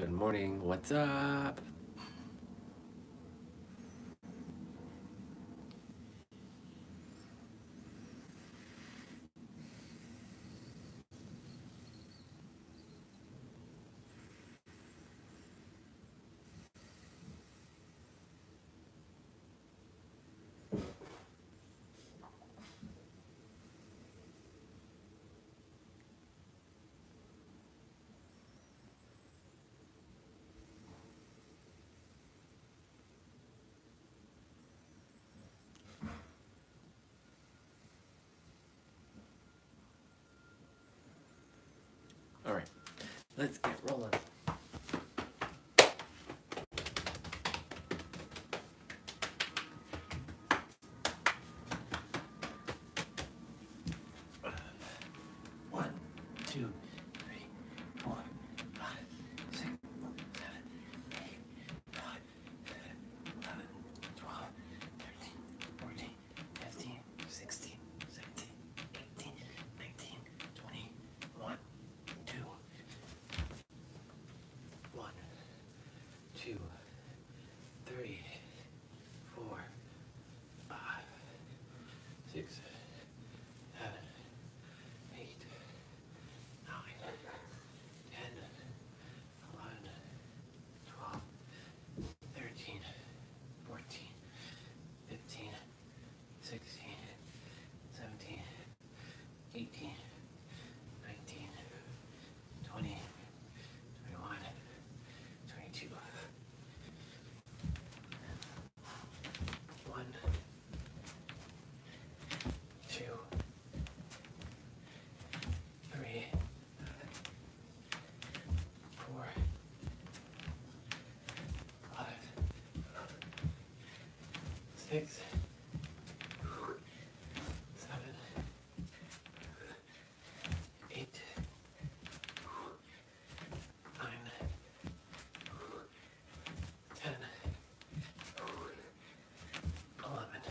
Good morning. What's up? All right, let's get rolling. One, two, three, four, five, six, 7, 8, 9, 10, 11, 12, 13, 14, 15, 16, 17, 18, 19, 20, 1, 2, 1, 2, 3, 4, 5, 6, 7, 8, 9, 10, 11, 12, 13, 14, 15, 16, 17, 18, 19, 20, 21, 22. 1, 2, 3, 4, 5, 6, 7, 8, 9, 10, 11.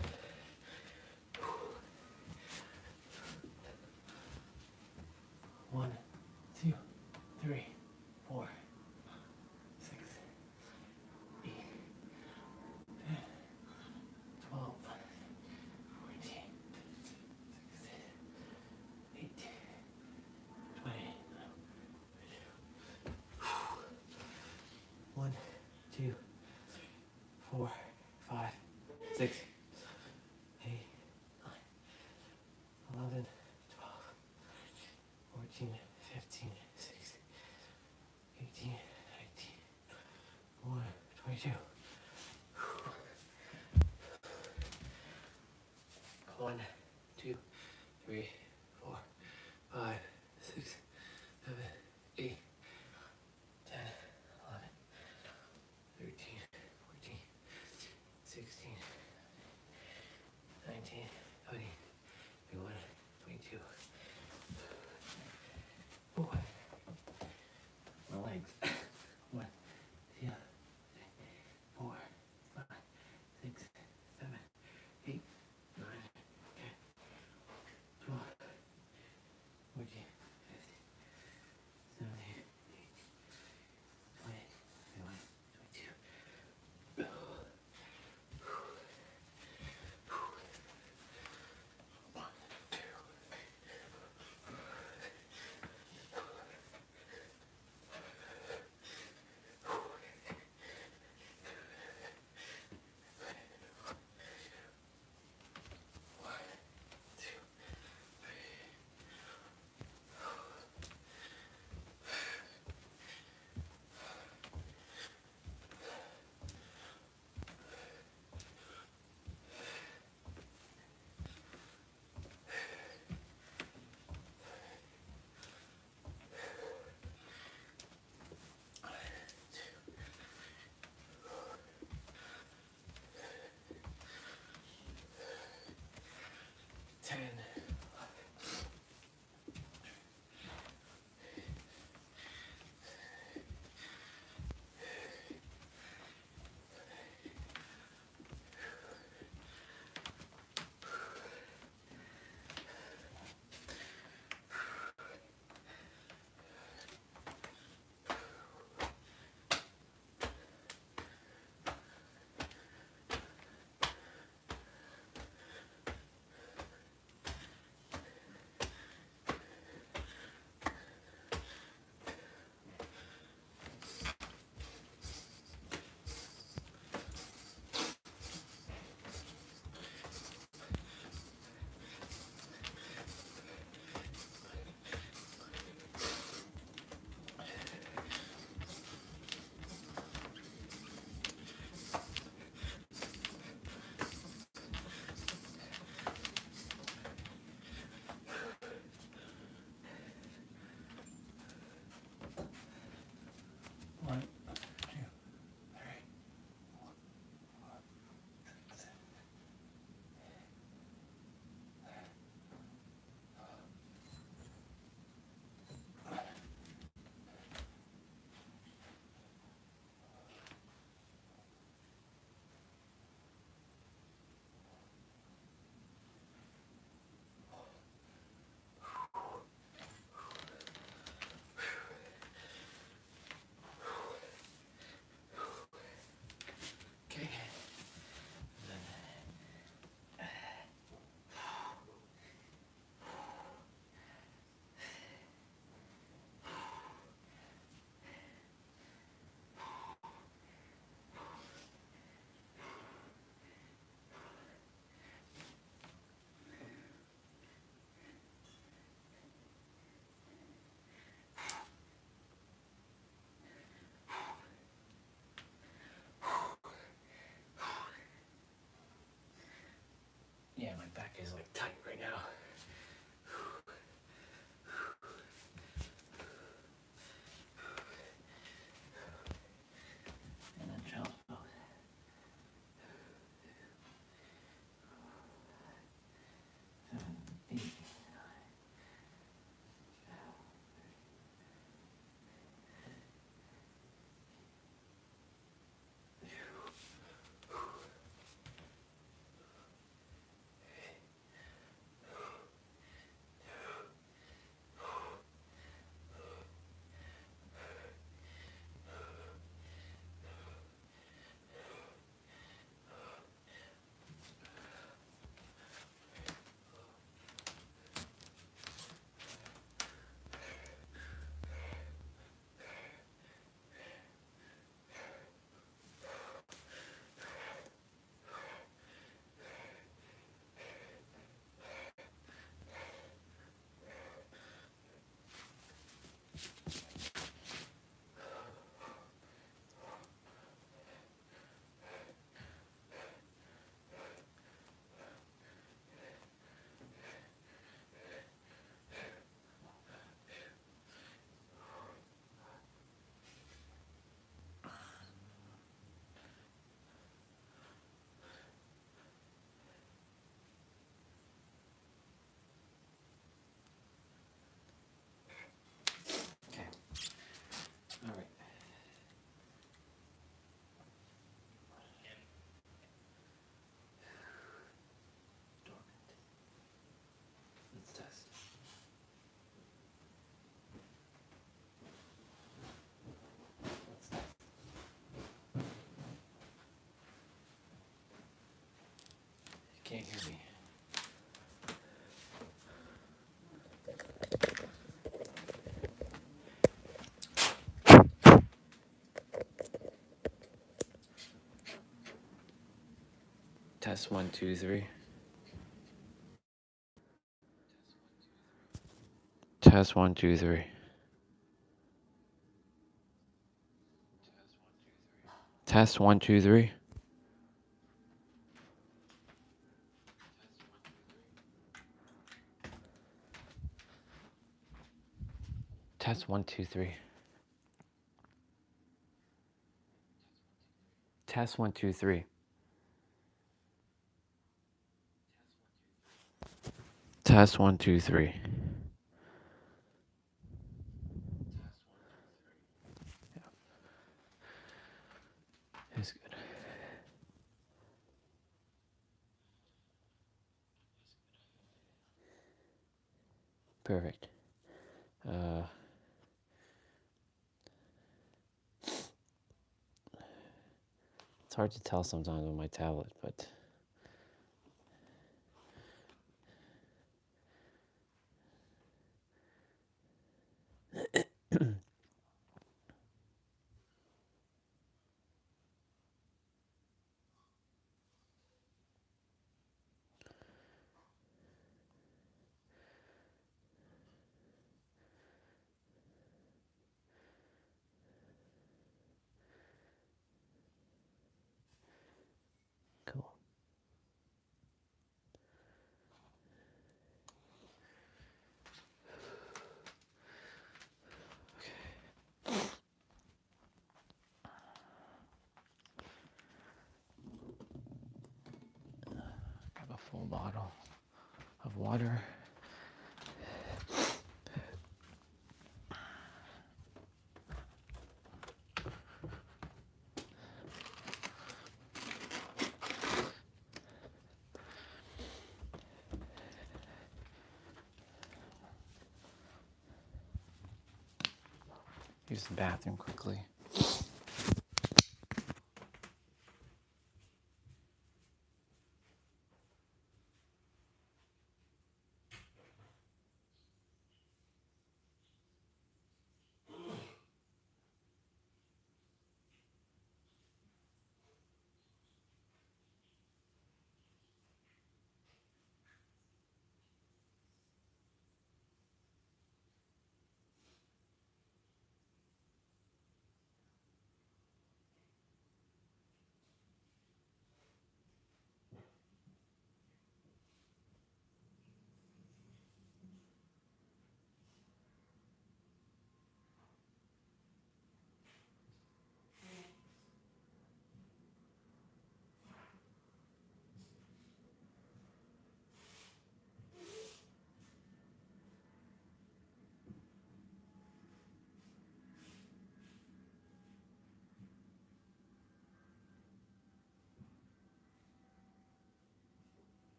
1, 2, 3, 4, 6, 8, 10, 12, 14, 16, 18, 20. 1, 2, 4, 5, 6, 8, 9, 11, 12, 14, 15, 16, 18, 19, 1, 22. 1, 2, 3, 4, 5, 6, 7, 8, 10, 11, 13, 14, 16, 19, 20, 21, 22. Ooh. My legs. 1, 2, 3, 4, 5, 6, 7, 8, 9, 10, 12, Man, my back is like tight right now. And then child's pose. 7, 8, 9. Okay. All right. Dormant. Let's test. Let's test. You can't hear me. Test 1, 2, 3. Test 1, 2, 3. Test 1, 2, 3. Test 1, 2, 3. Test 1, 2, 3. Test 1, 2, 3. That's good. Perfect. It's hard to tell sometimes on my tablet, but cool. Grab a full bottle of water. Use the bathroom quickly.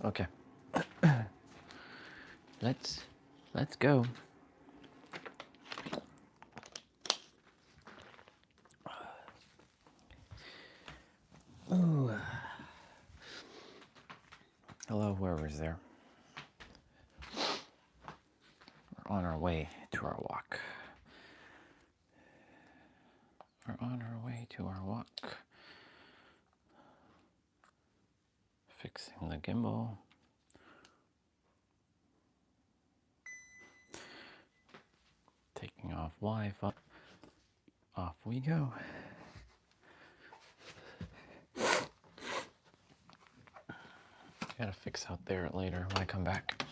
Okay. Let's go. Ooh. Hello, whoever's there. We're on our way to our walk. We're on our way to our walk. Fixing the gimbal. Taking off Wi-Fi. Off we go. Gotta fix out there later when I come back.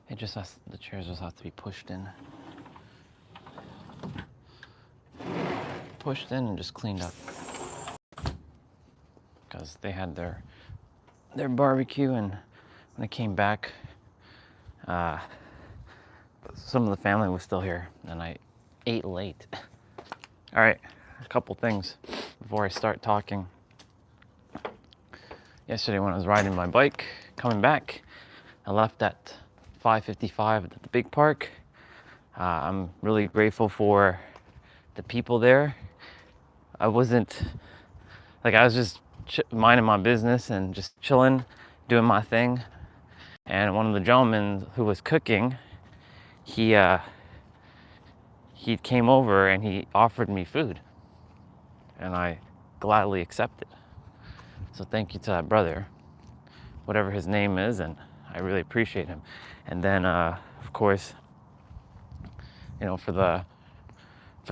It just has, the chairs just have to be pushed in. Pushed in and just cleaned up. Because they had their barbecue, and when I came back, some of the family was still here, and I ate late. All right, a couple things before I start talking. Yesterday when I was riding my bike, coming back, I left at 5:55 at the big park. I'm really grateful for the people there. I was just minding my business and just chilling, doing my thing. And one of the gentlemen who was cooking, he came over and he offered me food, and I gladly accepted. So thank you to that brother, whatever his name is, and I really appreciate him. And then, of course, for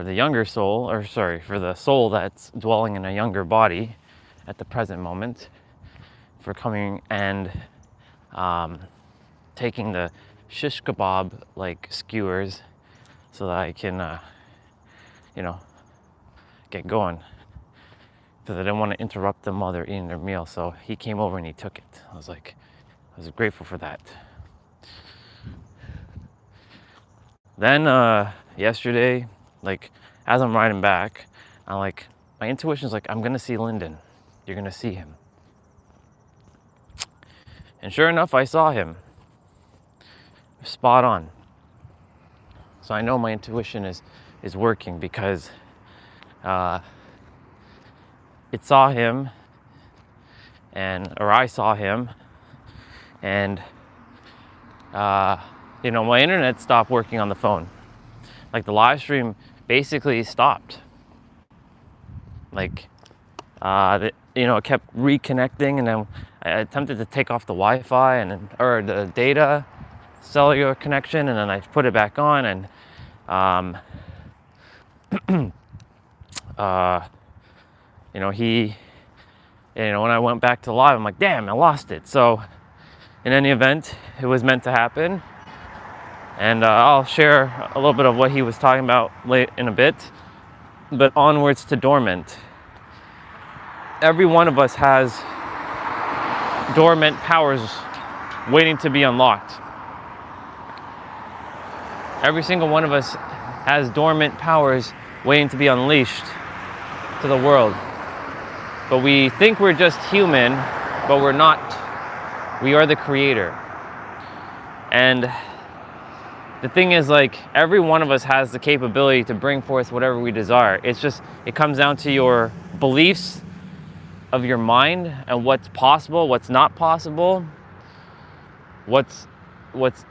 the younger soul, for the soul that's dwelling in a younger body at the present moment, for coming and taking the shish kebab like skewers so that I can, get going. Because I didn't want to interrupt them while they're eating their meal. So he came over and he took it. I was grateful for that. Then yesterday, as I'm riding back, my intuition's I'm gonna see Lyndon. You're gonna see him. And sure enough, I saw him. Spot on. So I know my intuition is working, because it saw him, or I saw him, and my internet stopped working on the phone. The live stream basically stopped. It kept reconnecting, and then I attempted to take off the Wi-Fi or the data cellular connection, and then I put it back on, and when I went back to live, I'm like, damn, I lost it. So in any event, it was meant to happen. And I'll share a little bit of what he was talking about late in a bit. But onwards to Dormant. Every one of us has dormant powers waiting to be unlocked. Every single one of us has dormant powers waiting to be unleashed to the world. But we think we're just human, but we're not. We are the creator. And the thing is, every one of us has the capability to bring forth whatever we desire. It comes down to your beliefs of your mind and what's possible, what's not possible, what's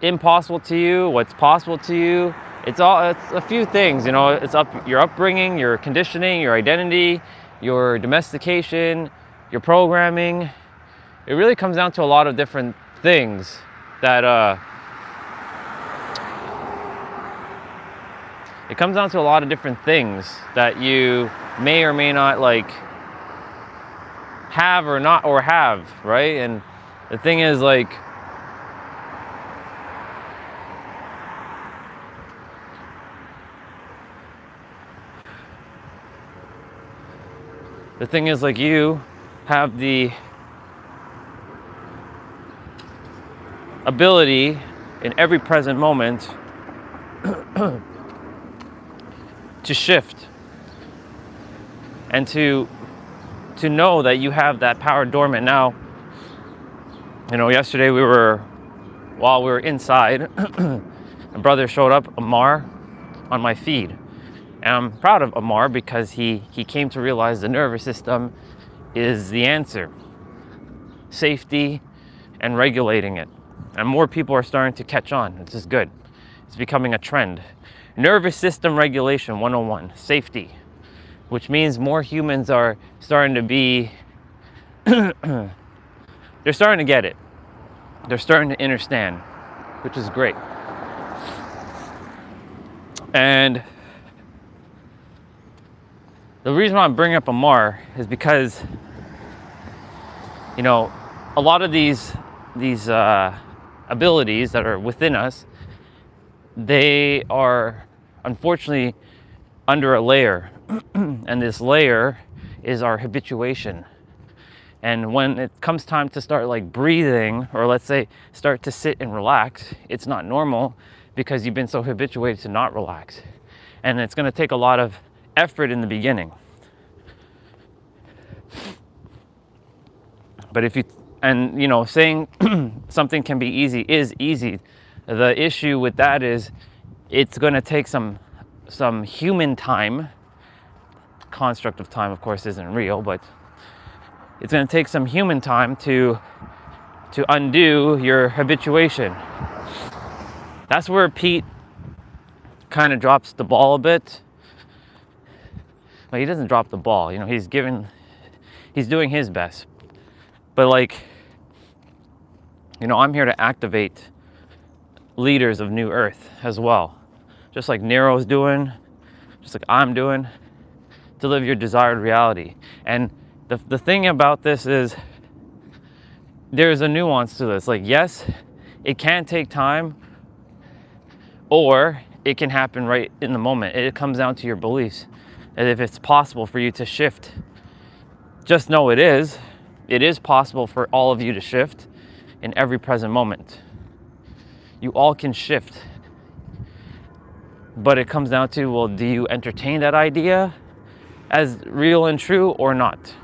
impossible to you, what's possible to you. It's a few things, it's your upbringing, your conditioning, your identity, your domestication, your programming. It really comes down to a lot of different things that you may or may not have or have, right? And the thing is, you have the ability in every present moment to shift and to know that you have that power dormant. Now, yesterday while we were inside, my brother showed up, Amar, on my feed. And I'm proud of Amar because he came to realize the nervous system is the answer. Safety and regulating it. And more people are starting to catch on, which is good. It's becoming a trend. Nervous system regulation 101, safety, which means more humans are starting to be, they're starting to get it. They're starting to understand, which is great. And the reason why I'm bringing up Amar is because, a lot of these abilities that are within us, they are unfortunately under a layer. And this layer is our habituation. And when it comes time to start like breathing, or let's say start to sit and relax, it's not normal because you've been so habituated to not relax. And it's going to take a lot of effort in the beginning. But saying something can be easy is easy. The issue with that is it's going to take some human time. Construct of time, of course, isn't real, but it's going to take some human time to undo your habituation. That's where Pete kind of drops the ball a bit. Well, he doesn't drop the ball. He's doing his best. But I'm here to activate leaders of New Earth as well. Just like Nero's doing, just like I'm doing, to live your desired reality. And the thing about this is there's a nuance to this. Yes, it can take time, or it can happen right in the moment. It comes down to your beliefs. And if it's possible for you to shift, just know it is. It is possible for all of you to shift in every present moment. You all can shift. But it comes down to, well, do you entertain that idea as real and true or not?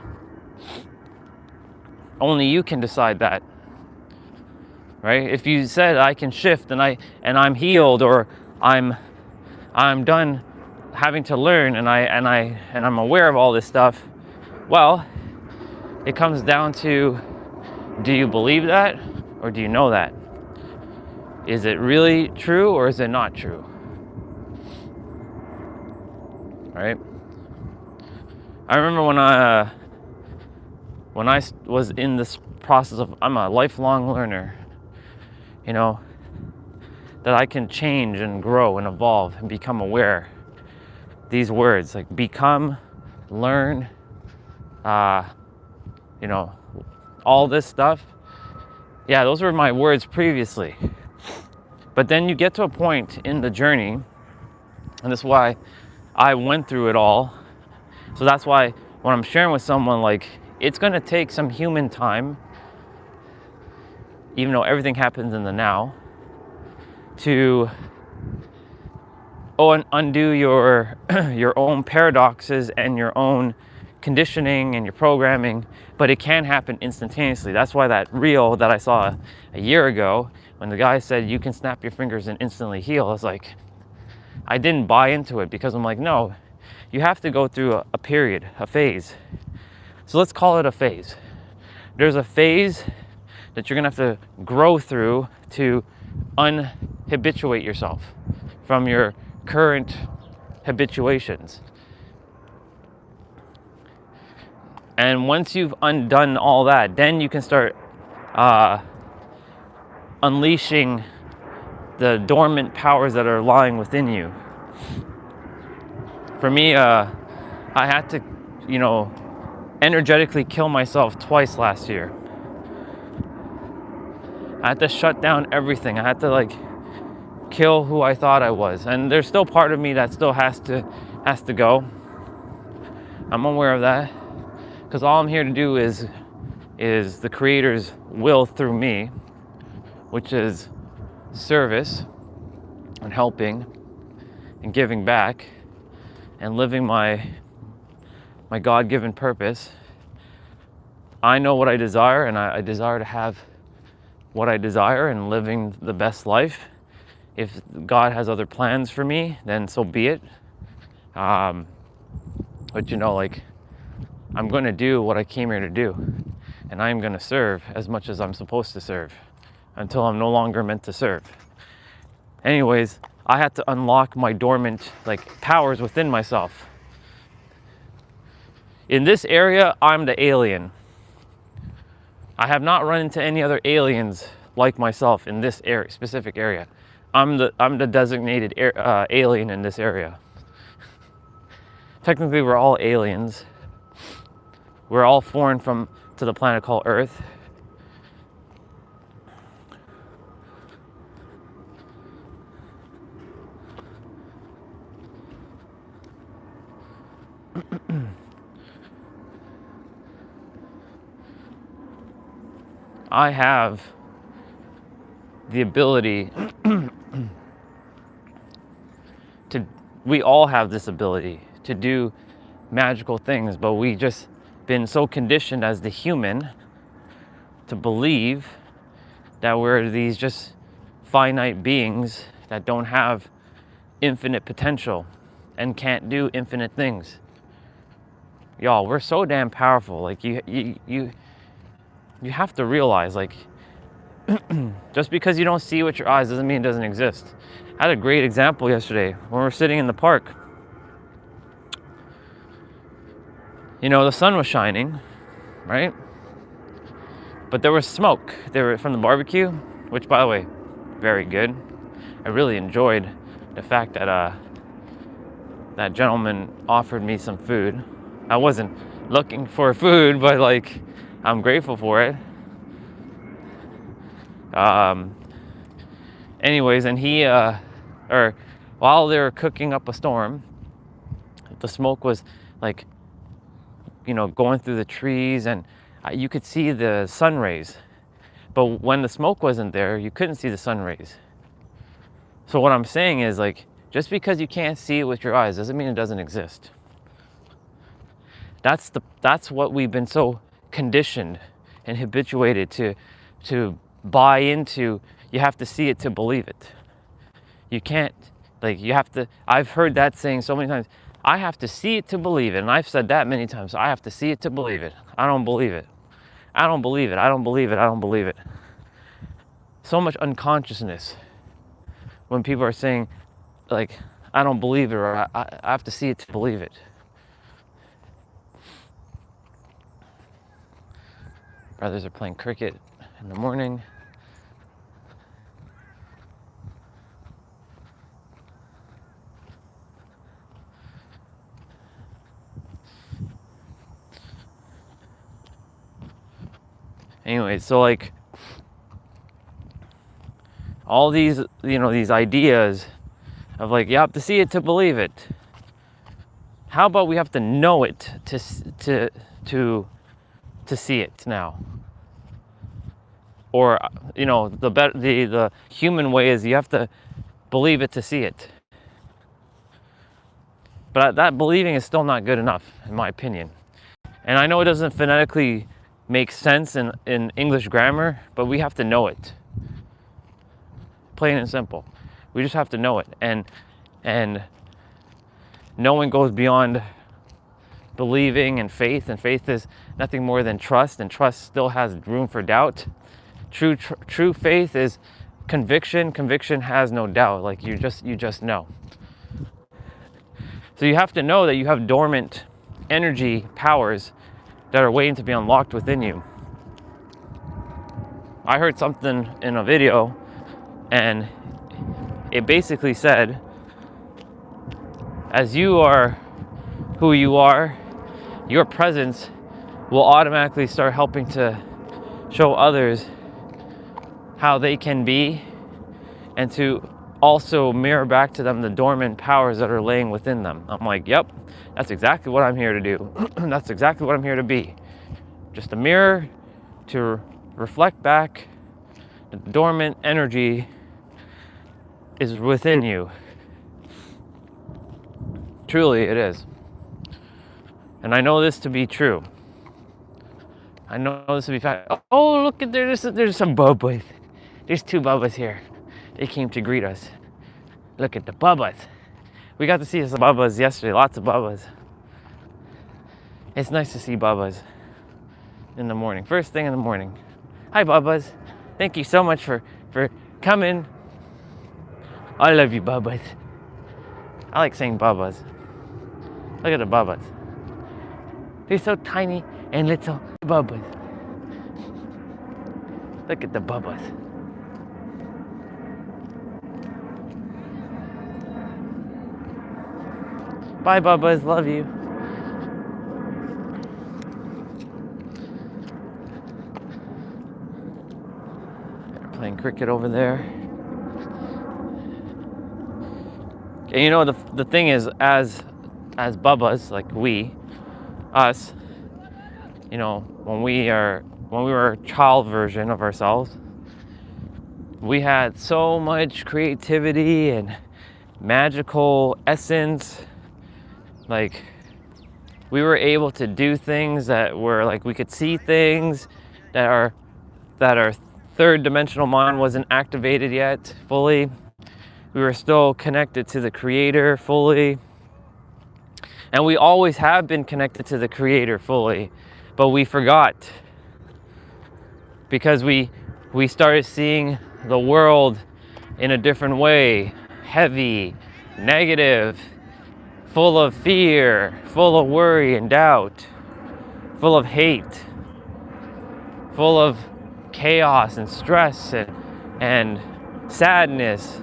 Only you can decide that. Right? If you said I can shift and I'm healed, or I'm done having to learn and I'm aware of all this stuff, well, it comes down to, do you believe that or do you know that? Is it really true or is it not true? Right? I remember when I was in this process of, I'm a lifelong learner, that I can change and grow and evolve and become aware. These words like become, learn, all this stuff. Yeah, those were my words previously. But then you get to a point in the journey, and this is why I went through it all. So that's why when I'm sharing with someone, it's going to take some human time, even though everything happens in the now, to undo your own paradoxes and your own conditioning and your programming. But it can happen instantaneously. That's why that reel that I saw a year ago, when the guy said you can snap your fingers and instantly heal, I was like, I didn't buy into it, because I'm like, no, you have to go through a period, a phase. So let's call it a phase. There's a phase that you're gonna have to grow through to unhabituate yourself from your current habituations. And once you've undone all that, then you can start unleashing the dormant powers that are lying within you. For me, I had to, energetically kill myself twice last year. I had to shut down everything. I had to kill who I thought I was. And there's still part of me that still has to go. I'm aware of that. Because all I'm here to do is the Creator's will through me, which is service and helping and giving back and living my my God-given purpose. I know what I desire, and I desire to have what I desire and living the best life. If God has other plans for me, then so be it. But I'm going to do what I came here to do, and I'm going to serve as much as I'm supposed to serve until I'm no longer meant to serve. Anyways, I had to unlock my dormant powers within myself. In this area, I'm the alien. I have not run into any other aliens like myself in this specific area. I'm the designated alien in this area. Technically, we're all aliens. We're all foreign to the planet called Earth. I have the ability we all have this ability to do magical things, but we just been so conditioned as the human to believe that we're these just finite beings that don't have infinite potential and can't do infinite things. Y'all, we're so damn powerful. You have to realize, just because you don't see it with your eyes doesn't mean it doesn't exist. I had a great example yesterday when we were sitting in the park. The sun was shining, right? But there was smoke. They were from the barbecue, which, by the way, very good. I really enjoyed the fact that that gentleman offered me some food. I wasn't looking for food, but I'm grateful for it. Anyways, and he, while they were cooking up a storm, the smoke was going through the trees, and you could see the sun rays. But when the smoke wasn't there, you couldn't see the sun rays. So what I'm saying is, just because you can't see it with your eyes doesn't mean it doesn't exist. That's what we've been so conditioned and habituated to buy into. You have to see it to believe it. You can't, you have to, I've heard that saying so many times, I have to see it to believe it. And I've said that many times. I have to see it to believe it. I don't believe it. I don't believe it. I don't believe it. I don't believe it. So much unconsciousness when people are saying, I don't believe it, or I have to see it to believe it. Brothers are playing cricket in the morning. Anyway, so all these, these ideas of you have to see it to believe it. How about we have to know it to see it now? Or the human way is you have to believe it to see it. But that believing is still not good enough, in my opinion. And I know it doesn't phonetically make sense in English grammar, but we have to know it. Plain and simple. We just have to know it. And knowing goes beyond believing and faith is nothing more than trust, and trust still has room for doubt. True faith is conviction. Conviction has no doubt. You just know. So you have to know that you have dormant energy powers that are waiting to be unlocked within you. I heard something in a video, and it basically said, as you are who you are, your presence will automatically start helping to show others how they can be, and to also mirror back to them the dormant powers that are laying within them. I'm like, yep, that's exactly what I'm here to do. That's exactly what I'm here to be. Just a mirror to reflect back the dormant energy is within you. Truly, it is. And I know this to be true. I know this to be fact. Oh, look at there's some bubbas. There's 2 bubbas here. They came to greet us. Look at the bubbas. We got to see some bubbas yesterday, lots of bubbas. It's nice to see bubbas in the morning, first thing in the morning. Hi, bubbas. Thank you so much for coming. I love you, bubbas. I like saying bubbas. Look at the bubbas. They're so tiny and little bubbas. Look at the bubbas. Bye, bubbas. Love you. They're playing cricket over there. And you know, the thing is, as bubbas, like us, you know, when we were a child version of ourselves, we had so much creativity and magical essence. Like, we were able to do things that were like, we could see things that our third dimensional mind wasn't activated yet fully. We were still connected to the Creator fully. And we always have been connected to the Creator fully, but we forgot because we started seeing the world in a different way, heavy, negative, full of fear, full of worry and doubt, full of hate, full of chaos and stress and sadness.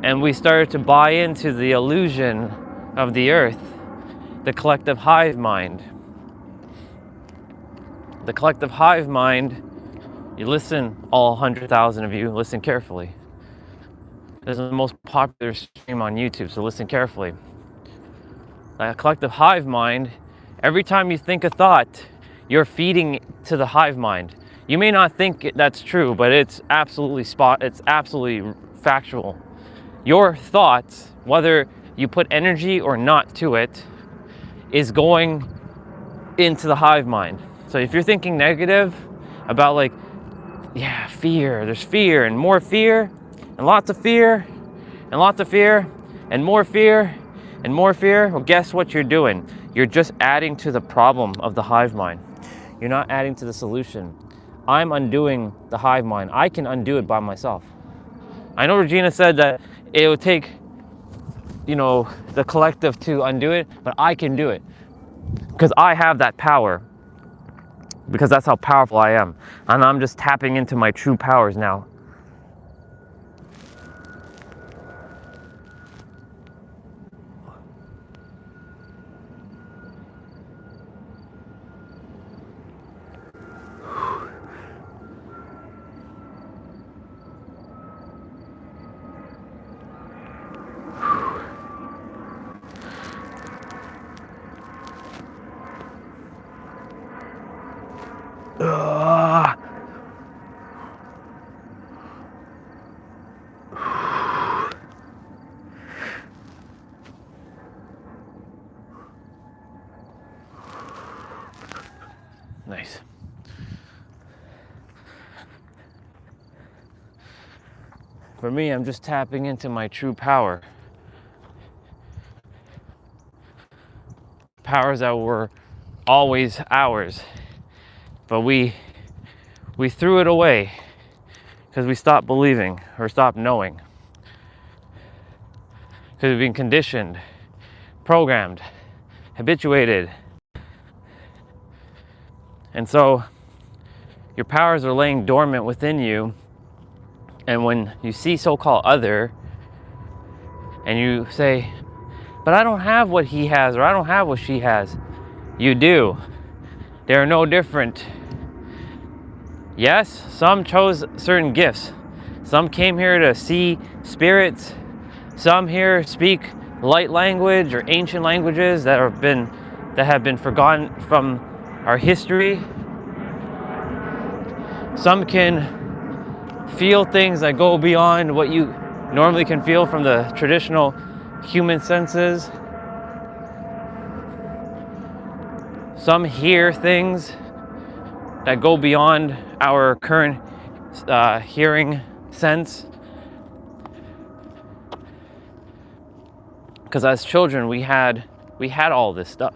And we started to buy into the illusion of the earth, the collective hive mind. The collective hive mind, you listen, all 100,000 of you, listen carefully. This is the most popular stream on YouTube, so listen carefully. A collective hive mind, every time you think a thought, you're feeding to the hive mind. You may not think that's true, but it's absolutely factual. Your thoughts, whether you put energy or not to it, is going into the hive mind. So if you're thinking negative about, like, yeah, fear, there's fear and more fear and lots of fear and lots of fear and more fear and more fear, well, guess what you're doing? You're just adding to the problem of the hive mind. You're not adding to the solution. I'm undoing the hive mind. I can undo it by myself. I know Regina said that it would take, you know, the collective to undo it, but I can do it because I have that power, because that's how powerful I am. And I'm just tapping into my true powers now. Nice. For me, I'm just tapping into my true power. Powers that were always ours, but we threw it away because we stopped believing or stopped knowing. Because we've been conditioned, programmed, habituated. And so your powers are laying dormant within you. And when you see so-called other and you say, but I don't have what he has, or I don't have what she has. You do. They're no different. Yes, some chose certain gifts. Some came here to see spirits. Some here speak light language or ancient languages that have been forgotten from our history. Some can feel things that go beyond what you normally can feel from the traditional human senses. some hear things that go beyond our current hearing sense. Because as children, we had all this stuff.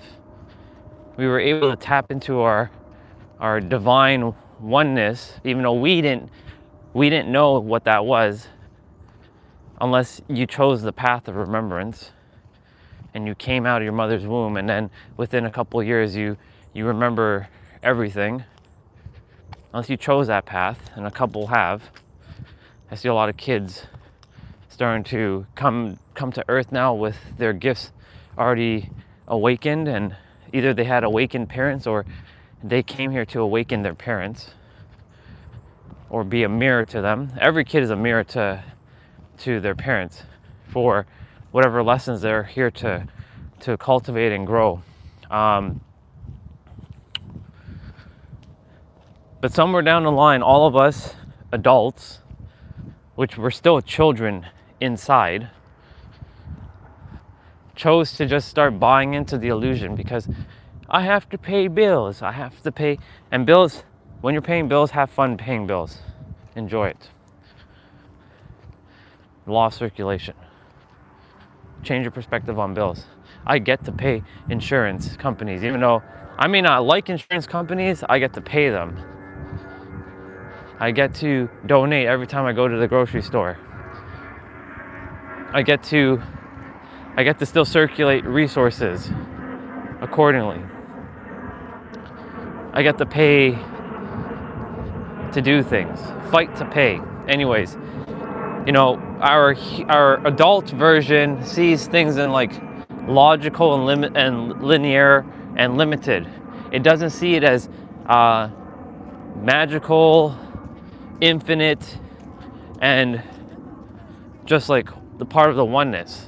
We were able to tap into our divine oneness, even though we didn't know what that was, unless you chose the path of remembrance and you came out of your mother's womb, and then within a couple of years you remember everything. Unless you chose that path, and a couple have. I see a lot of kids starting to come to earth now with their gifts already awakened, and either they had awakened parents or they came here to awaken their parents or be a mirror to them. Every kid is a mirror to their parents for whatever lessons they're here to cultivate and grow. But somewhere down the line, all of us adults, which were still children inside, chose to just start buying into the illusion, because I have to pay bills, I have to pay, and bills, when you're paying bills, have fun paying bills. Enjoy it. Law of circulation. Change your perspective on bills. I get to pay insurance companies, even though I may not like insurance companies, I get to pay them. I get to donate every time I go to the grocery store. I get to still circulate resources accordingly. I get to pay to do things, fight to pay. Anyways, you know, our adult version sees things in like logical and linear and limited. It doesn't see it as magical, infinite, and just like the part of the oneness.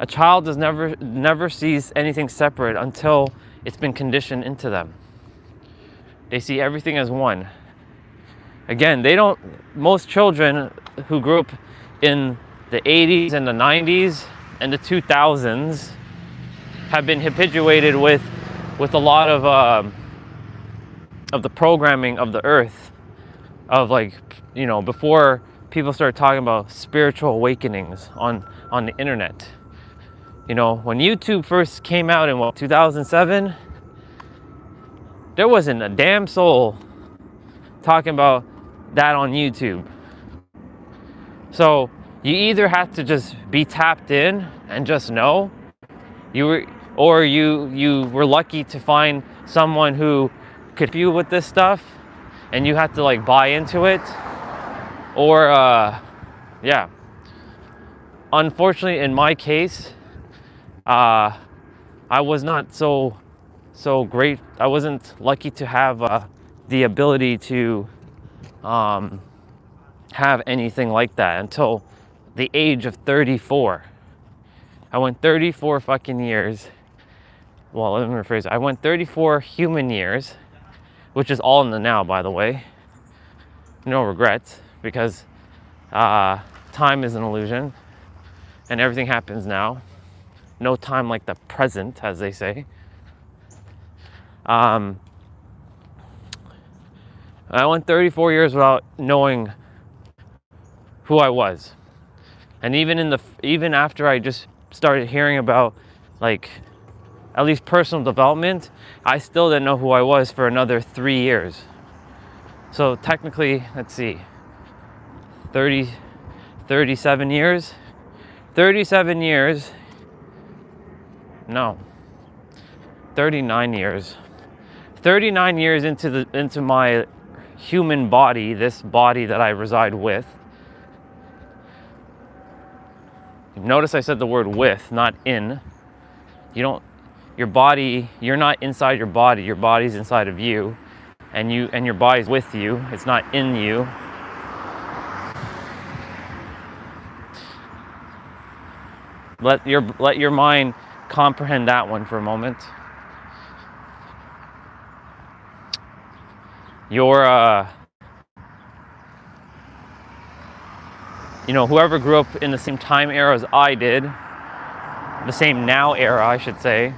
A child never sees anything separate until it's been conditioned into them. They see everything as one. Again, most children who grew up in the 80s and the 90s and the 2000s have been habituated with a lot of the programming of the earth, of like, you know, before people started talking about spiritual awakenings on the internet. You know, when YouTube first came out in 2007, there wasn't a damn soul talking about that on YouTube. So you either had to just be tapped in and just know, you were lucky to find someone who could help you with this stuff, and you had to like buy into it, or yeah. Unfortunately, in my case, I was not so great. I wasn't lucky to have the ability to have anything like that until the age of 34. I went 34 fucking years. Well, let me rephrase it. I went 34 human years, which is all in the now, by the way. No regrets, because time is an illusion and everything happens now. No time like the present, as they say. I went 34 years without knowing who I was. And even after I just started hearing about, like, at least personal development, I still didn't know who I was for another 3 years. So technically, let's see, 37 years? 37 years, no, 39 years. 39 years into my human body, this body that I reside with. Notice I said the word with, not in. Your body, you're not inside your body's inside of you, and your body's with you, it's not in you. Let your mind comprehend that one for a moment. Whoever grew up in the same time era as I did, the same now era, I should say,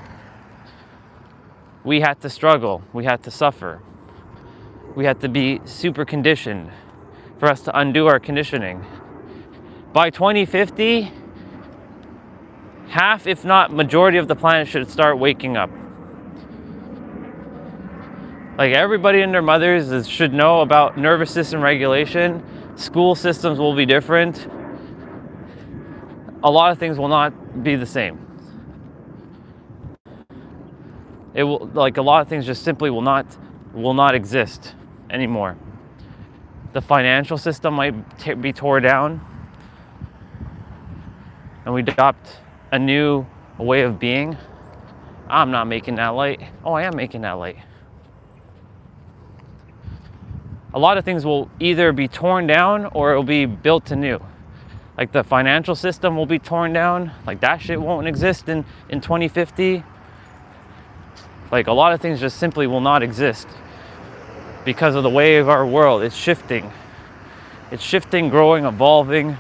we had to struggle, we had to suffer, we had to be super conditioned for us to undo our conditioning. By 2050, half, if not majority of the planet should start waking up. Like, everybody and their mothers should know about nervous system regulation. School systems will be different. A lot of things will not be the same. It will, like, a lot of things just simply will not exist anymore. The financial system might be torn down, and we adopt a new way of being. I'm not making that light. Oh, I am making that light. A lot of things will either be torn down or it will be built anew. Like, the financial system will be torn down. Like, that shit won't exist in 2050. Like, a lot of things just simply will not exist because of the way of our world. It's shifting. It's shifting, growing, evolving.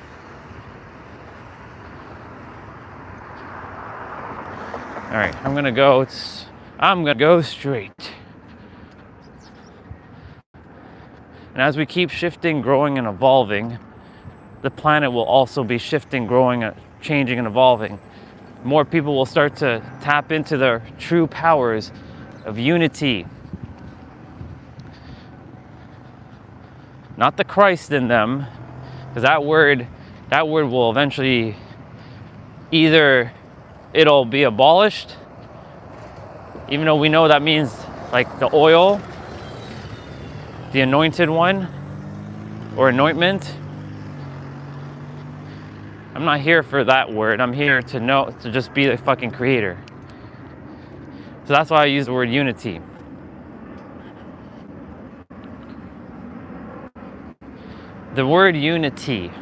All right, I'm gonna go straight. And as we keep shifting, growing, and evolving, the planet will also be shifting, growing, changing, and evolving. More people will start to tap into their true powers of unity. Not the Christ in them, because that word will eventually, either it'll be abolished, even though we know that means like the oil, the anointed one, or anointment. I'm not here for that word. I'm here to just be the fucking creator. So that's why I use the word unity. The word unity.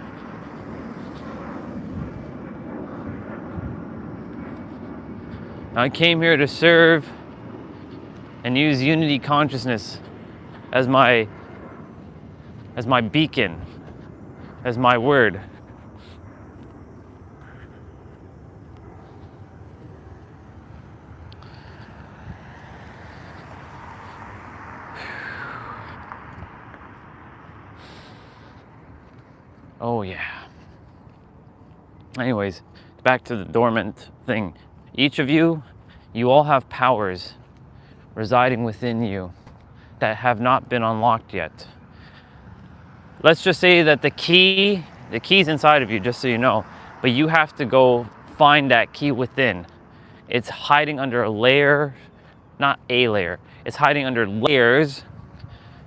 I came here to serve and use unity consciousness as my beacon, as my word. Oh yeah. Anyways, back to the dormant thing. Each of you all have powers residing within you that have not been unlocked yet. Let's just say that the key's inside of you, just so you know, but you have to go find that key within. It's hiding under a layer, not a layer. It's hiding under layers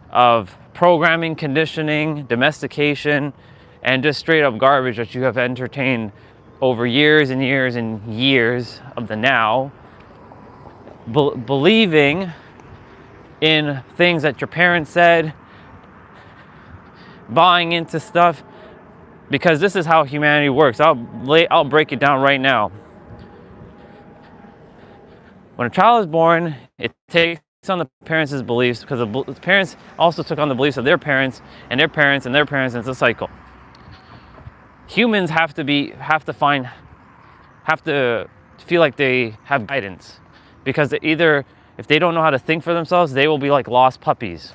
of programming, conditioning, domestication, and just straight up garbage that you have entertained over years and years and years of the now, believing in things that your parents said, buying into stuff, because this is how humanity works. I'll break it down right now. When a child is born, it takes on the parents' beliefs, because the parents also took on the beliefs of their parents and their parents and their parents, and it's a cycle. Humans have to feel like they have guidance, because either, if they don't know how to think for themselves, they will be like lost puppies.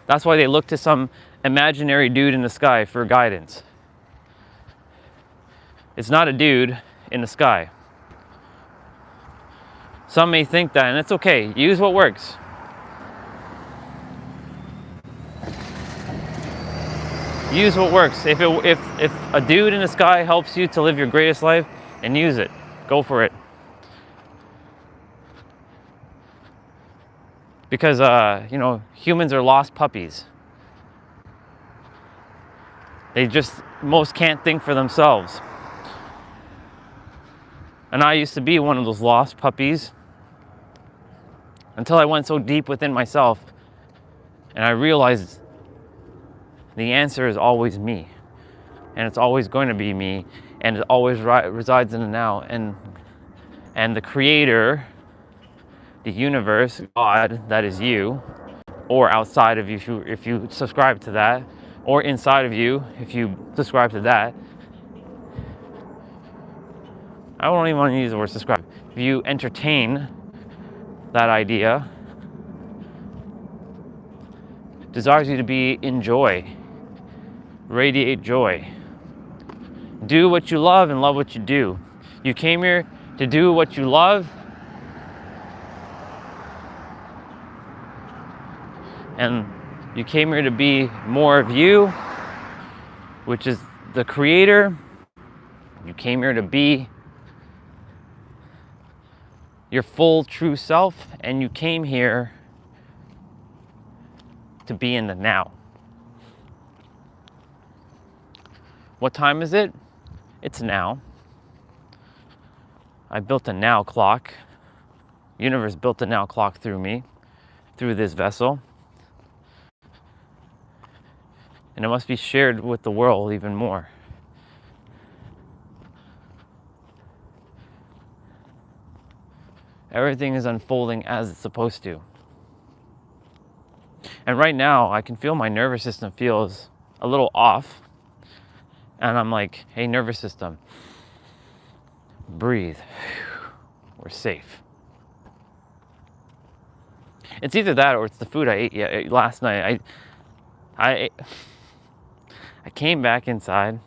That's why they look to some imaginary dude in the sky for guidance. It's not a dude in the sky. Some may think that, and it's okay. Use what works. Use what works. If a dude in the sky helps you to live your greatest life, and use it. Go for it. Because humans are lost puppies. They just most can't think for themselves. And I used to be one of those lost puppies until I went so deep within myself and I realized the answer is always me, and it's always going to be me, and it always resides in the now. And the creator, the universe, God, that is you, or outside of you if you subscribe to that, or inside of you if you subscribe to that. I don't even want to use the word subscribe. If you entertain that idea, desires you to be in joy, radiate joy. Do what you love and love what you do. You came here to do what you love, and you came here to be more of you, which is the creator. You came here to be your full true self, and you came here to be in the now. What time is it? It's now. I built a now clock. Universe built a now clock through me, through this vessel. And it must be shared with the world even more. Everything is unfolding as it's supposed to. And right now, I can feel my nervous system feels a little off. And I'm like, hey, nervous system, breathe. We're safe. It's either that or it's the food I ate last night. I came back inside.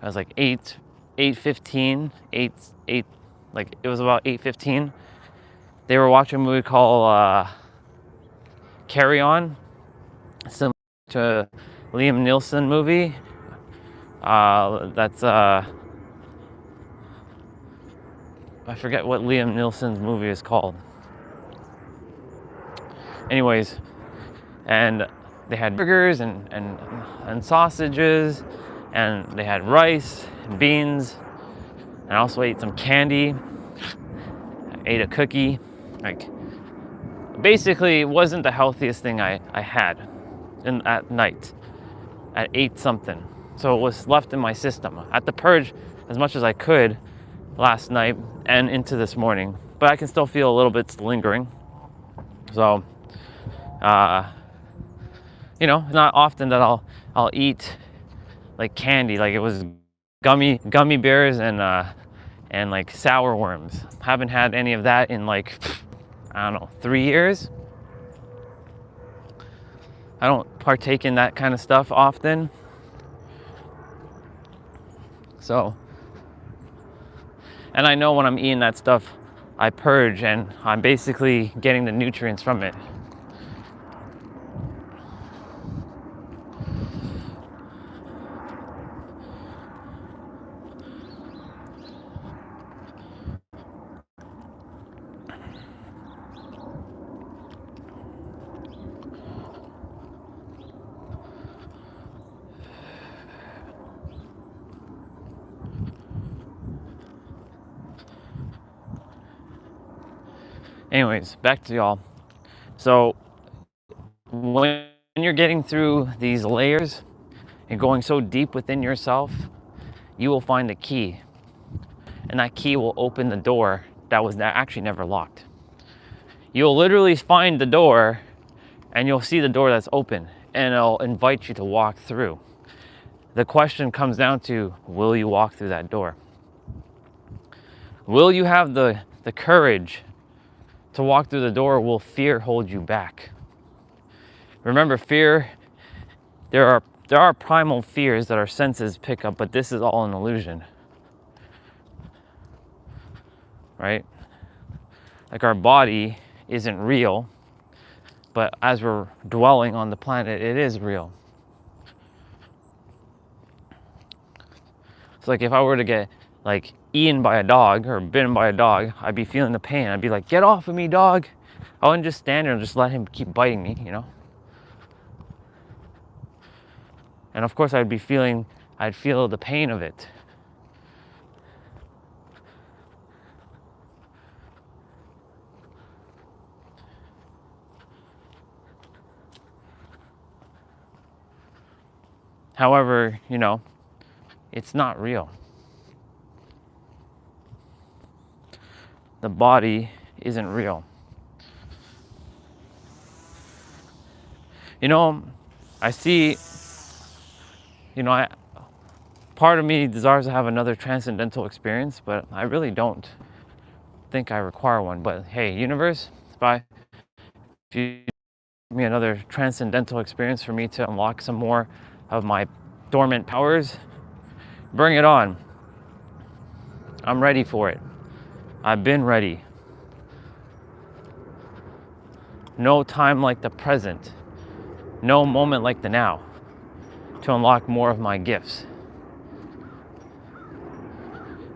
I was like 8:15, like it was about 8:15. They were watching a movie called Carry On, similar to a Liam Neeson movie. That's I forget what Liam Neeson's movie is called. Anyways, and they had burgers and sausages, and they had rice and beans, and I also ate some candy. I ate a cookie. Like, basically, it wasn't the healthiest thing I had at night at 8 something. So it was left in my system. I had to purge as much as I could last night and into this morning, but I can still feel a little bit lingering. So, you know, not often that I'll eat like candy, like it was gummy bears and like sour worms. Haven't had any of that in like, I don't know, 3 years. I don't partake in that kind of stuff often. So, and I know when I'm eating that stuff, I purge and I'm basically getting the nutrients from it. Anyways, back to y'all. So when you're getting through these layers and going so deep within yourself, you will find a key. And that key will open the door that was actually never locked. You'll literally find the door and you'll see the door that's open and it'll invite you to walk through. The question comes down to, will you walk through that door? Will you have the courage to walk through the door, or will fear hold you back? Remember, fear, there are primal fears that our senses pick up, but this is all an illusion. Right? Like our body isn't real, but as we're dwelling on the planet, it is real. So like if I were to get like eaten by a dog or bitten by a dog, I'd be feeling the pain. I'd be like, get off of me, dog. I wouldn't just stand there and just let him keep biting me, you know? And of course I'd feel the pain of it. However, you know, it's not real. The body isn't real. You know, I see, you know, part of me desires to have another transcendental experience, but I really don't think I require one. But hey, universe, by. If you give me another transcendental experience for me to unlock some more of my dormant powers, bring it on. I'm ready for it. I've been ready. No time like the present. No moment like the now to unlock more of my gifts.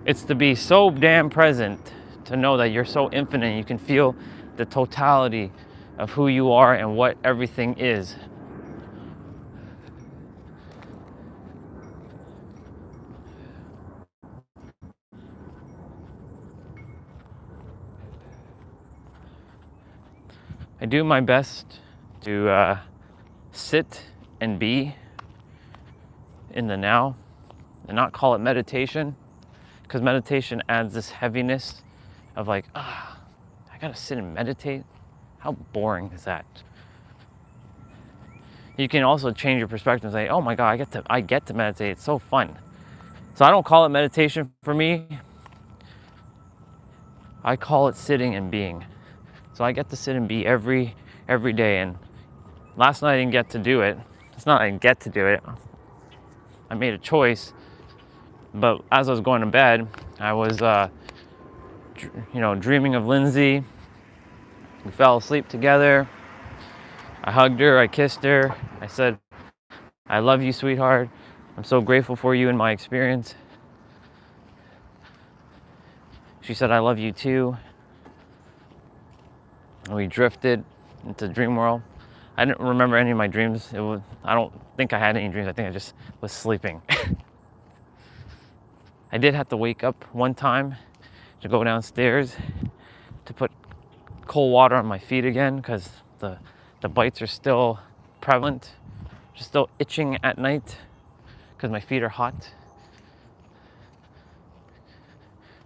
It's to be so damn present, to know that you're so infinite and you can feel the totality of who you are and what everything is. I do my best to sit and be in the now and not call it meditation, because meditation adds this heaviness of like, I gotta sit and meditate. How boring is that? You can also change your perspective and say, oh my God, I get to meditate. It's so fun. So I don't call it meditation for me. I call it sitting and being. So I get to sit and be every day. And last night I didn't get to do it. It's not I didn't get to do it. I made a choice. But as I was going to bed, I was, dreaming of Lindsay. We fell asleep together. I hugged her. I kissed her. I said, I love you, sweetheart. I'm so grateful for you in my experience. She said, I love you too. And we drifted into dream world. I didn't remember any of my dreams. I don't think I had any dreams. I think I just was sleeping. I did have to wake up one time to go downstairs to put cold water on my feet again, because the bites are still prevalent. Just still itching at night because my feet are hot.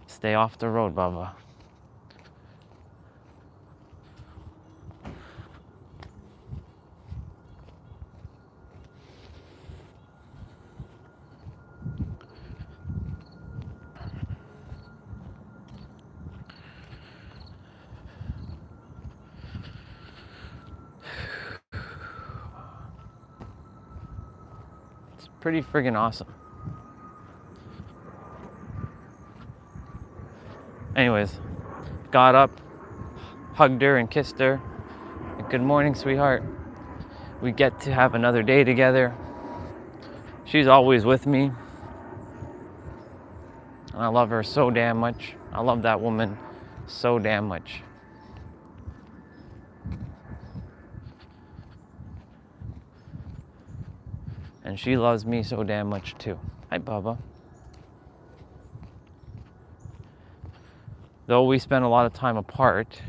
Stay off the road, Baba. It's pretty friggin' awesome. Anyways, got up, hugged her and kissed her. Good morning, sweetheart. We get to have another day together. She's always with me. And I love her so damn much. I love that woman so damn much. And she loves me so damn much too. Hi, Baba. Though we spend a lot of time apart,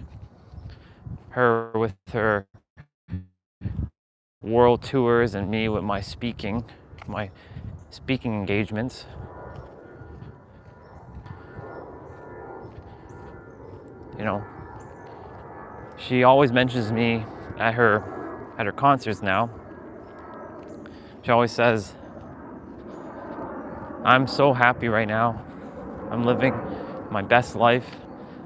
her with her world tours and me with my speaking engagements. You know, she always mentions me at her concerts now. She always says, I'm so happy right now. I'm living my best life.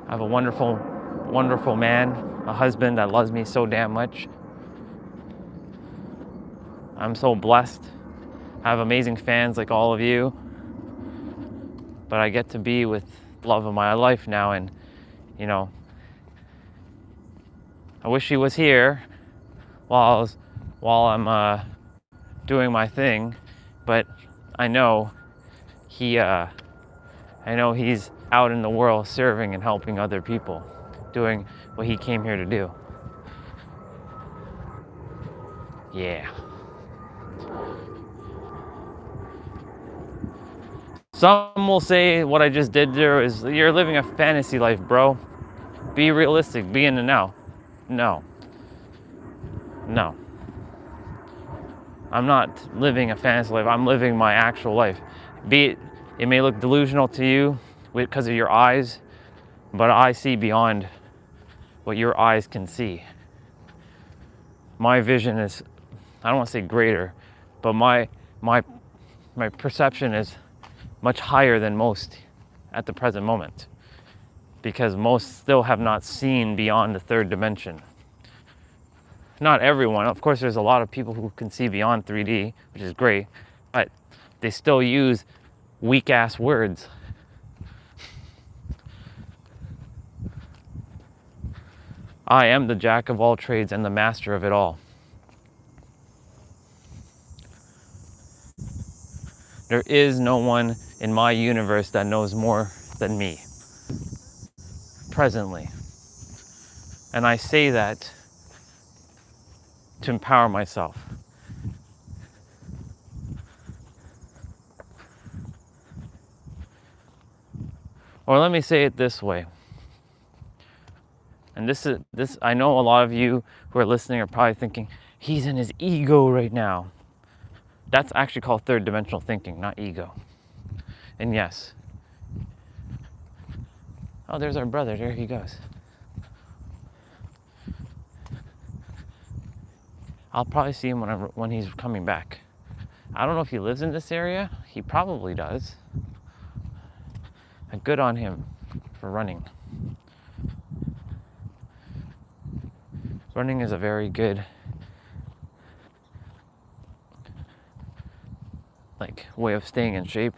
I have a wonderful, wonderful man, a husband that loves me so damn much. I'm so blessed. I have amazing fans like all of you. But I get to be with the love of my life now, and you know, I wish he was here while I'm doing my thing, but I know he's out in the world serving and helping other people, doing what he came here to do. Yeah. Some will say what I just did there is, you're living a fantasy life, bro. Be realistic, be in the now. No. I'm not living a fantasy life, I'm living my actual life. It may look delusional to you because of your eyes, but I see beyond what your eyes can see. My vision is, I don't want to say greater, but my perception is much higher than most at the present moment. because most still have not seen beyond the third dimension. Not everyone. Of course, there's a lot of people who can see beyond 3D, which is great, but they still use weak-ass words. I am the jack of all trades and the master of it all. There is no one in my universe that knows more than me, presently. And I say that to empower myself. Or let me say it this way. And this I know a lot of you who are listening are probably thinking, he's in his ego right now. That's actually called third dimensional thinking, not ego. And yes. Oh, there's our brother. There he goes. I'll probably see him when he's coming back. I don't know if he lives in this area. He probably does. Good on him for running. Running is a very good way of staying in shape.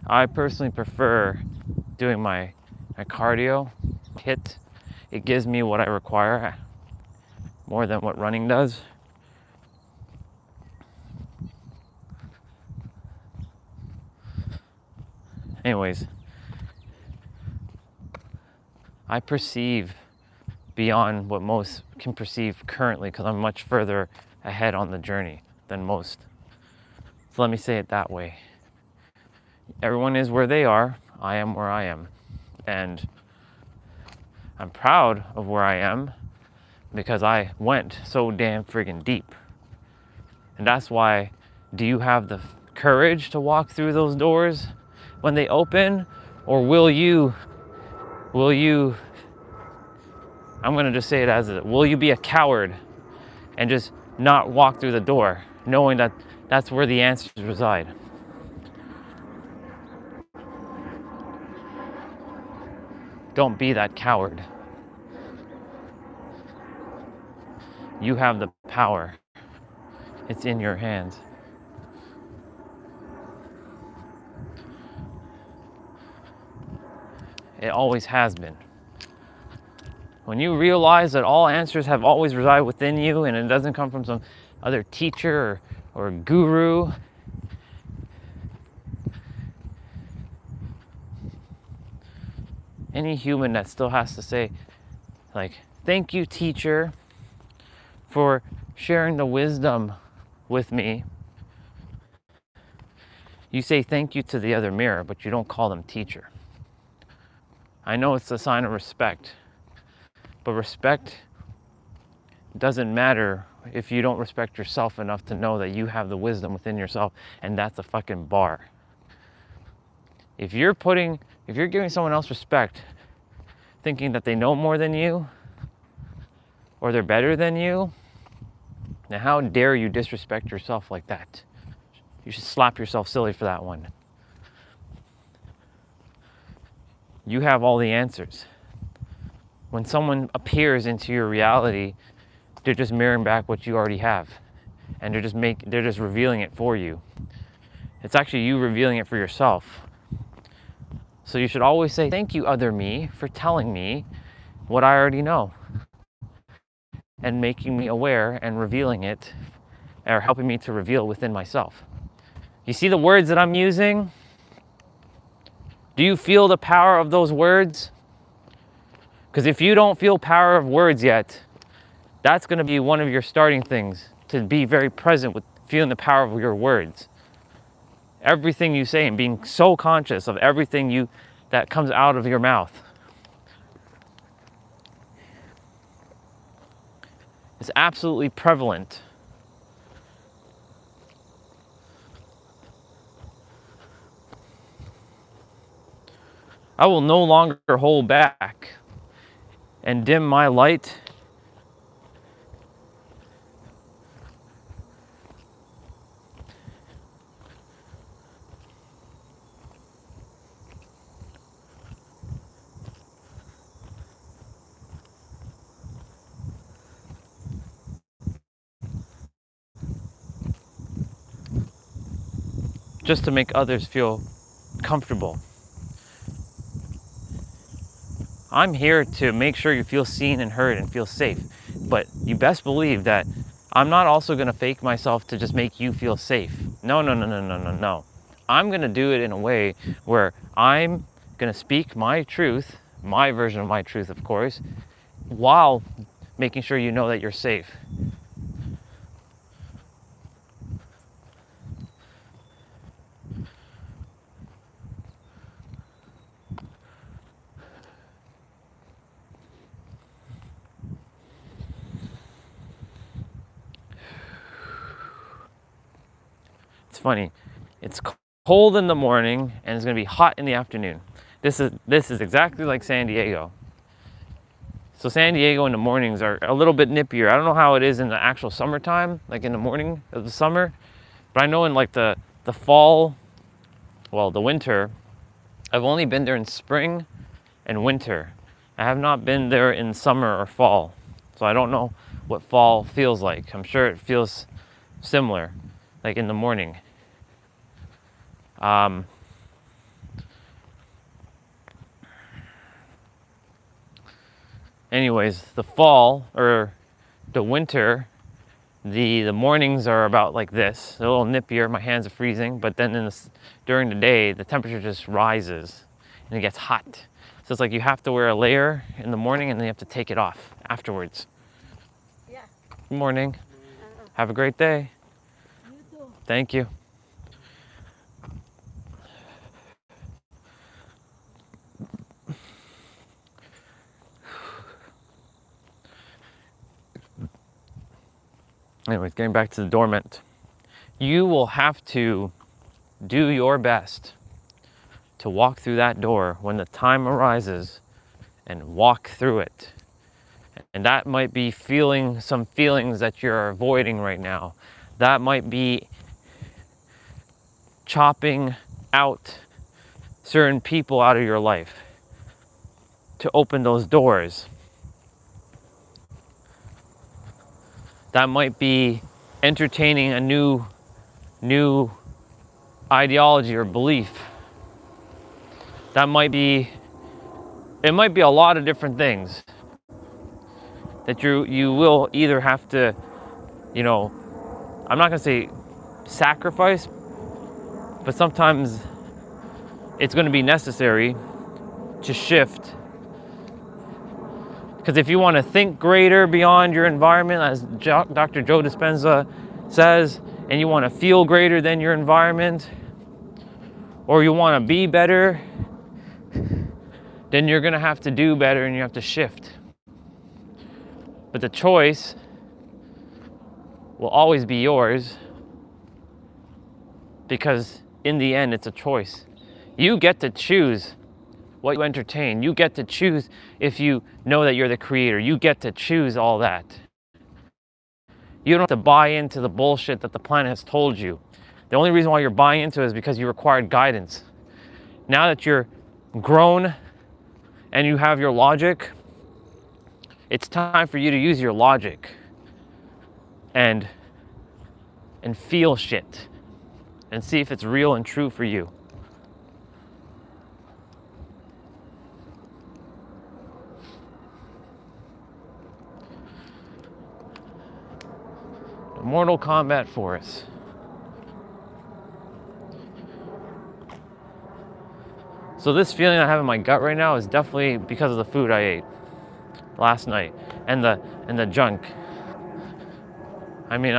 I personally prefer doing my cardio, HIIT. It gives me what I require more than what running does. Anyways, I perceive beyond what most can perceive currently because I'm much further ahead on the journey than most. So let me say it that way. Everyone is where they are. I am where I am. And I'm proud of where I am because I went so damn friggin' deep. And that's why, do you have the courage to walk through those doors when they open? Or will you, I'm gonna just say it as it, will you be a coward and just not walk through the door, knowing that that's where the answers reside? Don't be that coward. You have the power. It's in your hands. It always has been. When you realize that all answers have always resided within you and it doesn't come from some other teacher or guru, any human that still has to say, thank you, teacher, for sharing the wisdom with me. You say thank you to the other mirror, but you don't call them teacher. I know it's a sign of respect, but respect doesn't matter if you don't respect yourself enough to know that you have the wisdom within yourself, and that's a fucking bar. If you're giving someone else respect, thinking that they know more than you, or they're better than you, now how dare you disrespect yourself like that? You should slap yourself silly for that one. You have all the answers. When someone appears into your reality, they're just mirroring back what you already have. And they're just revealing it for you. It's actually you revealing it for yourself. So you should always say, thank you, other me, for telling me what I already know. And making me aware and revealing it, or helping me to reveal within myself. You see the words that I'm using? Do you feel the power of those words? Because if you don't feel power of words yet, that's going to be one of your starting things, to be very present with feeling the power of your words. Everything you say and being so conscious of everything that comes out of your mouth. It's absolutely prevalent. I will no longer hold back and dim my light just to make others feel comfortable. I'm here to make sure you feel seen and heard and feel safe. But you best believe that I'm not also going to fake myself to just make you feel safe. No, no, no, no, no, no, no. I'm going to do it in a way where I'm going to speak my truth, my version of my truth, of course, while making sure you know that you're safe. It's funny. It's cold in the morning and it's going to be hot in the afternoon. This is exactly like San Diego. So San Diego in the mornings are a little bit nippier. I don't know how it is in the actual summertime, like in the morning of the summer, but I know in like the fall, well, the winter, I've only been there in spring and winter. I have not been there in summer or fall. So I don't know what fall feels like. I'm sure it feels similar, like in the morning. Anyways, the fall or the winter, the mornings are about like this, a little nippier. My hands are freezing, but then during the day, the temperature just rises and it gets hot. So it's like you have to wear a layer in the morning and then you have to take it off afterwards. Yeah. Good morning. Have a great day. You too. Thank you. Anyways, getting back to the dormant. You will have to do your best to walk through that door when the time arises and walk through it. And that might be feeling some feelings that you're avoiding right now. That might be chopping out certain people out of your life to open those doors. That might be entertaining a new ideology or belief. It might be a lot of different things that you will either have to, I'm not gonna say sacrifice, but sometimes it's gonna be necessary to shift. Because if you want to think greater beyond your environment, as Dr. Joe Dispenza says, and you want to feel greater than your environment, or you want to be better, then you're going to have to do better and you have to shift. But the choice will always be yours, because in the end, it's a choice. You get to choose what you entertain. You get to choose if you know that you're the creator. You get to choose all that. You don't have to buy into the bullshit that the planet has told you. The only reason why you're buying into it is because you required guidance. Now that you're grown and you have your logic, it's time for you to use your logic and feel shit and see if it's real and true for you. Mortal Kombat Force. So this feeling I have in my gut right now is definitely because of the food I ate last night and the junk. I mean,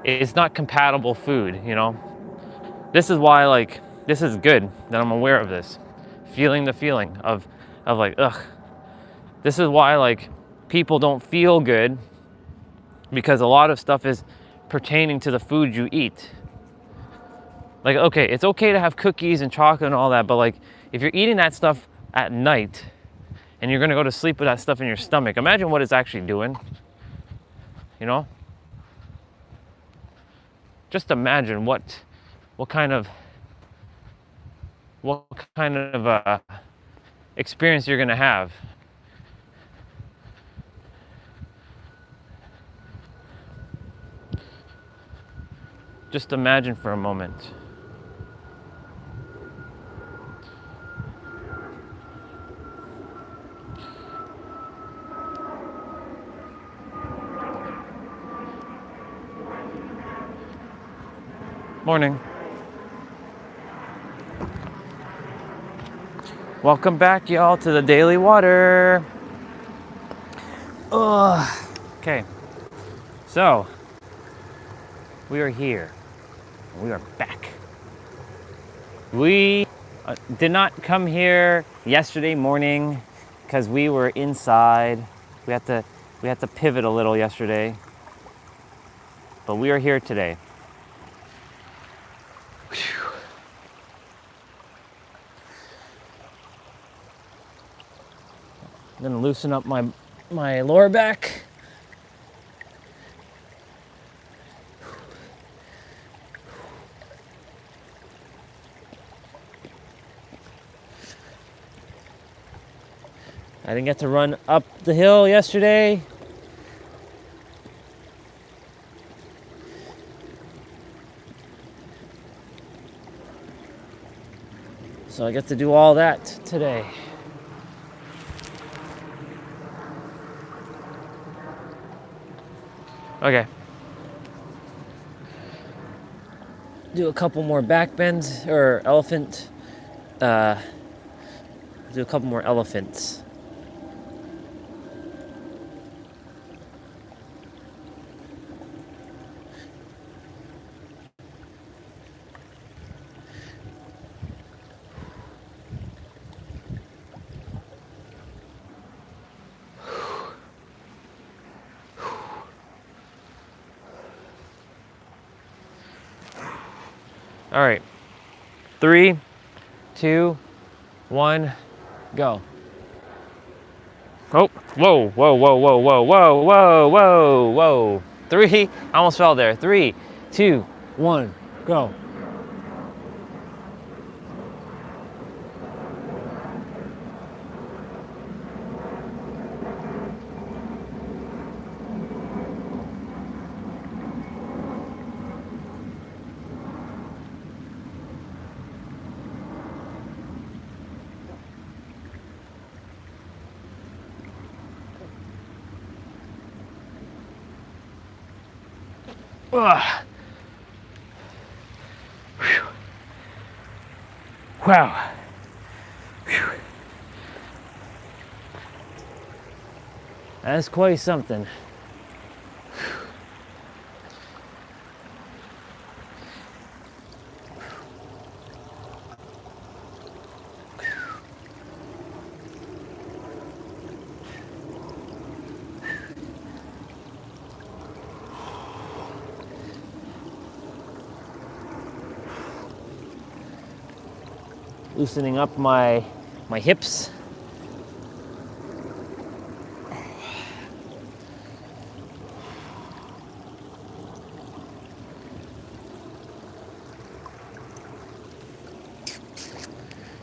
it's not compatible food, This is why, this is good that I'm aware of this. Feeling the feeling of like, ugh. This is why, people don't feel good, because a lot of stuff is pertaining to the food you eat. Okay, it's okay to have cookies and chocolate and all that, but if you're eating that stuff at night and you're gonna go to sleep with that stuff in your stomach, imagine what it's actually doing, Just imagine what kind of experience you're gonna have. Just imagine for a moment. Morning. Welcome back, y'all, to the Daily Water. Ugh. Okay, so we are here. We are back. We did not come here yesterday morning because we were inside. We had to pivot a little yesterday, but we are here today. Whew. I'm gonna loosen up my lower back. I didn't get to run up the hill yesterday. So I get to do all that today. Okay. Do a couple more back bends or elephant. Do a couple more elephants. All right. 3, 2, 1, go. Oh, whoa, whoa, whoa, whoa, whoa, whoa, whoa, whoa, whoa. 3, I almost fell there. 3, 2, 1, go. Ugh. Whew. Wow. Whew. That's quite something. Loosening up my hips.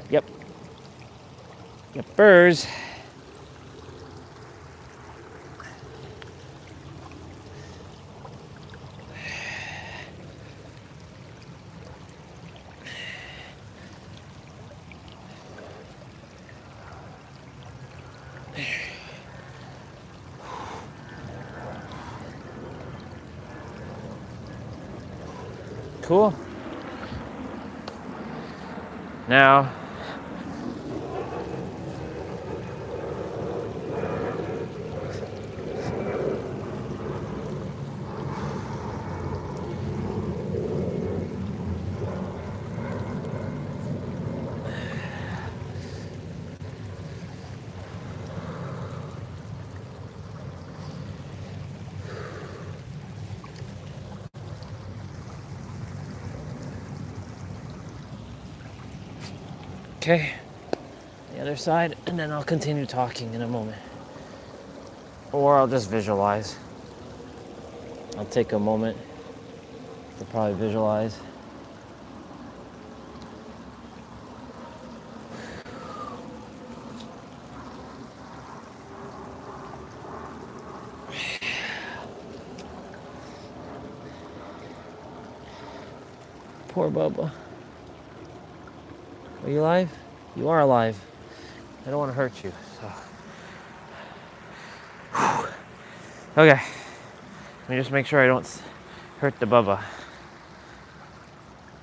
Yep. Burrs. Cool. Now, okay, the other side, and then I'll continue talking in a moment. Or I'll just visualize. I'll take a moment to probably visualize. Poor Bubba. Are you alive? You are alive. I don't want to hurt you, so. Okay. Let me just make sure I don't hurt the Bubba.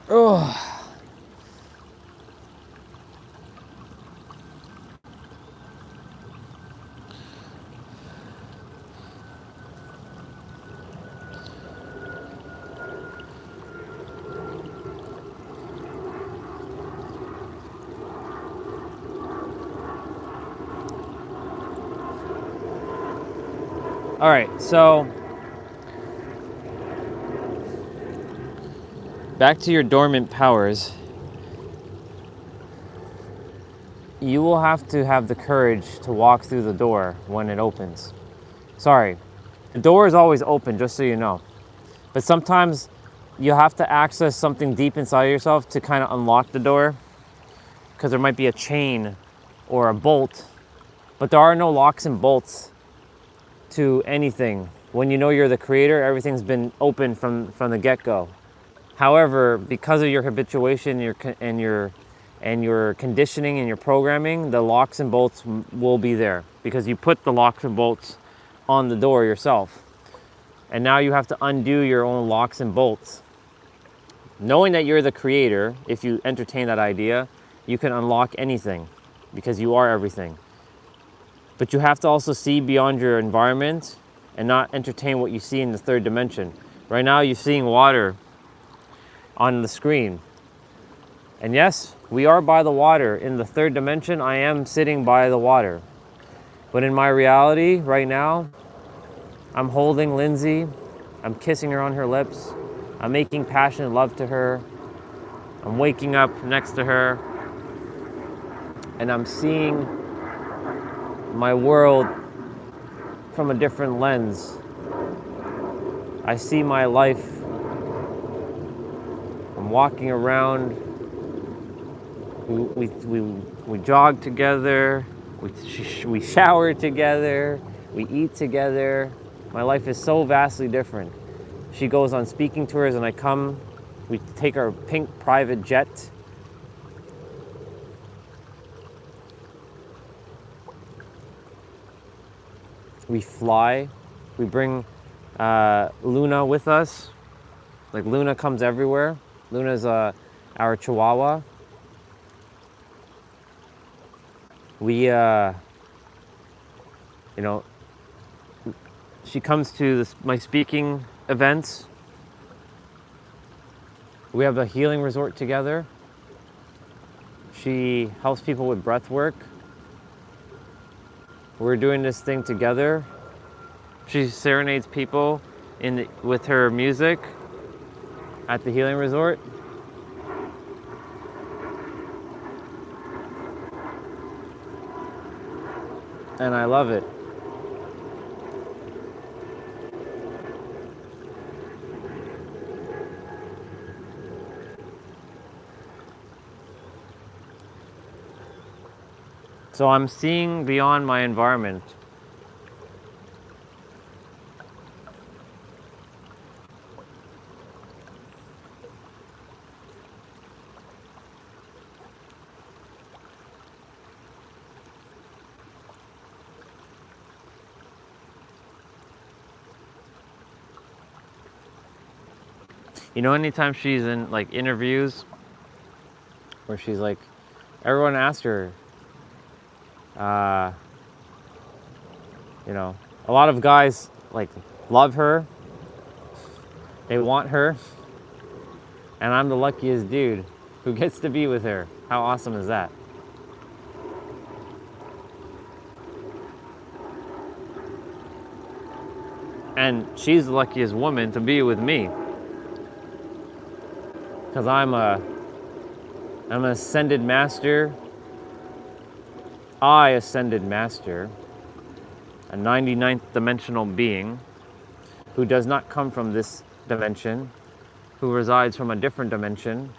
Oh. All right, so back to your dormant powers. You will have to have the courage to walk through the door when it opens. Sorry, the door is always open, just so you know. But sometimes you have to access something deep inside yourself to kind of unlock the door, because there might be a chain or a bolt, but there are no locks and bolts to anything. When you know you're the creator, everything's been open from the get-go. However, because of your habituation and your conditioning and your programming, the locks and bolts will be there because you put the locks and bolts on the door yourself. And now you have to undo your own locks and bolts. Knowing that you're the creator, if you entertain that idea, you can unlock anything because you are everything. But you have to also see beyond your environment and not entertain what you see in the third dimension. Right now you're seeing water on the screen. And yes, we are by the water. In the third dimension, I am sitting by the water. But in my reality right now, I'm holding Lindsay, I'm kissing her on her lips, I'm making passionate love to her, I'm waking up next to her, and I'm seeing my world from a different lens. I see my life. I'm walking around. We jog together. We shower together. We eat together. My life is so vastly different. She goes on speaking tours and I come. We take our pink private jet. We fly. We bring Luna with us. Like Luna comes everywhere. Luna's our Chihuahua. We, she comes to my speaking events. We have a healing resort together. She helps people with breath work. We're doing this thing together. She serenades people with her music at the healing resort. And I love it. So I'm seeing beyond my environment. You know, anytime she's in like interviews where she's like, everyone asks her, a lot of guys like love her, they want her, and I'm the luckiest dude who gets to be with her. How awesome is that? And she's the luckiest woman to be with me. Because I'm an ascended master. I ascended master, a 99th dimensional being who does not come from this dimension, who resides from a different dimension,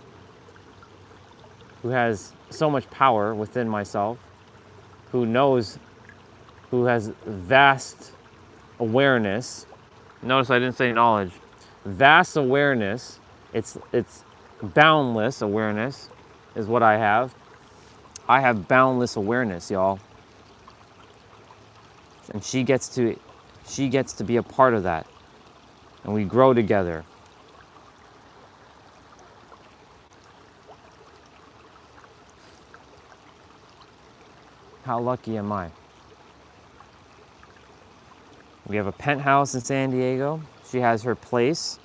who has so much power within myself, who has vast awareness. Notice I didn't say knowledge. Vast awareness. It's boundless awareness is what I have. I have boundless awareness, y'all. And she gets to be a part of that. And we grow together. How lucky am I? We have a penthouse in San Diego. She has her place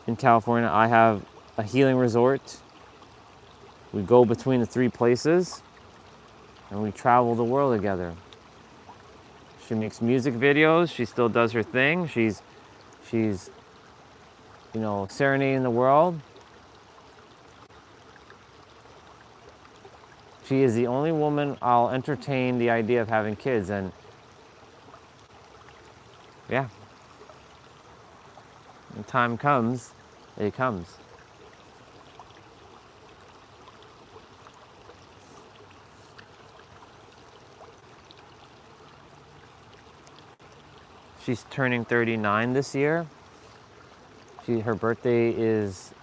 in California. I have a healing resort. We go between the three places and we travel the world together. She makes music videos. She still does her thing. She's serenading the world. She is the only woman I'll entertain the idea of having kids, and yeah, when time comes, it comes. She's turning 39 this year. Her birthday is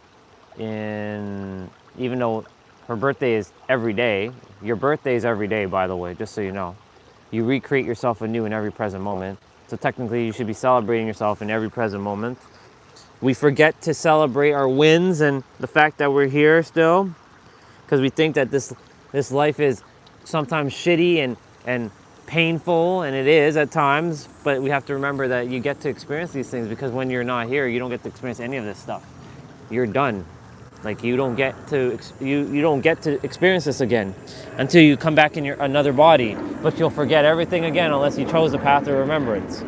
even though her birthday is every day, your birthday is every day, by the way, just so you know. You recreate yourself anew in every present moment. So technically you should be celebrating yourself in every present moment. We forget to celebrate our wins and the fact that we're here still, because we think that this life is sometimes shitty and painful, and it is at times, but we have to remember that you get to experience these things, because when you're not here, you don't get to experience any of this stuff. You're done. Like you don't get to experience this again until you come back in another body, but you'll forget everything again unless you chose the path of remembrance.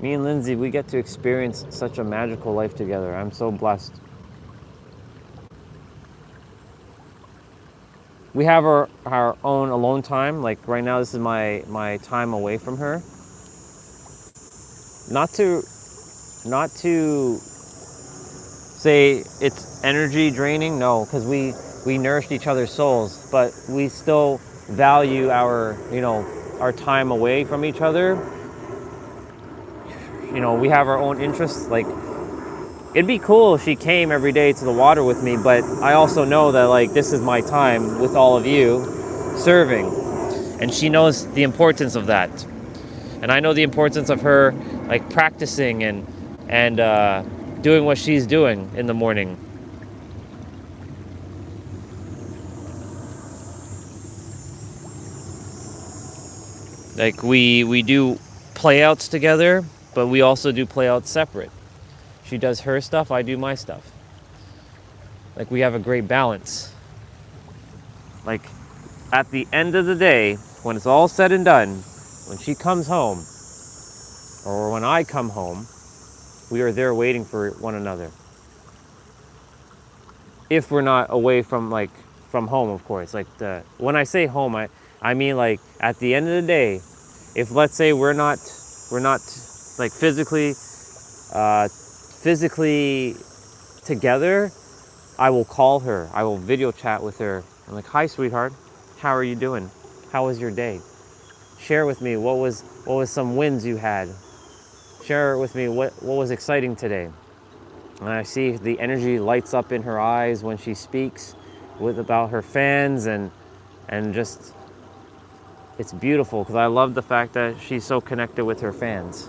Me and Lindsay, we get to experience such a magical life together. I'm so blessed. We have our own alone time. Like right now, this is my time away from her. Not to say it's energy draining, no, because we nourished each other's souls, but we still value our time away from each other. We have our own interests. Like, it'd be cool if she came every day to the water with me, but I also know that like this is my time with all of you serving, and she knows the importance of that, and I know the importance of her like practicing and doing what she's doing in the morning. Like we do playouts together, but we also do playouts separate. She does her stuff, I do my stuff. Like we have a great balance. Like at the end of the day, when it's all said and done, when she comes home, or when I come home, we are there waiting for one another. If we're not away from home, of course. Like when I say home, I mean like at the end of the day, if let's say we're not like physically together, I will call her. I will video chat with her. I'm like, "Hi, sweetheart. How are you doing? How was your day? Share with me what was some wins you had. Share with me what was exciting today." And I see the energy lights up in her eyes when she speaks about her fans, and just it's beautiful, because I love the fact that she's so connected with her fans.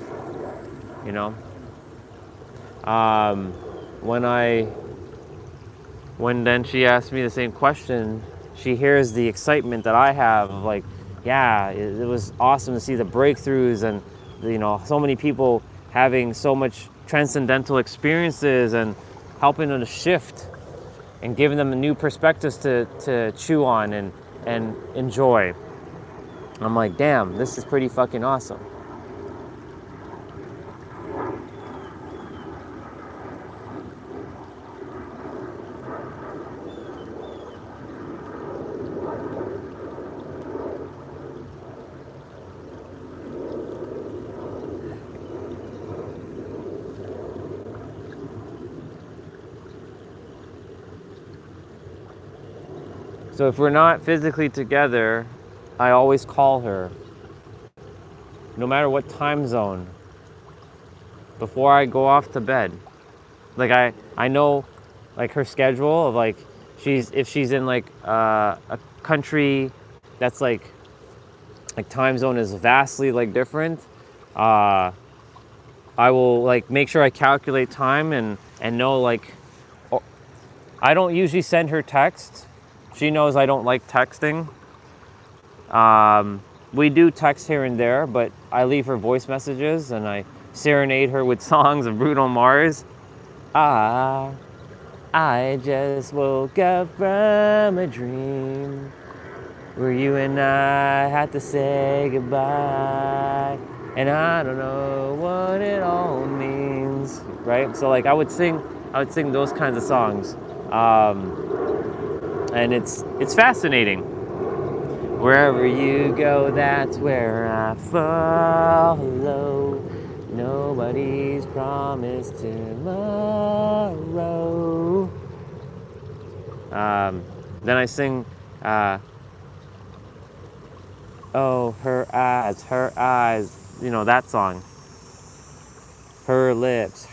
When then she asked me the same question, she hears the excitement that I have of like, yeah, it was awesome to see the breakthroughs, and so many people having so much transcendental experiences and helping them to shift and giving them new perspectives to chew on and enjoy. I'm like, damn, this is pretty fucking awesome. So if we're not physically together, I always call her, no matter what time zone, before I go off to bed. Like I know like her schedule of like if she's in like a country that's like time zone is vastly like different. I will like make sure I calculate time and know like I don't usually send her texts. She knows I don't like texting. We do text here and there, but I leave her voice messages and I serenade her with songs of Bruno Mars. I just woke up from a dream where you and I had to say goodbye, and I don't know what it all means, right? So like I would sing those kinds of songs, and it's fascinating. Wherever you go, that's where I follow. Nobody's promised tomorrow. Then I sing, oh, her eyes, you know, that song. Her lips,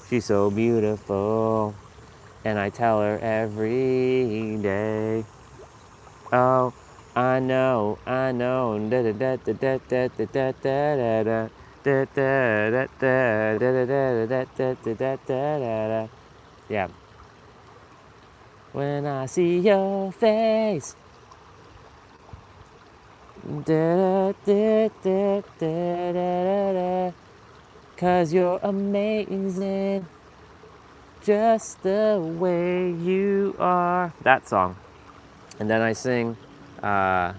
she's so beautiful, and I tell her every day. Oh, I know. Yeah. When I see your face, cause you're amazing, just the way you are. That song. And then I sing the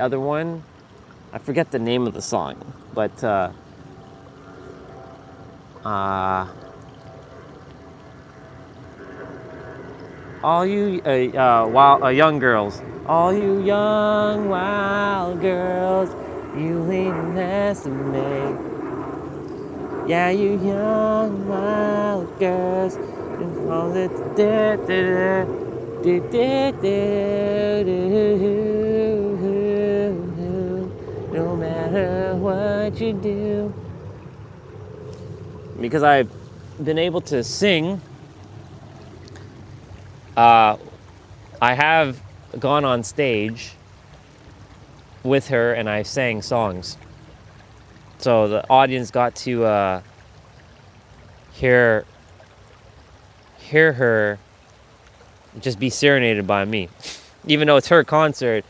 other one. I forget the name of the song, but all you young girls, all you young wild girls, you lean next to me. Yeah, you young wild girls, no matter what you do. Because I've been able to sing, I have gone on stage with her and I sang songs. So the audience got to hear her just be serenaded by me. Even though it's her concert,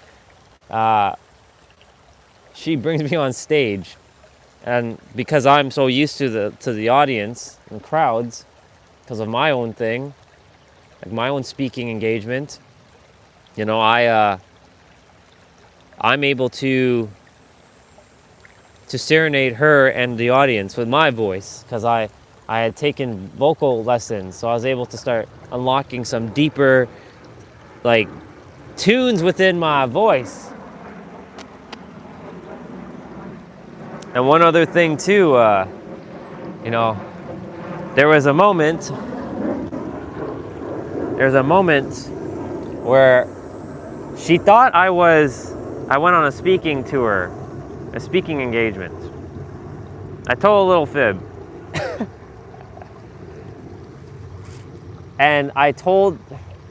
she brings me on stage. And because I'm so used to the audience and crowds, because of my own thing, like my own speaking engagement, you know, I'm able to serenade her and the audience with my voice, because I had taken vocal lessons, so I was able to start unlocking some deeper like tunes within my voice. And one other thing too, you know, there was a moment where she thought I went on a speaking tour, a speaking engagement. I told a little fib. And I told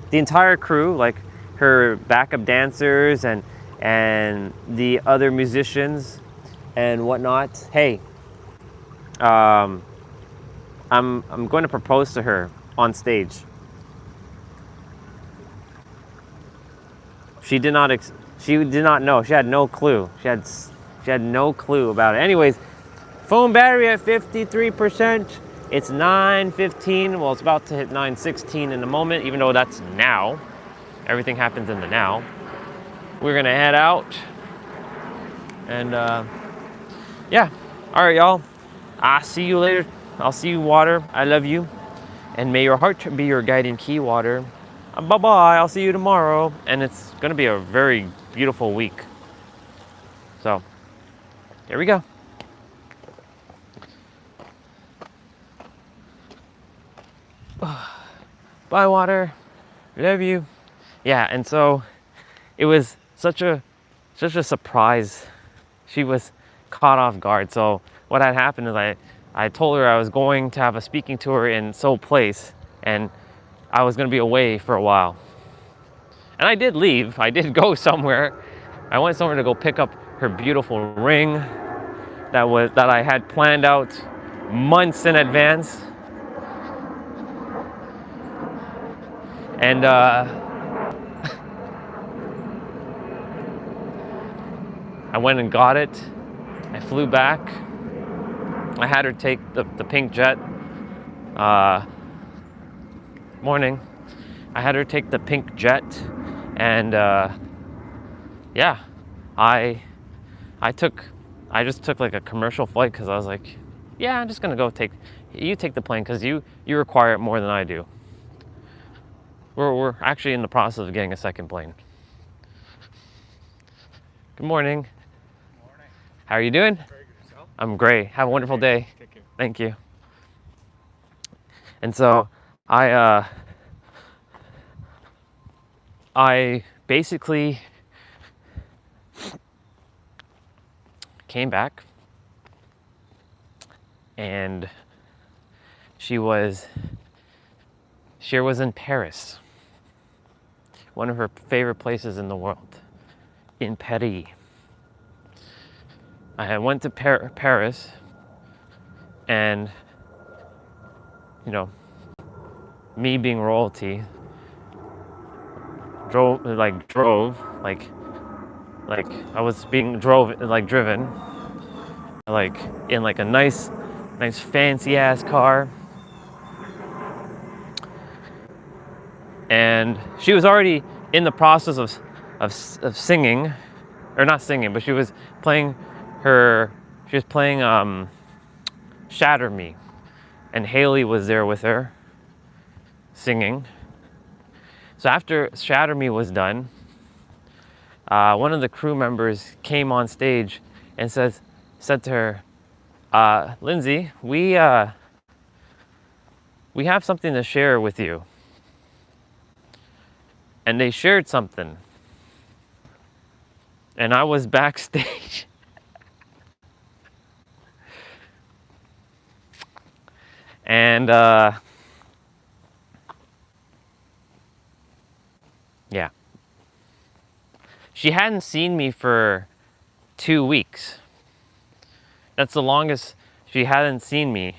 the entire crew, like her backup dancers and the other musicians and whatnot, hey, I'm going to propose to her on stage. She did not know. She had no clue. She had no clue about it. Anyways, phone battery at 53%. It's 9:15. Well, it's about to hit 9:16 in a moment, even though that's now. Everything happens in the now. We're gonna head out. And yeah. All right, y'all. I'll see you later. I'll see you, water. I love you. And may your heart be your guiding key, water. Bye-bye. I'll see you tomorrow. And it's gonna be a very beautiful week. So, here we go. Bye, water. Love you. Yeah, and so it was such a surprise. She was caught off guard. So what had happened is I told her I was going to have a speaking tour in Seoul Place, and I was going to be away for a while. And I did leave. I did go somewhere. I went somewhere to go pick up her beautiful ring that I had planned out months in advance. And I went and got it. I flew back. I had her take the pink jet. Morning. I had her take the pink jet, and yeah, I just took like a commercial flight because I was like, yeah, I'm just gonna go take the plane because you require it more than I do. We're actually in the process of getting a second plane. Good morning. Good morning. How are you doing? Very good. Yourself? I'm great. Have a wonderful day. Take care. Thank you. And so I basically came back, and she was in Paris, one of her favorite places in the world, in Paris. I had went to Paris, and me being royalty, drove like I was being driven like in like a nice fancy ass car, and she was already in the process of singing, or not singing, but she was playing Shatter Me, and Haley was there with her singing. So after Shatter Me was done, one of the crew members came on stage and said to her, Lindsay, we have something to share with you. And they shared something. And I was backstage. And yeah. She hadn't seen me for 2 weeks. That's the longest she hadn't seen me.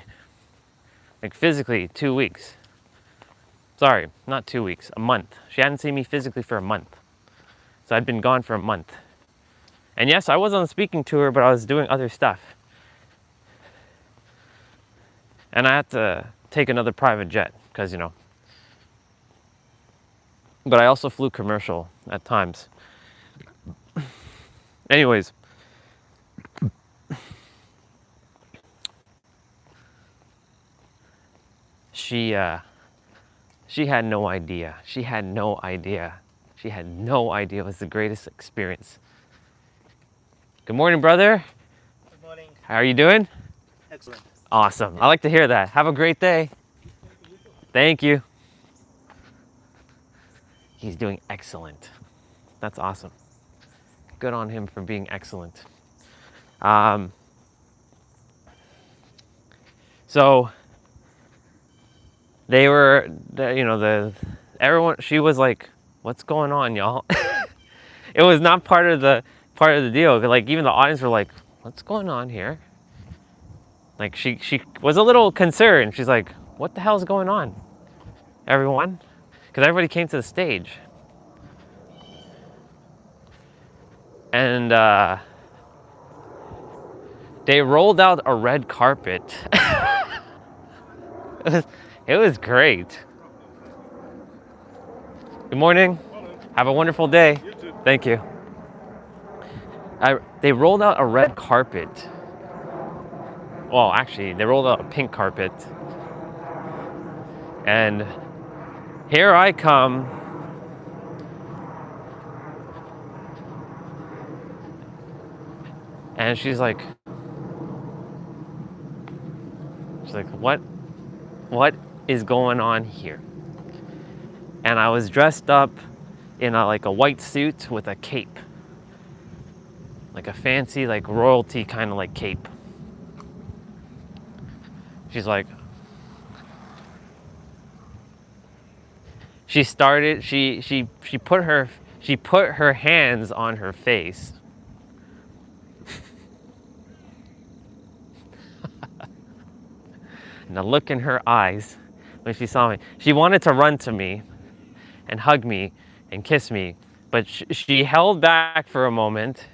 Like physically, 2 weeks. Sorry, not 2 weeks, a month. She hadn't seen me physically for a month. So I'd been gone for a month. And yes, I was on a speaking tour, but I was doing other stuff. And I had to take another private jet, because, But I also flew commercial at times. Anyways. She had no idea. She had no idea. She had no idea it was the greatest experience. Good morning, brother. Good morning. How are you doing? Excellent. Awesome. I like to hear that. Have a great day. Thank you. He's doing excellent. That's awesome. Good on him for being excellent. So they were, everyone. She was like, "What's going on, y'all?" It was not part of the deal. Like even the audience were like, "What's going on here?" Like she was a little concerned. She's like, "What the hell is going on, everyone?" Because everybody came to the stage, and they rolled out a red carpet. It was great. Good morning. Have a wonderful day. You too. Thank you. They rolled out a red carpet. Well, actually, they rolled out a pink carpet. And here I come. And she's like, what is going on here? And I was dressed up in a white suit with a cape. like a fancy, like royalty kind of like cape. She's like, she put her hands on her face. And the look in her eyes when she saw me, she wanted to run to me and hug me and kiss me, but she held back for a moment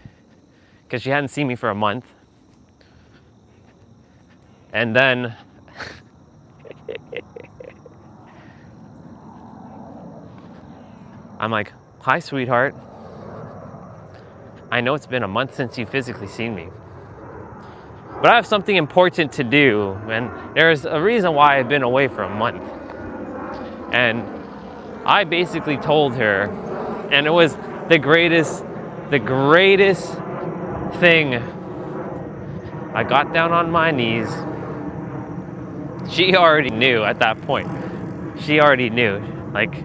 because she hadn't seen me for a month. And then I'm like, hi, sweetheart. I know it's been a month since you physically seen me, but I have something important to do, and there's a reason why I've been away for a month. And I basically told her, and it was the greatest thing. I got down on my knees. She already knew at that point. She already knew. Like,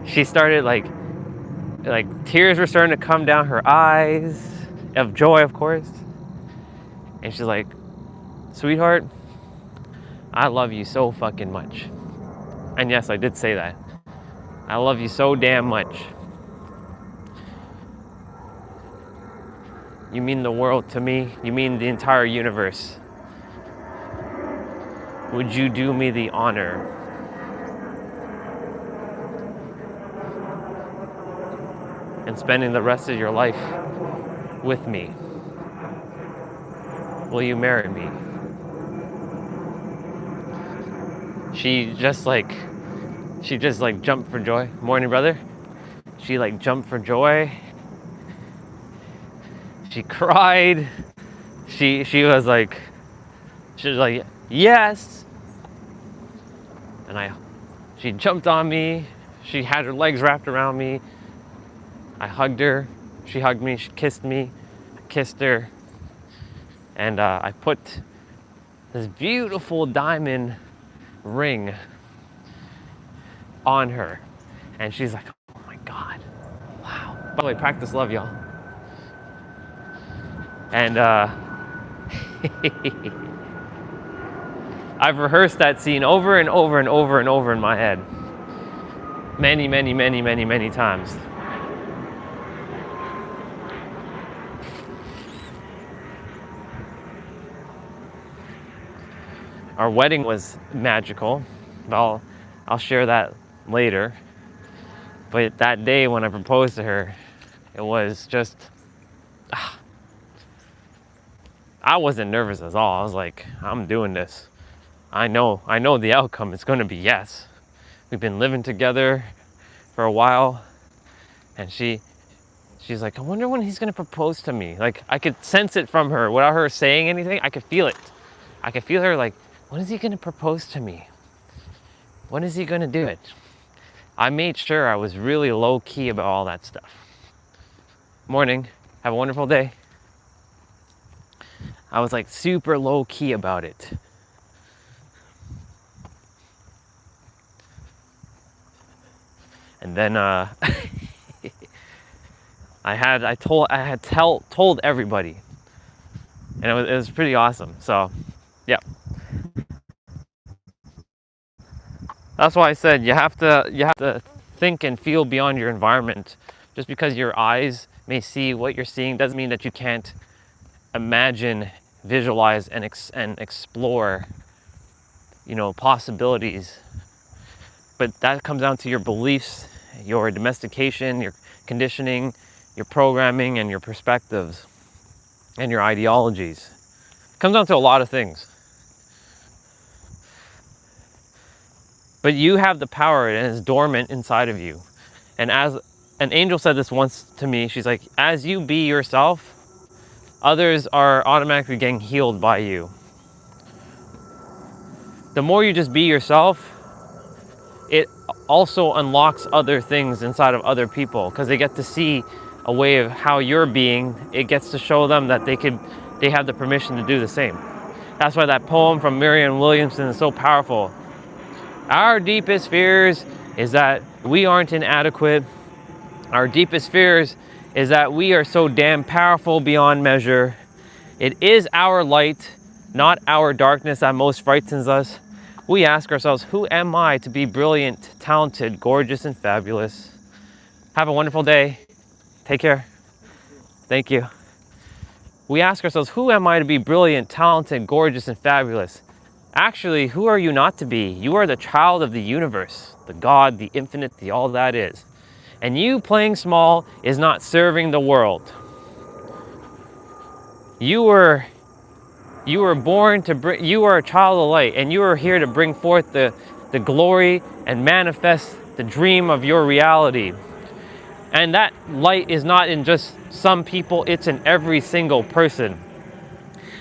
she started like tears were starting to come down her eyes of joy, of course. And she's like, sweetheart, I love you so fucking much. And yes, I did say that. I love you so damn much. You mean the world to me. You mean the entire universe. Would you do me the honor and spending the rest of your life with me? Will you marry me? She just like jumped for joy. Morning, brother. She like jumped for joy. She cried. She was like, yes. And she jumped on me. She had her legs wrapped around me. I hugged her. She hugged me. She kissed me. I kissed her. And I put this beautiful diamond ring on her. And she's like, oh my God. Wow. By the way, practice love, y'all. And I've rehearsed that scene over and over and over and over in my head. Many, many, many, many, many times. Our wedding was magical. I'll share that later. But that day when I proposed to her, it was just, I wasn't nervous at all. I was like, I'm doing this. I know the outcome is going to be yes. We've been living together for a while, and she's like, I wonder when he's going to propose to me. Like, I could sense it from her without her saying anything. I could feel it. I could feel her like, when is he going to propose to me? When is he going to do it? I made sure I was really low key about all that stuff. Morning. Have a wonderful day. I was like super low key about it. And then I had told everybody, and it was pretty awesome. So, yeah. That's why I said you have to think and feel beyond your environment. Just because your eyes may see what you're seeing doesn't mean that you can't imagine, visualize, and explore, possibilities. But that comes down to your beliefs, your domestication, your conditioning, your programming, and your perspectives, and your ideologies. It comes down to a lot of things. But you have the power, and it's dormant inside of you. And as an angel said this once to me, she's like, as you be yourself, others are automatically getting healed by you. The more you just be yourself, it also unlocks other things inside of other people, because they get to see a way of how you're being. It gets to show them that they have the permission to do the same. That's why that poem from Marianne Williamson is so powerful. Our deepest fears is that we aren't inadequate. Our deepest fears is that we are so damn powerful beyond measure. It is our light, not our darkness, that most frightens us. We ask ourselves, who am I to be brilliant, talented, gorgeous, and fabulous? Have a wonderful day. Take care. Thank you. We ask ourselves, who am I to be brilliant, talented, gorgeous, and fabulous? Actually, who are you not to be? You are the child of the universe, the God, the infinite, the all that is. And you playing small is not serving the world. You were born to bring, you are a child of light, and you are here to bring forth the glory and manifest the dream of your reality. And that light is not in just some people, it's in every single person.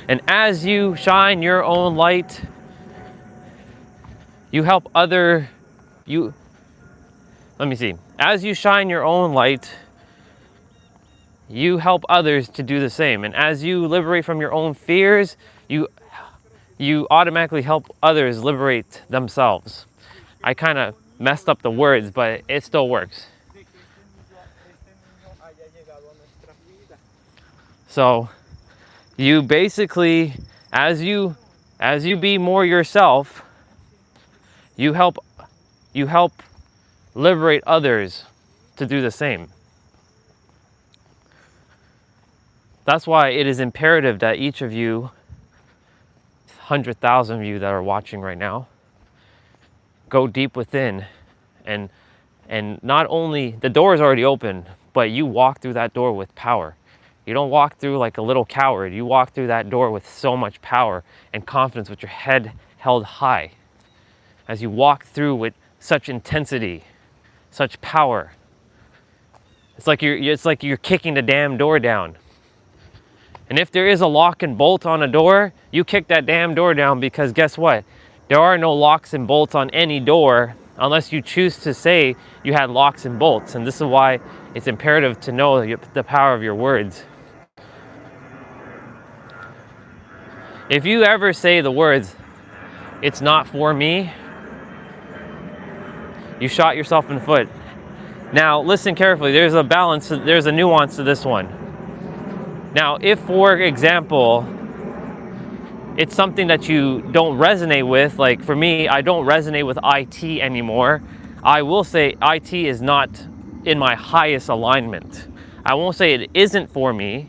And as you shine your own light, you help as you shine your own light, you help others to do the same. And as you liberate from your own fears, you automatically help others liberate themselves. I kind of messed up the words, but it still works. So you basically, as you be more yourself, you help liberate others to do the same. That's why it is imperative that each of you, 100,000 of you that are watching right now, go deep within, and not only, the door is already open, but you walk through that door with power. You don't walk through like a little coward. You walk through that door with so much power and confidence, with your head held high. As you walk through with such intensity, such power. It's like you're kicking the damn door down. And if there is a lock and bolt on a door, you kick that damn door down, because guess what? There are no locks and bolts on any door unless you choose to say you had locks and bolts. And this is why it's imperative to know the power of your words. If you ever say the words, "It's not for me," you shot yourself in the foot. Now, listen carefully. There's a balance, there's a nuance to this one. Now, if, for example, it's something that you don't resonate with, like for me, I don't resonate with IT anymore, I will say IT is not in my highest alignment. I won't say it isn't for me.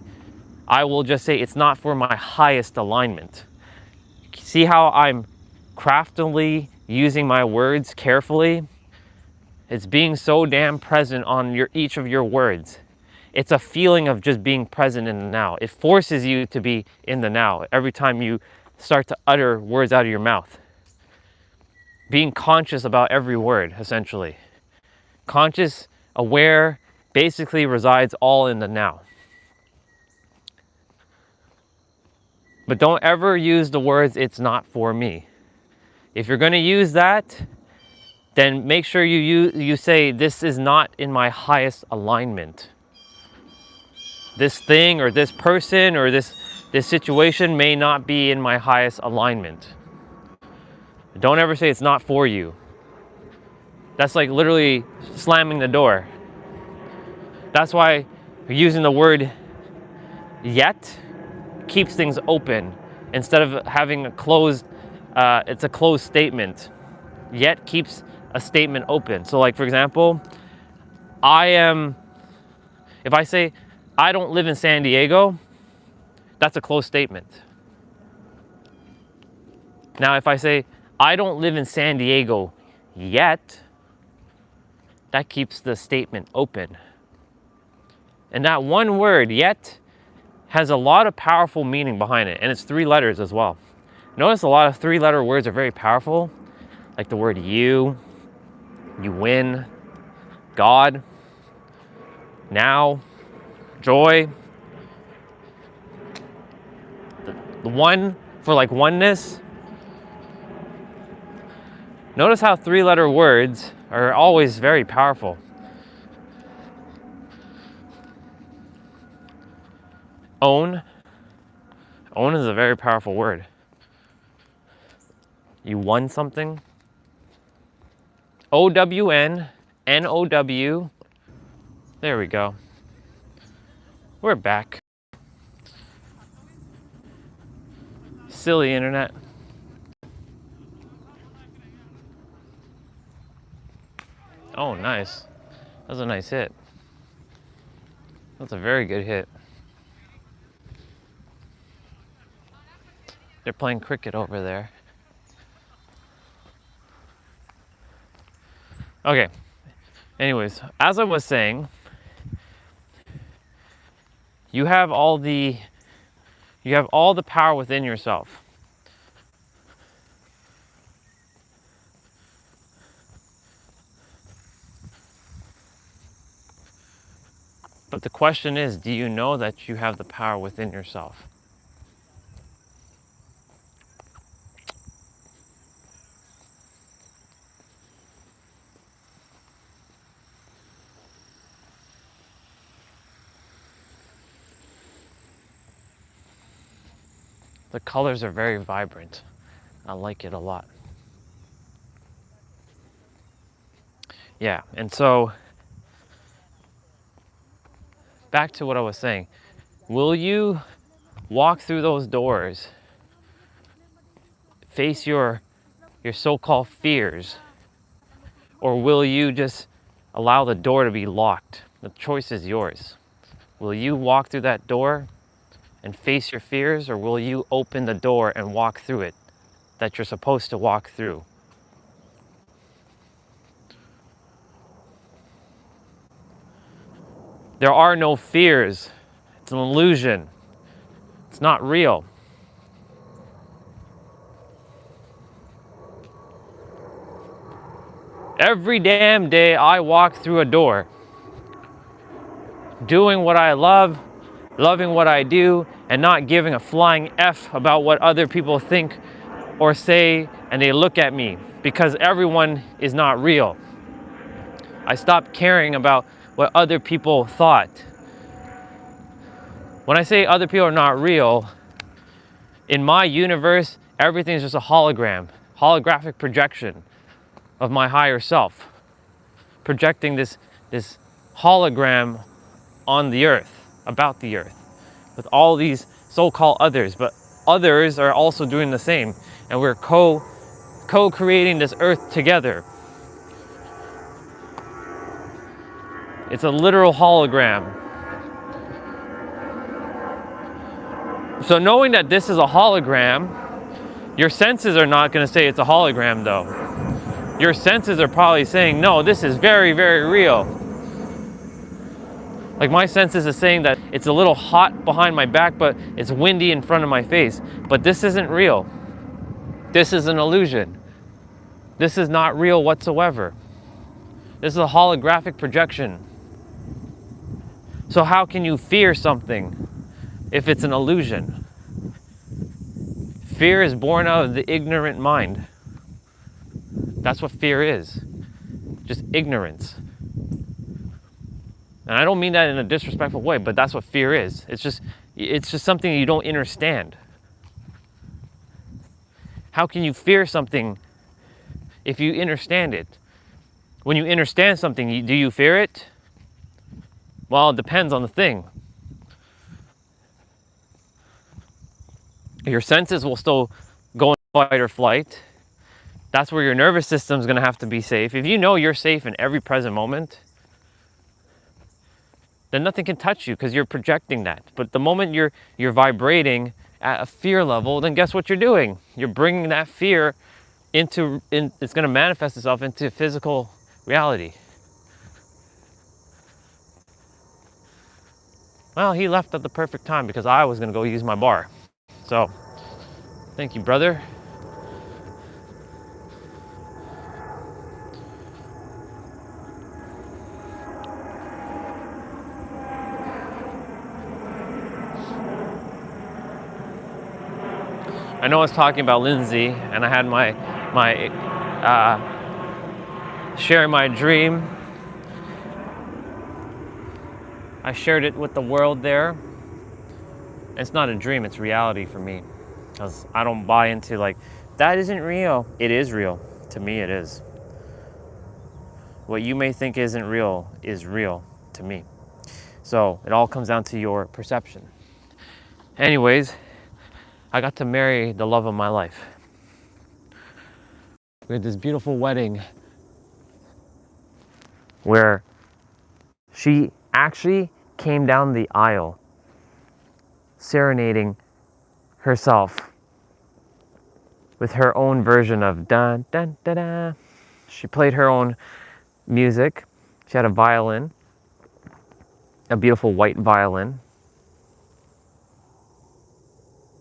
I will just say it's not for my highest alignment. See how I'm craftily using my words carefully? It's being so damn present on each of your words. It's a feeling of just being present in the now. It forces you to be in the now every time you start to utter words out of your mouth. Being conscious about every word, essentially. Conscious, aware, basically resides all in the now. But don't ever use the words, "It's not for me." If you're going to use that, then make sure you say, "This is not in my highest alignment. This thing or this person or this situation may not be in my highest alignment." Don't ever say it's not for you. That's like literally slamming the door. That's why using the word "yet" keeps things open instead of having a closed, it's a closed statement. Yet keeps a statement open. So like, for example, if I say, "I don't live in San Diego," that's a closed statement. Now, if I say, "I don't live in San Diego yet," that keeps the statement open. And that one word, "yet," has a lot of powerful meaning behind it, and it's 3 letters as well. Notice a lot of 3-letter words are very powerful, like the word you win, God, now, joy. The one for like oneness. Notice how 3-letter words are always very powerful. Own is a very powerful word. You won something. OWN, NOW. There we go. We're back. Silly internet. Oh, nice. That was a nice hit. That's a very good hit. They're playing cricket over there. Okay. Anyways, as I was saying, you have all the power within yourself. But the question is, do you know that you have the power within yourself? The colors are very vibrant. I like it a lot. Yeah, and so back to what I was saying. Will you walk through those doors, face your so-called fears, or will you just allow the door to be locked? The choice is yours. Will you walk through that door and face your fears, or will you open the door and walk through it that you're supposed to walk through? There are no fears. It's an illusion. It's not real. Every damn day I walk through a door, doing what I love, loving what I do, and not giving a flying F about what other people think or say, and they look at me, because everyone is not real. I stopped caring about what other people thought. When I say other people are not real, in my universe, everything is just a hologram, holographic projection of my higher self, projecting this hologram on the earth, about the earth, with all these so-called others, but others are also doing the same, and we're co-creating this earth together. It's a literal hologram. So knowing that this is a hologram, your senses are not going to say it's a hologram though. Your senses are probably saying, no, this is very, very real. Like my senses is saying that it's a little hot behind my back, but it's windy in front of my face. But this isn't real. This is an illusion. This is not real whatsoever. This is a holographic projection. So how can you fear something if it's an illusion? Fear is born out of the ignorant mind. That's what fear is. Just ignorance. And I don't mean that in a disrespectful way, but that's what fear is. It's just something you don't understand. How can you fear something if you understand it? When you understand something, do you fear it? Well, it depends on the thing. Your senses will still go in fight or flight. That's where your nervous system is going to have to be safe. If you know you're safe in every present moment, then nothing can touch you because you're projecting that. But the moment you're vibrating at a fear level, then guess what you're doing? You're bringing that fear it's going to manifest itself into physical reality. Well, he left at the perfect time because I was going to go use my bar. So, thank you, brother. I know I was talking about Lindsay, and I had my sharing my dream. I shared it with the world there. It's not a dream, it's reality for me. Because I don't buy into like, that isn't real. It is real. To me, it is. What you may think isn't real is real to me. So it all comes down to your perception. Anyways, I got to marry the love of my life. We had this beautiful wedding where she actually came down the aisle serenading herself with her own version of dun dun da da. She played her own music. She had a violin, a beautiful white violin.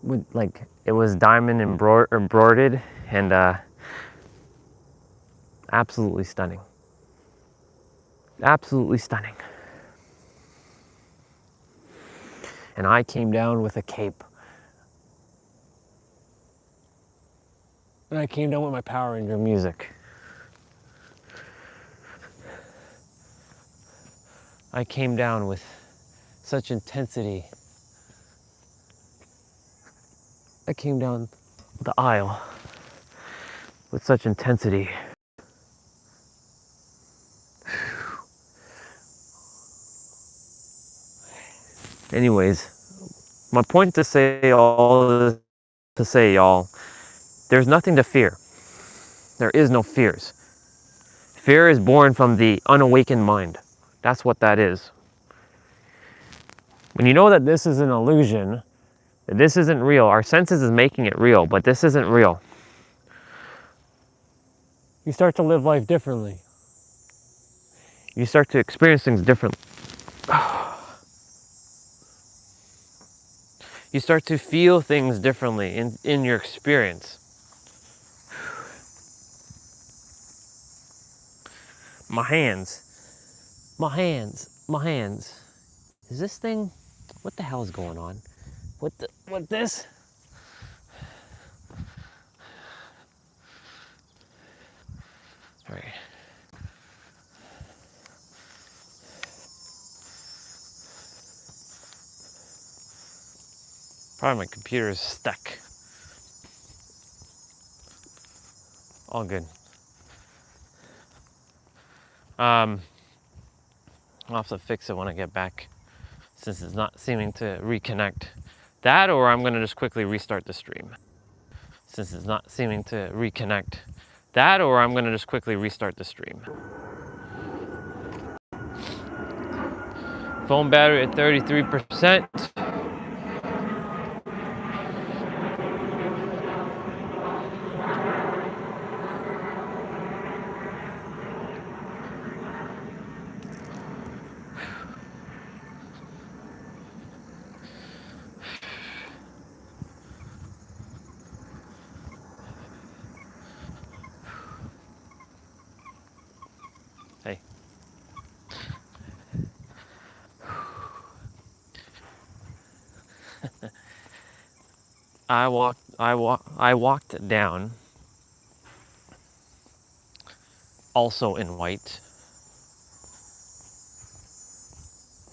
With, like, it was diamond embroidered and absolutely stunning. Absolutely stunning. And I came down with a cape. And I came down with my Power Ranger music. I came down with such intensity. I came down the aisle with such intensity. Anyways, my point to say all this to say, y'all, there's nothing to fear. There is no fears. Fear is born from the unawakened mind. That's what that is. When you know that this is an illusion, that this isn't real, our senses is making it real, but this isn't real. You start to live life differently. You start to experience things differently. You start to feel things differently in your experience. My hands. My hands. My hands. Is this thing, what the hell is going on? What this? All right. Probably my computer is stuck. All good. I'll have to fix it when I get back, since it's not seeming to reconnect. That, or I'm gonna just quickly restart the stream. Since it's not seeming to reconnect. That, or I'm gonna just quickly restart the stream. Phone battery at 33%. Hey. I walked down, also in white,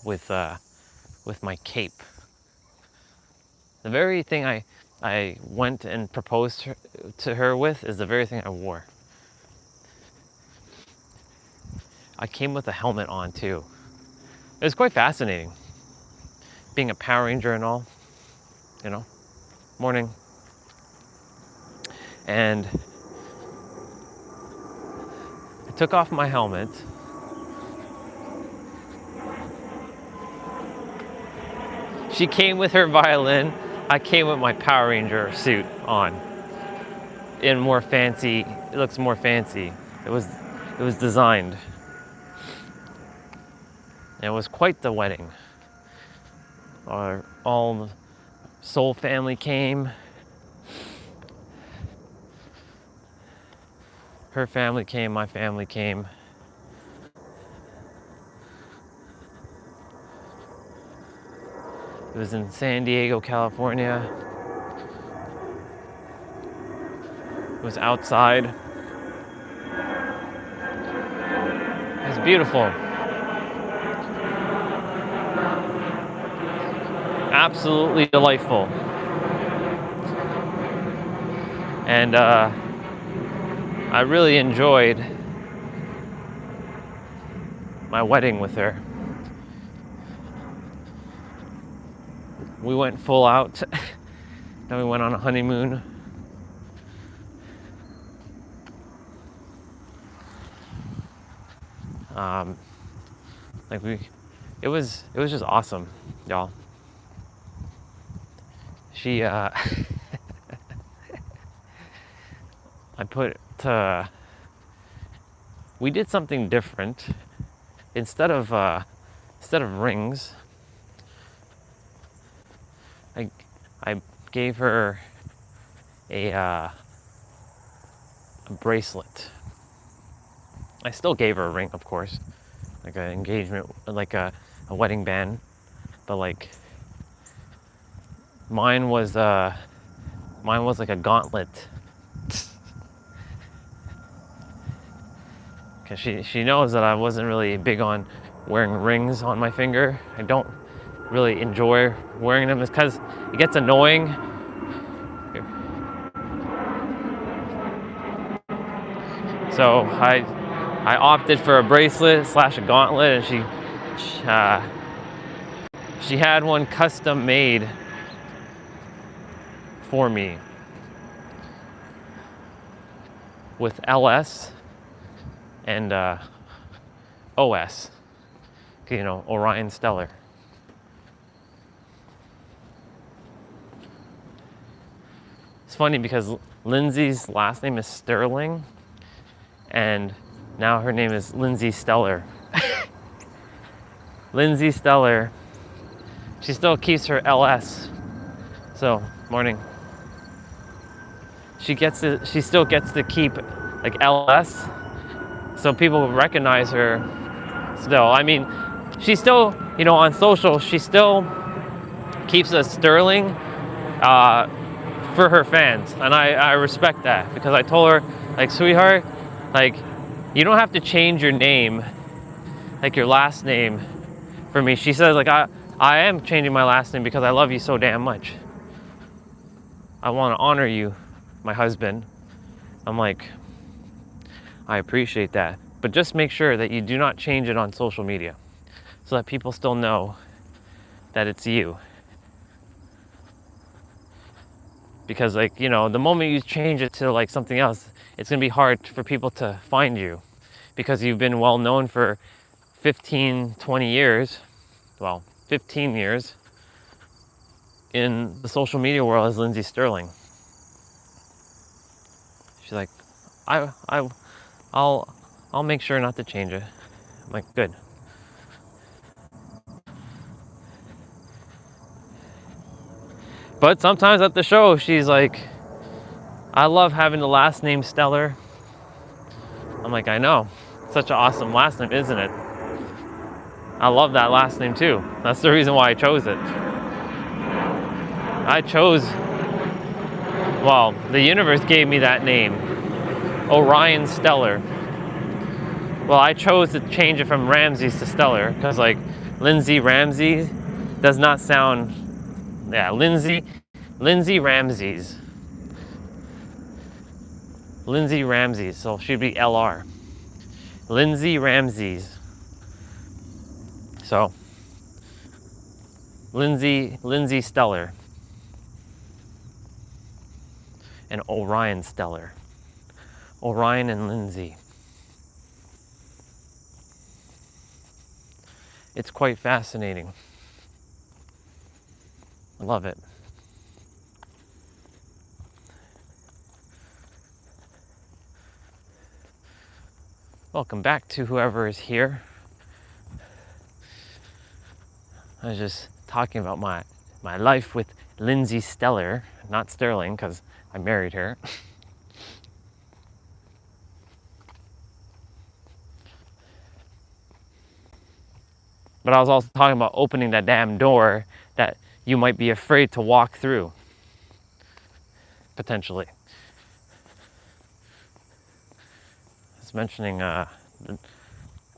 with my cape. The very thing I went and proposed to her with is the very thing I wore. I came with a helmet on too. It was quite fascinating, being a Power Ranger and all, you know. Morning. And I took off my helmet. She came with her violin. I came with my Power Ranger suit on. In more fancy, it looks more fancy. It was designed. And it was quite the wedding. All the Soul family came. Her family came, my family came. It was in San Diego, California. It was outside. It was beautiful. Absolutely delightful. And I really enjoyed my wedding with her. we went full out. Then we went on a honeymoon. It was just awesome, y'all. She I we did something different. Instead of rings, I gave her a bracelet. I still gave her a ring, of course, like an engagement, like a wedding band, but like mine was like a gauntlet. Cause she knows that I wasn't really big on wearing rings on my finger. I don't really enjoy wearing them because it gets annoying. So I opted for a bracelet / a gauntlet, and she had one custom made for me with LS and OS, you know, Orion Stellar. It's funny because Lindsay's last name is Sterling, and now her name is Lindsay Stellar. Lindsay Stellar. She still keeps her LS. So, morning. She still gets to keep like LS, so people recognize her still. I mean, she still, you know, on social, she still keeps a Sterling for her fans, and I respect that, because I told her, like, sweetheart, like, you don't have to change your name, like your last name, for me. She says, like, I am changing my last name because I love you so damn much. I want to honor you, my husband. I'm like, I appreciate that, but just make sure that you do not change it on social media so that people still know that it's you. Because, like, you know, the moment you change it to like something else, it's gonna be hard for people to find you, because you've been well known for 15, 20 years, well, 15 years in the social media world as Lindsay Sterling. She's like, I'll make sure not to change it. I'm like, good. But sometimes at the show, she's like, I love having the last name Stellar. I'm like, I know. Such an awesome last name, isn't it? I love that last name too. That's the reason why I chose it. Well, the universe gave me that name, Orion Stellar. Well, I chose to change it from Ramses to Stellar, because like Lindsay Ramsey does not sound, yeah, Lindsay Ramses. Lindsay Ramses, so she'd be LR. Lindsay Ramses. So, Lindsay Stellar. And Orion Stellar. Orion and Lindsay. It's quite fascinating. I love it. Welcome back to whoever is here. I was just talking about my life with Lindsay Stellar, not Sterling, because I married her. But I was also talking about opening that damn door that you might be afraid to walk through, potentially. I was mentioning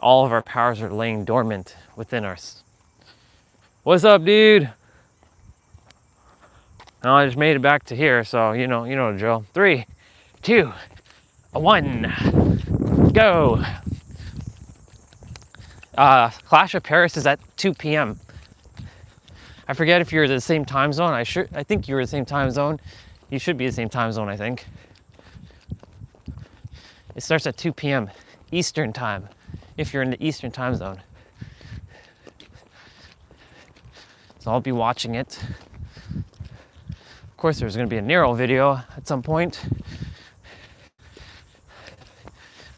all of our powers are laying dormant within us. What's up, dude? No, I just made it back to here, so you know the drill. 3, 2, 1, go. Clash of Paris is at 2 p.m. I forget if you're the same time zone. I think you're the same time zone. You should be the same time zone, I think. It starts at 2 p.m. Eastern time, if you're in the Eastern time zone. So I'll be watching it. Of course, there's going to be a Nero video at some point.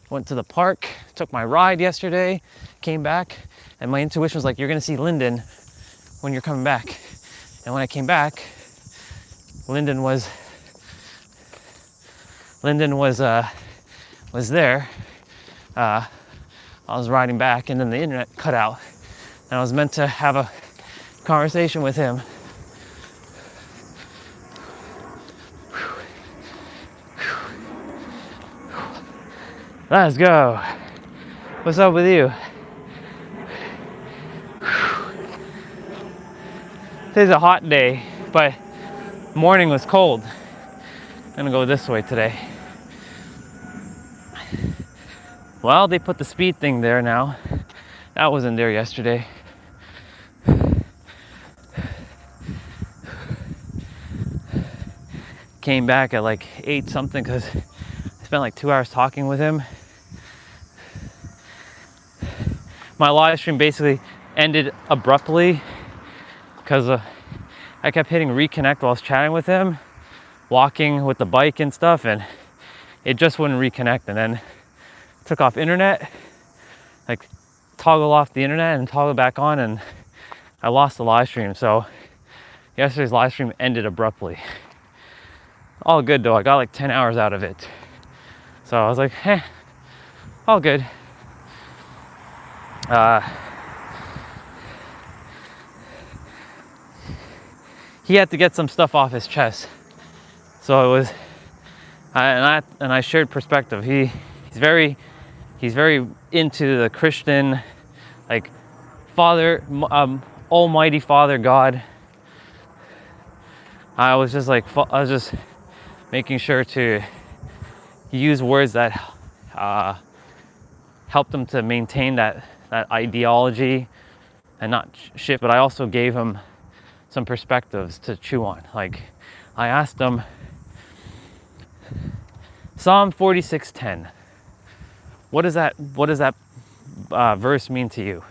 Went to the park, took my ride yesterday, came back, and my intuition was like, you're going to see Lyndon when you're coming back. And when I came back, Lyndon was there. I was riding back, and then the internet cut out, and I was meant to have a conversation with him. Let's go. What's up with you? Today's a hot day, but morning was cold. I'm gonna go this way today. Well, they put the speed thing there now. That wasn't there yesterday. Came back at like 8 something because I spent like 2 hours talking with him. My live stream basically ended abruptly because I kept hitting reconnect while I was chatting with him, walking with the bike and stuff, and it just wouldn't reconnect. And then took off internet, like toggle off the internet and toggle back on, and I lost the live stream. So yesterday's live stream ended abruptly. All good though, I got like 10 hours out of it. So I was like, all good. He had to get some stuff off his chest. So it was, and I shared perspective. He's very into the Christian, like Father, Almighty Father God. I was just making sure to use words that helped him to maintain that ideology and not shit. But I also gave him some perspectives to chew on. Like I asked him, Psalm 46:10. What does that verse mean to you?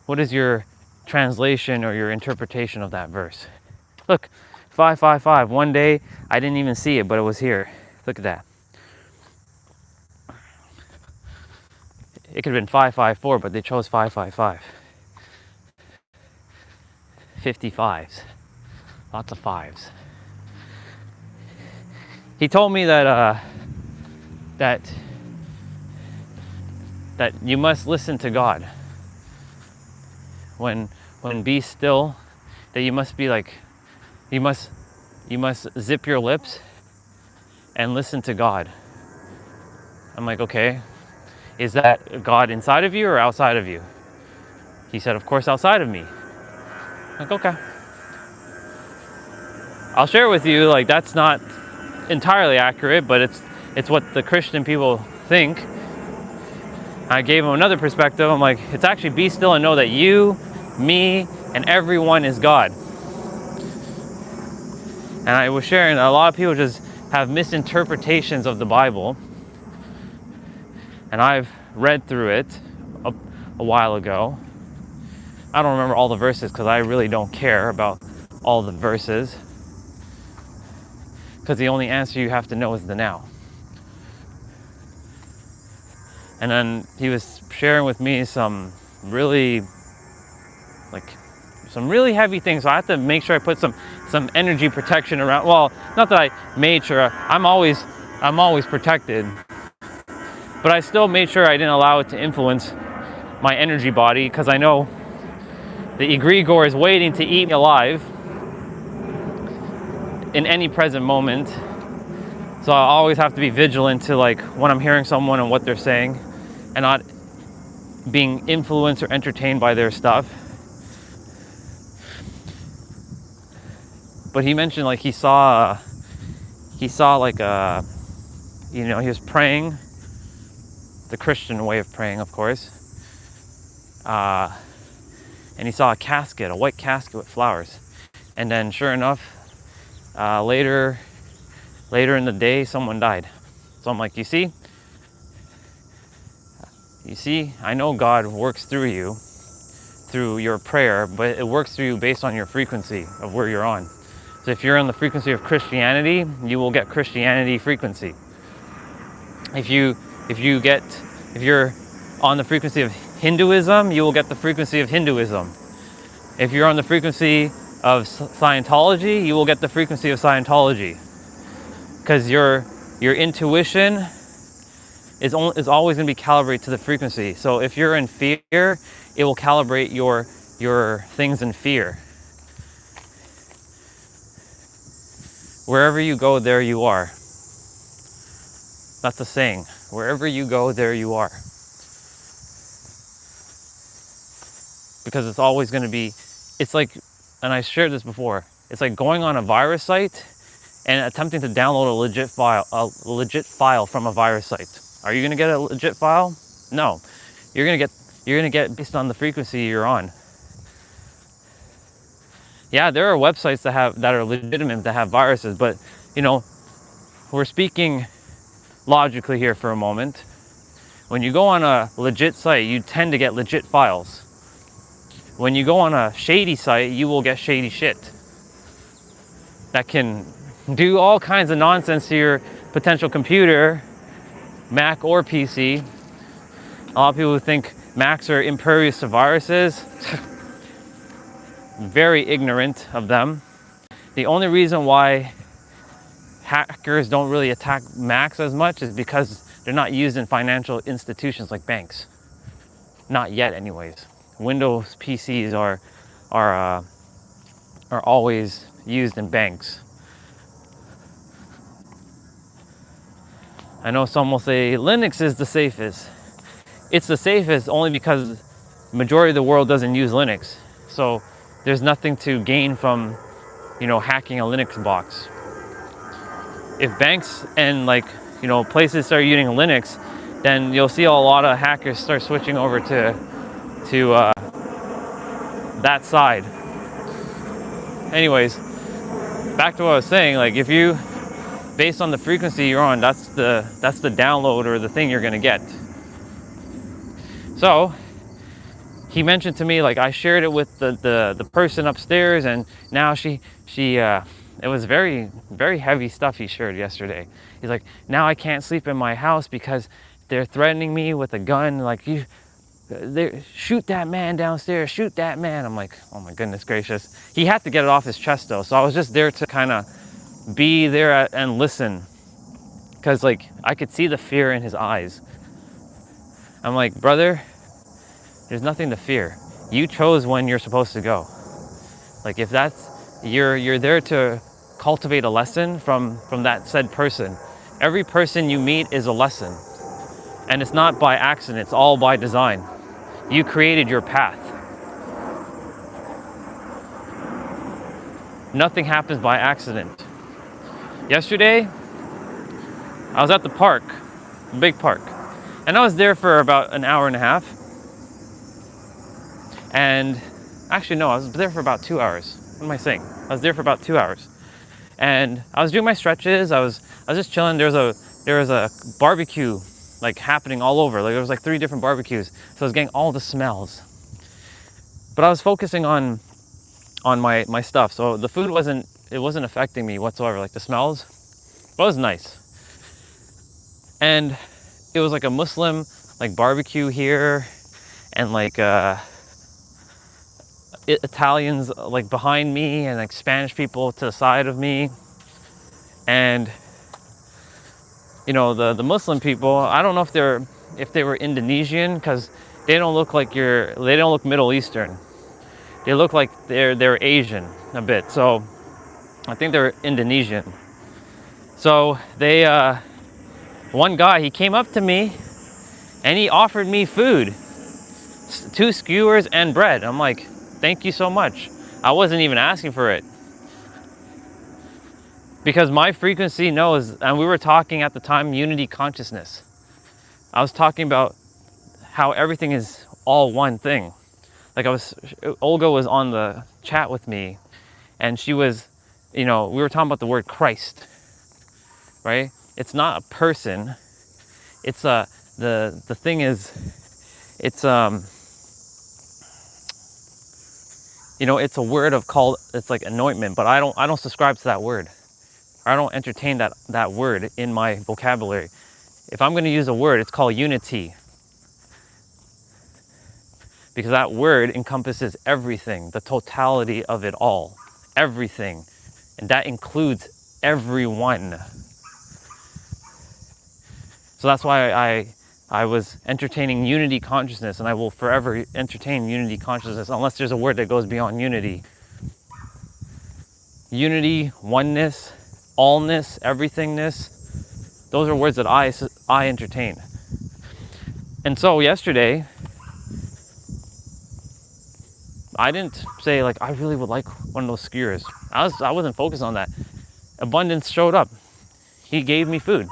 What is your translation or your interpretation of that verse? Look, 555. One day I didn't even see it, but it was here. Look at that. It could have been 554, but they chose 555. 55s. Lots of fives. He told me that you must listen to God. When be still, that you must be like, you must zip your lips and listen to God. I'm like, okay, is that God inside of you or outside of you? He said, of course, outside of me. I'm like, okay. I'll share with you, like, that's not entirely accurate, but it's what the Christian people think. I gave him another perspective. I'm like, it's actually be still and know that you, me, and everyone is God. And I was sharing that a lot of people just have misinterpretations of the Bible. And I've read through it a while ago. I don't remember all the verses because I really don't care about all the verses. Because the only answer you have to know is the now. And then he was sharing with me some really heavy things. So I have to make sure I put some energy protection around. Well, not that I made sure. I'm always protected. But I still made sure I didn't allow it to influence my energy body, because I know the egregore is waiting to eat me alive in any present moment. So I always have to be vigilant to, like, when I'm hearing someone and what they're saying, and not being influenced or entertained by their stuff. But he mentioned, like, he saw like he was praying, the Christian way of praying, of course. and he saw a casket, a white casket with flowers. And then sure enough, later in the day, someone died. So I'm like, you see, I know God works through you, through your prayer, but it works through you based on your frequency of where you're on. So if you're on the frequency of Christianity, you will get Christianity frequency. If you're on the frequency of Hinduism, you will get the frequency of Hinduism. If you're on the frequency of Scientology, you will get the frequency of Scientology. Because your intuition is always going to be calibrated to the frequency. So if you're in fear, it will calibrate your things in fear. Wherever you go, there you are. That's the saying. Wherever you go, there you are. Because it's always going to be, it's like, and I shared this before, it's like going on a virus site and attempting to download a legit file from a virus site. Are you going to get a legit file? No. You're going to get based on the frequency you're on. Yeah, there are websites that are legitimate that have viruses, but we're speaking logically here for a moment. When you go on a legit site, you tend to get legit files. When you go on a shady site, you will get shady shit that can do all kinds of nonsense to your potential computer, Mac or PC. A lot of people think Macs are impervious to viruses. Very ignorant of them. The only reason why hackers don't really attack Macs as much is because they're not used in financial institutions like banks. Not yet, anyways. Windows PCs are always used in banks. I know some will say Linux is the safest. It's the safest only because the majority of the world doesn't use Linux. So there's nothing to gain from, hacking a Linux box. If banks and places start using Linux, then you'll see a lot of hackers start switching over to that side. Anyways, back to what I was saying. Like, if you, based on the frequency you're on, that's the download or the thing you're gonna get. So he mentioned to me, I shared it with the person upstairs, and now she it was very, very heavy stuff he shared yesterday. He's like, now I can't sleep in my house because they're threatening me with a gun. Shoot that man downstairs, shoot that man. I'm like, oh my goodness gracious. He had to get it off his chest though. So I was just there to kind of be there and listen. Because I could see the fear in his eyes. I'm like, brother, there's nothing to fear. You chose when you're supposed to go. If that's, you're there to cultivate a lesson from that said person. Every person you meet is a lesson. And it's not by accident, it's all by design. You created your path. Nothing happens by accident. Yesterday, I was at the park, a big park, and I was there for about an hour and a half. And actually, no, I was there for about 2 hours. What am I saying? I was there for about 2 hours. And I was doing my stretches. I was just chilling. There was a barbecue happening all over. There was 3 different barbecues. So I was getting all the smells. But I was focusing on my stuff. So the food wasn't affecting me whatsoever. The smells, but it was nice. And it was a Muslim barbecue here, and Italians behind me, and Spanish people to the side of me. And the Muslim people, I don't know if they were Indonesian, because they don't look they don't look Middle Eastern. They look like they're Asian a bit. So I think they're Indonesian. So they one guy, he came up to me and he offered me food, 2 skewers and bread. I'm like, thank you so much. I wasn't even asking for it. Because my frequency knows, and we were talking at the time, unity consciousness. I was talking about how everything is all one thing. Olga was on the chat with me, and she was, we were talking about the word Christ, right? It's not a person. It's the thing is, it's it's a word it's like anointment, but I don't subscribe to that word. I don't entertain that word in my vocabulary. If I'm going to use a word, it's called unity, because that word encompasses everything, the totality of it all, everything, and that includes everyone. So that's why I was entertaining unity consciousness, and I will forever entertain unity consciousness unless there's a word that goes beyond unity. Unity, oneness, allness, everythingness, those are words that I entertain. And so yesterday, I didn't say like, I really would like one of those skewers. I wasn't focused on that. Abundance showed up. He gave me food.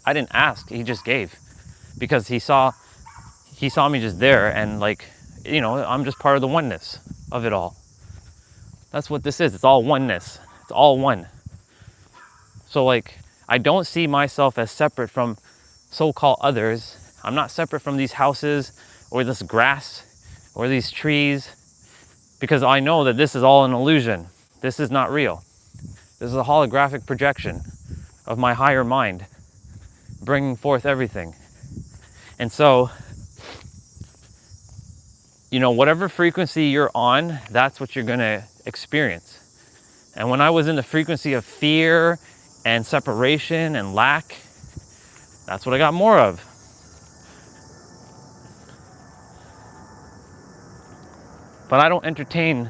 I didn't ask, he just gave, because he saw me just there, and like, I'm just part of the oneness of it all. That's what this is. It's all oneness. It's all one. So like, I don't see myself as separate from so-called others. I'm not separate from these houses or this grass or these trees, because I know that this is all an illusion. This is not real. This is a holographic projection of my higher mind, bringing forth everything. And so, whatever frequency you're on, that's what you're going to experience. And when I was in the frequency of fear and separation and lack, that's what I got more of. But I don't entertain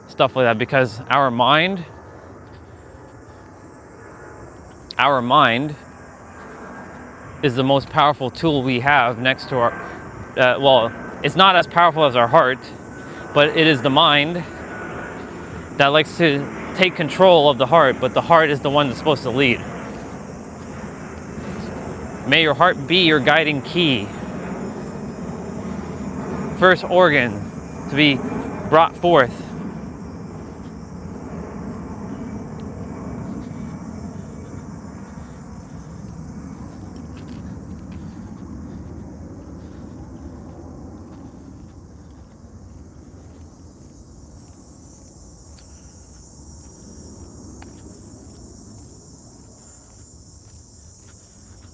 stuff like that, because our mind is the most powerful tool we have next to our, it's not as powerful as our heart, but it is the mind that likes to take control of the heart, but the heart is the one that's supposed to lead. May your heart be your guiding key. First organ to be brought forth.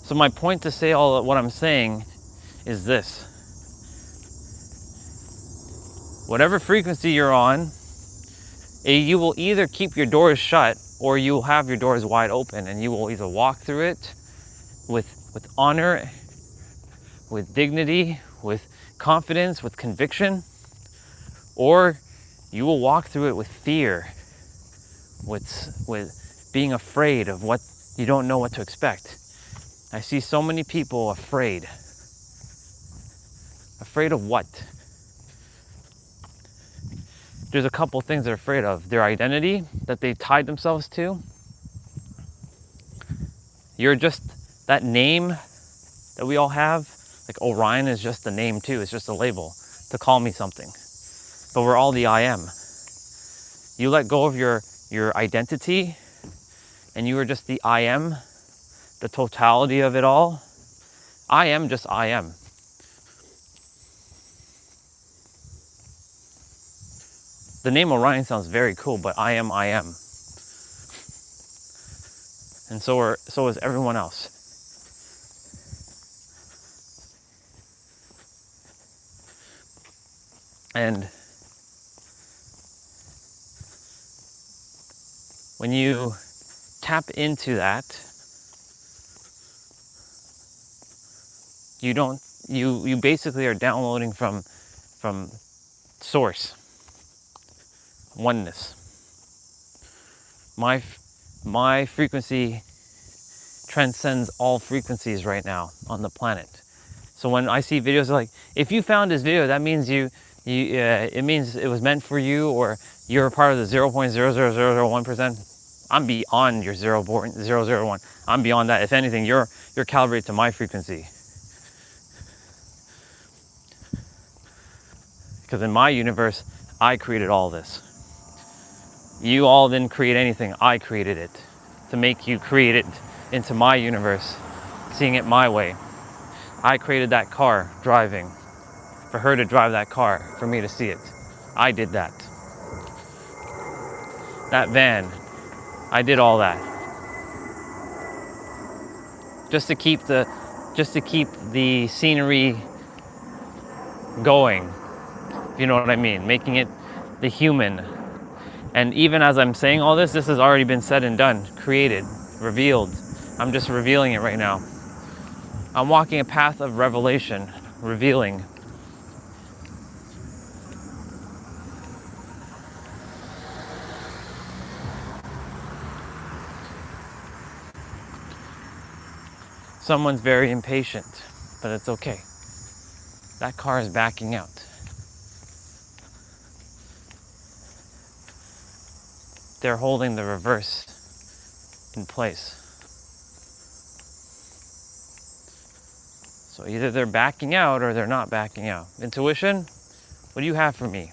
So my point to say all of what I'm saying is this. Whatever frequency you're on, you will either keep your doors shut or you will have your doors wide open, and you will either walk through it with honor, with dignity, with confidence, with conviction, or you will walk through it with fear, with being afraid of what you don't know what to expect. I see so many people afraid. Afraid of what? There's a couple things they're afraid of. Their identity that they tied themselves to. You're just that name that we all have. Like Orion is just a name too. It's just a label to call me something. But we're all the I am. You let go of your identity, and you are just the I am, the totality of it all. I am just I am. The name Orion sounds very cool, but I am. And so is everyone else. And when you tap into that, you basically are downloading from source, oneness. My frequency transcends all frequencies right now on the planet. So when I see videos like, if you found this video, that means it means it was meant for you, or you're a part of the 0.00001%. I'm beyond your 0.001. I'm beyond that. If anything, you're calibrated to my frequency. Because in my universe, I created all this. You all didn't create anything, I created it. To make you create it into my universe, seeing it my way. I created that car driving, for her to drive that car, for me to see it. I did that. That van, I did all that. Just to keep the scenery going, if you know what I mean, making it the human. And even as I'm saying all this, this has already been said and done, created, revealed. I'm just revealing it right now. I'm walking a path of revelation, revealing. Someone's very impatient, but it's okay. That car is backing out. They're holding the reverse in place. So either they're backing out or they're not backing out. Intuition, what do you have for me?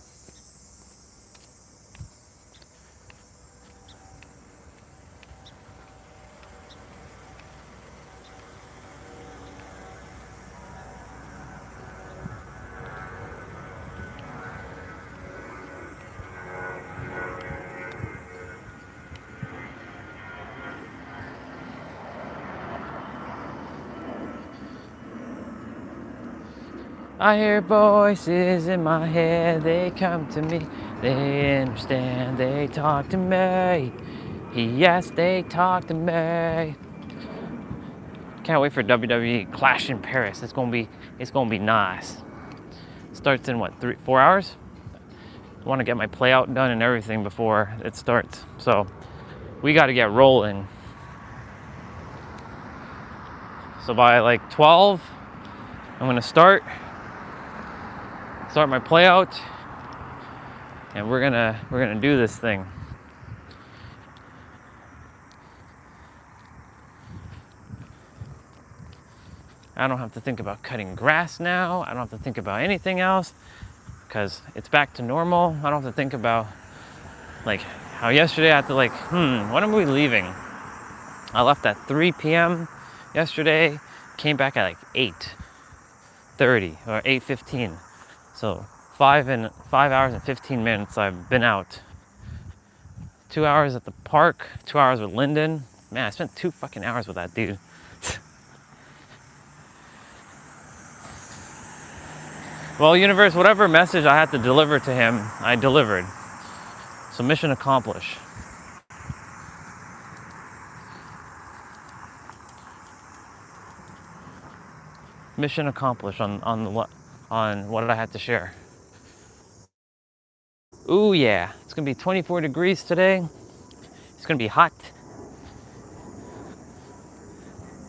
I hear voices in my head, they come to me, they understand, they talk to me. Yes, they talk to me. Can't wait for WWE Clash in Paris. It's gonna be nice. Starts in what, 4 hours? I want to get my play out done and everything before it starts. So we got to get rolling. So by like 12, I'm gonna start my play out, and we're gonna do this thing. I don't have to think about cutting grass now. I don't have to think about anything else because it's back to normal. I don't have to think about like how yesterday I had to when are we leaving? I left at 3 p.m. yesterday, came back at like 8:30 or 8:15. So 5 hours and 15 minutes I've been out. 2 hours at the park, 2 hours with Lyndon. Man, I spent 2 fucking hours with that dude. Well, universe, whatever message I had to deliver to him, I delivered. So mission accomplished. Mission accomplished on what I had to share. Ooh yeah, it's gonna be 24 degrees today. It's gonna be hot.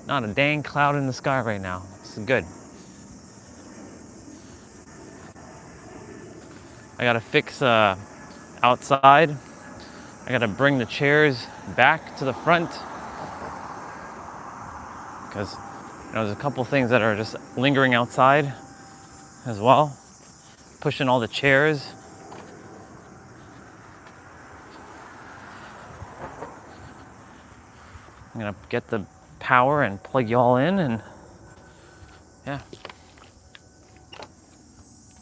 Not a dang cloud in the sky right now. It's good. I gotta fix outside. I gotta bring the chairs back to the front because there's a couple things that are just lingering outside as well. Pushing all the chairs. I'm gonna get the power and plug you all in, and yeah.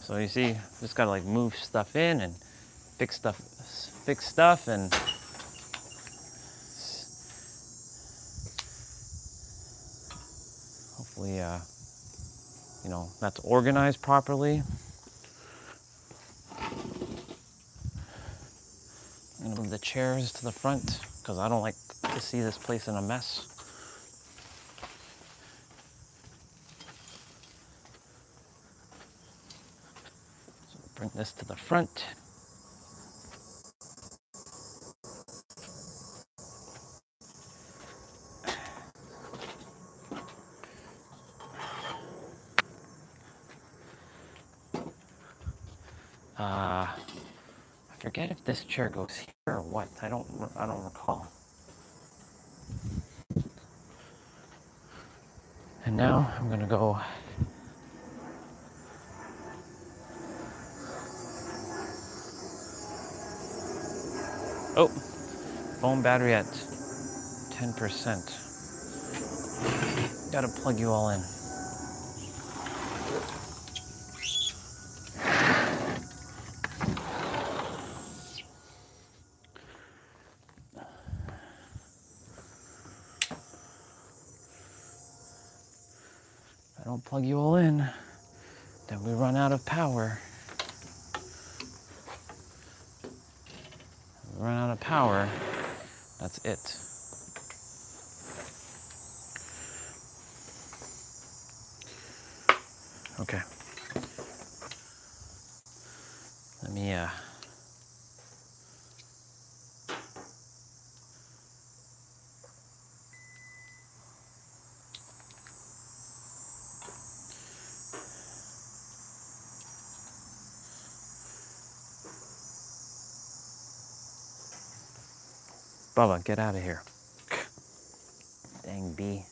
So you see, just gotta like move stuff in and fix stuff and hopefully that's organized properly. I'm gonna move the chairs to the front because I don't like to see this place in a mess. So bring this to the front. I forget if this chair goes here or what. I don't recall. And now I'm gonna go Oh, phone battery at 10%. Gotta plug you all in. If I don't plug you all in, then we run out of power. We run out of power, that's it. Okay. Let me Bubba, get out of here. Dang bee.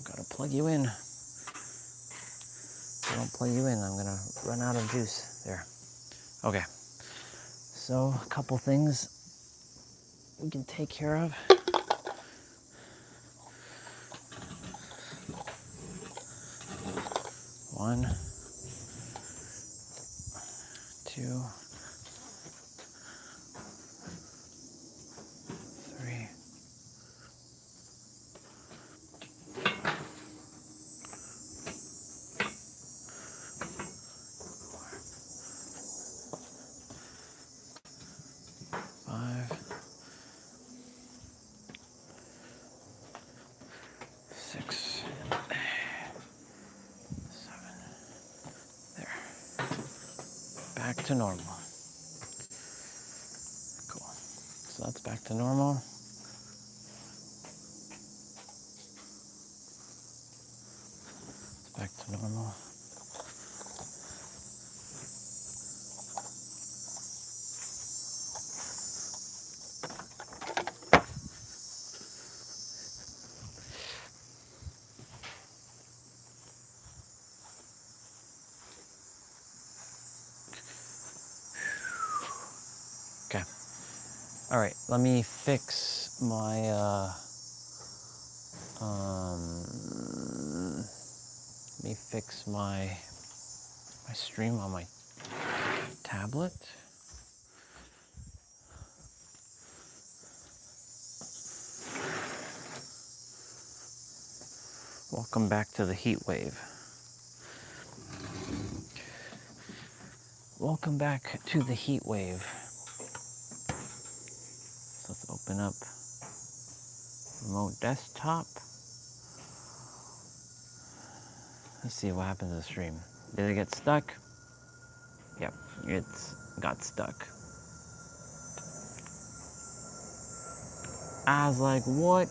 Gotta plug you in. If I don't plug you in, I'm gonna run out of juice. There. Okay. So, a couple things we can take care of. One, two, three. 5, 6, 7. There. Back to normal. Cool. So that's back to normal. Back to normal. Okay. All right. Let me fix my my stream on my tablet. Welcome back to the heat wave. Welcome back to the heat wave. So let's open up remote desktop. Let's see what happens to the stream. Did it get stuck? Yep, it's got stuck. I was like, what?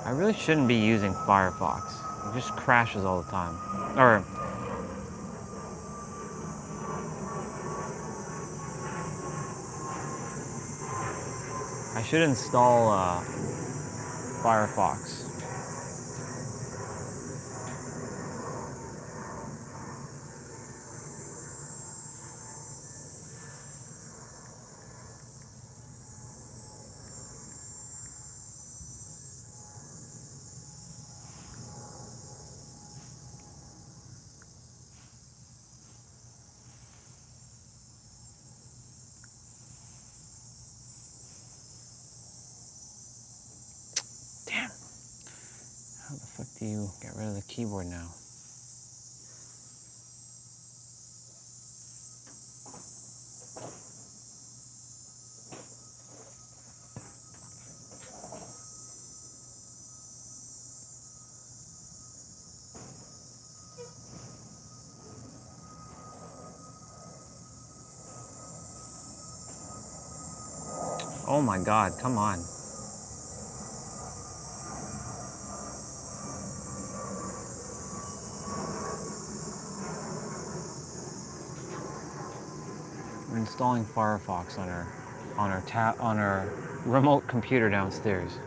I really shouldn't be using Firefox. It just crashes all the time. Or I should install Firefox. Damn. How the fuck do you get rid of the keyboard now? Oh my god, come on. We're installing Firefox on our remote computer downstairs.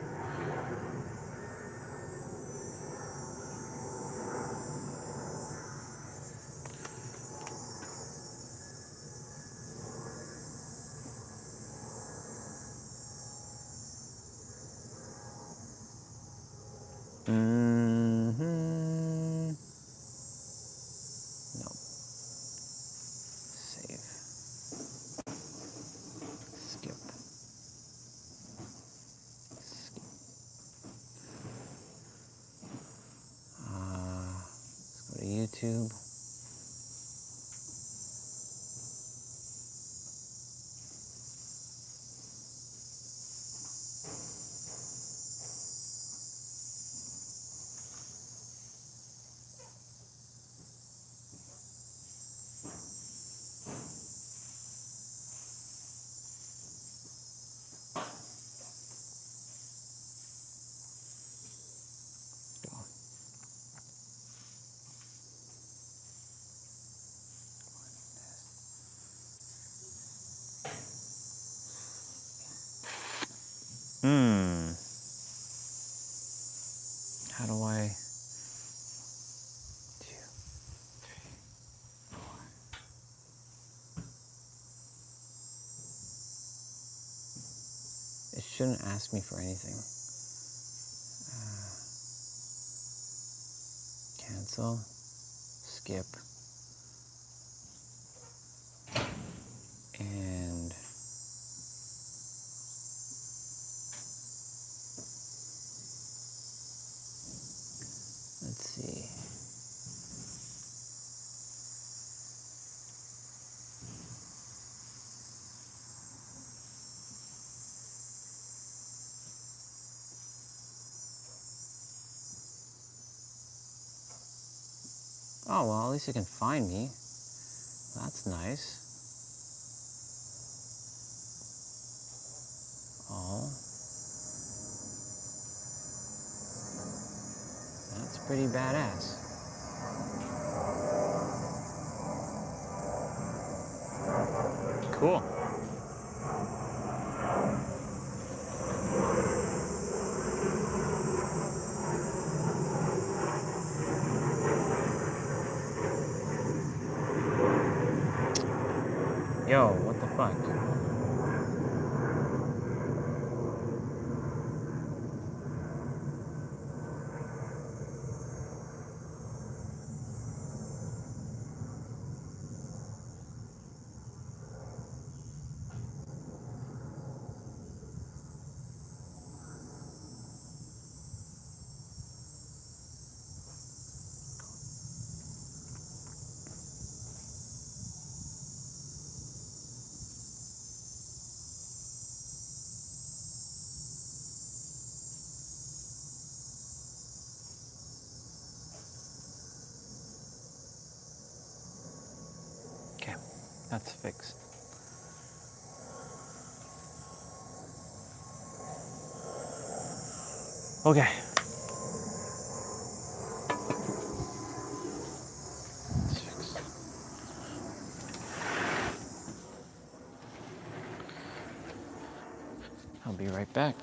tube. How do I... 2, 3, 4. It shouldn't ask me for anything. Cancel. Skip. And... let's see. Oh, well, at least it can find me. That's nice. Oh. That's pretty badass. Cool. Yo, what the fuck? Okay, that's fixed. Okay. It's fixed. I'll be right back.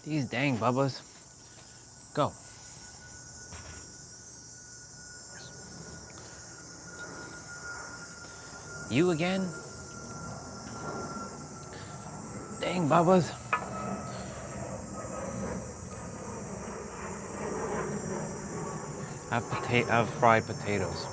These dang bubbas. Go. You again? Dang bubbas. Have fried potatoes.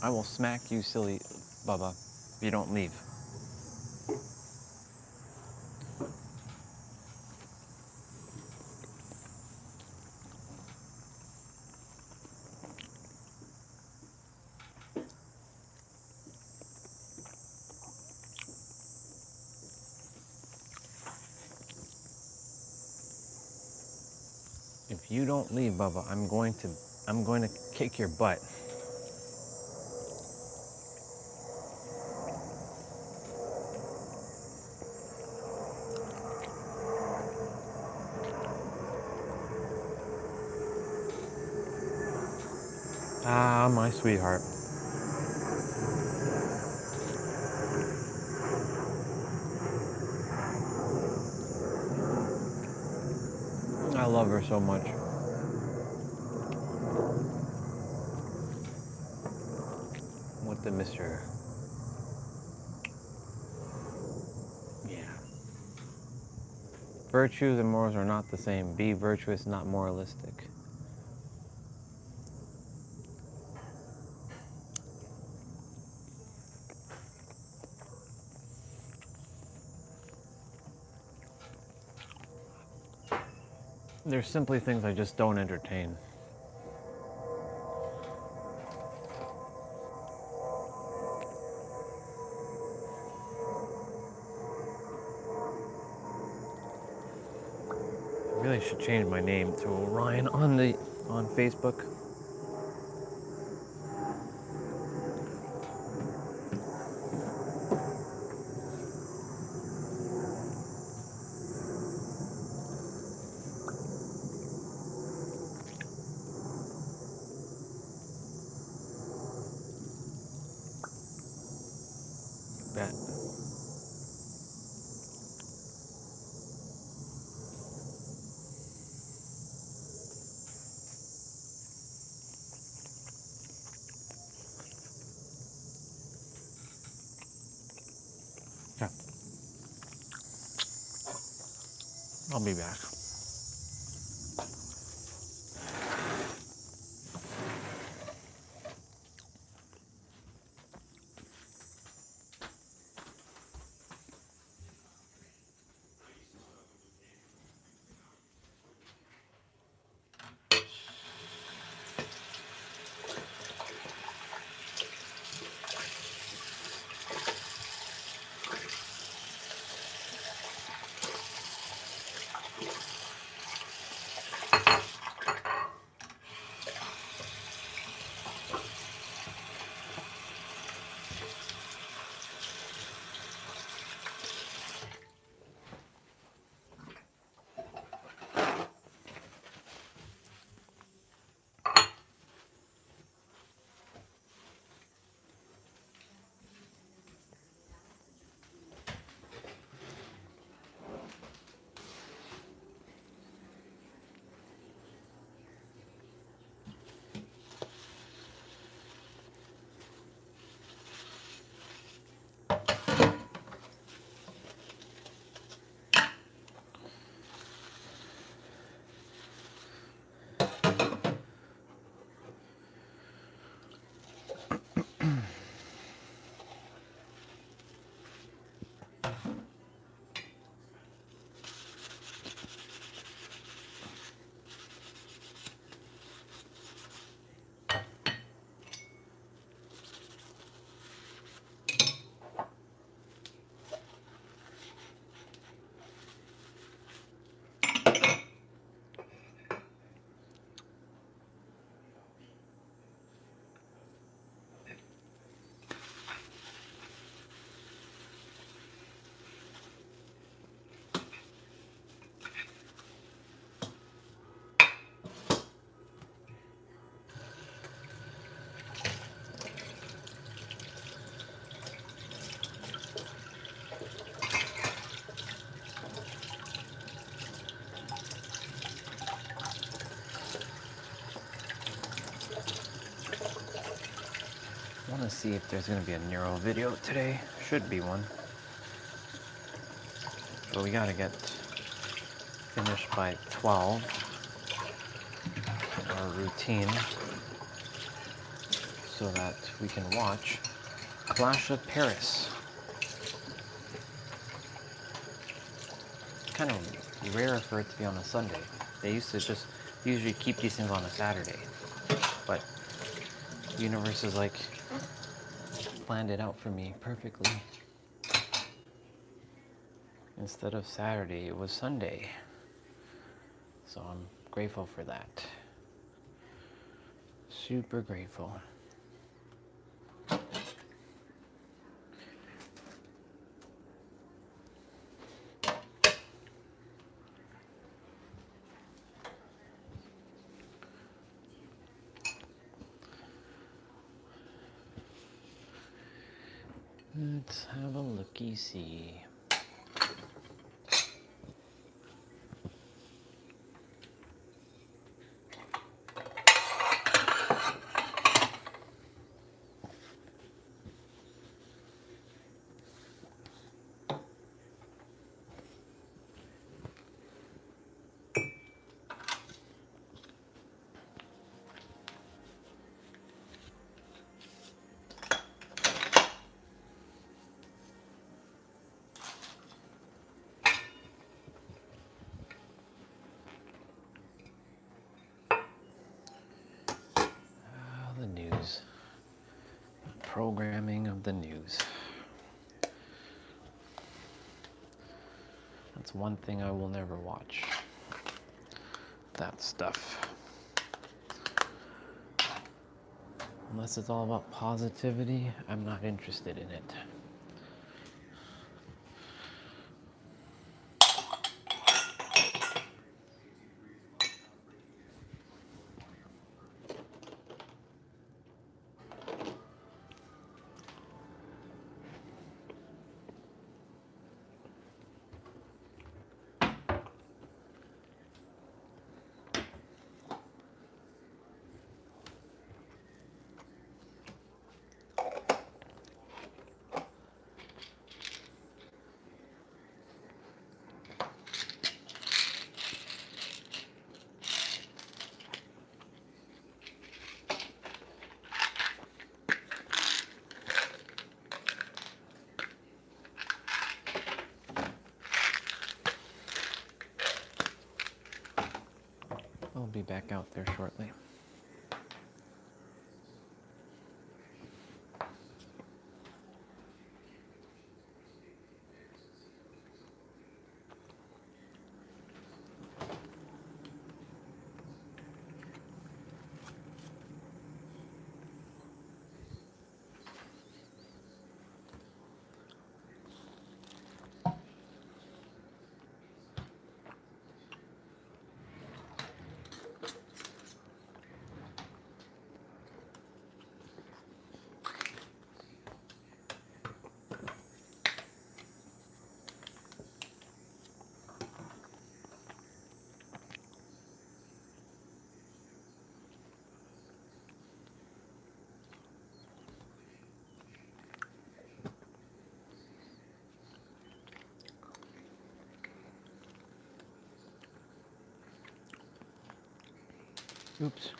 I will smack you, silly Bubba, if you don't leave. If you don't leave, Bubba, I'm going to kick your butt. Ah, my sweetheart. I love her so much. What the Mr. Yeah. Virtues and morals are not the same. Be virtuous, not moralistic. There's simply things I just don't entertain. I really should change my name to Orion on Facebook. Bet. Yeah. I'll be back. Let's see if there's gonna be a neuro video today. Should be one. But we gotta get finished by 12. Our routine. So that we can watch Clash of Paris. Kind of rare for it to be on a Sunday. They used to just usually keep these things on a Saturday. But universe is like planned it out for me perfectly. Instead of Saturday, it was Sunday. So I'm grateful for that. Super grateful. Let's have a looky-see. The news. Programming of the news. That's one thing I will never watch. That stuff. Unless it's all about positivity, I'm not interested in it. I'll be back out there shortly. Oops.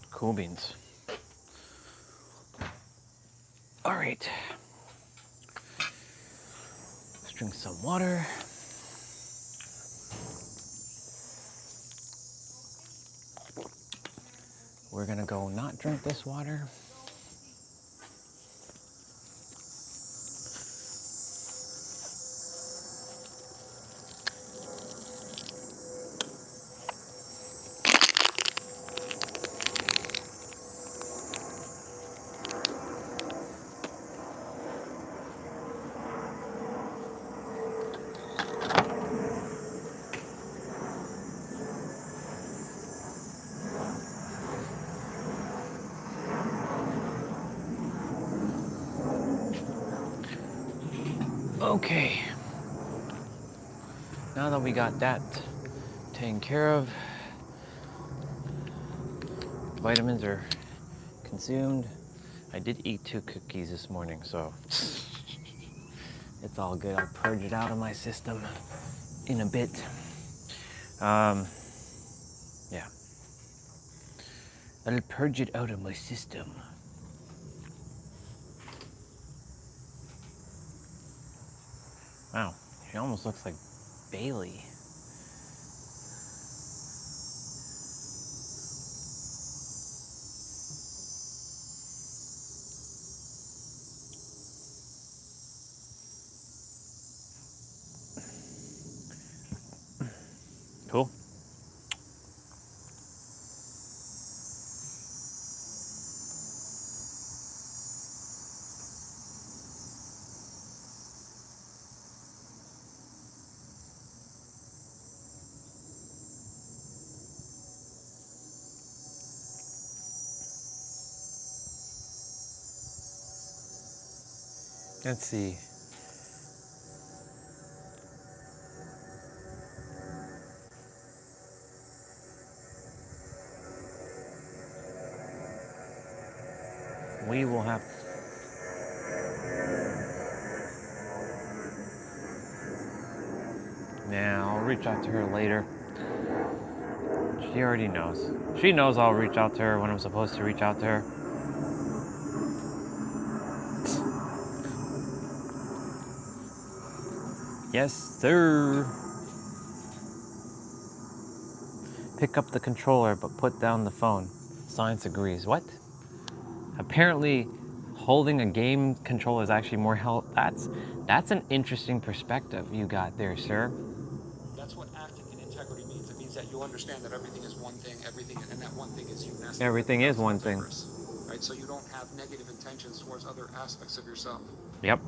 Cool beans. All right. Let's drink some water. We're gonna go not drink this water. Okay. Now that we got that taken care of, vitamins are consumed. I did eat 2 cookies this morning, so it's all good. I'll purge it out of my system in a bit. Yeah. I'll purge it out of my system. Wow, she almost looks like Bailey. Cool. Let's see. We will have Now, I'll reach out to her later. She already knows. She knows I'll reach out to her when I'm supposed to reach out to her. Yes, sir. Pick up the controller, but put down the phone. Science agrees. What? Apparently, holding a game controller is actually more health. That's an interesting perspective you got there, sir. That's what acting in integrity means. It means that you understand that everything is one thing, and that one thing is you. Everything is one thing. Right? So you don't have negative intentions towards other aspects of yourself. Yep.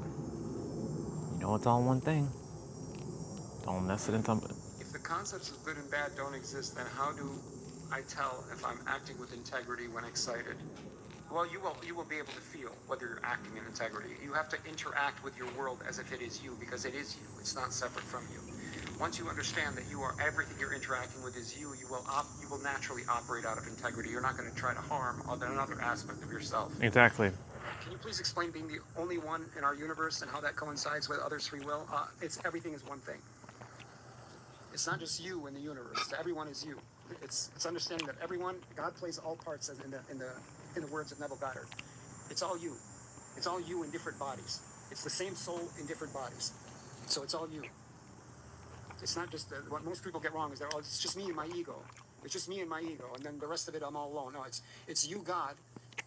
You know it's all one thing. Don't mess it into something. If the concepts of good and bad don't exist, then how do I tell if I'm acting with integrity when excited? Well, you will be able to feel whether you're acting in integrity. You have to interact with your world as if it is you, because it is you. It's not separate from you. Once you understand that you are everything you're interacting with is you, you will naturally operate out of integrity. You're not going to try to harm another aspect of yourself. Exactly. Can you please explain being the only one in our universe and how that coincides with others' free will? It's everything is one thing. It's not just you in the universe. Everyone is you. It's understanding that everyone, God plays all parts, as in the words of Neville Goddard. It's all you. It's all you in different bodies. It's the same soul in different bodies. So it's all you. It's not just what most people get wrong is that, oh, it's just me and my ego. It's just me and my ego, and then the rest of it I'm all alone. No, it's you, God,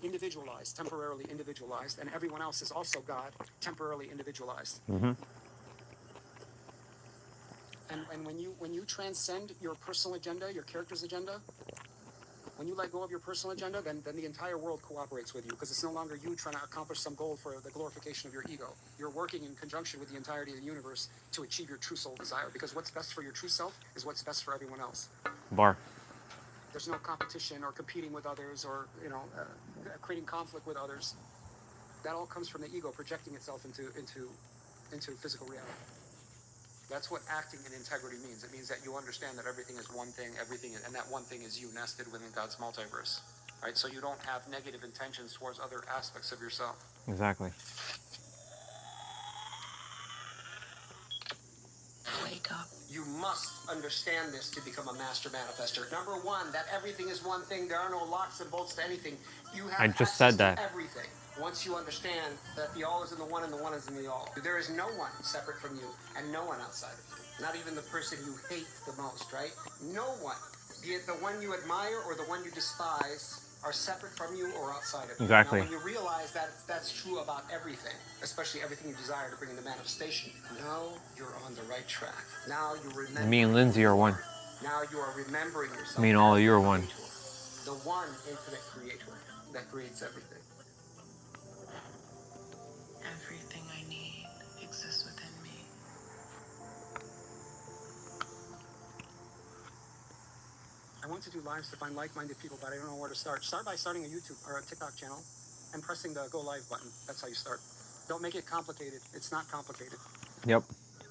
individualized, temporarily individualized, and everyone else is also God, temporarily individualized. Mm-hmm. And when you transcend your personal agenda, your character's agenda, when you let go of your personal agenda, then the entire world cooperates with you, because it's no longer you trying to accomplish some goal for the glorification of your ego. You're working in conjunction with the entirety of the universe to achieve your true soul desire, because what's best for your true self is what's best for everyone else. Bar. There's no competition or competing with others or creating conflict with others. That all comes from the ego projecting itself into physical reality. That's what acting in integrity means. It means that you understand that everything is one thing, and that one thing is you, nested within God's multiverse. Right? So you don't have negative intentions towards other aspects of yourself. Exactly. Wake up. You must understand this to become a master manifester. Number one, that everything is one thing. There are no locks and bolts to anything. You have I just access said that. to everything. Once you understand that the all is in the one and the one is in the all. There is no one separate from you and no one outside of you. Not even the person you hate the most, right? No one. Be it the one you admire or the one you despise, are separate from you or outside of you. Exactly. Now, when you realize that that's true about everything, especially everything you desire to bring into manifestation, now you're on the right track. Now you remember. Me and Lindsay are one. Now you are remembering yourself. Me and all of you are as the one. creator, the one infinite creator that creates everything. Everything I need exists within me. I want to do lives to find like-minded people, but I don't know where to start. Start by starting a YouTube or a TikTok channel and pressing the go live button. That's how you start. Don't make it complicated. It's not complicated. Yep.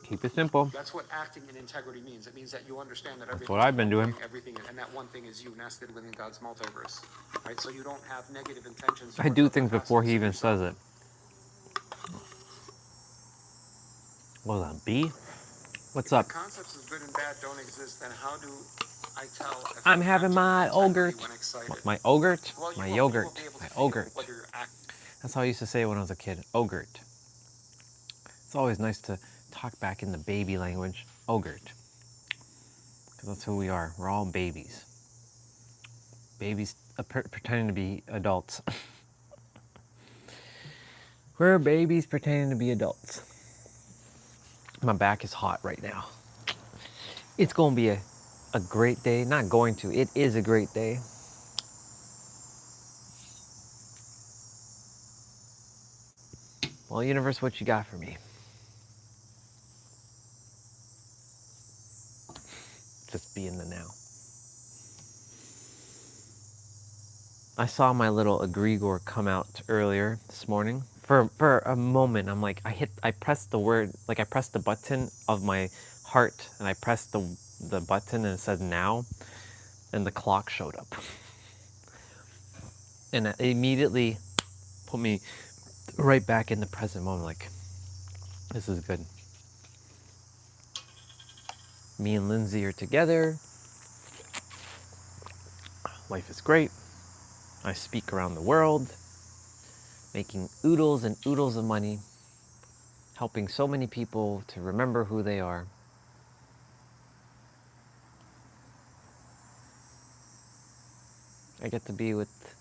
Keep it simple. That's what acting in integrity means. It means that you understand that everything. That's what I've been doing. Everything, and that one thing is you, nested within God's multiverse. Right? So you don't have negative intentions. I do things before he even says it. What was that, B? What's up? If the concepts of good and bad don't exist, then how do I tell if I'm having my integrity ogurt. when excited? My ogurt? Well, you My will yogurt. be able to My feel ogurt. whether you're That's how I used to say it when I was a kid. Ogurt. It's always nice to talk back in the baby language. Ogurt. Because that's who we are. We're all babies. Babies pretending to be adults. We're babies pretending to be adults. My back is hot right now. It's going to be a great day. Not going to. It is a great day. Well, universe, what you got for me? Just be in the now. I saw my little egregore come out earlier this morning. For a moment, I'm like, I pressed the word, like I pressed the button of my heart, and I pressed the button and it said now, and the clock showed up. And it immediately put me right back in the present moment, like, this is good. Me and Lindsay are together. Life is great. I speak around the world, making oodles and oodles of money, helping so many people to remember who they are. I get to be with,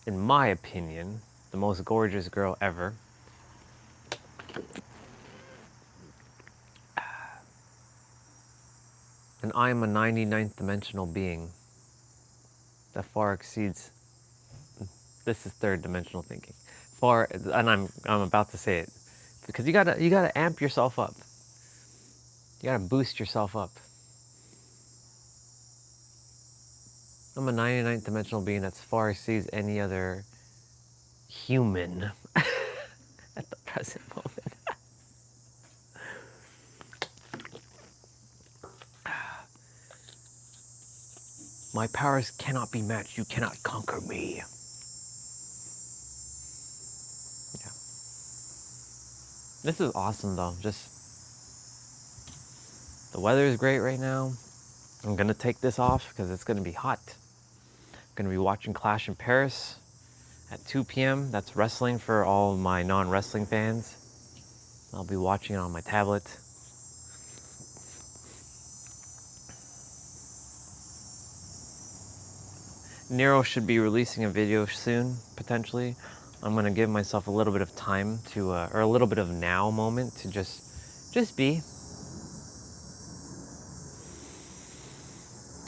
in my opinion, the most gorgeous girl ever. And I am a 99th dimensional being that far exceeds, this is third dimensional thinking. And I'm about to say it, because you gotta amp yourself up. You gotta boost yourself up. I'm a 99th dimensional being that far exceeds any other human at the present moment. My powers cannot be matched. You cannot conquer me. Yeah. This is awesome though. Just, the weather is great right now. I'm gonna take this off because it's gonna be hot. I'm gonna be watching Clash in Paris at 2 p.m. That's wrestling for all my non-wrestling fans. I'll be watching it on my tablet. Nero should be releasing a video soon, potentially. I'm gonna give myself a little bit of time to, or a little bit of now moment to just be.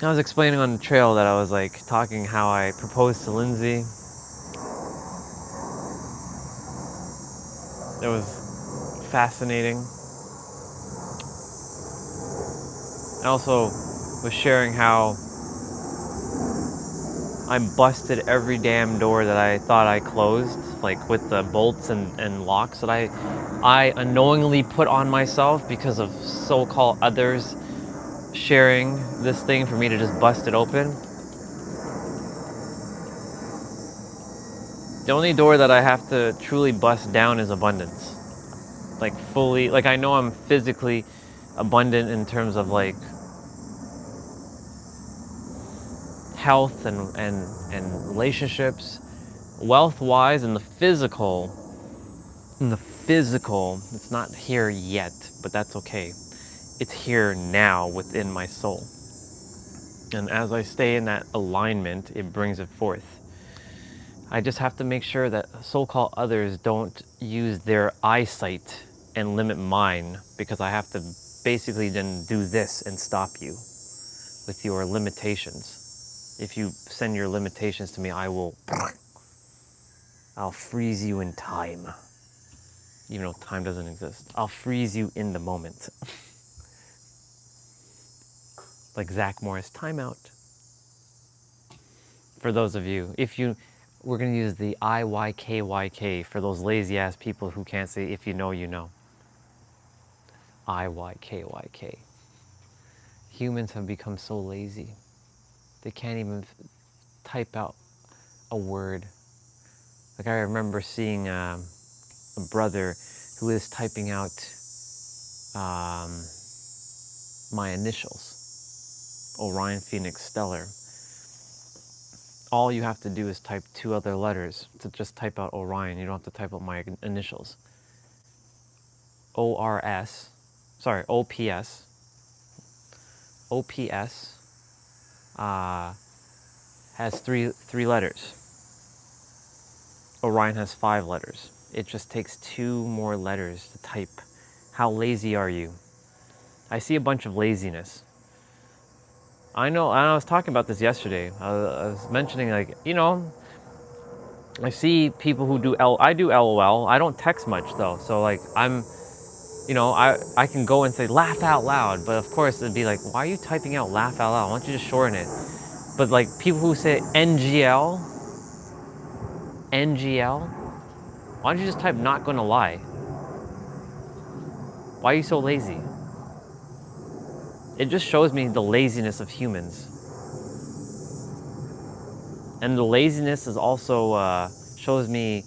I was explaining on the trail that I was like talking how I proposed to Lindsay. It was fascinating. I also was sharing how I busted every damn door that I thought I closed, like with the bolts and locks that I unknowingly put on myself because of so-called others sharing this thing for me to just bust it open. The only door that I have to truly bust down is abundance. Like fully, like I know I'm physically abundant in terms of like health and relationships, wealth-wise, in the physical, it's not here yet, but that's okay. It's here now within my soul. And as I stay in that alignment, it brings it forth. I just have to make sure that so-called others don't use their eyesight and limit mine, because I have to basically then do this and stop you with your limitations. If you send your limitations to me, I'll freeze you in time. Even though time doesn't exist. I'll freeze you in the moment. Like Zach Morris, time out. For those of you, we're gonna use the IYKYK for those lazy ass people who can't say if you know, you know. IYKYK. Humans have become so lazy. They can't even type out a word. Like I remember seeing a brother who is typing out my initials, Orion, Phoenix, Stellar. All you have to do is type 2 other letters to just type out Orion. You don't have to type out my initials. OPS. OPS has three letters. Orion has 5 letters. It just takes 2 more letters to type. How lazy are you? I see a bunch of laziness. I know, and I was talking about this yesterday. I was mentioning, like, I see people who do I do LOL. I don't text much though. So like I can go and say laugh out loud, but of course it'd be like, why are you typing out laugh out loud? Why don't you just shorten it? But like people who say NGL, why don't you just type not gonna lie? Why are you so lazy? It just shows me the laziness of humans. And the laziness is also shows me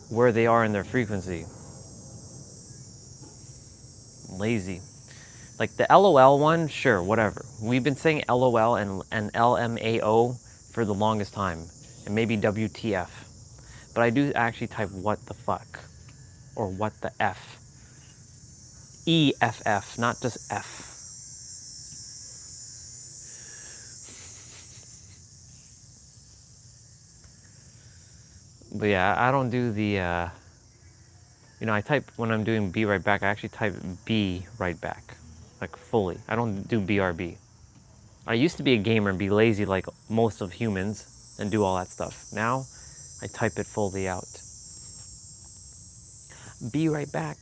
where they are in their frequency. Lazy. Like the LOL one, sure, whatever. We've been saying LOL and LMAO for the longest time. And maybe WTF. But I do actually type what the fuck. Or what the F. EFF, not just F. But yeah, I don't do the, I type, when I'm doing B right back, I actually type B right back. Like fully. I don't do BRB. I used to be a gamer and be lazy like most of humans and do all that stuff. Now, I type it fully out. Be right back.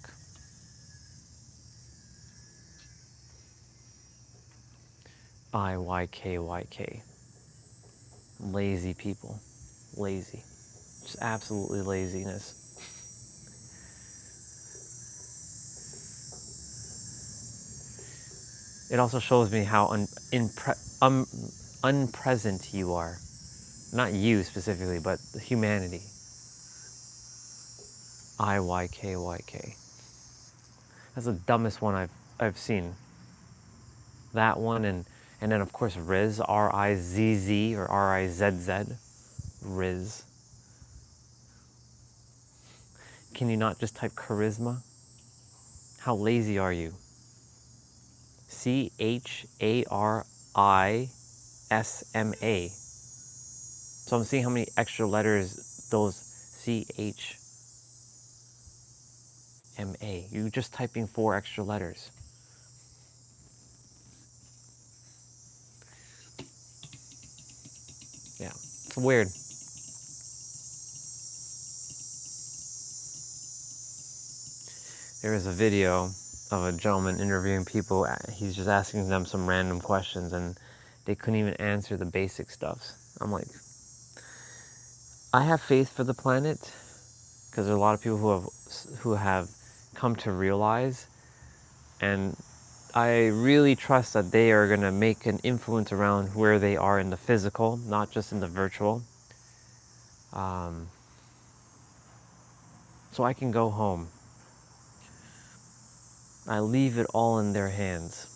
IYKYK. Lazy people. Lazy. Just absolutely laziness. It also shows me how unpresent you are. Not you specifically, but humanity. IYKYK. That's the dumbest one I've seen. That one and then of course Riz, RIZZ or RIZZ. Riz. Can you not just type charisma? How lazy are you? CHARISMA. So I'm seeing how many extra letters those CHMA. You're just typing 4 extra letters. Yeah, it's weird. There was a video of a gentleman interviewing people. He's just asking them some random questions and they couldn't even answer the basic stuff. I'm like, I have faith for the planet because there are a lot of people who have come to realize, and I really trust that they are going to make an influence around where they are in the physical, not just in the virtual. So I can go home. I leave it all in their hands.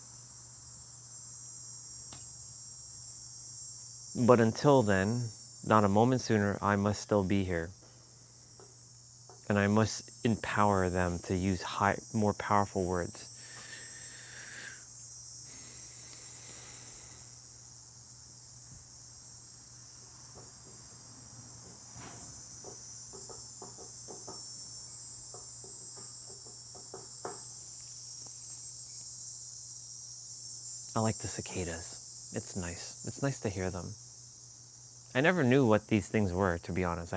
But until then, not a moment sooner, I must still be here. And I must empower them to use more powerful words. I like the cicadas. It's nice. It's nice to hear them. I never knew what these things were, to be honest.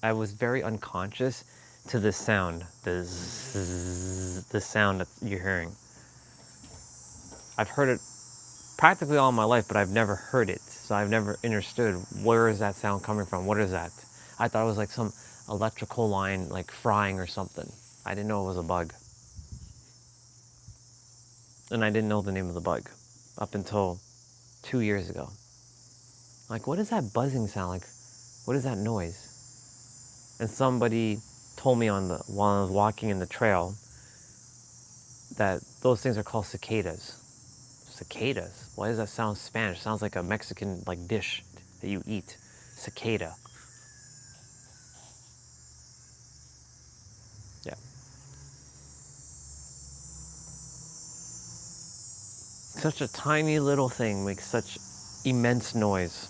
I was very unconscious to this sound, the sound that you're hearing. I've heard it practically all my life, but I've never heard it. So I've never understood, where is that sound coming from? What is that? I thought it was like some electrical line, like frying or something. I didn't know it was a bug. And I didn't know the name of the bug up until 2 years ago. Like, what is that buzzing sound? Like, what is that noise? And somebody told me while I was walking in the trail that those things are called cicadas. Cicadas? Why does that sound Spanish? It sounds like a Mexican dish that you eat. Cicada. Yeah. Such a tiny little thing makes such immense noise.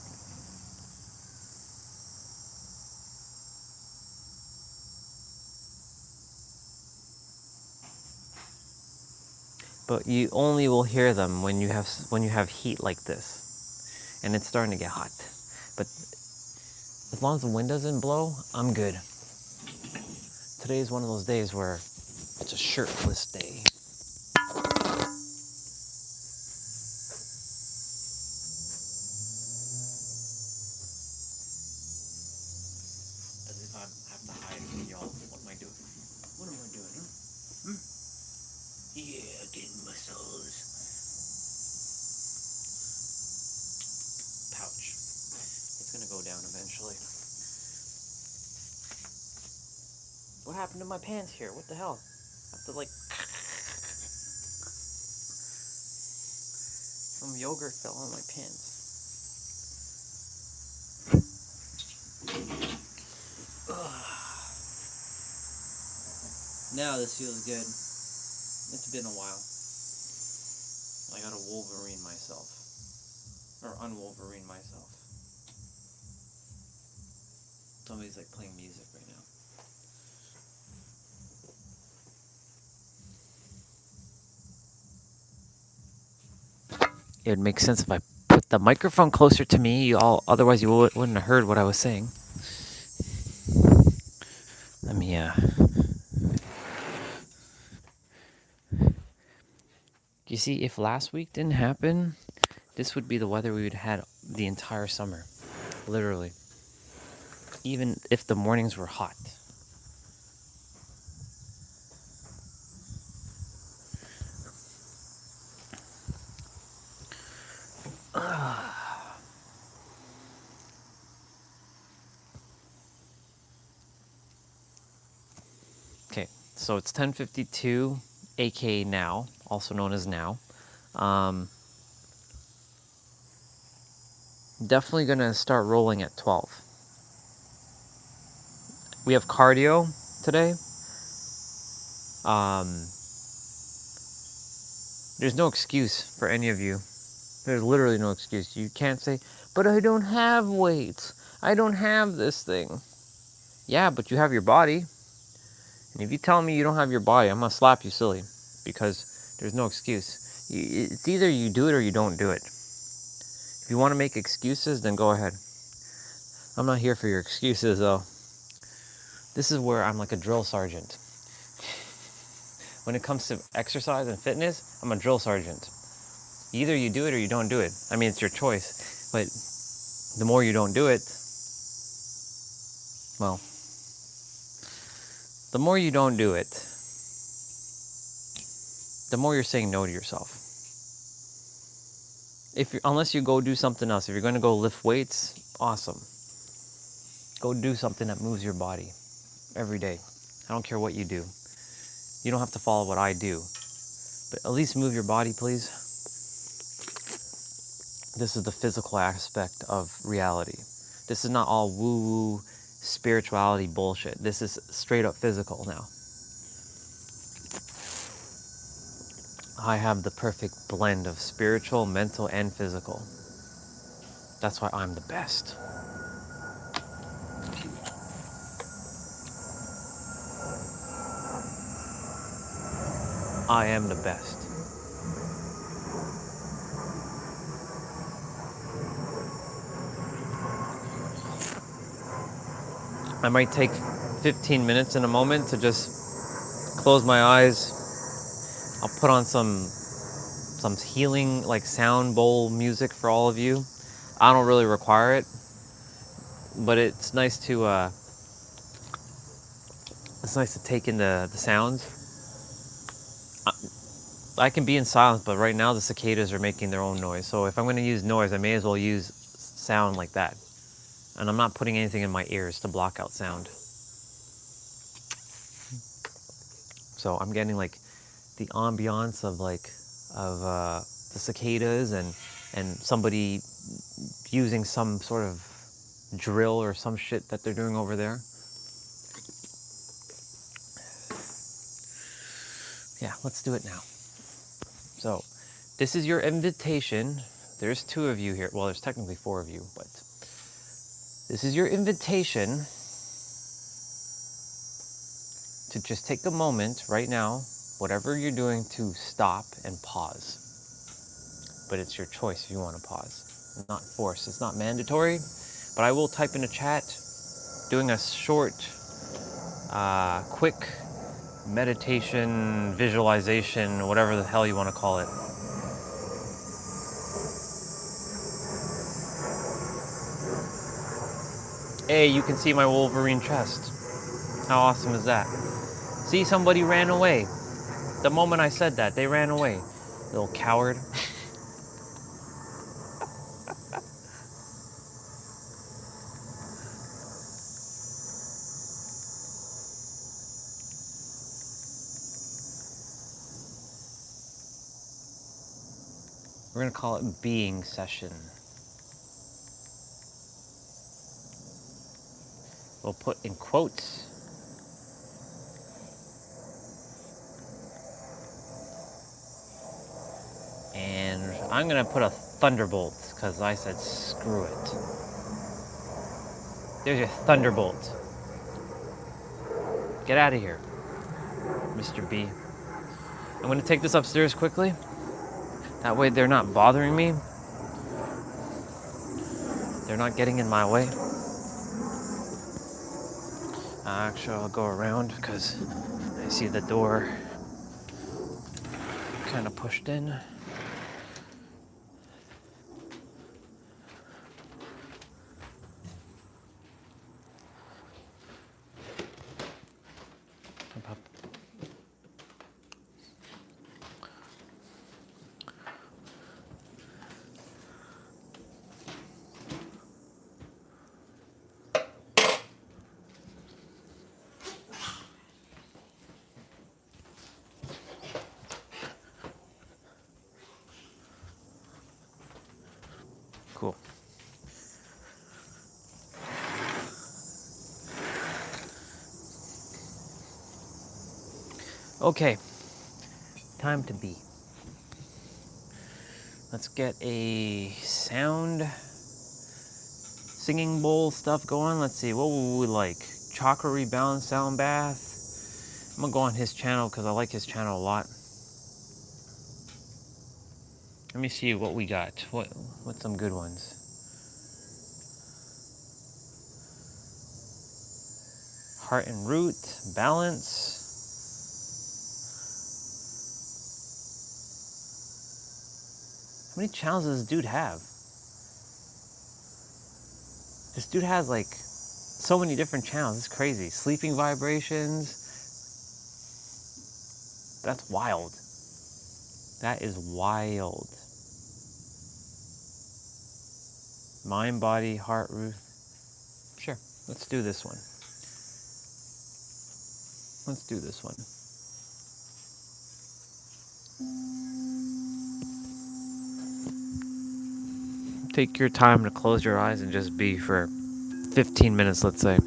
But you only will hear them when you have heat like this, and it's starting to get hot. But as long as the wind doesn't blow, I'm good. Today is one of those days where it's a shirtless day. As if I have to hide from y'all. What am I doing? What am I doing? Yeah, getting muscles. Pouch. It's gonna go down eventually. What happened to my pants here? What the hell? I have to some yogurt fell on my pants. Now this feels good. It's been a while. I gotta Wolverine myself. Or un-Wolverine myself. Somebody's playing music right now. It would make sense if I put the microphone closer to me. Otherwise you wouldn't have heard what I was saying. Let me, You see, if last week didn't happen, this would be the weather we would have had the entire summer. Literally. Even if the mornings were hot. Okay, so it's 10:52, aka now, also known as now. Definitely gonna start rolling at 12. We have cardio today. There's no excuse for any of you. There's literally no excuse. You can't say, but I don't have weights. I don't have this thing. Yeah, but you have your body. And if you tell me you don't have your body, I'm going to slap you silly. Because there's no excuse. It's either you do it or you don't do it. If you want to make excuses, then go ahead. I'm not here for your excuses, though. This is where I'm like a drill sergeant. When it comes to exercise and fitness, I'm a drill sergeant. Either you do it or you don't do it. I mean, it's your choice. But the more you don't do it, well, the more you don't do it, the more you're saying no to yourself. Unless you go do something else. If you're going to go lift weights, awesome. Go do something that moves your body every day. I don't care what you do. You don't have to follow what I do. But at least move your body, please. This is the physical aspect of reality. This is not all woo-woo spirituality bullshit. This is straight up physical now. I have the perfect blend of spiritual, mental, and physical. That's why I'm the best. I am the best. I might take 15 minutes in a moment to just close my eyes. I'll put on some healing like sound bowl music for all of you. I don't really require it, but it's nice to take in the sounds. I can be in silence, but right now the cicadas are making their own noise. So if I'm going to use noise, I may as well use sound like that. And I'm not putting anything in my ears to block out sound. So I'm getting like the ambiance of the cicadas and somebody using some sort of drill or some shit that they're doing over there. Yeah, let's do it now. So this is your invitation. There's 2 of you here. Well, there's technically 4 of you, but this is your invitation to just take a moment right now, whatever you're doing, to stop and pause. But it's your choice if you want to pause. It's not forced. It's not mandatory, but I will type in a chat doing a short, quick meditation, visualization, whatever the hell you want to call it. Hey, you can see my Wolverine chest. How awesome is that? See, somebody ran away. The moment I said that, they ran away. Little coward. We're gonna call it being session. We'll put in quotes. And I'm gonna put a thunderbolt, because I said screw it. There's your thunderbolt. Get out of here, Mr. B. I'm gonna take this upstairs quickly. That way they're not bothering me. They're not getting in my way. Actually, I'll go around because I see the door kind of pushed in. Cool. Okay, time to be. Let's get a sound singing bowl stuff going. Let's see, what would we like? Chakra rebalance sound bath. I'm gonna go on his channel because I like his channel a lot. Let me see what we got. What's some good ones? Heart and root, balance. How many channels does this dude have? This dude has like so many different channels. It's crazy. Sleeping vibrations. That's wild. That is wild. Mind, body, heart, root. Sure, let's do this one. Let's do this one. Take your time to close your eyes and just be for 15 minutes, let's say.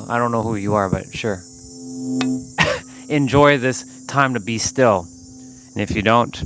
I don't know who you are, but sure. Enjoy this time to be still. And if you don't,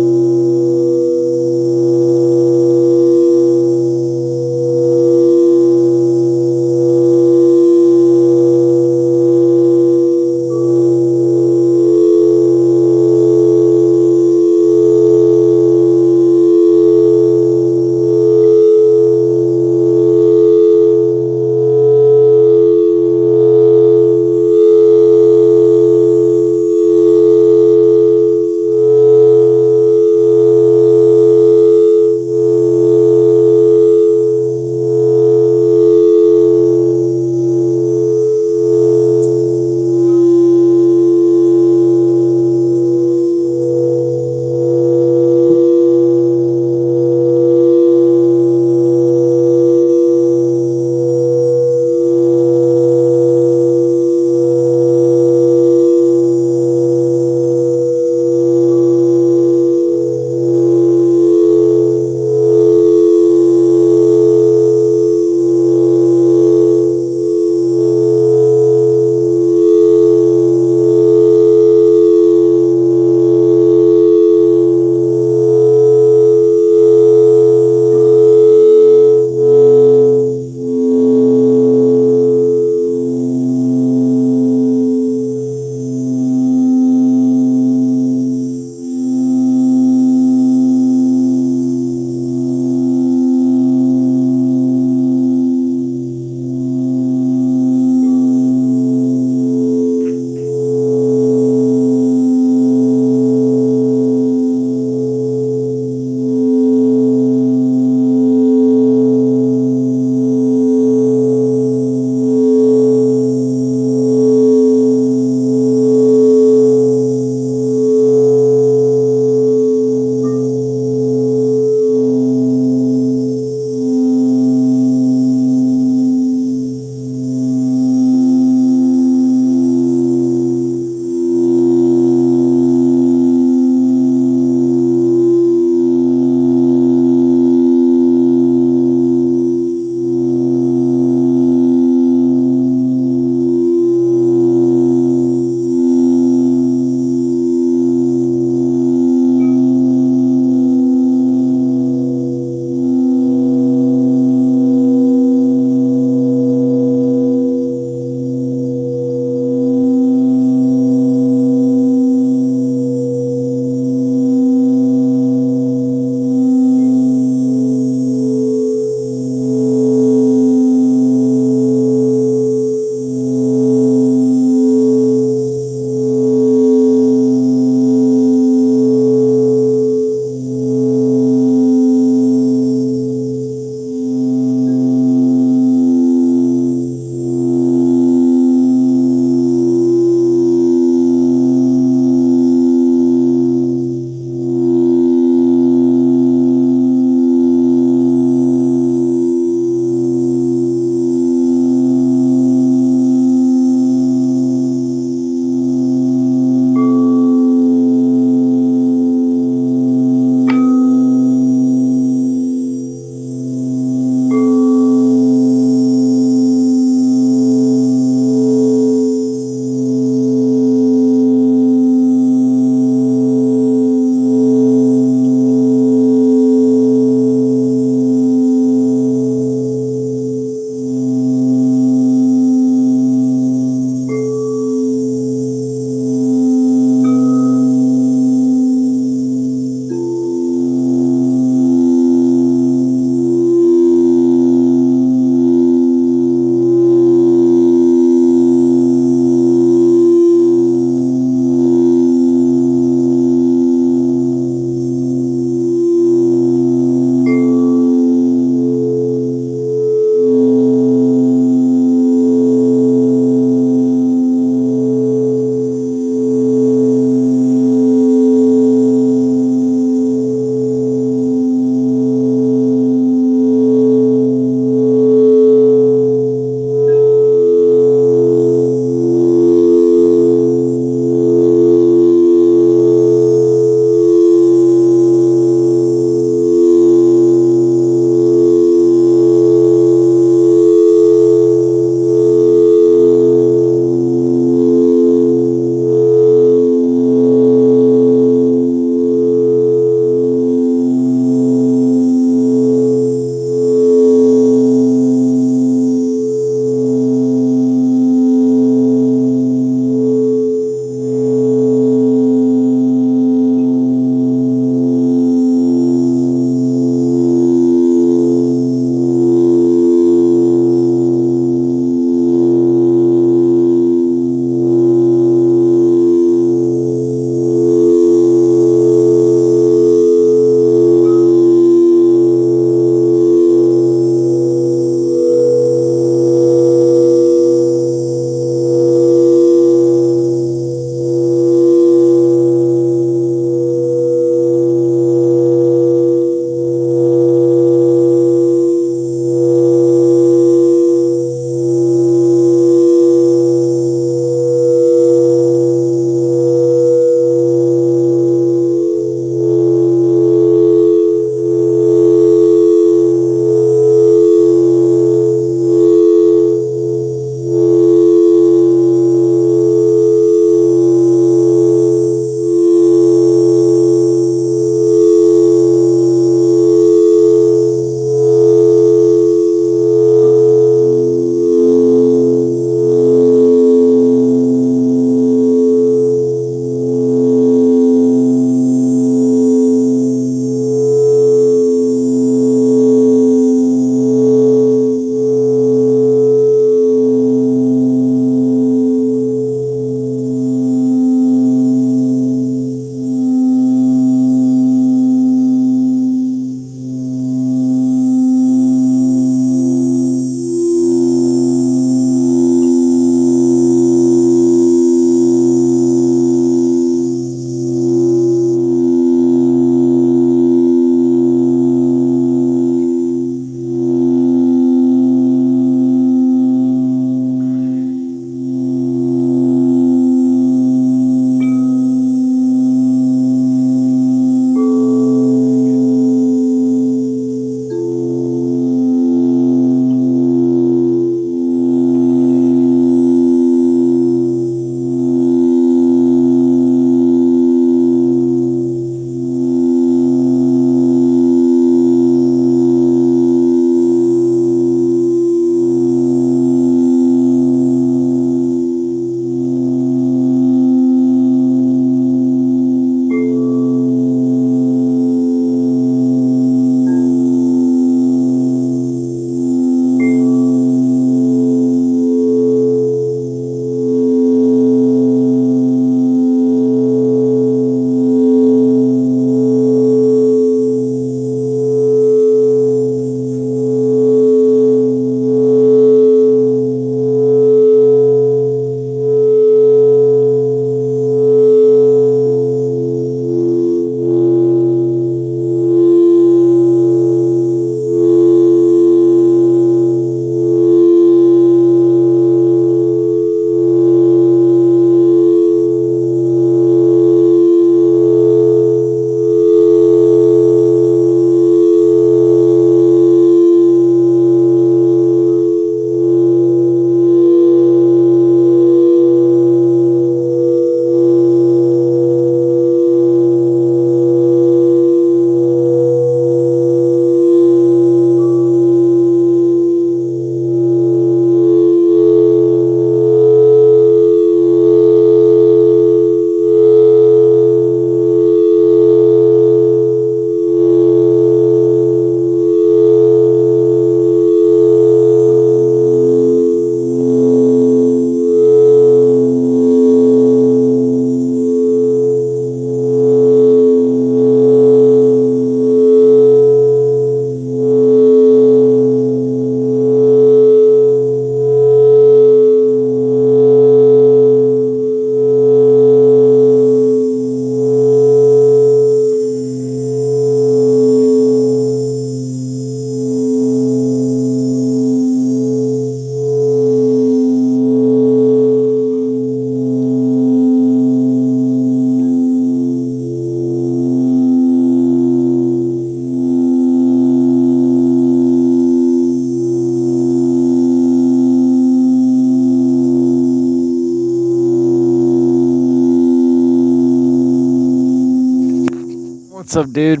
What's up, dude?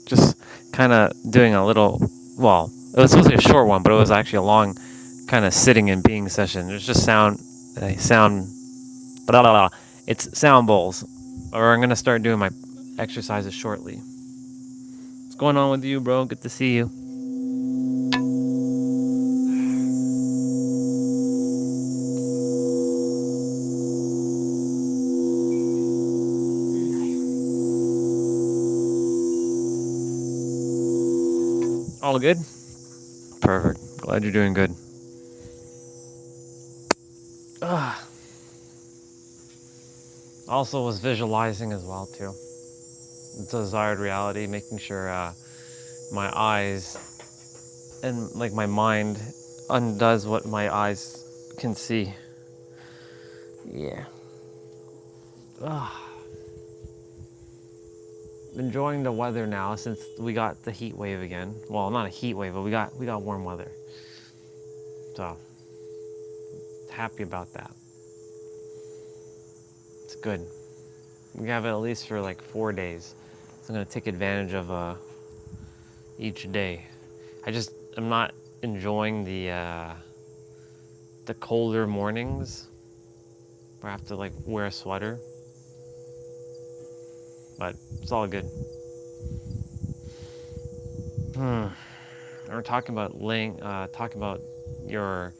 Just kind of doing a little, well, it was supposed to be a short one, but it was actually a long kind of sitting and being session. There's just blah, blah, blah. It's sound bowls. Or I'm going to start doing my exercises shortly. What's going on with you, bro? Good to see you. All good? Perfect. Glad you're doing good. Also was visualizing as well too. Desired reality, making sure my eyes and like my mind undoes what my eyes can see. Yeah. Enjoying the weather now since we got the heat wave again. Well, not a heat wave, but we got warm weather. So happy about that. It's good. We have it at least for like 4 days. So I'm gonna take advantage of each day. I'm not enjoying the colder mornings where I have to like wear a sweater. But it's all good. We're talking about your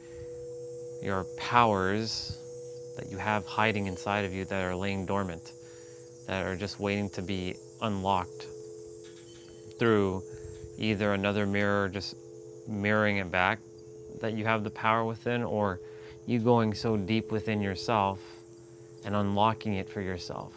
powers that you have hiding inside of you that are laying dormant, that are just waiting to be unlocked through either another mirror just mirroring it back that you have the power within, or you going so deep within yourself and unlocking it for yourself.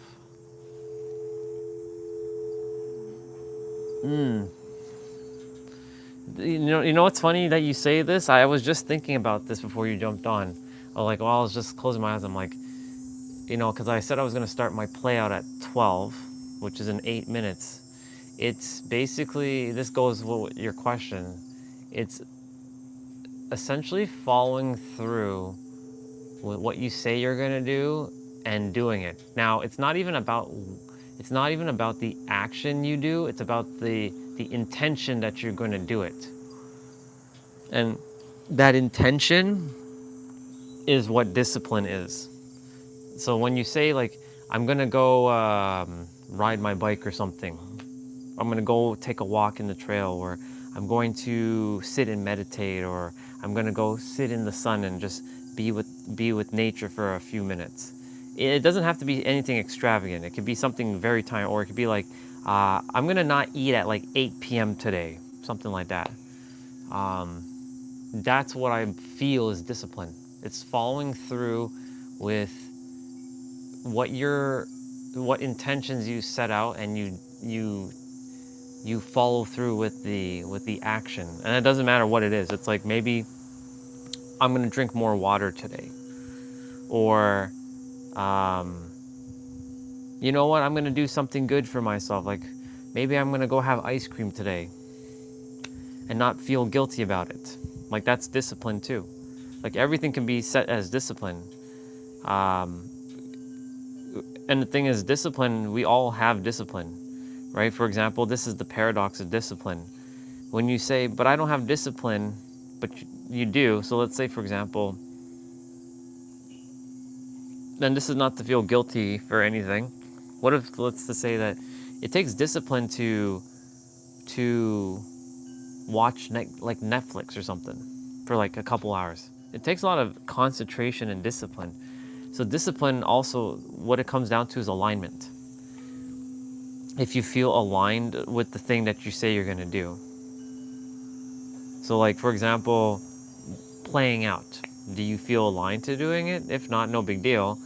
You know what's funny that you say this? I was just thinking about this before you jumped on. I was just closing my eyes. I'm like, because I said I was going to start my play out at 12, which is in 8 minutes. It's basically, this goes with your question. It's essentially following through with what you say you're going to do and doing it. Now, it's not even about the action you do. It's about the intention that you're going to do it. And that intention is what discipline is. So when you say like, I'm going to go ride my bike or something, I'm going to go take a walk in the trail, or I'm going to sit and meditate, or I'm going to go sit in the sun and just be with nature for a few minutes. It doesn't have to be anything extravagant. It could be something very tiny, or it could be like, I'm going to not eat at like 8 p.m. today, something like that. That's what I feel is discipline. It's following through with what intentions you set out, and you follow through with the action. And it doesn't matter what it is. It's like, maybe I'm going to drink more water today, or you know what, I'm going to do something good for myself. Like, maybe I'm going to go have ice cream today and not feel guilty about it. Like, that's discipline too. Like, everything can be set as discipline. And the thing is, discipline, we all have discipline, right? For example, this is the paradox of discipline. When you say, but I don't have discipline, but you do. So let's say, for example, and this is not to feel guilty for anything. What if, let's just say that it takes discipline to watch like Netflix or something for like a couple hours. It takes a lot of concentration and discipline. So discipline also, what it comes down to is alignment. If you feel aligned with the thing that you say you're going to do. So like, for example, playing out. Do you feel aligned to doing it? If not, no big deal.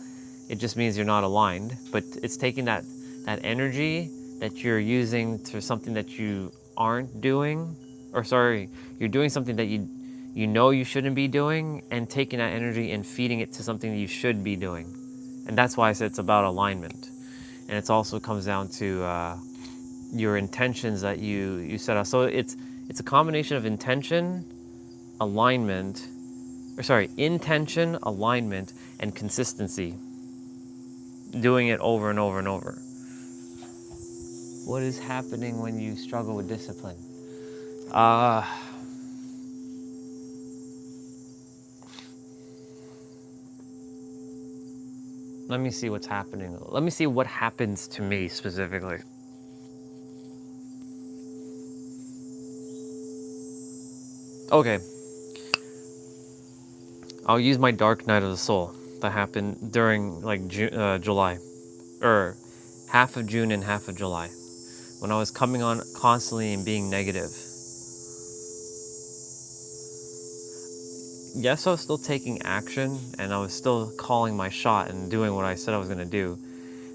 It just means you're not aligned. But it's taking that energy that you're using to something that you aren't doing, or sorry, you're doing something that you know you shouldn't be doing, and taking that energy and feeding it to something that you should be doing. And that's why I said it's about alignment. And it also comes down to your intentions that you set out. So it's a combination of intention, alignment, intention, alignment, and consistency. Doing it over and over and over. What is happening when you struggle with discipline? Let me see what's happening. Let me see what happens to me specifically. Okay. I'll use my dark night of the soul that happened during like July, or half of June and half of July, when I was coming on constantly and being negative. Yes, I was still taking action and I was still calling my shot and doing what I said I was going to do.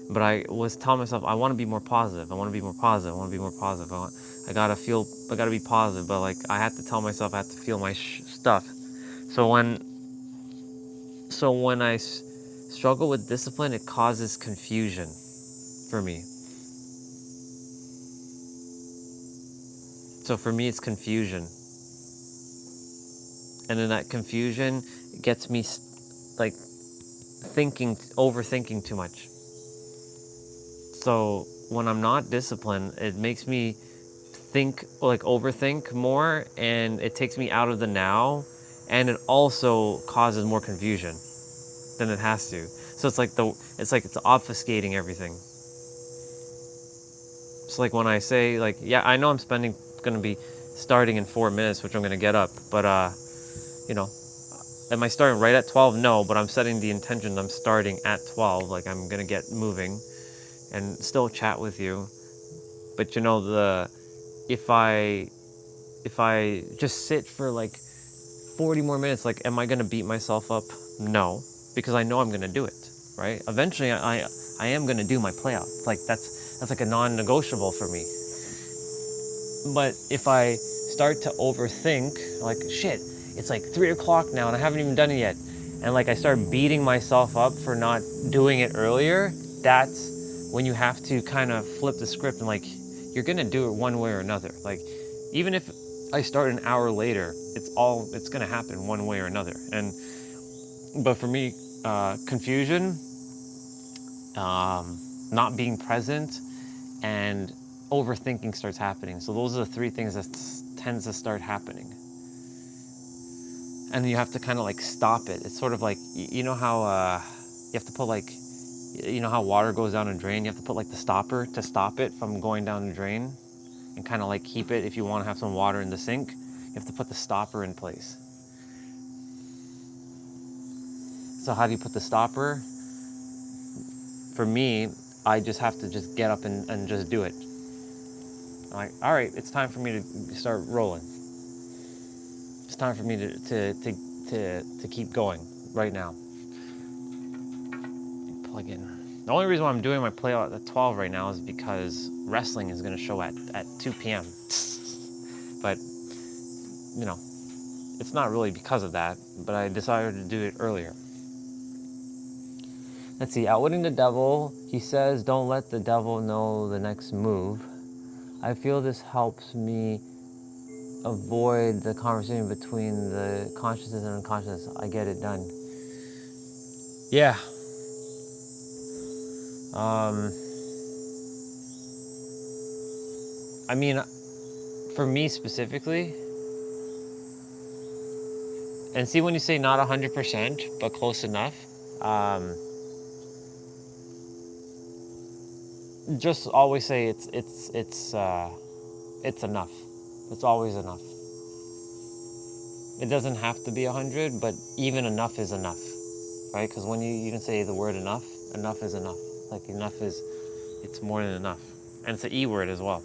But I was telling myself, I want to be more positive. I want to be more positive. I want to be more positive. I gotta be positive. But like, I had to tell myself I have to feel my stuff. So when I struggle with discipline, it causes confusion for me. So for me, it's confusion. And then that confusion gets me like overthinking too much. So when I'm not disciplined, it makes me overthink more, and it takes me out of the now, and it also causes more confusion than it has to. So it's obfuscating everything. It's like when I say, like, yeah, I know I'm gonna be starting in 4 minutes, which I'm gonna get up, but am I starting right at 12? No, but I'm setting the intention I'm starting at 12, like I'm gonna get moving and still chat with you. But if I just sit for like 40 more minutes, like, am I gonna beat myself up? No, because I know I'm gonna do it, right? Eventually I am gonna do my play out. Like that's like a non-negotiable for me. But if I start to overthink, like, shit, it's like 3 o'clock now and I haven't even done it yet, and like I start beating myself up for not doing it earlier, that's when you have to kind of flip the script and like, you're gonna do it one way or another. Like, even if I start an hour later, it's gonna happen one way or another. But for me, confusion, not being present, and overthinking starts happening. So those are the three things that tends to start happening. And you have to kind of like stop it. It's sort of like, you know how you have to put like, how water goes down a drain? You have to put like the stopper to stop it from going down the drain, and kind of like keep it. If you want to have some water in the sink, you have to put the stopper in place. So how do you put the stopper? For me, I just have to just get up and just do it. I'm like, all right, it's time for me to start rolling. It's time for me to keep going right now. Plug in. The only reason why I'm doing my play out at 12 right now is because wrestling is going to show at 2 p.m. But, it's not really because of that, but I decided to do it earlier. Let's see, outwitting the devil. He says, don't let the devil know the next move. I feel this helps me avoid the conversation between the consciousness and unconscious. I get it done. Yeah. I mean, for me specifically, and see, when you say not 100%, but close enough, just always say it's enough. It's always enough. It doesn't have to be 100, but even enough is enough, right? Because when you even say the word enough, enough is enough. Like, it's more than enough. And it's an E word as well.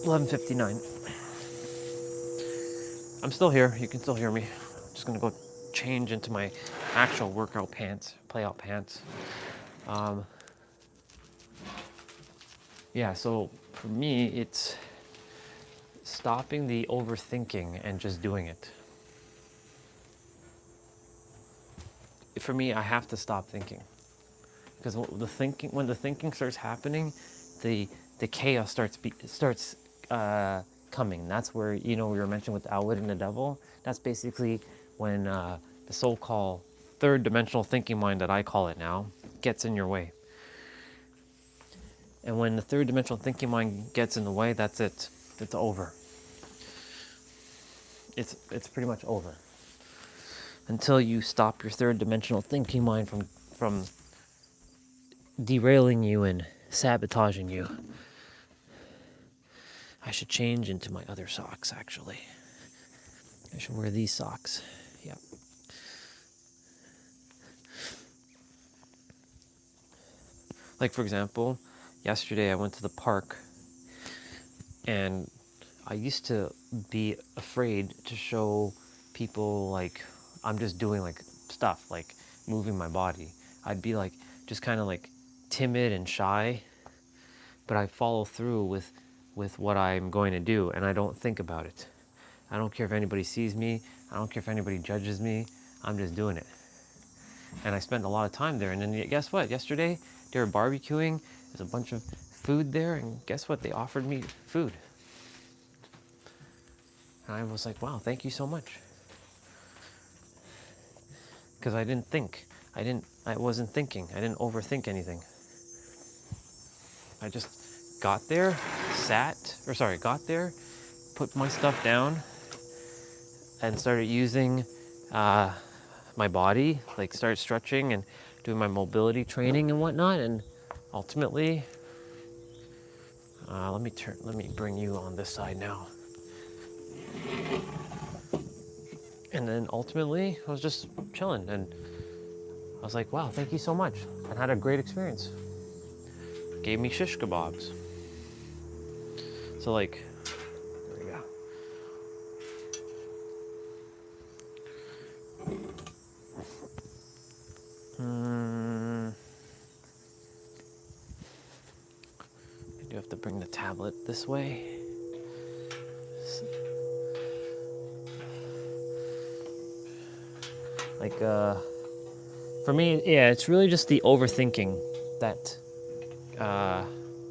11:59. I'm still here. You can still hear me. I'm just gonna go change into my actual workout pants, play-out pants. Yeah, so for me, it's stopping the overthinking and just doing it. For me, I have to stop thinking, because when the thinking starts happening, the chaos starts coming. That's where, we were mentioning with outwitting the devil. That's basically when the so-called third dimensional thinking mind that I call it now gets in your way. And when the third dimensional thinking mind gets in the way, that's it. It's over. It's pretty much over. Until you stop your third dimensional thinking mind from derailing you and sabotaging you. I should change into my other socks, actually. I should wear these socks. Yeah. Like, for example, yesterday I went to the park, and I used to be afraid to show people, like, I'm just doing, like, stuff, like moving my body. I'd be, like, just kind of, like, timid and shy, but I follow through with what I'm going to do, and I don't think about it. I don't care if anybody sees me. I don't care if anybody judges me. I'm just doing it. And I spent a lot of time there. And then guess what? Yesterday, they were barbecuing. There's a bunch of food there. And guess what? They offered me food. And I was like, wow, thank you so much. Because I didn't think. I wasn't thinking. I didn't overthink anything. I just got there, got there, put my stuff down, and started using my body, like started stretching and doing my mobility training and whatnot. And ultimately, let me bring you on this side now. And then ultimately, I was just chilling, and I was like, wow, thank you so much. I had a great experience. Gave me shish kebabs. So, like, there we go. I do have to bring the tablet this way. Like, for me, yeah, it's really just the overthinking that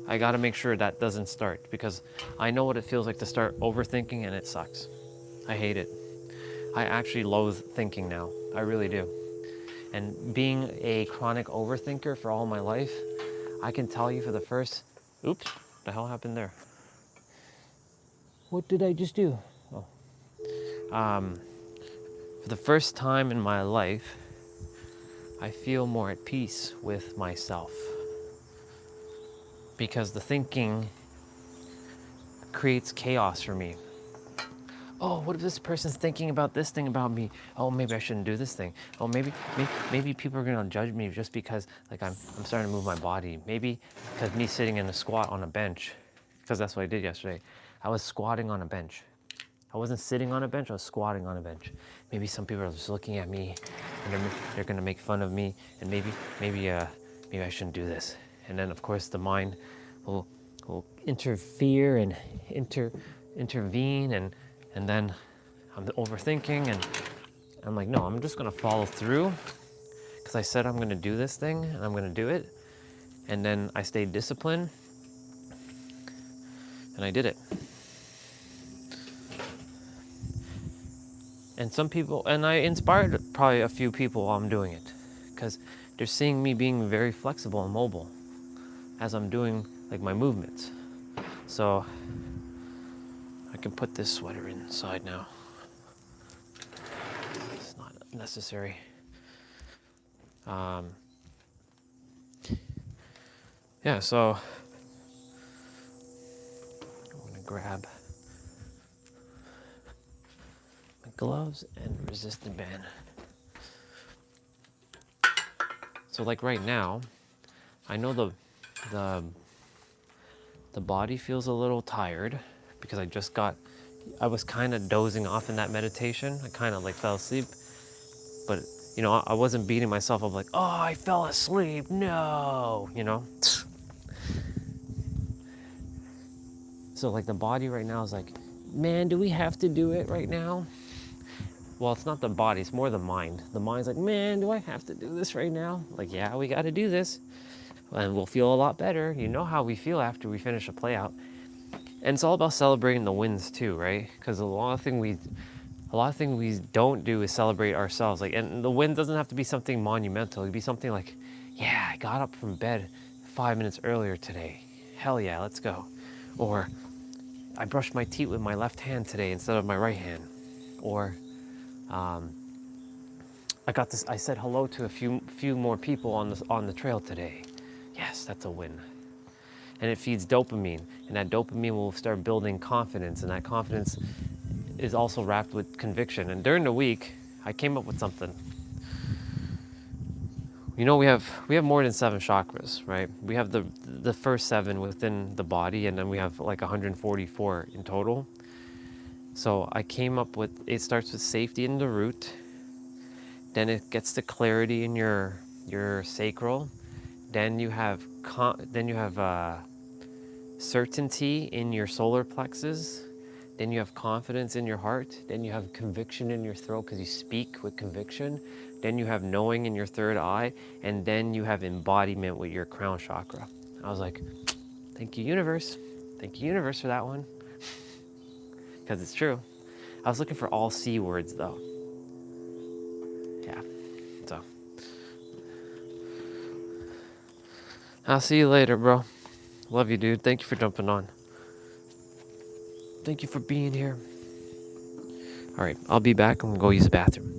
I gotta make sure that doesn't start, because I know what it feels like to start overthinking, and it sucks. I hate it. I actually loathe thinking now. I really do. And being a chronic overthinker for all my life, I can tell you for the first... Oops, what the hell happened there? What did I just do? Oh. For the first time in my life, I feel more at peace with myself. Because the thinking creates chaos for me. Oh, what if this person's thinking about this thing about me? Oh, maybe I shouldn't do this thing. Oh, maybe people are gonna judge me just because, like, I'm starting to move my body. Maybe because me sitting in a squat on a bench, because that's what I did yesterday. I was squatting on a bench. I wasn't sitting on a bench, I was squatting on a bench. Maybe some people are just looking at me, and they're gonna make fun of me, and maybe I shouldn't do this. And then, of course, the mind will interfere and intervene, and then I'm overthinking, and I'm like, no, I'm just gonna follow through, because I said I'm gonna do this thing, and I'm gonna do it. And then I stayed disciplined, and I did it. And some people, and I inspired probably a few people while I'm doing it, because they're seeing me being very flexible and mobile as I'm doing, like, my movements. So I can put this sweater inside now. It's not necessary. Yeah, so I'm gonna grab my gloves and resistant band. So, like, right now, I know the body feels a little tired, because I was kind of dozing off in that meditation. I kind of, like, fell asleep, but, you know, I wasn't beating myself up like, oh, I fell asleep, no, you know? So, like, the body right now is like, man, do we have to do it right now? Well, it's not the body, it's more the mind. The mind's like, man, do I have to do this right now? Like, yeah, we got to do this. And we'll feel a lot better. You know how we feel after we finish a play out. And it's all about celebrating the wins too, right? Because a lot of things a lot of things we don't do is celebrate ourselves. Like, and the win doesn't have to be something monumental. It could be something like, yeah, I got up from bed 5 minutes earlier today. Hell yeah, let's go. Or I brushed my teeth with my left hand today instead of my right hand. Or I said hello to a few more people on the trail today. Yes, that's a win. And it feeds dopamine, and that dopamine will start building confidence, and that confidence is also wrapped with conviction. And during the week, I came up with something. You know, we have more than 7 chakras, right? We have the first 7 within the body, and then we have like 144 in total. So I came up with, it starts with safety in the root, then it gets to clarity in your sacral, then you have certainty in your solar plexus, then you have confidence in your heart, then you have conviction in your throat because you speak with conviction, then you have knowing in your third eye, and then you have embodiment with your crown chakra. I was like, thank you, universe. Thank you, universe, for that one. Because it's true. I was looking for all C words though. Yeah, so. I'll see you later, bro. Love you, dude. Thank you for jumping on. Thank you for being here. All right, I'll be back. I'm gonna go use the bathroom.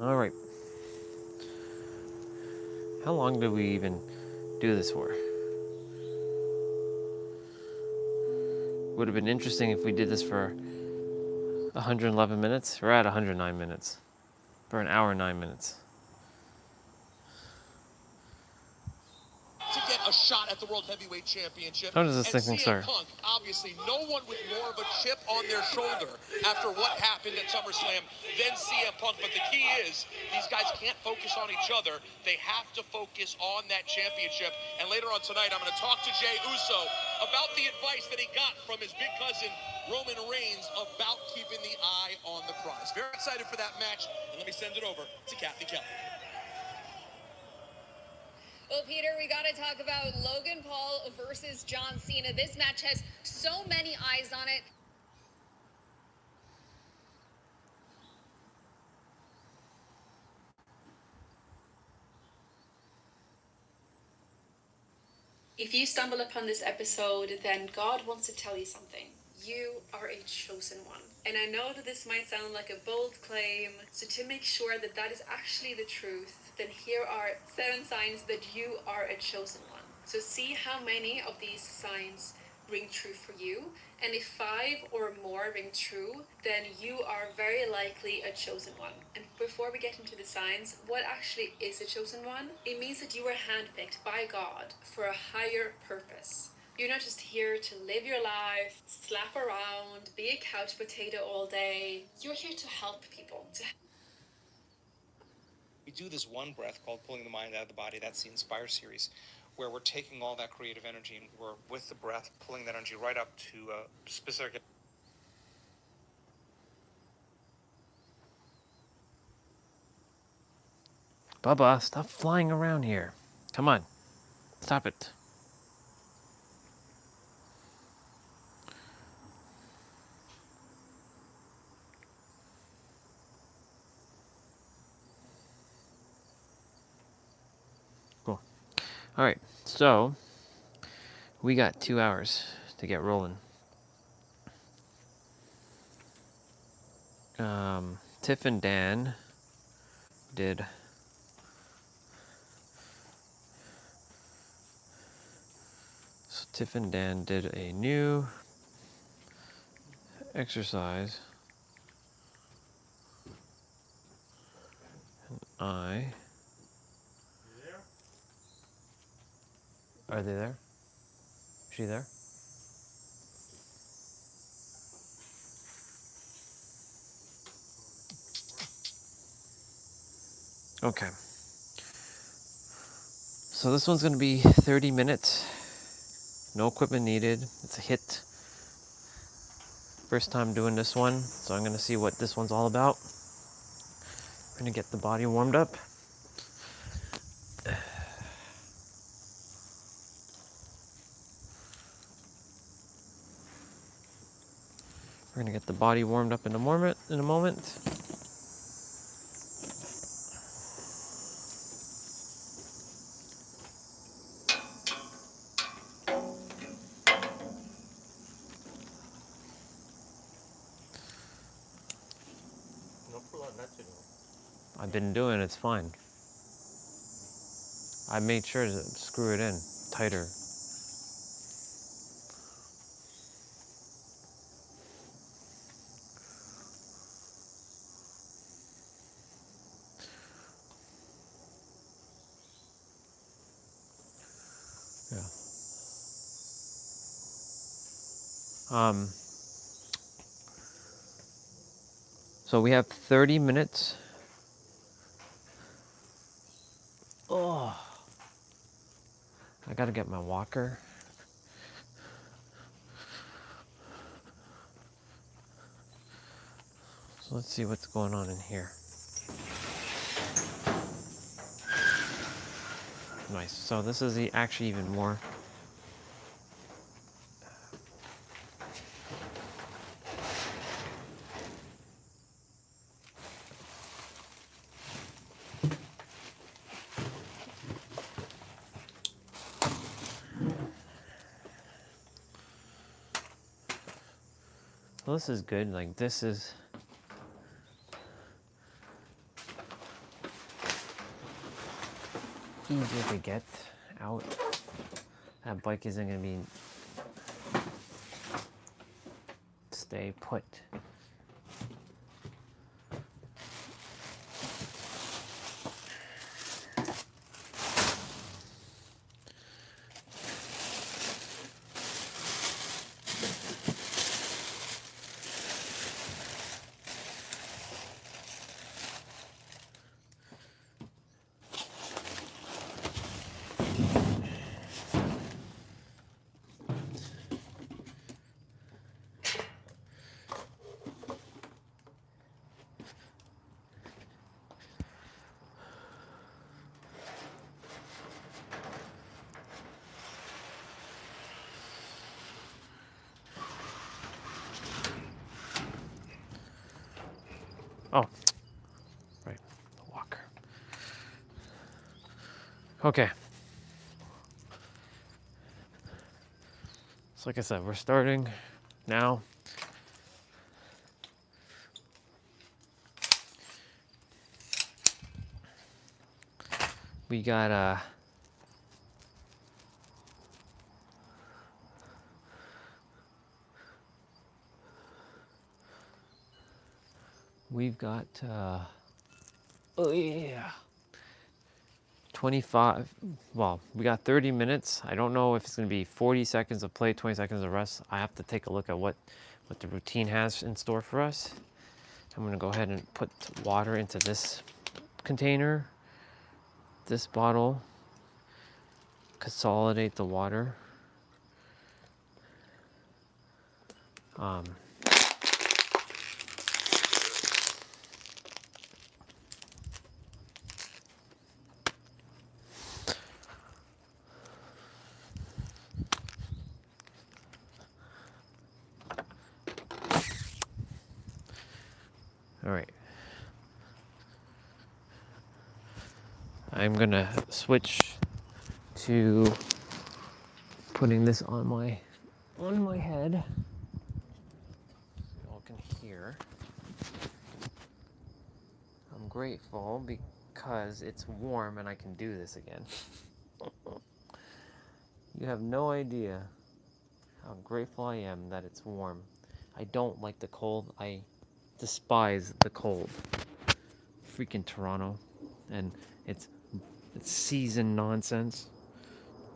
All right. How long did we even do this for? Would have been interesting if we did this for 111 minutes. We're at 109 minutes. For an hour and 9 minutes. To get a shot at the World Heavyweight Championship. How does this and thing CM start? Punk, obviously, no one with more of a chip on their shoulder after what happened at SummerSlam than CM Punk. But the key is, these guys can't focus on each other. They have to focus on that championship. And later on tonight, I'm going to talk to Jey Uso about the advice that he got from his big cousin, Roman Reigns, about keeping the eye on the prize. Very excited for that match. And let me send it over to Kathy Kelly. Well, Peter, we got to talk about Logan Paul versus John Cena. This match has so many eyes on it. If you stumble upon this episode, then God wants to tell you something. You are a chosen one. And I know that this might sound like a bold claim, so to make sure that that is actually the truth, then here are 7 signs that you are a chosen one. So see how many of these signs ring true for you, and if 5 or more ring true, then you are very likely a chosen one. And before we get into the signs, what actually is a chosen one? It means that you were handpicked by God for a higher purpose. You're not just here to live your life, slap around, be a couch potato all day. You're here to help people. We do this one breath called Pulling the Mind Out of the Body. That's the Inspire series, where we're taking all that creative energy and we're, with the breath, pulling that energy right up to a specific... Bubba, stop flying around here. Come on. Stop it. All right, so we got 2 hours to get rolling. Tiff and Dan did Tiff and Dan did a new exercise. Are they there? Is she there? Okay. So this one's going to be 30 minutes. No equipment needed. It's a HIIT. First time doing this one, so I'm going to see what this one's all about. I'm going to get the body warmed up. We're going to get the body warmed up in a moment. I've been doing it, it's fine. I made sure to screw it in tighter. Yeah. So we have 30 minutes. Oh, I gotta get my walker. So let's see what's going on in here. Nice. So this is actually even more. Well, this is good. Like, this is easier to get out. That bike isn't gonna be stay put. Oh, right, the walker. Okay. So like I said, we're starting now. We got we've got oh yeah, 25. Well, we got 30 minutes. I don't know if it's going to be 40 seconds of play, 20 seconds of rest. I have to take a look at what the routine has in store for us. I'm going to go ahead and put water into this container, this bottle, consolidate the water. All right. I'm gonna switch to putting this on my head. You all can hear. I'm grateful because it's warm and I can do this again. You have no idea how grateful I am that it's warm. I don't like the cold. I despise the cold. Freaking Toronto. And it's season nonsense.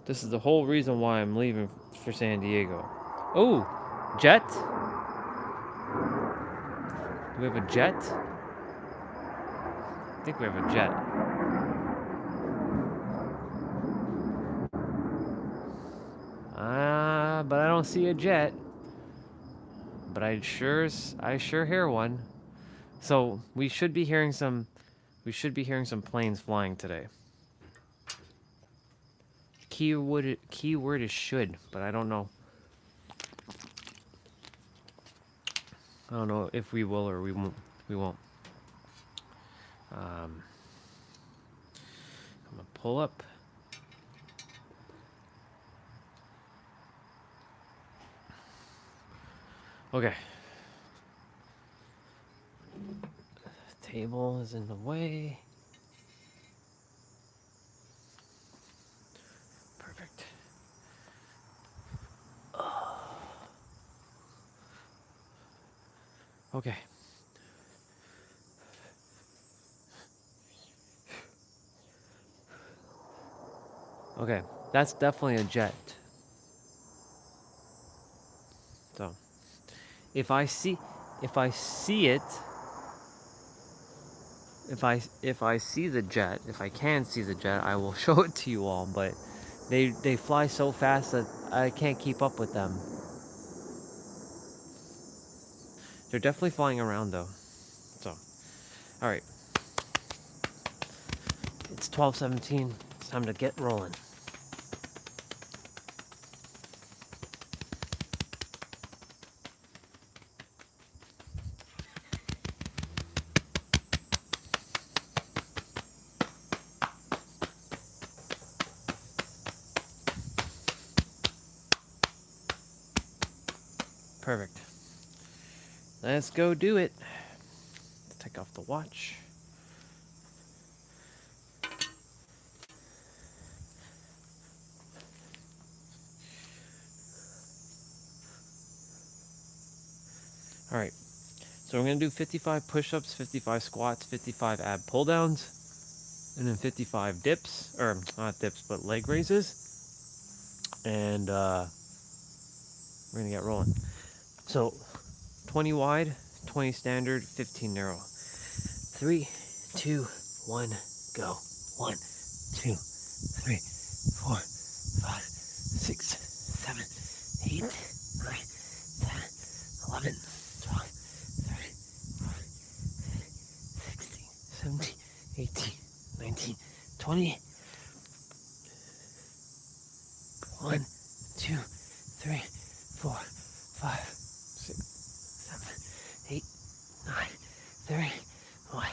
This is the whole reason why I'm leaving for San Diego. Oh, jet? Do we have a jet? I think we have a jet. But I don't see a jet. But I sure hear one. So we should be hearing some planes flying today. Keyword is should, but I don't know. I don't know if we will or we won't. I'm gonna pull up. Okay. Table is in the way. Perfect. Okay. Okay, that's definitely a jet. So, if I see it, if I see the jet, if I can see the jet, I will show it to you all, but they fly so fast that I can't keep up with them. They're definitely flying around though. So, all right. It's 12:17. It's time to get rolling. Perfect. Let's go do it. Let's take off the watch. All right. So we're going to do 55 push-ups, 55 squats, 55 ab pull-downs, and then 55 dips, or not dips, but leg raises. And we're going to get rolling. So 20 wide, 20 standard, 15 narrow. 3, 2, 1, go. 1, 2, 3, 4, 5, 6, 7, 8, 9, 10, 11, 12, 13, 14, 16, 17, 18, 19, 20. 1, 2, 3, 4, 5, 6, 7, 8, 9, 30. 1,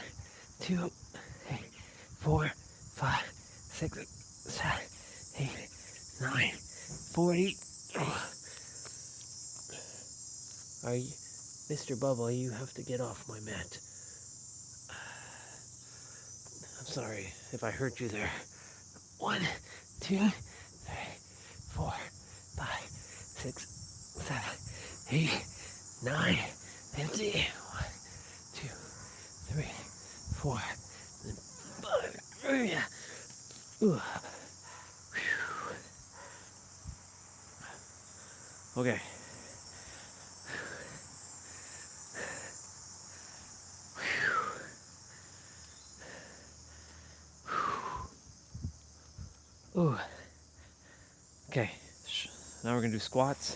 2, 3, 4, 5, 6, 7, 8, 9, 40. Are you, Mr. Bubba? You have to get off my mat. I'm sorry if I hurt you there. 1, 2, 3, 4, 5, 6, 7, 8, 9, 50. 1, 2, 3, 4, 5. Ooh. Okay. Ooh. Okay. Now we're gonna do squats.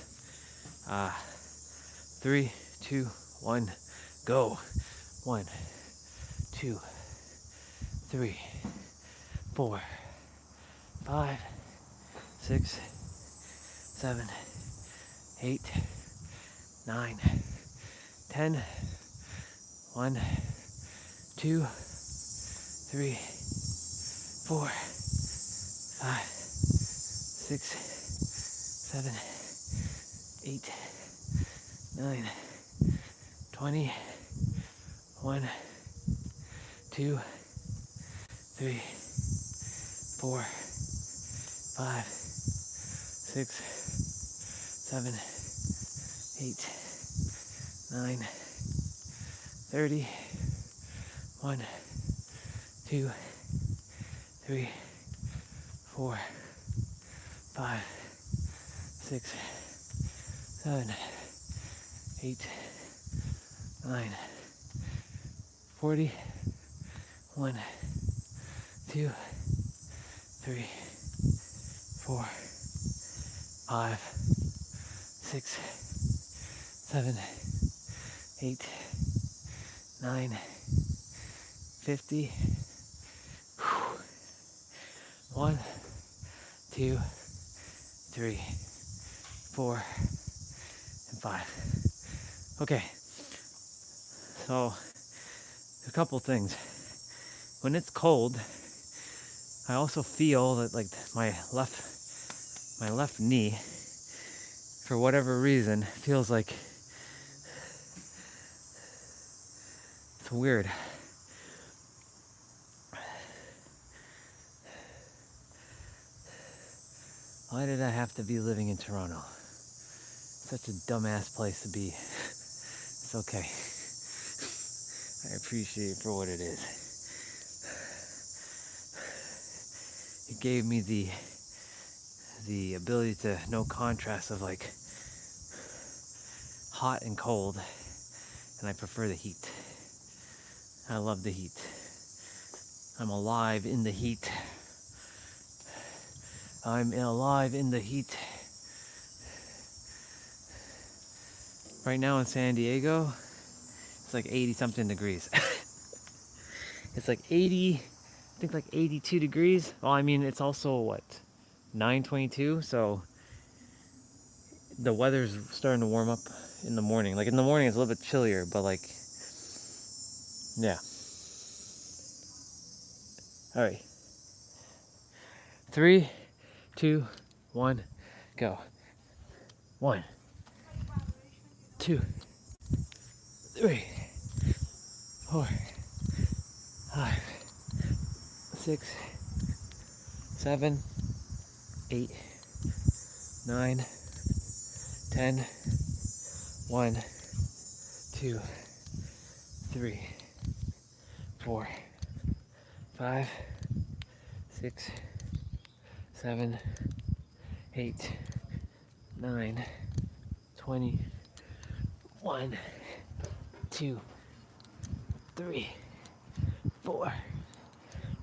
3, 2, 1, go. 1, 2, 3, 4, 5, 6, 7, 8, 9, 10. 1, 2, 3, 4, 5, 6, 7, 8, 9, 20, 1, 2, 3, 4, 5, 6, 7, 8, 9, 30, 1, 2, 3, 4, 5, 6, 7, 8, 9, 40, 1, 2, 3, 4, 5, 6, 7, 8, 9, 50. 1, 2, 3, 4, and 5. Okay, so a couple things. When it's cold, I also feel that like my left knee, for whatever reason, feels like it's weird. Why did I have to be living in Toronto? Such a dumbass place to be. It's okay. I appreciate it for what it is. It gave me the ability to know contrast of like hot and cold, and I prefer the heat. I love the heat. I'm alive in the heat. I'm alive in the heat. Right now in San Diego, it's like 80 something degrees. It's like 80, I think like 82 degrees. Well, I mean, it's also what, 9:22, so the weather's starting to warm up in the morning. Like in the morning it's a little bit chillier, but like, yeah. All right. 3, 2, 1, go. 1, 2, 3, 4, 5, 6, 7, 8, 9, 10, 1, 2, 3, 4, 5, 6, 7, 8, 9, 20, 1, 2, 3, 4,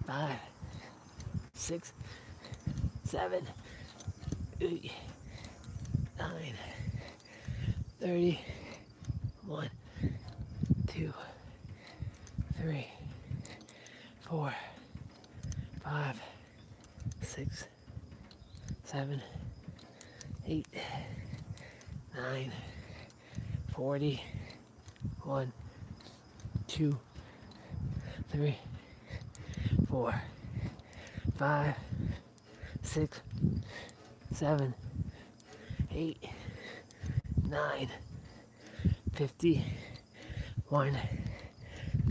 5, 6, 7, 8, 9, 30, 1, 2, 3, 4, 5, 6, 7, 8, 9, 40, 1, 2, 3, 4, 5, 6, 7, 8, 9, 50, 1,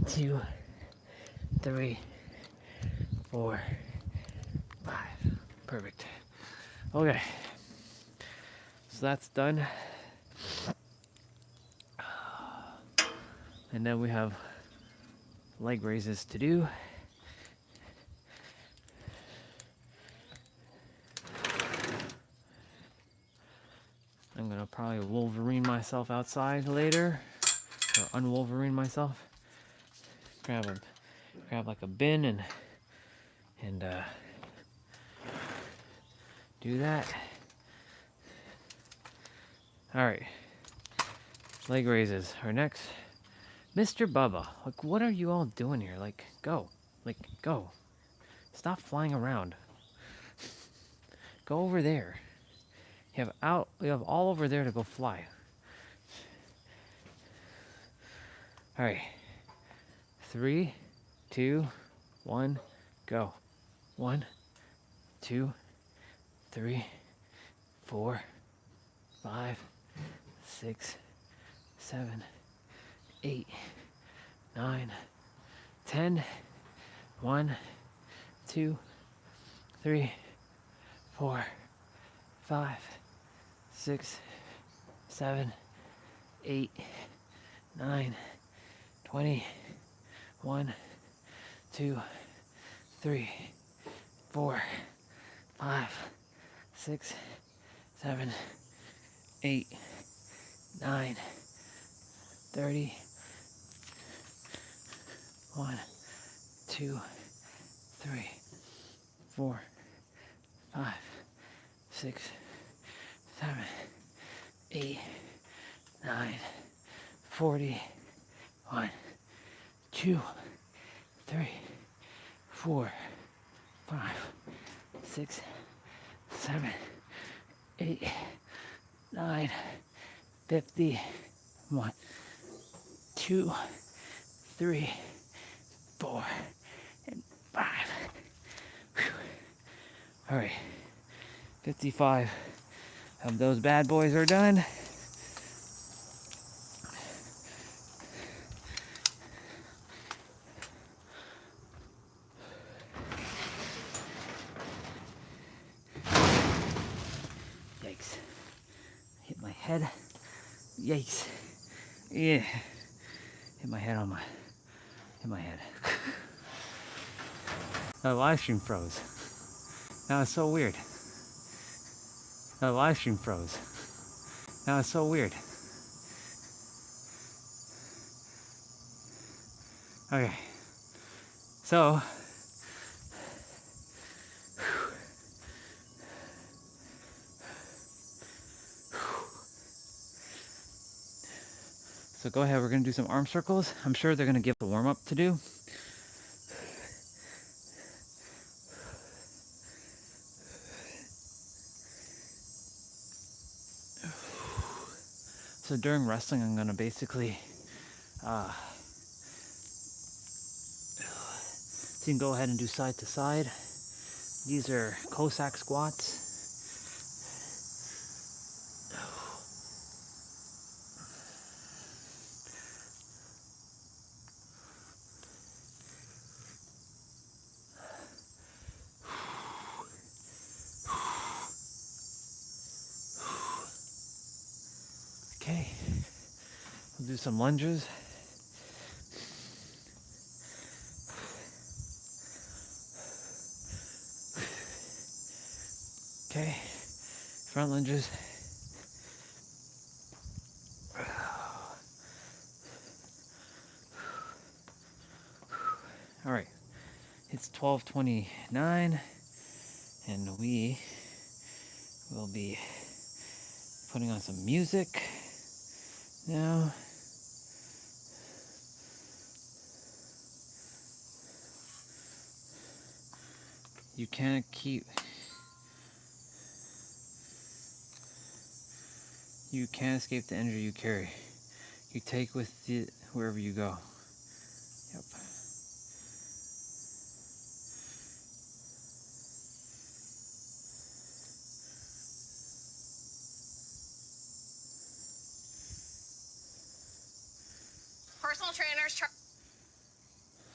2, 3, 4, 5. Perfect. Okay. So that's done. And then we have leg raises to do. I'm gonna probably Wolverine myself outside later, or unwolverine myself. Grab like a bin and do that. All right, leg raises are next. Mr. Bubba, like, what are you all doing here? Like, go. Like, go. Stop flying around. Go over there. You have all over there to go fly. All right. 3, 2, 1, go. 1, 2, 3, 4, 5, 6, 7, 8, 9, 10. 1, 2, 3, 4, 5, 6, 7, 8, 9, 20. 1, 2, 3, 4, 5, 6, 7, 8, 9, 30. 1, 2, 3, 4, 5, 6, 7, 8, 9, 40. 1, 2, 3, 4, 5, 6, 7, 8, 9, 50. 1, 2, 3, 4, and 5. Whew. All right, 55 of those bad boys are done. Yikes. Hit my head. Yikes. Yeah. Hit my head. My live stream froze. That was so weird. My live stream froze. That was so weird. Okay. So go ahead, we're gonna do some arm circles. I'm sure they're gonna give the warm up to do. So during wrestling, I'm gonna basically, so you can go ahead and do side to side. These are Cossack squats. Okay, we'll do some lunges. Okay, front lunges. All right, it's 12:29, and we will be putting on some music now. You can't escape the energy you carry. You take with you wherever you go. Yep.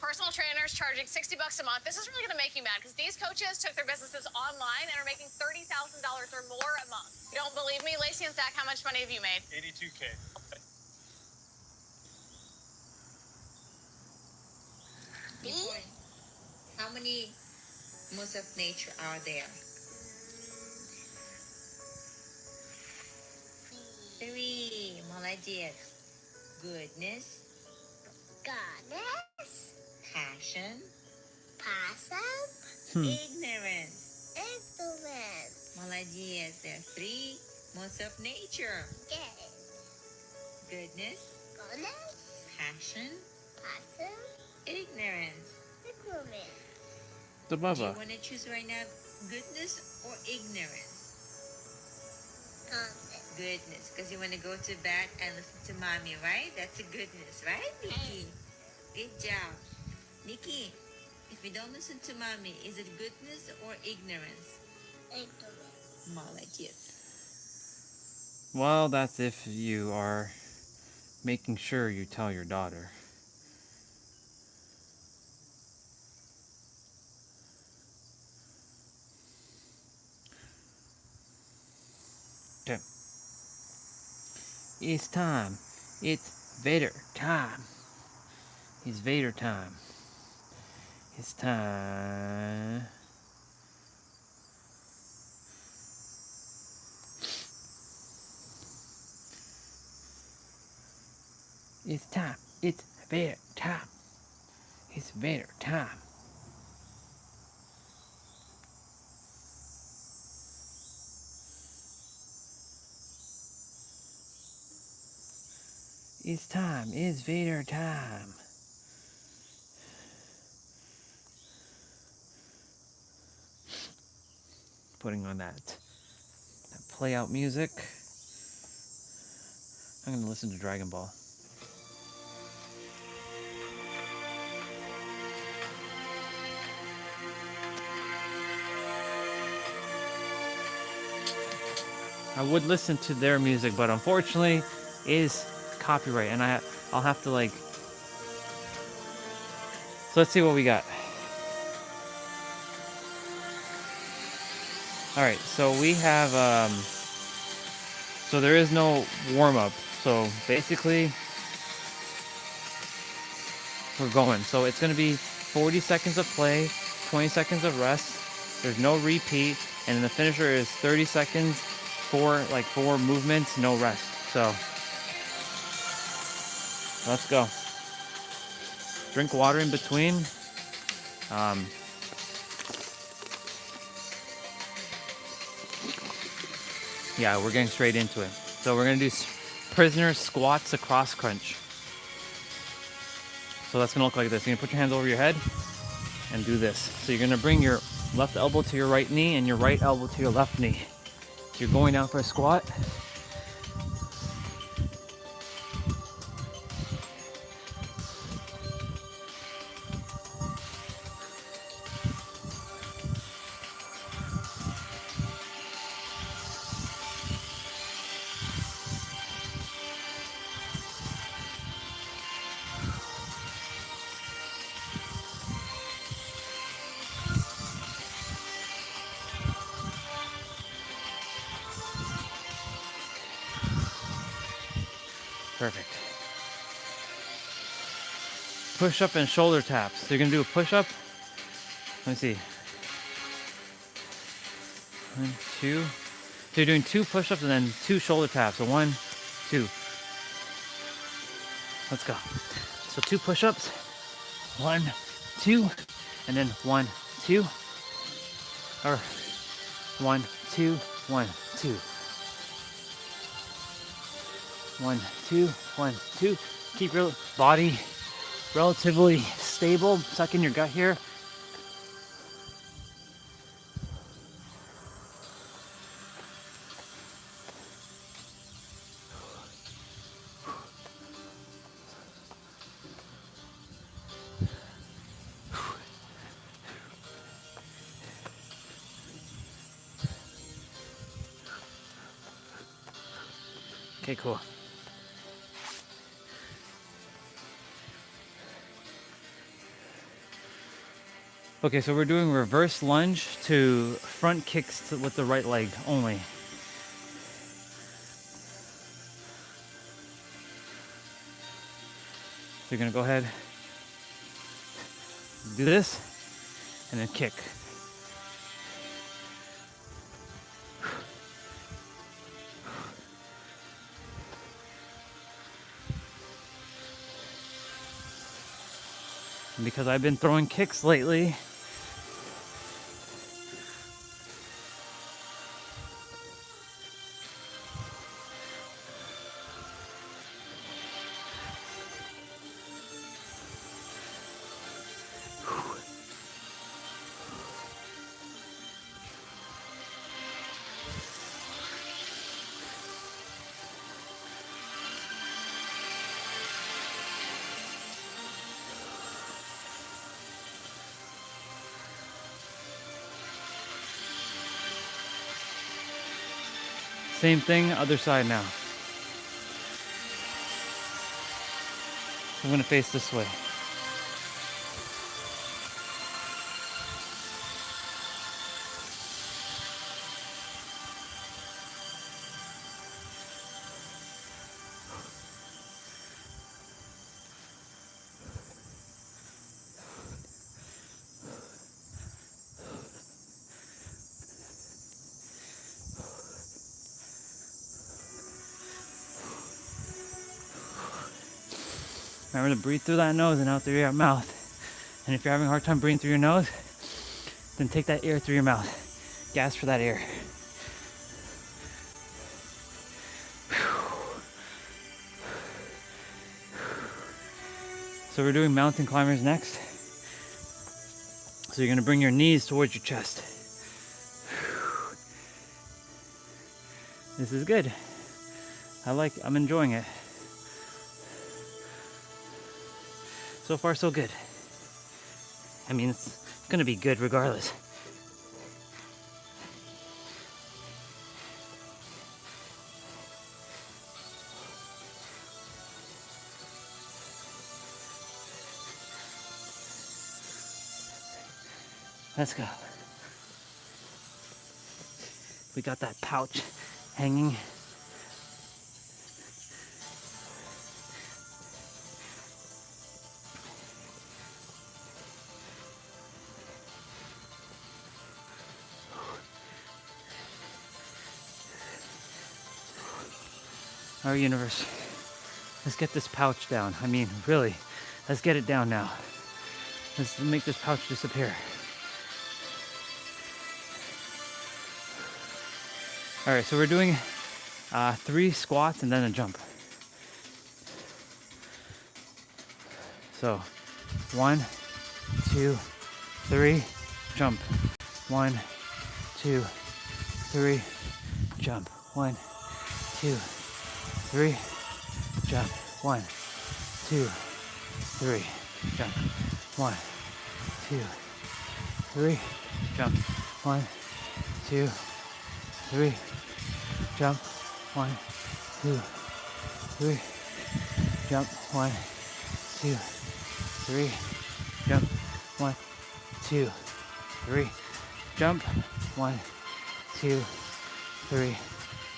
Personal trainers charging $60 a month. This is really going to make you mad because these coaches took their businesses online and are making $30,000 or more a month. You don't believe me? Lacey and Zach, how much money have you made? 82K. How many modes of nature are there? 3. Молодец. Goodness. Goodness. Passion. Ignorance. Молодец. There are 3 modes of nature. Goodness. Passion. Ignorance. The Do you want to choose right now goodness or ignorance? Goodness, because you want to go to bed and listen to mommy, right? That's a goodness, right, Nikki? Good job. Nikki, if you don't listen to mommy, is it goodness or ignorance? Ignorance. Молодец. Well, that's if you are making sure you tell your daughter. Okay. It's time. It's Vader time. It's Vader time. It's time. It's time. It's Vader time. It's Vader time. It's time. It's Vader time. Putting on that play out music. I'm gonna listen to Dragon Ball. I would listen to their music, but unfortunately, it is copyright, and I'll have to like. So let's see what we got. All right, so we have. So there is no warm up. So basically, we're going. So it's gonna be 40 seconds of play, 20 seconds of rest. There's no repeat, and then the finisher is 30 seconds, four movements, no rest. So let's go. Drink water in between. Yeah, we're getting straight into it. So we're gonna do prisoner squats across crunch. So that's gonna look like this. You're gonna put your hands over your head and do this. So you're gonna bring your left elbow to your right knee and your right elbow to your left knee. So you're going down for a squat. Perfect. Push up and shoulder taps. So you're gonna do a push up. Let me see. 1, 2. So you're doing 2 push ups and then 2 shoulder taps. So 1, 2. Let's go. So 2 push ups. 1, 2. And then 1, 2. Or 1, 2, 1, 2. 1, 2, 1, 2. Keep your body relatively stable. Suck in your gut here. Okay, cool. Okay, so we're doing reverse lunge to front kicks with the right leg only. So you're gonna go ahead, do this, and then kick. And because I've been throwing kicks lately, Same thing, other side now. So I'm gonna face this way. Remember to breathe through that nose and out through your mouth. And if you're having a hard time breathing through your nose, then take that air through your mouth. Gas for that air. So we're doing mountain climbers next. So you're gonna bring your knees towards your chest. This is good. I'm enjoying it. So far, so good. I mean, it's gonna be good regardless. Let's go. We got that pouch hanging. Our universe, let's get this pouch down. I mean, really, let's get it down now. Let's make this pouch disappear. All right, so we're doing 3 squats and then a jump. So 1, 2, 3, jump. 1, 2, 3, jump. 1, 2, 3, jump. 1, 2, 3, jump. 1, 2, 3, jump. 1, 2, 3, jump. 1, 2, 3, jump. 1, 2, 3, jump. 1, 2, 3, jump. 1, 2, 3,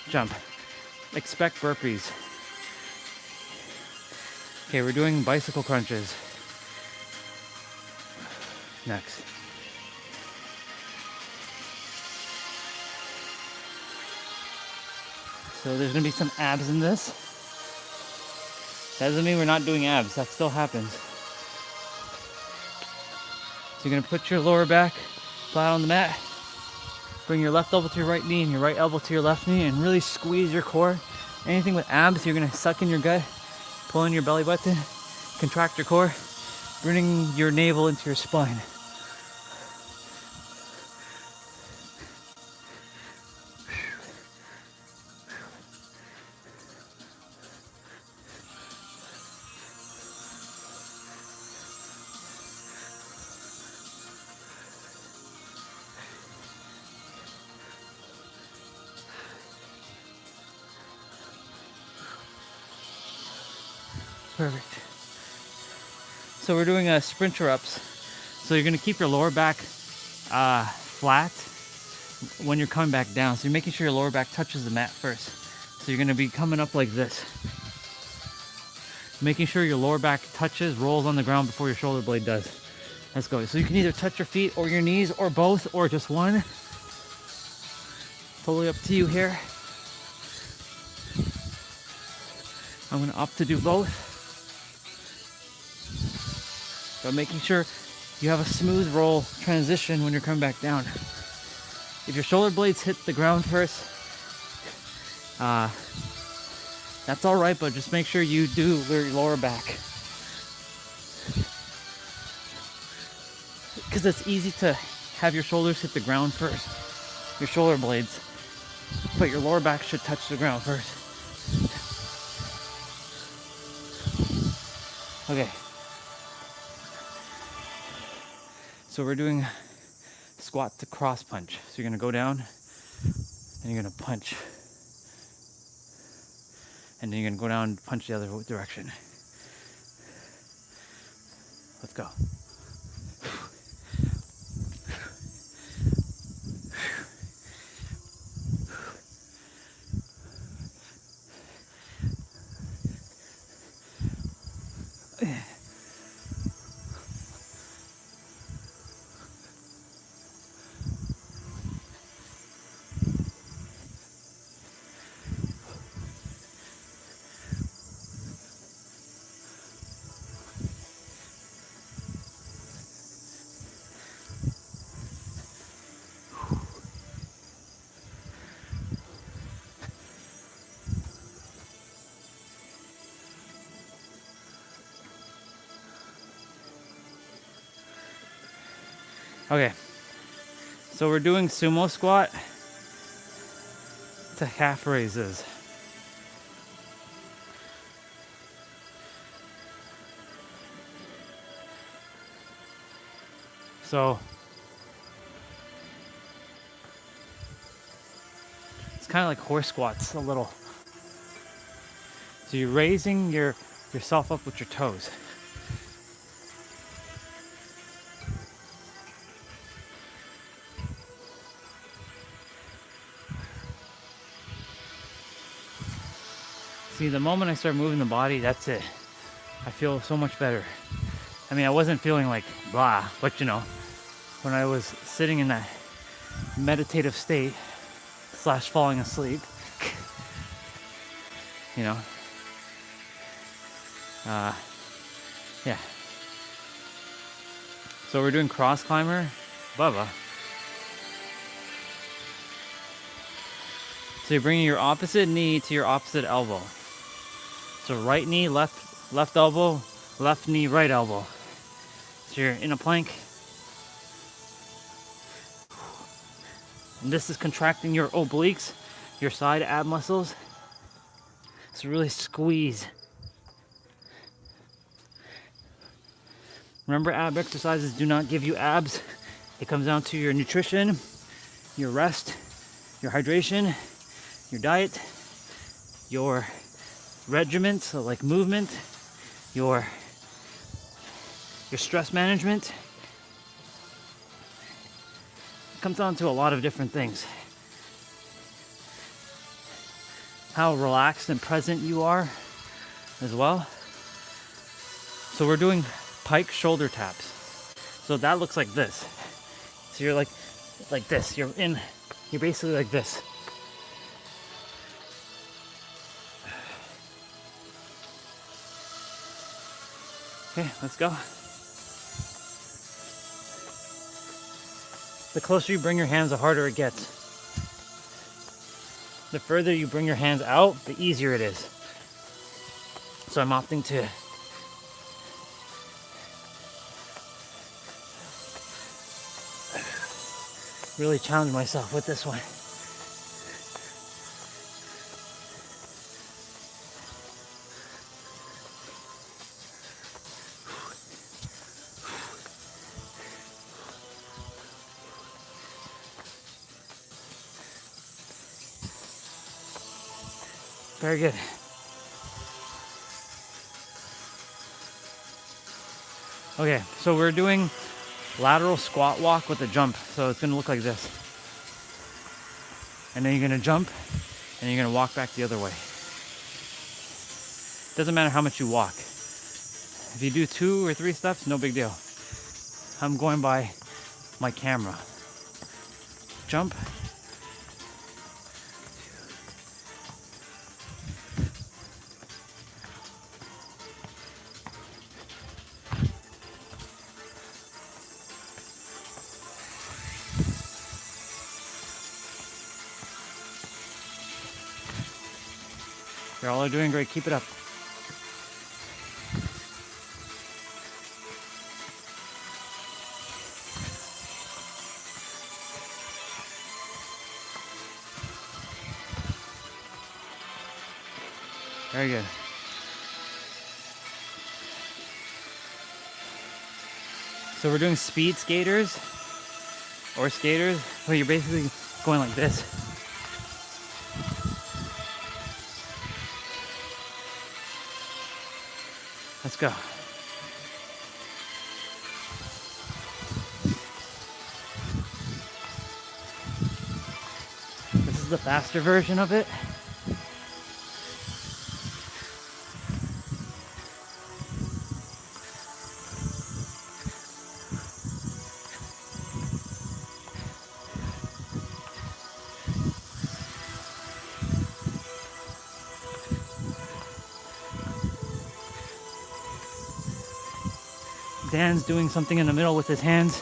jump. Expect burpees. Okay, we're doing bicycle crunches next. So there's gonna be some abs in this. That doesn't mean we're not doing abs, that still happens. So you're gonna put your lower back flat on the mat. Bring your left elbow to your right knee and your right elbow to your left knee and really squeeze your core. Anything with abs, you're gonna suck in your gut, pull in your belly button, contract your core, bringing your navel into your spine. Perfect. So we're doing sprinter ups. So you're gonna keep your lower back flat when you're coming back down. So you're making sure your lower back touches the mat first. So you're gonna be coming up like this. Making sure your lower back touches, rolls on the ground before your shoulder blade does. Let's go. So you can either touch your feet or your knees or both or just one. Totally up to you here. I'm gonna opt to do both. But making sure you have a smooth roll transition when you're coming back down. If your shoulder blades hit the ground first, that's all right, but just make sure you do your lower back. Because it's easy to have your shoulders hit the ground first, your shoulder blades, but your lower back should touch the ground first. Okay. So we're doing squat to cross punch. So you're gonna go down and you're gonna punch. and then you're gonna go down and punch the other direction. Let's go. Okay, so we're doing sumo squat to calf raises. So it's kind of like horse squats a little. So you're raising yourself up with your toes. See, the moment I start moving the body, that's it. I feel so much better. I mean, I wasn't feeling like blah, but you know, when I was sitting in that meditative state / falling asleep, you know, yeah. So we're doing cross climber, Bubba. So you're bringing your opposite knee to your opposite elbow. So right knee, left elbow, left knee, right elbow. So you're in a plank. And this is contracting your obliques, your side ab muscles. So really squeeze. Remember, ab exercises do not give you abs. It comes down to your nutrition, your rest, your hydration, your diet, your regimen, so like movement, your stress management. It comes down to a lot of different things. How relaxed and present you are as well. So we're doing pike shoulder taps. So that looks like this. So you're like this. You're basically like this. Okay, let's go. The closer you bring your hands, the harder it gets. The further you bring your hands out, the easier it is. So I'm opting to really challenge myself with this one. Very good. Okay, so we're doing lateral squat walk with a jump. So it's gonna look like this. And then you're gonna jump, and you're gonna walk back the other way. Doesn't matter how much you walk. If you do 2 or 3 steps, no big deal. I'm going by my camera. Jump. You all are doing great. Keep it up. Very good. So we're doing speed skaters or skaters where you're basically going like this. Let's go. This is the faster version of it. Dan's doing something in the middle with his hands,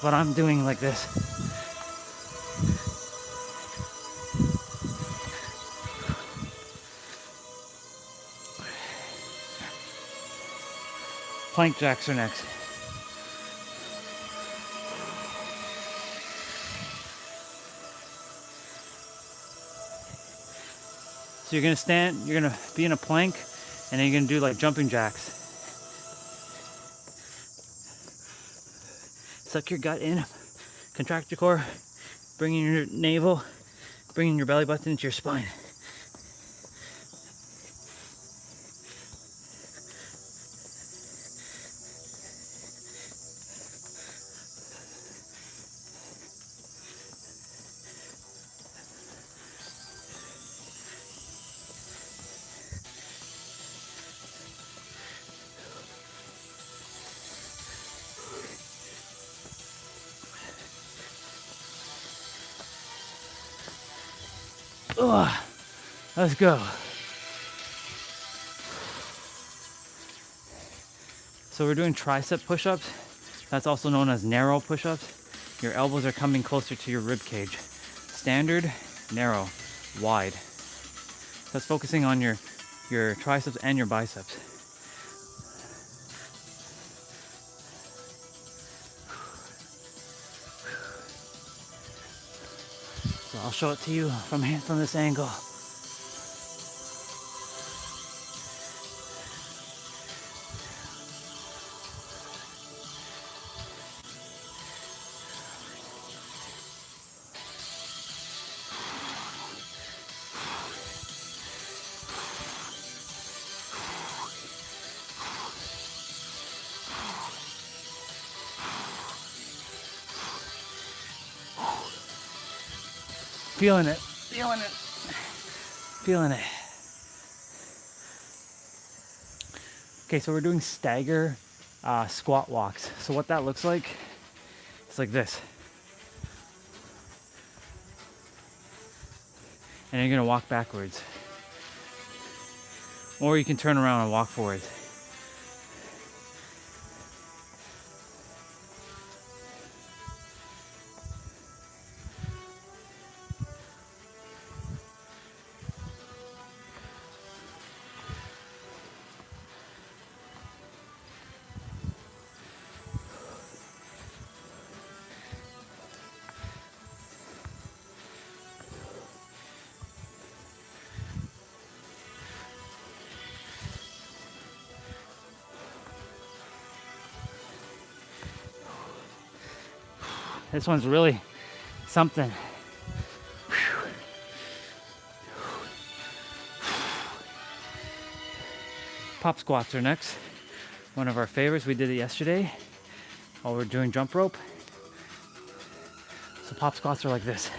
but I'm doing like this. Plank jacks are next. So you're gonna stand, you're gonna be in a plank, and then you're gonna do like jumping jacks. Suck your gut in, contract your core, bring in your navel, bring in your belly button into your spine. Ugh, let's go. So we're doing tricep push-ups. That's also known as narrow push-ups. Your elbows are coming closer to your rib cage. Standard, narrow, wide. That's focusing on your triceps and your biceps. So I'll show it to you from this angle. Feeling it, feeling it, feeling it. Okay, so we're doing stagger squat walks. So what that looks like, it's like this. And you're gonna walk backwards. Or you can turn around and walk forward. This one's really something. Pop squats are next. One of our favorites. We did it yesterday while we were doing jump rope. So pop squats are like this.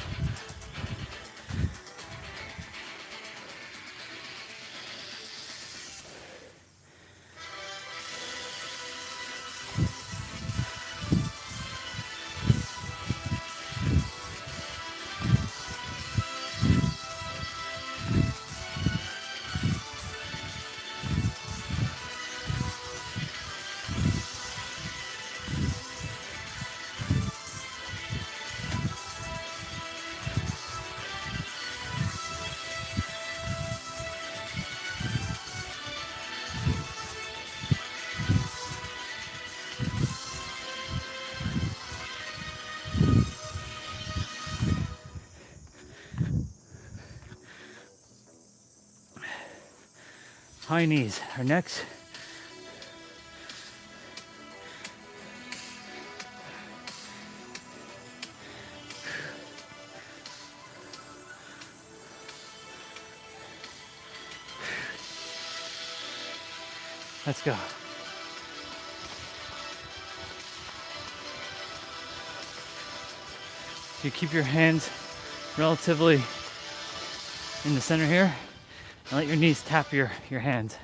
High knees are next. Let's go. So you keep your hands relatively in the center here and let your knees tap your hands.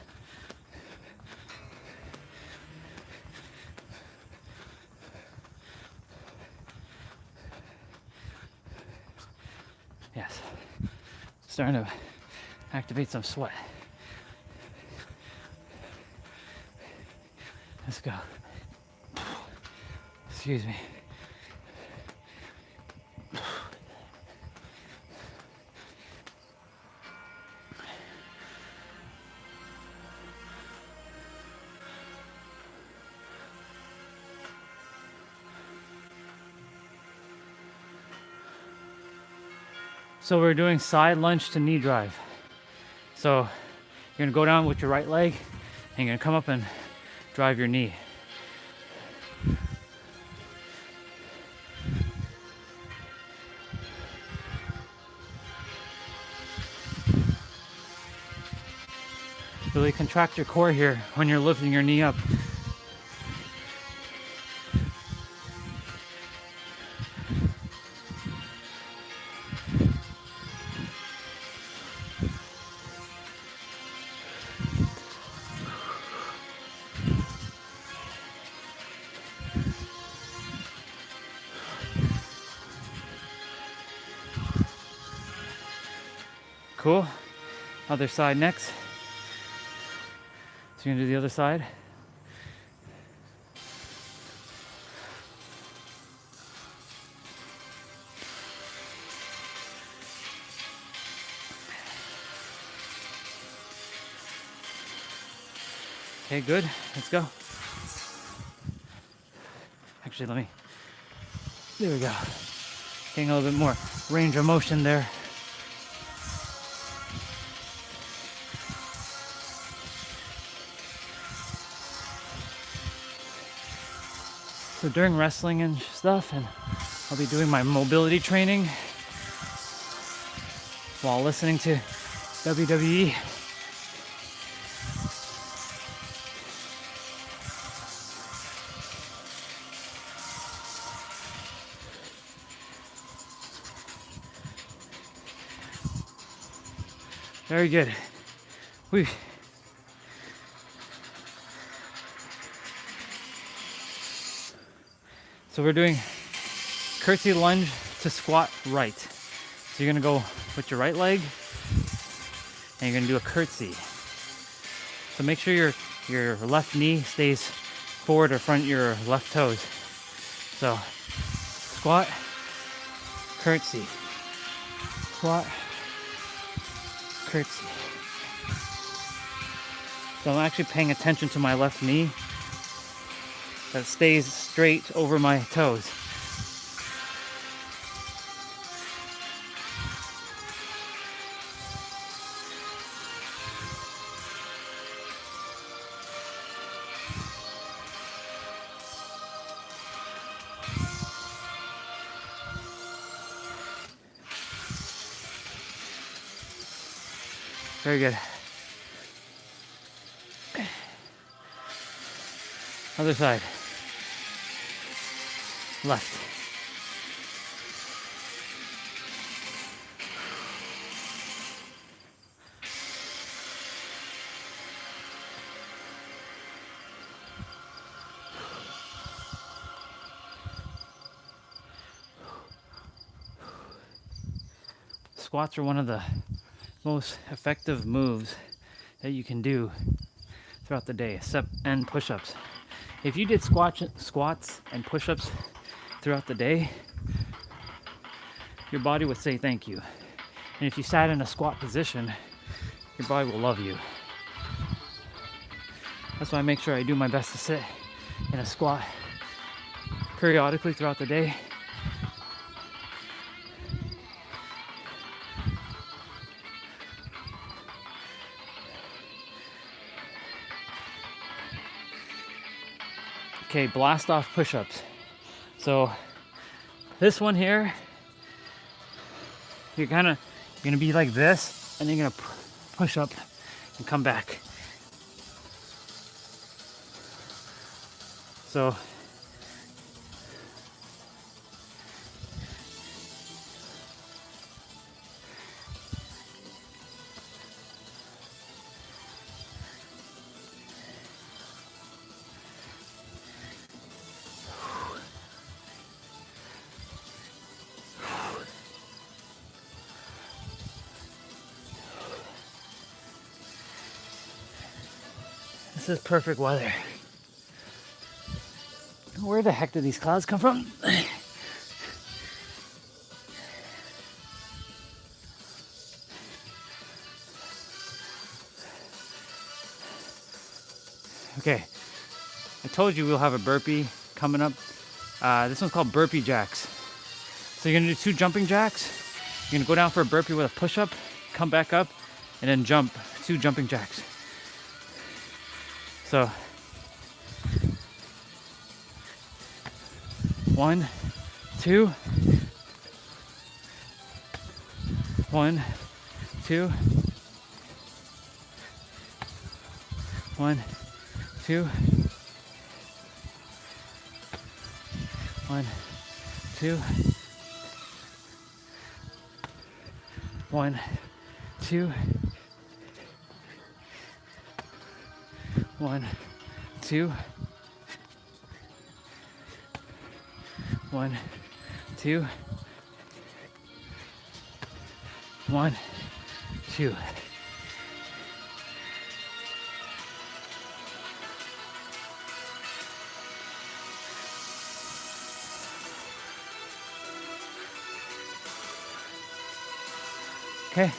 Yes. Starting to activate some sweat. Let's go. Excuse me. So we're doing side lunge to knee drive. So you're gonna go down with your right leg and you're gonna come up and drive your knee. Really contract your core here when you're lifting your knee up. Cool. Other side next. So you're gonna do the other side. Okay, good. Let's go. Actually, there we go. Getting a little bit more range of motion there. So during wrestling and stuff, and I'll be doing my mobility training while listening to WWE. Very good. Whew. So we're doing curtsy lunge to squat right. So you're gonna go with your right leg and you're gonna do a curtsy. So make sure your left knee stays forward or front your left toes. So squat, curtsy, squat, curtsy. So I'm actually paying attention to my left knee that stays straight over my toes. Very good. Other side. Left. Squats are one of the most effective moves that you can do throughout the day, and push-ups. If you did squats and push-ups throughout the day, your body would say thank you. And if you sat in a squat position, your body will love you. That's why I make sure I do my best to sit in a squat periodically throughout the day. Okay, blast off push-ups. So this one here, you're gonna be like this, and then you're gonna push up and come back. So this is perfect weather. Where the heck did these clouds come from? Okay, I told you we'll have a burpee coming up. This one's called burpee jacks. So you're gonna do 2 jumping jacks. You're gonna go down for a burpee with a push-up, come back up, and then jump 2 jumping jacks. So 1, 2, 1, 2, 1, 2, 1, 2, 1, 2, 1, 2, 1, 2, 1, 2. Okay,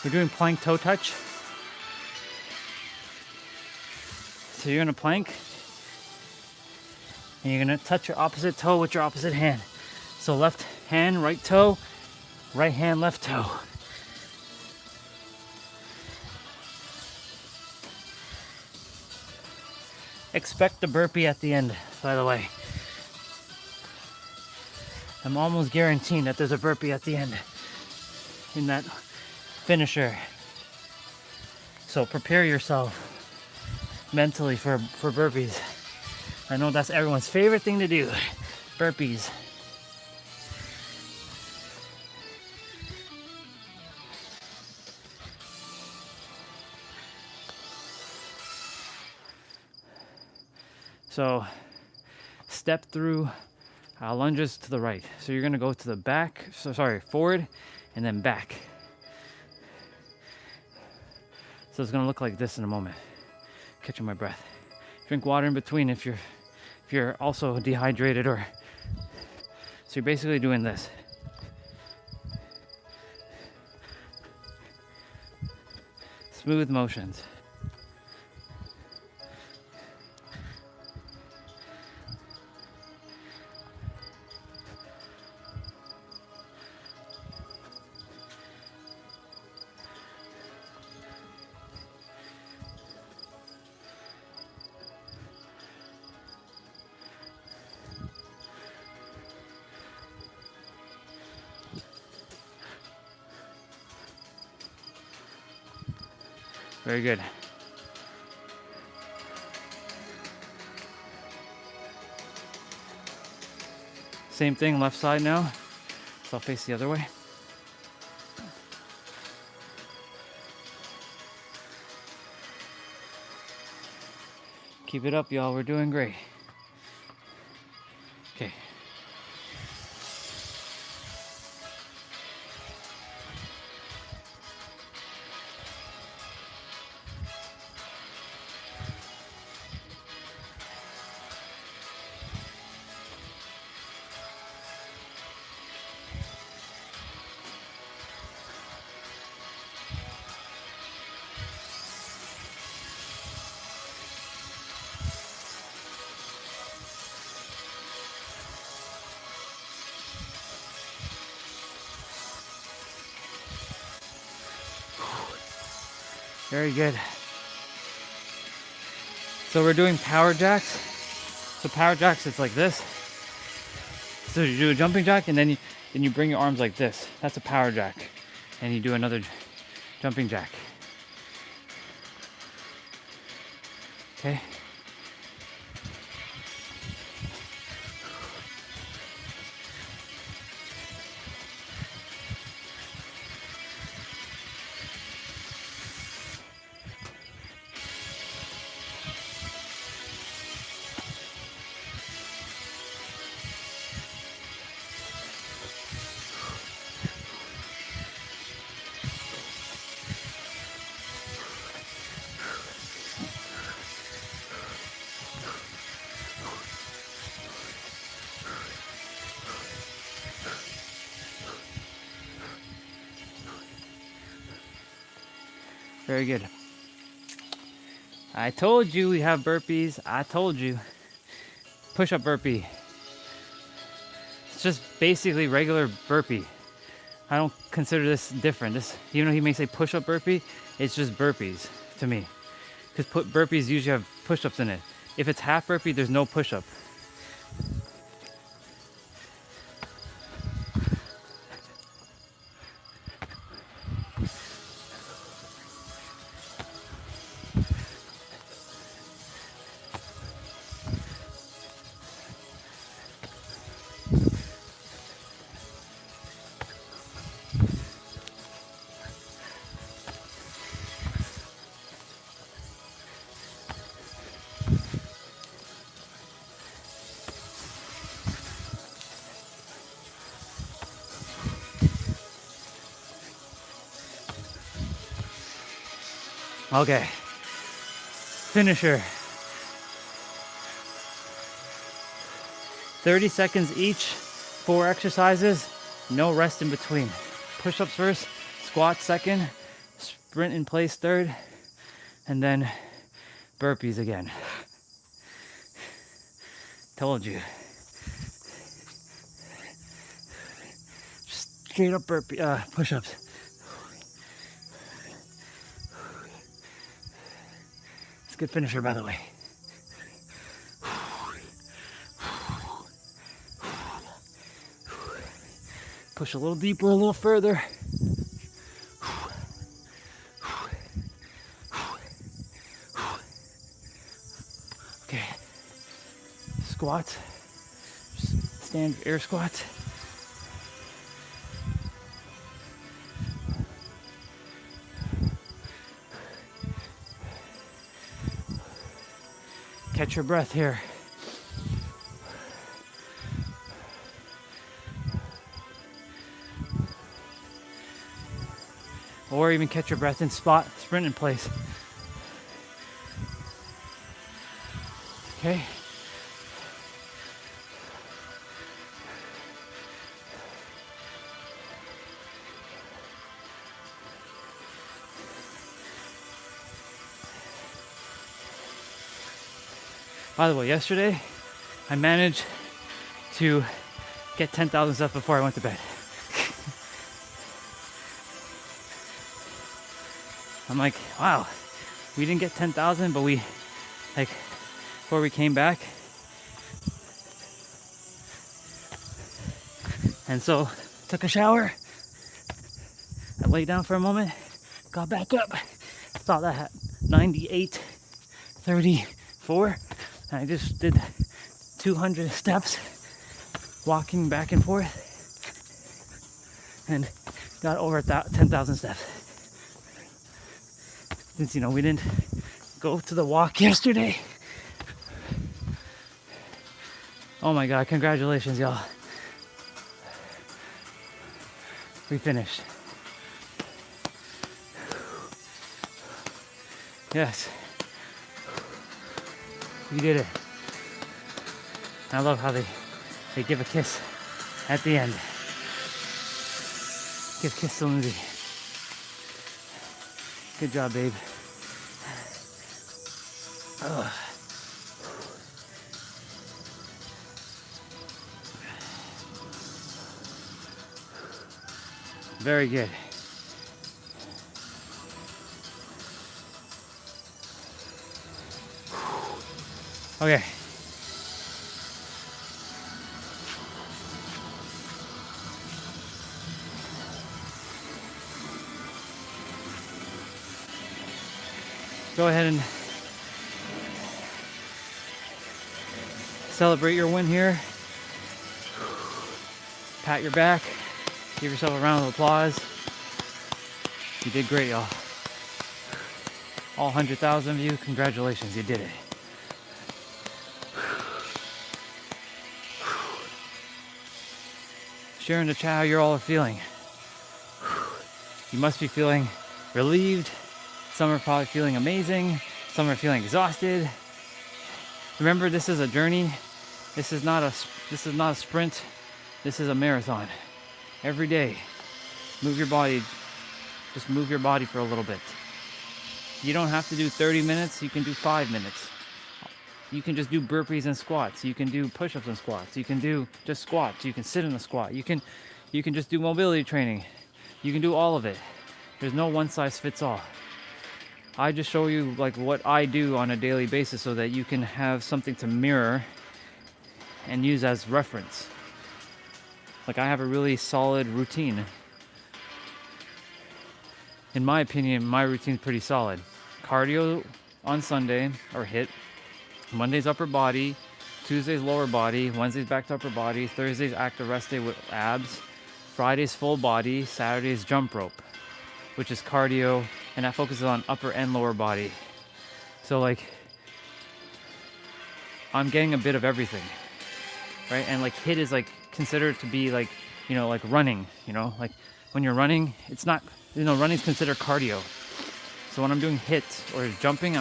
we're doing plank toe touch. So you're gonna plank and you're gonna touch your opposite toe with your opposite hand. So left hand, right toe, right hand, left toe. Expect the burpee at the end, by the way. I'm almost guaranteeing that there's a burpee at the end in that finisher. So prepare yourself mentally for burpees. I know that's everyone's favorite thing to do, burpees. So step through lunges to the right. So you're gonna go to the back, forward and then back. So it's gonna look like this in a moment. Catching my breath. Drink water in between if you're also dehydrated, or so you're basically doing this. Smooth motions. Very good. Same thing, left side now. So I'll face the other way. Keep it up, y'all. We're doing great. Okay. Very good. So we're doing power jacks. So power jacks, it's like this. So you do a jumping jack and then you bring your arms like this. That's a power jack. And you do another jumping jack. Okay. Very good. I told you we have burpees. I told you. Push-up burpee. It's just basically regular burpee. I don't consider this different. This, even though he may say push-up burpee, it's just burpees to me. Because burpees usually have push-ups in it. If it's half burpee, there's no push-up. Okay, finisher. 30 seconds each, 4 exercises, no rest in between. Push-ups first, squats second, sprint in place third, and then burpees again. Told you. Just straight up burpee, push-ups. Good finisher, by the way. Push a little deeper, a little further. Okay. Squats. Stand air squats. Catch your breath here. Or even catch your breath in sprint in place. Okay. By the way, yesterday I managed to get 10,000 steps before I went to bed. I'm like, wow, we didn't get 10,000, but we, like, before we came back. And so, took a shower. I laid down for a moment, got back up, thought I had 98.34. I just did 200 steps, walking back and forth, and got over 10,000 steps. Since, you know, we didn't go to the walk yesterday. Oh my God, congratulations, y'all. We finished. Yes. We did it. I love how they give a kiss at the end. Give a kiss to Lindsay. Good job, babe. Ugh. Very good. Okay. Go ahead and celebrate your win here. Pat your back. Give yourself a round of applause. You did great, y'all. All 100,000 of you, congratulations, you did it. Share in the chat how you all are feeling. You must be feeling relieved. Some are probably feeling amazing. Some are feeling exhausted. Remember, this is a journey. This is not a sprint. This is a marathon. Every day, move your body. Just move your body for a little bit. You don't have to do 30 minutes, you can do 5 minutes. You can just do burpees and squats. You can do push-ups and squats. You can do just squats. You can sit in a squat. You can just do mobility training. You can do all of it. There's no one size fits all. I just show you like what I do on a daily basis so that you can have something to mirror and use as reference. Like I have a really solid routine. In my opinion, my routine's pretty solid. Cardio on Sunday or HIIT. Monday's upper body, Tuesday's lower body, Wednesday's back to upper body, Thursday's active rest day with abs, Friday's full body, Saturday's jump rope, which is cardio, and that focuses on upper and lower body. So like, I'm getting a bit of everything, right? And like HIIT is like considered to be like, you know, like running, you know, like when you're running, it's not, you know, running's considered cardio. So when I'm doing HIIT or jumping,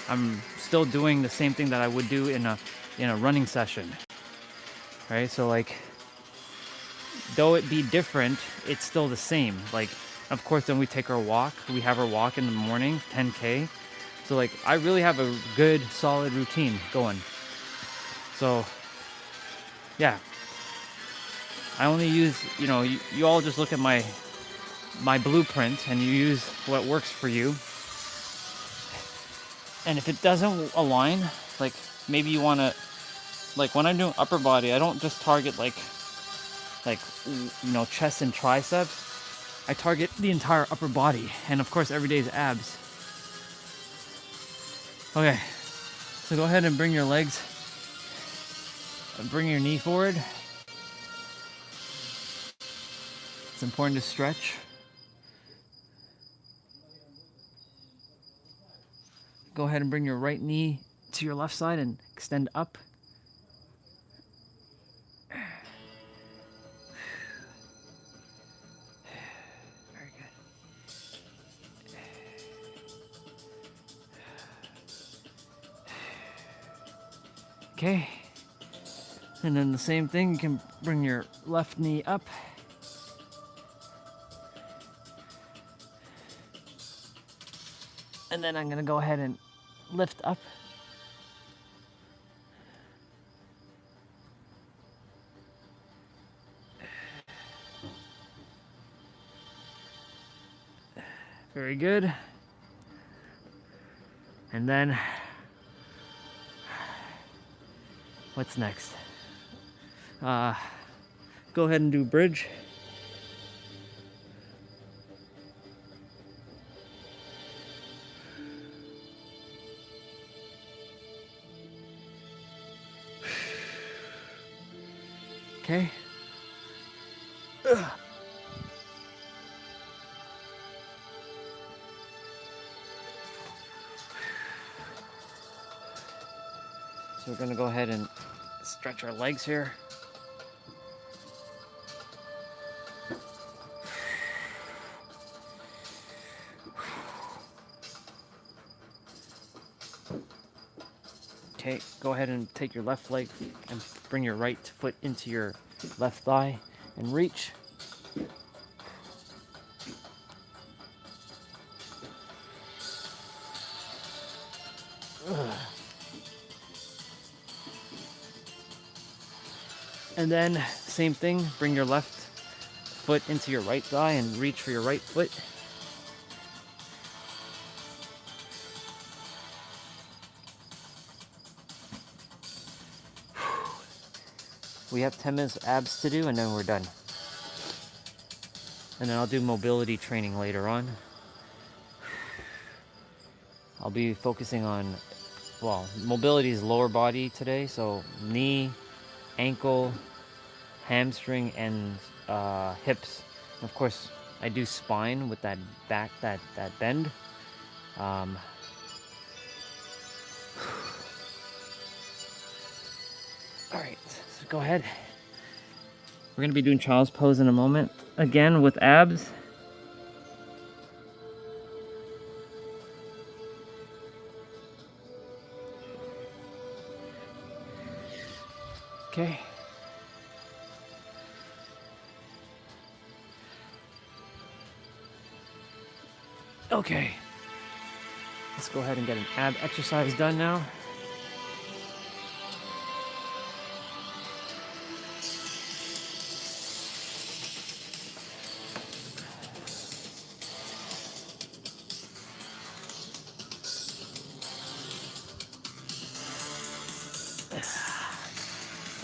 I'm still doing the same thing that I would do in a running session, right? So like, though it be different, it's still the same. Like, of course, then we take our walk. We have our walk in the morning, 10K. So like, I really have a good, solid routine going. So, yeah. I only use, you know, you all just look at my blueprint and you use what works for you. And if it doesn't align, like maybe you want to, like when I'm doing upper body, I don't just target like, you know, chest and triceps. I target the entire upper body. And of course, every day is abs. Okay, so go ahead and bring your legs, bring your knee forward. It's important to stretch. Go ahead and bring your right knee to your left side and extend up. Very good. Okay. And then the same thing, you can bring your left knee up. And then I'm gonna go ahead and lift up. Very good. And then, what's next? Go ahead and do bridge. Okay. So we're going to go ahead and stretch our legs here. Okay, go ahead and take your left leg and bring your right foot into your left thigh and reach. And then, same thing, bring your left foot into your right thigh and reach for your right foot. We have 10 minutes of abs to do and then we're done. And then I'll do mobility training later on. I'll be focusing on, well, mobility is lower body today, so knee, ankle, hamstring, and hips. And of course, I do spine with that back, that bend. All right, so go ahead. We're gonna be doing child's pose in a moment. Again, with abs. Okay. Okay. Let's go ahead and get an ab exercise done now.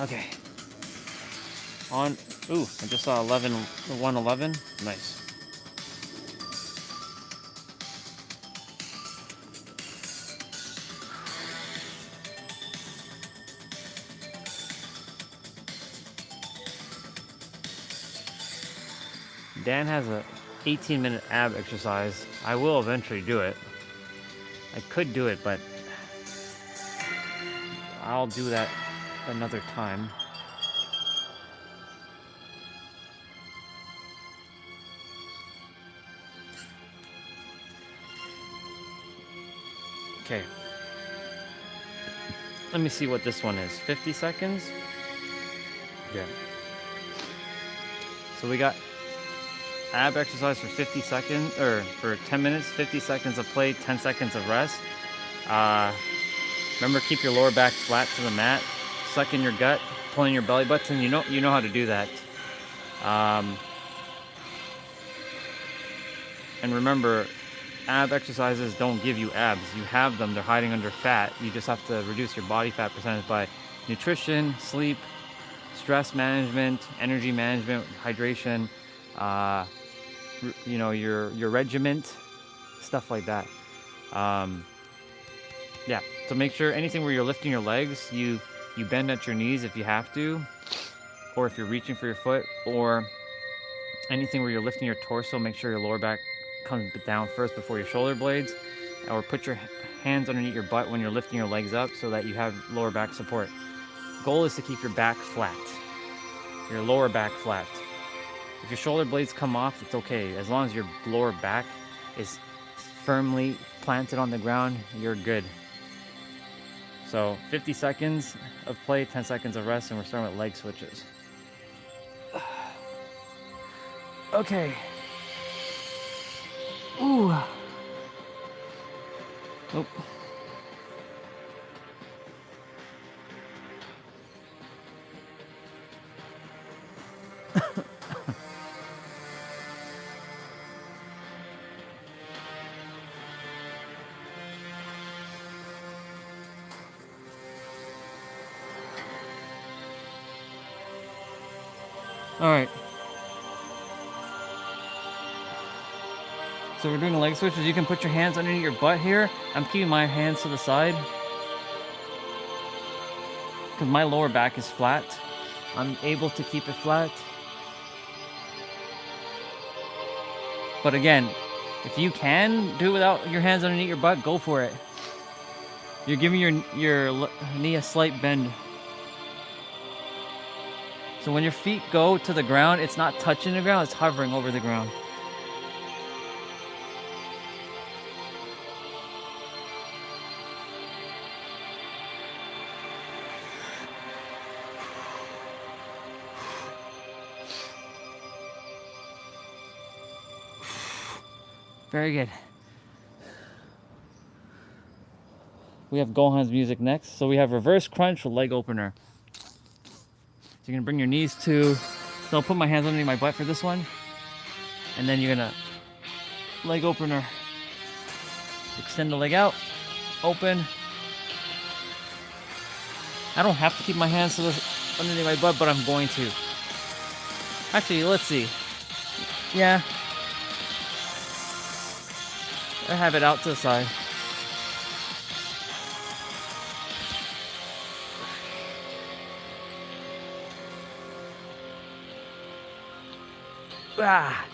Okay. On. Ooh, I just saw 111. Nice. Dan has a 18-minute ab exercise. I will eventually do it. I could do it, but I'll do that another time. Okay. Let me see what this one is. 50 seconds? Yeah. So we got ab exercise for 50 seconds, or for 10 minutes, 50 seconds of play, 10 seconds of rest. Remember, keep your lower back flat to the mat, suck in your gut, pull in your belly button. You know how to do that. And remember, ab exercises don't give you abs. You have them, they're hiding under fat. You just have to reduce your body fat percentage by nutrition, sleep, stress management, energy management, hydration, your regiment, stuff like that. Yeah, so make sure anything where you're lifting your legs, you bend at your knees if you have to, or if you're reaching for your foot, or anything where you're lifting your torso, make sure your lower back comes down first before your shoulder blades, or put your hands underneath your butt when you're lifting your legs up so that you have lower back support. Goal is to keep your back flat, your lower back flat. If your shoulder blades come off, it's okay. As long as your lower back is firmly planted on the ground, you're good. So 50 seconds of play, 10 seconds of rest, and we're starting with leg switches. Okay. Ooh. Nope. All right. So we're doing leg switches. You can put your hands underneath your butt here. I'm keeping my hands to the side because my lower back is flat. I'm able to keep it flat. But again, if you can do it without your hands underneath your butt, go for it. You're giving your knee a slight bend. So when your feet go to the ground, it's not touching the ground, it's hovering over the ground. Very good. We have Gohan's music next. So we have reverse crunch with leg opener. So you're gonna bring your knees to, so I'll put my hands underneath my butt for this one. And then you're gonna leg opener. Extend the leg out, open. I don't have to keep my hands underneath my butt, but I'm going to. Actually, let's see. Yeah. I have it out to the side. Ah.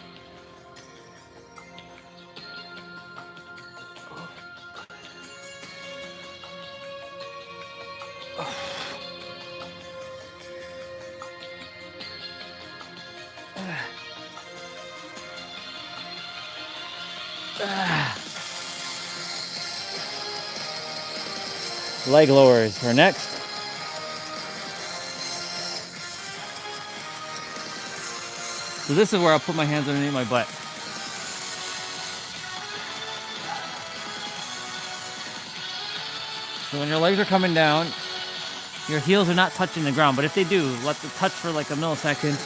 Leg lowers are next. So this is where I'll put my hands underneath my butt. So when your legs are coming down, your heels are not touching the ground, but if they do, let them touch for like a millisecond.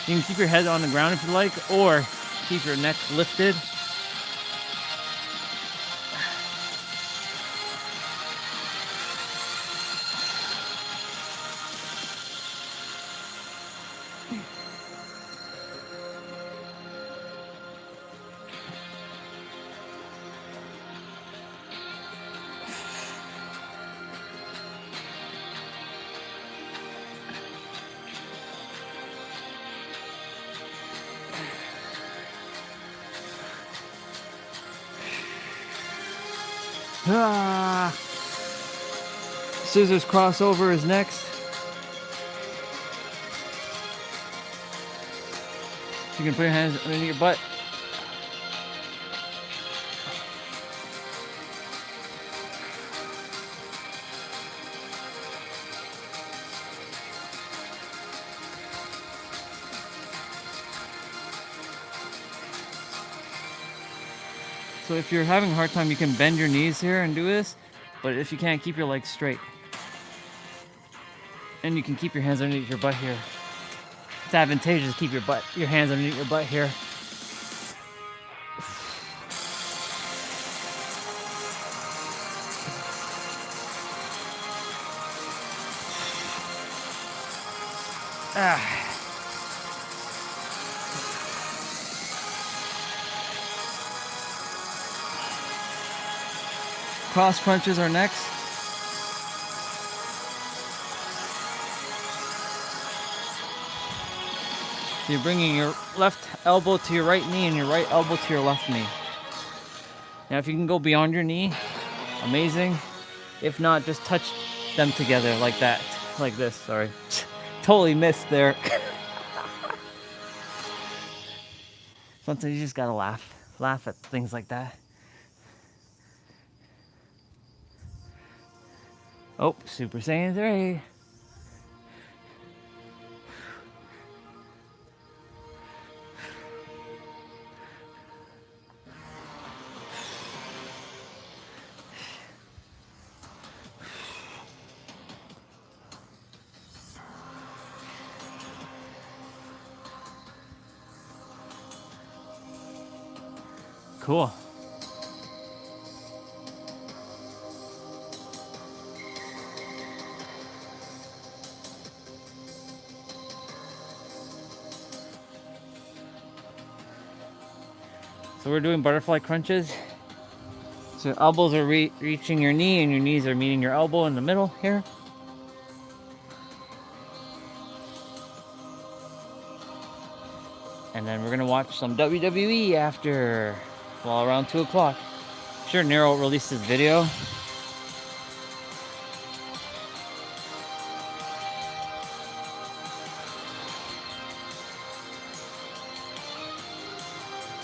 You can keep your head on the ground if you like, or keep your neck lifted. Ah. Scissors crossover is next. You can put your hands underneath your butt. So if you're having a hard time, you can bend your knees here and do this, but if you can't, keep your legs straight. And you can keep your hands underneath your butt here. It's advantageous to keep your hands underneath your butt here. Ah. Cross crunches are next. So you're bringing your left elbow to your right knee and your right elbow to your left knee. Now if you can go beyond your knee, amazing. If not, just touch them together like that. Like this, sorry. Totally missed there. Sometimes you just gotta laugh. Laugh at things like that. Oh, Super Saiyan 3. Cool. So we're doing butterfly crunches. So your elbows are reaching your knee and your knees are meeting your elbow in the middle here. And then we're gonna watch some WWE after, well, around 2 o'clock. I'm sure Nero released his video.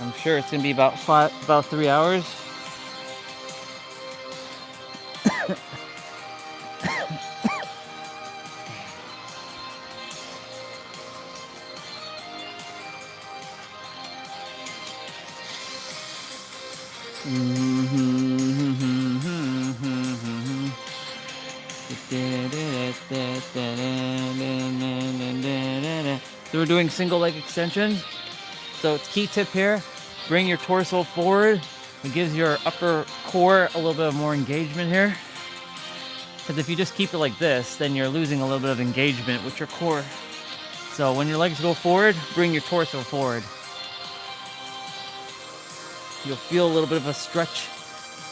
I'm sure it's gonna be about 3 hours. So we're doing single leg extensions. So key tip here, bring your torso forward. It gives your upper core a little bit of more engagement here. Because if you just keep it like this, then you're losing a little bit of engagement with your core. So when your legs go forward, bring your torso forward. You'll feel a little bit of a stretch,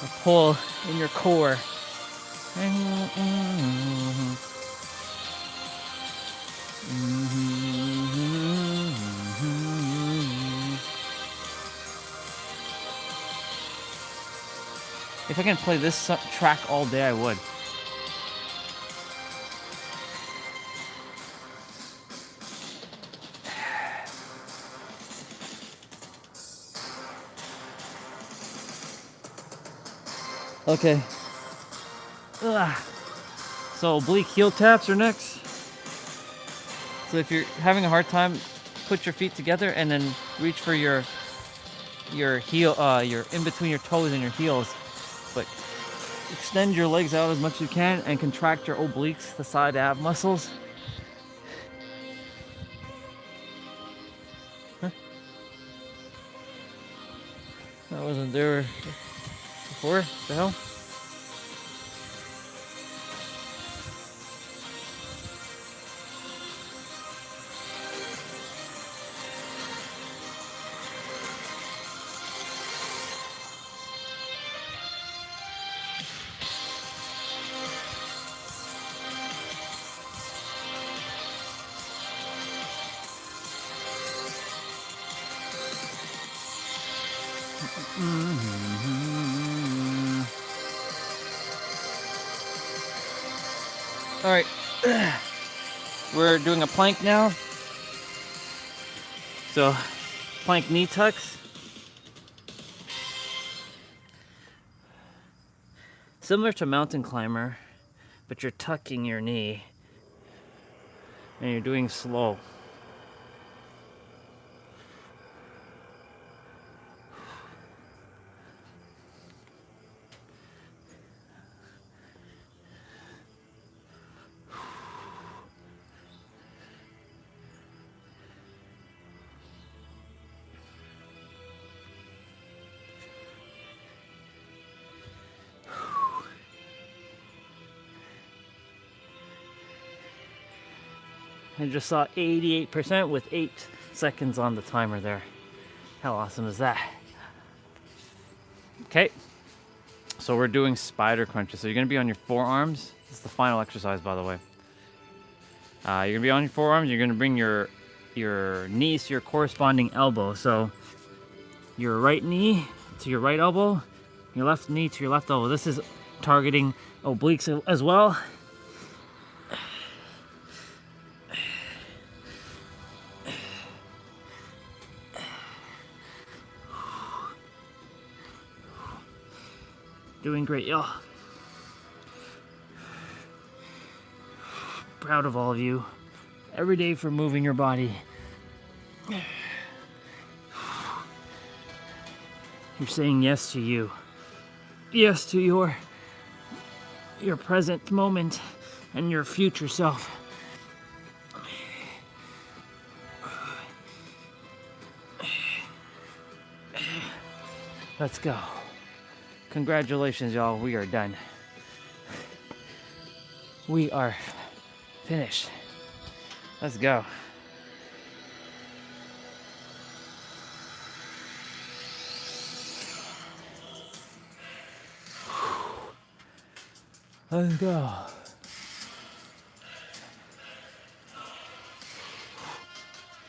a pull in your core. If I can play this track all day, I would. Okay. Ugh. So oblique heel taps are next. So if you're having a hard time, put your feet together and then reach for your heel, your in between your toes and your heels. But extend your legs out as much as you can and contract your obliques, the side ab muscles. Huh? That wasn't there before? The hell? All right, we're doing a plank now. So, plank knee tucks. Similar to mountain climber, but you're tucking your knee and you're doing slow. I just saw 88% with 8 seconds on the timer there. How awesome is that? Okay, so we're doing spider crunches. So you're gonna be on your forearms. This is the final exercise, by the way. You're gonna be on your forearms. You're gonna bring your knees to your corresponding elbow. So your right knee to your right elbow, your left knee to your left elbow. This is targeting obliques as well. Doing great, y'all. Proud of all of you. Every day for moving your body. You're saying yes to you. Yes to your present moment and your future self. Let's go. Congratulations, y'all. We are done. We are finished. Let's go. Let's go.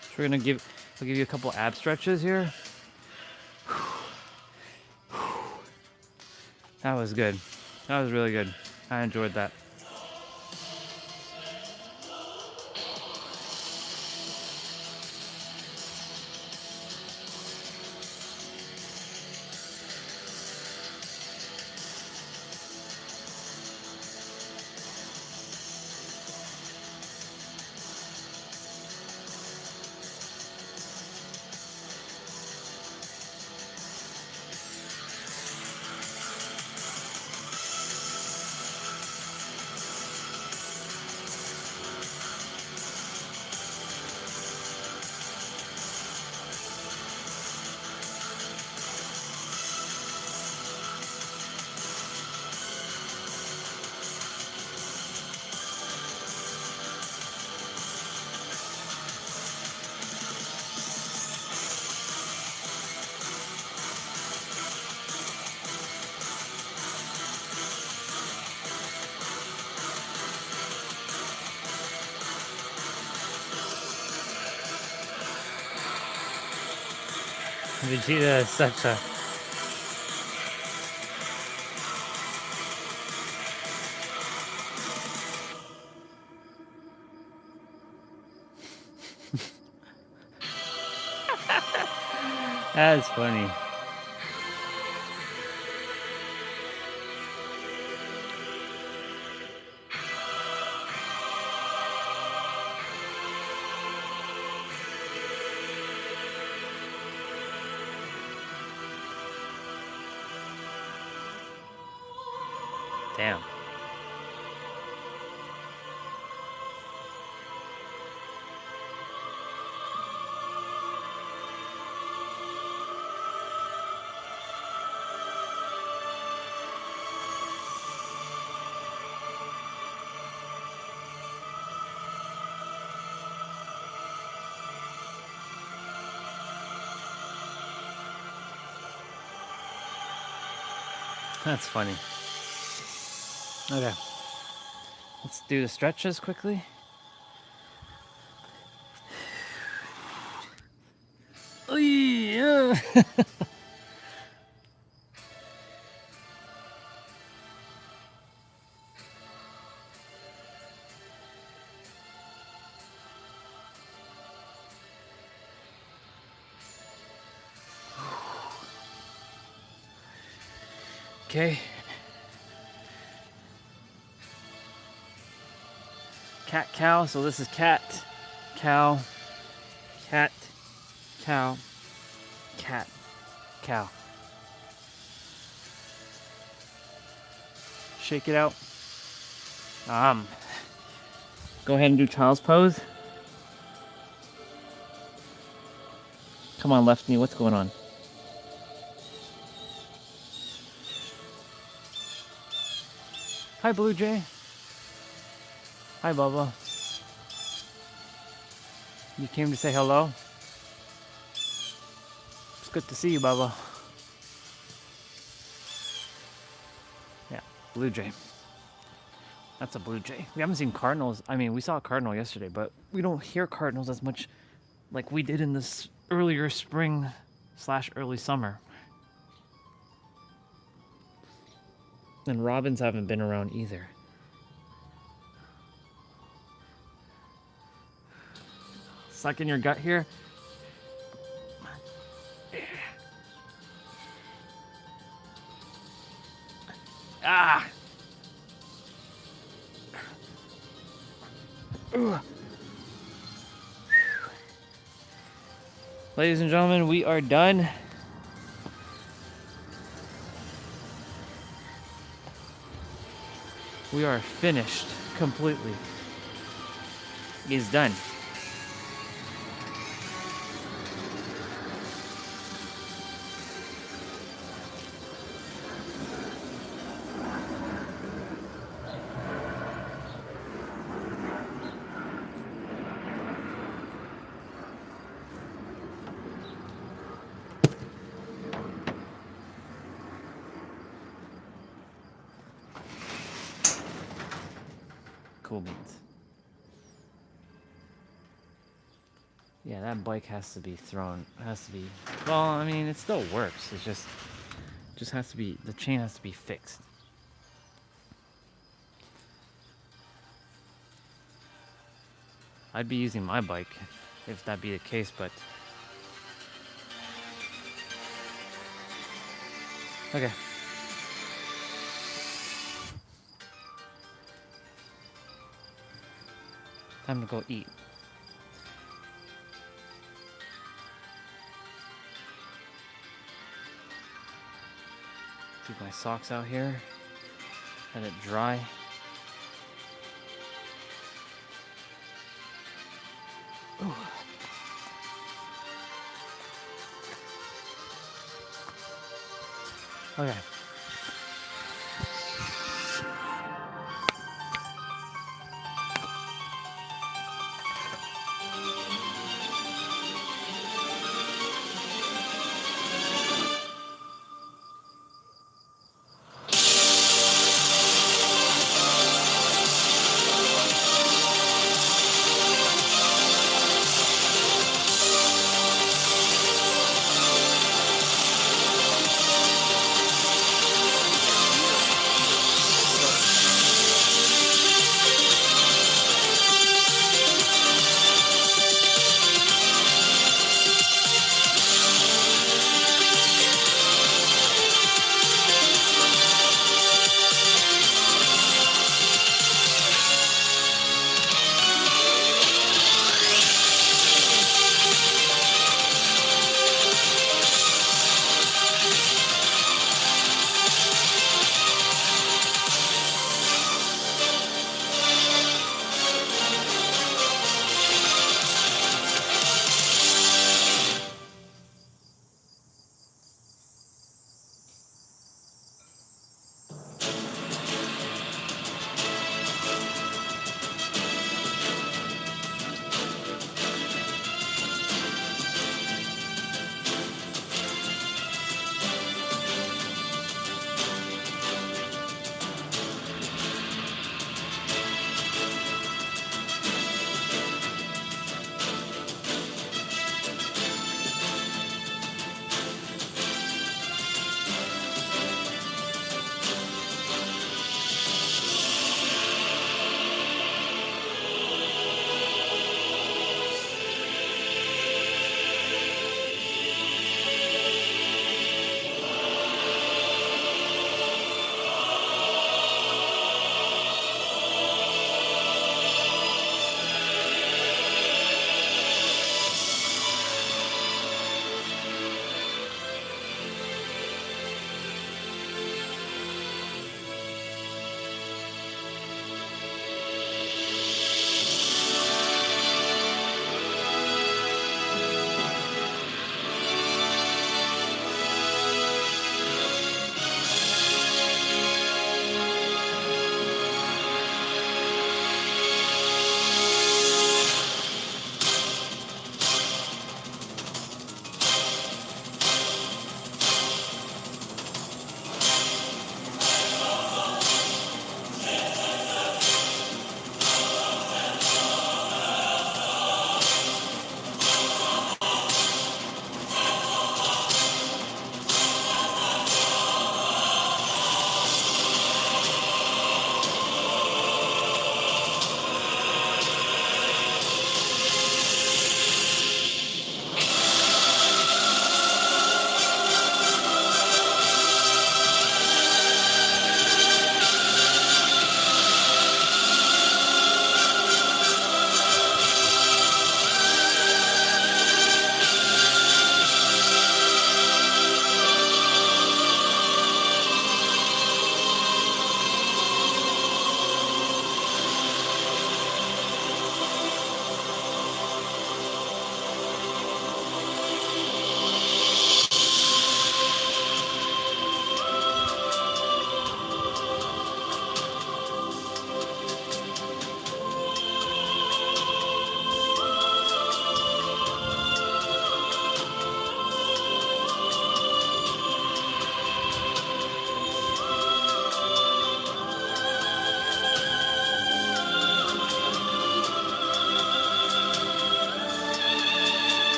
So we're gonna I'll give you a couple ab stretches here. That was good. That was really good. I enjoyed that. Vegeta is such a... That's funny. Damn. That's funny. Okay. Let's do the stretches quickly. Oh yeah. Okay. Cat, cow. So this is cat, cow, cat, cow, cat, cow. Shake it out. Go ahead and do child's pose. Come on, left knee. What's going on? Hi, Blue Jay. Hi, Bubba. You came to say hello? It's good to see you, Bubba. Yeah, Blue Jay. That's a Blue Jay. We haven't seen cardinals. I mean, we saw a cardinal yesterday, but we don't hear cardinals as much like we did in this earlier spring / early summer. And robins haven't been around either. Suck in your gut here. Ah! Ugh. Ladies and gentlemen, we are done. We are finished completely. It's done. Cool beans. Yeah, that bike has to be thrown. Has to be. Well, I mean, it still works. It's just has to be. The chain has to be fixed. I'd be using my bike if that be the case, but okay. Time to go eat. Keep my socks out here. Let it dry. Ooh. Okay.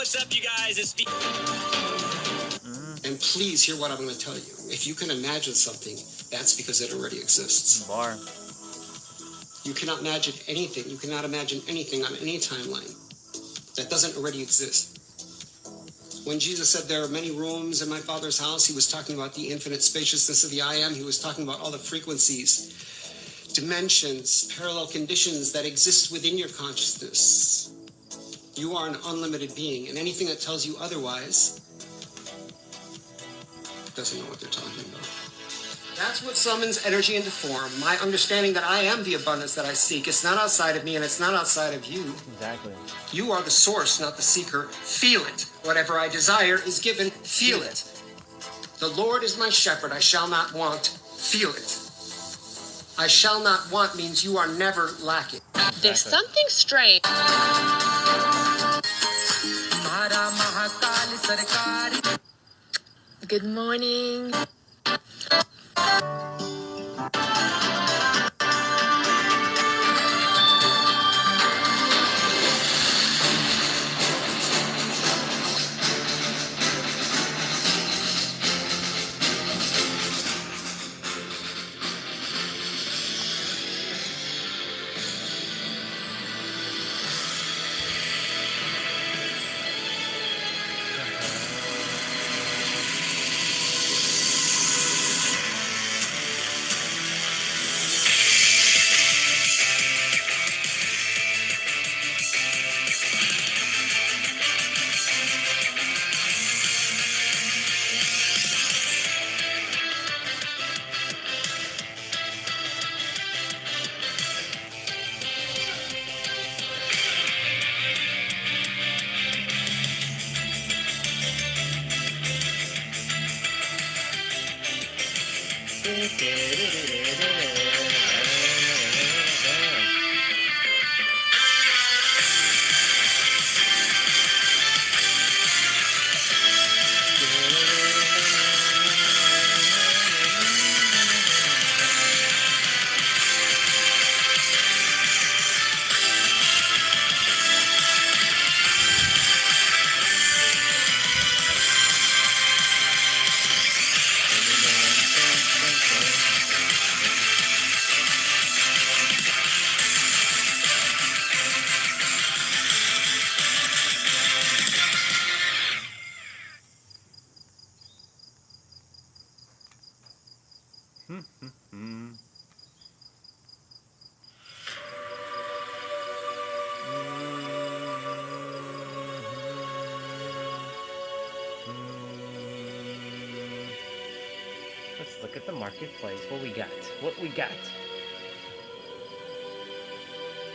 what's up, you guys? It's And please hear what I'm going to tell you. If you can imagine something, that's because it already exists. Bar. You cannot imagine anything. You cannot imagine anything on any timeline that doesn't already exist. When Jesus said there are many rooms in my Father's house, he was talking about the infinite spaciousness of the I Am. He was talking about all the frequencies, dimensions, parallel conditions that exist within your consciousness. You are an unlimited being, and anything that tells you otherwise doesn't know what they're talking about. That's what summons energy into form. My understanding that I am the abundance that I seek. It's not outside of me and it's not outside of you. Exactly. You are the source, not the seeker. Feel it. Whatever I desire is given. Feel it. The Lord is my shepherd. I shall not want. Feel it. I shall not want means you are never lacking. There's something strange. Good morning. Let's look at the marketplace. What we got? What we got?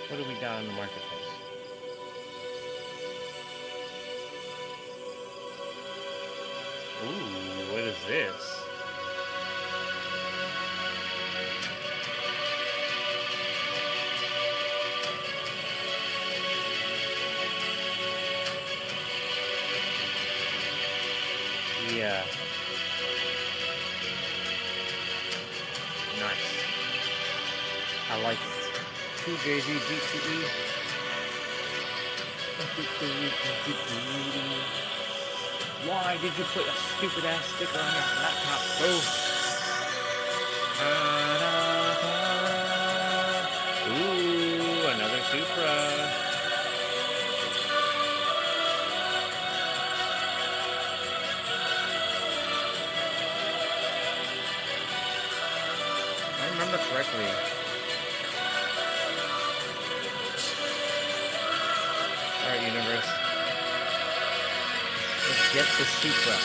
What do we got on the marketplace? Ooh, what is this? Yeah. Nice. I like it. 2JZ GTE. Why did you put a stupid ass sticker on your laptop, bro? Ooh, another Supra. If I remember correctly. Alright, universe. Let's get the Supra.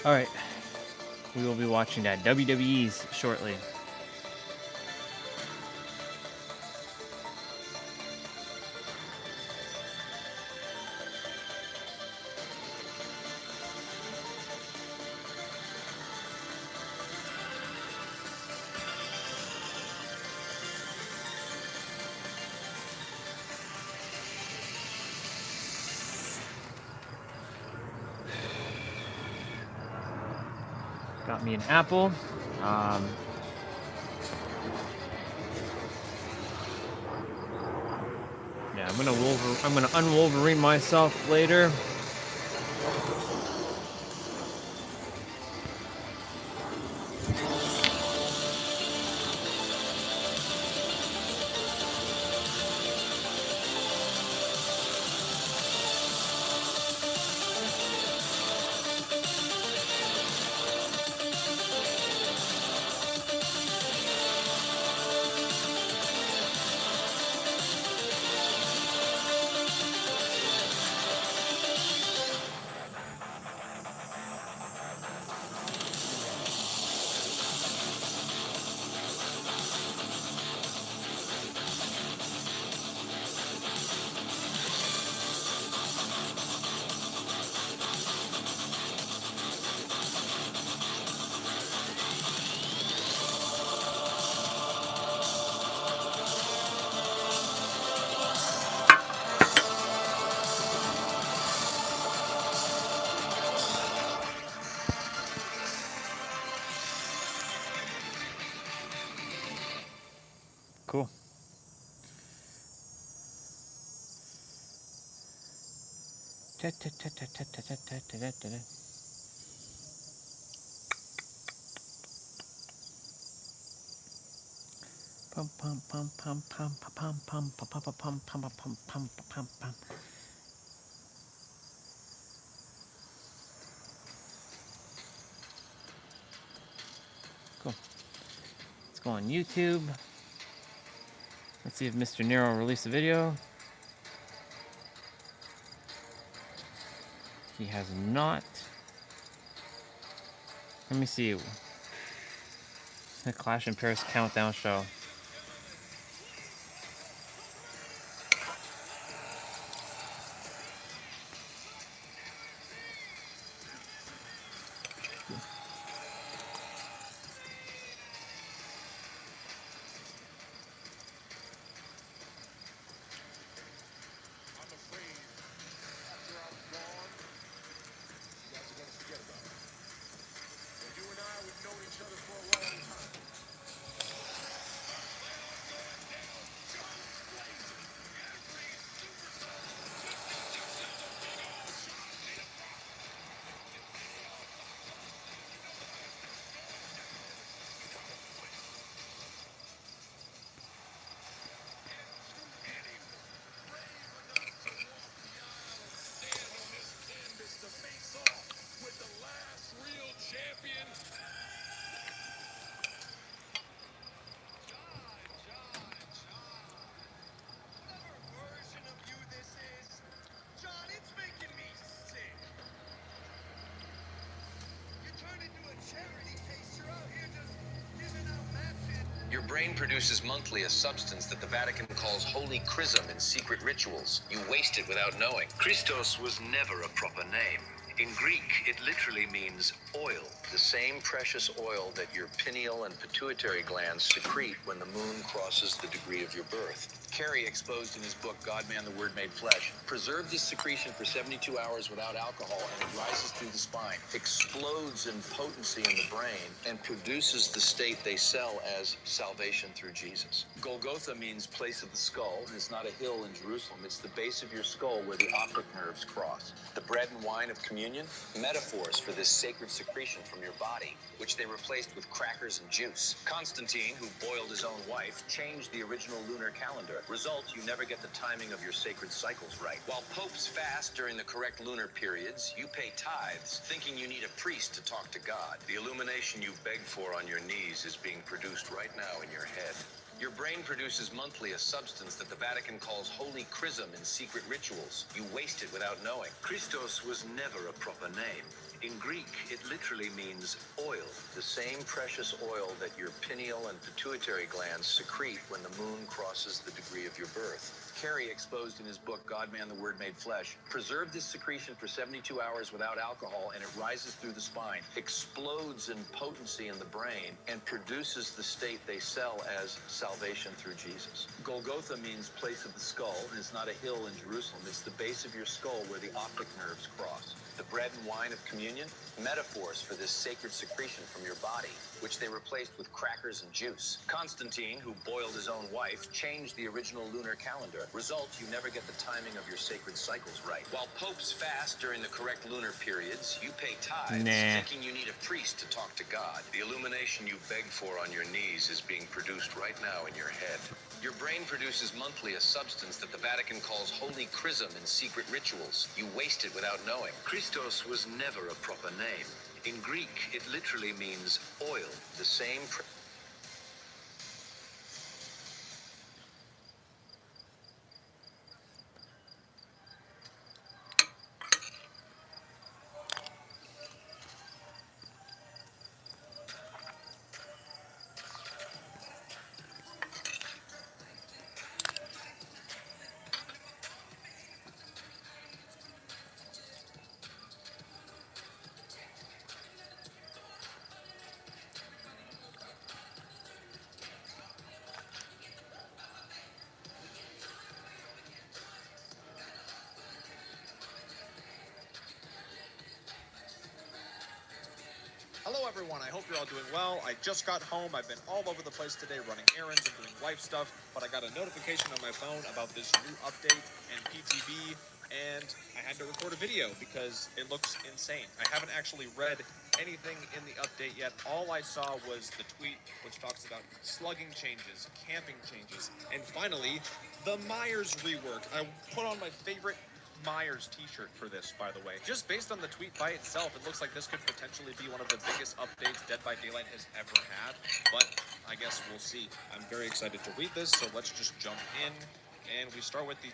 All right, we will be watching that WWE's shortly. Got me an apple. Yeah, I'm gonna unwolverine myself later. Cool. Pum pum pum pum pum pum pum pum pum pum pum pum pum pum pum. Cool. Let's go on YouTube. Let's see if Mr. Nero released a video. He has not. Let me see. The Clash in Paris countdown show. Your brain produces monthly a substance that the Vatican calls holy chrism in secret rituals. You waste it without knowing. Christos was never a proper name. In Greek, it literally means oil, the same precious oil that your pineal and pituitary glands secrete when the moon crosses the degree of your birth. Carey exposed in his book, God, Man, the Word Made Flesh, preserve this secretion for 72 hours without alcohol, and it rises through the spine, explodes in potency in the brain, and produces the state they sell as salvation through Jesus. Golgotha means place of the skull, and it's not a hill in Jerusalem. It's the base of your skull where the optic nerves cross. The bread and wine of communion, metaphors for this sacred secretion from your body, which they replaced with crackers and juice. Constantine, who boiled his own wife, changed the original lunar calendar. Result, you never get the timing of your sacred cycles right. While popes fast during the correct lunar periods, you pay tithes, thinking you need a priest to talk to God. The illumination you've begged for on your knees is being produced right now in your head. Your brain produces monthly a substance that the Vatican calls holy chrism in secret rituals. You waste it without knowing. Christos was never a proper name. In Greek, it literally means oil, the same precious oil that your pineal and pituitary glands secrete when the moon crosses the degree of your birth. Carey exposed in his book, God, Man, the Word Made Flesh, preserve this secretion for 72 hours without alcohol, and it rises through the spine, explodes in potency in the brain, and produces the state they sell as salvation through Jesus. Golgotha means place of the skull, and it's not a hill in Jerusalem. It's the base of your skull where the optic nerves cross. The bread and wine of communion, metaphors for this sacred secretion from your body, which they replaced with crackers and juice. Constantine, who boiled his own wife, changed the original lunar calendar. Result, you never get the timing of your sacred cycles right. While popes fast during the correct lunar periods, you pay tithes, thinking you need a priest to talk to God. The illumination you beg for on your knees is being produced right now in your head. Your brain produces monthly a substance that the Vatican calls holy chrism in secret rituals. You waste it without knowing. Christos was never a proper name. In Greek, it literally means oil, the same... Hello everyone, I hope you're all doing well. I just got home. I've been all over the place today running errands and doing life stuff, but I got a notification on my phone about this new update and PTB, and I had to record a video because it looks insane. I haven't actually read anything in the update yet. All I saw was the tweet, which talks about slugging changes, camping changes, and finally, the Myers rework. I put on my favorite Myers t-shirt for this, by the way. Just based on the tweet by itself, it looks like this could potentially be one of the biggest updates Dead by Daylight has ever had, but I guess we'll see. I'm very excited to read this, so let's just jump in, and we start with the...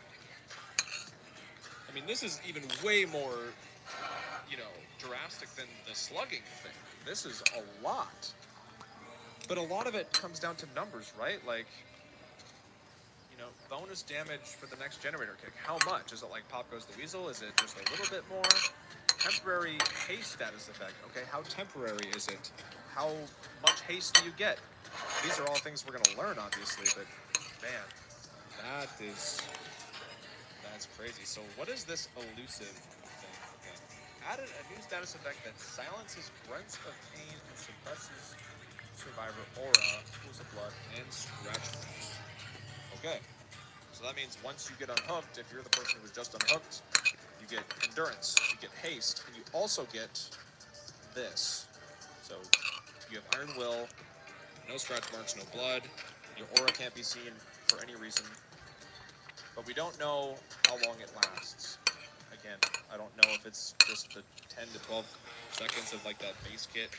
I mean, this is even way more, drastic than the slugging thing. This is a lot. But a lot of it comes down to numbers, right? Like, bonus damage for the next generator kick. How much? Is it like Pop Goes the Weasel? Is it just a little bit more? Temporary haste status effect. Okay, how temporary is it? How much haste do you get? These are all things we're going to learn, obviously, but man, that's crazy. So what is this elusive thing? Okay. Added a new status effect that silences grunts of pain and suppresses survivor aura, pools of blood, and scratch marks. Okay. So that means once you get unhooked, if you're the person who was just unhooked, you get endurance, you get haste, and you also get this. So you have iron will, no scratch marks, no blood, your aura can't be seen for any reason, but we don't know how long it lasts. Again, I don't know if it's just the 10 to 12 seconds of like that base kit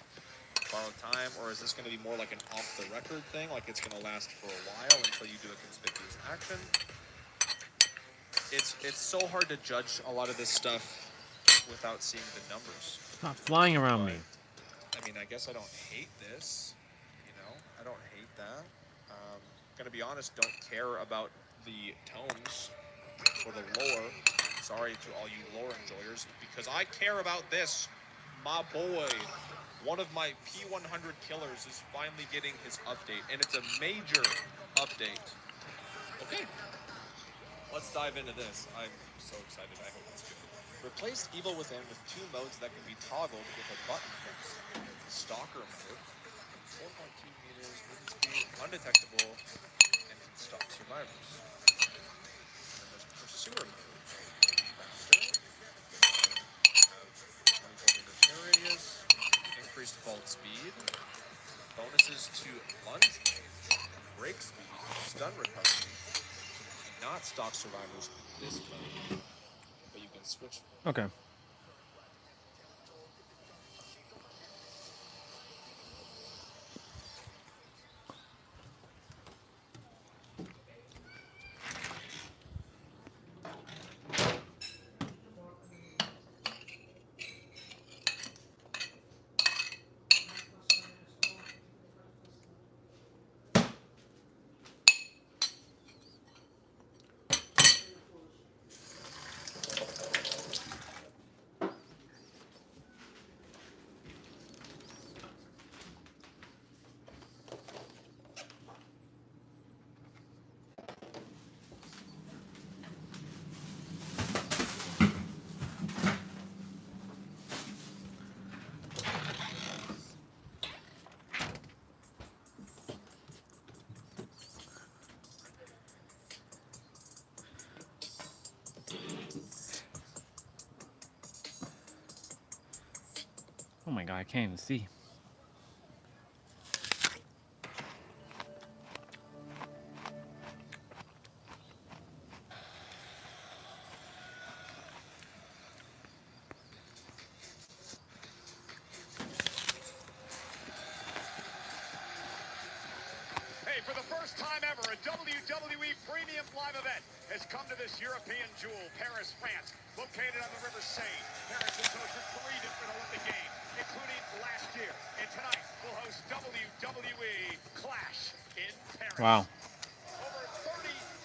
borrowed time, or is this going to be more like an off-the-record thing, like it's going to last for a while until you do a conspicuous action. It's so hard to judge a lot of this stuff without seeing the numbers. Stop flying around me. I mean, I guess I don't hate this, I don't hate that. Gonna be honest, don't care about the tones or the lore. Sorry to all you lore enjoyers, because I care about this, my boy. One of my P100 killers is finally getting his update, and it's a major update. Okay, let's dive into this. I'm so excited. I hope it's good. Replace Evil Within with 2 modes that can be toggled with a button press. Stalker mode, 4.2 meters, movement speed, undetectable, and can stalk survivors. And then there's Pursuer mode. Faster, 24 meters air radius, increased vault speed, bonuses to lunge range, break speed, stun recovery. Not stock survivors in this mode, but you can switch. Okay. Oh my god, I can't even see. Hey, for the first time ever, a WWE Premium Live event has come to this European jewel, Paris, France, located on the River Seine. Paris has hosted 3 different Olympic Games, including last year. And tonight, we'll host WWE Clash in Paris. Wow. Over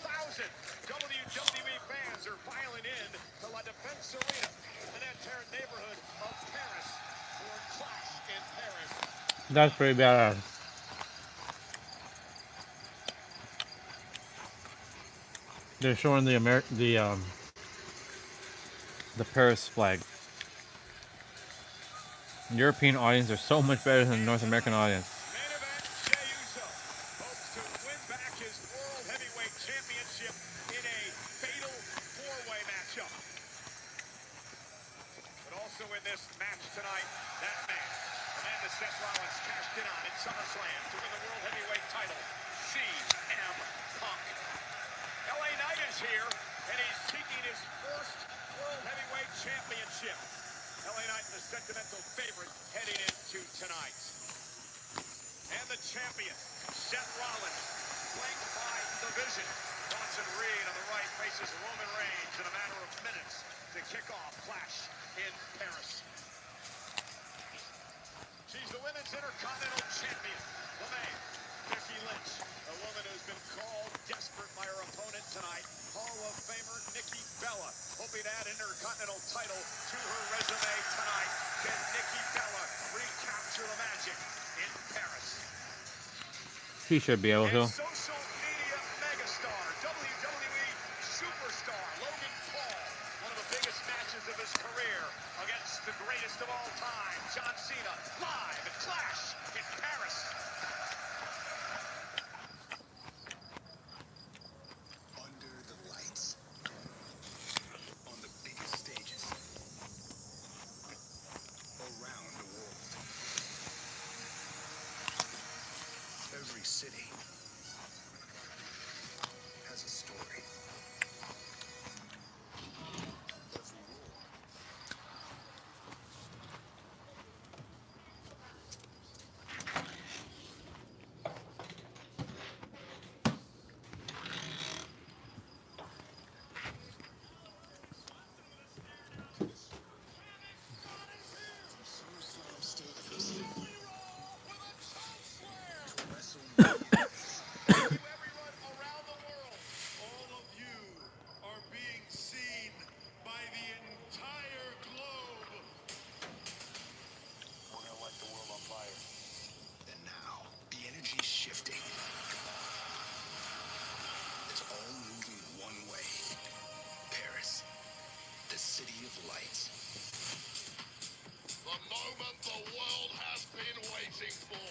30,000 WWE fans are filing in to La Défense Arena, an entire neighborhood of Paris for Clash in Paris. That's pretty badass. They're showing the Paris flag. European audience are so much better than the North American audience. Main event, Jey Uso hopes to win back his World Heavyweight Championship in a fatal 4-way matchup. But also in this match tonight, that man, the man that Seth Rollins cashed in on in SummerSlam to win the World Heavyweight title, CM Punk. LA Knight is here, and he's seeking his first World Heavyweight Championship. LA Knight, the sentimental favorite heading into tonight. And the champion, Seth Rollins, flanked by the Vision. Bronson Reed on the right faces Roman Reigns in a matter of minutes to kick off Clash in Paris. She's the Women's Intercontinental Champion, the main, Becky Lynch, a woman who's been called desperate by her opponent tonight, Hall of Famer Nikki Bella, hoping to add an Intercontinental title to her resume tonight. Can Nikki Bella recapture the magic in Paris? She should be able to. And social media megastar, WWE superstar Logan Paul, one of the biggest matches of his career against the greatest of all time, John Cena, live at Clash in Paris. Under the lights, on the biggest stages, around the world. Every city has a story. Every war lights. The moment the world has been waiting for.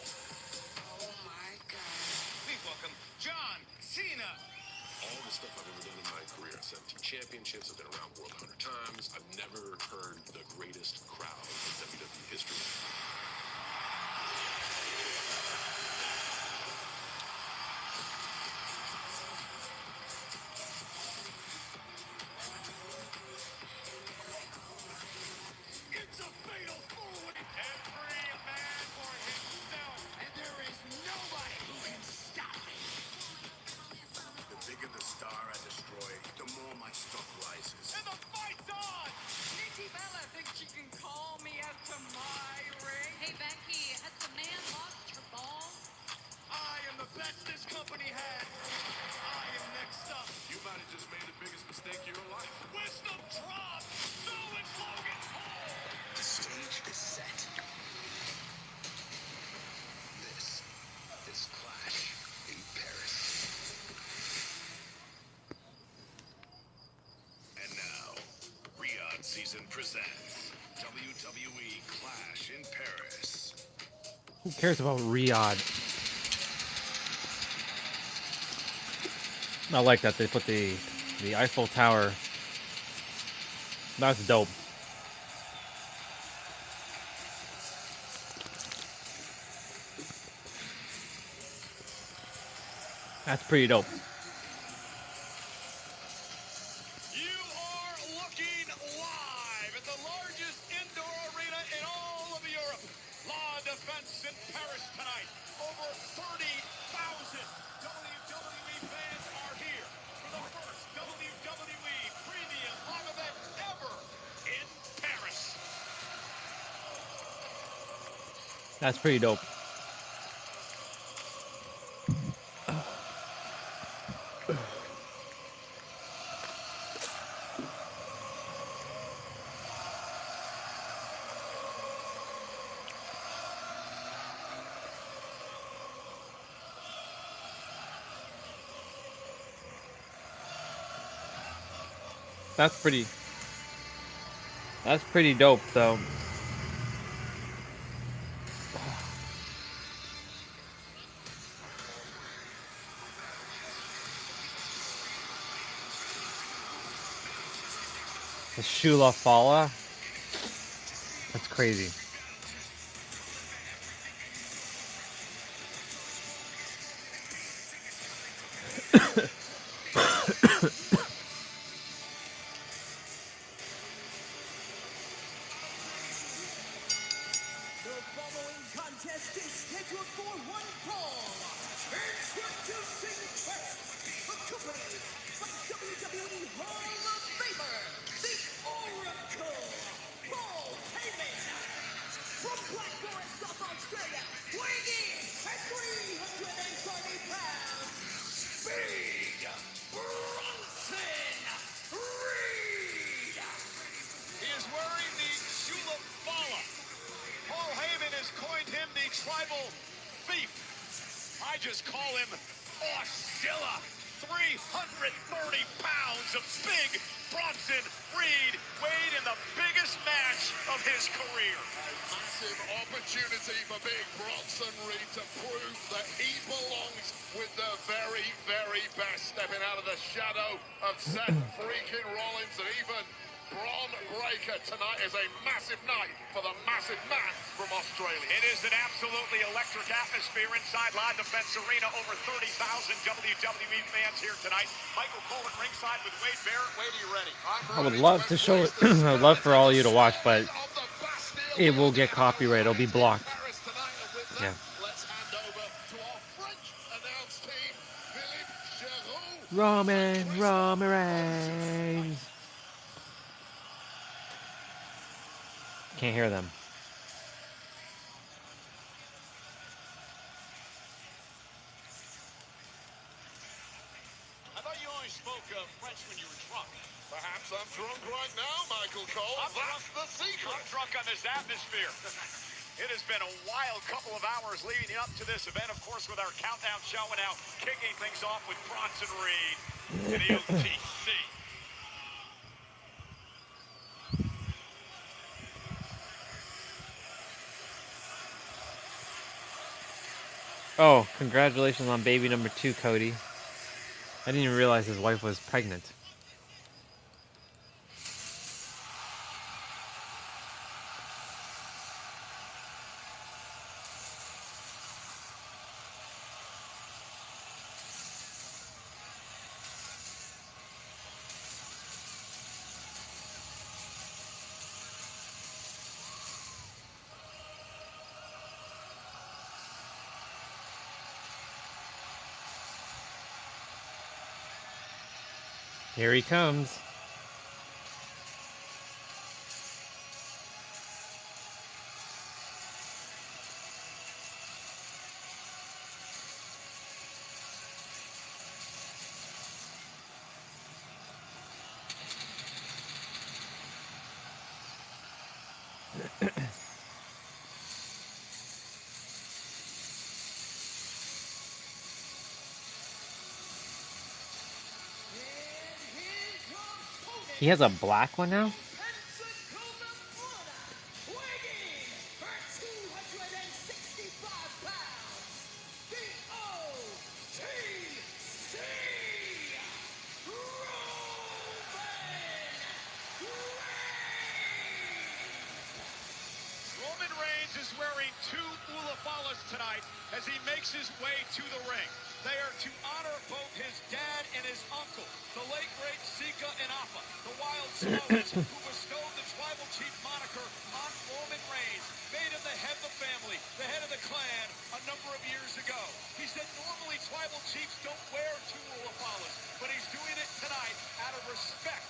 Oh my God. Please welcome John Cena. All the stuff I've ever done in my career, 17 championships, I've been around the world 100 times. I've never heard the greatest crowd in WWE history. It's a fatal 4-way. Every man for himself. And there is nobody who can stop me. The bigger the star I destroy, the more my stuff rises. And the fight's on. Nikki Bella thinks she can call me out to my ring. Hey, Becky, has the man lost her balls? I am the best this company had. I am next up. You might have just made the biggest mistake of your life. Wisdom drop. So it's Logan Paul. The stage is set. This is Clash in Paris. And now, Riyadh Season presents WWE Clash in Paris. Who cares about Riyadh? I like that they put the Eiffel Tower. That's dope. That's pretty dope. You are looking live at the largest indoor arena in all of Europe. La Defense in Paris tonight. Over 30,000 WWE fans are here for the first WWE premium live event ever in Paris. That's pretty dope. That's pretty dope though. The Shula Fala. That's crazy. The following contest is scheduled for one fall. Introducing first, accompanied by WWE Hall of Famer, the Oracle, Paul Heyman. From Black Forest, South Australia, weighing in at 330 pounds, Big Bronson Reed. He is wearing the Shula Fala. Paul Heyman has coined him the tribal thief. I just call him Oscilla. 330 pounds of Big Bronson Reed weighed in the biggest match of his career. A massive opportunity for Big Bronson Reed to prove that he belongs with the very, very best. Stepping out of the shadow of Seth freaking Rollins and even Braun Breaker. Tonight is a massive night for the massive man from Australia. It is an absolutely electric atmosphere inside La Defense Arena. Over 30,000 WWE fans here tonight. Michael Cole at ringside with Wade Barrett. Wade, are you ready? I would love to show it. I would love for all of you to watch, but it will get copyright. It'll be blocked. Yeah. Let's hand over to our French announce team, Philippe Giroux. Roman Reigns. Can't hear them. I thought you only spoke French when you were drunk. Perhaps I'm drunk right now, Michael Cole. That's the secret. I'm drunk on this atmosphere. It has been a wild couple of hours leading up to this event, of course, with our countdown show, and now kicking things off with Bronson Reed and the OTC. Oh, congratulations on baby number 2, Cody. I didn't even realize his wife was pregnant. Here he comes. He has a black one now? Roman Reigns is wearing 2 Ulafalas tonight as he makes his way to the ring. They are to honor both his dad and his uncle, the late great Sika and Appa, the Wild Samoans, who bestowed the tribal chief moniker on Roman Reigns, made him the head of the family, the head of the clan, a number of years ago. He said normally tribal chiefs don't wear two Olapalas, but he's doing it tonight out of respect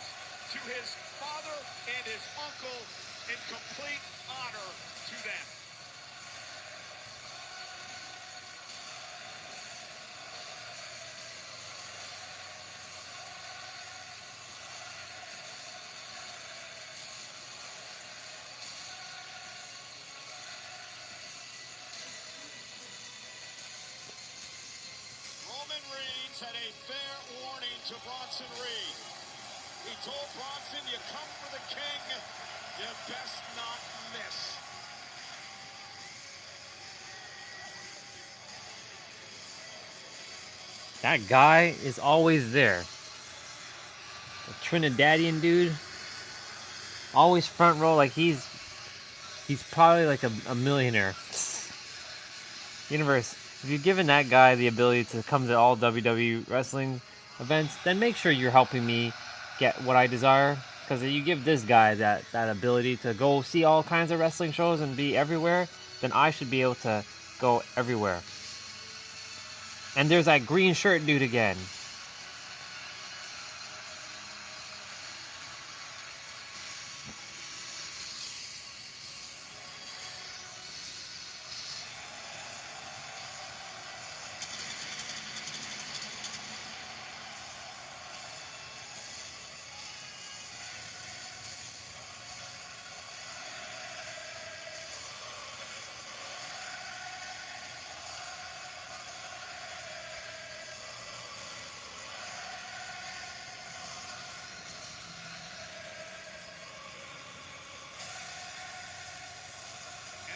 to his father and his uncle in complete honor to them. Roman Reigns had a fair warning to Bronson Reed. He told Bronson, you come for the king, you best not miss. That guy is always there. The Trinidadian dude. Always front row, like he's probably like a millionaire. Universe, if you've given that guy the ability to come to all WWE wrestling events, then make sure you're helping me get what I desire. Because if you give this guy that ability to go see all kinds of wrestling shows and be everywhere, then I should be able to go everywhere. And there's that green shirt dude again.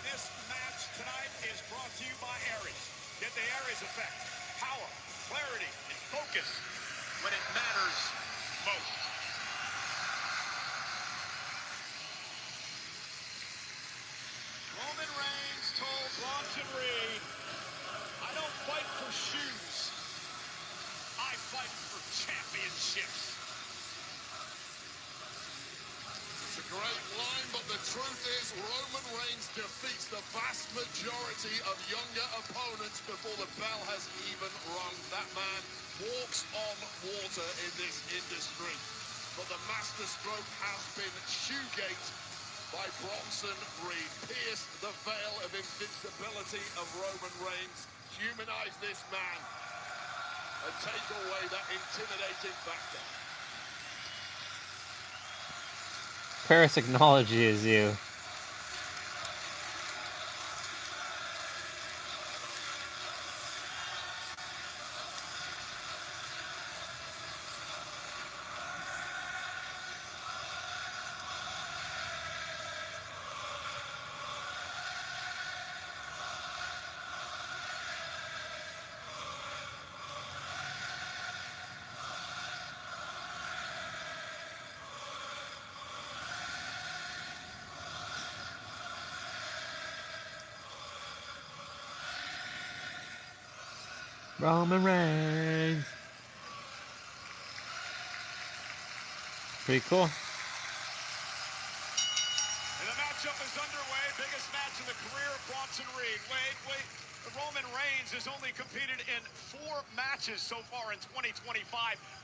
This match tonight is brought to you by Aries. Get the Aries effect. Power, clarity, and focus when it matters most. Roman Reigns told Bronson Reed, I don't fight for shoes. I fight for championships. It's a great line, but the truth is Roman Reigns defeats the vast majority of younger opponents before the bell has even rung. That man walks on water in this industry. But the masterstroke has been shoegate by Bronson Reed. Pierced the veil of invincibility of Roman Reigns. Humanize this man and take away that intimidating factor. Paris acknowledges you. Roman Reigns. Pretty cool. And the matchup is underway. Biggest match in the career of Bronson Reed. Wait. Roman Reigns has only competed in 4 matches so far in 2025.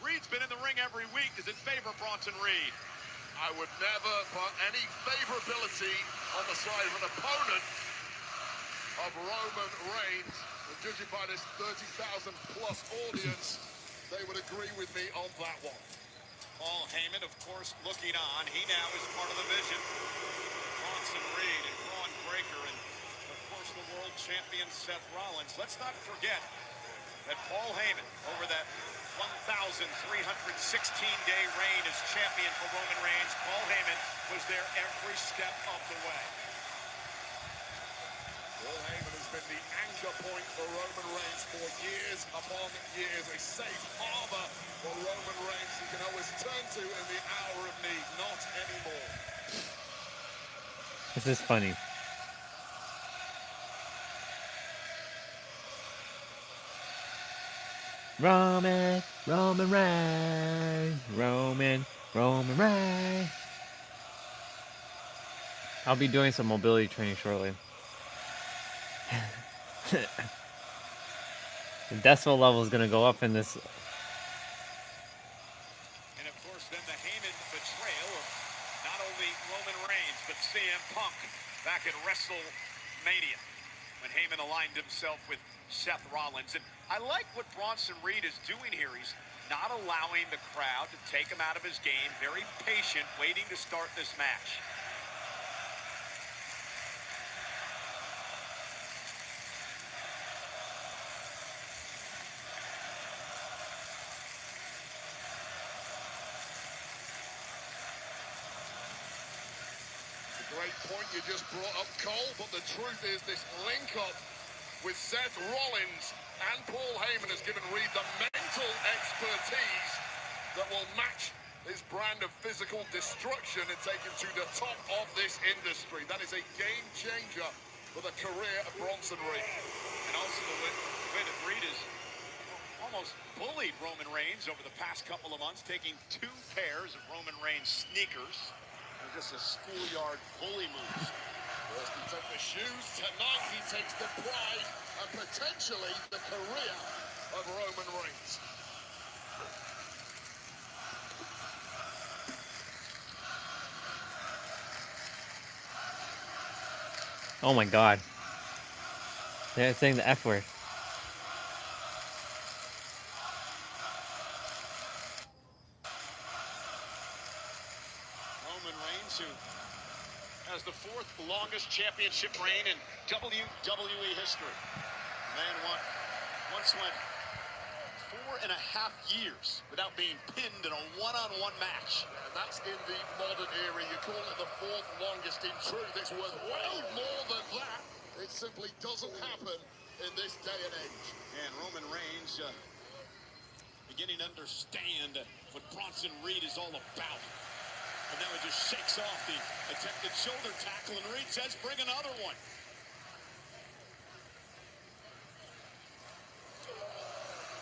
Reed's been in the ring every week. Does it favor Bronson Reed? I would never put any favorability on the side of an opponent of Roman Reigns. And judging by this 30,000 plus audience, they would agree with me on that one. Paul Heyman, of course, looking on. He now is part of the vision. Bronson Reed and Braun Breaker and, of course, the world champion Seth Rollins. Let's not forget that Paul Heyman, over that 1,316-day reign as champion for Roman Reigns, Paul Heyman was there every step of the way. Paul Heyman has been the anchor point for Roman Reigns for years upon years. A safe harbor for Roman Reigns he can always turn to in the hour of need. Not anymore. This is funny. Roman Reigns. Roman Reigns. I'll be doing some mobility training shortly. The decibel level is going to go up in this. And of course, then the Heyman betrayal of not only Roman Reigns, but CM Punk back at WrestleMania when Heyman aligned himself with Seth Rollins. And I like what Bronson Reed is doing here. He's not allowing the crowd to take him out of his game. Very patient, waiting to start this match. Great point you just brought up, Cole, but the truth is this link-up with Seth Rollins and Paul Heyman has given Reed the mental expertise that will match his brand of physical destruction and take him to the top of this industry. That is a game changer for the career of Bronson Reed. And also the way that Reed has almost bullied Roman Reigns over the past couple of months, taking 2 pairs of Roman Reigns sneakers. Just a schoolyard bully move. First he took the shoes, tonight he takes the pride and potentially the career of Roman Reigns. Oh my God. They're saying the F word. Roman Reigns, who has the 4th longest championship reign in WWE history. The man once went 4.5 years without being pinned in a one-on-one match. And that's in the modern era. You call it the 4th longest. In truth, it's worth way more than that. It simply doesn't happen in this day and age. And Roman Reigns beginning to understand what Bronson Reed is all about. And now he just shakes off the attempted shoulder tackle, and Reed says, bring another one.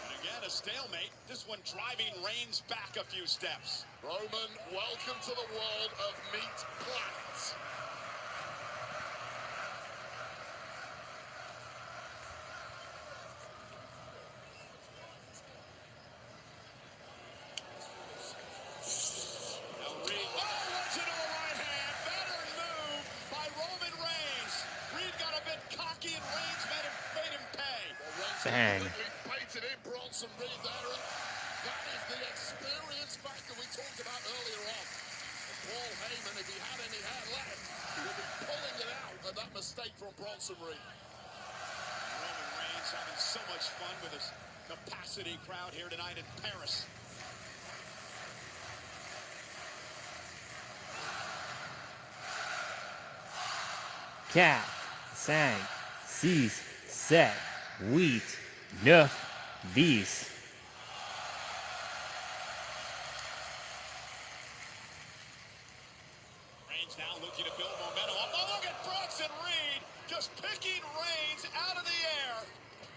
And again, a stalemate. This one driving Reigns back a few steps. Roman, welcome to the world of meat plants. Bang. Baited in Bronson Reed there, and that is the experience factor we talked about earlier on. And Paul Heyman, if he had any hair left, would be pulling it out at that mistake from Bronson Reed. Roman Reigns having so much fun with his capacity crowd here tonight in Paris. Cat, sang, seize, set, wheat, neuf, these. Reigns now looking to build momentum. Oh, look at Bronson Reed just picking Reigns out of the air.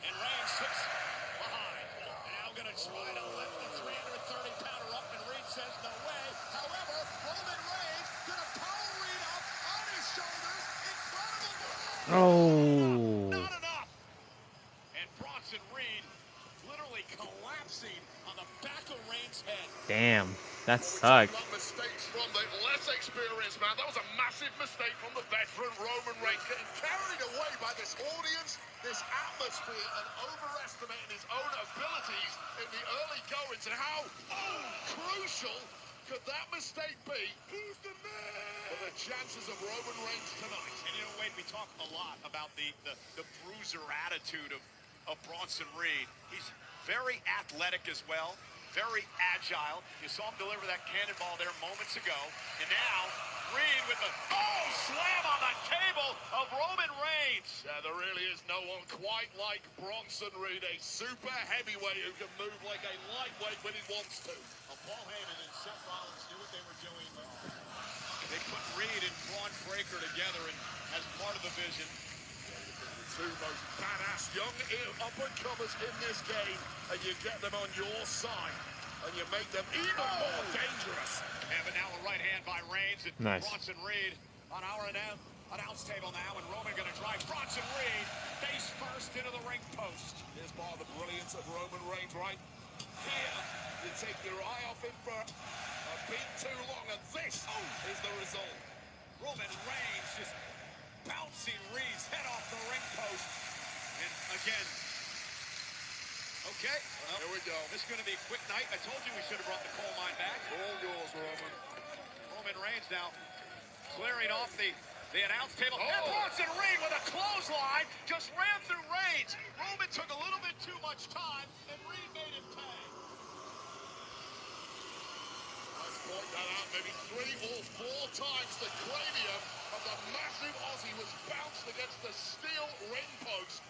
And Reigns sits behind. And now going to try to lift the 330-pounder up, and Reed says no way. However, Roman Reigns going to power Reed up on his shoulders. Incredible. Oh. Not enough. And Bronson Reed literally collapsing on the back of Reigns' head. Damn, that sucked. Mistakes from the less experienced man. That was a massive mistake from the veteran Roman Reigns, getting carried away by this audience, this atmosphere, and overestimating his own abilities in the early goings. And how crucial could that mistake be? Who's the man? For the chances of Roman Reigns tonight. And you know, Wade, we talk a lot about the bruiser attitude of Bronson Reed. He's very athletic as well, very agile. You saw him deliver that cannonball there moments ago. And now, Reed with the slam on the table of Roman Reigns. Yeah, there really is no one quite like Bronson Reed, a super heavyweight who can move like a lightweight when he wants to. Well, Paul Heyman and Seth Rollins knew what they were doing. They put Reed and Braun Breaker together and as part of the vision. Two most badass young up-and-comers in this game, and you get them on your side, and you make them even more dangerous. And but now a right hand by Reigns and Nice. Bronson Reed on our announce table now, and Roman going to drive Bronson Reed face first into the ring post. Here's part of the brilliance of Roman Reigns, right? Here, you take your eye off him for a beat too long, and this is the result. Roman Reigns just bouncing Reed's head off the ring post. And again, okay, well, here we go. This is going to be a quick night. I told you we should have brought the coal mine back. All yours, Roman. Roman Reigns now clearing off the announce table. And Bronson Reed with a clothesline just ran through Reigns. Roman took a little bit too much time, and Reed made him pay. Let's point that out. Maybe 3 or 4 times the cranium of the massive Aussie was bounced against the steel ring post.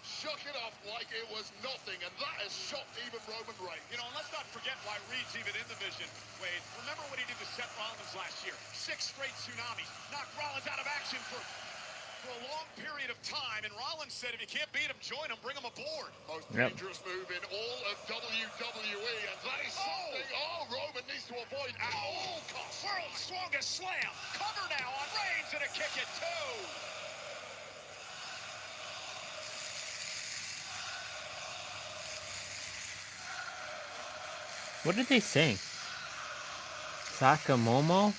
Shook it off like it was nothing, and that has shocked even Roman Reigns. You know, and let's not forget why Reed's even in the vision, Wade. Remember what he did to Seth Rollins last year? 6 straight tsunamis. Knocked Rollins out of action for a long period of time, and Rollins said, if you can't beat him, join him, bring him aboard. Most dangerous move in all of WWE, and that is something Roman needs to avoid at all costs. World's strongest slam. Cover now on Reigns, and a kick at 2. What did they say? Sakamomo? And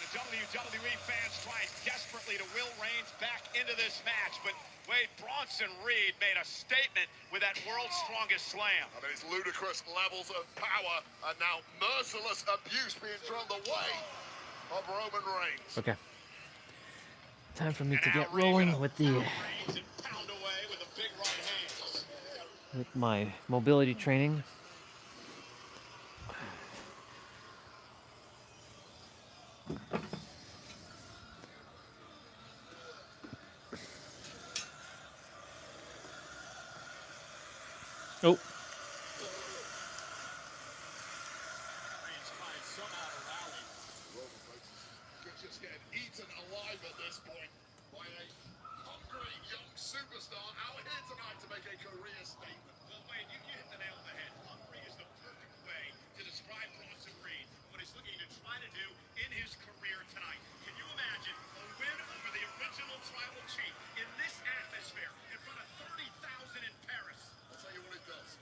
the WWE fans trying desperately to will Reigns back into this match, but Wade, Bronson Reed made a statement with that world's strongest slam. I mean, it's ludicrous levels of power, and now merciless abuse being thrown the way of Roman Reigns. Okay. Time for me to get rolling with the with my mobility training. Oh. Just getting eaten alive at this point by a hungry young superstar out here tonight to make a career statement. Well, Wade, you hit the nail on the head. Hungry is the perfect way to describe Bronson Reed, what he's looking to try to do in his career tonight. Can you imagine a win over the original tribal chief in this atmosphere in front of 30,000 in Paris? I'll tell you what it does.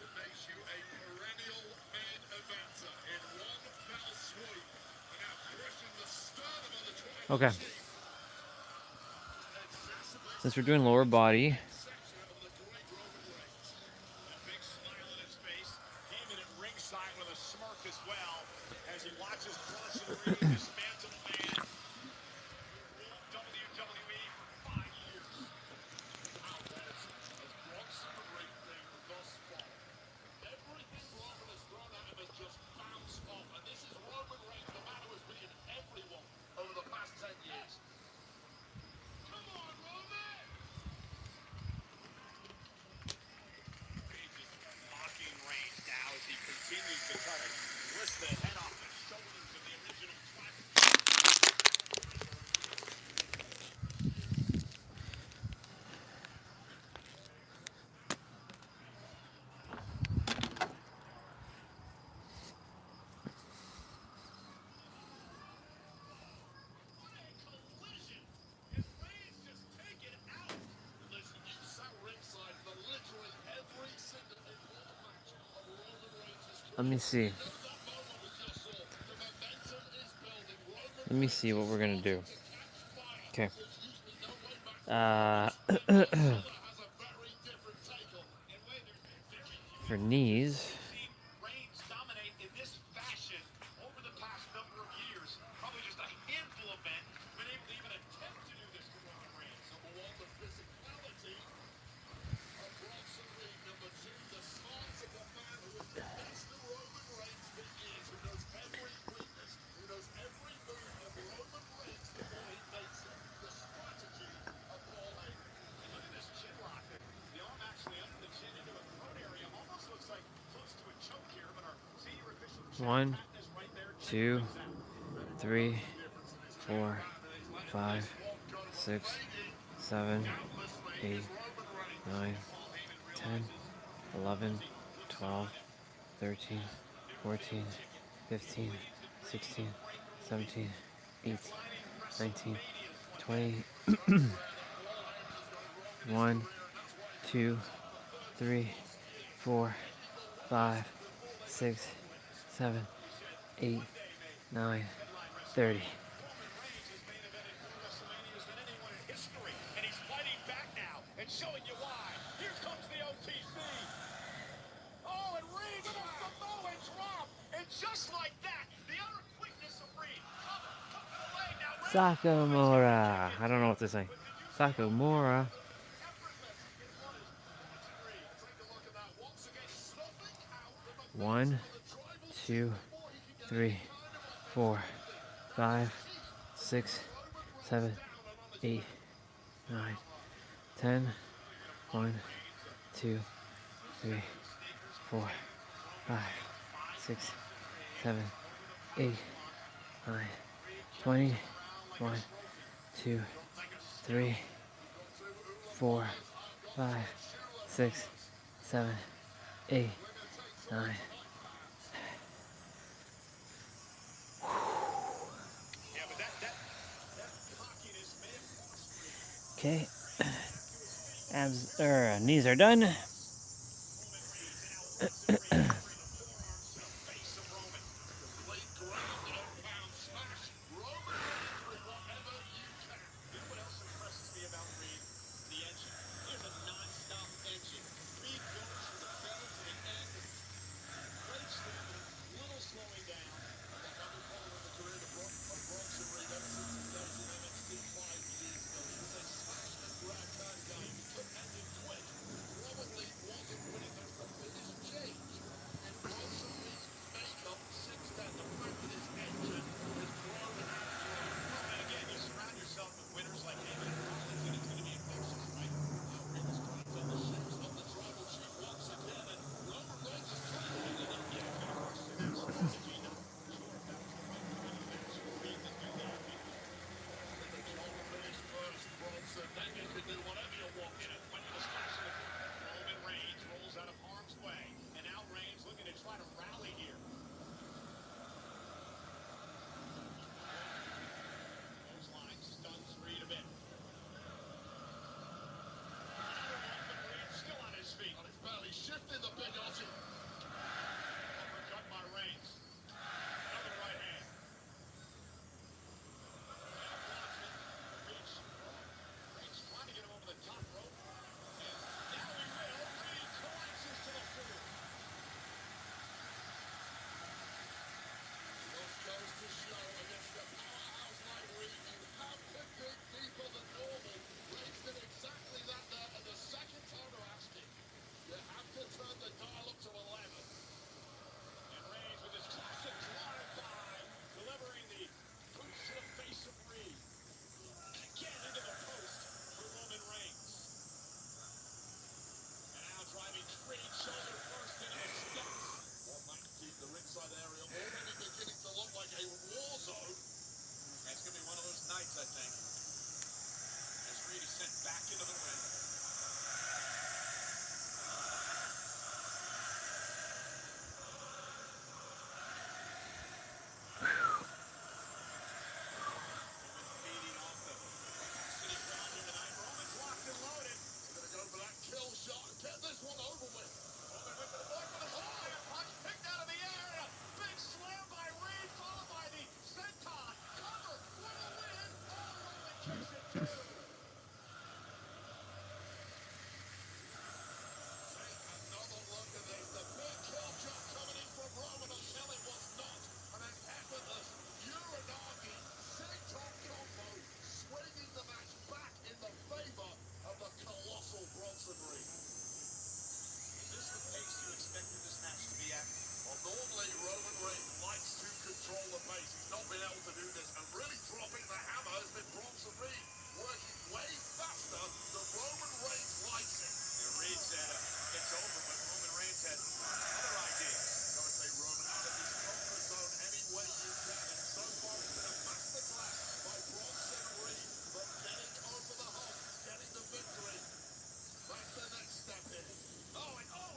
It makes you a perennial main eventer in one fell swoop. And now crushing the sternum of the tribal Okay. chief. Since we're doing lower body, Ringside with a smirk as well as he watches Bronson Reed dismantle a man WWE for 5 years. How has Bronson Reed been thus far? Everything Roman has thrown at him has just bounced off, and this is Roman Reigns, the man who has beaten everyone over the past 10 years. Come on, Roman! Mocking Reigns now as he continues to try to twist the head off the shoulders of the original tribal. Collision, and Reigns just taken out. Listen, you sat ringside for literally every single important match of Roman Reigns' let me see. Let me see what we're gonna do. Okay. For knees. Reigns dominate in this fashion over the past number of years. Probably just a handful of men been able to even attempt to do this to Roman Reigns. Number 1, the physicality of Bronson Reed. Number 2, the smarts of the man who is the best of Roman Reigns for years, who knows every weakness, who knows every move of Roman Reigns before he makes it. The strategy of Paul Heyman. And look at this chin lock. The arm actually under the chin into a throat area. Almost looks like close to a choke here, but our senior official 1, 2, 3, 4, 5, 6, 7, 8, 9, 10, 11, 12, 13, 14, 15, 16, 17, 18, 19, 20, 1, 2, 3, 4, 5, 6, 7, 8, 9, 30. And he's fighting back now and showing you why. Here comes the OTC. Oh, and Reed with a Samoan drop. And just like that, the utter quickness of Reed. Come to the leg now. Sakamura. I don't know what to say. Sakamura. One, 2, 3, 4, 5, 6, 7, 8, 9, 10. 1, 2, 3, 4, 5, 6, 7, 8, 9, 20. 1, 2, 3, 4, 5, 6, 7, 8, 9. Okay, abs or knees are done. Shifting the big Aussie. Uppercut by Reigns. Another right hand. Reigns trying to get him over the top rope. And now he will. Reigns collapses to the floor. This goes to show against the powerhouse like Reigns, you have to dig deeper than normal. Reigns did exactly that there, and the second time to ask him. You have to turn the dial up to 11. And Reigns with his classic drive-by, delivering the boots to the face of Reed. Again into the post for Roman Reigns. And now driving Reed shoulder first into the steps. Well, back deep, the ringside area already beginning to look like a war zone. It's going to be one of those nights, I think, as Reed is sent back into the ring.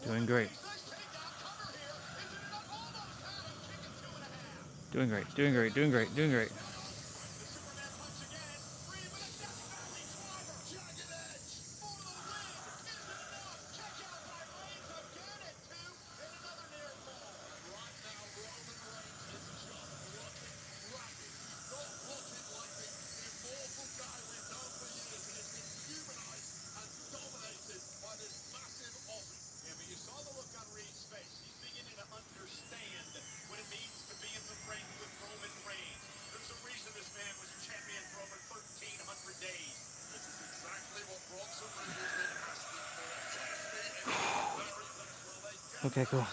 Doing great. Doing great, doing great, doing great, doing great. Okay, cool.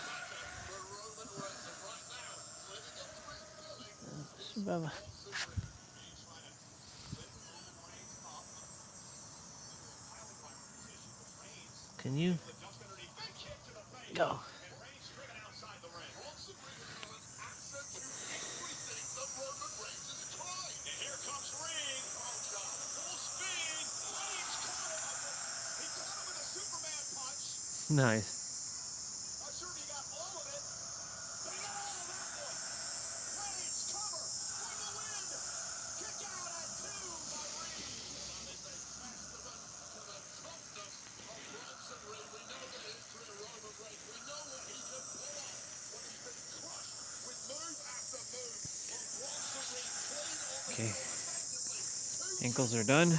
Can you go? Nice. Okay. Ankles are done.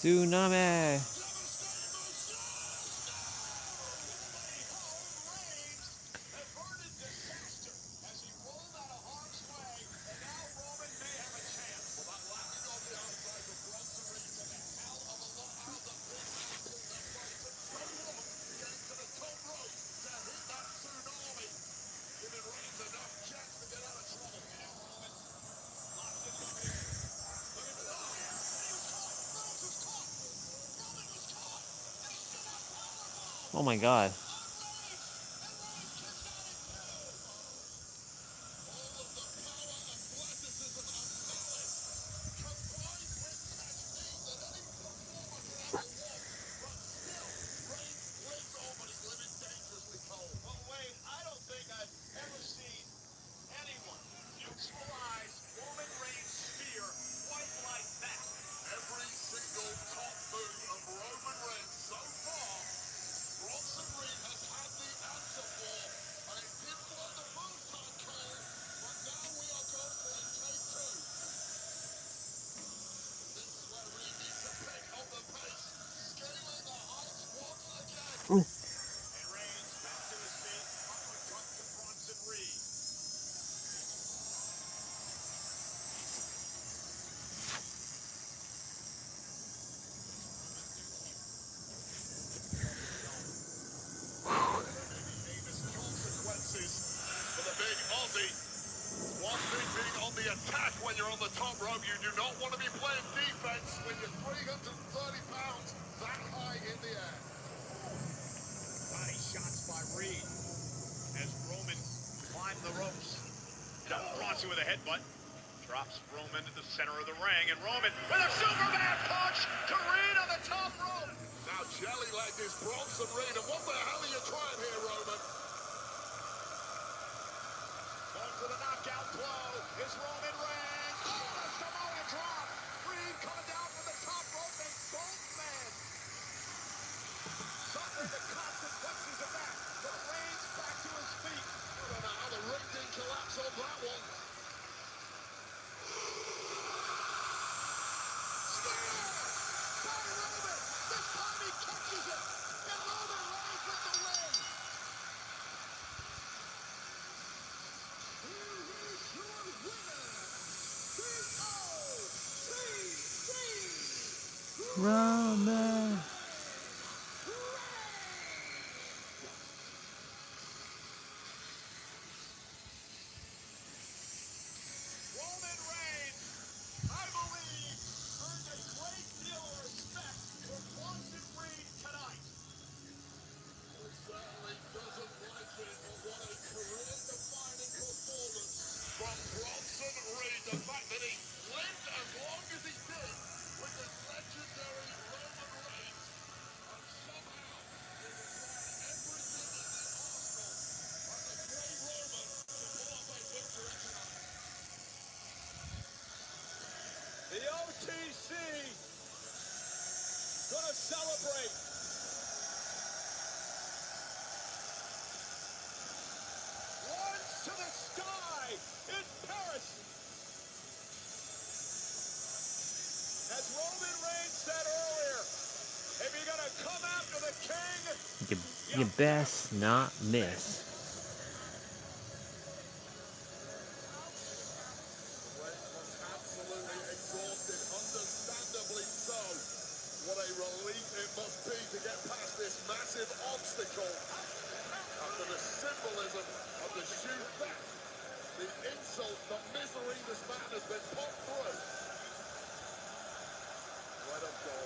Tsunami. Oh my god. You do not want to be playing defense when you're 330 pounds that high in the air. Body shots by Reed as Roman climbed the ropes. Double Bronson with a headbutt. Drops Roman to the center of the ring, and Roman with a Superman punch to Reed on the top rope. Now jelly leg is Bronson Reed, and what the hell are you trying here, Roman? Going for the knockout blow is Roman Reigns. Oh, the Samoa drop. Reed coming down from the top rope, and both men suffer the consequences of that. But Reigns back to his feet. I don't know how the ring didn't collapse on that one. Roman. Roman Reigns, I believe, earned a great deal of respect from Bronson Reed tonight. He certainly doesn't like it, but what a career-defining performance from Bronson Reed. The fact that he lived as long as he did with this legendary Roman Reigns, and somehow he required everything in the arsenal of the great Roman to pull off a victory tonight. The OTC gonna celebrate. Ones to the sky in Paris. As Roman Reigns said earlier, if you're gonna come after the king, You best not miss. Absolutely exhausted, understandably so. What a relief it must be to get past this massive obstacle. After the symbolism of the shoe theft, the insult, the misery this man has been put through. Let him go.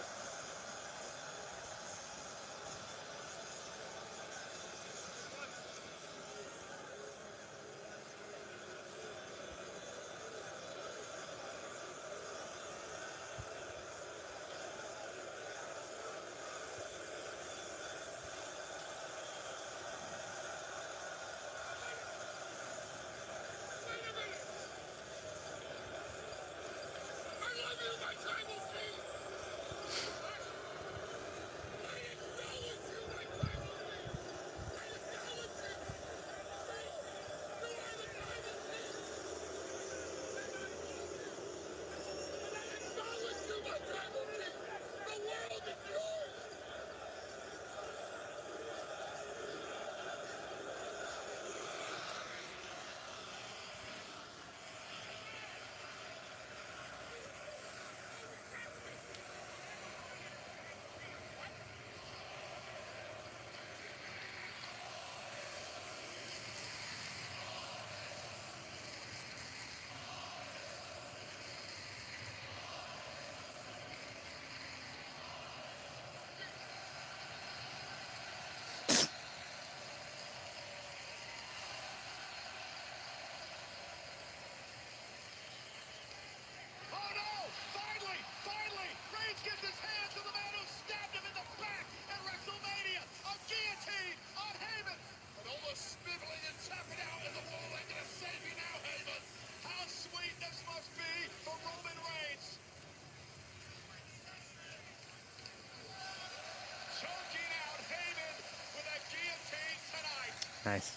oh no! Finally, Reigns gets his hands on the man who stabbed him in the back at WrestleMania. A guillotine on Heyman. And all the sniveling and tapping out in the wall ain't gonna save you now, Heyman. How sweet this must be for Roman Reigns. Choking out Heyman with a guillotine tonight. Nice.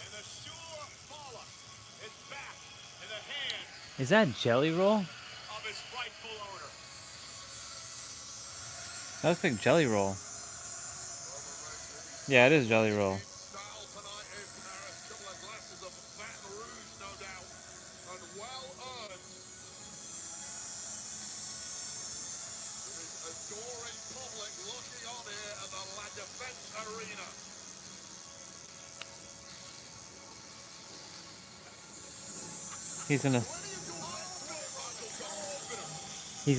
And the Sure Mala is back in the hands Is that jelly roll? of his rightful owner. That looks like jelly roll. Yeah, it is jelly roll. Style tonight in Paris. Couple of glasses of Baton Rouge, no doubt. adoring public looking on here at the La Defense Arena. He's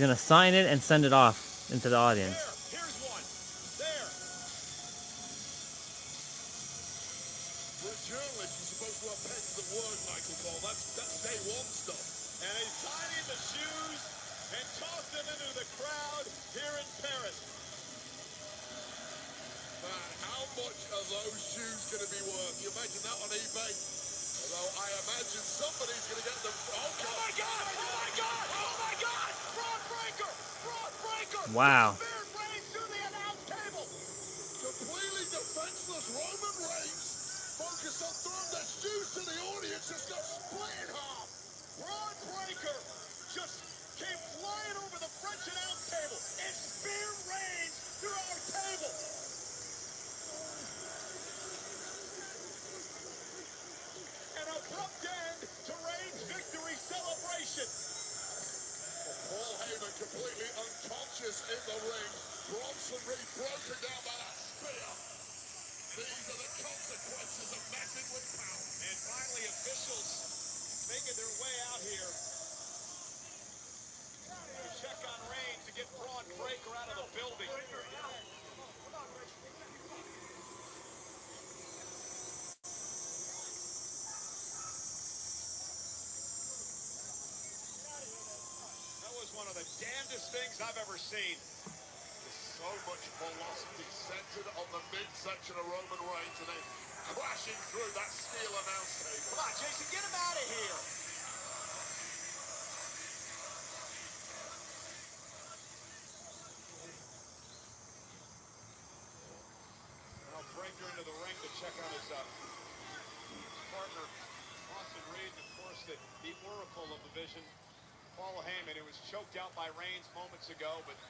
gonna sign it and send it off into the audience. Here's one. There. For a journalist, you're supposed to have pens that work, Michael Cole. That's day one stuff. And he's signing the shoes and tossed them into the crowd here in Paris. Man, how much are those shoes going to be worth? You imagine that on eBay? Although I imagine somebody's going to get them. Oh, God. Oh, my God! Oh, my God! Oh, my God! Broad breaker! Broad breaker! Wow. Spear Reigns to the announce table! Completely defenseless Roman Reigns, focused on throwing their shoes to the audience, just got split in half. Broad breaker just came flying over the French announce table and Spear Reigns through our table. An abrupt end to Reigns' victory celebration. Paul Heyman completely unconscious in the ring. Bronson Reed broken down by that spear. These are the consequences of messing with power. And finally, officials making their way out here to check on Reigns to get Braun Breaker out of the building. That was one of the damnedest things I've ever seen. So much velocity centered on the midsection of Roman Reigns, and then crashing through that steel announce table. Come on, Jason, get him out of here. Now Breaker into the ring to check on his partner, Bronson Reed, and of course the oracle of the vision, Paul Heyman, who was choked out by Reigns moments ago, but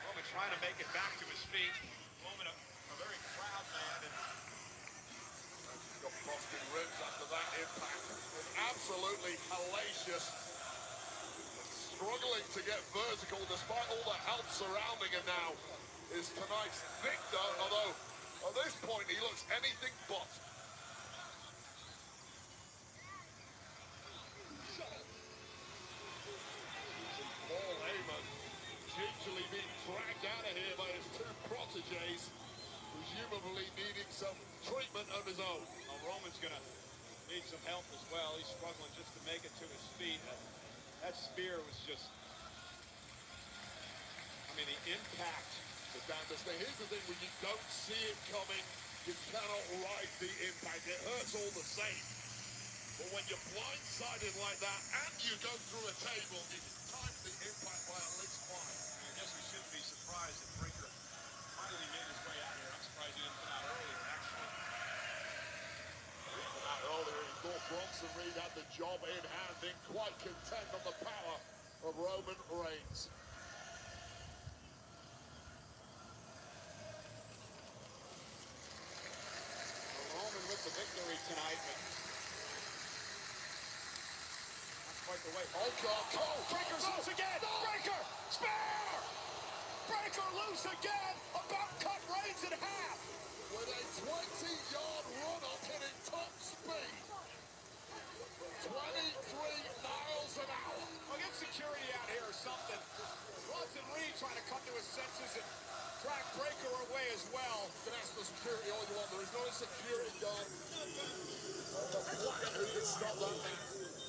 Roman trying to make it back to his feet. Roman, a very proud man, and He's got busted ribs after that impact. And absolutely hellacious. Struggling to get vertical despite all the help surrounding him now is tonight's victor, although at this point he looks anything but. Paul Heyman gingerly being dragged out of here by his two proteges, presumably needing some treatment of his own. well, Roman's going to need some help as well. He's struggling just to make it to his feet. That spear was just, I mean, the impact. The damnedest thing. Here's the thing, when you don't see it coming, you cannot ride the impact. It hurts all the same. But when you're blindsided like that and you go through a table, you can time the impact by at least 5. I guess we shouldn't be surprised that Breaker finally made his way out here. I'm surprised he didn't come out earlier, actually. Even out earlier, he thought Bronson Reed had the job in hand, being quite content on the power of Roman Reigns. Roman with the victory tonight, but not quite the way. Oh, God. Oh, Breaker's loose again! Breaker! Spear! Breaker loose again! About cut Reigns in half! With a 20-yard run up hitting top speed. 23 miles an hour. I'll get security out here or something. Bronson Reed trying to come to his senses and track Breaker away as well. You can ask the security all you want. There is no security guard on the planet who can stop that man.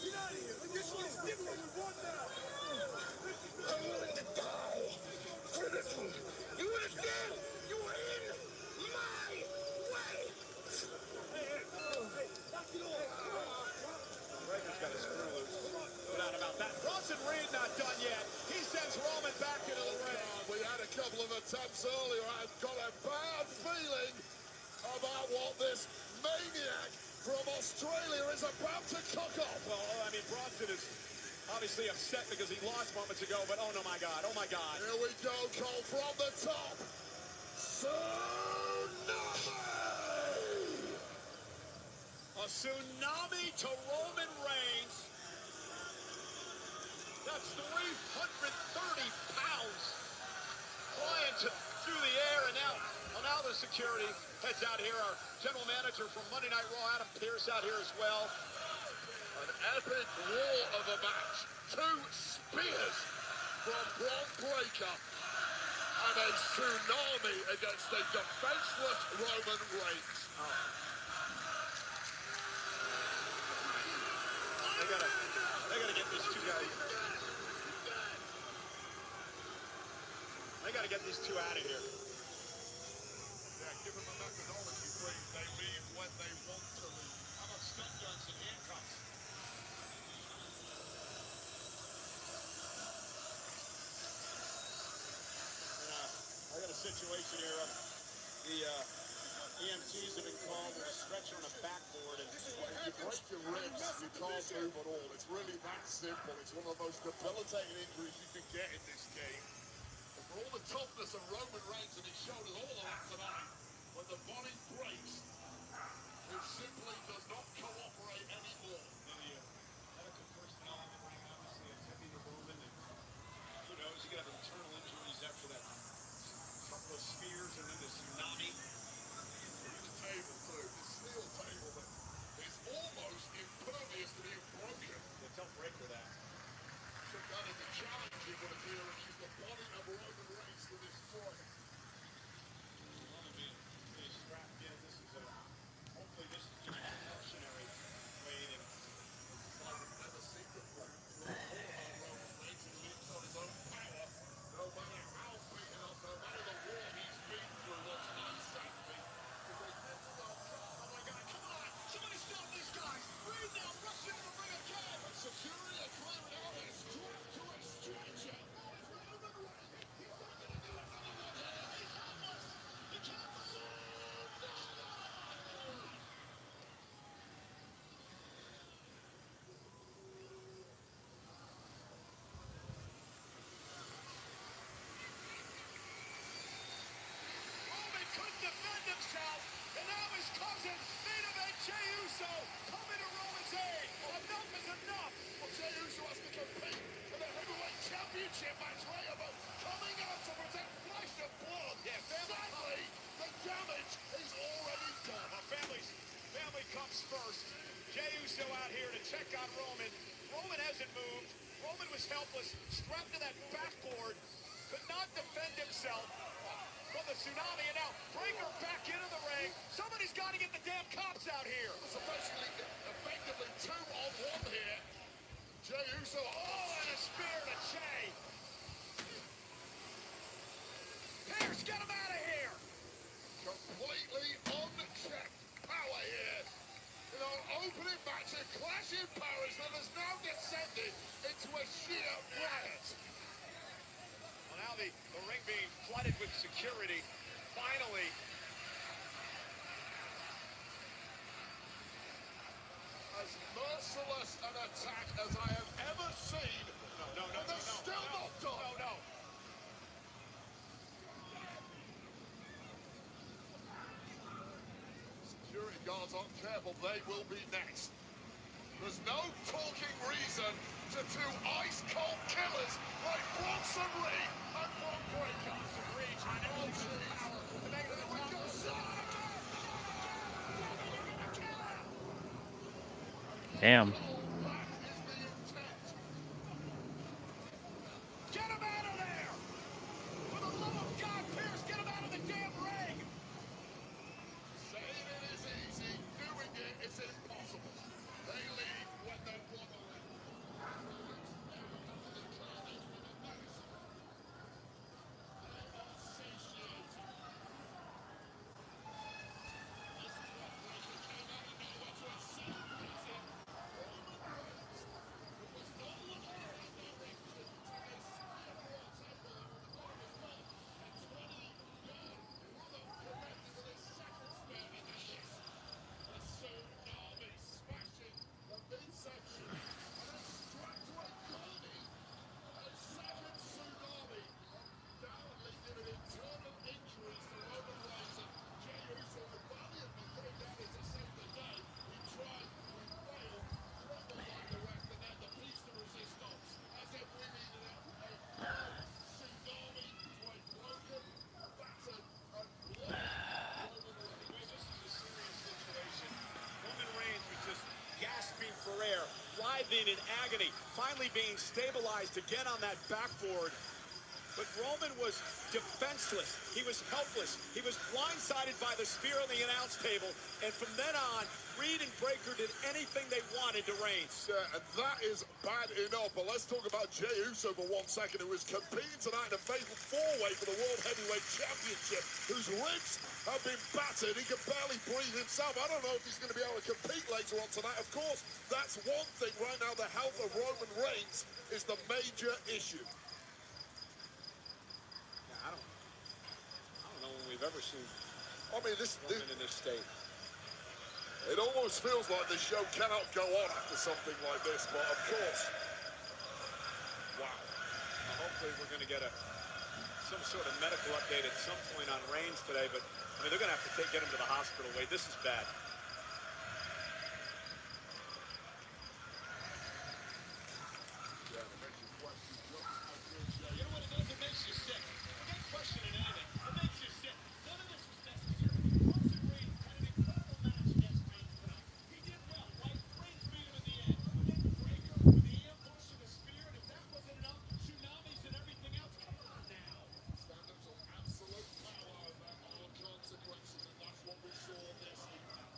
Get out of here. This one's different. We won now. I'm willing to die for this one. You understand? You are in my way. Hey, knock it off. Breaker's got a screw loose. No doubt about that. Bronson Reed not done yet. He sends Roman back into the ring. We had a couple of attempts earlier. I've got a bad feeling about what this maniac from Australia is about to cook up. Well, I mean, Bronson is obviously upset because he lost moments ago, but oh no, my God, oh my God. Here we go, Cole, from the top. Tsunami! A tsunami to Roman Reigns. The That's 330 pounds flying through the air, and now the security heads out here. Our general manager from Monday Night Raw, Adam Pearce, out here as well. An epic war of a match. 2 spears from Bron Breakker and a tsunami against a defenseless Roman Reigns. They gotta get these two guys. They gotta get these two out of here. Yeah, give them a methodology, please. They leave when they want to leave. How about stun guns and handcuffs? I got a situation here. The EMTs have been called with a stretcher on a backboard, and This is what happens. You break your ribs, you can't move at all. It's really that simple. It's one of the most debilitating injuries you can get in this game. And for all the toughness of Roman Reigns, and he showed us all of that tonight, when the body breaks, it simply does not cooperate anymore. the medical personnel in the ring, obviously, it's heavy to Roman, and who knows, you could have internal injuries after that couple of spears and then the tsunami. The table too, the steel table that is almost impervious to being broken. Yeah, don't break with that. Took that as a challenge, it would appear, and used the body of Roman Reigns to destroy it. Roman being strapped in. This is hopefully this is just a precautionary weight, and It's like we've never seen before. All about Roman Reigns, he lives on his own power, no matter how beaten up, no matter the war he's been through, what's nice, sadly, is they never will come. oh my God, come on! Somebody stop these guys! Reed now rushing to the ring again! And security are clearing out, they're strapped to a stretcher. Roman Reigns, he's not going to do another one here. He's helpless. He can't Roman couldn't defend himself, and now his cousin, main event Jey Uso, coming to Roman's aid. Enough is enough. Well, Jey Uso has to compete for the heavyweight championship match later, but coming out to protect flesh and blood. Yeah, Sadly, the damage is already done. Family comes first. Jey Uso out here to check on Roman. Roman hasn't moved. Roman was helpless, strapped to that backboard, could not defend himself from the tsunami, and now Breakker back into the ring. Somebody's got to get the damn cops out here. So basically, effectively 2 on 1 here. Jey Uso, Oh, and a spear to Jey. Pierce, get him out of here. completely unchecked power here. In an opening match, a clash in powers that has now descended into a sheer riot. Well, now the ring being flooded with security. Finally, As merciless an attack as I have ever seen. no, And they're still not done. No. Security guards aren't careful, they will be next. There's no talking reason to 2 ice-cold killers like Bronson Reed and Bron Breakker. Reed trying to use his power to make it to the top. Damn. Get him out of there! For the love of God, Pierce, get him out of the damn ring! Saying it is easy, doing it is impossible. They leave when they want to leave. groaning in agony, finally being stabilized again on that backboard. But Roman was defenseless. He was helpless. He was blindsided by the spear on the announce table. And from then on, Reed and Breakker did anything they wanted to Reigns. Yeah, and that is bad enough. But let's talk about Jey Uso for 1 second, who is competing tonight in a fatal four-way for the World Heavyweight Championship, whose ribs have been battered. He can barely breathe himself. I don't know if he's going to be able to compete later on tonight. Of course, that's one thing right now. The health of Roman Reigns is the major issue. I don't know when we've ever seen Roman in this state. It almost feels like the show cannot go on after something like this, but of course. Wow. Well, hopefully we're going to get some sort of medical update at some point on Reigns today, but I mean, they're going to have to get him to the hospital. Wade, this is bad. You know what it does? It makes you sick. Forget questioning anything. It makes you sick. None of this was necessary. Bronson Reed had an incredible match against Reigns tonight. He did well, right? Reigns beat him in the end. But then Breakker with the ambush and the spear, and if that wasn't enough, tsunamis and everything else. Come on now. Standards of absolute power that are consequences, and that's what we saw this evening.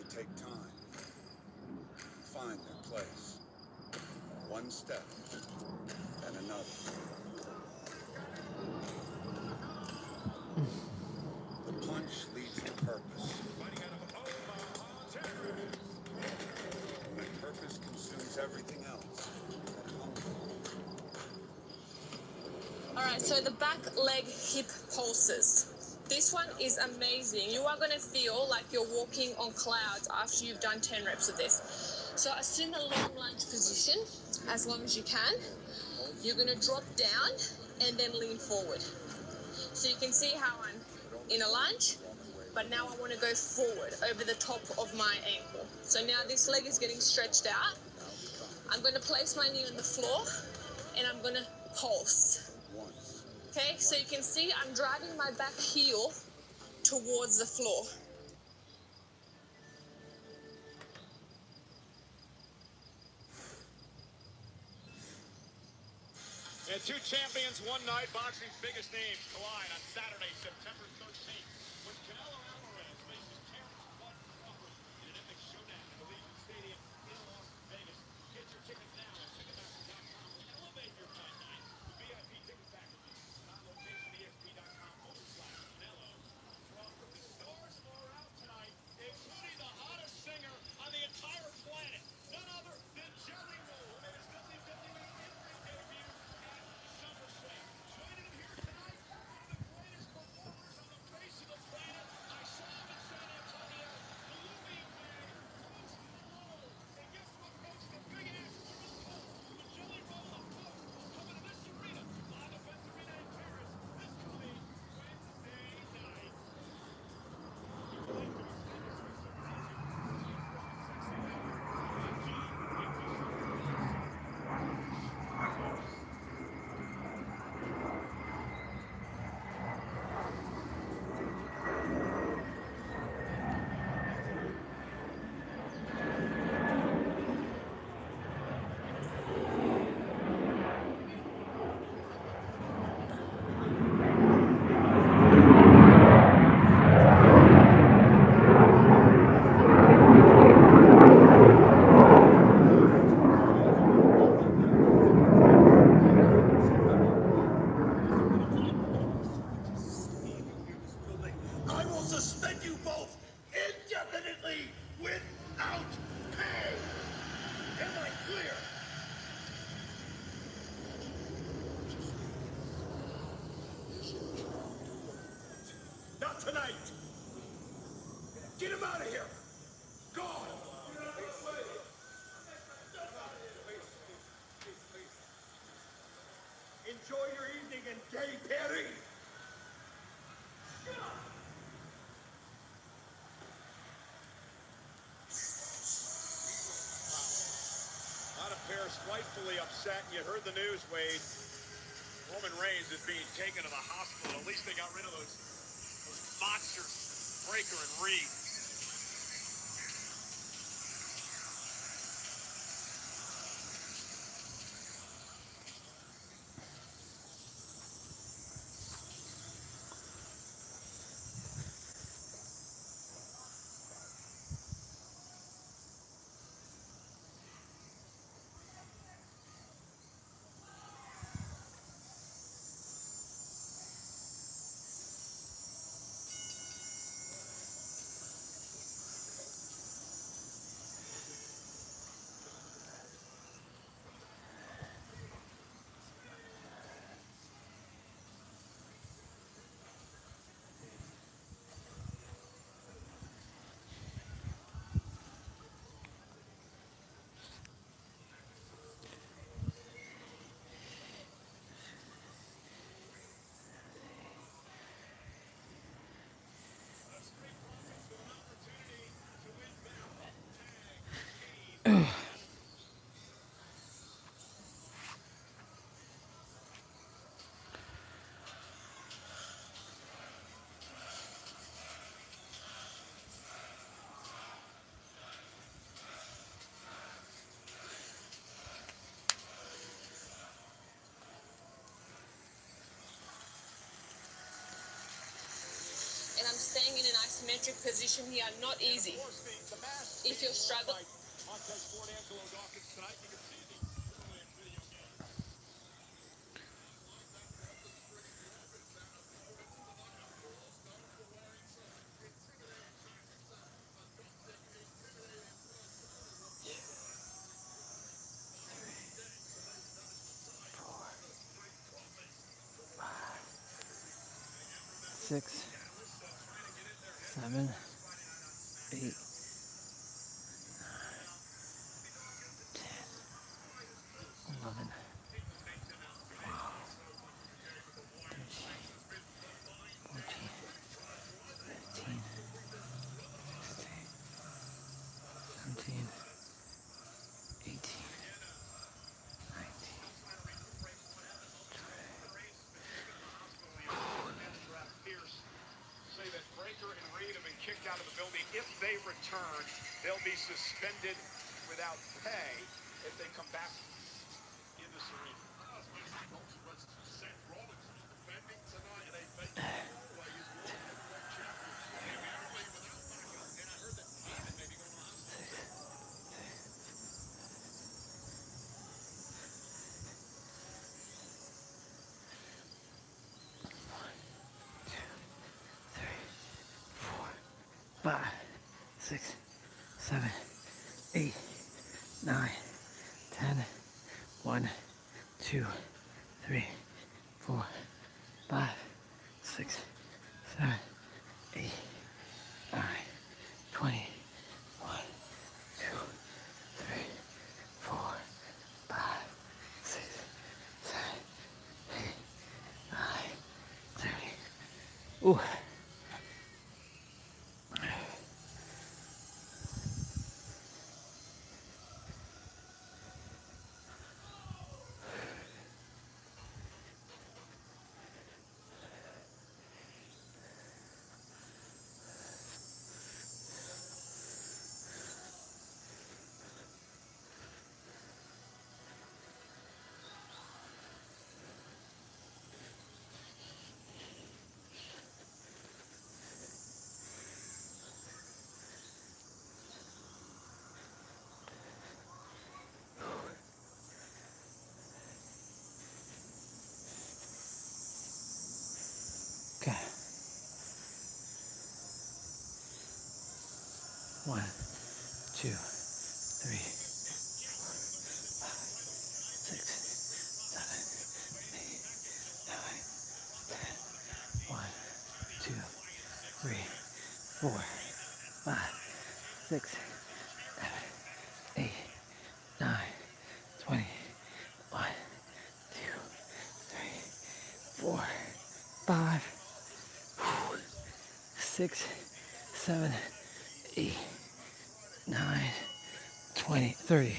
Take time, find their place, one step and another. The punch leads to purpose. When purpose consumes everything else, All right, so the back leg hip pulses. This one is amazing. You are going to feel like you're walking on clouds after you've done 10 reps of this. So assume a long lunge position as long as you can. You're going to drop down and then lean forward. So you can see how I'm in a lunge, but now I want to go forward over the top of my ankle. So now this leg is getting stretched out. I'm going to place my knee on the floor and I'm going to pulse. Okay, so you can see I'm driving my back heel towards the floor. And two champions, one night, boxing's biggest names collide on Saturday, September 13th, when Canelo Alvarez faces Terrence Bud Crawford in an epic showdown at Allegiant Stadium in Las Vegas. Get your tickets now at Ticketmaster.com. Elevate your fight night with VIP ticket packages. On location, ESP.com/Canelo Crawford. The stars are out tonight, including the hottest singer on the entire planet, none other than Jelly Roll, who made his 50-50 in-ring debut at SummerSlam. Joining him here tonight, one of the greatest performers on the face of the appears rightfully upset. You heard the news, Wade. Roman Reigns is being taken to the hospital. At least they got rid of those monsters, Breaker and Reed. And I'm staying in an isometric position here, not easy. If you're struggling, Six, 7, 8, 11, 12, 13, 14, 15, 16, 17, 18, 19. Say that Breaker and Reed have been kicked out of the building. If they return, they'll be suspended without pay if they come back in this arena. Four, 5, 6, 7, 8, 9, 10. 1, 2, 3, 4, 5, 6, 7, 8, 9, 20. 1, 2, 3, 4, 5, 6, 7, 8, 9, 30. Ooh. Okay. 1, 2, 3, 4, 5, 6, 7, 8, 9, 10. 1, 2, 3, 4, 5, 6, 7, 8, 9, 20. 1, 2, 3, 4, 5, 6, 7, 8, 9, 20, 30.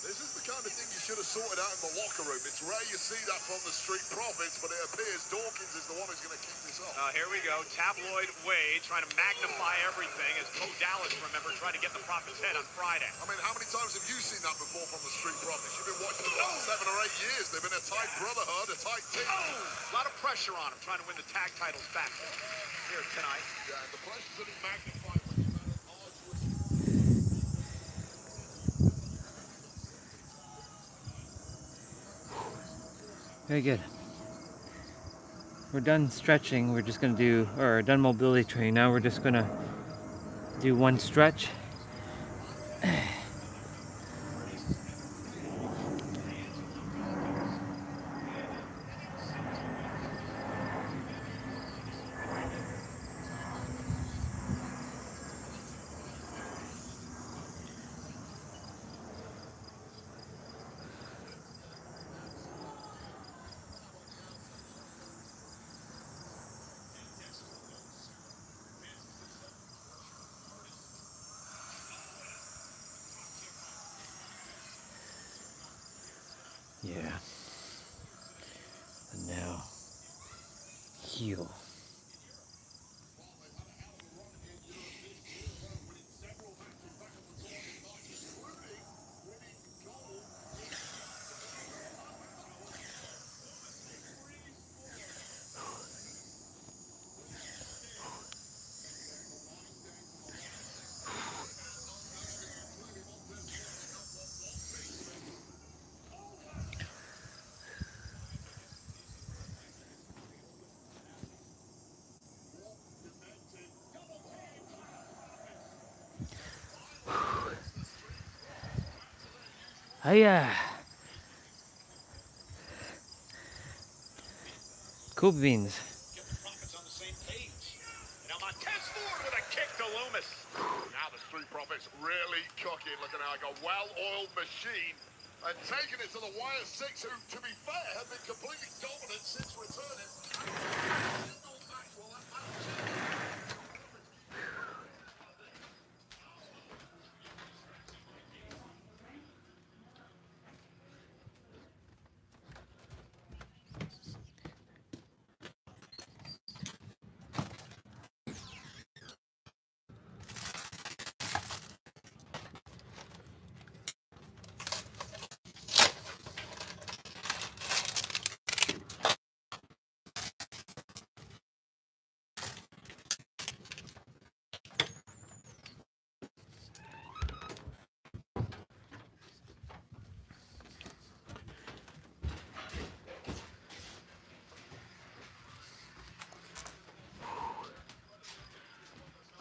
This is the kind of thing you should have sorted out in the locker room. It's rare you see that from the Street Profits, but it appears Dawkins is the one who's going to keep this up. Here we go. Tabloid Wade trying to magnify everything as Bo Dallas, remember, tried to get the Profits head on Friday. I mean, how many times have you seen that before from the Street Profits? You've been watching the last 7 or 8 years. They've been a tight brotherhood, a tight team. A lot of pressure on him, trying to win the tag titles back here tonight. Yeah, and the pressure's only magnified when you've had an arduous... Very good. We're done stretching. We're just gonna do, or done mobility training. Now we're just gonna do one stretch. Yeah. And now, heel. Hiya! Cool beans. Get the Profits on the same page. Now Montez Ford with a kick to Loomis. Now the Street Profits really cooking, looking like a well-oiled machine. And taking it to the Wire 6, who, to be fair, have been completely dominant since returning.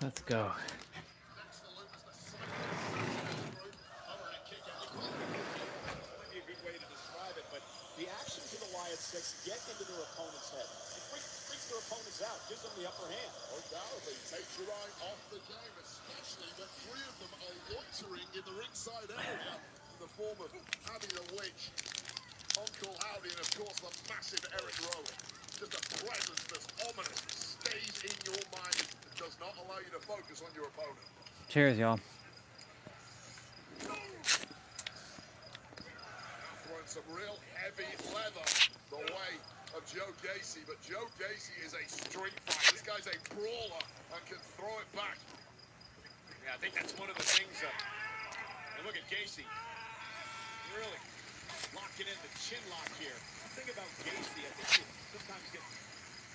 Let's go. Might be a good way to describe it, but the actions of the Wyatt Six get into their opponent's head. It freaks their opponents out, gives them the upper hand. Undoubtedly takes your eye off the game, especially that 3 of them are loitering in the ringside area in the form of Abby the Witch, Uncle Howdy, and of course the massive Eric Rowan. Just a presence that's ominous, stays in your mind, and does not allow you to focus on your opponent. Cheers, y'all. Throwing some real heavy leather the way of Joe Gacy, but Joe Gacy is a street fighter. This guy's a brawler and can throw it back. Yeah, I think that's one of the things. And look at Gacy, really locking in the chin lock here. The thing about Gacy, I think he sometimes gets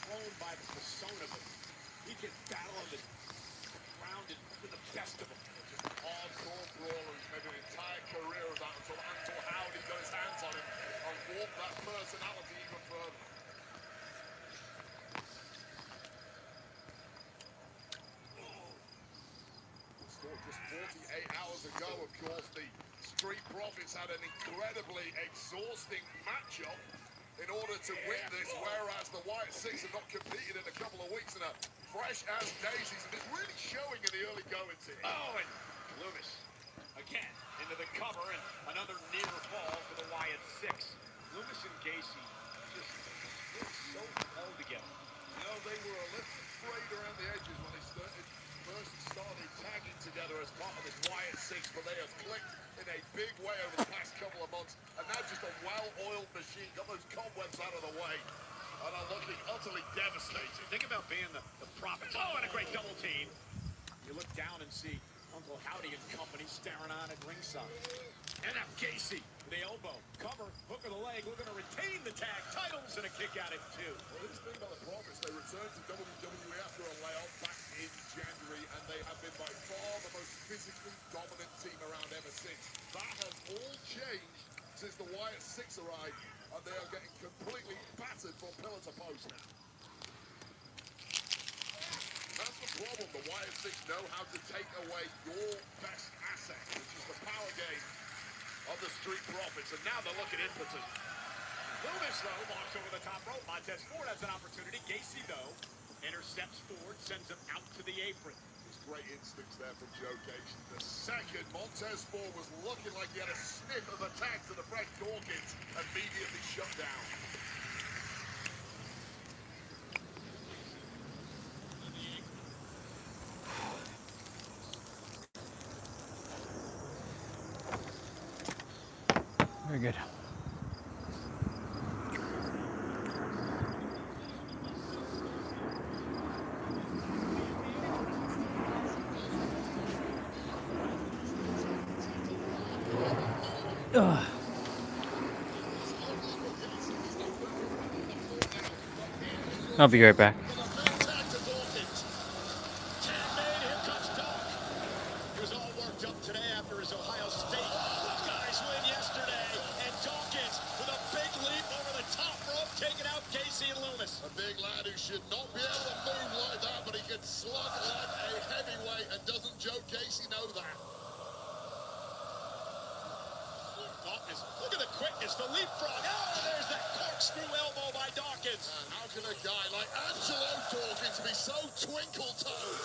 thrown by the persona, but he can battle on the ground and for the best of them. Hardcore brawlers, maybe an entire career of that until Uncle Howdy got his hands on him and warped that personality even further. Still just 48 hours ago, of course, the Street Profits had an incredibly exhausting matchup in order to win this, whereas the Wyatt Six have not competed in a couple of weeks and are fresh as daisies, and it's really showing in the early goings here. Oh, and Loomis again into the cover, and another near fall for the Wyatt Six. Loomis and Gacy just so well together. You know, they were a little frayed around the edges when they first started tagging together as part of this Wyatt Six, but they have clicked in a big way over the past couple of months, and now just a well-oiled machine. Got those cobwebs out of the way, and are looking utterly devastated. Think about being the prophets. Oh, and a great double team. You look down and see Uncle Howdy and company staring on at ringside. And now Gacy, the elbow, cover, hook of the leg, looking to retain the tag titles and a kick out at 2. Well, this thing about the Prophets, they returned to WWE after a layoff back in January, and they have been by far the most physically dominant team around ever since. That has all changed since the Wyatt Six arrived, and they are getting completely battered from pillar to post now. That's the problem. The Wyatt Six know how to take away your best asset, which is the power game of the Street Profits, and now they're looking impotent. Loomis, though, walks over the top rope. Montez Ford has an opportunity. Gacy, though, intercepts Ford, sends him out to the apron. There's great instincts there from Joe Gacy. The second Montez Ford was looking like he had a sniff of attack to the Frank Dawkins, immediately shut down. Very good. Ugh. I'll be right back. He was all worked up today after his Ohio State Buckeyes win yesterday. And Dawkins with a big leap over the top rope, taking out Gacy and Loomis. A big lad who should not be able to move like that, but he can slug like a heavyweight, and doesn't Joe Gacy know that? Dawkins, look at the quickness, the leapfrog. Oh, there's that corkscrew elbow by Dawkins. And how can a guy like Angelo Dawkins be so twinkle-toed?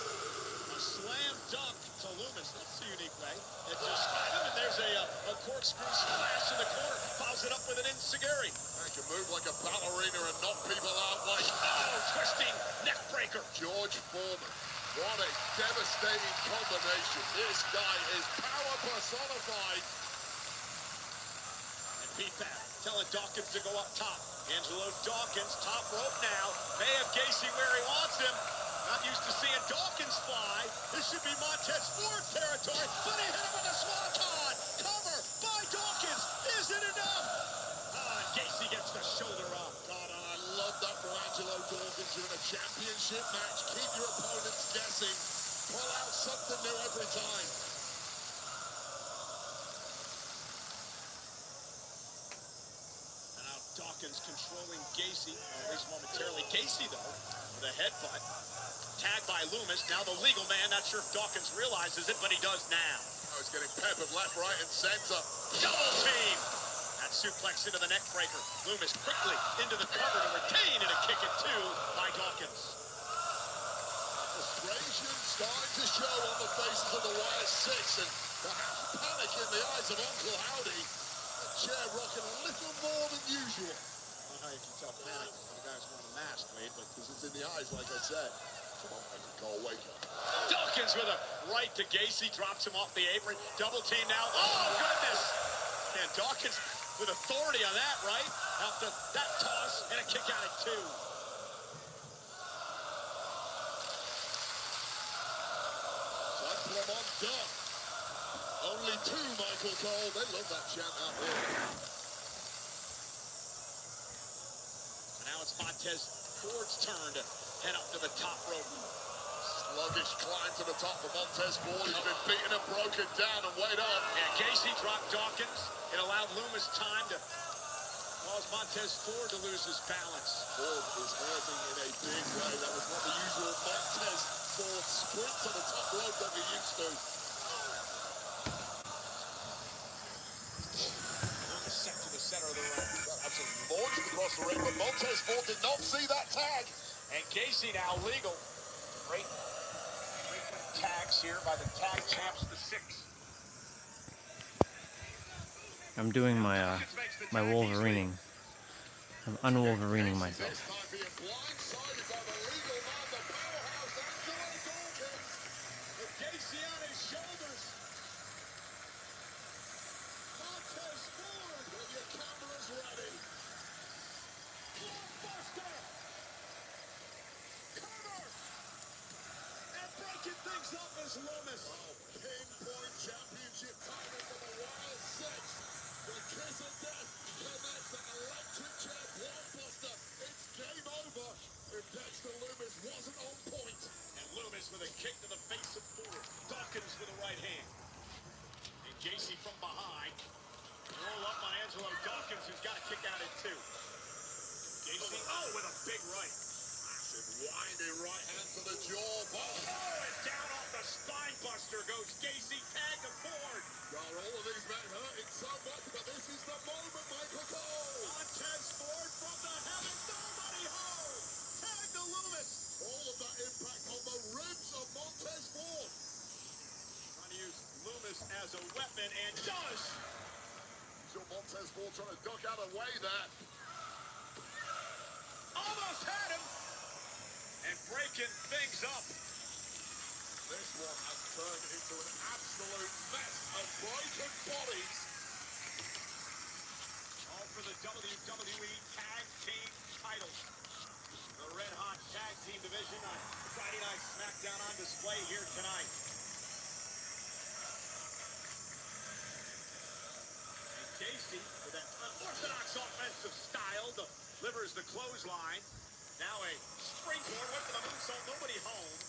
A slam dunk to Loomis. That's a unique way. It just spied him, and there's a corkscrew splash in the corner. Follows it up with an enziguri. He can move like a ballerina and knock people out like... Oh, twisting neck breaker. George Foreman. What a devastating combination. This guy is power personified. Pete Pat telling Dawkins to go up top. Angelo Dawkins, top rope now. May have Gacy where he wants him. Not used to seeing Dawkins fly. This should be Montez Ford territory, but he hit him with a swanton. Cover by Dawkins. Is it enough? And Gacy gets the shoulder up. God, I love that for Angelo Dawkins. You're in a championship match. Keep your opponents guessing. Pull out something new every time. Dawkins controlling Gacy, at least momentarily. Gacy, though, with a headbutt. Tagged by Loomis. Now the legal man. Not sure if Dawkins realizes it, but he does now. Oh, he's getting peppered left, right, and center. Double team. That suplex into the neck breaker. Loomis quickly into the cover to retain, and a kick at 2 by Dawkins. Frustration starting to show on the faces of the Wyatt Six, and perhaps panic in the eyes of Uncle Howdy. Chair rocking a little more than usual. I don't know how you can tell panic when the guy's wearing a mask, Wade, but because it's in the eyes, like I said. Come on, Michael Cole, wake up. Dawkins with a right to Gacy, drops him off the apron. Double team now. Oh, goodness! And Dawkins with authority on that, right? After that toss, and a kick out at 2. Lamont done. Only 2, Michael Cole. They love that chant out there. And now it's Montez Ford's turn to head up to the top rope. Sluggish climb to the top for Montez Ford. He's been beaten and broken down, and wait up. And Gacy dropped Dawkins. It allowed Loomis time to cause Montez Ford to lose his balance. Ford is hurting in a big way. That was not the usual Montez Ford sprint to the top rope that we used to. Set to the center of the ring. That's some launches across the ring, but Montez Ford did not see that tag. And Gacy now legal. Great tags here by the tag champs, the 6. I'm doing my my Wolverining. I'm unwolverining myself. Gacy on his shoulders. Montez Ford Casey from behind. Roll up on Angelo Dawkins, who's got a kick out at 2. Casey, with a big right. Massive winding right hand to the jaw. And down off the spine buster goes Casey. Tag to Ford. God, all of these men hurting so much, but this is the moment, Michael Cole. Montez Ford from the heavens, nobody home. Tag to Loomis. All of that impact on the ribs of Montez Ford. Trying to use Loomis as a weapon, and does. So Montez Ford trying to duck out of the way there. Almost had him. And breaking things up. This one has turned into an absolute mess of broken bodies. All for the WWE Tag Team titles. The Red Hot Tag Team division on Friday Night SmackDown on display here tonight. And Casey, with that unorthodox offensive style, delivers the clothesline. Now a springboard, went for the moonsault, nobody home.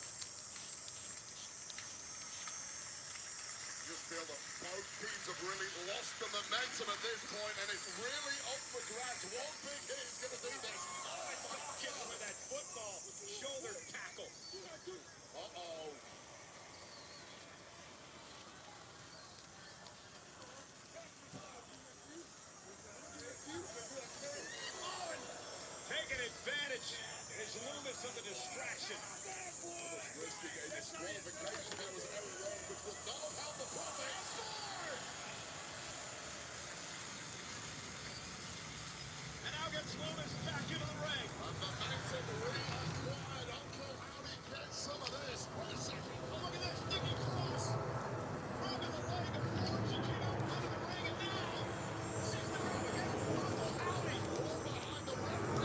Just feel that both teams have really lost the momentum at this point, and it's really up for grabs. One big hit is going to do this. Dawkins with that football shoulder tackle. Uh-oh. Taking advantage is Loomis of the distraction. Risking a disqualification. There was Eric Rowan, which would not have helped the profit. And now gets Loomis back into the ring. And the momentum reacquired. Uncle Howdy gets some of this. Wait a second. Oh, look at this. Nikki Cross. Grabbing the leg of Ford. She came out into the ring, and now she's the grab again. Uncle Howdy.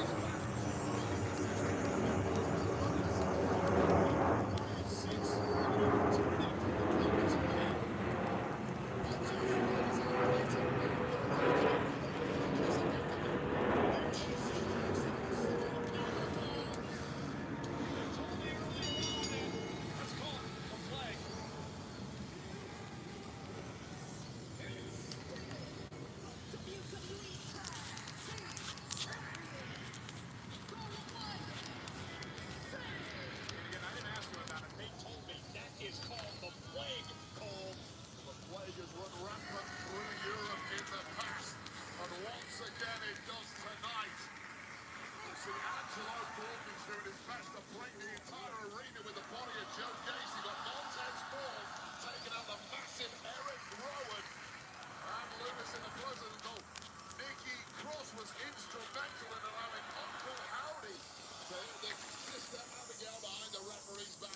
All behind the referee's back.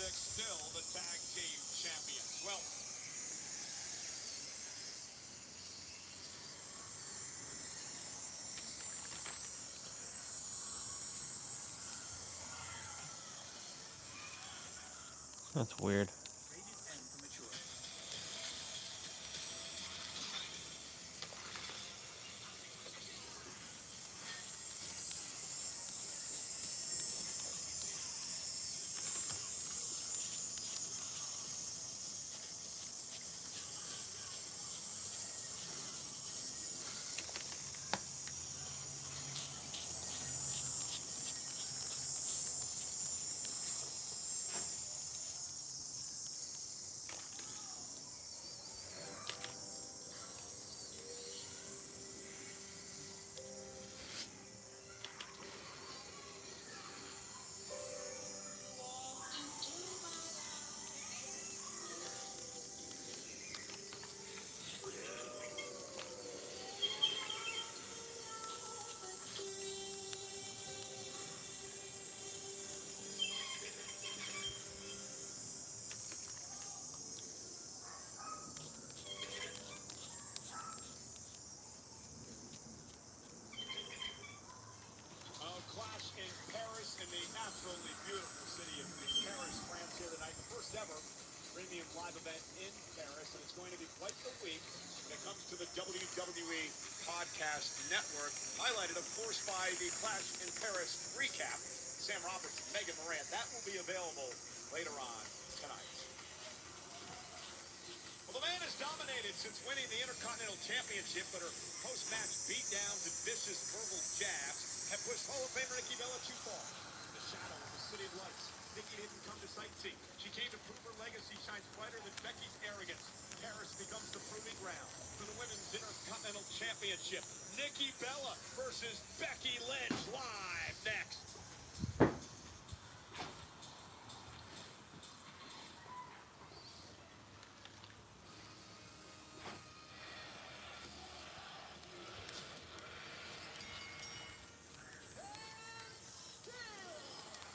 Still the tag team champions. Well, That's weird. clash in Paris, in the absolutely beautiful city of Paris, France, here tonight. The first ever premium live event in Paris, and it's going to be quite the week. that comes to the WWE Podcast Network, highlighted, of course, by the Clash in Paris recap. Sam Robertson, Megan Moran, that will be available later on tonight. Well, the man has dominated since winning the Intercontinental Championship, but her post-match beatdowns and vicious verbal jabs have pushed Hall of Famer Nikki Bella too far. In the shadow of the City of Lights, Nikki didn't come to sightsee. She came to prove her legacy shines brighter than Becky's arrogance. Paris becomes the proving ground for the Women's Intercontinental Championship. Nikki Bella versus Becky Lynch, live next.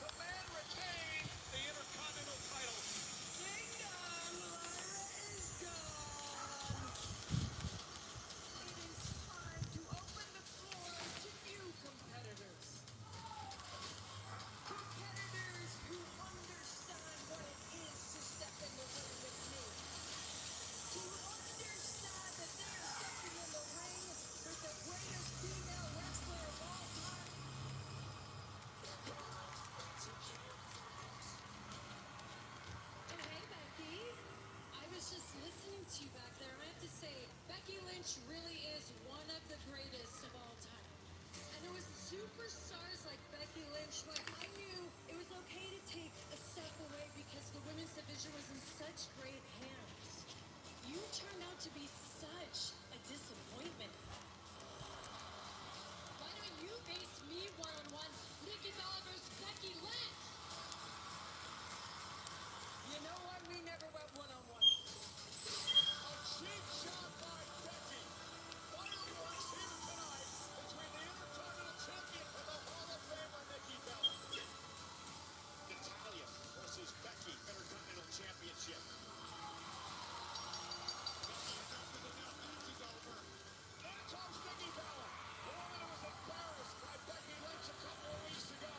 The man retains the Intercontinental title. Ding dong, Lyra is gone. It is time to open the floor to new competitors. Competitors who understand what it is to step in the ring with me. To understand that they are stepping in the ring with the greatest female wrestler of all time. Oh, hey, Becky. I was just listening to you back there. I have to say, Becky Lynch really is one of the greatest of all time. And it was superstars like Becky Lynch where I knew it was okay to take a step away because the women's division was in such great hands. You turned out to be such a disappointment. Why don't you face me one-on-one, Nikki Bella versus Becky Lynch? You know what? We never went one-on-one. A cheap shot by Becky. Fireworks here tonight between the Intercontinental Champion and the Hall of Famer Nikki Bella. Natalia versus Becky, Intercontinental Championship. Becky, enough is enough. Match is over. There comes Nikki Bella, the woman who was embarrassed by Becky Lynch a couple of weeks ago.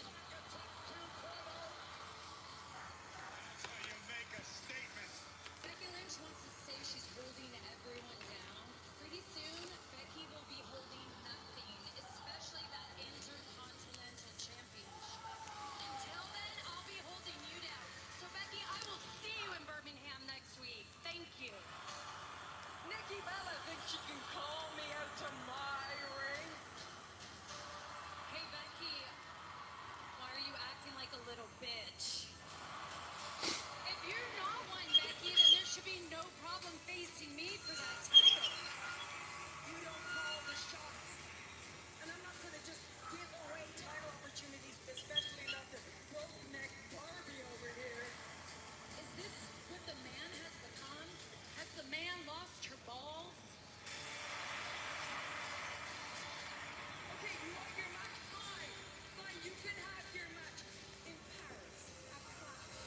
Back attack 2.0. That's how you make a statement. Becky Lynch wants to say she's holding everyone down. Pretty soon, Becky will be holding nothing, especially that Intercontinental Championship. Until then, I'll be holding you down. So, Becky, I will see you in Birmingham next week. Thank you. Nikki Bella thinks she can call me out to my ring. Hey, Becky, why are you acting like a little bitch? If you're not one, Becky, then there should be no problem facing me for that title. You don't call the shots. And I'm not going to just give away title opportunities, especially not to broke-neck Barbie over here. Is this what the man has become? Has the man lost her balls? Okay, you want your match? Fine. Fine, you can have your match in Paris, at Clash.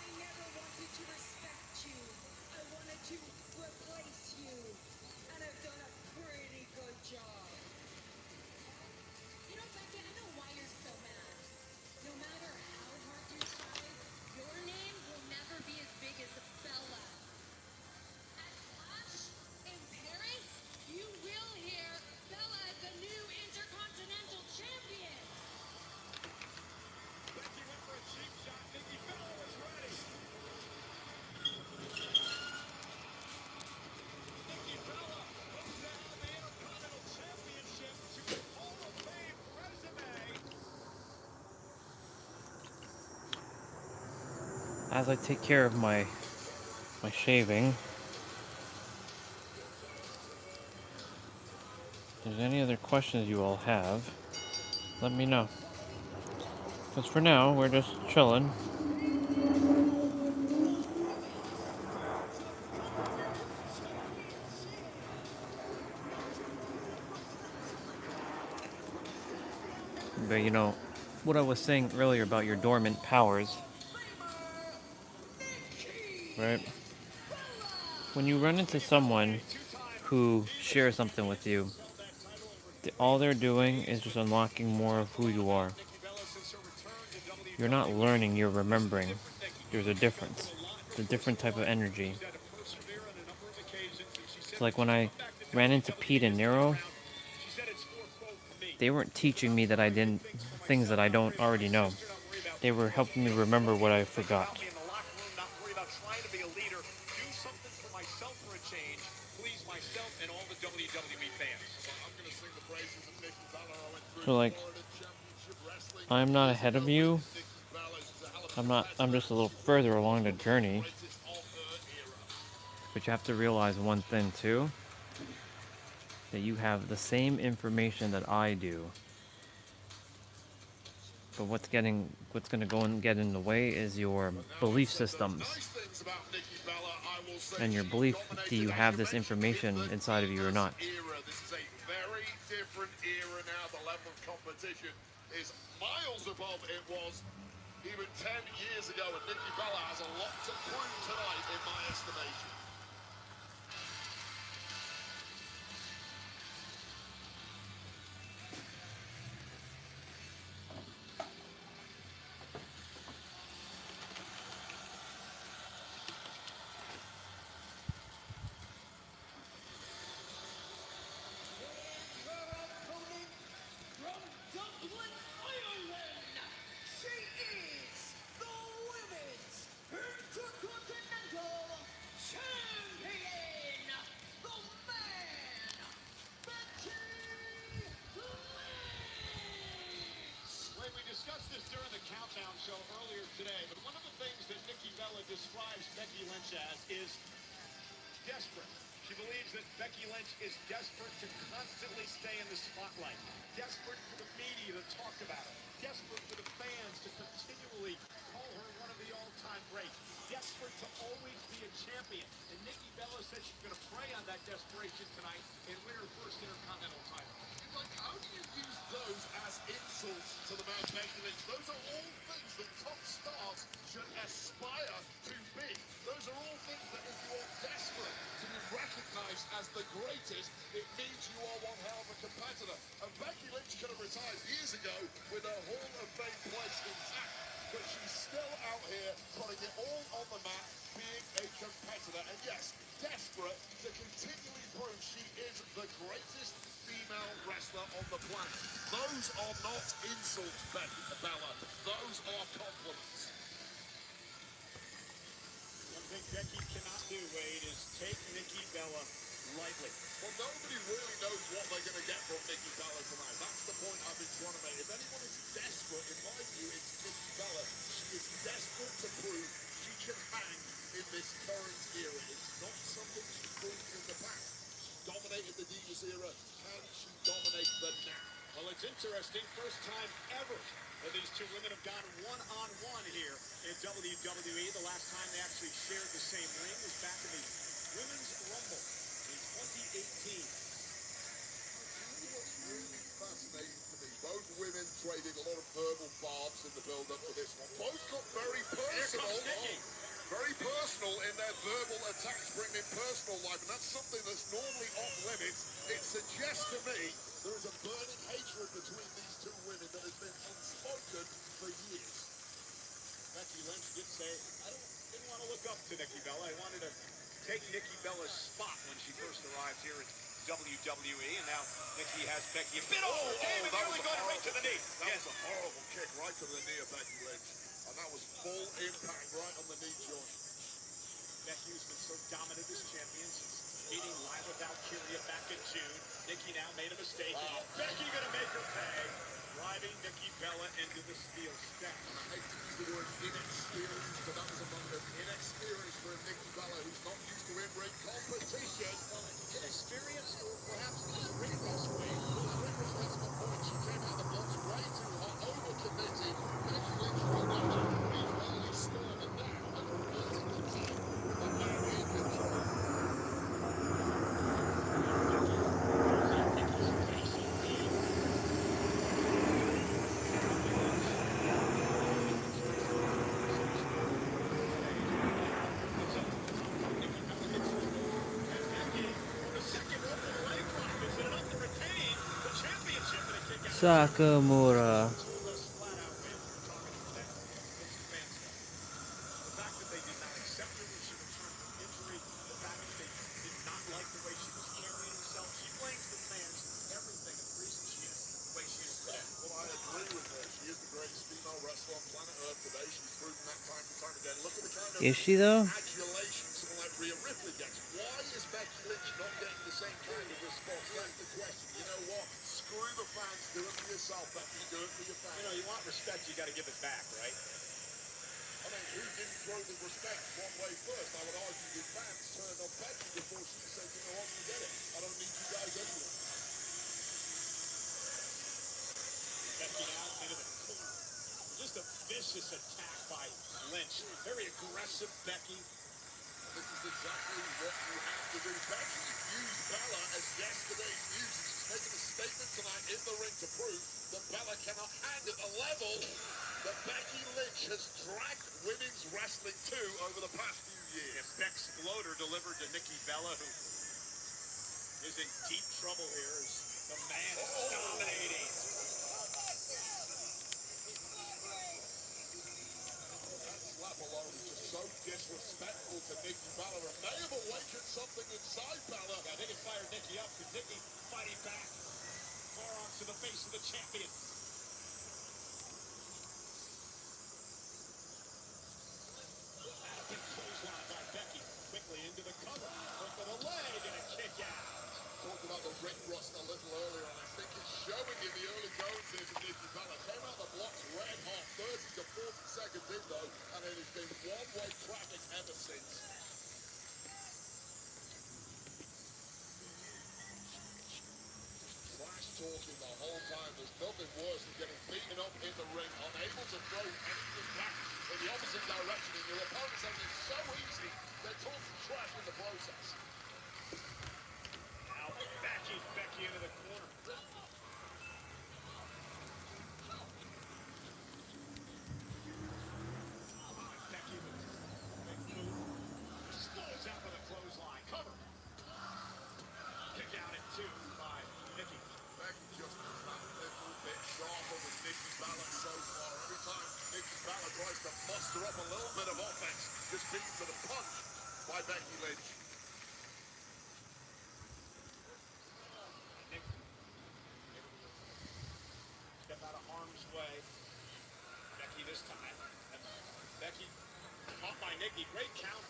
I never wanted to respect you. I wanted to replace you. And I've done a pretty good job. You know, Becky, I know why you're so mad. No matter how hard you try, your name will never be as big as Bella. At Clash in Paris, you will hear Bella as the new Intercontinental Champion. Becky went for a cheap shot. Nikki Bella was ready. Nikki Bella moves to have the Intercontinental Championship to a Hall of Fame resume. As I take care of my shaving, if there's any other questions you all have, let me know. Because for now, we're just chilling. But you know, what I was saying earlier about your dormant powers, right? When you run into someone who shares something with you, all they're doing is just unlocking more of who you are. You're not learning, you're remembering. There's a difference. It's a different type of energy. So like when I ran into Pete and Nero, they weren't teaching me that I didn't things that I don't already know. They were helping me remember what I forgot. In the locker room, not worry about trying to be a leader. Do something for myself for a change. Please myself and all the WWE fans. I'm going to sing the praises of Nikki Bella. I went through So like Florida Championship Wrestling. I'm not ahead of you. Nikki Bella, she's a hell of a I'm just a little further along the journey. greatest of her era. But you have to realize one thing too, that you have the same information that I do. But what's going to go and get in the way is your belief systems. And your belief, do you have this information inside of you or not? This is a very different era now. The level of competition is miles above it was even 10 years ago. And Nikki Bella has a lot to prove tonight, in my estimation. From Dublin, Ireland, she is the Women's Intercontinental Champion, the Man, Becky Lynch. Wait, we discussed this during the Countdown show earlier today, but one of the things that Nikki Bella describes Becky Lynch as is desperate. She believes that Becky Lynch is desperate to constantly stay in the spotlight, desperate for the media to talk about her, desperate for the fans to continually call her one of the all-time greats, desperate to always be a champion. And Nikki Bella said she's going to prey on that desperation tonight and win her first Intercontinental title. Like, how do you use those as insults to the man Becky Lynch? Those are all things that top stars should aspire to be. Those are all things that if you are desperate to be recognized as the greatest, it means you are one hell of a competitor. And Becky Lynch could have retired years ago with her Hall of Fame place intact. But she's still out here putting it all on the map, being a competitor. And yes, desperate to continually prove she is the greatest female wrestler on the planet. Those are not insults, Bella. Those are compliments. One thing Becky cannot do, Wade, is take Nikki Bella lightly. Well, nobody really knows what they're going to get from Nikki Bella tonight. That's the point I've been trying to make. If anyone is desperate, in my view, it's Nikki Bella. She is desperate to prove she can hang in this current era. It's not something she's proven in the past. She dominated the Divas era. Can she dominate the now? Well, it's interesting. First time ever that these two women have gone one-on-one here in WWE. The last time they actually shared the same ring was back in the Women's Rumble in 2018. What's really fascinating to me, both women traded a lot of verbal barbs in the build-up for this one. Both got very personal. Very personal in their verbal attacks, bringing in personal life, and that's something that's normally off limits. It suggests to me there is a burning hatred between these two women that has been unspoken for years. Becky Lynch did say, didn't want to look up to Nikki Bella. I wanted to take Nikki Bella's spot when she first arrived here at WWE, and now Nikki has Becky a bit over. David nearly going right to the knee. That was a horrible kick right to the knee of Becky Lynch. And that was full impact right on the knee joint. Becky, who's been so dominant as champion since beating Lila Valkyria back in June. Nikki now made a mistake. Wow. Becky gonna make her pay, driving Nikki Bella into the steel steps. I hate to use the word inexperienced, but that was among them. Inexperienced for Nikki Bella, who's not used to in-ring competition. Inexperienced, or perhaps just ring rust way. That's my point. She came out of the blocks way too hot, overcommitted. Becky Lynch felt like she could be fairly stern, and now has reverted to time with the man in control. Sakamura. The fact that they did not accept her when she returned from injury, the fact that they did not like the way she agree with her. She is the greatest female wrestler on planet Earth today. She's proven that time and time again. Look at the kind of Is she though? adulation someone like Rhea Ripley gets. Why is Becky Lynch not getting the same kind of response? That's the question. You know what? Screw the fans. Do it for yourself, Becky. Do it for your fans. You know, you want respect, you got to give it back, right? I mean, who didn't throw the respect one way first? I would argue the fans turned on Becky before she said, you know what, forget it. I don't need you guys anymore. Becky out into the corner. Just a vicious attack by Lynch. Very aggressive Becky. This is exactly what you have to do. Becky used Bella as yesterday's news. She's making a statement tonight in the ring to prove that Bella cannot handle a level that Becky Lynch has dragged women's wrestling to over the past few years. Yeah, Beck's floater delivered to Nikki Bella, who is in deep trouble here as the man is dominating. Alone is just so disrespectful to Nikki Bella and may have awakened something inside Bella. Yeah, they can fire Nikki up because Nikki fighting back. Forearms to the face of the champion. And a big clothesline by Becky. Quickly into the cover. Hook of the leg and a kick out. Talked about the ring rust a little earlier, and I think it's showing in the early goings here to Nikki Bella. Came out the blocks red hot, 30 to 40 seconds in though, and it has been one-way traffic ever since. Trash talking the whole time. There's nothing worse than getting beaten up in the ring, unable to throw anything back in the opposite direction, and your opponent's having it so easy, they're talking trash in the process. Now backing Becky into the corner. Becky with a big move. Slows out with a clothesline. Cover. Kick out at 2 by Nikki. Becky just is that little bit sharper with Nikki Bella so far. Every time Nikki Bella tries to muster up a little bit of offense, just beaten to the punch by Becky Lynch. Step out of harm's way. Becky this time. And Becky caught by Nikki. Great counter.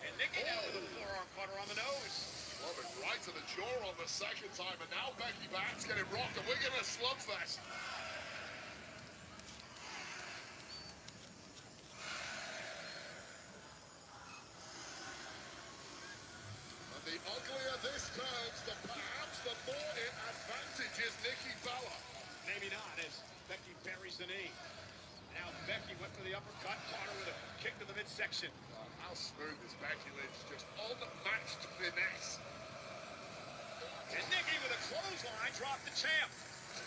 And Nikki now with a forearm cutter on the nose. Well, but right to the jaw on the second time, and now Becky Batt's getting rocked, and we're getting a slugfest. And the uglier this turns, perhaps the more in advantage is Nikki Bella. Maybe not, as Becky buries the knee. Now Becky went for the uppercut, caught her with a kick to the midsection. How smooth is Becky Lynch? Just unmatched finesse. And Nikki with a clothesline dropped the champ.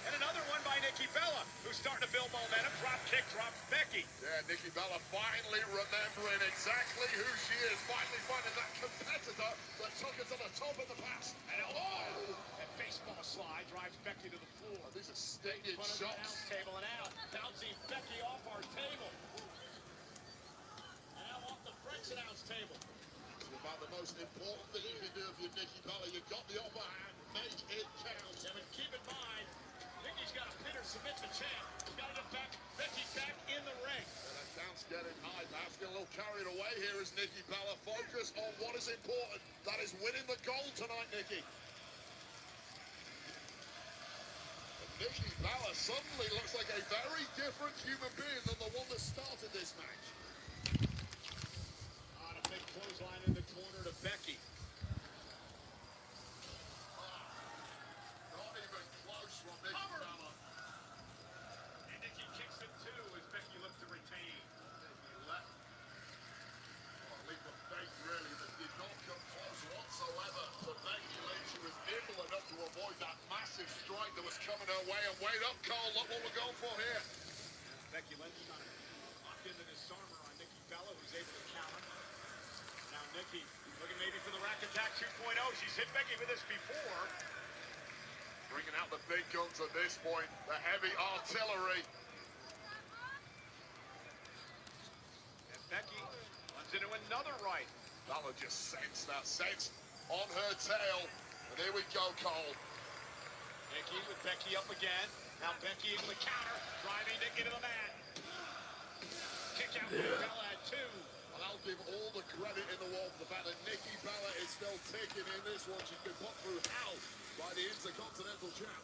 And another one by Nikki Bella, who's starting to build momentum. Drop kick, drops Becky. Yeah, Nikki Bella finally remembering exactly who she is. Finally finding that competitor that took her to the top of the past. And and baseball slide drives Becky to the floor. These are stinging shots. shots. Table and out, bouncing Becky off our table. And now off the French announce table. It's about the most important thing you can do if you're Nikki Bella. You've got the upper hand. Make it count. Yeah, but keep in mind, Nikki's got to pin her, submit the champ. She's got to get back. Becky back in the ring. And that count's getting high. Perhaps getting a little carried away here as Nikki Bella. Focus on what is important. That is winning the gold tonight, Nikki. Nikki Bella suddenly looks like a very different human being than the one that started this match. On a big clothesline in the corner to Becky. Not even close from Nikki Bella. And Nikki kicks it too as Becky looks to retain. Left. Well, a leap of faith really that did not come close whatsoever to Becky Lynch. She was nimble enough to avoid that massive strike that was coming her way. And wait up, Cole, look what we're going for here. Becky Lynch trying to lock in the disarmer on Nikki Bella, who's able to counter. Now Nikki looking maybe for the rack attack 2.0. She's hit Becky with this before. Bringing out the big guns at this point, the heavy artillery. And Becky runs into another right. Bella just sense that sense on her tail. And here we go, Cole. Nikki Nikki with Becky up again. Now Becky able to counter, driving Nikki to the mat. Kick out by Bella at 2. And I'll give all the credit in the world for the fact that Nikki Bella is still ticking in this one. She's been put through hell by the Intercontinental Champ.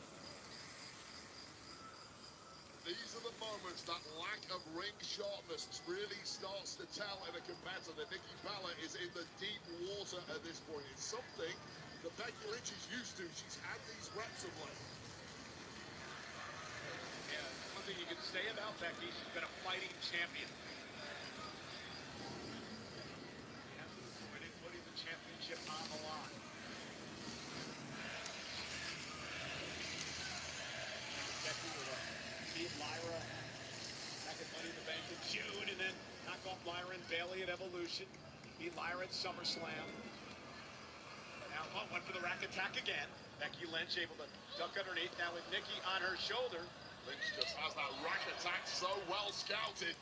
These are the moments that lack of ring sharpness really starts to tell in a competitor. That Nikki Bella is in the deep water at this point. It's something that Becky Lynch is used to. She's had these reps of late. Yeah, one thing you can say about Becky, she's been a fighting champion. Putting the championship on the line. Becky with beat Lyra back at Money in the Bank in June, and then knock off Lyra and Bailey at Evolution. Beat Lyra at SummerSlam. Now one for the rack attack again. Becky Lynch able to duck underneath now with Nikki on her shoulder. Lynch just has that rack attack so well scouted.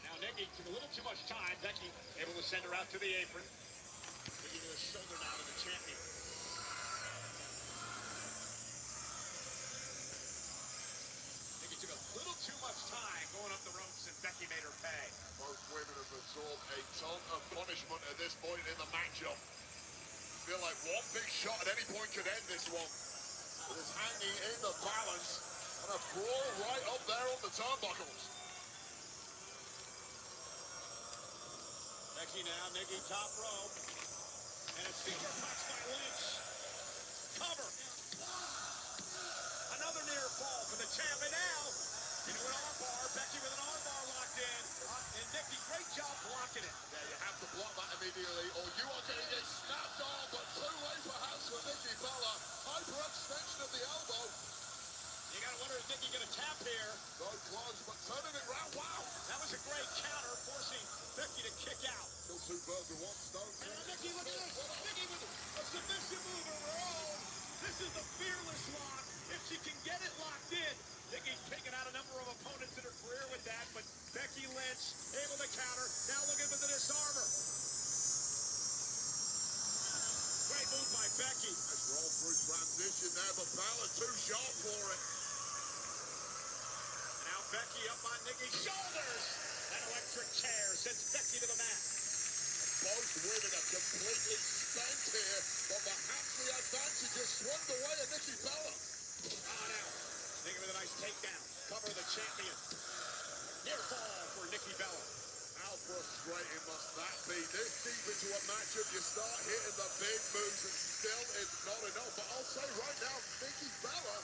Now Nikki took a little too much time. Becky able to send her out to the apron. Looking to the shoulder now to the champion. Nikki took a little too much time going up the ropes, and Becky made her pay. Both women have absorbed a ton of punishment at this point in the matchup. Feel like one big shot at any point could end this one. It is hanging in the balance, and a brawl right up there on the turnbuckles. Becky now, Nikki top rope. And a super punch by Lynch. Cover. Another near fall for the champ. And now, into an armbar. Becky with an armbar locked in. And Nikki, great job blocking it. Yeah, you have to block that immediately, or you are going to get snapped on, but too late perhaps for Nikki Bella. Hyperextension of the elbow. You gotta wonder, is Nikki gonna tap here? So close, but turning it round. Wow! That was a great counter, forcing Becky to kick out. Kill two birds with one stone. And now Nikki, look at this. Nikki with a submission move of her own. This is the fearless lock. If she can get it locked in. Nikki's taken out a number of opponents in her career with that, but Becky Lynch able to counter. Now looking for the disarmer. Great move by Becky. Nice roll through transition there, but Bella too sharp for it. Now Becky up on Nikki's shoulders. An electric chair sends Becky to the mat. Both women are completely spent here, but perhaps the advantage is swung the way of Nikki Bella. On out. Nikki with a nice takedown. Cover the champion. Near fall for Nikki Bella. How frustrating must that be? This deep into a matchup, you start hitting the big moves and still it's not enough. But I'll say right now, Nikki Bella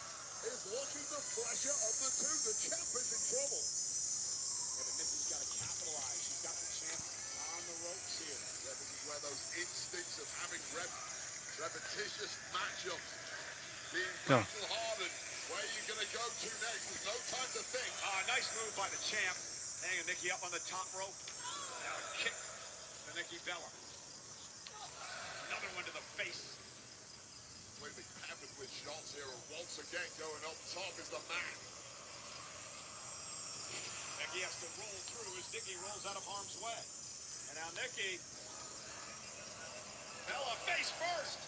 is looking the fresher of the two. The champ is in trouble. Yeah, but Nikki's got to capitalize. She's got the champ on the ropes here. Yeah, this is where those instincts of having repetitious matchups, being battle-hardened, where you're going to go to next. There's no time to think. Nice move by the champ. Hanging Nikki up on the top rope. Now a kick to Nikki Bella. Another one to the face. We've been peppered with shots here, and once again going up top is the man. Nikki has to roll through as Nikki rolls out of harm's way. And now Nikki. Bella face first.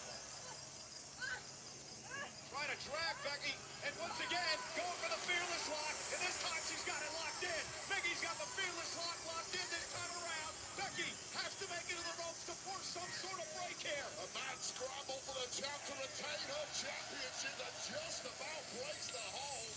Trying to drag Becky, and once again, going for the fearless lock, and this time she's got it locked in. Nikki's got the fearless lock locked in this time around. Becky has to make it to the ropes to force some sort of break here. A mad scramble for the champ to retain her championship that just about breaks the hold.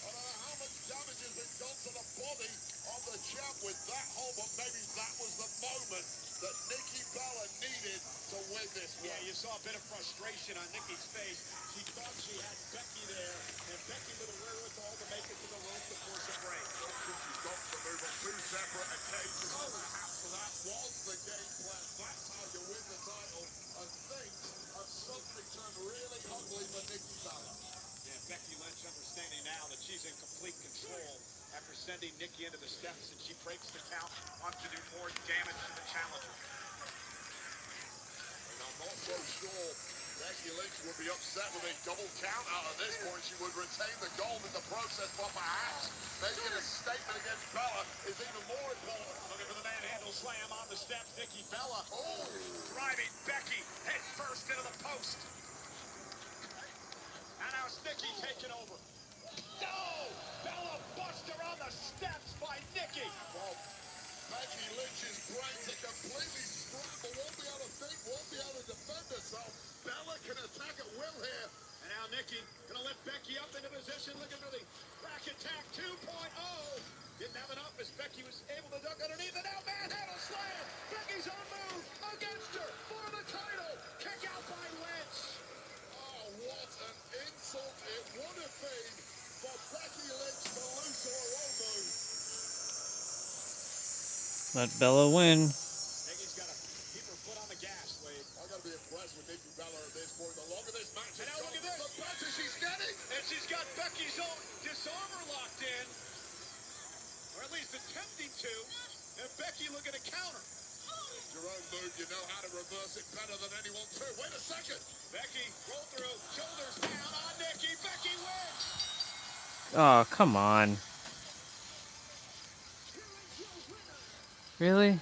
I don't know how much damage has been done to the body of the champ with that hold, but maybe that was the moment that Nikki Bella needed to win this one. Yeah, you saw a bit of frustration on Nikki's face. She thought she had Becky there, and Becky with a wherewithal to make it to the rope to force a break. She's got to move on two separate occasions. Perhaps that was the game plan. That's how you win the title. And things have suddenly turned really ugly for Nikki Bella. Yeah, Becky Lynch understanding now that she's in complete control after sending Nikki into the steps, and she breaks the count, wants to do more damage to the challenger. And I'm not so sure Becky Becky Lynch would be upset with a double count out of this point. She would retain the gold in the process, but perhaps making a statement against Bella is even more important. Looking for the manhandle slam on the steps. Nikki Bella driving Becky head first into the post. And now it's Nikki taking over. No! Bella Buster on the steps by Nikki. Well, Becky Lynch's brains are completely scrambled. Won't be able to think, won't be able to defend herself. Bella can attack at will here. And now Nikki gonna lift Becky up into position, looking for the rack attack 2.0. Didn't have enough as Becky was able to duck underneath, and now manhandle slam. Becky's on move against her for the title. Kick out by Lynch. Oh, what an insult it would have been for Becky Lynch to lose to her own move. Let Bella win. Nikki's got to keep her foot on the gas, Wade. I got to be impressed with Nikki Bella at this point. The longer this match And has now gone, look at this. the better she's getting. And she's got Becky's own disarmer locked in, or at least attempting to. And Becky looking to counter. Your own move, you know how to reverse it better than anyone too. Wait a second. Becky roll through, shoulders down on Nikki. Becky wins. Oh, come on. Really?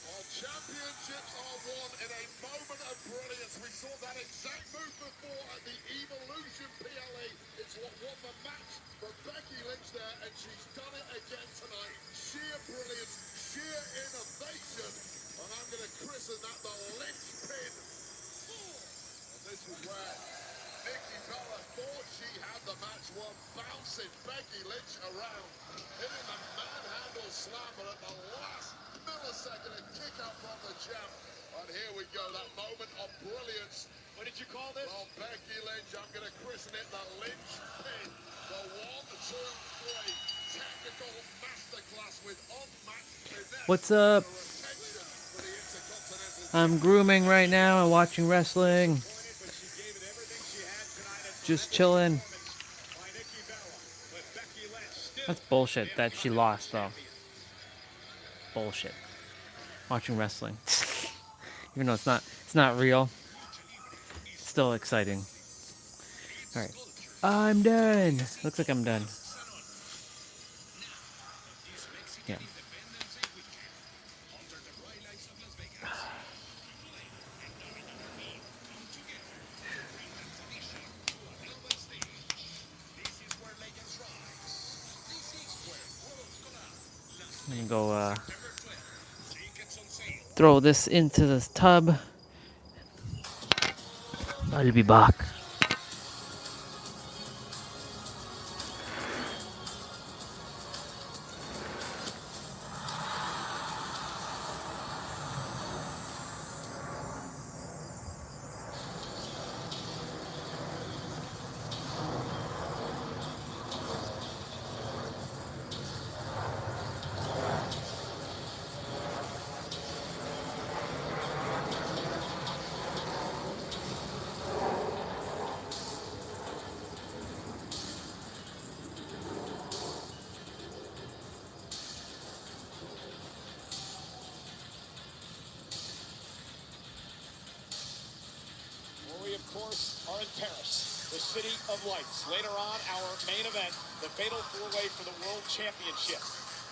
Well, championships are won in a moment of brilliance. We saw that exact move before at the Evolution PLE. It's what won the match for Becky Lynch there, and she's done it again tonight. Sheer brilliance, sheer innovation, and I'm going to christen that the Lynch pin. And this was where Nikki Bella thought she had the match won, bouncing Becky Lynch around, hitting the manhandle slam, but at the last millisecond, a kick out from the champ. And here we go, that moment of brilliance. What did you call this? Well, Becky Lynch, I'm going to christen it the Lynch pin. The 1, 2, 3 technical masterclass with unmatched finesse. What's up? I'm grooming right now and watching wrestling. Just chilling. That's bullshit that she lost, though. Bullshit. Watching wrestling. Even though it's not real. It's still exciting. Alright. I'm done. Looks like I'm done. Yeah. I'm gonna go throw this into this tub. I'll be back. We, of course, are in Paris, the city of lights. Later on, our main event, the fatal four-way for the World Championship.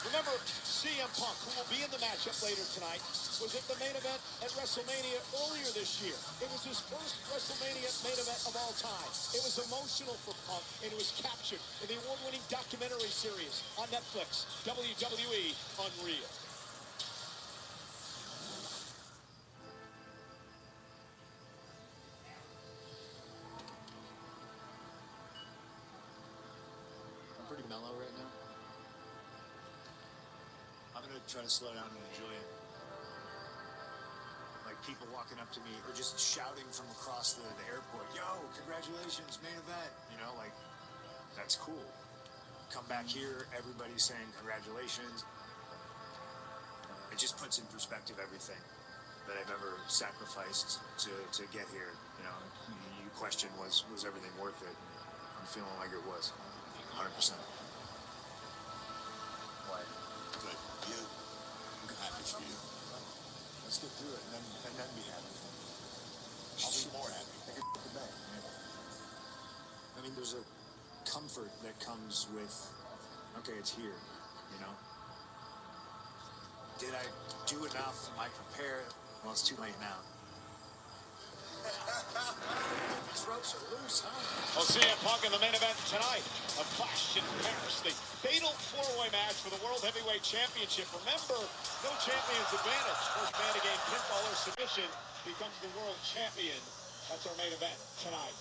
Remember, CM Punk, who will be in the matchup later tonight, was at the main event at WrestleMania earlier this year. It was his first WrestleMania main event of all time. It was emotional for Punk, and it was captured in the award-winning documentary series on Netflix, WWE Unreal. I'm pretty mellow right now. I'm gonna try to slow down and enjoy it. Like people walking up to me or just shouting from across the airport, "Yo, congratulations, main event!" You know, like that's cool. Come back here, everybody's saying congratulations. It just puts in perspective everything that I've ever sacrificed to get here. You know, you question was everything worth it? I'm feeling like it was, 100%. Why? Good. You? I'm happy for you. Let's get through it and then be happy for me. I'll be more happy. Take a look back. I mean, there's a comfort that comes with, okay, it's here, you know? Did I do enough? Am I prepared? Well, it's too late now. These ropes are loose, huh? We'll see CM Punk in the main event tonight. A clash in Paris, the fatal four-way match for the World Heavyweight Championship. Remember, no champion's advantage. First man to gain pinfall or submission becomes the world champion. That's our main event tonight.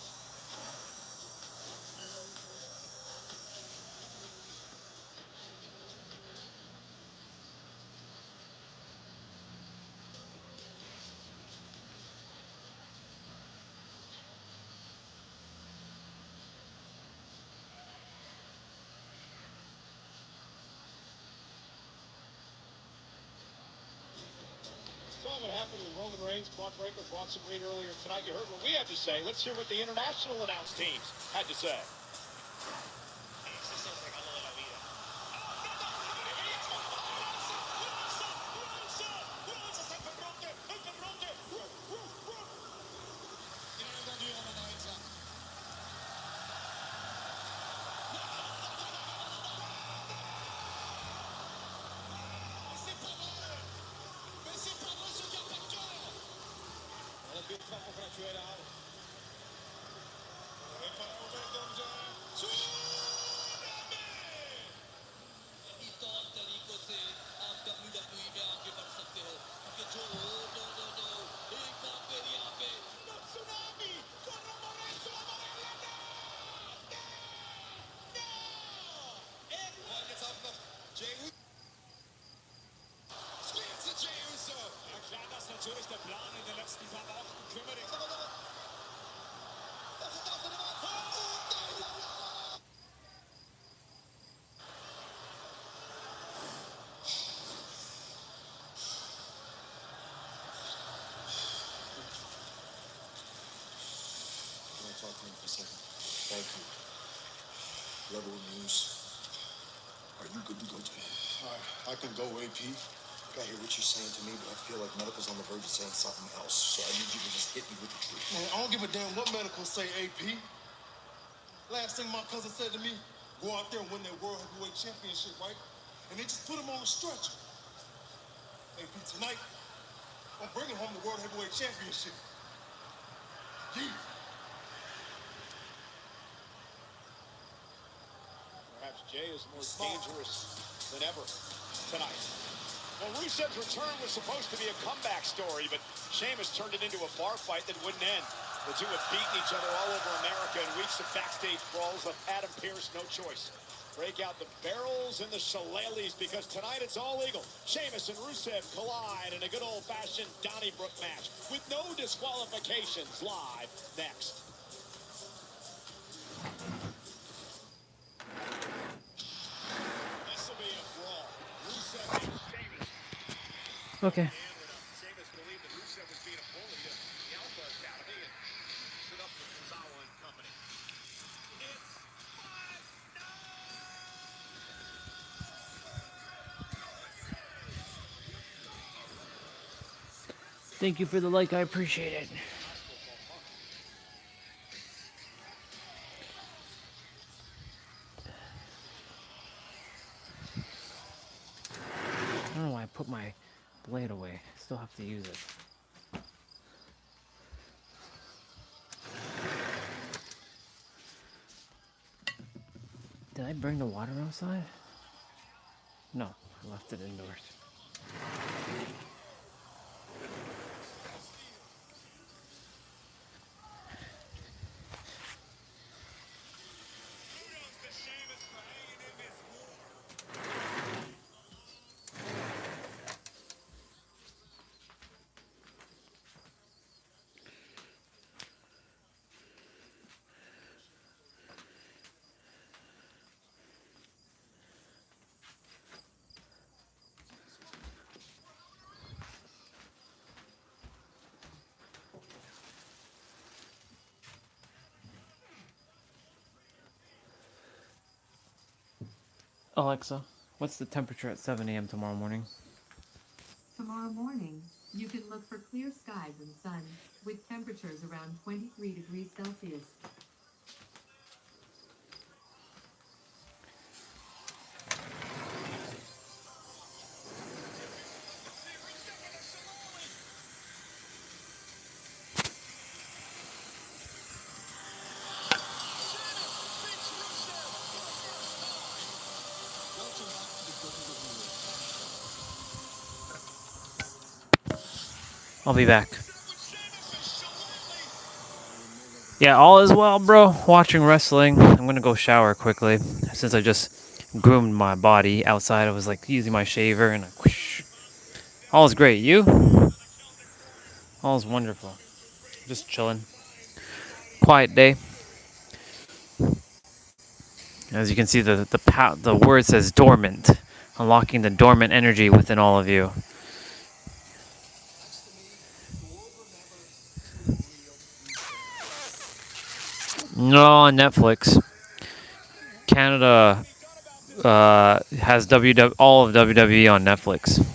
Saw what happened with Roman Reigns, Braun Breaker, Bronson Reed earlier tonight. You heard what we had to say. Let's hear what the international announced teams had to say. Talk to him for a second. Thank you. Level news. Are you good to go, Jay? I can go, AP. I hear what you're saying to me, but I feel like medical's on the verge of saying something else. So I need you to just hit me with the truth. Man, I don't give a damn what medical say, AP. Last thing my cousin said to me, go out there and win that World Heavyweight Championship, right? And they just put him on a stretcher. AP, tonight, I'm bringing home the World Heavyweight Championship. Yeah. Perhaps Jay is more dangerous than ever tonight. Well, Rusev's return was supposed to be a comeback story, but Sheamus turned it into a bar fight that wouldn't end. The two have beaten each other all over America in weeks of backstage brawls left Adam Pearce no choice. Break out the barrels and the shillelaghs because tonight it's all legal. Sheamus and Rusev collide in a good old-fashioned Donnybrook match with no disqualifications. Live next. This will be a brawl. Rusev and Sheamus. Okay. Sheamus believed that Rusev was being a bully at the Alpha Academy and stood up for Tozawa and company. It's Thank you for the like. I appreciate it. I don't know why I put my blade away. I still have to use it. Did I bring the water outside? No, I left it indoors. Alexa, What's the temperature at 7 a.m. tomorrow morning? Tomorrow morning, you can look for clear skies and sun, with temperatures around 23 degrees Celsius. I'll be back. Yeah, all is well, bro. Watching wrestling. I'm gonna go shower quickly since I just groomed my body outside. I was like using my shaver and whoosh. All is great. You? All is wonderful. Just chilling. Quiet day. As you can see, the word says dormant, unlocking the dormant energy within all of you. No, on Netflix. Canada has all of WWE on Netflix,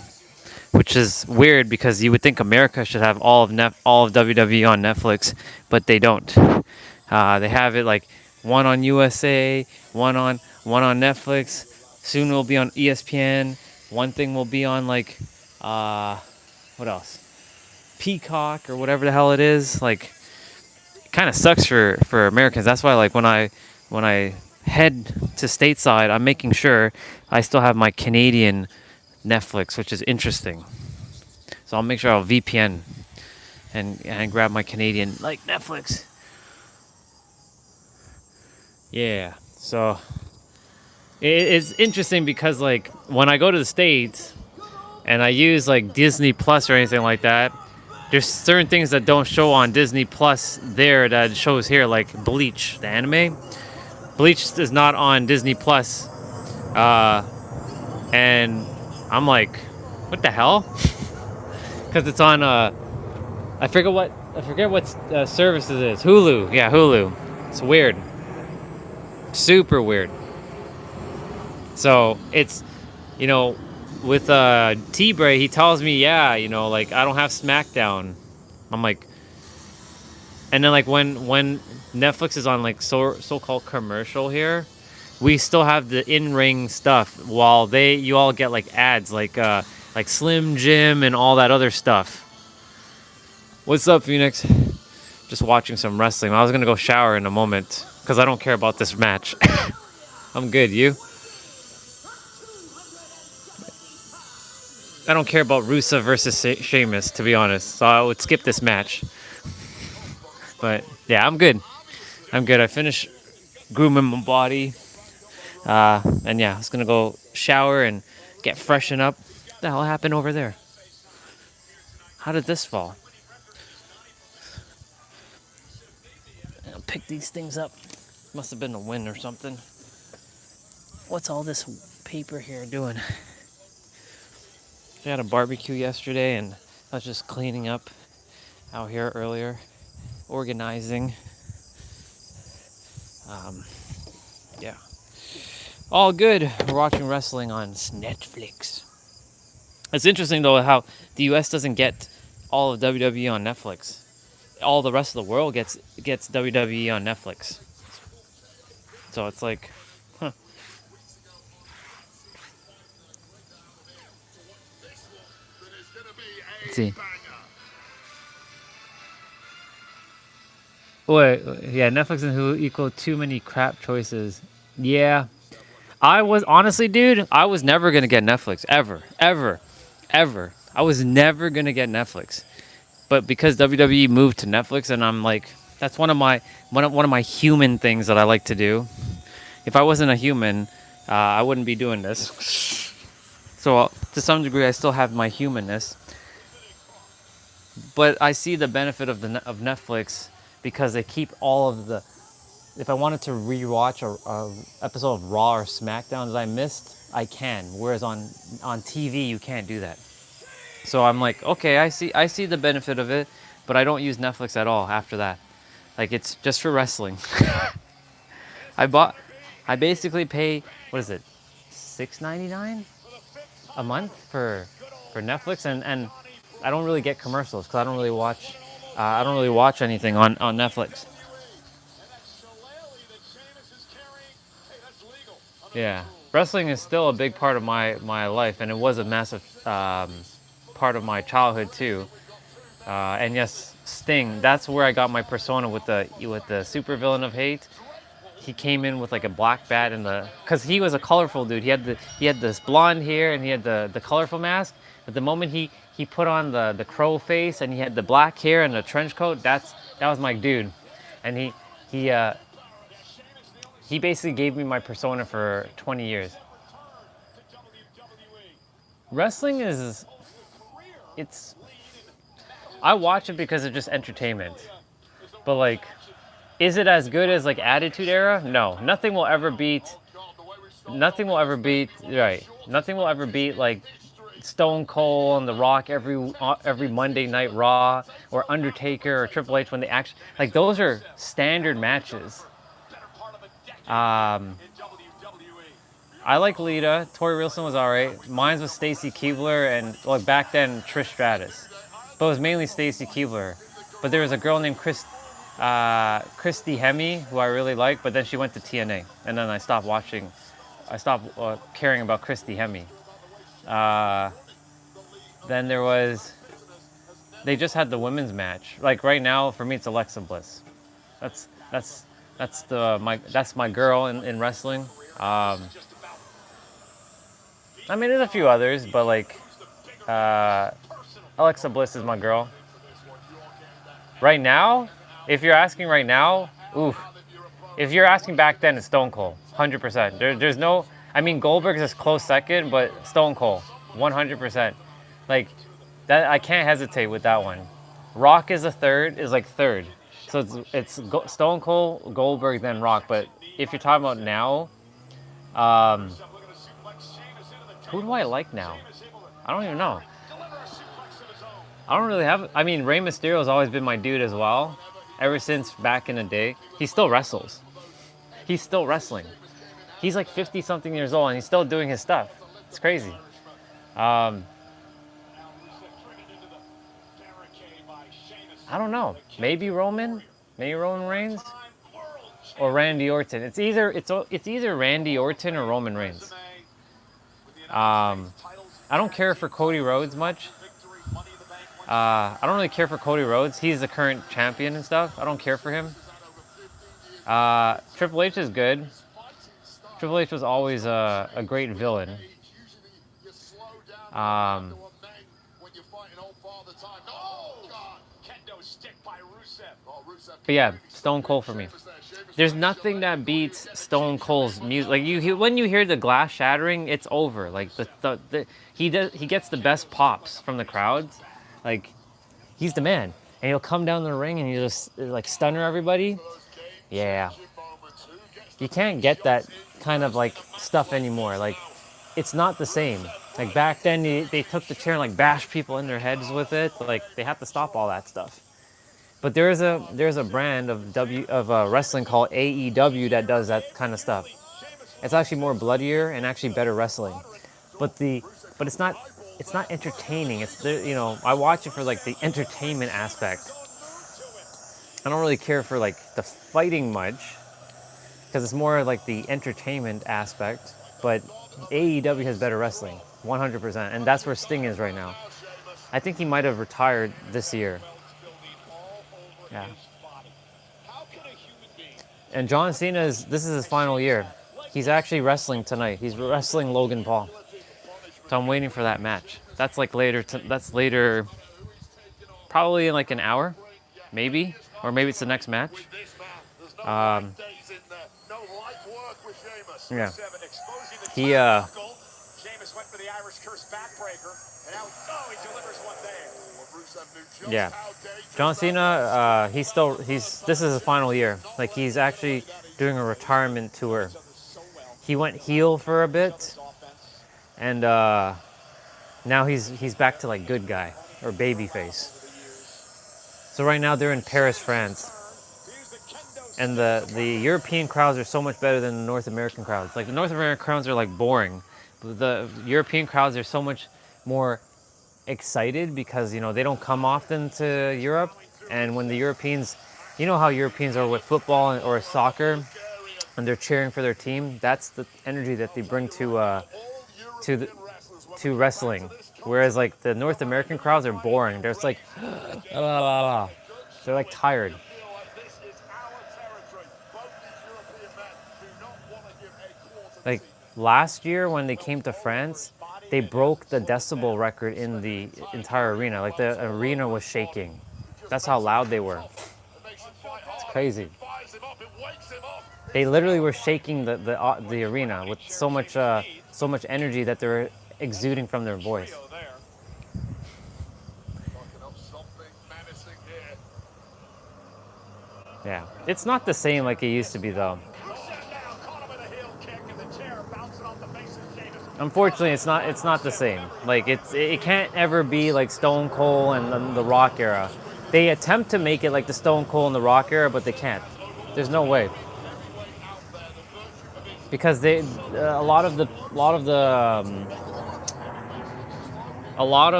which is weird because you would think America should have all of WWE on Netflix, but they don't. They have it like one on USA, one on Netflix. Soon it will be on ESPN. One thing will be on like what else? Peacock or whatever the hell it is. Like, it kind of sucks for Americans. That's why like when I head to stateside, I'm making sure I still have my Canadian Netflix, which is interesting. So I'll make sure I'll VPN and grab my Canadian like Netflix. Yeah. So it's interesting because like when I go to the States and I use like Disney Plus or anything like that, there's certain things that don't show on Disney Plus there that shows here, like Bleach, the anime. Bleach is not on Disney Plus, and I'm like, what the hell? Because it's on I forget what service it is. Hulu, yeah, Hulu. It's weird, super weird. So it's, with T-Bray, he tells me, yeah, like I don't have SmackDown. I'm like, and then like when Netflix is on like so-called commercial here, we still have the in-ring stuff while you all get like ads like Slim Jim and all that other stuff. What's up, Phoenix? Just watching some wrestling. I was gonna go shower in a moment because I don't care about this match. I'm good. You? I don't care about Rusev versus Sheamus, to be honest. So I would skip this match. But yeah, I'm good. I finished grooming my body. And yeah, I was gonna go shower and get freshened up. What the hell happened over there? How did this fall? I'll pick these things up. Must have been the wind or something. What's all this paper here doing? We had a barbecue yesterday and I was just cleaning up out here earlier, organizing. Yeah. All good. We're watching wrestling on Netflix. It's interesting though how the US doesn't get all of WWE on Netflix. All the rest of the world gets WWE on Netflix. So it's like, huh. Let's see. Wait, yeah, Netflix and Hulu equal too many crap choices. Yeah. I was honestly, dude, I was never gonna get Netflix ever. I was never gonna get Netflix, but because WWE moved to Netflix, and I'm like, that's one of my human things that I like to do. If I wasn't a human, I wouldn't be doing this. So to some degree, I still have my humanness, but I see the benefit of Netflix because they keep all of the. If I wanted to rewatch a episode of Raw or SmackDown that I missed, I can. Whereas on TV, you can't do that. So I'm like, okay, I see the benefit of it, but I don't use Netflix at all after that. Like, it's just for wrestling. I basically pay, what is it, $6.99 a month for Netflix, and I don't really get commercials because I don't really watch anything on Netflix. Yeah, wrestling is still a big part of my life, and it was a massive part of my childhood too. And yes, Sting. That's where I got my persona with the supervillain of hate. He came in with like a black bat and because he was a colorful dude. He had this blonde hair and he had the colorful mask. But the moment he put on the crow face and he had the black hair and the trench coat, that was my dude. And he basically gave me my persona for 20 years. Wrestling I watch it because it's just entertainment. But like, is it as good as like Attitude Era? No, nothing will ever beat right. Nothing will ever beat like Stone Cold and The Rock every Monday Night Raw, or Undertaker or Triple H when they actually, like, those are standard matches. I like Lita. Tori Wilson was alright. Mine was Stacy Keibler, and like back then Trish Stratus, but it was mainly Stacy Keibler. But there was a girl named Christy Hemme who I really liked, but then she went to TNA, and then I stopped watching. I stopped caring about Christy Hemme. Then they just had the women's match. Like right now, for me, it's Alexa Bliss. That's my girl in wrestling. I mean, there's a few others, but like Alexa Bliss is my girl. Right now, if you're asking right now, ooh. If you're asking back then, it's Stone Cold, 100%. There's no, I mean, Goldberg's a close second, but Stone Cold, 100%. Like, that, I can't hesitate with that one. Rock is third. So it's Stone Cold, Goldberg, then Rock. But if you're talking about now, who do I like now? I don't even know. I don't really have, I mean, Rey Mysterio has always been my dude as well. Ever since back in the day. He still wrestles. He's still wrestling. He's like 50-something years old and he's still doing his stuff. It's crazy. I don't know. Maybe Roman Reigns, or Randy Orton. It's either Randy Orton or Roman Reigns. I don't care for Cody Rhodes much. I don't really care for Cody Rhodes. He's the current champion and stuff. I don't care for him. Triple H is good. Triple H was always a great villain. But yeah, Stone Cold for me. There's nothing that beats Stone Cold's music. Like when you hear the glass shattering, it's over. Like he gets the best pops from the crowds. Like, he's the man. And he'll come down the ring and he just like stunner everybody. Yeah. You can't get that kind of like stuff anymore. Like, it's not the same. Like back then they took the chair and like bashed people in their heads with it. Like, they have to stop all that stuff. But there's a brand of wrestling called AEW that does that kind of stuff. It's actually more bloodier and actually better wrestling. But it's not entertaining. I watch it for like the entertainment aspect. I don't really care for like the fighting much because it's more like the entertainment aspect. But AEW has better wrestling, 100%, and that's where Sting is right now. I think he might have retired this year. Yeah. And John Cena this is his final year. He's actually wrestling tonight. He's wrestling Logan Paul. So I'm waiting for that match. That's like later. That's later, probably in like an hour, maybe, or maybe it's the next match. Yeah. Yeah. John Cena. This is his final year. Like, he's actually doing a retirement tour. He went heel for a bit. And now he's back to like good guy or baby face. So right now they're in Paris, France. And the European crowds are so much better than the North American crowds. Like, the North American crowds are like boring. the European crowds are so much more excited because, you know, they don't come often to Europe. And when the Europeans, you know how Europeans are with football or soccer, and they're cheering for their team, that's the energy that they bring to the, to wrestling. Whereas like the North American crowds are boring. They're just like, they're like tired. Like last year when they came to France, they broke the decibel record in the entire arena. Like the arena was shaking. That's how loud they were. It's crazy. They literally were shaking the arena with so much energy that they were exuding from their voice. Yeah, it's not the same like it used to be though. Unfortunately, it's not the same. Like it can't ever be like Stone Cold and the Rock era. They attempt to make it like the Stone Cold and the Rock era, but they can't. There's no way. Because a lot of the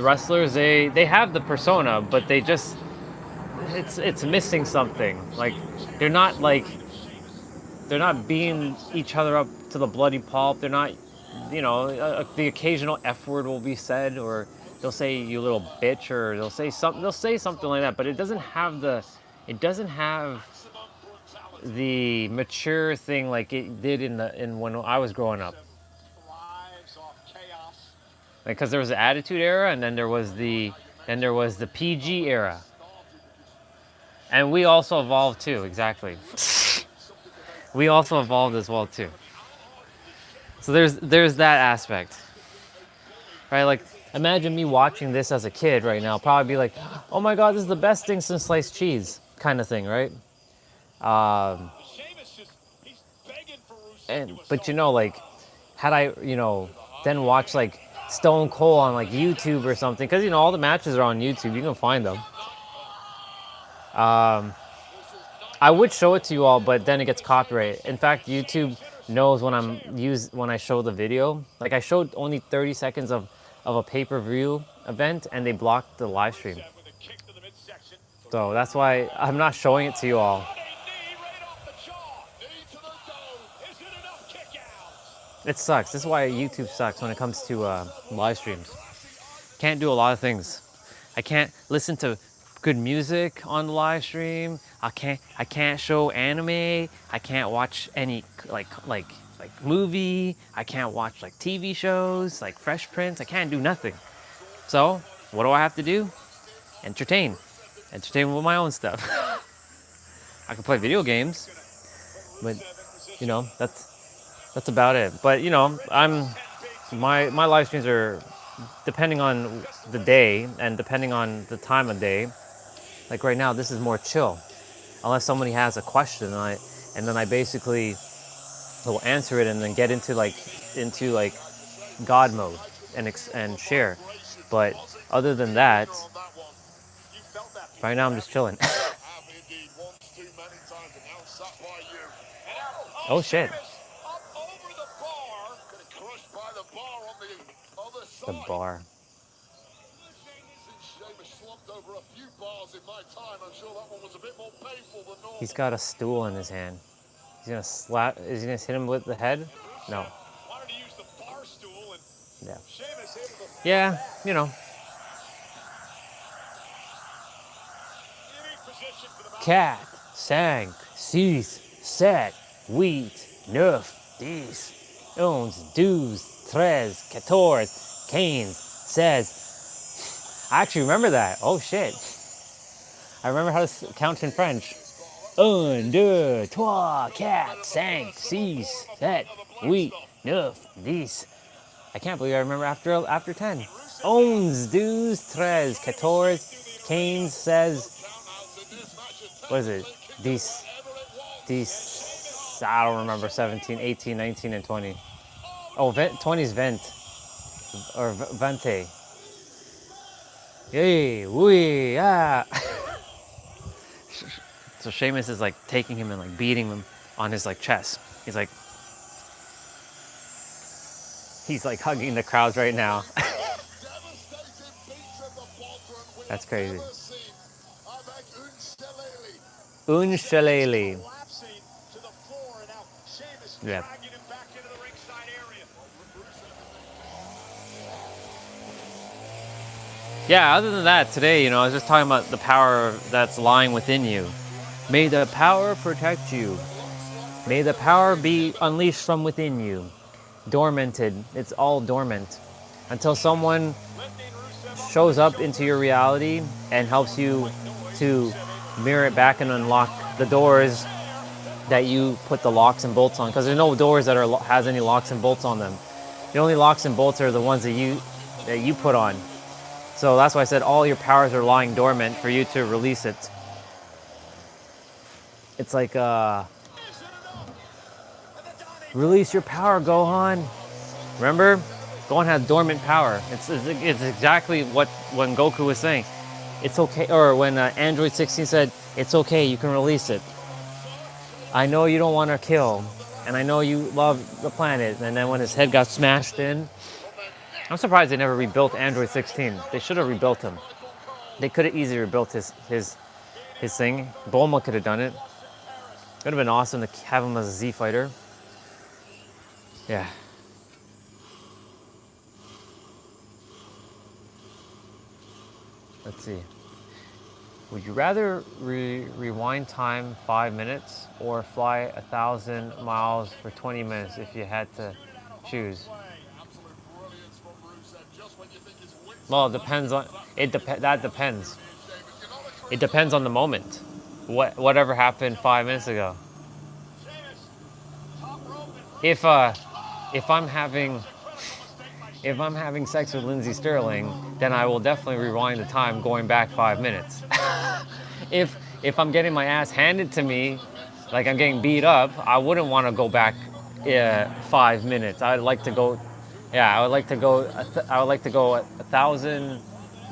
wrestlers, they have the persona, but they just it's missing something. Like they're not beating each other up to the bloody pulp. They're not, you know, the occasional F word will be said, or they'll say "you little bitch," or they'll say something like that. But it doesn't have the mature thing like it did in when I was growing up. Like, because there was the Attitude Era, and then there was the PG era, and we also evolved too. Exactly. We also evolved as well too. So there's that aspect, right? Like imagine me watching this as a kid right now, probably be like, oh my god, this is the best thing since sliced cheese, kind of thing, right? But you know, like had I, you know, then watch like Stone Cold on like YouTube or something, because you know all the matches are on YouTube, you can find them. I would show it to you all, but then it gets copyright. In fact, YouTube knows when when I show the video. Like I showed only 30 seconds of a pay-per-view event, and they blocked the live stream. So that's why I'm not showing it to you all. It sucks. This is why YouTube sucks when it comes to live streams. Can't do a lot of things. I can't listen to good music on the live stream. I can't show anime. I can't watch any like movie. I can't watch like TV shows like Fresh Prince. I can't do nothing. So what do I have to do? Entertain with my own stuff. I can play video games, but you know that's about it. But you know my live streams are depending on the day and depending on the time of day. Like right now, this is more chill, unless somebody has a question, and then I basically will answer it and then get into God mode and share. But other than that, right now I'm just chilling. Oh shit! The bar. He's got a stool in his hand. He's gonna slap. Is he gonna hit him with the head? No. Yeah. Yeah, you know. Quatre, cinq, six, sept, huit, neuf, dix, onze, douze, treize, quatorze, quinze, seize. I actually remember that. Oh shit. I remember how to count in French. Un, deux, trois, quatre, cinq, six, sept, huit, neuf, dix. I can't believe I remember after 10. Onze, douze, treize, quatorze, quinze, seize. What is it? Dix. I don't remember. 17, 18, 19, and 20. Oh, 20 is vent. Or vente. Yay, wee, ah. So Sheamus is like taking him and like beating him on his like chest. He's like, He's like hugging the crowds right now. That's crazy. Un shillelagh. Yeah. Yeah, other than that, today, I was just talking about the power that's lying within you. May the power protect you. May the power be unleashed from within you. Dormanted. It's all dormant. Until someone shows up into your reality and helps you to mirror it back and unlock the doors that you put the locks and bolts on. Because there's no doors that has any locks and bolts on them. The only locks and bolts are the ones that you put on. So that's why I said all your powers are lying dormant for you to release it. It's like, release your power, Gohan. Remember? Gohan had dormant power. It's exactly what when Goku was saying. It's okay, or when Android 16 said, it's okay, you can release it. I know you don't want to kill, and I know you love the planet. And then when his head got smashed in, I'm surprised they never rebuilt Android 16. They should have rebuilt him. They could have easily rebuilt his thing. Bulma could have done it. Would have been awesome to have him as a Z fighter. Yeah. Let's see. Would you rather rewind time 5 minutes or fly 1,000 miles for 20 minutes if you had to choose? Well, it depends on that depends. It depends on the moment. Whatever happened 5 minutes ago. If I'm having sex with Lindsay Sterling, then I will definitely rewind the time going back 5 minutes. If I'm getting my ass handed to me, like I'm getting beat up, I wouldn't want to go back 5 minutes. I'd like to go. Yeah, I would like to go 1,000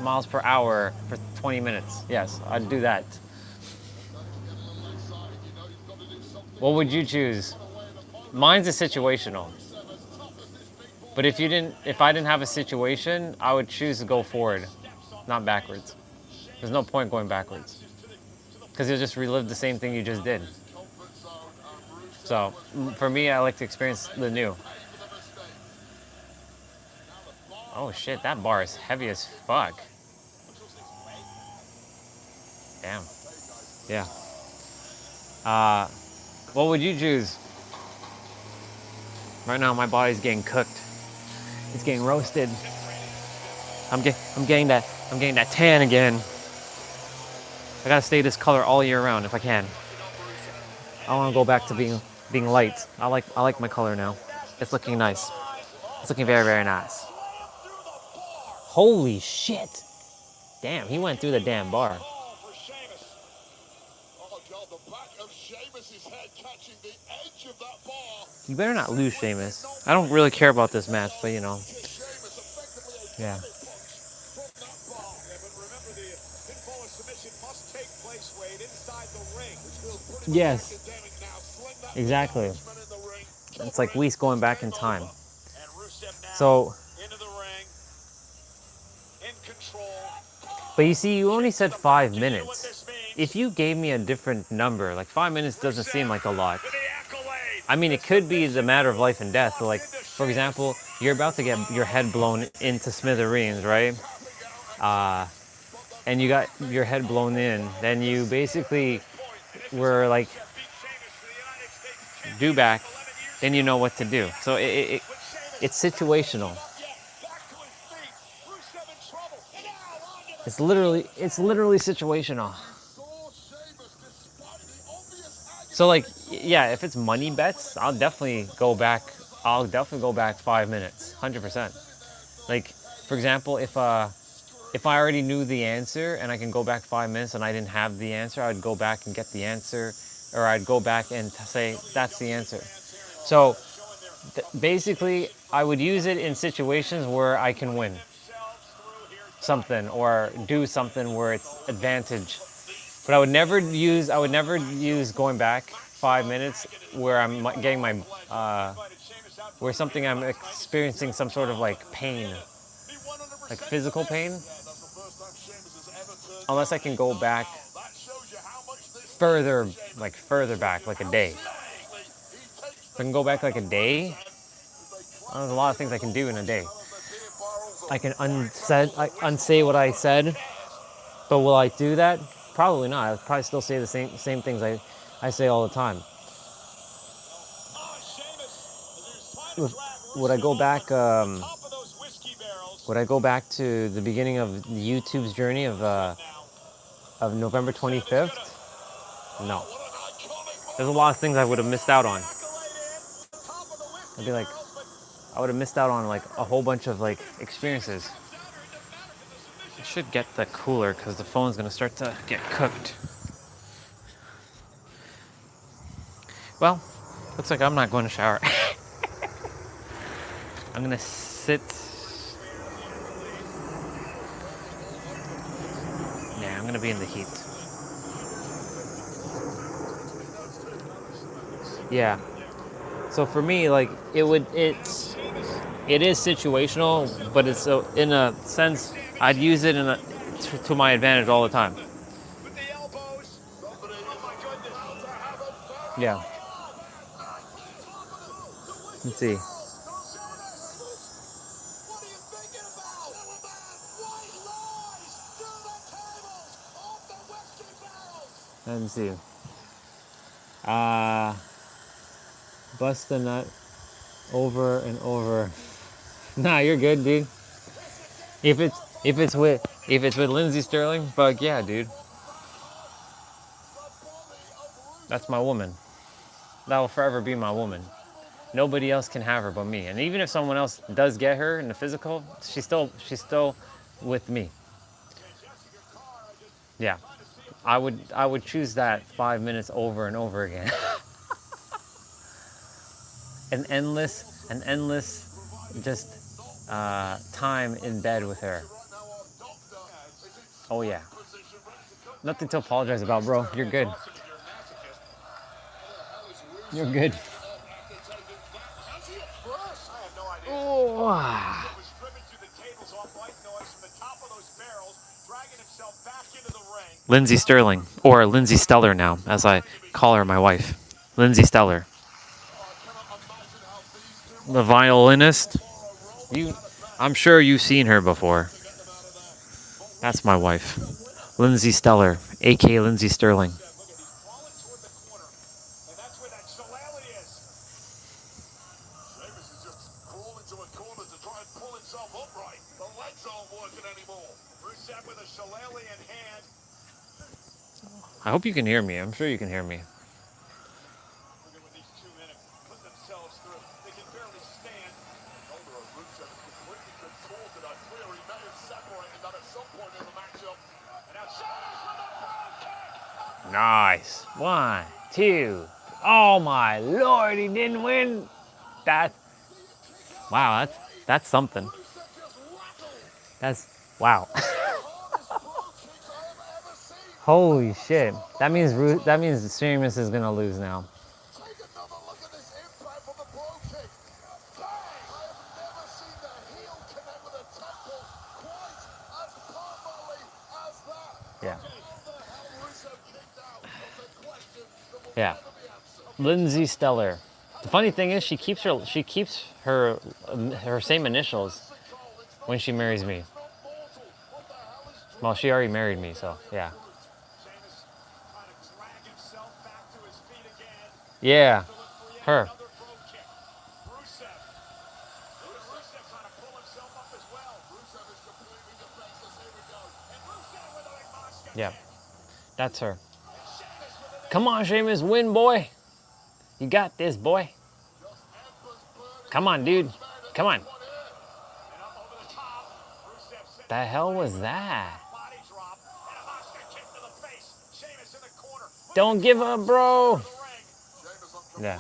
miles per hour for 20 minutes. Yes, I'd do that. What would you choose? Mine's a situational. But if I didn't have a situation, I would choose to go forward, not backwards. There's no point going backwards, because you'll just relive the same thing you just did. So for me, I like to experience the new. Oh shit, that bar is heavy as fuck. Damn. Yeah. What would you choose? Right now, my body's getting cooked. It's getting roasted. I'm getting that tan again. I gotta stay this color all year round if I can. I want to go back to being light. I like my color now. It's looking nice. It's looking very, very nice. Holy shit! Damn, he went through the damn bar. You better not lose, Sheamus. I don't really care about this match, but you know. Yeah. Yes. Exactly. It's like Whis going back in time. So. But you see, you only said 5 minutes. If you gave me a different number, like 5 minutes doesn't seem like a lot. I mean, it could be the matter of life and death. Like, for example, you're about to get your head blown into smithereens, right? And you got your head blown in. Then you basically were like, do back. Then you know what to do. So it's situational. It's literally situational. So like, yeah, if it's money bets, I'll definitely go back 5 minutes, 100%. Like, for example, if I already knew the answer and I can go back 5 minutes and I didn't have the answer, I'd go back and get the answer, or I'd go back and say, that's the answer. So basically, I would use it in situations where I can win something or do something where it's advantage. But I would never use going back 5 minutes where I'm getting my where something I'm experiencing some sort of like pain, like physical pain, unless I can go back further, like further back, like a day. If I can go back like a day, there's a lot of things I can do in a day. I can unsay what I said, but will I do that? Probably not. I'll probably still say the same things I say all the time. Would I go back? Would I go back to the beginning of YouTube's journey of November 25th? No. There's a lot of things I would have missed out on. I'd be like, I would have missed out on like a whole bunch of like experiences. I should get the cooler because the phone's gonna start to get cooked. Well, looks like I'm not going to shower. I'm gonna sit. Yeah, I'm gonna be in the heat. Yeah. So for me, like it is situational, but it's in a sense I'd use it to my advantage all the time. Yeah. Let's see. Let me see. Bust the nut over and over. Nah, you're good, dude. If it's with Lindsay Sterling, fuck yeah, dude. That's my woman. That will forever be my woman. Nobody else can have her but me. And even if someone else does get her in the physical, she's still with me. Yeah. I would choose that 5 minutes over and over again. an endless just time in bed with her. Oh yeah. Nothing to apologize about, bro. You're good. You're good. Oh. Lindsay Sterling, or Lindsay Stellar now, as I call her my wife. Lindsay Stellar. The violinist. I'm sure you've seen her before. That's my wife. Lindsay Stellar, aka Lindsay Sterling. I hope you can hear me. I'm sure you can hear me. Nice. 1, 2. Oh my lord, he didn't win. Wow, that's something. Wow. Holy shit. That means Sheamus is gonna lose now. Yeah. Yeah. Lindsay Stellar. The funny thing is, she keeps her same initials when she marries me. Well, she already married me, so yeah. Yeah, her. Yeah, that's her. Come on, Sheamus, win, boy. You got this, boy. Come on, dude. Come on. The hell was that? Don't give up, bro. Yeah.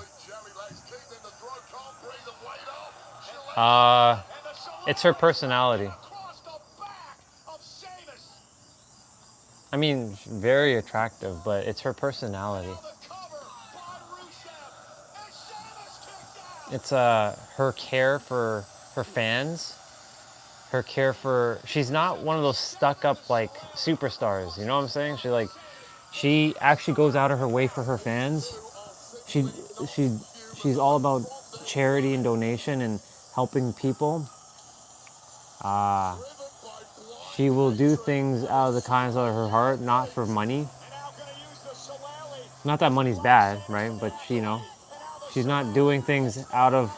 It's her personality. I mean, very attractive, but it's her personality. It's her care for her fans, her care for. She's not one of those stuck up like superstars. You know what I'm saying? She actually goes out of her way for her fans. She she she's all about charity and donation and helping people. She will do things out of the kindness of her heart, not for money. Not that money's bad, right? But she, she's not doing things out of.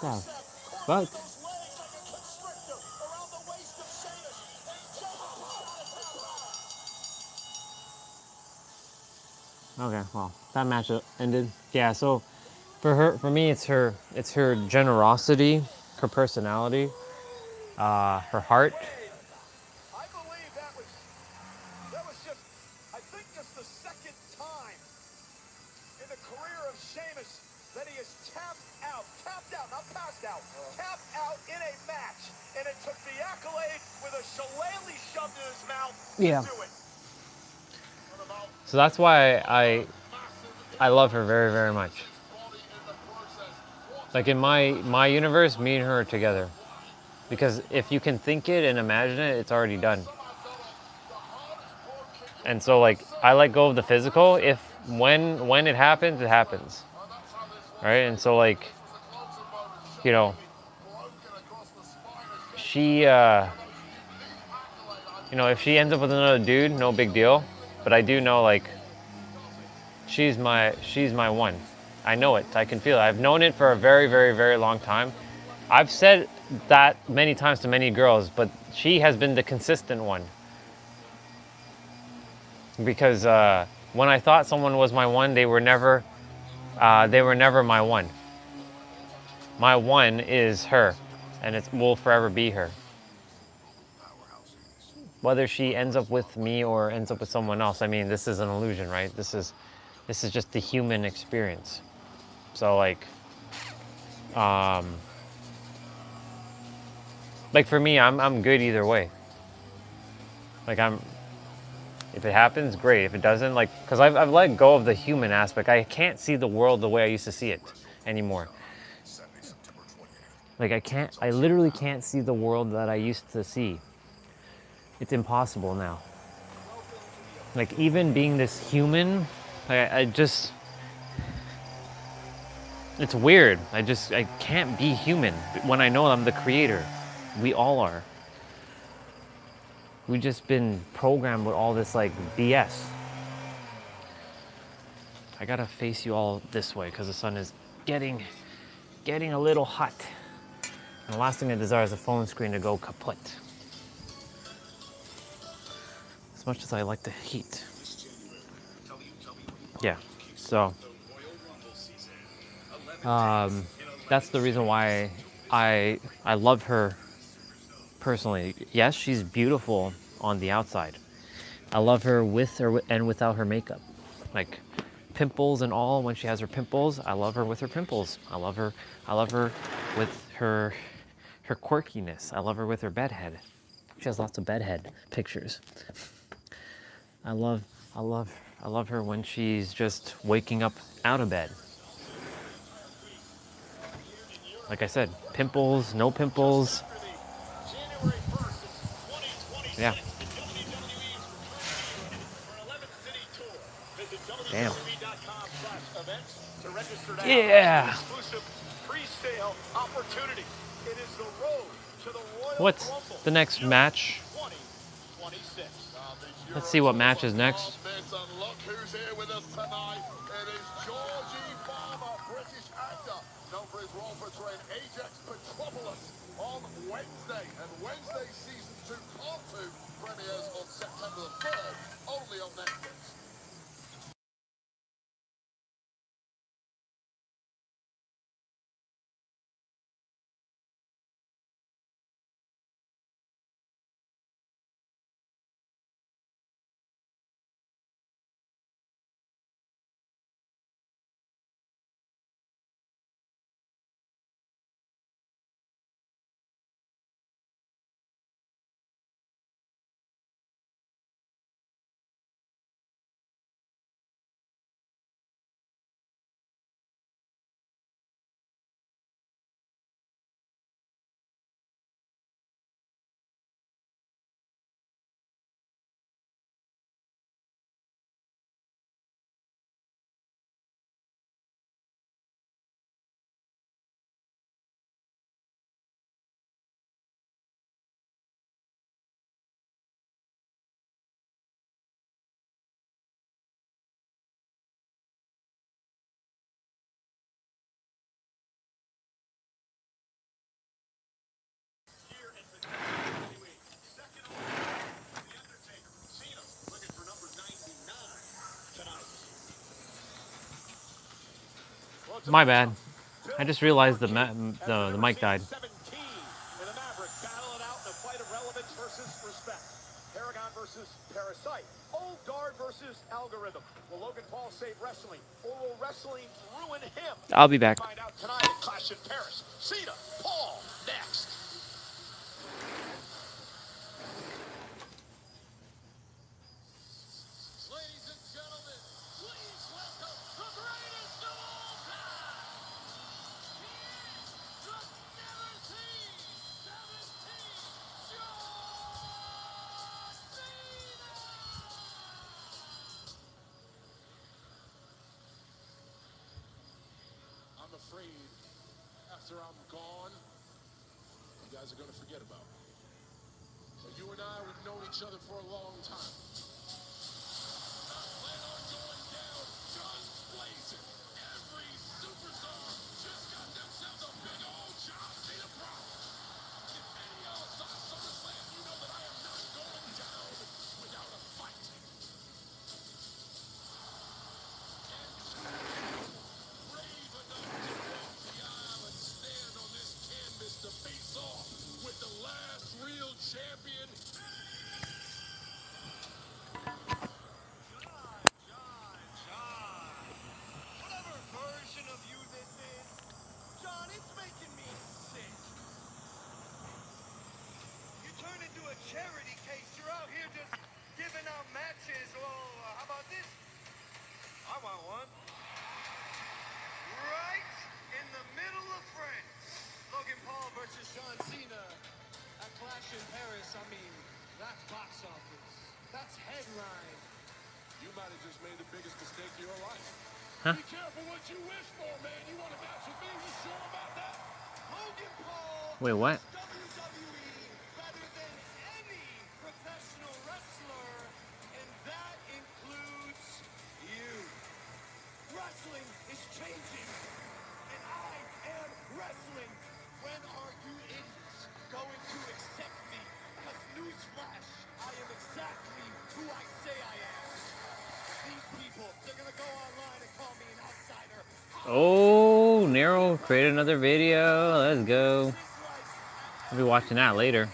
Yeah. But okay, well, that match ended. Yeah, so for me, it's her generosity, her personality, her heart. I believe that was just, I think just the second time in the career of Sheamus that he has tapped out, not passed out, tapped out in a match. And it took the accolade with a shillelagh shoved in his mouth Yeah. to do it. So that's why I love her very, very much. Like in my universe, me and her are together. Because if you can think it and imagine it, it's already done. And so like I let go of the physical. If when it happens, it happens. Right? And so like, she if she ends up with another dude, no big deal. But I do know like she's my one. I know it. I can feel it. I've known it for a very, very, very long time. I've said that many times to many girls, but she has been the consistent one. Because when I thought someone was my one, they were never my one. My one is her, and it will forever be her. Whether she ends up with me or ends up with someone else, I mean, this is an illusion, right? This is just the human experience. So like for me, I'm good either way. Like if it happens, great. If it doesn't, because I've let go of the human aspect. I can't see the world the way I used to see it anymore. Like I literally can't see the world that I used to see. It's impossible now. Like even being this human, I just, it's weird. I can't be human when I know I'm the creator. We all are. We've just been programmed with all this like BS. I gotta face you all this way because the sun is getting a little hot. And the last thing I desire is a phone screen to go kaput. As much as I like the heat. Yeah, so that's the reason why I love her personally. Yes, she's beautiful on the outside. I love her with and without her makeup. Like pimples and all, when she has her pimples, I love her with her pimples. I love her with her quirkiness. I love her with her bedhead. She has lots of bedhead pictures. I love her when she's just waking up out of bed. Like I said, pimples, no pimples. Yeah. Damn. Yeah. What's the next match? Let's see what match is next. Look who's here with us tonight. It is Georgie Farmer, British actor, known for his role portraying Ajax Petropoulos on Wednesday. And Wednesday season 2 part 2 premieres on September the 3rd, only on Netflix. My bad. I just realized the mic died. 17 in the Maverick battle it out in a fight of relevance versus respect. Paragon versus Parasite. Old guard versus algorithm. Will Logan Paul save wrestling, or will wrestling ruin him? I'll be back. Find out tonight at Clash in Paris. Cena, Paul, next. Ladies and gentlemen, please welcome the greatest of all time. He is the never seen 17 John Cena. I'm afraid after I'm gone, you guys are going to forget about me. But you and I, we've known each other for a long time. I plan on going down guns blazing. Every superstar just got themselves a big old John Cena problem. If any of y'all saw SummerSlam, you know that I am not going down without a fight. Brave enough to walk the aisle and stand on this canvas to face off with the last real champion. Whatever version of you this is, John, it's making me sick. You turn into a charity case. You're out here just giving out matches. Well, how about this? I want one. Right in the middle of France. Logan Paul versus John Cena at Clash in Paris. I mean, that's box office. That's headline. You might have just made the biggest mistake of your life. Huh? Be careful what you wish for, man. You want to match with me? You sure about that? Logan Paul. Wait, what? WWE better than any professional wrestler, and that includes you. Wrestling is changing, and I am wrestling. When are you idiots going to accept me? Because newsflash, I am exactly who I say I am. These people, they're gonna go online and call me an outsider. Oh, Nero created another video. Let's go. I'll be watching that later.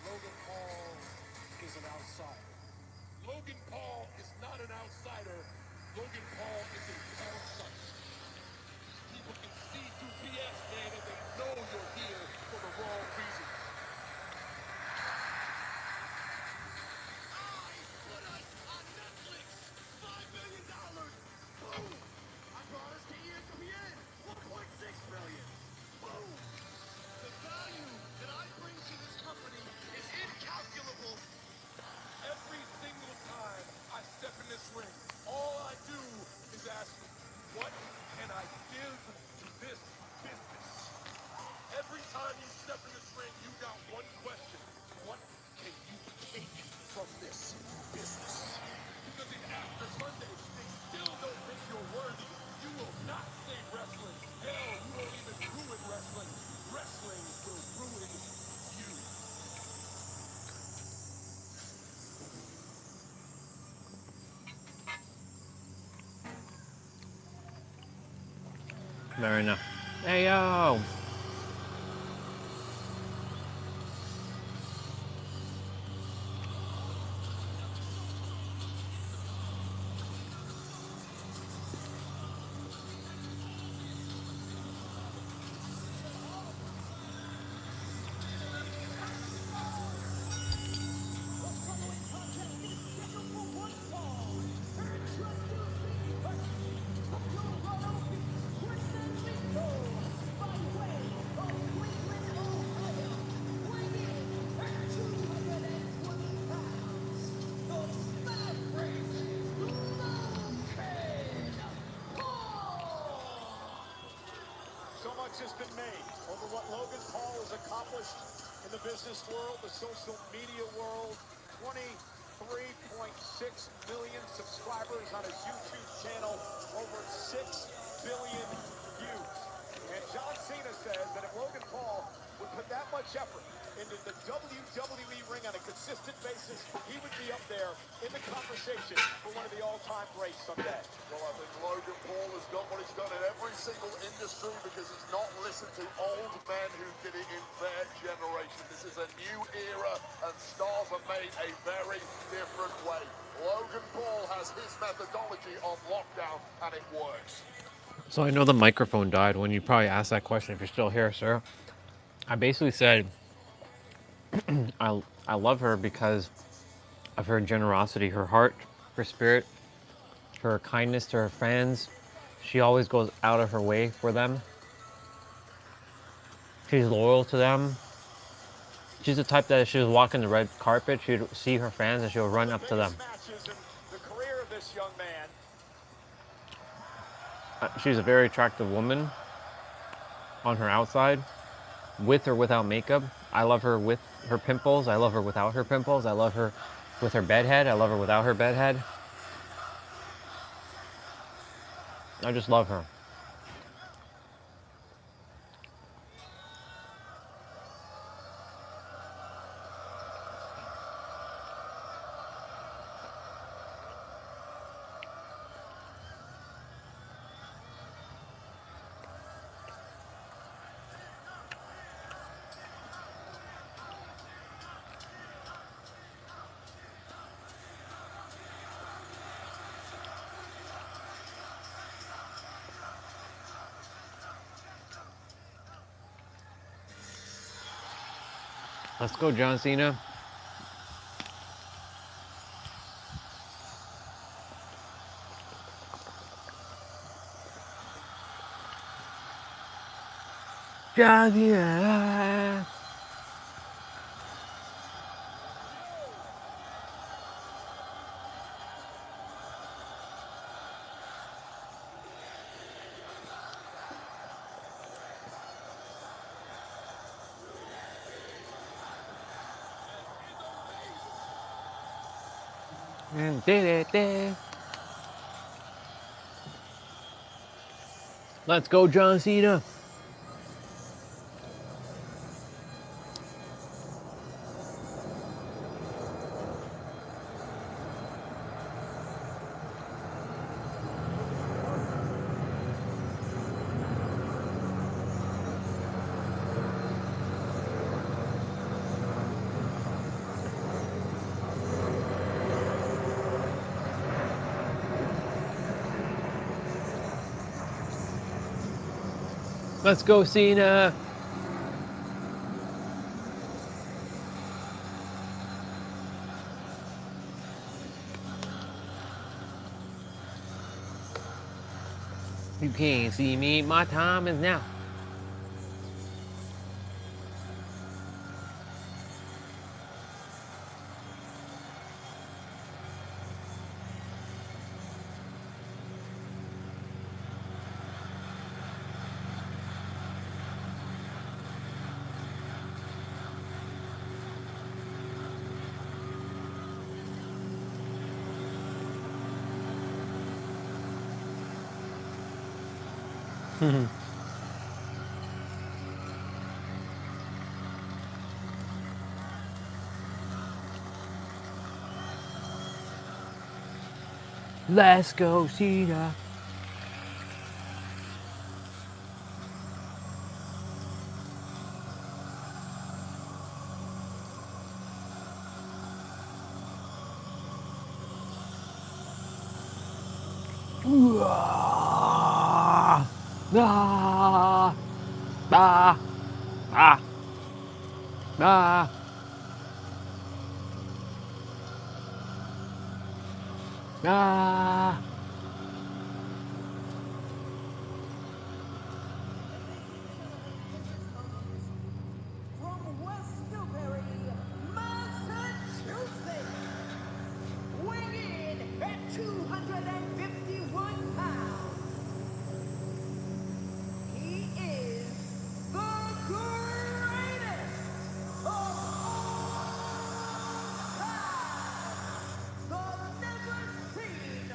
Logan Paul is an outsider. Logan Paul is not an outsider. Logan Paul is a parasite. People can see through BS, man, and they know you're here for the wrong reasons. I put us on Netflix. $5 billion. Boom. I brought us to ESPN. 1.6 billion. Boom. The value that I bring to this company is incalculable. Every single time I step in this ring, all I do is ask, what can I give to this business? Every time you step in this ring, you got one question. What can you take from this business? Because if after Monday, they still don't think you're worthy, you will not save wrestling. Hell, you won't even ruin wrestling. Wrestling will ruin you. Fair enough. Hey, yo. So much has been made over what Logan Paul has accomplished in the business world, the social media world. 23.6 million subscribers on his YouTube channel, over 6 billion views. And John Cena says that if Logan Paul would put that much effort into the WWE ring on a consistent basis, he would be up there in the conversation for one of the all-time greats someday. Well, I think Logan Paul has done what he's done in every single industry because he's not listened to old men who did it in their generation. This is a new era, and stars are made a very different way. Logan Paul has his methodology on lockdown, and it works. So I know the microphone died when you probably asked that question, if you're still here, sir. I basically said I love her because of her generosity, her heart, her spirit, her kindness to her fans. She always goes out of her way for them. She's loyal to them. She's the type that if she was walking the red carpet, she'd see her fans and she'll run up to them. Matches in the career of this young man. She's a very attractive woman on her outside, with or without makeup. I love her with her pimples. I love her without her pimples. I love her with her bedhead. I love her without her bedhead. I just love her. Let's go, John Cena. John Cena. Let's go, John Cena. Let's go, Cena. You can't see me, my time is now. Let's go, Cena. Ah, ah, ah, ah, ah. Ah. From West Newbury, Massachusetts, weighing in at 251 pounds, he is the greatest of all time, the never seen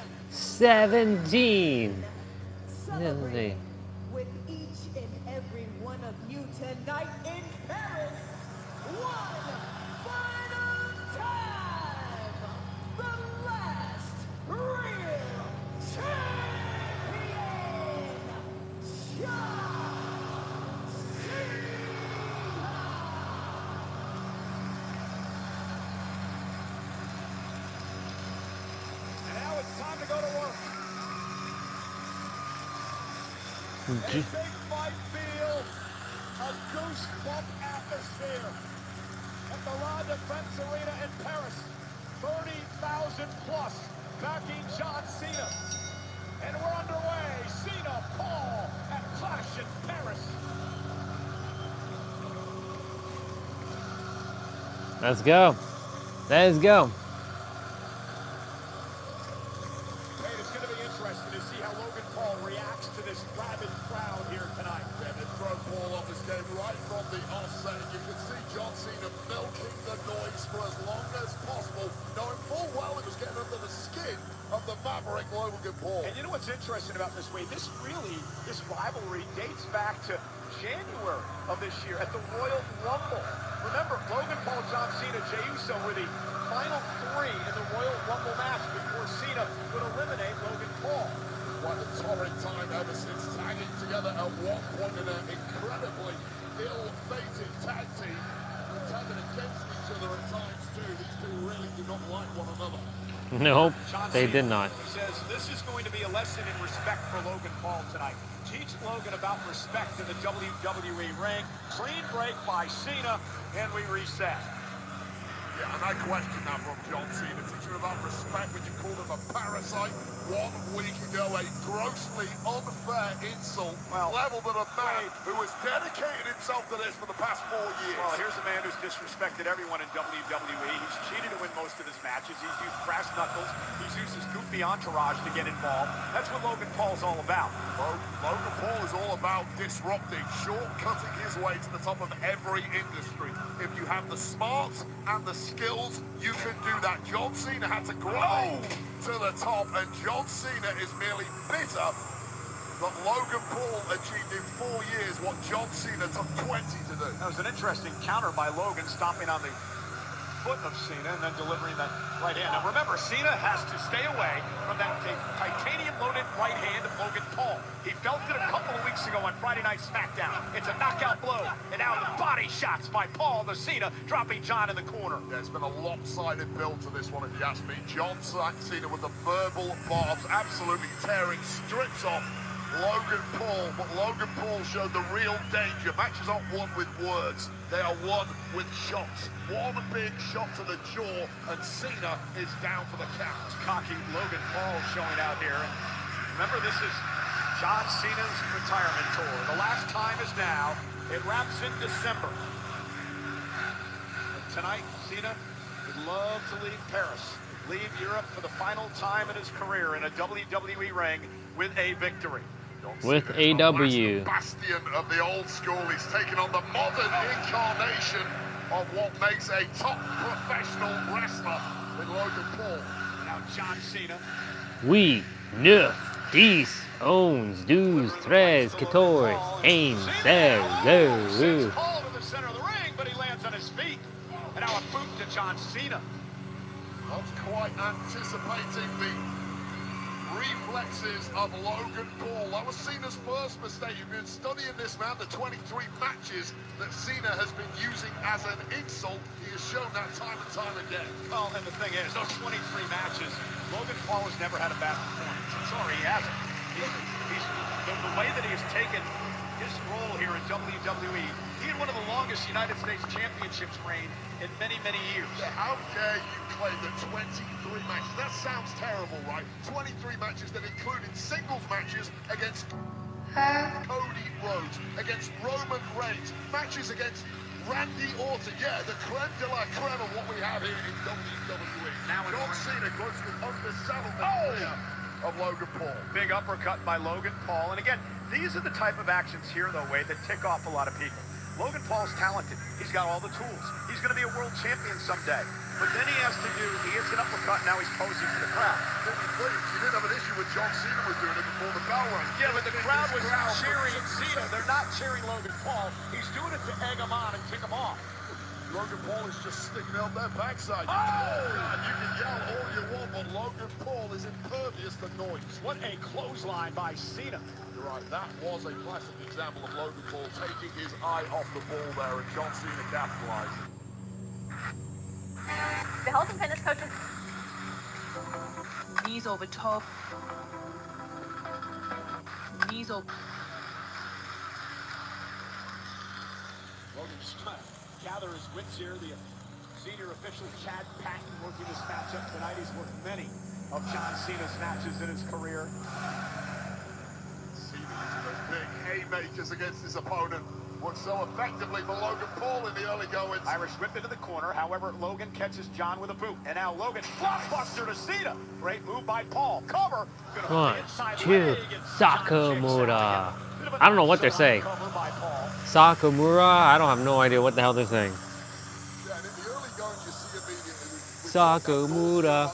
17. celebrating with each and every one of you tonight in big fight feel, a goosebump atmosphere at the La Defense Arena in Paris. 30,000 plus backing John Cena. And we're underway. Cena, Paul at Clash in Paris. Let's go. Let's go. Hey, it's going to be interesting to see how Logan Paul reacts to this rabid crowd here tonight. Yeah, they throw Paul off his game right from the offset. You can see John Cena milking the noise for as long as possible, knowing full well it was getting under the skin of the maverick Logan Paul. And you know what's interesting about this, Wade? This rivalry dates back to January of this year at the Royal Rumble. Remember, Logan Paul, John Cena, Jey Uso were the final three in the Royal Rumble match before Cena would eliminate Logan Paul. What a torrid time ever since tagging together at one point in an incredibly ill-fated tag team, tagging against each other at times too. These two really do not like one another. Nope, John they Cena did not. says this is going to be a lesson in respect for Logan Paul tonight. Teach Logan about respect in the WWE ring. Clean break by Cena, and we reset. Yeah, and I question that from John Cena. Teaching about respect when you called him a parasite 1 week ago, a grossly unfair insult leveled at a man who has dedicated himself to this for the past 4 years. Well, here's a man who's disrespected everyone in WWE. He's cheated to win most of his matches. He's used brass knuckles. He's used his goofy entourage to get involved. That's what Logan Paul's all about. Logan Paul is all about disrupting, shortcutting his way to the top of every industry. If you have the smarts and the skills, you can do that. John Cena had to grow to the top, and John Cena is merely bitter that Logan Paul achieved in 4 years what John Cena took 20 to do. That was an interesting counter by Logan, stomping on the foot of Cena and then delivering that right hand. Now remember, Cena has to stay away from that titanium-loaded right hand of Logan Paul. He felt it a couple of weeks ago on Friday Night SmackDown. It's a knockout blow, and now the body shots by Paul to Cena, dropping John in the corner. Yeah, it's been a lopsided build to this one, if you ask me. John Cena with the verbal barbs, absolutely tearing strips off Logan Paul, but Logan Paul showed the real danger. Matches aren't won with words, they are won with shots. One big shot to the jaw, and Cena is down for the count. Cocky Logan Paul showing out here. And remember, this is John Cena's retirement tour. The last time is now. It wraps in December. And tonight, Cena would love to leave Paris, leave Europe for the final time in his career in a WWE ring with a victory. With AW. Bastion of the old school. He's taken on the modern incarnation of what makes a top professional wrestler in Logan Paul. Now John Cena. We, 9, 10, 11, 12, 13, 14, 15, 16, Paul to the center of the ring, but he lands on his feet. And now a boot to John Cena. Not quite anticipating the reflexes of Logan Paul. That was Cena's first mistake. You've been studying this man, the 23 matches that Cena has been using as an insult. He has shown that time and time again. Well, and the thing is, those 23 matches, Logan Paul has never had a bad performance. I'm sorry, he hasn't. The way that he has taken his role here in WWE, he had one of the longest United States Championships reign in many, many years. Yeah, how dare you claim that 23 matches? That sounds terrible, right? 23 matches that included singles matches against Cody Rhodes, against Roman Reigns, matches against Randy Orton. Yeah, the creme de la creme of what we have here in WWE. Now John Cena goes to the undersaddlement of Logan Paul. Big uppercut by Logan Paul. And again, these are the type of actions here, though, Wade, that tick off a lot of people. Logan Paul's talented. He's got all the tools. He's going to be a world champion someday. But then he hits an uppercut, now he's posing for the crowd. Please, you didn't have an issue with John Cena was doing it before the bell rang. Yeah, but the crowd was cheering Cena. They're not cheering Logan Paul. He's doing it to egg him on and kick him off. Logan Paul is just sticking out their backside. Oh! God, you can yell all you want, but Logan Paul is impervious to noise. What a clothesline by Cena. You're right, that was a classic example of Logan Paul taking his eye off the ball there, and John Cena capitalized. The health and fitness coaches. Knees over toe. Knees over. gather his wits here. The senior official, Chad Patton, working this matchup tonight. He's worked many of John Cena's matches in his career. Cena using those big haymakers against his opponent. Worked so effectively for Logan Paul in the early goings. Irish whip into the corner. However, Logan catches John with a boot. And now Logan, blockbuster to Cena. Great move by Paul. Cover. 1, 2, Sakamura. I don't know what they're saying. Sakamura? I don't have no idea what the hell they're saying. Yeah, and in the early goings, you see immediately. Sakamura.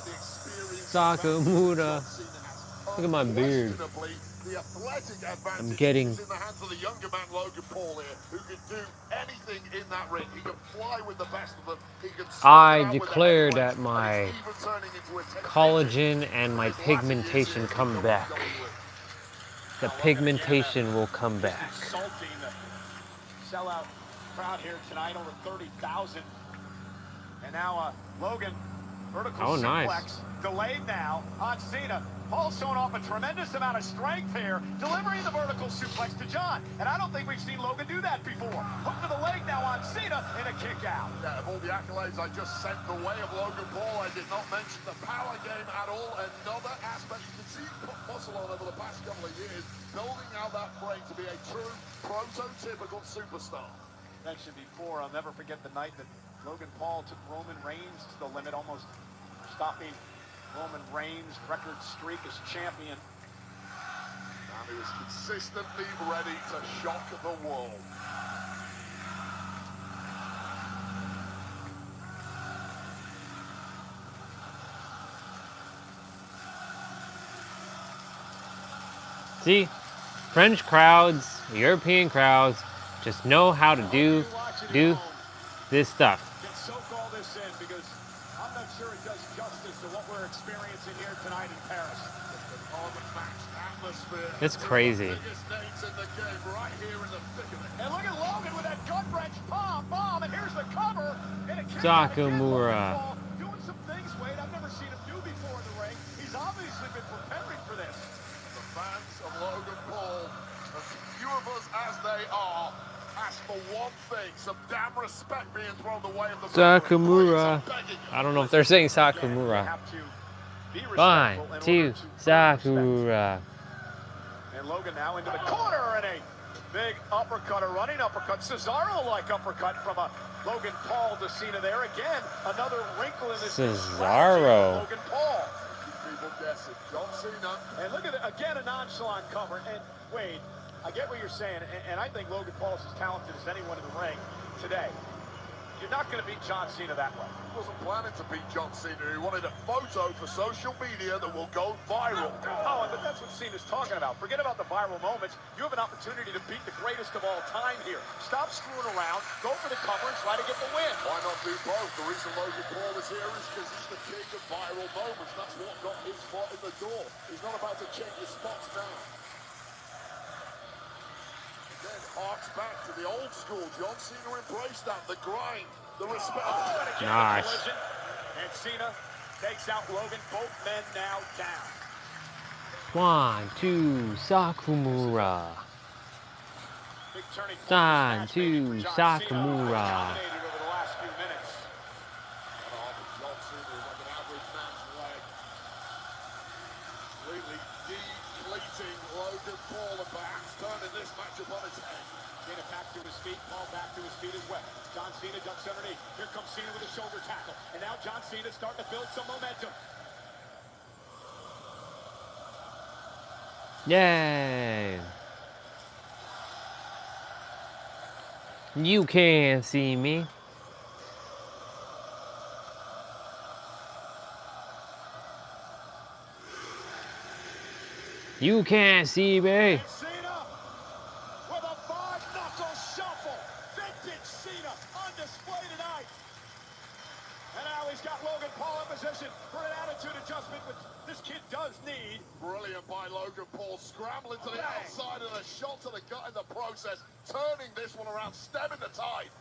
Sakamura. Look at my beard. The athletic advantage I'm getting. is in the hands of the younger man Logan Paul here, who can do anything in that ring. He can fly with the best of them. He can I declare that my collagen and my pigmentation come back. The pigmentation will come back. Insulting the sellout crowd here tonight, over 30,000. And now Logan, vertical suplex, nice. delayed now on Cena. Paul's showing off a tremendous amount of strength here, delivering the vertical suplex to John. And I don't think we've seen Logan do that before. Hook to the leg now on Cena and a kick out. Yeah, of all the accolades I just sent the way of Logan Paul, I did not mention the power game at all. Another aspect, you can see he's put muscle on over the past couple of years, building out that frame to be a true prototypical superstar. Mentioned before, I'll never forget the night that Logan Paul took Roman Reigns to the limit, almost stopping Roman Reigns' record streak as champion. And he was consistently ready to shock the world. See, French crowds, European crowds, just know how to do this stuff. Soak all this in, because I'm not sure it does justice to what we're experiencing here tonight in Paris. It's crazy. And look at Logan with that gut wrench bomb, and here's the cover. And a Sakamura. doing some things, Wade, I've never seen him do before in the ring. He's obviously been preparing for this. The fans of Logan Paul, as few of us as they are, ask for one thing, some damn respect being thrown the way of the Sakamura. I don't know if they're saying Sakamura. 1, 2, Sakura. And Logan now into the corner, and a big uppercut, a running uppercut, Cesaro-like uppercut from a Logan Paul to Cena there. Again, another wrinkle in this Cesaro. Logan Paul. People guessing. John Cena. And look at it, again, a nonchalant cover. And Wade, I get what you're saying, and I think Logan Paul is as talented as anyone in the ring today. You're not going to beat John Cena that way. He wasn't planning to beat John Cena. He wanted a photo for social media that will go viral. Oh, but that's what Cena's talking about. Forget about the viral moments. You have an opportunity to beat the greatest of all time here. Stop screwing around, go for the cover, and try to get the win. Why not do both? The reason Logan Paul is here is because he's the king of viral moments. That's what got his foot in the door. He's not about to check his spots now. Then harks back to the old school. John Cena embraced that, the grind, the respect. Nice. And Cena takes out Logan, both men now down. 1, 2, Sakamura. 1, 2, Sakamura. Completely depleting Logan Paul, and perhaps turning this match upon its head. Cena back to his feet, Paul back to his feet as well. John Cena ducks underneath. Here comes Cena with a shoulder tackle. And now John Cena's starting to build some momentum. Yay! You can't see me. You can't see me. Cena with a five-knuckle shuffle. Vintage Cena on display tonight. And now he's got Logan Paul in position for an attitude adjustment, which this kid does need. Brilliant by Logan Paul, scrambling to the outside and a shot to the gut in the process, turning this one around, stemming the tide.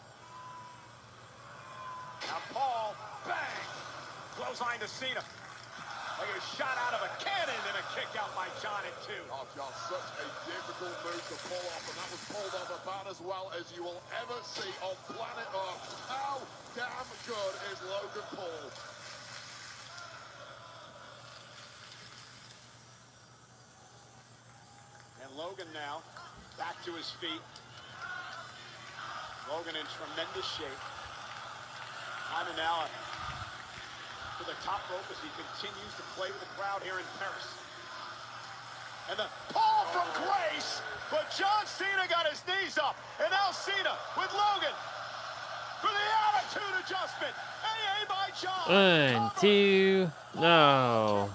Now Paul, bang! Clothesline to Cena. Like a shot out of a cannon and a kick out by John at 2. Oh, John, such a difficult move to pull off, and that was pulled off about as well as you will ever see on planet Earth. How damn good is Logan Paul? And Logan now back to his feet. Logan in tremendous shape. Climbing now to the top rope as he continues to play with the crowd here in Paris. And the Paul from Grace, but John Cena got his knees up. And now Cena with Logan for the attitude adjustment. AA by John. 1, 2, no.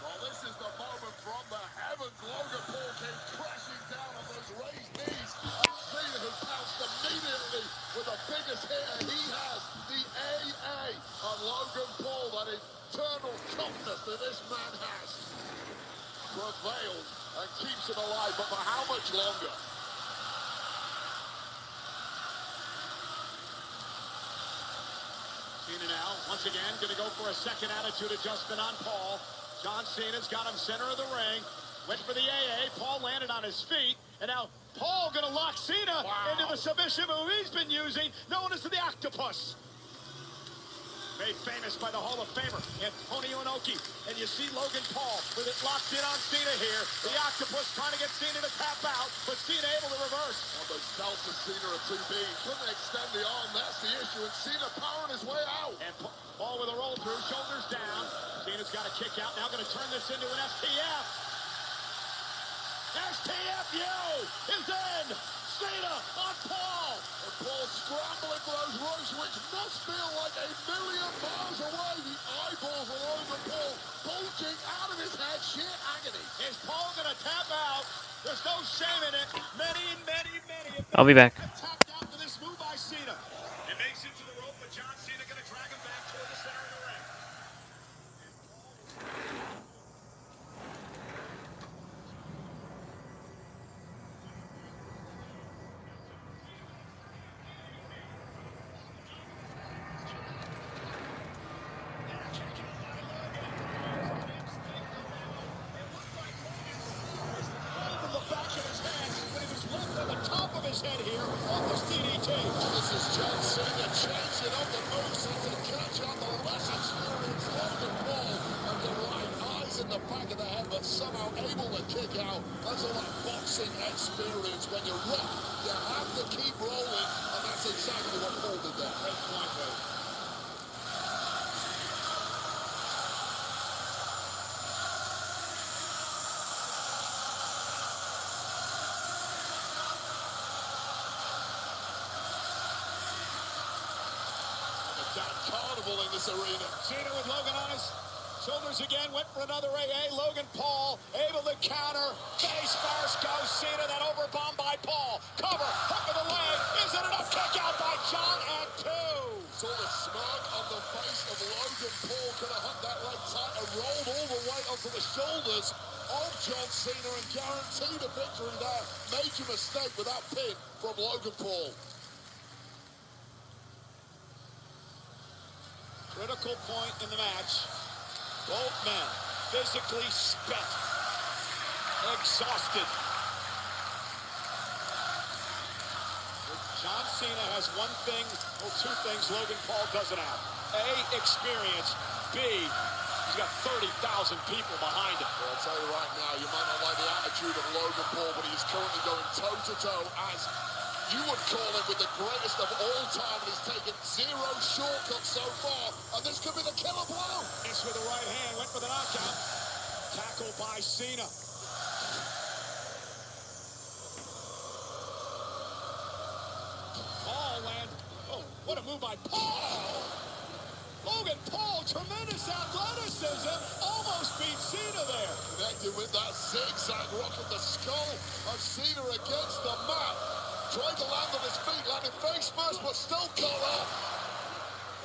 Well, this is the moment from the heavens. Logan Paul came crashing down on those raised knees. And Cena, who pounced immediately with the biggest hitter he has, the AA on Logan Paul. That eternal toughness that this man has prevailed and keeps him alive. But for how much longer? Cena now, once again, going to go for a second attitude adjustment on Paul. John Cena's got him center of the ring. Went for the AA. Paul landed on his feet. And now Paul going to lock Cena into the submission move he's been using, known as the octopus. Made famous by the Hall of Famer, Antonio Inoki. And you see Logan Paul with it locked in on Cena here. The octopus trying to get Cena to tap out, but Cena able to reverse. Well, those belts of Cena are too big. Couldn't extend the arm. That's the issue. And Cena powering his way out. And Paul with a roll through, shoulders down. Cena's got a kick out. Now going to turn this into an STF. STFU is in. Cena on Paul. And Paul scrambling for those ropes, which must feel like a million miles away. The eyeballs of Logan Paul bulging out of his head. Sheer agony. Is Paul going to tap out? There's no shame in it. Many I'll be back. tapped out for this move by Cena. It makes it to the rope, but John Cena going to drag him back toward the center of the ring. His head here on this DDT. This is John Cena changing up the moveset to catch on the less experienced Logan Paul. And the right eyes in the back of the head, but somehow able to kick out. That's all that boxing experience. When you're rock, you have to keep rolling, and that's exactly what Paul did there. Great point, Ray. Carnival in this arena. Cena with Logan on his shoulders again, went for another AA. Logan Paul able to counter. Face first goes Cena, that overbomb by Paul. Cover, hook of the leg. Is it enough? Kick out by John at 2. Saw the smirk on the face of Logan Paul. Could have hung that leg tight and rolled all the way onto the shoulders of John Cena and guaranteed a victory there. Major mistake with that pin from Logan Paul. Critical point in the match. Both men physically spent, exhausted. John Cena has one thing, or two things Logan Paul doesn't have. A, experience. B, he's got 30,000 people behind him. Well, I'll tell you right now, you might not like the attitude of Logan Paul, but he's currently going toe-to-toe as you would call him with the greatest of all time, and he's taken zero shortcuts so far, and this could be the killer blow. This with the right hand, went for the knockout. Tackle by Cena. Paul land. Oh, what a move by Paul. Logan Paul, tremendous athleticism, almost beat Cena there. Connected with that zigzag rocket, the skull of Cena against the mat. Tried to land on his feet, landed face first, but still caught up.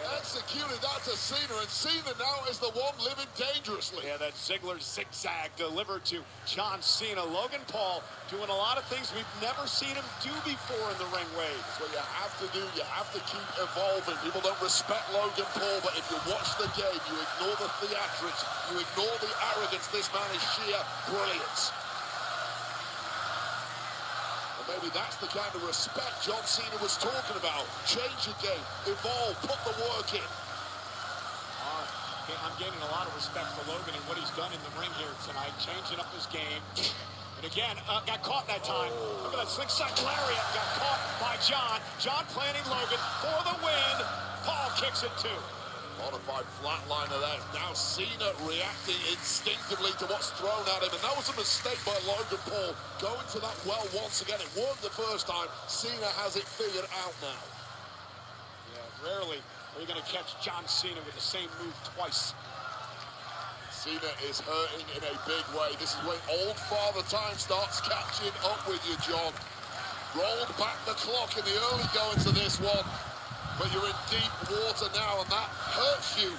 Executed that to Cena, and Cena now is the one living dangerously. Yeah, that Ziggler zigzag delivered to John Cena. Logan Paul doing a lot of things we've never seen him do before in the ring, Wade. That's what you have to do. You have to keep evolving. People don't respect Logan Paul, but if you watch the game, you ignore the theatrics, you ignore the arrogance. This man is sheer brilliance. And maybe that's the kind of respect John Cena was talking about. Change your game, evolve, put the work in. I'm gaining a lot of respect for Logan and what he's done in the ring here tonight, changing up his game. And again, got caught that time. Look at that slingshot lariat, got caught by John. John planting Logan for the win. Paul kicks it too. Modified flatliner there. Now Cena reacting instinctively to what's thrown at him. And that was a mistake by Logan Paul. Going to that well once again. It worked the first time. Cena has it figured out now. Yeah, rarely are you going to catch John Cena with the same move twice. Cena is hurting in a big way. This is when old father time starts catching up with you, John. Rolled back the clock in the early goings of this one. But you're in deep water now, and that hurts you.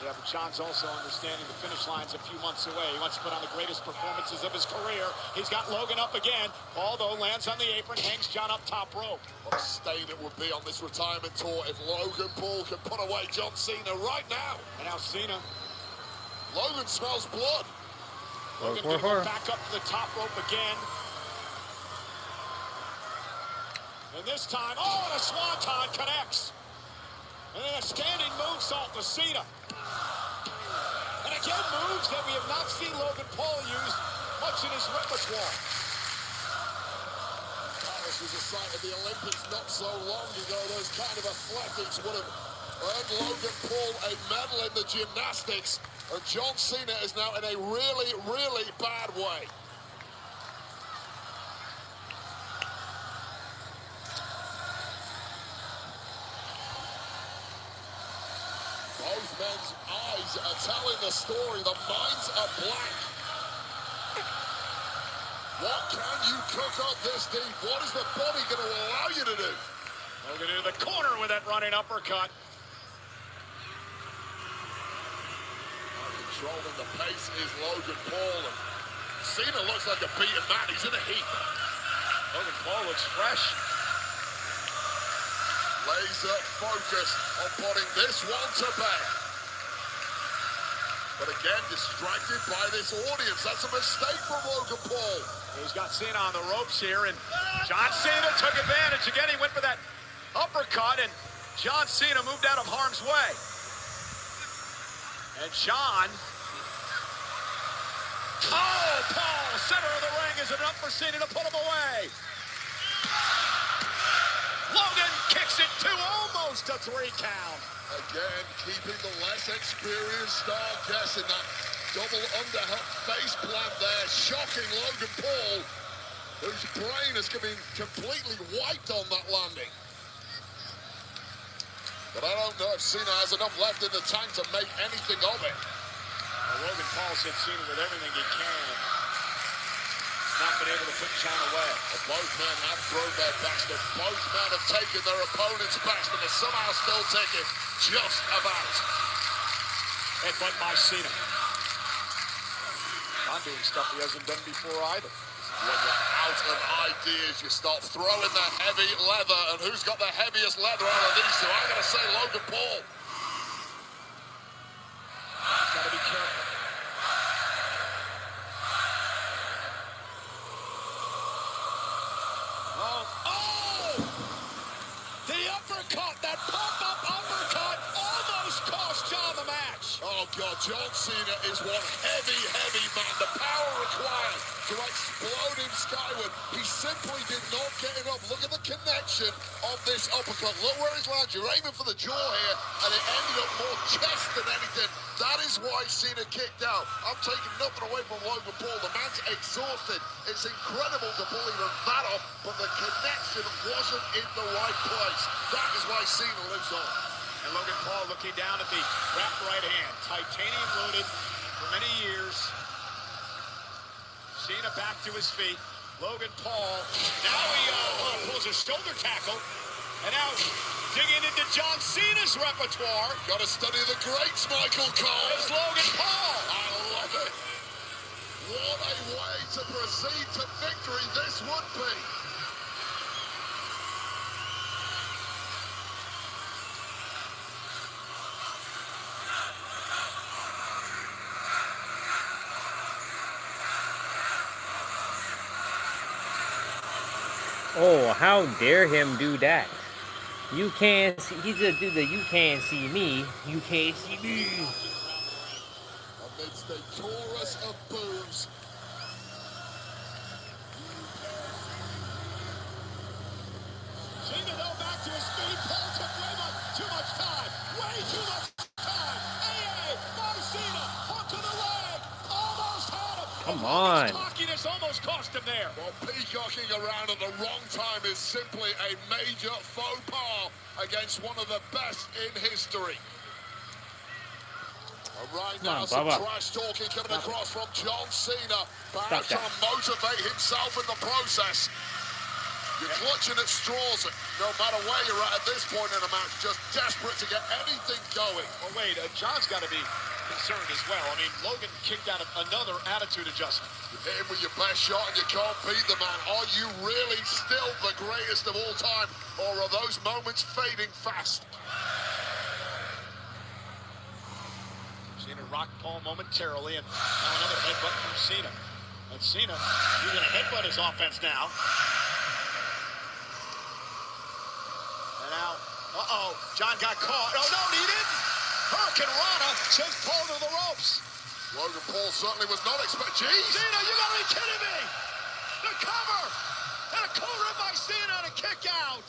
Yeah, but John's also understanding the finish line's a few months away. He wants to put on the greatest performances of his career. He's got Logan up again. Paul, though, lands on the apron, hangs John up top rope. What a stain it would be on this retirement tour if Logan Paul can put away John Cena right now. And now Cena. Logan smells blood. Logan gonna go back up to the top rope again. And this time, oh, and a swanton connects. And then a standing moonsault to Cena. And again, moves that we have not seen Logan Paul use much in his repertoire. Paris was a sight of the Olympics not so long ago. Those kind of athletics would have earned Logan Paul a medal in the gymnastics. And John Cena is now in a really, really bad way. Both men's eyes are telling the story. The minds are blank. What can you cook up this deep? What is the body going to allow you to do? Logan into the corner with that running uppercut. Controlling the pace is Logan Paul. And Cena looks like a beaten man. He's in a heat. Logan Paul looks fresh. Laser focused on putting this one to bed. But again, distracted by this audience. That's a mistake from Logan Paul. He's got Cena on the ropes here, and John Cena took advantage. Again, he went for that uppercut, and John Cena moved out of harm's way. And John... Oh, Paul, center of the ring. Is it enough for Cena to put him away? Logan kicks it to almost a 3 count. Again, keeping the less experienced star guessing. That double underhook face plant there, shocking Logan Paul, whose brain has been completely wiped on that landing. But I don't know if Cena has enough left in the tank to make anything of it. Well, Logan Paul hit Cena with everything he can. Not been able to put John away. Well, both men have thrown their best, and both men have taken their opponent's best, and are somehow still taking just about. Headbutt by Cena. John doing stuff he hasn't done before either. When you're out of ideas, you start throwing the heavy leather, and who's got the heaviest leather out of these two? I'm going to say Logan Paul. He's got to be careful. The uppercut, that pop-up uppercut, almost cost John the match. Oh, God, John Cena is one heavy, heavy man. The power required to explode him skyward. He simply did not get enough. Look at the connection of this uppercut. Look where he's landed. You're aiming for the jaw here, and it ended up more chest than anything. That is why Cena kicked out. I'm taking nothing away from Logan Paul. The man's exhausted. It's incredible to pull even that off, but the connection wasn't in the right place. That is why Cena lives on. And Logan Paul looking down at the wrapped right hand. Titanium loaded for many years. Cena back to his feet. Logan Paul. Now he pulls a shoulder tackle. And now digging into John Cena's repertoire. Got to study the greats, Michael Cole. Is Logan Paul. I love it. What a way to proceed to victory this would be. Oh, how dare him do that? You can't see, he's gonna do the you can't see me, you can't see me. Amidst a chorus of boos. Cena though back to his feet. Paul took too much time. Way too much time. AA by Cena. Hook to the leg. Almost had him. Come on. Cockiness almost cost him there. Well, peacocking around at the wrong time is simply a major faux pas against one of the best in history. And right now, some trash talking coming across from John Cena. Perhaps trying to motivate himself in the process. You're clutching at straws, no matter where you're at this point in the match, just desperate to get anything going. Well, wait, John's got to be concerned as well. I mean, Logan kicked out another attitude adjustment. You hit him with your best shot and you can't beat the man. Are you really still the greatest of all time, or are those moments fading fast? Cena rocked Paul momentarily, and now another headbutt from Cena. And Cena, you're going to headbutt his offense now. Now, John got caught. Oh, no, he didn't. Hurricane Rana sends Paul to the ropes. Logan Paul certainly was not expecting. Cena, you gotta be kidding me. The cover. And a co-rib by Cena and a kick out.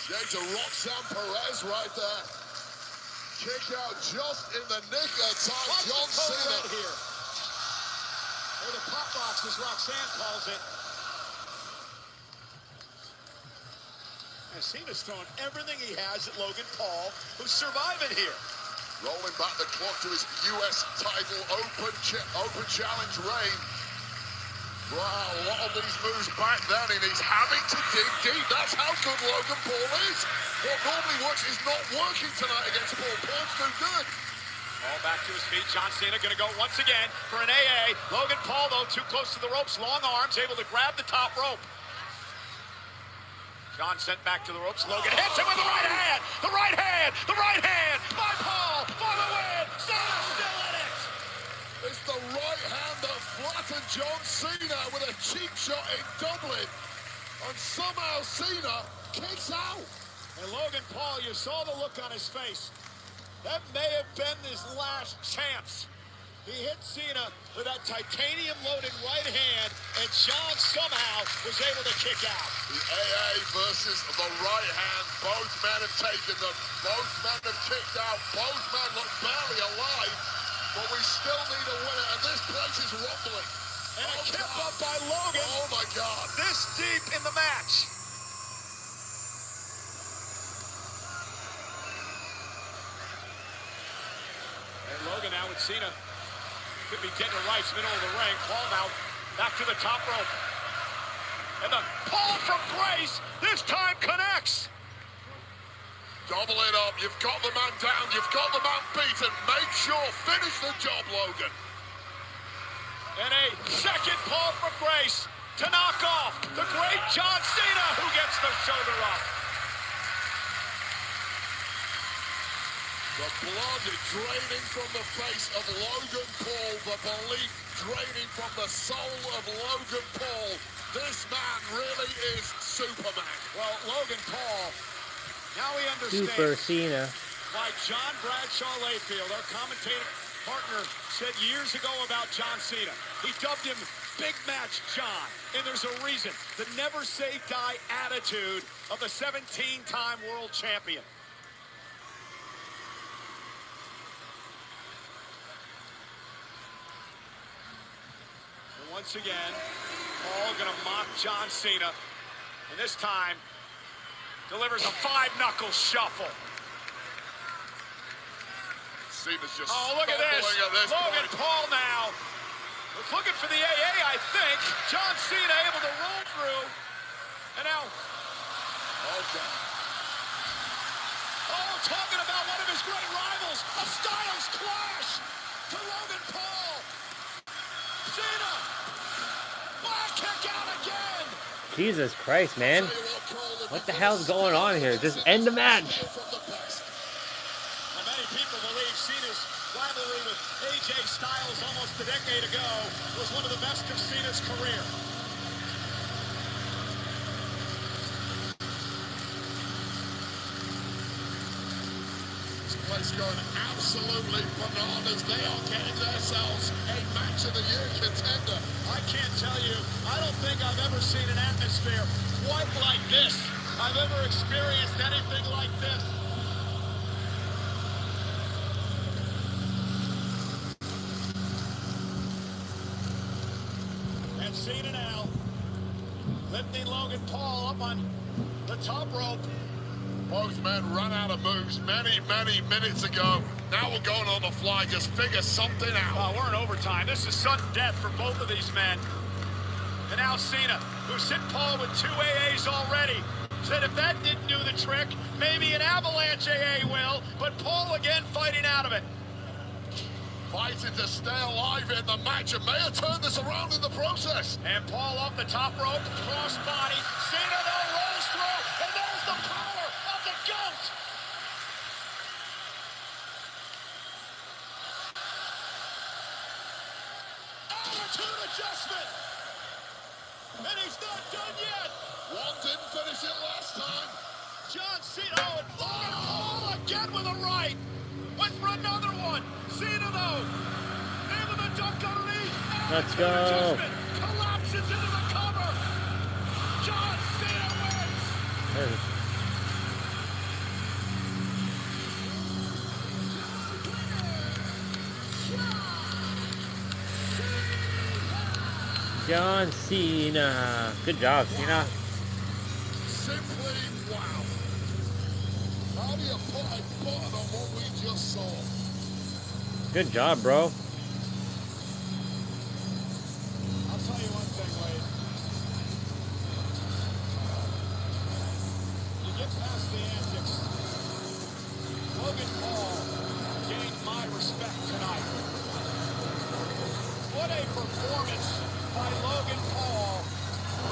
Jay to Roxanne Perez right there. Kick out just in the nick of time. What's John Cena here. Or the pop box, as Roxanne calls it. And Cena's throwing everything he has at Logan Paul, who's surviving here. rolling back the clock to his US title Open Challenge reign. Wow, a lot of these moves back then, and he's having to dig deep. That's how good Logan Paul is. What normally works is not working tonight against Paul. Paul's too good. All back to his feet. John Cena going to go once again for an AA. Logan Paul, though, too close to the ropes. Long arms, able to grab the top rope. John sent back to the ropes. Logan hits him with the right hand. The right hand. The right hand by Paul for the win. Cena still in it. It's the right hand that flattened John Cena with a cheap shot in Dublin. And somehow Cena kicks out. And Logan Paul, you saw the look on his face. That may have been his last chance. He hit Cena with that titanium-loaded right hand, and John somehow was able to kick out. The AA versus the right hand. Both men have taken them. Both men have kicked out. Both men look barely alive. But we still need a winner, and this place is rumbling. And a kip up by Logan. Oh, my God. This deep in the match. And Logan now with Cena. Could be getting it right, middle of the ring. Paul now back to the top rope. And the Paul from Grace this time connects. Double it up. You've got the man down. You've got the man beaten. Make sure. Finish the job, Logan. And a second Paul from Grace to knock off the great John Cena, who gets the shoulder up. The blood draining from the face of Logan Paul. The belief draining from the soul of Logan Paul. This man really is Superman. Well, Logan Paul, now he understands Super Cena. why John Bradshaw Layfield, our commentator partner, said years ago about John Cena. He dubbed him Big Match John. And there's a reason. The never say die attitude of the 17-time world champion. Once again, Paul gonna mock John Cena, and this time delivers a 5-knuckle shuffle. Cena's just look at this. Logan point. Paul now was looking for the AA, I think. John Cena able to roll through, and now Okay. Oh, talking about one of his great rivals, a Styles clash to Logan Paul. Cena, flag kick out again. Jesus Christ, man. What the hell's going on here? Just end the match. Well, many people believe Cena's rivalry with AJ Styles almost a decade ago was one of the best of Cena's career. This place going absolutely bananas. They are getting themselves a match of the year contender. I can't tell you, I don't think I've ever seen an atmosphere quite like this. I've ever experienced anything like this. And Cena now lifting Logan Paul up on the top rope. Both men run out of moves many minutes ago. Now we're going on the fly. Just figure something out. Oh, we're in overtime. This is sudden death for both of these men. And now Cena, who's hit Paul with 2 AAs already, said if that didn't do the trick, maybe an avalanche AA will, but Paul again fighting out of it. Fighting to stay alive in the match and may have turned this around in the process. And Paul off the top rope, cross body. Cena though rolls through, and there's the power of the GOAT. Attitude adjustment. And he's not done yet. One didn't finish it last time. John Cena, oh, and Logan Paul again with a right. Went for another one. Cena though, in with a duck underneath. Let's go. Adjustment. Collapses into the cover. John Cena wins. John Cena. Good job, Cena. Simply wow. How do you put a button on what we just saw? Good job, bro. I'll tell you one thing, Wade. You get past the antics. Logan Paul gained my respect tonight. What a performance by Logan Paul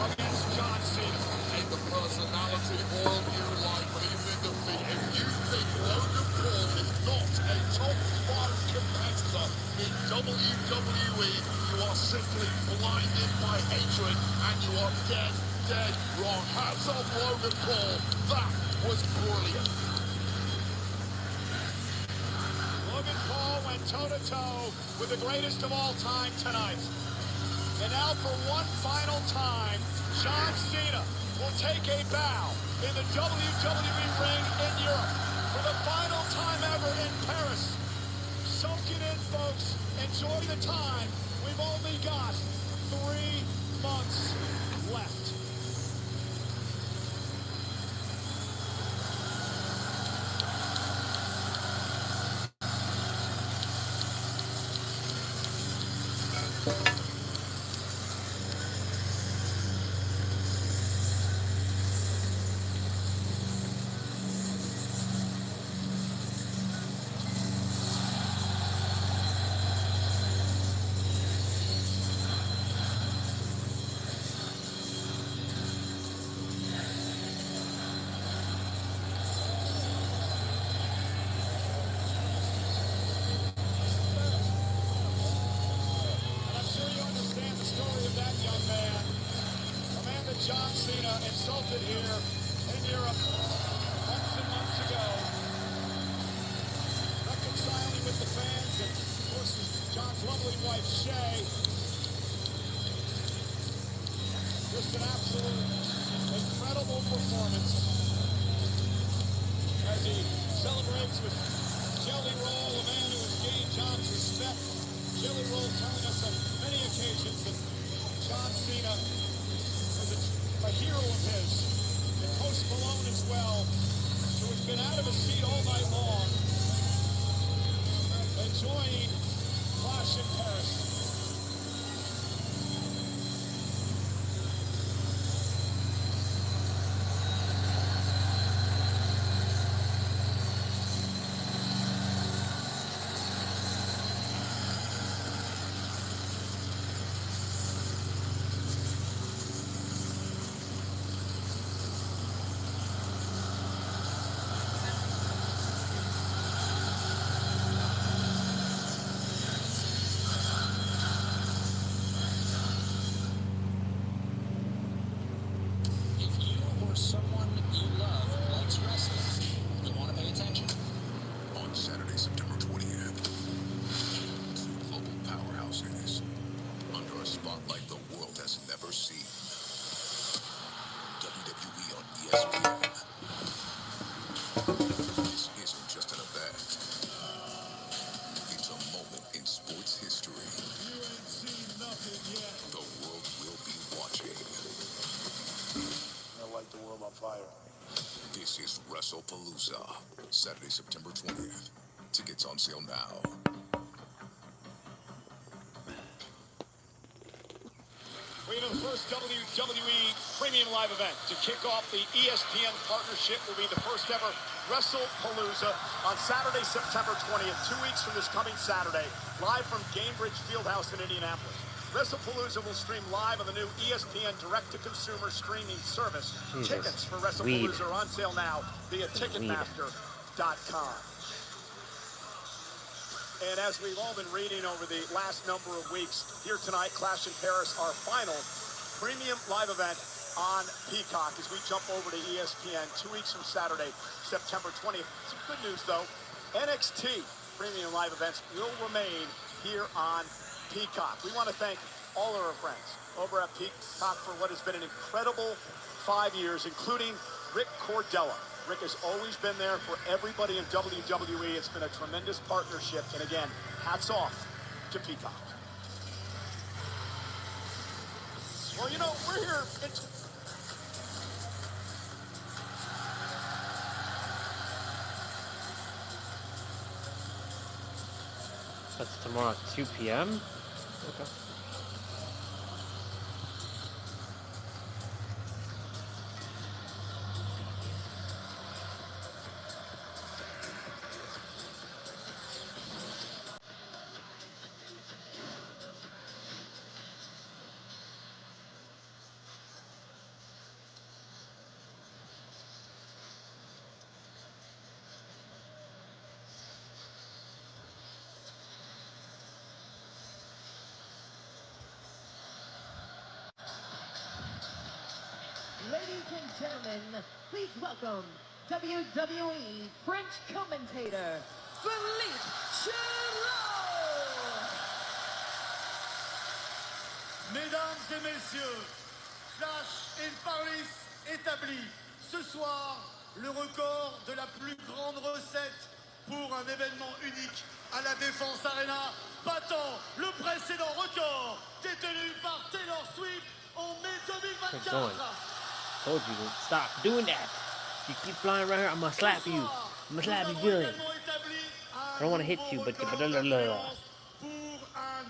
against John Cena. Ain't the personality all you like, but even in defeat, if you think Logan Paul is not a top 5 competitor in WWE, you are simply blinded by hatred and you are dead wrong. Hats off Logan Paul. That was brilliant. Logan Paul went toe-to-toe with the greatest of all time tonight. And now for one final time, John Cena will take a bow in the WWE ring in Europe for the final time ever in Paris. Soak it in, folks. Enjoy the time. We've only got 3 months left. John Cena insulted here in Europe months and months ago, reconciling with the fans and, of course, John's lovely wife, Shay. Just an absolute incredible performance as he celebrates with Jelly Roll, a man who has gained John's respect. Jelly Roll telling us on many occasions that John Cena a hero of his, and Post Malone as well, who has been out of his seat all night long, enjoying Clash in Paris. someone you love likes wrestling, you'll want to pay attention. On Saturday, September 20th, two global powerhouses under a spotlight the world has never seen. WWE on ESPN. This isn't just an event. It's a moment in sports history. You ain't seen nothing yet. The world will be watching. I light the world on fire. This is WrestlePalooza, Saturday, September 20th. Tickets on sale now. We know the first WWE Premium Live event to kick off the ESPN partnership will be the first ever WrestlePalooza on Saturday, September 20th, 2 weeks from this coming Saturday, live from Gainbridge Fieldhouse in Indianapolis. WrestlePalooza will stream live on the new ESPN direct-to-consumer streaming service. Jesus. Tickets for WrestlePalooza are on sale now via Ticketmaster.com. And as we've all been reading over the last number of weeks, here tonight, Clash in Paris, our final premium live event on Peacock as we jump over to ESPN 2 weeks from Saturday, September 20th. Some good news, though. NXT premium live events will remain here on Peacock. We want to thank all of our friends over at Peacock for what has been an incredible 5 years, including Rick Cordella. Rick has always been there for everybody in WWE. It's been a tremendous partnership. And again, hats off to Peacock. Well, you know, we're here. That's tomorrow at 2 p.m. Okay. Ladies and gentlemen, please welcome WWE French commentator, Philippe Chelot. Mesdames et messieurs, Clash in Paris établit ce soir le record de la plus grande recette pour un événement unique à la Défense Arena, battant le précédent record détenu par Taylor Swift en mai 2024. Told you to stop doing that. You keep flying around here, I'm gonna slap you. I'm gonna slap you good. I don't want to hit you, but Pour un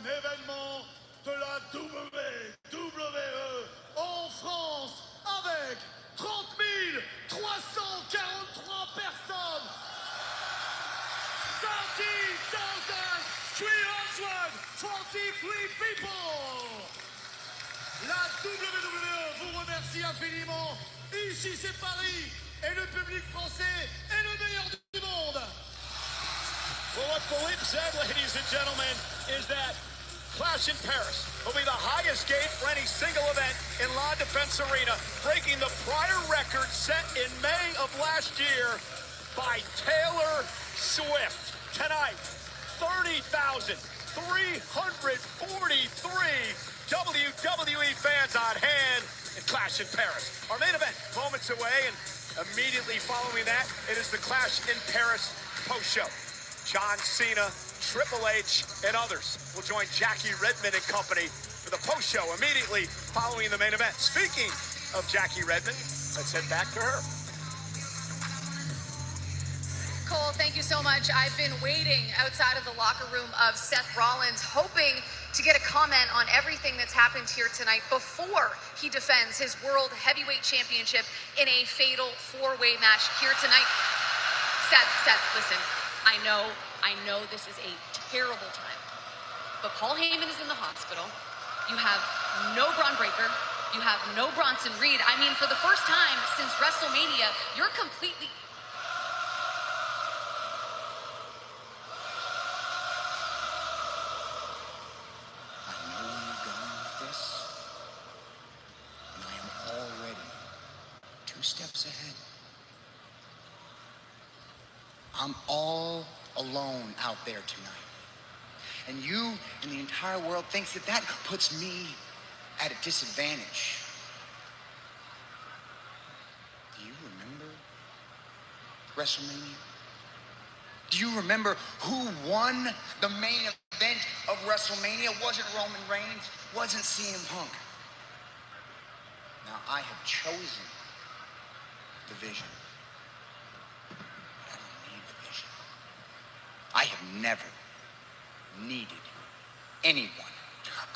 événement de la WWE en France avec 30 343 personnes. 30,343 people. La WWE vous remercie infiniment. Ici c'est Paris et le public français est le meilleur du monde. Well, what Philippe said, ladies and gentlemen, is that Clash in Paris will be the highest gate for any single event in La Défense Arena, breaking the prior record set in May of last year by Taylor Swift. Tonight, 30,343 WWE fans on hand in Clash in Paris. Our main event, moments away, and immediately following that, it is the Clash in Paris post-show. John Cena, Triple H, and others will join Jackie Redmond and company for the post-show immediately following the main event. Speaking of Jackie Redmond, let's head back to her. Cole, thank you so much. I've been waiting outside of the locker room of Seth Rollins, hoping to get a comment on everything that's happened here tonight before he defends his World Heavyweight Championship in a fatal four-way match here tonight. Seth, listen, I know this is a terrible time, but Paul Heyman is in the hospital. You have no Braun Breaker. You have no Bronson Reed. I mean, for the first time since WrestleMania, you're completely... To 2 steps ahead. I'm all alone out there tonight. And you and the entire world thinks that that puts me at a disadvantage. Do you remember WrestleMania? Do you remember who won the main event of WrestleMania? Wasn't Roman Reigns, wasn't CM Punk. Now, I have chosen the vision. I don't need the vision. I have never needed anyone.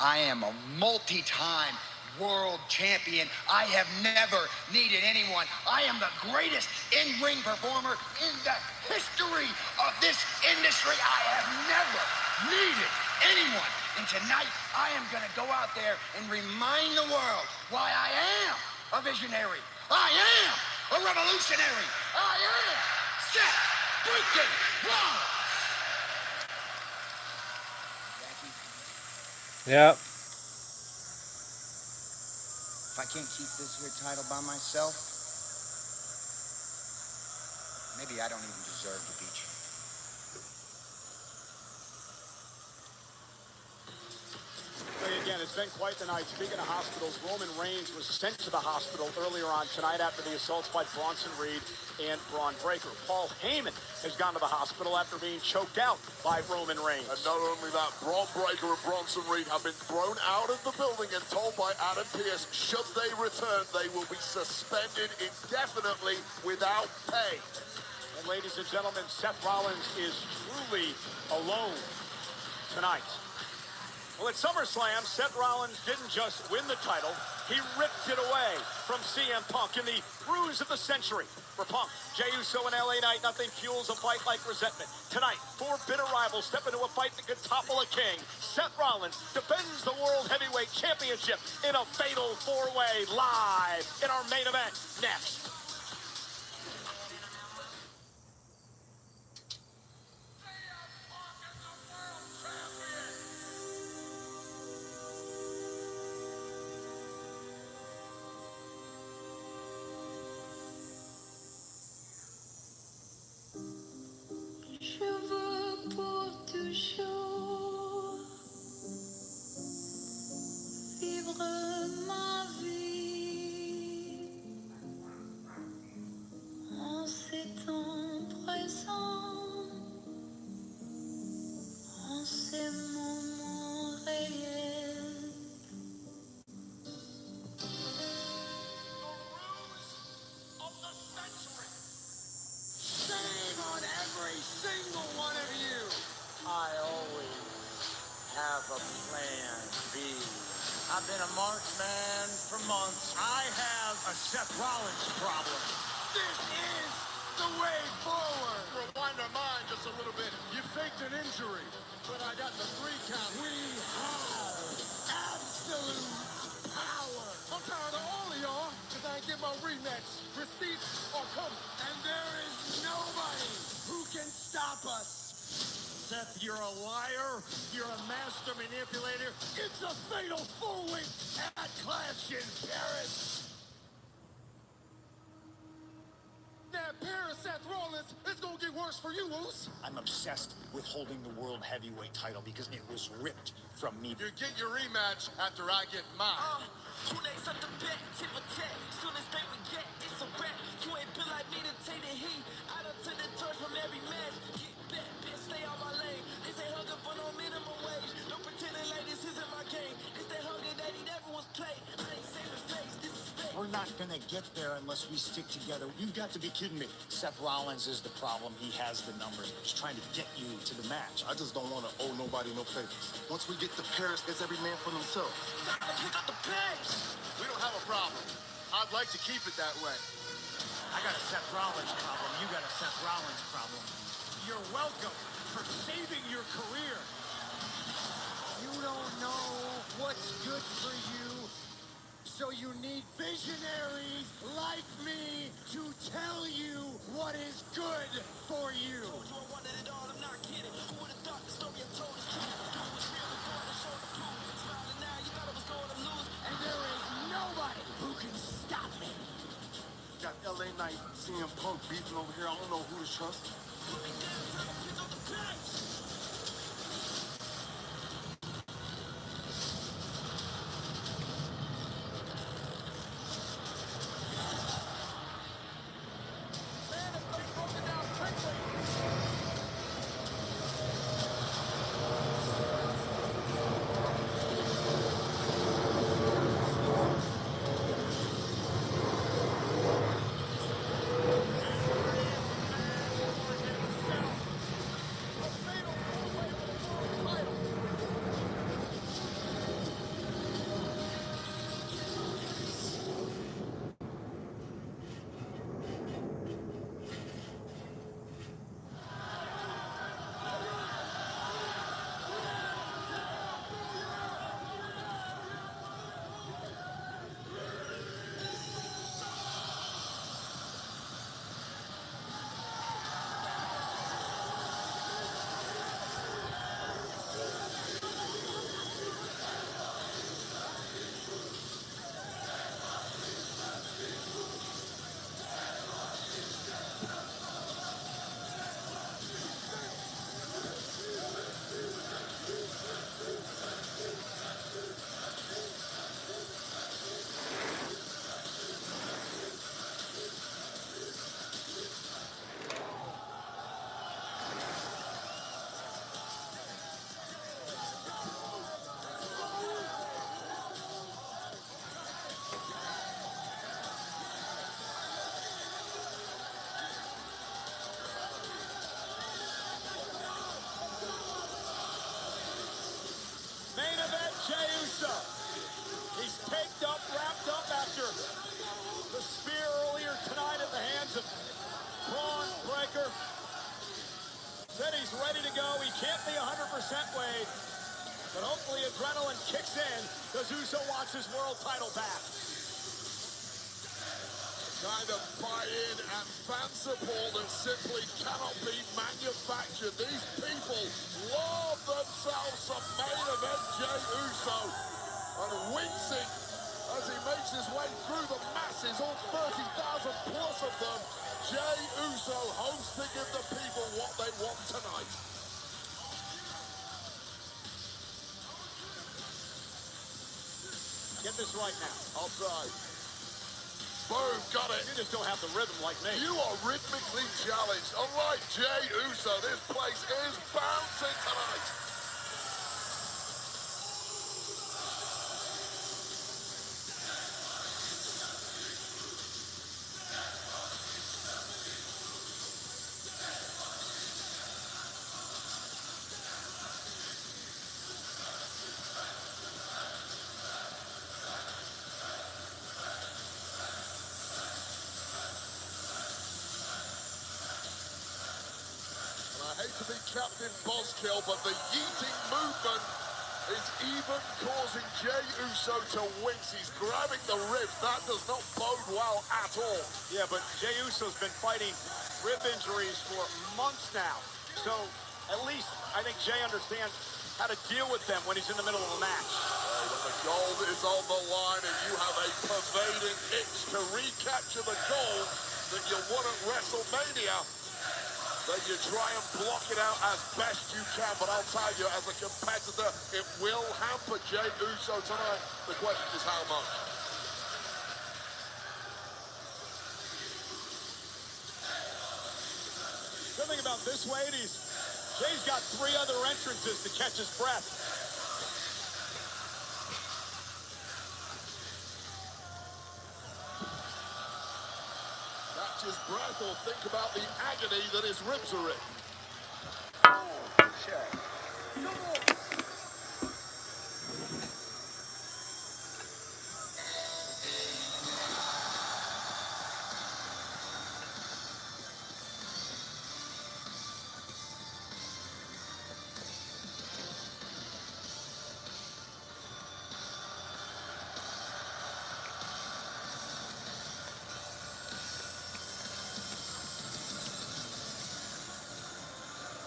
I am a multi-time world champion. I have never needed anyone. I am the greatest in-ring performer in the history of this industry. I have never needed anyone. And tonight, I am going to go out there and remind the world why I am a visionary. I am a revolutionary. I am Seth freaking Rollins. Yep. If I can't keep this here title by myself, maybe I don't even deserve to beat you. Again, it's been quite the night. Speaking of hospitals, Roman Reigns was sent to the hospital earlier on tonight after the assaults by Bronson Reed and Braun Breaker. Paul Heyman has gone to the hospital after being choked out by Roman Reigns. And not only that, Braun Breaker and Bronson Reed have been thrown out of the building and told by Adam Pearce, should they return, they will be suspended indefinitely without pay. And ladies and gentlemen, Seth Rollins is truly alone tonight. Well, at SummerSlam, Seth Rollins didn't just win the title, he ripped it away from CM Punk in the bruise of the century. For Punk, Jey Uso and LA Knight, nothing fuels a fight like resentment. Tonight, 4 bitter rivals step into a fight that could topple a king. Seth Rollins defends the World Heavyweight Championship in a fatal 4-way live in our main event next. Je veux pour toujours vivre ma vie en ces temps présents, en ces moments réels. Shame on every single one of you. I always have a plan B. I've been a marksman for months. I have a Seth Rollins problem. This is the way forward. Rewind our mind just a little bit. You faked an injury, but I got the 3 count. We have absolute power. I'm tired of all of y'all because I ain't get my rematch. Receipts are coming. And there is nobody who can stop us. Seth, you're a liar. You're a master manipulator. It's a fatal 4-week at Clash in Paris. That Paris Seth Rollins, it's gonna get worse for you, Moose. I'm obsessed with holding the World Heavyweight title because it was ripped from me. You get your rematch after I get mine. Soon as they get, it's a wrap. You ain't been like me to take the heat. I done took the torch from every match. Get back, bitch, stay on my lane. This ain't hunger for no minimum wage. Don't pretending like this isn't my game. This that hunger that he never was played. I ain't saving face, this is fake. We're not gonna get there unless we stick together. You've got to be kidding me. Seth Rollins is the problem. He has the numbers. He's trying to get you to the match. I just don't want to owe nobody no favors. Once we get to Paris, it's every man for themselves. Time to pick up the pace. We don't have a problem. I'd like to keep it that way. I got a Seth Rollins problem. You got a Seth Rollins problem. You're welcome for saving your career. You don't know what's good for you, so you need visionaries like me to tell you what is good for you. And there is nobody who can stop me. Got night, CM Punk beefing over here. I don't know who to trust. Main event, Jey Uso. He's taped up, wrapped up after the spear earlier tonight at the hands of Braun Breaker. Said he's ready to go. He can't be 100% Wade, but hopefully adrenaline kicks in because Uso wants his world title back. Kind of buy-in and fan support that simply cannot be manufactured. These people love themselves some main event Jey Uso. And wincing as he makes his way through the masses, all 30,000 plus of them, Jey Uso hopes to give the people what they want tonight. Get this right now. I'll try. Boom, got it. You just don't have the rhythm like me. You are rhythmically challenged. Unlike Jey Uso, this place is bouncing tonight. I hate to be Captain Buzzkill, but the yeeting movement is even causing Jey Uso to wince. He's grabbing the ribs. That does not bode well at all. Yeah, but Jey Uso's been fighting rib injuries for months now. So at least I think Jey understands how to deal with them when he's in the middle of a match. When the gold is on the line and you have a pervading itch to recapture the gold that you won at WrestleMania, then you try and block it out as best you can. But I'll tell you, as a competitor, it will hamper Jey Uso tonight. The question is how much. Good thing about this, Wade, is Jay's got 3 other entrances to catch his breath. Catch his breath or think about the agony that his ribs are in.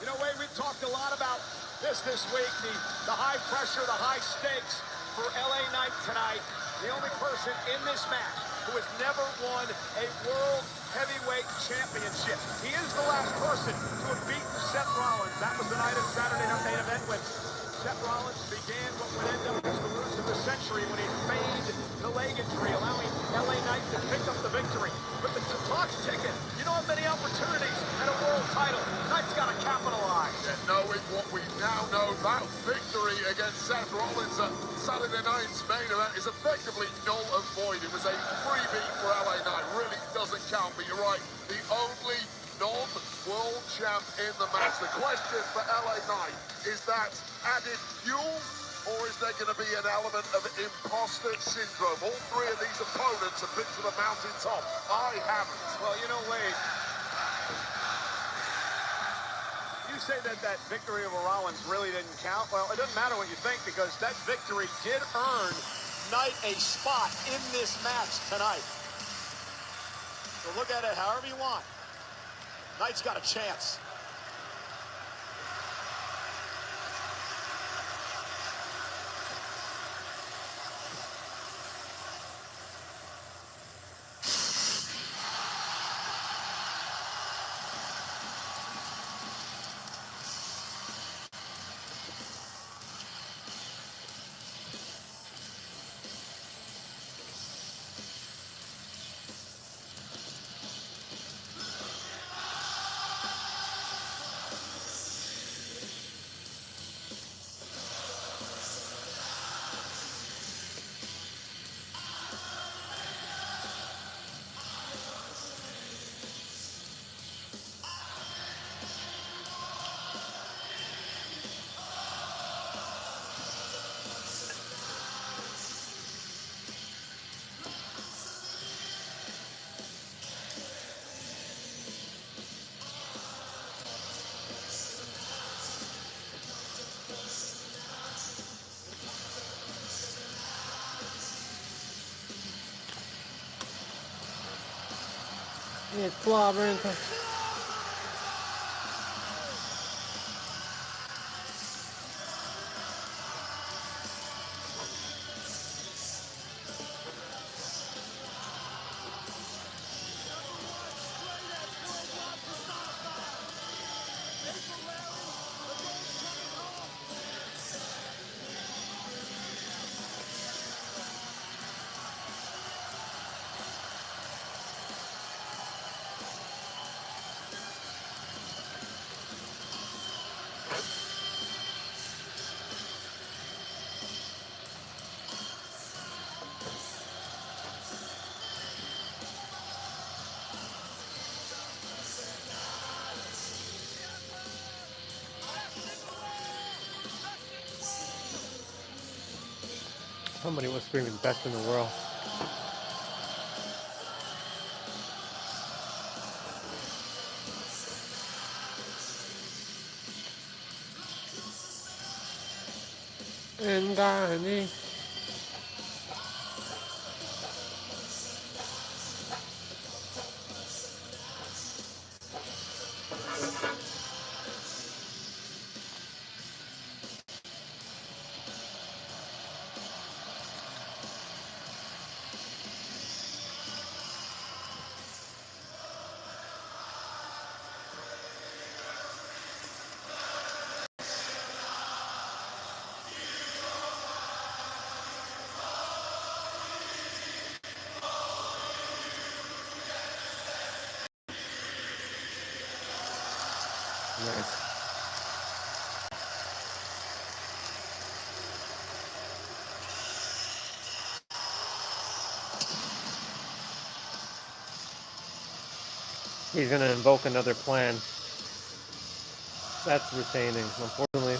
You know, Wade, we've talked a lot about this week, the high pressure, the high stakes for LA Knight tonight. The only person in this match who has never won a world heavyweight championship. He is the last person to have beaten Seth Rollins. That was the night of Saturday Night Main Event when Seth Rollins began what would end up as the lose of the century when he feigned the leg injury, allowing LA Knight to pick up the victory. But the clock's ticking. You don't have many opportunities at a world title. Knight's got to capitalize. Yeah, knowing what we now know, that victory against Seth Rollins at Saturday night's main event is effectively null and void. It was a freebie for LA Knight. Really doesn't count, but you're right. The only non-world champ in the match. The question for LA Knight, is that added fuel, or is there going to be an element of imposter syndrome? All three of these opponents have been to the mountaintop. I haven't. Well, you know, Wade, you say that that victory over Rollins really didn't count. Well, it doesn't matter what you think, because that victory did earn Knight a spot in this match tonight. So look at it however you want. Knight's got a chance. It's clobbering. Somebody was screaming best in the world. And Danny. Nice. He's going to invoke another plan. That's retaining, unfortunately.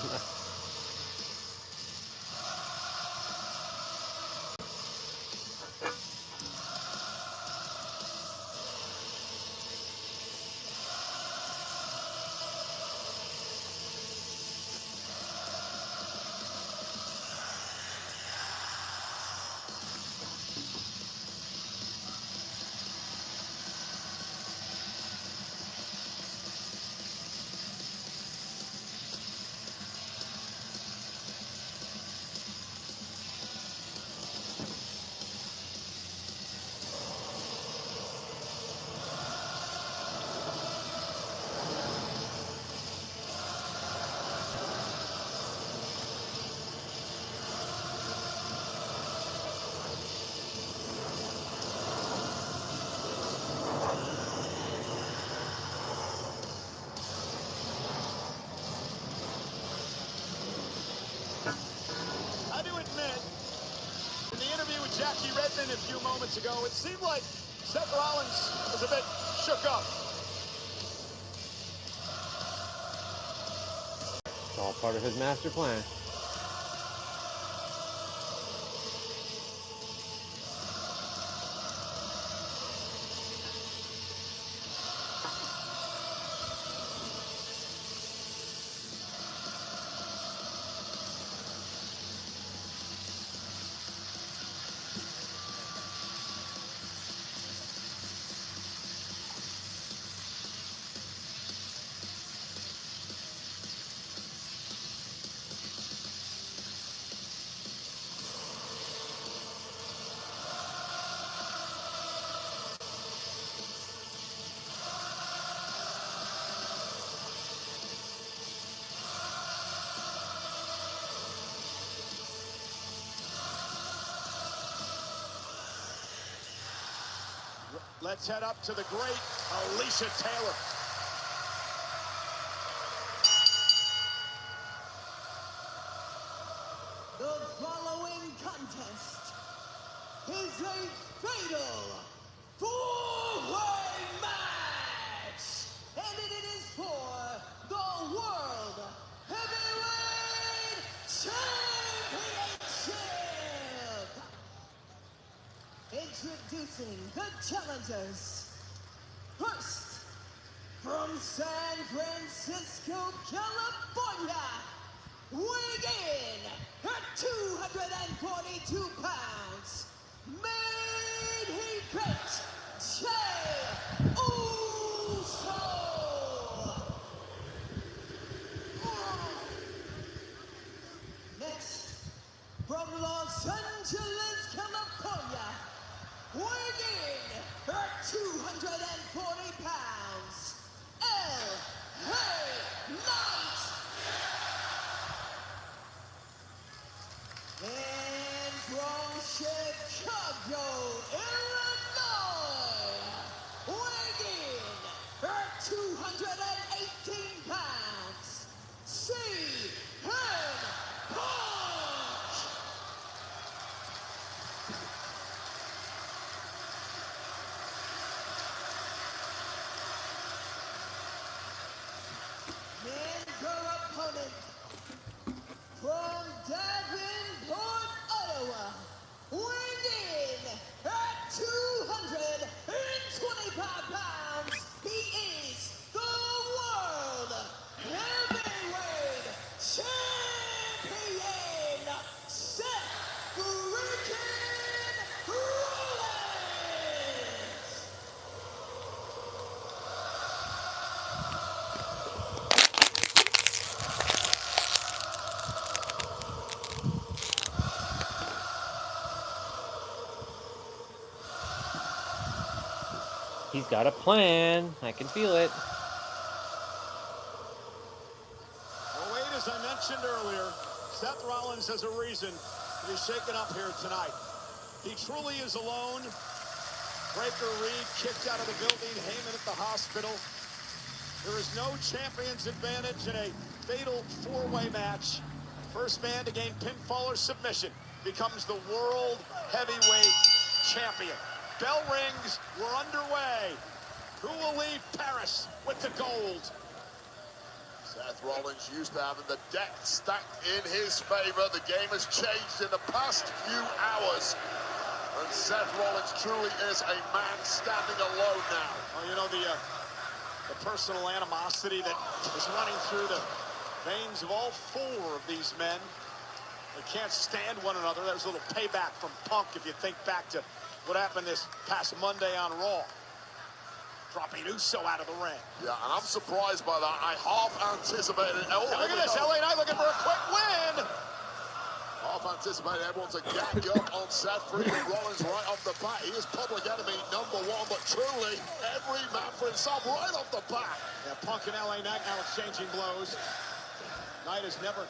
in a few moments ago, it seemed like Seth Rollins was a bit shook up. It's all part of his master plan. Let's head up to the great Alicia Taylor. The following contest is a fatal four-way match, and it is for the World Heavyweight Championship. Introducing the challengers. First, from San Francisco, California, weighing in at 242 pounds, made he great, Jey Uso. Next, from Los Angeles, California, weighing in at 240 pounds, LA Knight. And from Chicago, Illinois, weighing in at 218 pounds, CM Punk. And her opponent, from Davenport, Ottawa, weighing in at 225 pounds, he is the World Heavyweight Champion, Seth freaking Rollins. He's got a plan. I can feel it. Well, Wade, as I mentioned earlier, Seth Rollins has a reason to be shaken up here tonight. He truly is alone. Breaker Reed kicked out of the building, Heyman at the hospital. There is no champion's advantage in a fatal four-way match. First man to gain pinfall or submission becomes the World Heavyweight Champion. Bell rings, we're underway. Who will leave Paris with the gold? Seth Rollins used to having the deck stacked in his favor. The game has changed in the past few hours. And Seth Rollins truly is a man standing alone now. Well, you know, the personal animosity that is running through the veins of all four of these men. They can't stand one another. There's a little payback from Punk if you think back to what happened this past Monday on Raw. Dropping Uso out of the ring. Yeah, and I'm surprised by that. I half anticipated. Oh, look at this, LA Knight looking for a quick win. Half anticipated everyone to gang up on Seth freaking Rollins right off the bat. He is public enemy number one, but truly every man for himself right off the bat. Yeah, Punk and LA Knight now exchanging blows. Knight has never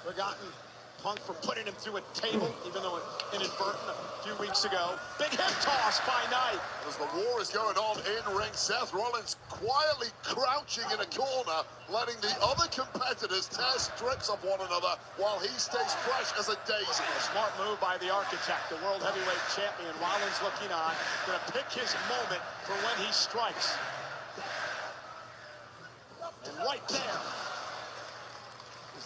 forgotten Punk for putting him through a table, even though inadvertent a few weeks ago. Big hip toss by Knight. As the war is going on in ring, Seth Rollins quietly crouching in a corner, letting the other competitors tear strips of one another while he stays fresh as a daisy. A smart move by the Architect, the World Heavyweight Champion. Rollins looking on, gonna pick his moment for when he strikes. And right there.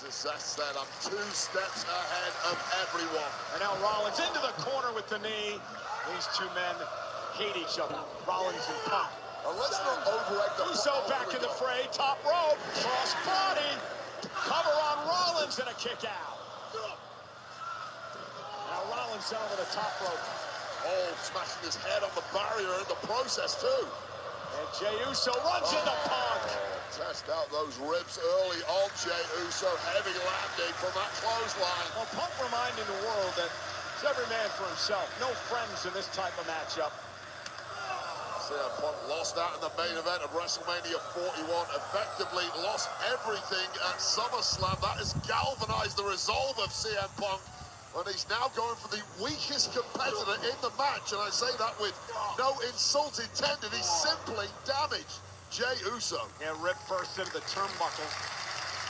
As Seth said, I'm 2 steps ahead of everyone. And now Rollins into the corner with the knee. These two men hate each other, Rollins and Punk. Let's not overrate the Uso back in the fray, top rope, cross body, cover on Rollins and a kick out. Now Rollins over the top rope. Oh, smashing his head on the barrier in the process too. And Jey Uso runs into Punk. Test out those ribs early on Jey Uso. Heavy landing from that clothesline. Well, Punk reminding the world that it's every man for himself. No friends in this type of matchup. CM Punk lost out in the main event of WrestleMania 41. Effectively lost everything at SummerSlam. That has galvanized the resolve of CM Punk. And he's now going for the weakest competitor in the match. And I say that with no insult intended. He's simply damaged. Jey Uso. Yeah, ripped first into the turnbuckle.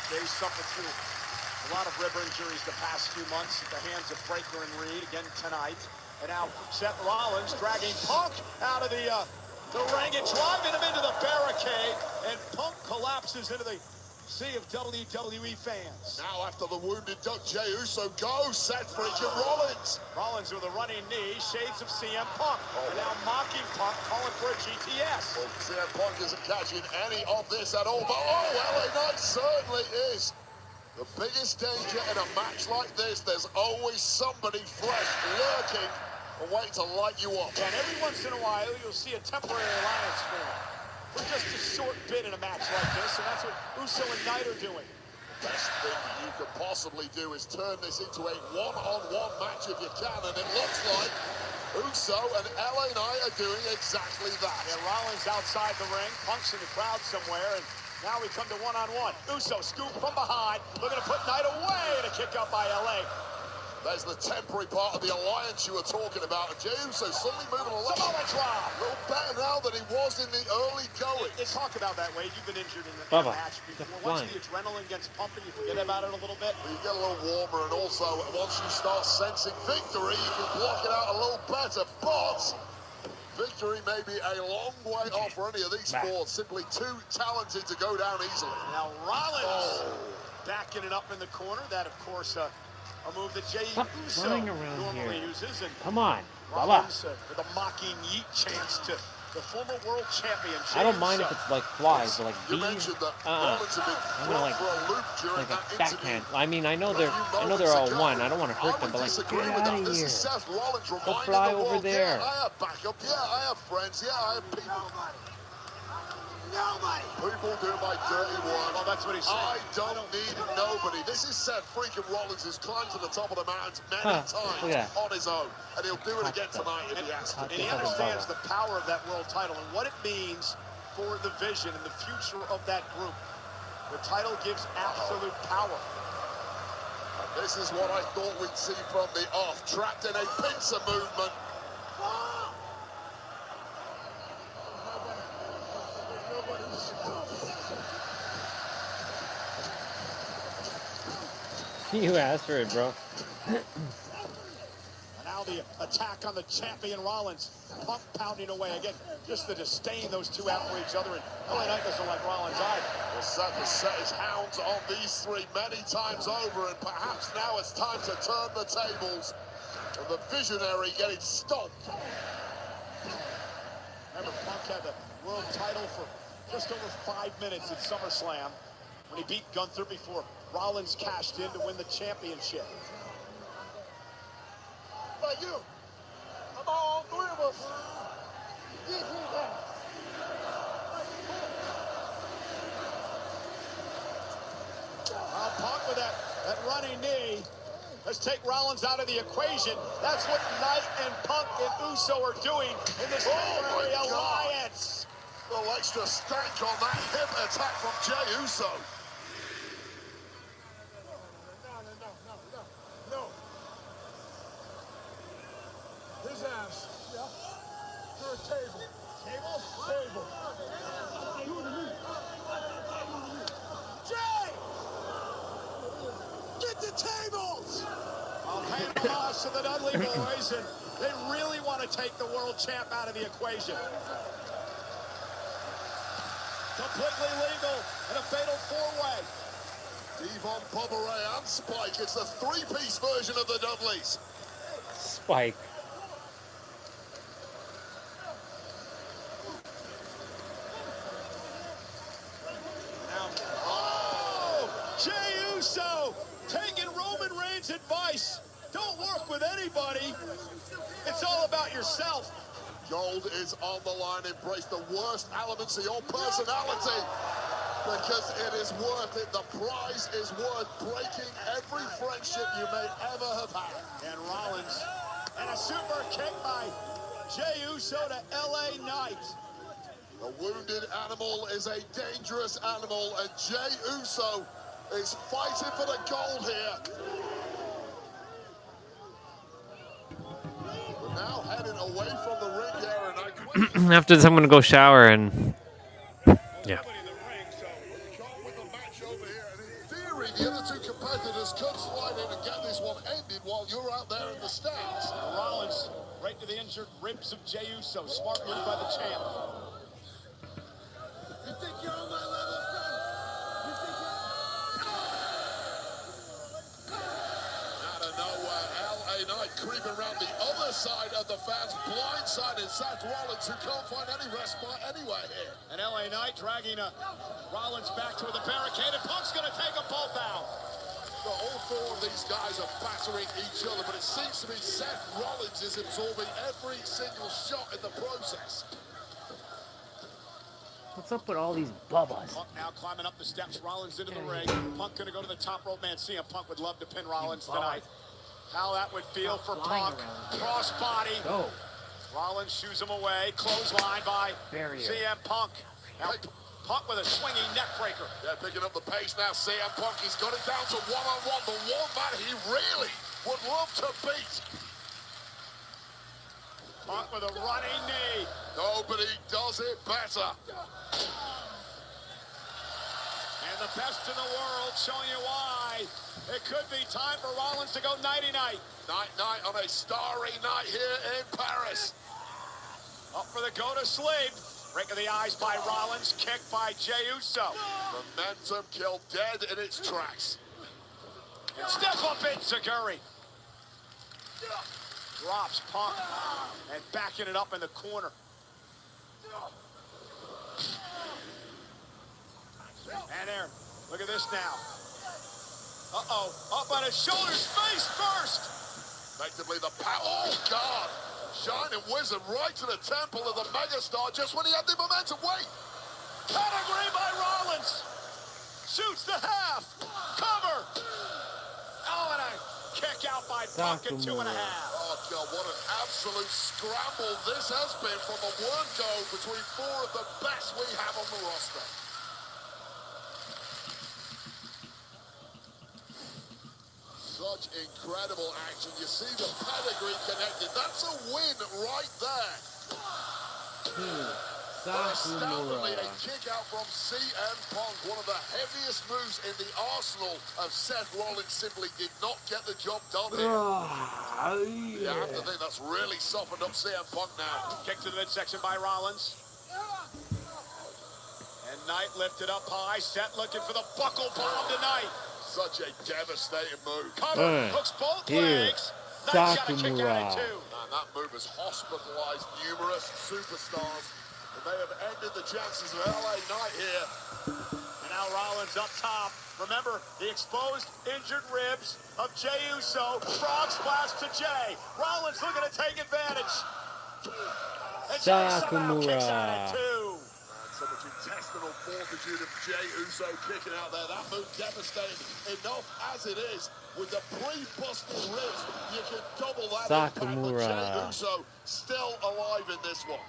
Jey suffered through a lot of rib injuries the past few months at the hands of Breakker and Reed again tonight. And now Seth Rollins dragging Punk out of the ring and driving him into the barricade. And Punk collapses into the sea of WWE fans. Now after the wounded duck, Jey Uso goes. Seth freaking Rollins. Rollins with a running knee, shades of CM Punk. And now mocking Punk, calling for a GTS. Well, CM Punk isn't catching any of this at all. But LA Knight certainly is. The biggest danger in a match like this, there's always somebody fresh lurking and waiting to light you up. And every once in a while, you'll see a temporary alliance form. For just a short bit in a match like this, and that's what Uso and Knight are doing. The best thing you could possibly do is turn this into a one-on-one match if you can, and it looks like Uso and LA Knight are doing exactly that. Yeah, Rollins outside the ring, Punk's in the crowd somewhere, and now we come to one-on-one. Uso scoop from behind, looking to put Knight away, and a kick out by LA. There's the temporary part of the alliance you were talking about. And Jey Uso suddenly moving along. A little better now than he was in the early going. They talk about that, Wade. You've been injured in the match before. Once the adrenaline gets pumping, you forget about it a little bit. You get a little warmer, and also once you start sensing victory, you can block it out a little better. But victory may be a long way off for any of these sports. Simply too talented to go down easily. Now Rollins backing it up in the corner. That, of course, a move that Jey Uso normally uses. And come on, Rollins with a mocking yeet chance to the former world champion. I don't mind if it's like flies, but like you bees. mentioned that Rollins had been I'm gonna for a loop during like that a interview. backhand. I mean, I know they're all one. I don't want to hurt them, but like get out of This here. is Seth Rollins Go reminding fly the over world, there. Yeah, I have backup. Yeah, I have friends. Yeah, I have people. Nobody. People do my dirty work. Well, that's what he said. I don't need nobody. This is Seth freaking Rollins who's climbed to the top of the mountains many times on his own. And he'll do it again tonight if he has to. And he understands the power of that world title and what it means for the vision and the future of that group. The title gives absolute power. And this is what I thought we'd see from the off. Trapped in a pincer movement. You asked for it, bro. And now the attack on the champion Rollins. Punk pounding away again. Just the disdain those two have for each other. And LA Knight doesn't like Rollins either. Well, Seth has set his hounds on these three many times over, and perhaps now it's time to turn the tables. And the visionary getting stomped. Remember, Punk had the world title for just over 5 minutes at SummerSlam when he beat Gunther before Rollins cashed in to win the championship. But you, about all three of us, Well, Punk with that running knee. Let's take Rollins out of the equation. That's what Knight and Punk and Uso are doing in this temporary alliance. A little extra stank on that hip attack from Jey Uso. a table. Table? Table. Jay! Get the tables! I'll pay homage to the Dudley boys, and they really want to take the world champ out of the equation. Completely legal in a fatal four-way. Devon, Bubba Ray, and Spike. It's the three-piece version of the Dudleys. Spike. Oh! Jey Uso taking Roman Reigns' advice. Don't work with anybody. It's all about yourself. Gold is on the line. Embrace the worst elements of your personality, because it is worth it. The prize is worth breaking every friendship you may ever have had. And Rollins, and a super kick by Jey Uso to LA Knight. A wounded animal is a dangerous animal, and Jey Uso is fighting for the gold here. We're now heading away from the ring here, and After this, I'm gonna go shower and yeah. theory, the other two competitors could slide in and get this one ended while you're out there in the stands. Rollins right to the injured ribs of Jey Uso. Smart move by the champ. You think you're on my level, son? You think Out of nowhere, LA Knight creeping around the other side of the fans, blindsided Seth Rollins, who can't find any respite anywhere here. And LA Knight dragging Rollins back to the barricade, and Punk's going to take them both out. All four of these guys are battering each other, but it seems to me Seth Rollins is absorbing every single shot in the process. What's up with all these bubbas? Punk now climbing up the steps. Rollins into the ring. Punk going to go to the top rope. Man, CM Punk would love to pin Rollins tonight. How that would feel for Punk. Crossbody. Go. Rollins shoos him away. Clothesline by CM Punk. Now Punk with a swinging neck breaker. Yeah, picking up the pace now. CM Punk, he's got it down to one-on-one. The one man he really would love to beat. Punk with a running knee. Nobody does it better. And the best in the world showing you why. It could be time for Rollins to go nighty-night. Night-night on a starry night here in Paris. Up for the go to sleep. Break of the eyes by Rollins. Kick by Jey Uso. Momentum killed dead in its tracks. And step up Enziguri. Drops Punk. And backing it up in the corner. And there. Look at this now. Uh-oh. Up on his shoulders. Face first. Effectively the power. Oh, God. Shining Wizard right to the temple of the megastar just when he had the momentum. Wait. Pedigree by Rollins. Shoots the half. Cover. Oh, and a kick out by Punk at 2.5. Oh, God, what an absolute scramble this has been from the word go between four of the best we have on the roster. Such incredible action. You see the pedigree connected. That's a win right there. Astoundingly, a kick out from CM Punk. One of the heaviest moves in the arsenal of Seth Rollins simply did not get the job done here. You have to think that's really softened up CM Punk now. Kick to the midsection by Rollins. And Knight lifted up high. Seth looking for the buckle bomb tonight. Such a devastating move. Cover, hooks both legs. Knight's got a kick out at 2. And that move has hospitalized numerous superstars. And they have ended the chances of LA Knight here. And now Rollins up top. Remember, the exposed injured ribs of Jey Uso. Frog splash to Jey. Rollins looking to take advantage. And Jey somehow kicks out at 2. So much intestinal fortitude of Jey Uso kicking out there. That move devastating enough as it is. With the pre-busted ribs, you can double that impact. But Jey Uso still alive in this one.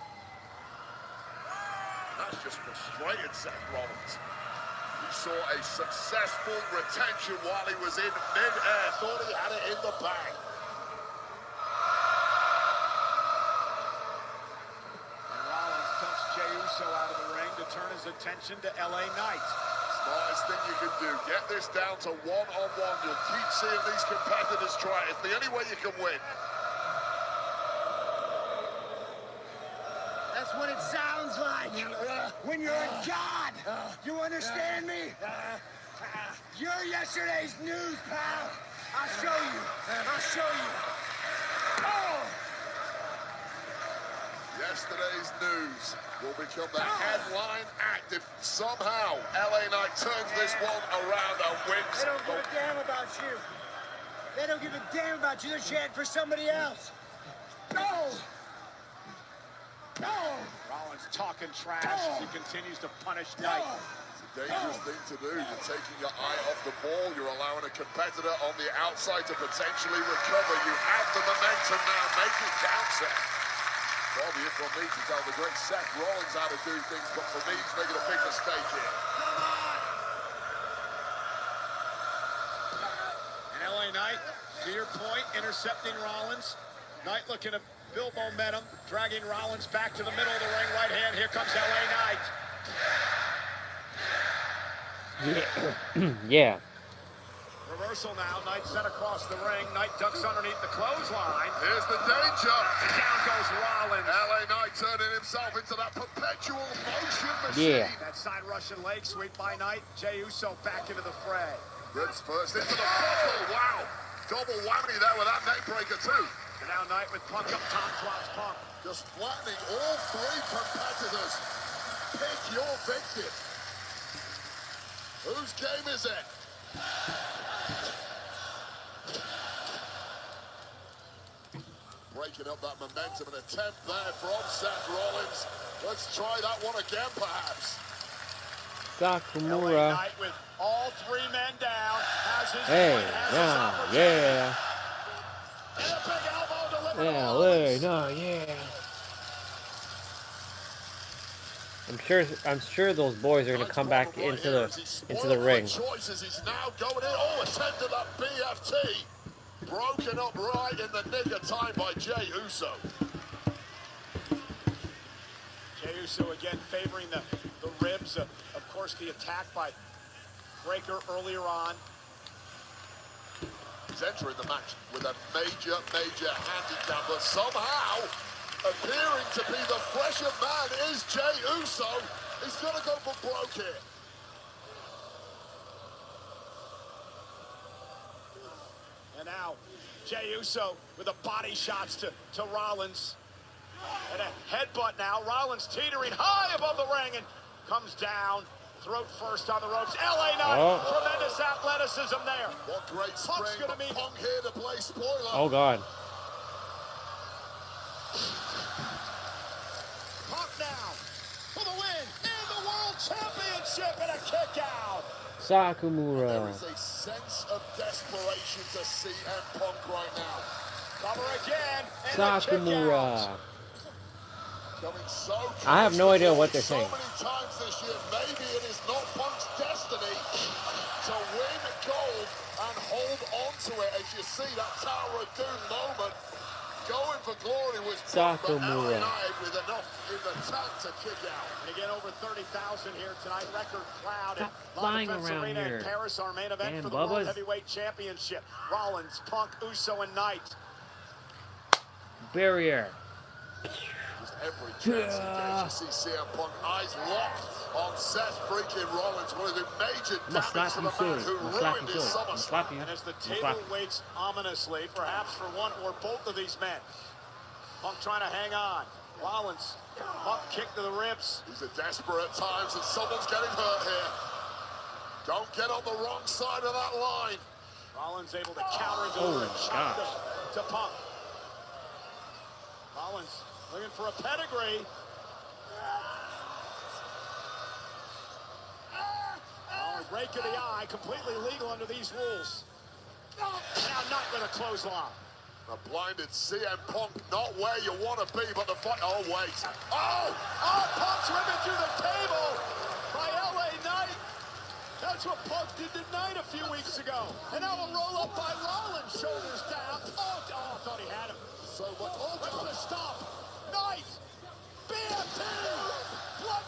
That's just frustrated Seth Rollins. He saw a successful retention while he was in mid-air. Thought he had it in the bag. Uso out of the ring to turn his attention to LA Knight. Smartest thing you can do. Get this down to one-on-one. You'll keep seeing these competitors try it. It's the only way you can win. That's what it sounds like when you're a god. You understand me? You're yesterday's news, pal. I'll show you. I'll show you. Oh! Yesterday's news will become the headline act if somehow LA Knight turns this one around and wins. They don't give a damn about you. They don't give a damn about you. They're chanting for somebody else. No! No! Rollins talking trash as he continues to punish Knight. It's a dangerous thing to do. You're taking your eye off the ball. You're allowing a competitor on the outside to potentially recover. You have the momentum now. Make it count, Seth. Probably it for me to tell the great Seth Rollins how to do things, but for me, he's making a big mistake here. And LA Knight, to your point, intercepting Rollins. Knight looking to build momentum, dragging Rollins back to the middle of the ring. Right hand, here comes LA Knight. Yeah. Reversal now, Knight sent across the ring. Knight ducks underneath the clothesline. Here's the danger. And down goes Rollins. LA Knight turning himself into that perpetual motion machine. Yeah. That side Russian leg sweep by Knight. Jey Uso back into the fray. Ribs first into the buckle. Wow. Double whammy there with that neck breaker too. And now Knight with Punk up top, drops Punk. Just flattening all three competitors. Pick your victim. Whose game is it? Breaking up that momentum, an attempt there from Seth Rollins. Let's try that one again, perhaps. Sakumura. Knight with all three men down. Has his Yeah. And a big elbow delivered. Yeah. I'm sure those boys are gonna come back into the ring. Choices. He's now going in. Oh, attempted that BFT. Broken up right in the nick of time by Jey Uso. Jey Uso again favoring the ribs. Of course, the attack by Breaker earlier on. He's entering the match with a major handicap, but somehow appearing to be the fresher man is Jey Uso. He's going to go for broke here. And now Jey Uso with the body shots to Rollins. And a headbutt now. Rollins teetering high above the ring and comes down. Throat first on the ropes. LA Knight, tremendous athleticism there. What great spring, but Punk here to play spoiler. Oh, God. Punk now for the win and the World Championship and a kick out. Sakumura. There is a sense of desperation to CM Punk right now. Cover again. And Sakumura. Coming so I have no idea what they're saying. So many times this year, maybe it is not Punk's destiny to win gold and hold on to it. As you see that Tower of Doom moment, going for glory was Sakumura. with enough in the tank to kick out. And again, over 30,000 here tonight. Record crowd at flying La Defense around Arena here. in Paris. Our main event Damn, for the World Bubba's. Heavyweight Championship. Rollins, Punk, Uso, and Knight. Barrier. Every chance he gets, you see CM Punk eyes locked on Seth freaking Rollins, one of the major damage to the man who ruined his SummerSlam. And as the table waits ominously, perhaps for one or both of these men. Punk trying to hang on. Rollins, Punk kick to the ribs. These are desperate times and someone's getting hurt here. Don't get on the wrong side of that line. Rollins able to counter and deliver a chop to Punk. Rollins looking for a pedigree. Rake of the eye, completely legal under these rules. Now Knight with a clothesline. A blinded CM Punk, not where you want to be, but the fight. Oh, wait. Oh! Punk's ripping through the table by LA Knight. That's what Punk did to Knight a few weeks ago. And now a roll up by Rollins, shoulders down. Oh, I thought he had him. So much. Oh, what a stop. Knight. BFT. Blood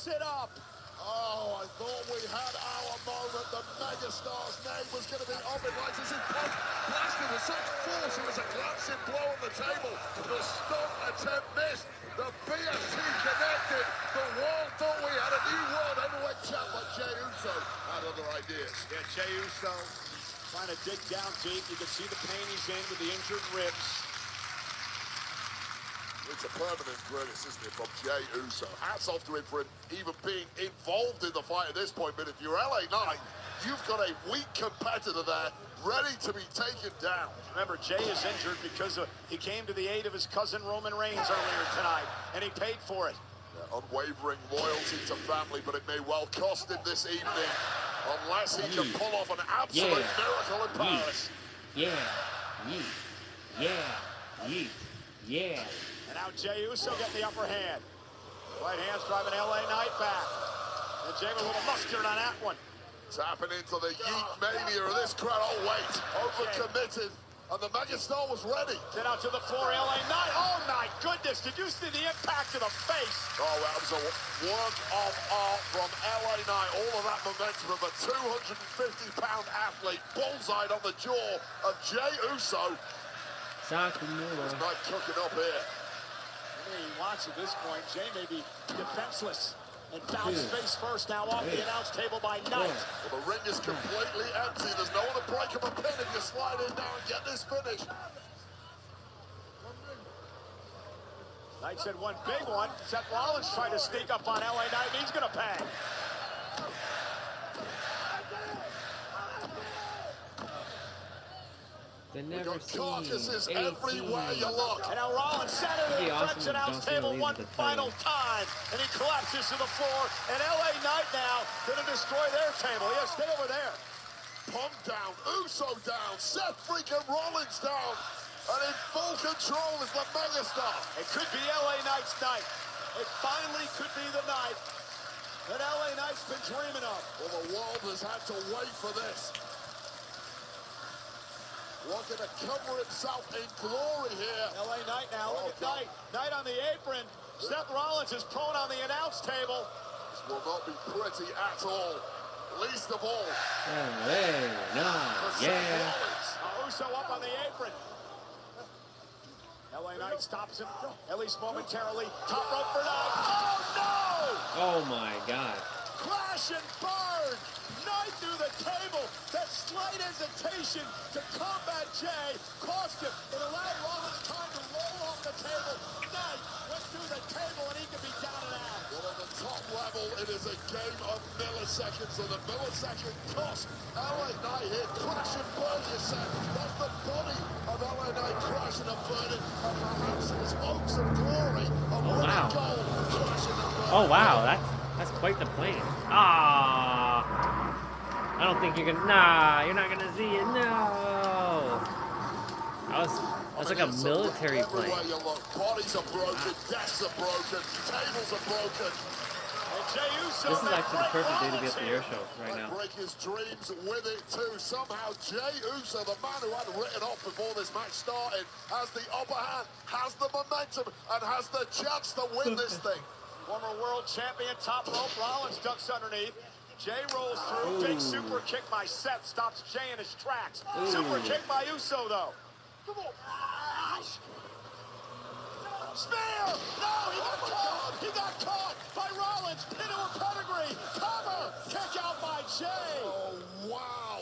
it up. Oh, I thought we had our moment. The megastar's name was going to be on it. Right as his Punk blasted with such force. It was a glancing blow on the table. The stomp attempt missed. The BFT connected. The world thought we had a new world heavyweight champ, but Jey Uso had other ideas. Yeah, Jey Uso trying to dig down deep. You can see the pain he's in with the injured ribs. It's a permanent grimace, isn't it, from Jey Uso? Hats off to him for even being involved in the fight at this point, but if you're LA Knight, you've got a weak competitor there, ready to be taken down. Remember, Jey is injured because he came to the aid of his cousin Roman Reigns earlier tonight, and he paid for it. Yeah, unwavering loyalty to family, but it may well cost him this evening, unless he can pull off an absolute miracle in Paris. Yeah, yeah. And now Jey Uso getting the upper hand. Right hand's driving LA Knight back. And Jey with a little mustard on that one. Tapping into the yeet mania of this crowd. Oh, wait. Overcommitted. And the megastar was ready. Then out to the floor, LA Knight. Oh, my goodness. Did you see the impact to the face? Oh, that was a work of art from LA Knight. All of that momentum of a 250-pound athlete. Bullseye on the jaw of Jey Uso. Sakamura. Knight cooking up here. He wants at this point. Jey may be defenseless. And bounce face first now off the announce table by Knight. Well, the ring is completely empty. There's no one to break up a pin if you slide in now and get this finish. Knight said one big one. Seth Rollins tried to sneak up on LA Knight. He's going to pay. The never seen carcasses everywhere you look. And now Rollins centered the French announce table one final time. And he collapses to the floor. And LA Knight now going to destroy their table. Yeah, stay over there. Punk down, Uso down, Seth freaking Rollins down. And in full control is the megastar. It could be LA Knight's night. It finally could be the night that LA Knight's been dreaming of. Well, the world has had to wait for this. Looking to cover himself in glory here. LA Knight now, look at Knight. Knight on the apron. Seth Rollins is prone on the announce table. This will not be pretty at all. Least of all. Uso up on the apron. LA Knight stops him, at least momentarily. Top rope for Knight. Oh, no! Oh, my God. Crash and burn. Knight through the table. That slight hesitation to combat Jey cost him. It allowed Rollins time to roll off the table. Knight went through the table and he could be down and out. Well, at the top level, it is a game of milliseconds, and the millisecond cost LA Knight here. Crash and burn, you said. That's the body of LA Knight crashing and burning, and perhaps his hopes of glory of winning gold crashing and burning. Oh, wow. That's quite the plane. I don't think you're gonna. Nah, you're not gonna see it. No. That's like a military plane. Everywhere you look, bodies are broken, desks are broken, tables are broken. This is actually the perfect day to be at the air show right now. Break his dreams with it too. Somehow Jey Uso, the man who had written off before this match started, has the upper hand, has the momentum, and has the chance to win this thing. Former world champion, top rope, Rollins ducks underneath. Jey rolls through, big super kick by Seth, stops Jey in his tracks. Super kick by Uso, though. Come on. Spear! No, he got caught! He got caught by Rollins. Pin to a pedigree. Cover! Kick out by Jey. Oh, wow.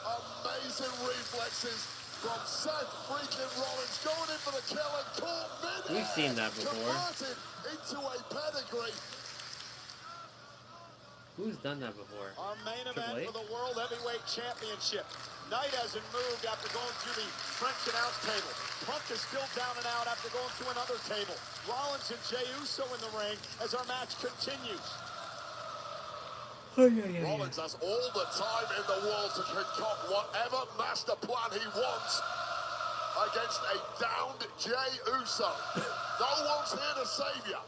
Amazing reflexes from Seth freaking Rollins. Going in for the kill and caught mid-air. We've seen that before. Converted into a pedigree. Who's done that before? Our main event for the World Heavyweight Championship. Knight hasn't moved after going through the French announce table. Punk is still down and out after going through another table. Rollins and Jey Uso in the ring as our match continues. Rollins has all the time in the world to concoct whatever master plan he wants against a downed Jey Uso. No one's here to save you.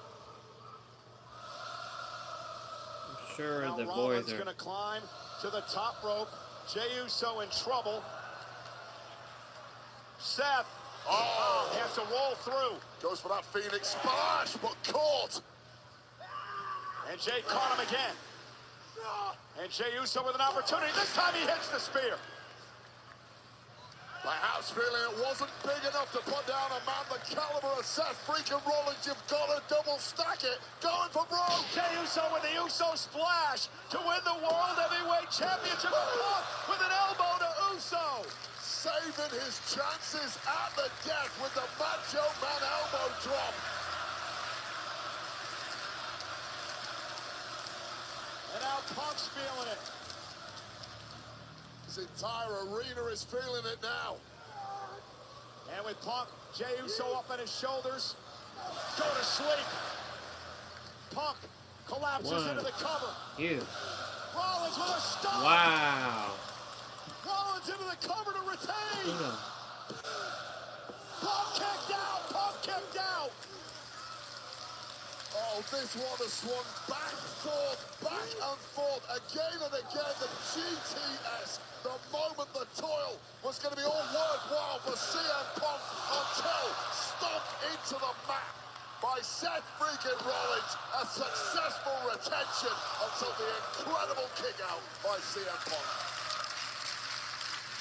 Sure, now the Rollins boys are going to climb to the top rope. Jey Uso in trouble. Seth has to roll through. Goes for that Phoenix splash, but caught. And Jay caught him again. And Jey Uso with an opportunity. This time he hits the spear. Perhaps feeling it wasn't big enough to put down a man the caliber of Seth freaking Rollins. You've got to double stack it. Going for broke. Jey Uso with the Uso splash to win the World Heavyweight Championship. With an elbow to Uso. Saving his chances at the death with the Macho Man elbow drop. And now Punk's feeling it. This entire arena is feeling it now. And with Punk, Jey Uso up on his shoulders. Go to sleep. Punk collapses into the cover. You. Rollins with a stomp. Wow. Rollins into the cover to retain. Punk kicked out. Punk kicked out. Oh, this one has swung back and forth, again and again. The GTS, the moment the toil was going to be all worthwhile for CM Punk until stomped into the mat by Seth freaking Rollins. A successful retention until the incredible kick out by CM Punk.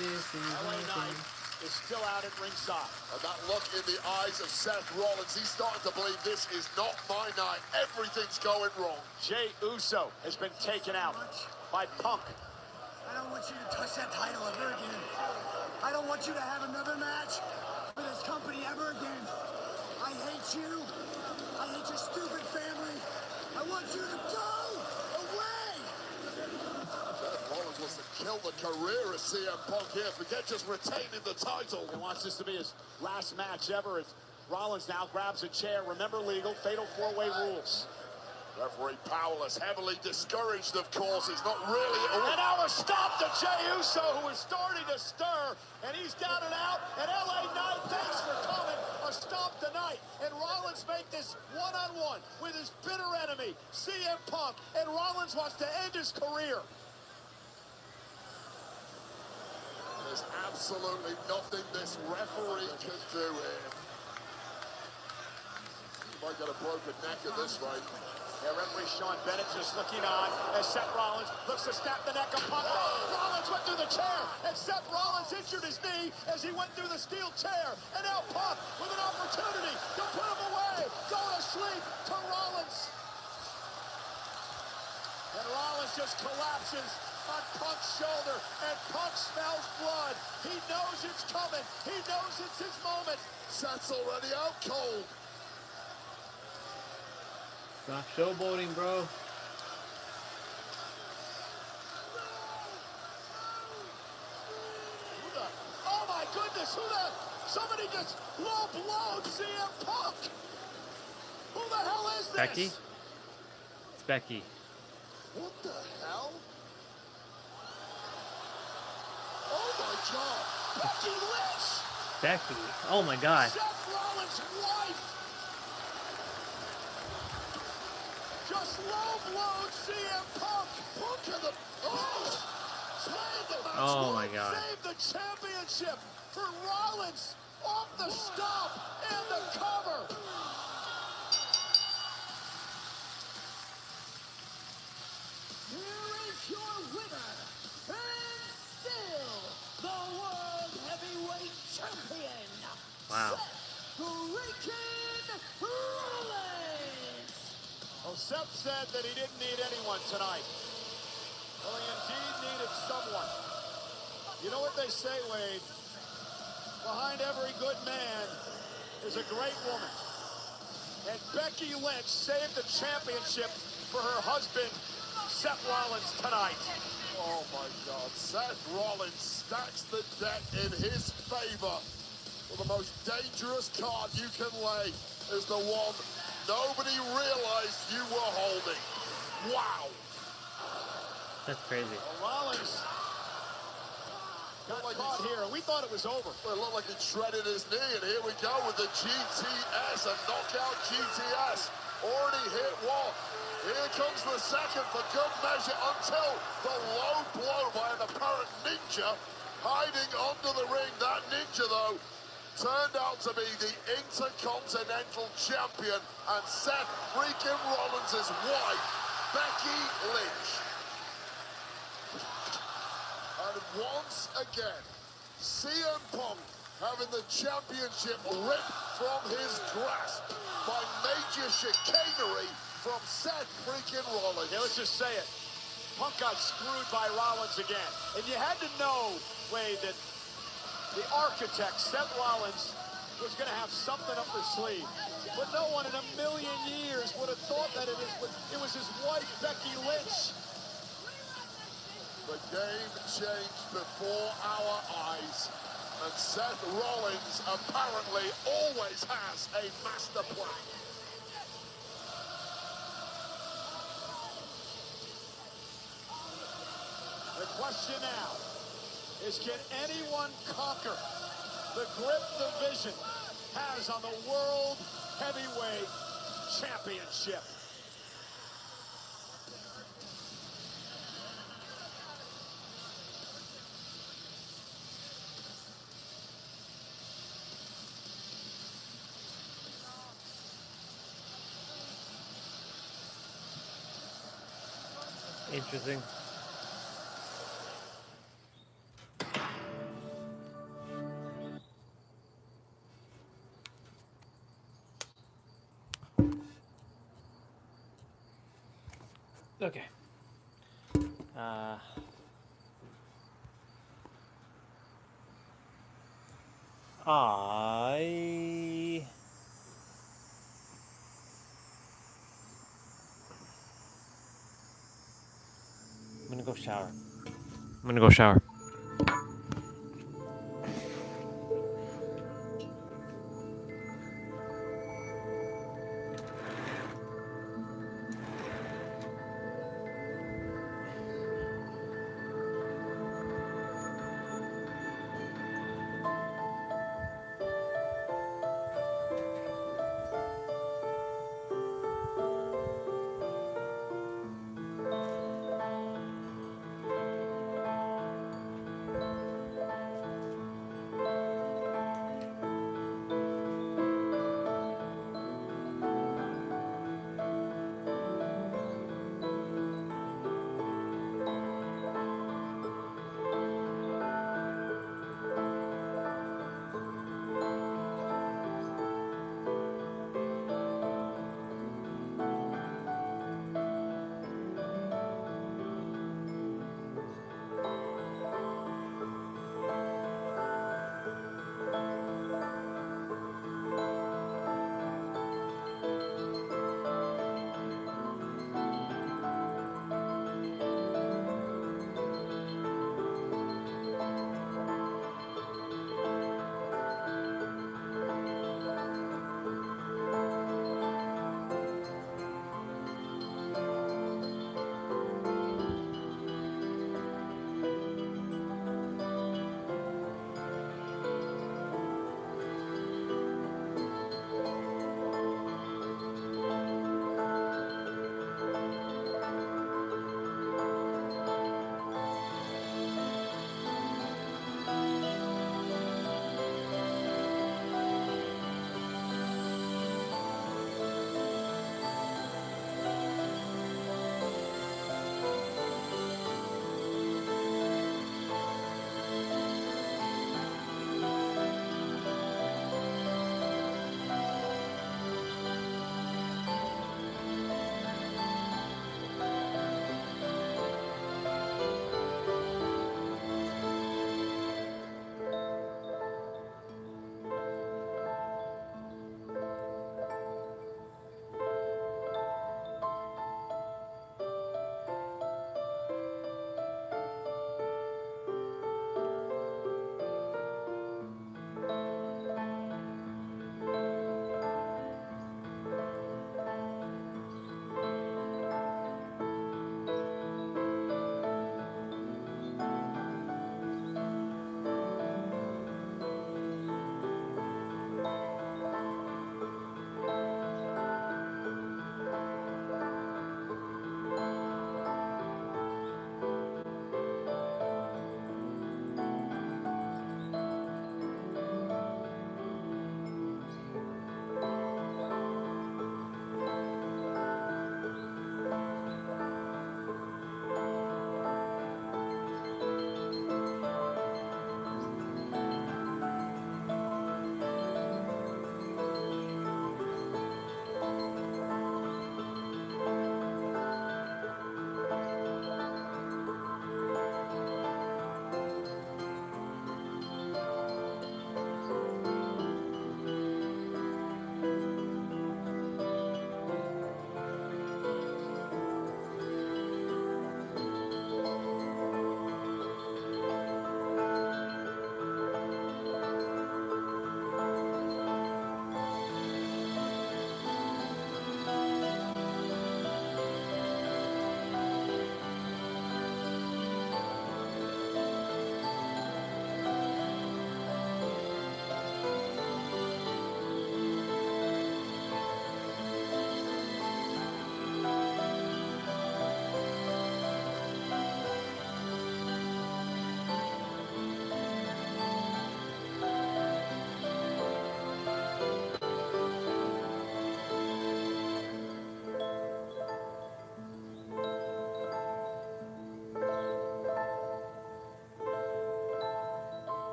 LA Knight is still out at ringside. And that look in the eyes of Seth Rollins, he's starting to believe this is not my night. Everything's going wrong. Jey Uso has been taken out by Punk. I don't want you to touch that title ever again. I don't want you to have another match for this company ever again. I hate you. I hate your stupid family. I want you to go away. Seth Rollins wants to kill the career of CM Punk here. Forget just retaining the title. He wants this to be his last match ever. As Rollins now grabs a chair. Remember, legal, fatal four-way rules. Referee Powerless, heavily discouraged, of course. He's not really... And now a stop to Jey Uso, who is starting to stir. And he's down and out. And LA Knight, thanks for coming. A stomp tonight. And Rollins make this one-on-one with his bitter enemy, CM Punk. And Rollins wants to end his career. There's absolutely nothing this referee can do here. He might get a broken neck at this rate. Yeah, referee Sean Bennett just looking on as Seth Rollins looks to snap the neck of Punk. Rollins went through the chair, and Seth Rollins injured his knee as he went through the steel chair. And now Punk with an opportunity to put him away. Go to sleep to Rollins. And Rollins just collapses on Punk's shoulder, and Punk smells blood. He knows it's coming. He knows it's his moment. Seth's already out cold. Stop showboating, bro. Oh my goodness, somebody just low blowed CM Punk. Who the hell is this? Becky? It's Becky. What the hell? Oh my God. Becky Lynch. Becky. Oh my God. Seth Rollins' wife. Just low-blowed CM Punk. Punk in the... Saved the match. Oh my God. Saved the championship for Rollins off the stomp and the cover. Here is your winner, and still the World Heavyweight Champion. Wow. Seth freaking Rollins. Well, Seth said that he didn't need anyone tonight. Well, he indeed needed someone. You know what they say, Wade? Behind every good man is a great woman. And Becky Lynch saved the championship for her husband, Seth Rollins, tonight. Oh my God. Seth Rollins stacks the deck in his favor. Well, the most dangerous card you can lay is the one nobody realized you were holding. Wow. That's crazy. Well, Rollins got caught here, and we thought it was over. Well, it looked like he shredded his knee, and here we go with the GTS, a knockout GTS. Already hit one. Here comes the second for good measure until the low blow by an apparent ninja hiding under the ring. That ninja, though, turned out to be the Intercontinental Champion, and Seth freaking Rollins' wife Becky Lynch. And once again, CM Punk having the championship ripped from his grasp by major chicanery from Seth freaking Rollins. Yeah, let's just say it. Punk got screwed by Rollins again. And you had to know, Wade, that the architect, Seth Rollins, was going to have something up his sleeve. But no one in a million years would have thought that it was his wife, Becky Lynch. The game changed before our eyes. And Seth Rollins apparently always has a master plan. The question now is, can anyone conquer the grip division has on the World Heavyweight Championship? Interesting. Okay. I'm gonna go shower. I'm gonna go shower.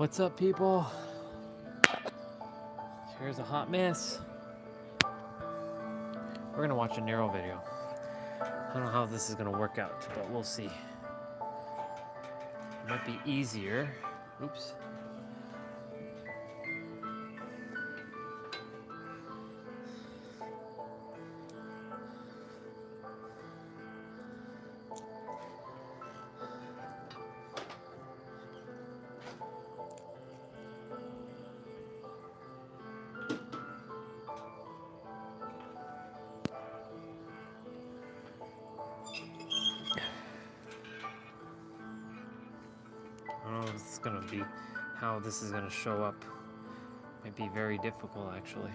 What's up, people? Here's a hot mess. We're gonna watch a narrow video. I don't know how this is gonna work out, but we'll see. It might be easier. Oops. I don't know if it's gonna be how this is gonna show up. Might be very difficult, actually.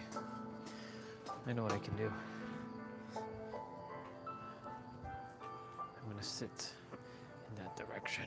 I know what I can do. I'm gonna sit in that direction.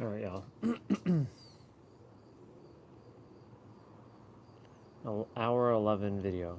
All right, y'all. Hour 11 video.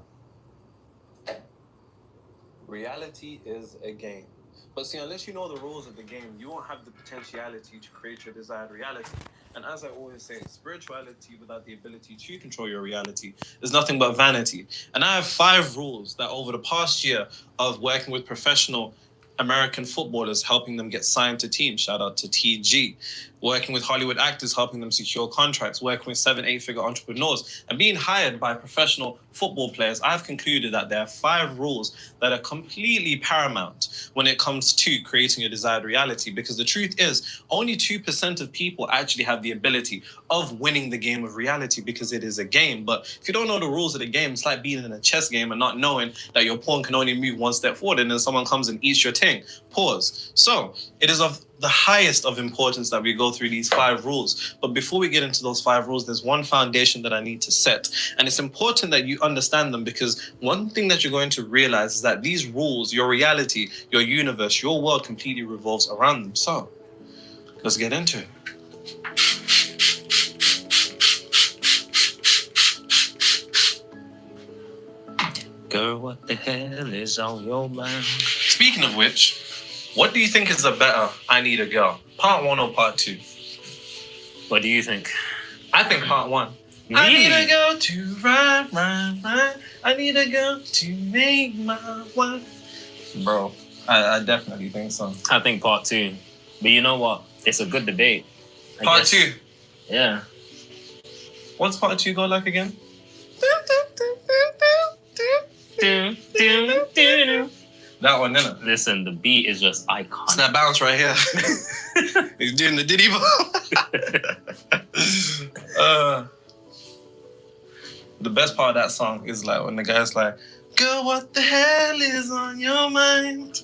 Reality is a game. But see, unless you know the rules of the game, you won't have the potentiality to create your desired reality. And as I always say, spirituality without the ability to control your reality is nothing but vanity. And I have 5 rules that over the past year of working with professional American footballers, helping them get signed to teams, shout out to TG, working with Hollywood actors, helping them secure contracts, working with 7-8-figure entrepreneurs, and being hired by professional football players, I've concluded that there are 5 rules that are completely paramount when it comes to creating your desired reality. Because the truth is, only 2% of people actually have the ability of winning the game of reality, because it is a game. But if you don't know the rules of the game, it's like being in a chess game and not knowing that your pawn can only move 1 step forward, and then someone comes and eats your thing. Pause. So it is of the highest of importance that we go through these 5 rules. But before we get into those 5 rules, there's one foundation that I need to set. And it's important that you understand them, because one thing that you're going to realize is that these rules, your reality, your universe, your world completely revolves around them. So let's get into it. Girl, what the hell is on your mind? Speaking of which, what do you think is the better I Need a Girl? Part 1 or part 2? What do you think? I think part 1. Really? I need a girl to ride. I need a girl to make my wife. Bro, I definitely think so. I think part 2. But you know what? It's a good debate. Part 2? Yeah. What's part 2 go like again? That one, innit? Listen, the beat is just iconic. It's that bounce right here. He's doing the Diddy ball. The best part of that song is like when the guy's like, girl, what the hell is on your mind?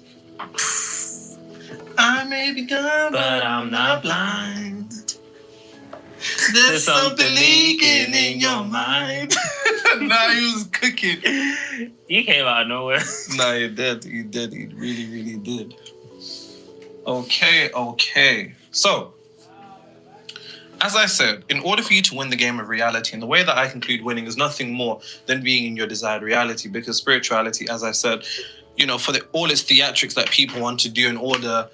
I may be dumb, but I'm not blind. There's something leaking in your mind. Nah, he was cooking. He came out of nowhere. Nah, he did. He did. He really, really did. Okay. So, as I said, in order for you to win the game of reality, and the way that I conclude winning is nothing more than being in your desired reality, because spirituality, as I said, for all its theatrics that people want to do in order,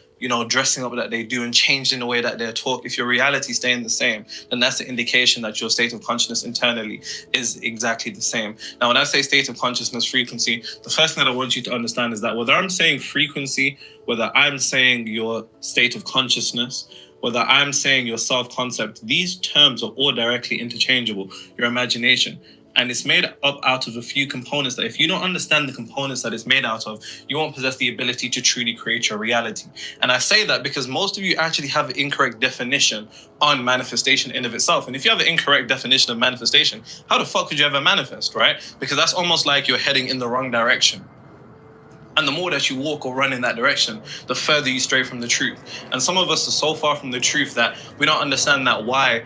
dressing up that they do and changing the way that they talk, if your reality is staying the same, then that's the indication that your state of consciousness internally is exactly the same. Now, when I say state of consciousness, frequency, the first thing that I want you to understand is that whether I'm saying frequency, whether I'm saying your state of consciousness, whether I'm saying your self-concept, these terms are all directly interchangeable. Your imagination. And it's made up out of a few components that if you don't understand the components that it's made out of, you won't possess the ability to truly create your reality. And I say that because most of you actually have an incorrect definition on manifestation in of itself. And if you have an incorrect definition of manifestation, how the fuck could you ever manifest, right? Because that's almost like you're heading in the wrong direction. And the more that you walk or run in that direction, the further you stray from the truth. And some of us are so far from the truth that we don't understand that why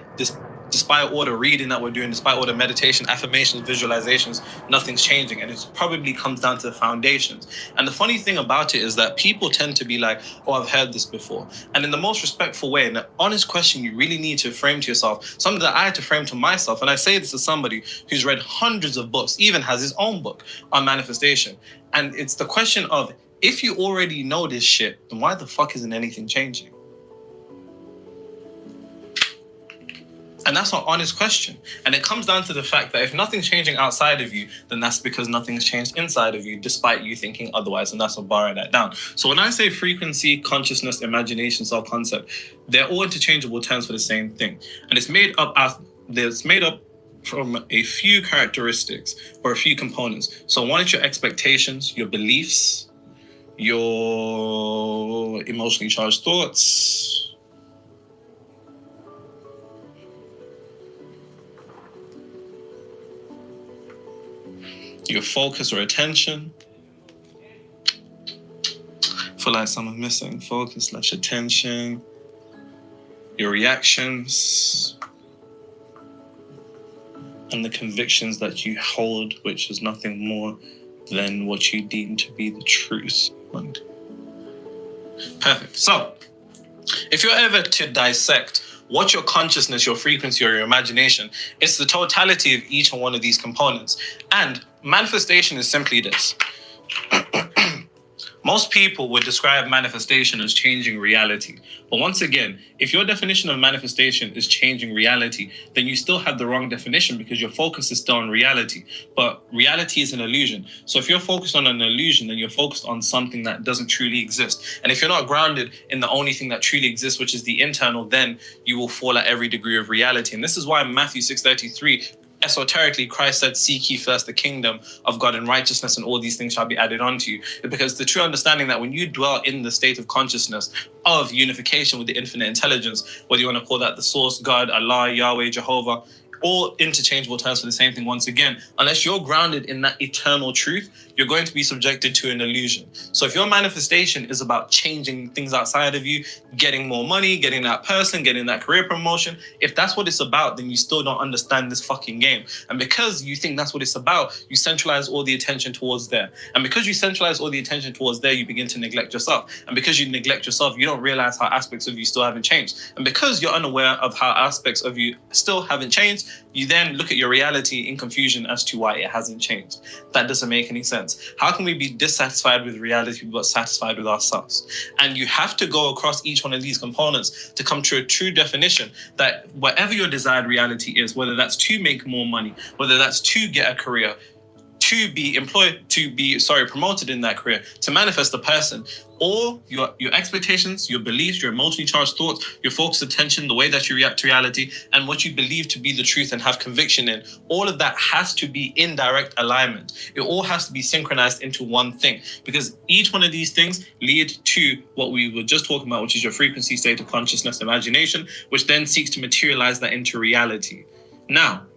despite all the reading that we're doing, despite all the meditation, affirmations, visualizations, nothing's changing. And it probably comes down to the foundations. And the funny thing about it is that people tend to be like, oh, I've heard this before. And in the most respectful way, and an honest question you really need to frame to yourself, something that I had to frame to myself. And I say this as somebody who's read hundreds of books, even has his own book on manifestation. And it's the question of, if you already know this shit, then why the fuck isn't anything changing? And that's an honest question. And it comes down to the fact that if nothing's changing outside of you, then that's because nothing's changed inside of you, despite you thinking otherwise. And that's what borrow that down. So when I say frequency, consciousness, imagination, self-concept, they're all interchangeable terms for the same thing. And it's made up from a few characteristics or a few components. So one is your expectations, your beliefs, your emotionally charged thoughts, your focus or attention. I feel like someone's missing. Focus / attention. Your reactions. And the convictions that you hold, which is nothing more than what you deem to be the truth. Perfect. So, if you're ever to dissect what's your consciousness, your frequency, or your imagination, it's the totality of each and one of these components. And manifestation is simply this. Most people would describe manifestation as changing reality. But once again, if your definition of manifestation is changing reality, then you still have the wrong definition because your focus is still on reality. But reality is an illusion. So if you're focused on an illusion, then you're focused on something that doesn't truly exist. And if you're not grounded in the only thing that truly exists, which is the internal, then you will fall at every degree of reality. And this is why Matthew 6:33, esoterically, Christ said, seek ye first the kingdom of God and righteousness, and all these things shall be added unto you. Because the true understanding that when you dwell in the state of consciousness of unification with the infinite intelligence, whether you want to call that the source, God, Allah, Yahweh, Jehovah, all interchangeable terms for the same thing once again, unless you're grounded in that eternal truth, you're going to be subjected to an illusion. So if your manifestation is about changing things outside of you, getting more money, getting that person, getting that career promotion, if that's what it's about, then you still don't understand this fucking game. And because you think that's what it's about, you centralize all the attention towards there. And because you centralize all the attention towards there, you begin to neglect yourself. And because you neglect yourself, you don't realize how aspects of you still haven't changed. And because you're unaware of how aspects of you still haven't changed, you then look at your reality in confusion as to why it hasn't changed. That doesn't make any sense. How can we be dissatisfied with reality but satisfied with ourselves? And you have to go across each one of these components to come to a true definition that whatever your desired reality is, whether that's to make more money, whether that's to get a career, to be employed, promoted in that career, to manifest a person, all your expectations, your beliefs, your emotionally charged thoughts, your focused attention, the way that you react to reality, and what you believe to be the truth and have conviction in, all of that has to be in direct alignment. It all has to be synchronized into one thing, because each one of these things lead to what we were just talking about, which is your frequency, state of consciousness, imagination, which then seeks to materialize that into reality. Now,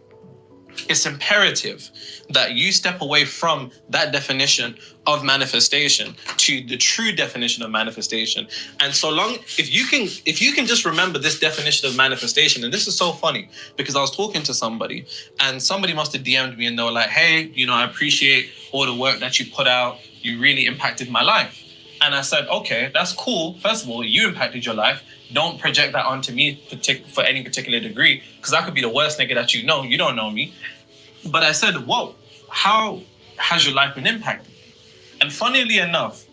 it's imperative that you step away from that definition of manifestation to the true definition of manifestation. And so long, if you can just remember this definition of manifestation, and this is so funny because I was talking to somebody and somebody must have DM'd me and they were like, hey, I appreciate all the work that you put out. You really impacted my life. And I said, okay, that's cool. First of all, you impacted your life. Don't project that onto me for any particular degree, because I could be the worst nigga that you know. You don't know me. But I said, whoa, how has your life been impacted? And funnily enough,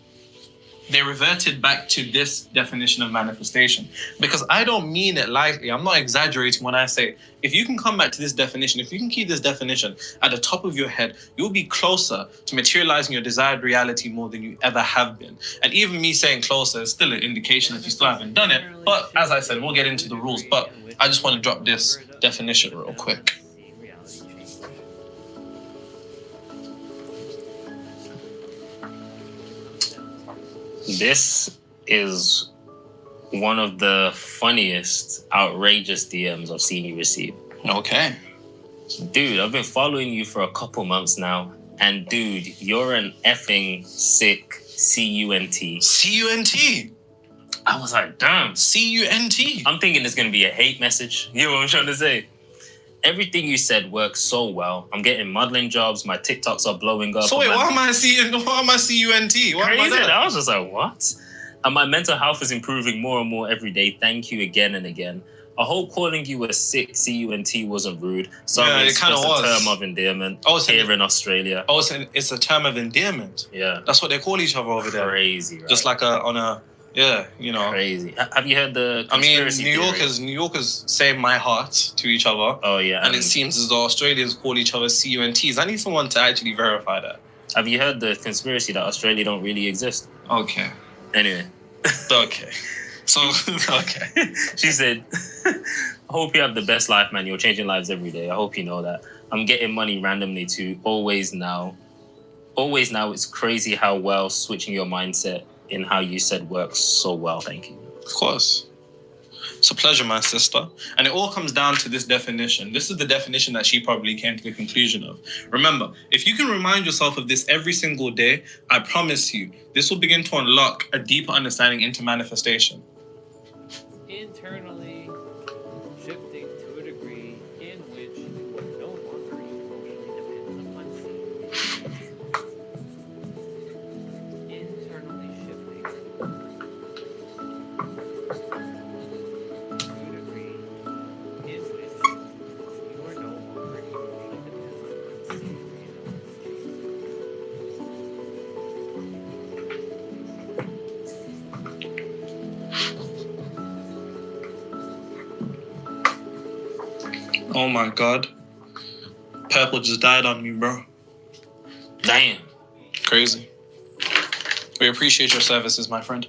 they reverted back to this definition of manifestation, because I don't mean it lightly. I'm not exaggerating when I say, if you can come back to this definition, if you can keep this definition at the top of your head, you'll be closer to materializing your desired reality more than you ever have been. And even me saying closer is still an indication that you still haven't done it. But as I said, we'll get into the rules. But I just want to drop this definition real quick. This is one of the funniest, outrageous DMs I've seen you receive. Okay. Dude, I've been following you for a couple months now. And dude, you're an effing sick CUNT. CUNT? I was like, damn. CUNT? I'm thinking it's going to be a hate message. You know what I'm trying to say? Everything you said works so well. I'm getting modeling jobs. My TikToks are blowing up. So wait, why am I CUNT? Why am I Crazy. that? I was just like, what? And my mental health is improving more and more every day. Thank you again and again. I hope calling you a sick CUNT wasn't rude. Sorry, Yeah, it it's kinda just was. a term of endearment here in Australia. Oh, it's a term of endearment. Yeah. That's what they call each other over there. Crazy, right? Just like you know. Crazy. Have you heard the conspiracy New Yorkers say my heart to each other. Oh, yeah. And it seems as though Australians call each other CUNTs. I need someone to actually verify that. Have you heard the conspiracy that Australia don't really exist? Okay. Anyway. Okay. So, okay. She said, I hope you have the best life, man. You're changing lives every day. I hope you know that. I'm getting money randomly too. Always now. It's crazy how well switching your mindset in how you said works so well. Thank you. Of course. It's a pleasure, my sister. And it all comes down to this definition. This is the definition that she probably came to the conclusion of. Remember, if you can remind yourself of this every single day, I promise you, this will begin to unlock a deeper understanding into manifestation. Internally shifting to a degree in which you are no longer emotionally dependent upon seeing. Internally shifting to a degree in which you are no longer emotionally dependent upon seeing. Oh my God. Purple just died on me, bro. Damn. Crazy. We appreciate your services, my friend.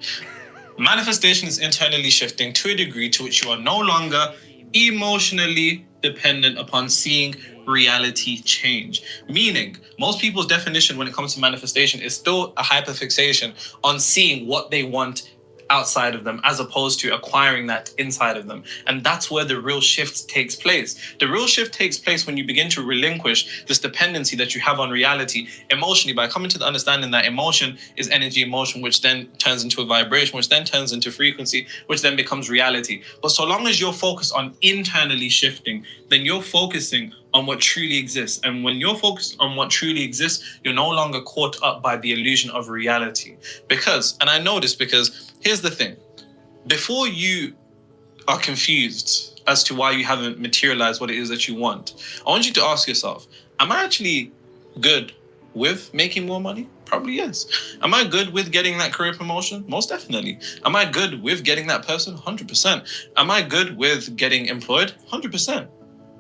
Manifestation is internally shifting to a degree to which you are no longer emotionally dependent upon seeing reality change. Meaning, most people's definition when it comes to manifestation is still a hyperfixation on seeing what they want outside of them as opposed to acquiring that inside of them. And that's where the real shift takes place. The real shift takes place when you begin to relinquish this dependency that you have on reality emotionally by coming to the understanding that emotion is energy emotion, which then turns into a vibration, which then turns into frequency, which then becomes reality. But so long as you're focused on internally shifting, then you're focusing on what truly exists. And when you're focused on what truly exists, you're no longer caught up by the illusion of reality. Because, and I know this because here's the thing, before you are confused as to why you haven't materialized what it is that you want, I want you to ask yourself, am I actually good with making more money? Probably yes. Am I good with getting that career promotion? Most definitely. Am I good with getting that person? 100%. Am I good with getting employed? 100%.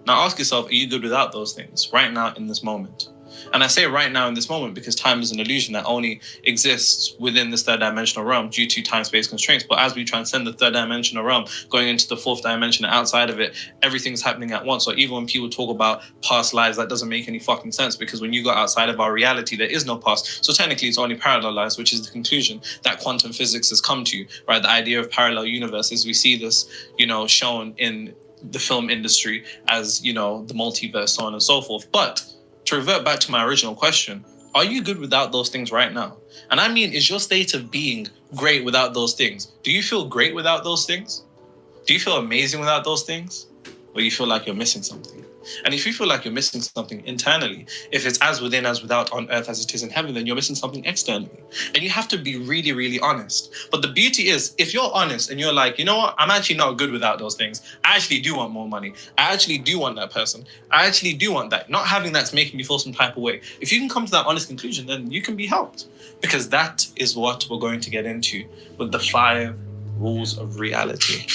Now ask yourself, are you good without those things right now in this moment? And I say right now in this moment because time is an illusion that only exists within this third dimensional realm due to time-space constraints. But as we transcend the third dimensional realm, going into the fourth dimension and outside of it, everything's happening at once. So even when people talk about past lives, that doesn't make any fucking sense because when you go outside of our reality, there is no past. So technically it's only parallel lives, which is the conclusion that quantum physics has come to, right? The idea of parallel universes, we see this, shown in the film industry as, the multiverse, so on and so forth. But to revert back to my original question, are you good without those things right now? And I mean, is your state of being great without those things? Do you feel great without those things? Do you feel amazing without those things? Or you feel like you're missing something? And if you feel like you're missing something internally, if it's as within as without on earth as it is in heaven, then you're missing something externally. And you have to be really, really honest. But the beauty is, if you're honest and you're like, you know what, I'm actually not good without those things. I actually do want more money. I actually do want that person. I actually do want that. Not having that's making me feel some type of way. If you can come to that honest conclusion, then you can be helped. Because that is what we're going to get into with the 5 rules of reality.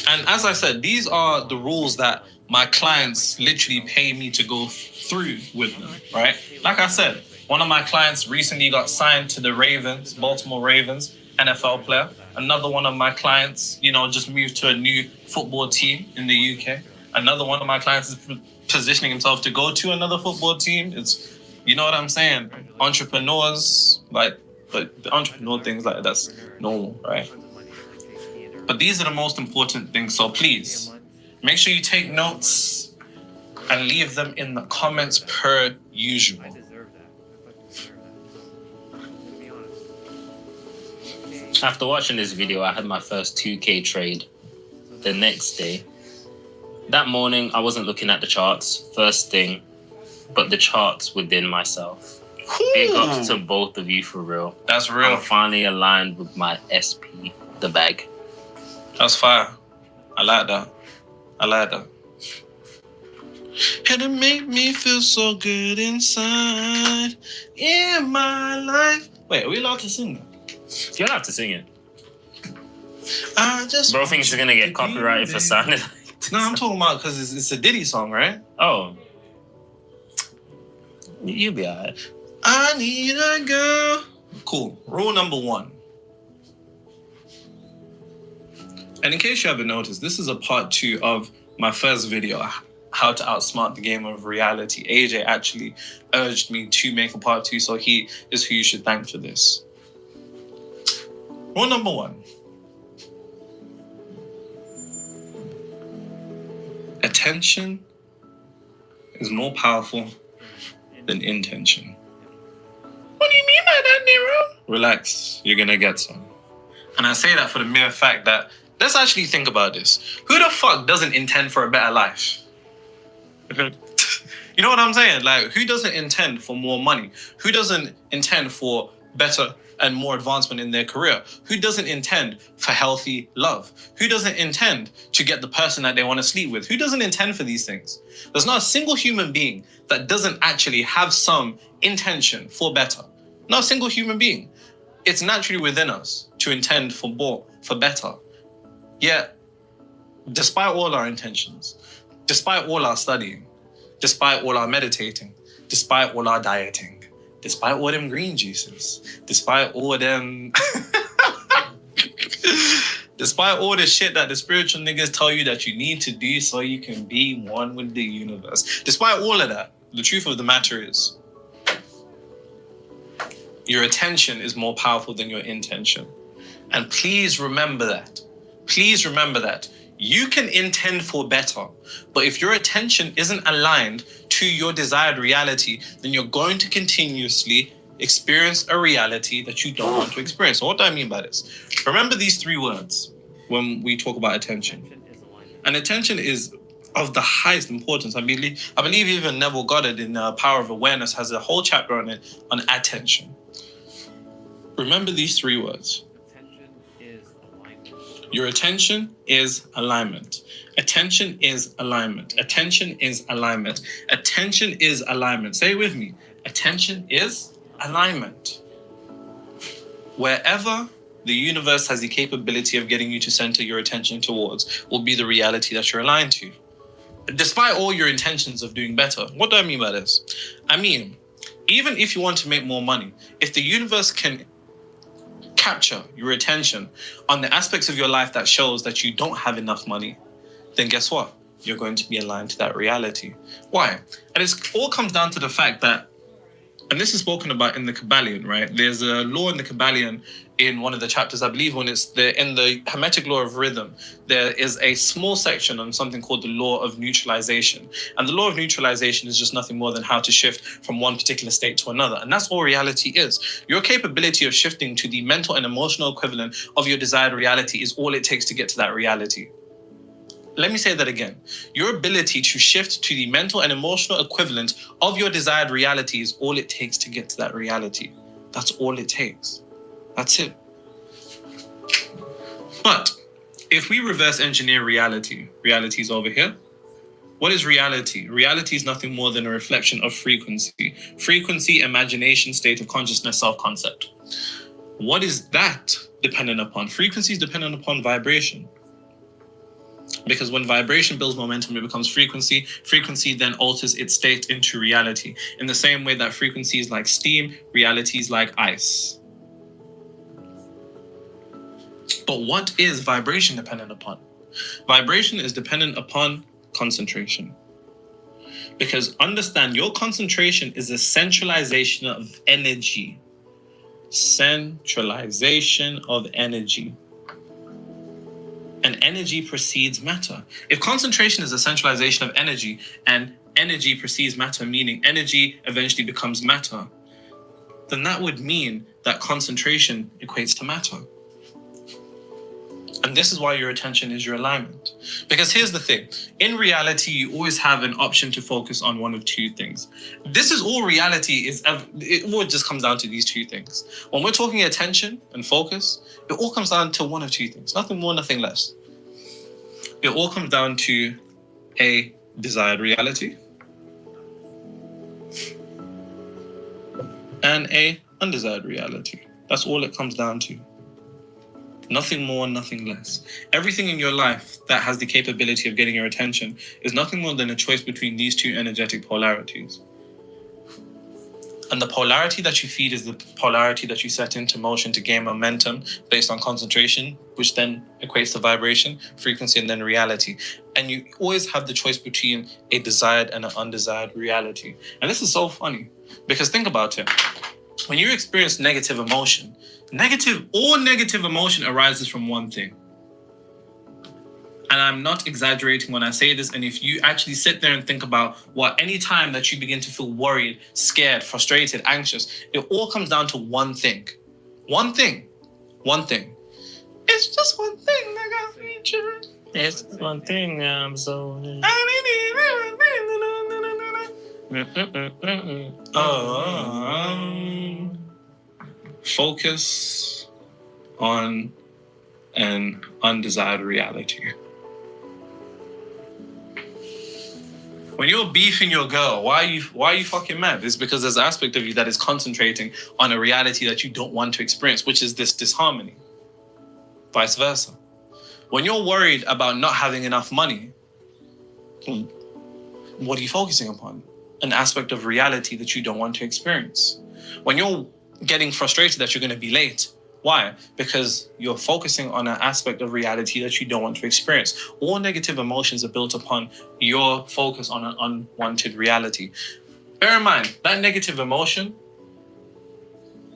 And as I said, these are the rules that my clients literally pay me to go through with them, right? Like I said, one of my clients recently got signed to the Ravens, Baltimore Ravens, NFL player. Another one of my clients, just moved to a new football team in the UK. Another one of my clients is positioning himself to go to another football team. It's, you know what I'm saying? Entrepreneurs, like, But the entrepreneur things, like, that's normal, right? But these are the most important things. So please, make sure you take notes and leave them in the comments per usual. After watching this video, I had my first 2K trade the next day. That morning, I wasn't looking at the charts first thing, but the charts within myself. Big ups to both of you, for real. That's real. I'm finally aligned with my SP, the bag. That's fire. I like that. I like that. And it make me feel so good inside in my life. Wait, are we allowed to sing that? You're allowed to sing it. I just Bro thinks he's gonna get copyrighted for sounding like this. No, I'm talking about because it's a Diddy song, right? Oh. You'll be alright. I need a girl. Cool. Rule number 1. And in case you haven't noticed, this is a part 2 of my first video, how to outsmart the game of reality. AJ actually urged me to make a part 2, so he is who you should thank for this. Rule number 1. Attention is more powerful than intention. What do you mean by that, Nero? Relax, you're gonna get some. And I say that for the mere fact that, let's actually think about this. Who the fuck doesn't intend for a better life? You know what I'm saying? Like, who doesn't intend for more money? Who doesn't intend for better and more advancement in their career? Who doesn't intend for healthy love? Who doesn't intend to get the person that they want to sleep with? Who doesn't intend for these things? There's not a single human being that doesn't actually have some intention for better. Not a single human being. It's naturally within us to intend for more, for better. Yet, despite all our intentions, despite all our studying, despite all our meditating, despite all our dieting, despite all them green juices, despite all them... despite all the shit that the spiritual niggas tell you that you need to do so you can be one with the universe, despite all of that, the truth of the matter is, your attention is more powerful than your intention. And please remember that. Please remember that. You can intend for better, but if your attention isn't aligned to your desired reality, then you're going to continuously experience a reality that you don't want to experience. So what do I mean by this? Remember these 3 words when we talk about attention. And attention is of the highest importance. I believe even Neville Goddard in Power of Awareness has a whole chapter on it, on attention. Remember these 3 words. Your attention is alignment. Attention is alignment. Attention is alignment. Attention is alignment. Say it with me. Attention is alignment. Wherever the universe has the capability of getting you to center your attention towards will be the reality that you're aligned to. Despite all your intentions of doing better. What do I mean by this? I mean, even if you want to make more money, if the universe can capture your attention on the aspects of your life that shows that you don't have enough money, then guess what? You're going to be aligned to that reality. Why? And it all comes down to the fact that, and this is spoken about in the Kabbalion, right? There's a law in the Kabbalion in one of the chapters, I believe when it's in the Hermetic law of rhythm, there is a small section on something called the law of neutralization. And the law of neutralization is just nothing more than how to shift from one particular state to another. And that's all reality is. Your capability of shifting to the mental and emotional equivalent of your desired reality is all it takes to get to that reality. Let me say that again. Your ability to shift to the mental and emotional equivalent of your desired reality is all it takes to get to that reality. That's all it takes. That's it. But if we reverse engineer reality, reality is over here. What is reality? Reality is nothing more than a reflection of frequency. Frequency, imagination, state of consciousness, self-concept. What is that dependent upon? Frequency is dependent upon vibration. Because when vibration builds momentum, it becomes frequency. Frequency then alters its state into reality. In the same way that frequency is like steam, reality is like ice. But what is vibration dependent upon? Vibration is dependent upon concentration. Because understand, your concentration is a centralization of energy. centralization of energy. And energy precedes matter. If concentration is a centralization of energy and energy precedes matter, meaning energy eventually becomes matter, then that would mean that concentration equates to matter. And this is why your attention is your alignment. Because here's the thing. In reality, you always have an option to focus on one of two things. This is all reality is. It all just comes down to these two things. When we're talking attention and focus, it all comes down to one of two things. Nothing more, nothing less. It all comes down to a desired reality and a undesired reality. That's all it comes down to. Nothing more, nothing less. Everything in your life that has the capability of getting your attention is nothing more than a choice between these two energetic polarities. And the polarity that you feed is the polarity that you set into motion to gain momentum based on concentration, which then equates to vibration, frequency, and then reality. And you always have the choice between a desired and an undesired reality. And this is so funny because think about it. When you experience negative emotion, all negative emotion arises from one thing. And I'm not exaggerating when I say this. And if you actually sit there and think about what any time that you begin to feel worried, scared, frustrated, anxious, it all comes down to one thing. One thing. One thing. It's just one thing that got me true. It's one thing I'm so... Focus on an undesired reality. When you're beefing your girl, why are you fucking mad? It's because there's an aspect of you that is concentrating on a reality that you don't want to experience, which is this disharmony. Vice versa. When you're worried about not having enough money, what are you focusing upon? An aspect of reality that you don't want to experience. When you're getting frustrated that you're going to be late, why? Because you're focusing on an aspect of reality that you don't want to experience. All negative emotions are built upon your focus on an unwanted reality. Bear in mind, that negative emotion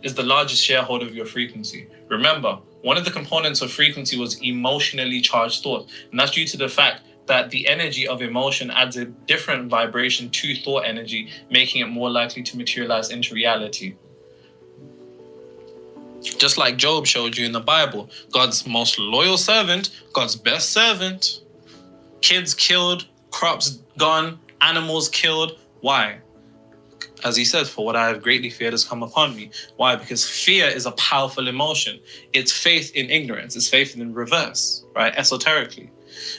is the largest shareholder of your frequency. Remember, one of the components of frequency was emotionally charged thought. And that's due to the fact that the energy of emotion adds a different vibration to thought energy, making it more likely to materialize into reality. Just like Job showed you in the Bible, God's most loyal servant, God's best servant, kids killed, crops gone, animals killed. Why? As he says, for what I have greatly feared has come upon me. Why? Because fear is a powerful emotion. It's faith in ignorance. It's faith in reverse, right? Esoterically.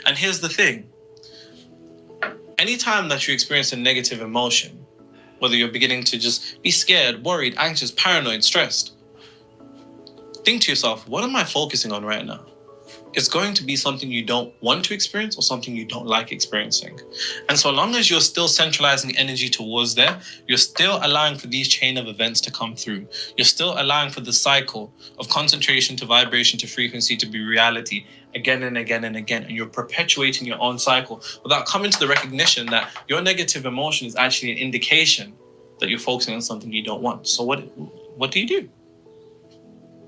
And here's the thing. Anytime that you experience a negative emotion, whether you're beginning to just be scared, worried, anxious, paranoid, stressed, think to yourself, what am I focusing on right now? It's going to be something you don't want to experience or something you don't like experiencing. And so long as you're still centralizing energy towards there, you're still allowing for these chain of events to come through. You're still allowing for the cycle of concentration to vibration to frequency to be reality again and again and again. And you're perpetuating your own cycle without coming to the recognition that your negative emotion is actually an indication that you're focusing on something you don't want. So what do you do?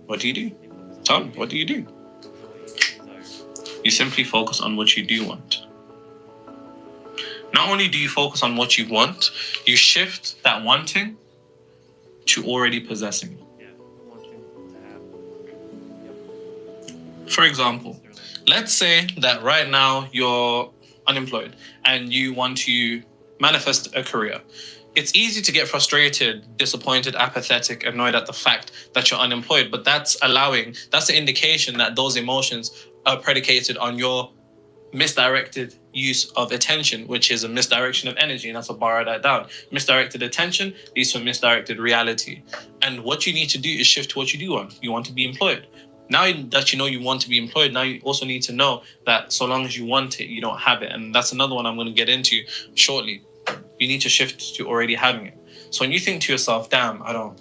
What do you do? Tell me, what do you do? You simply focus on what you do want. Not only do you focus on what you want, you shift that wanting to already possessing. For example, let's say that right now you're unemployed and you want to manifest a career. It's easy to get frustrated, disappointed, apathetic, annoyed at the fact that you're unemployed, but that's an indication that those emotions are predicated on your misdirected use of attention, which is a misdirection of energy, and that's a borrow that down. Misdirected attention leads to a misdirected reality. And what you need to do is shift to what you do want. You want to be employed. Now that you know you want to be employed, now you also need to know that so long as you want it, you don't have it. And that's another one I'm going to get into shortly. You need to shift to already having it. So when you think to yourself, damn, I don't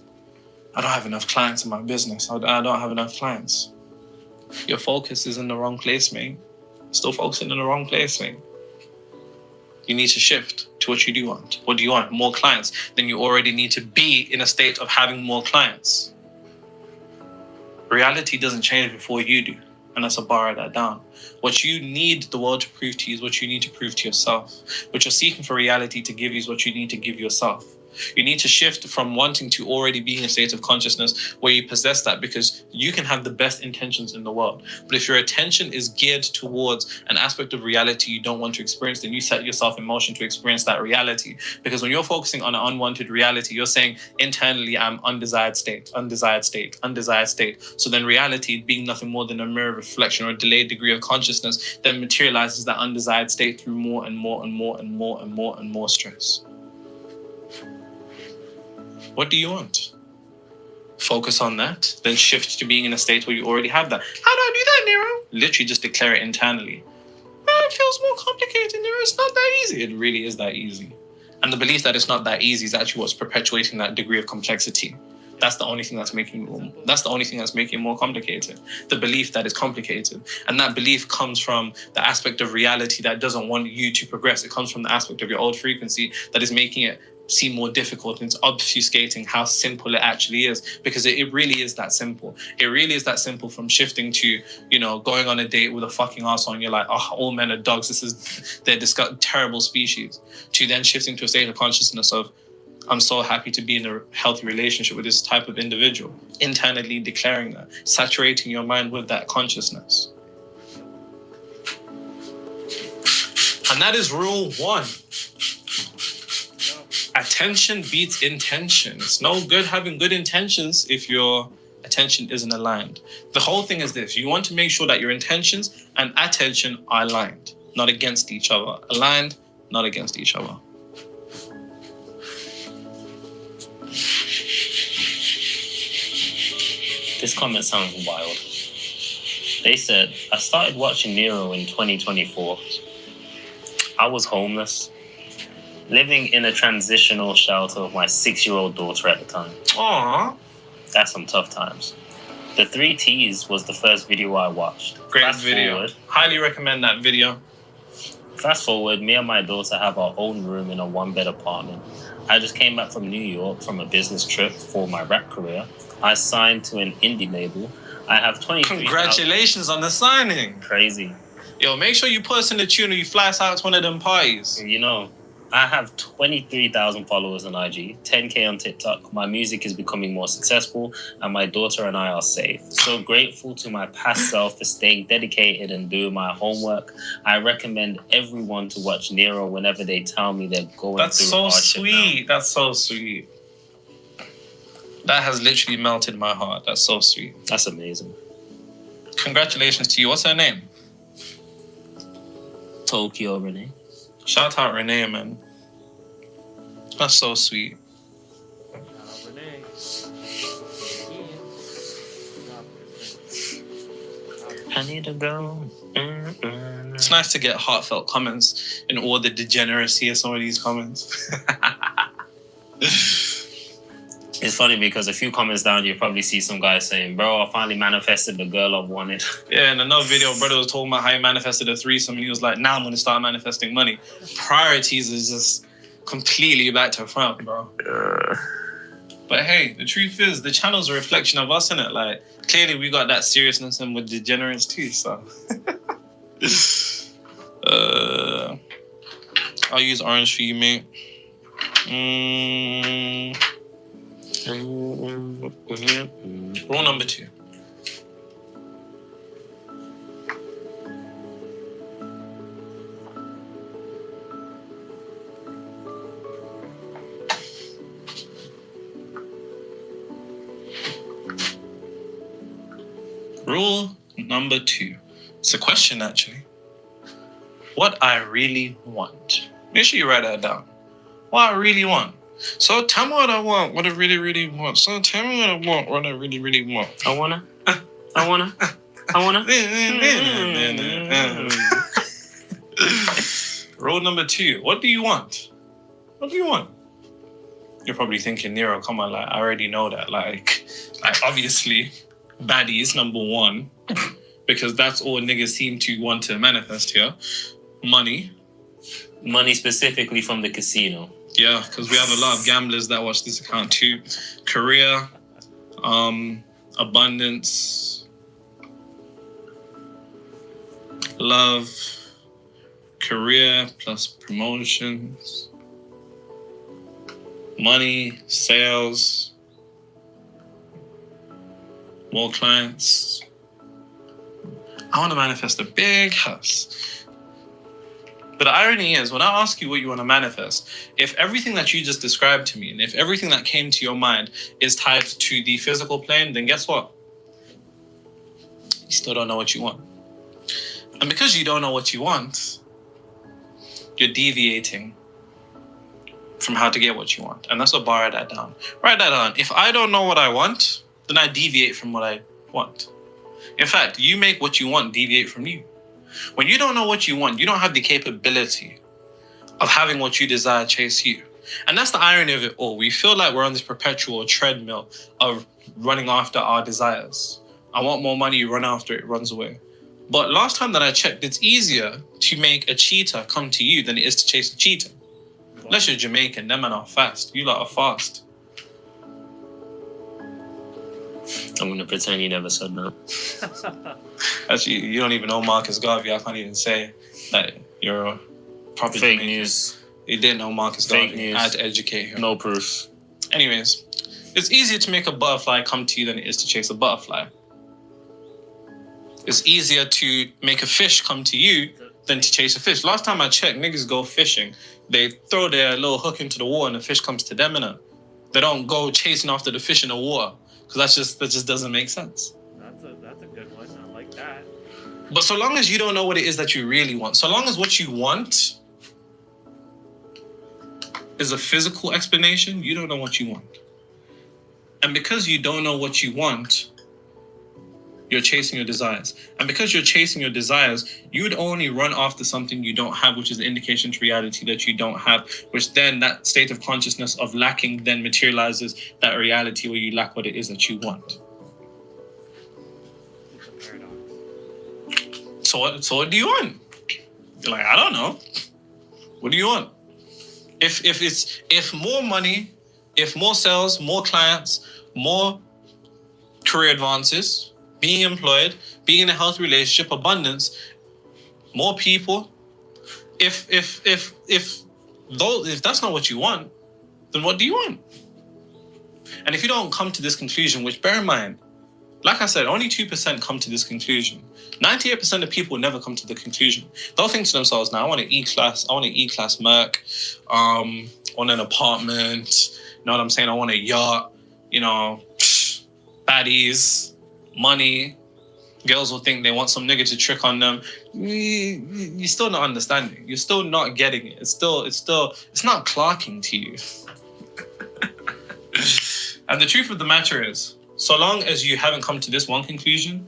have enough clients in my business. I don't have enough clients. Your focus is in the wrong place, mate. Still focusing in the wrong place, mate. You need to shift to what you do want. What do you want? More clients. Then you already need to be in a state of having more clients. Reality doesn't change before you do. And that's a bar that down. What you need the world to prove to you is what you need to prove to yourself. What you're seeking for reality to give you is what you need to give yourself. You need to shift from wanting to already be in a state of consciousness where you possess that, because you can have the best intentions in the world. But if your attention is geared towards an aspect of reality you don't want to experience, then you set yourself in motion to experience that reality. Because when you're focusing on an unwanted reality, you're saying internally, I'm undesired state, undesired state, undesired state. So then reality, being nothing more than a mirror reflection or a delayed degree of consciousness, then materializes that undesired state through more and more and more and more and more and more stress. What do you want? Focus on that, then shift to being in a state where you already have that. How do I do that, Nero? Literally just declare it internally. It feels more complicated, Nero. It's not that easy. It really is that easy. And the belief that it's not that easy is actually what's perpetuating that degree of complexity. That's the only thing that's making it more complicated. The belief that it's complicated. And that belief comes from the aspect of reality that doesn't want you to progress. It comes from the aspect of your old frequency that is making it seem more difficult, and it's obfuscating how simple it actually is, because it really is that simple. It really is that simple, from shifting to, going on a date with a fucking arsehole and you're like, oh, all men are dogs, they're terrible species, to then shifting to a state of consciousness of, I'm so happy to be in a healthy relationship with this type of individual. Internally declaring that, saturating your mind with that consciousness. And that is rule 1. Attention beats intention. It's no good having good intentions if your attention isn't aligned. The whole thing is this. You want to make sure that your intentions and attention are aligned, not against each other. Aligned, not against each other. This comment sounds wild. They said, I started watching Nero in 2024. I was homeless, living in a transitional shelter with my 6-year-old daughter at the time. Aww. That's some tough times. The 3 T's was the first video I watched. Great video. Highly recommend that video. Fast forward, me and my daughter have our own room in a 1-bed apartment. I just came back from New York from a business trip for my rap career. I signed to an indie label. I have 23. Congratulations on the signing. Crazy. Yo, make sure you post in the tune or you fly us out to one of them parties. I have 23,000 followers on IG, 10K on TikTok. My music is becoming more successful, and my daughter and I are safe. So grateful to my past self for staying dedicated and doing my homework. I recommend everyone to watch Nero whenever they tell me they're going through hardship. That's so sweet. That's so sweet. That has literally melted my heart. That's so sweet. That's amazing. Congratulations to you. What's her name? Tokyo Renee. Shout out Renee, man. That's so sweet. I need to go. It's nice to get heartfelt comments in all the degeneracy of some of these comments. It's funny because a few comments down, you probably see some guy saying, bro, I finally manifested the girl I've wanted. Yeah, in another video, brother was talking about how he manifested a threesome, and he was like, now I'm going to start manifesting money. Priorities is just completely back to front, bro. But hey, the truth is, the channel's a reflection of us, innit? Like, clearly we got that seriousness and we're degenerates too, so. I'll use orange for you, mate. Rule number 2. Rule number 2. It's a question, actually. What I really want. Make sure you write that down. What I really want. So tell me what I want, what I really, really want. So tell me what I want, what I really, really want. I wanna. Rule number 2. What do you want? What do you want? You're probably thinking, Nero, come on, like, I already know that. Like obviously, baddies, number 1. Because that's all niggas seem to want to manifest here. Money. Money specifically from the casino. Yeah, because we have a lot of gamblers that watch this account too. Career, abundance, love, career plus promotions, money, sales, more clients. I want to manifest a big house. But the irony is, when I ask you what you want to manifest, if everything that you just described to me, and if everything that came to your mind is tied to the physical plane, then guess what? You still don't know what you want. And because you don't know what you want, you're deviating from how to get what you want. And that's what bar that down. Write that down. If I don't know what I want, then I deviate from what I want. In fact, you make what you want deviate from you. When you don't know what you want, you don't have the capability of having what you desire chase you. And that's the irony of it all. We feel like we're on this perpetual treadmill of running after our desires. I want more money, you run after it, it runs away. But last time that I checked, it's easier to make a cheetah come to you than it is to chase a cheetah. Unless you're Jamaican, them men are fast. You lot are fast. I'm going to pretend you never said that. Actually, you don't even know Marcus Garvey. I can't even say that you're a proper Fake Jamaican. news. You didn't know Marcus Fake Garvey. news. I had to educate him. No proof. Anyways, it's easier to make a butterfly come to you than it is to chase a butterfly. It's easier to make a fish come to you than to chase a fish. Last time I checked, niggas go fishing. They throw their little hook into the water and the fish comes to them, innit? They don't go chasing after the fish in the water. Because that just doesn't make sense. That's a good one. I like that. But so long as you don't know what it is that you really want, so long as what you want is a physical explanation, you don't know what you want. And because you don't know what you want, you're chasing your desires. And because you're chasing your desires, you would only run after something you don't have, which is an indication to reality that you don't have, which then that state of consciousness of lacking then materializes that reality where you lack what it is that you want. It's a paradox. So what do you want? You're like, I don't know. What do you want? If more money, if more sales, more clients, more career advances, being employed, being in a healthy relationship, abundance, more people. If that's not what you want, then what do you want? And if you don't come to this conclusion, which bear in mind, like I said, only 2% come to this conclusion. 98% of people will never come to the conclusion. They'll think to themselves, now I want an E-class Merc, I want an apartment, you know what I'm saying? I want a yacht, baddies, money. Girls will think they want some nigga to trick on them. You're still not understanding. You're still not getting it. It's not clocking to you. And the truth of the matter is, so long as you haven't come to this one conclusion,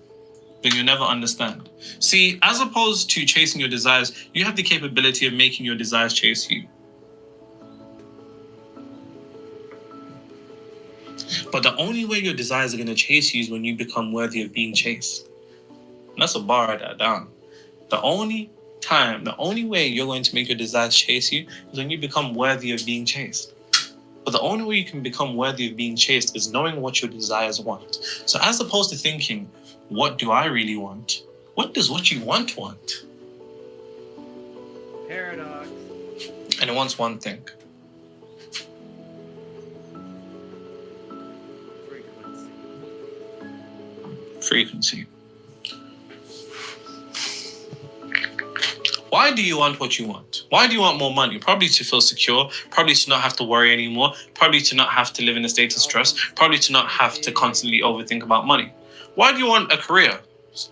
then you'll never understand. See, as opposed to chasing your desires, you have the capability of making your desires chase you. But the only way your desires are going to chase you is when you become worthy of being chased. And that's a bar, write that down. The only way you're going to make your desires chase you is when you become worthy of being chased. But the only way you can become worthy of being chased is knowing what your desires want. So as opposed to thinking, what do I really want? What does what you want? Paradox. And it wants one thing. Frequency. Why do you want what you want? Why do you want more money? Probably to feel secure, probably to not have to worry anymore, probably to not have to live in a state of stress, probably to not have to constantly overthink about money. Why do you want a career?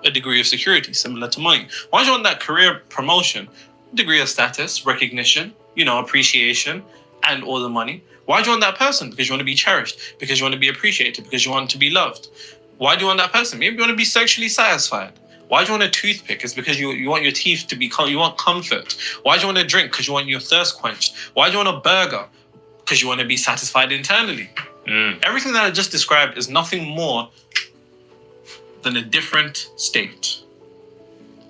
A degree of security, similar to money. Why do you want that career promotion? A degree of status, recognition, appreciation, and all the money. Why do you want that person? Because you want to be cherished, because you want to be appreciated, because you want to be loved. Why do you want that person? Maybe you want to be sexually satisfied. Why do you want a toothpick? It's because you want your teeth to be, you want comfort. Why do you want a drink? Because you want your thirst quenched. Why do you want a burger? Because you want to be satisfied internally. Everything that I just described is nothing more than a different state.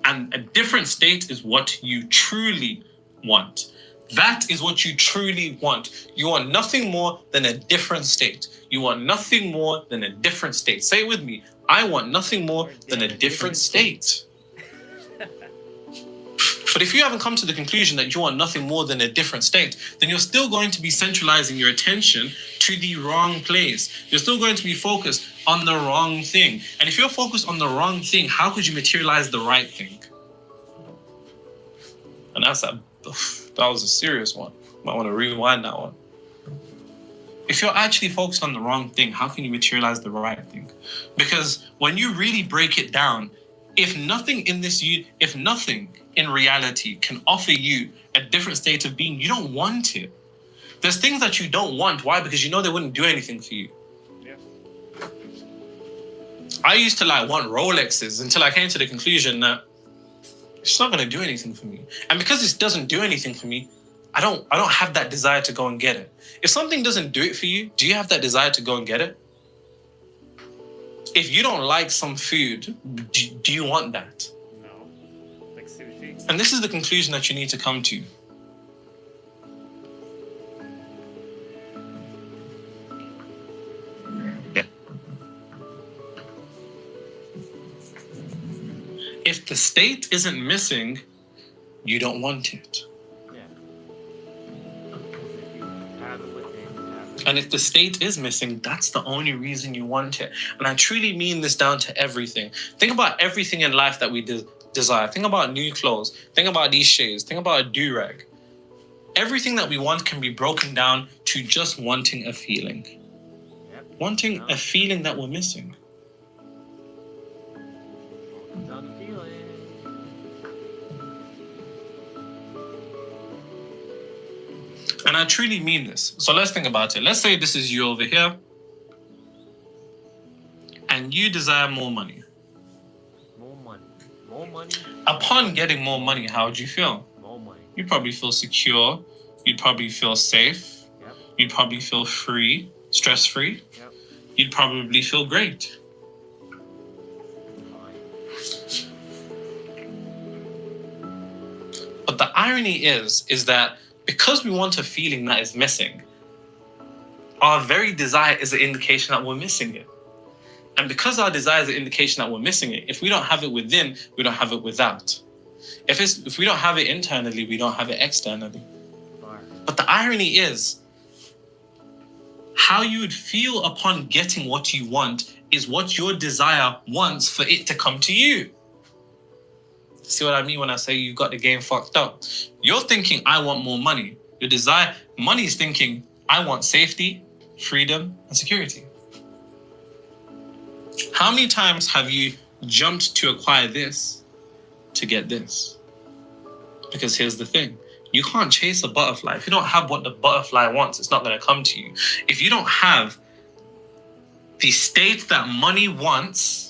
And a different state is what you truly want. That is what you truly want. You want nothing more than a different state. You want nothing more than a different state. Say it with me. I want nothing more than a different state. But if you haven't come to the conclusion that you want nothing more than a different state, then you're still going to be centralizing your attention to the wrong place. You're still going to be focused on the wrong thing. And if you're focused on the wrong thing, how could you materialize the right thing? And that was a serious one. Might want to rewind that one. If you're actually focused on the wrong thing, how can you materialize the right thing? Because when you really break it down, if nothing in reality can offer you a different state of being, you don't want it. There's things that you don't want. Why? Because you know they wouldn't do anything for you. Yeah. I used to want Rolexes until I came to the conclusion that it's not going to do anything for me. And because it doesn't do anything for me, I don't have that desire to go and get it. If something doesn't do it for you, do you have that desire to go and get it? If you don't like some food, do you want that? Like sushi. And this is the conclusion that you need to come to. Yeah. If the state isn't missing, you don't want it. And if the state is missing, that's the only reason you want it. And I truly mean this down to everything. Think about everything in life that we desire. Think about new clothes. Think about these shades. Think about a do-rag. Everything that we want can be broken down to just wanting a feeling. Yep. Wanting a feeling that we're missing. And I truly mean this. So let's think about it. Let's say this is you over here. And you desire more money. More money. More money. Upon getting more money, how would you feel? More money. You'd probably feel secure. You'd probably feel safe. Yep. You'd probably feel free, stress-free. Yep. You'd probably feel great. But the irony is that because we want a feeling that is missing, our very desire is an indication that we're missing it. And because our desire is an indication that we're missing it, if we don't have it within, we don't have it without. If we don't have it internally, we don't have it externally. But the irony is, how you would feel upon getting what you want is what your desire wants for it to come to you. See what I mean when I say you got the game fucked up? You're thinking, I want more money. Your desire, money is thinking, I want safety, freedom, and security. How many times have you jumped to acquire this to get this? Because here's the thing. You can't chase a butterfly. If you don't have what the butterfly wants, it's not going to come to you. If you don't have the state that money wants,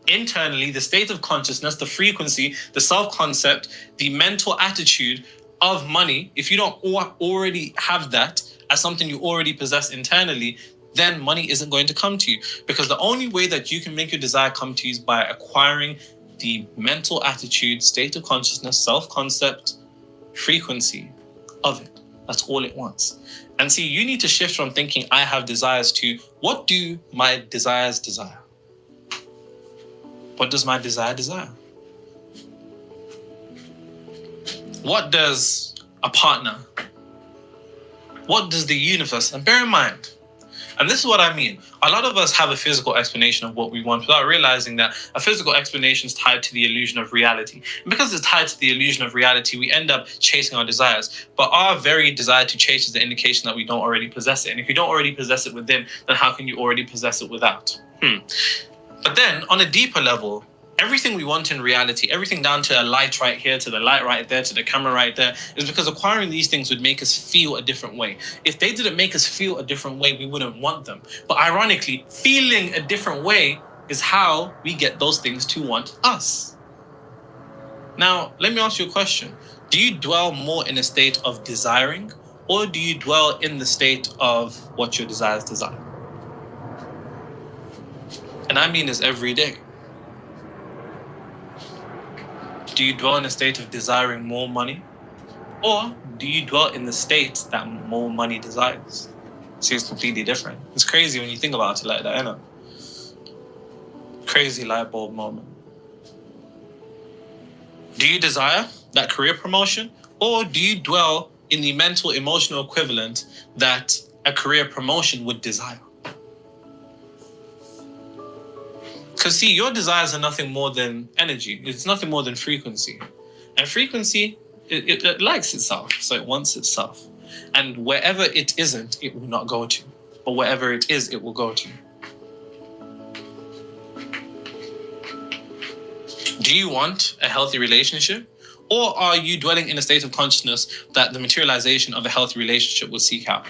internally, the state of consciousness, the frequency, the self-concept, the mental attitude of money, if you don't already have that as something you already possess internally, then money isn't going to come to you. Because the only way that you can make your desire come to you is by acquiring the mental attitude, state of consciousness, self-concept, frequency of it. That's all it wants. And see, you need to shift from thinking I have desires to what do my desires desire? What does my desire desire? What does a partner? What does the universe? And bear in mind, and this is what I mean, a lot of us have a physical explanation of what we want without realizing that a physical explanation is tied to the illusion of reality. And because it's tied to the illusion of reality, we end up chasing our desires. But our very desire to chase is the indication that we don't already possess it. And if you don't already possess it within, then how can you already possess it without? But then on a deeper level, everything we want in reality, everything down to a light right here, to the light right there, to the camera right there, is because acquiring these things would make us feel a different way. If they didn't make us feel a different way, we wouldn't want them. But ironically, feeling a different way is how we get those things to want us. Now, let me ask you a question. Do you dwell more in a state of desiring, or do you dwell in the state of what your desires desire? And I mean this every day. Do you dwell in a state of desiring more money? Or do you dwell in the state that more money desires? See, it's completely different. It's crazy when you think about it like that, isn't it? Crazy light bulb moment. Do you desire that career promotion, or do you dwell in the mental, emotional equivalent that a career promotion would desire? Because see, your desires are nothing more than energy. It's nothing more than frequency. And frequency, it likes itself, so it wants itself. And wherever it isn't, it will not go to. But wherever it is, it will go to. Do you want a healthy relationship? Or are you dwelling in a state of consciousness that the materialization of a healthy relationship will seek out?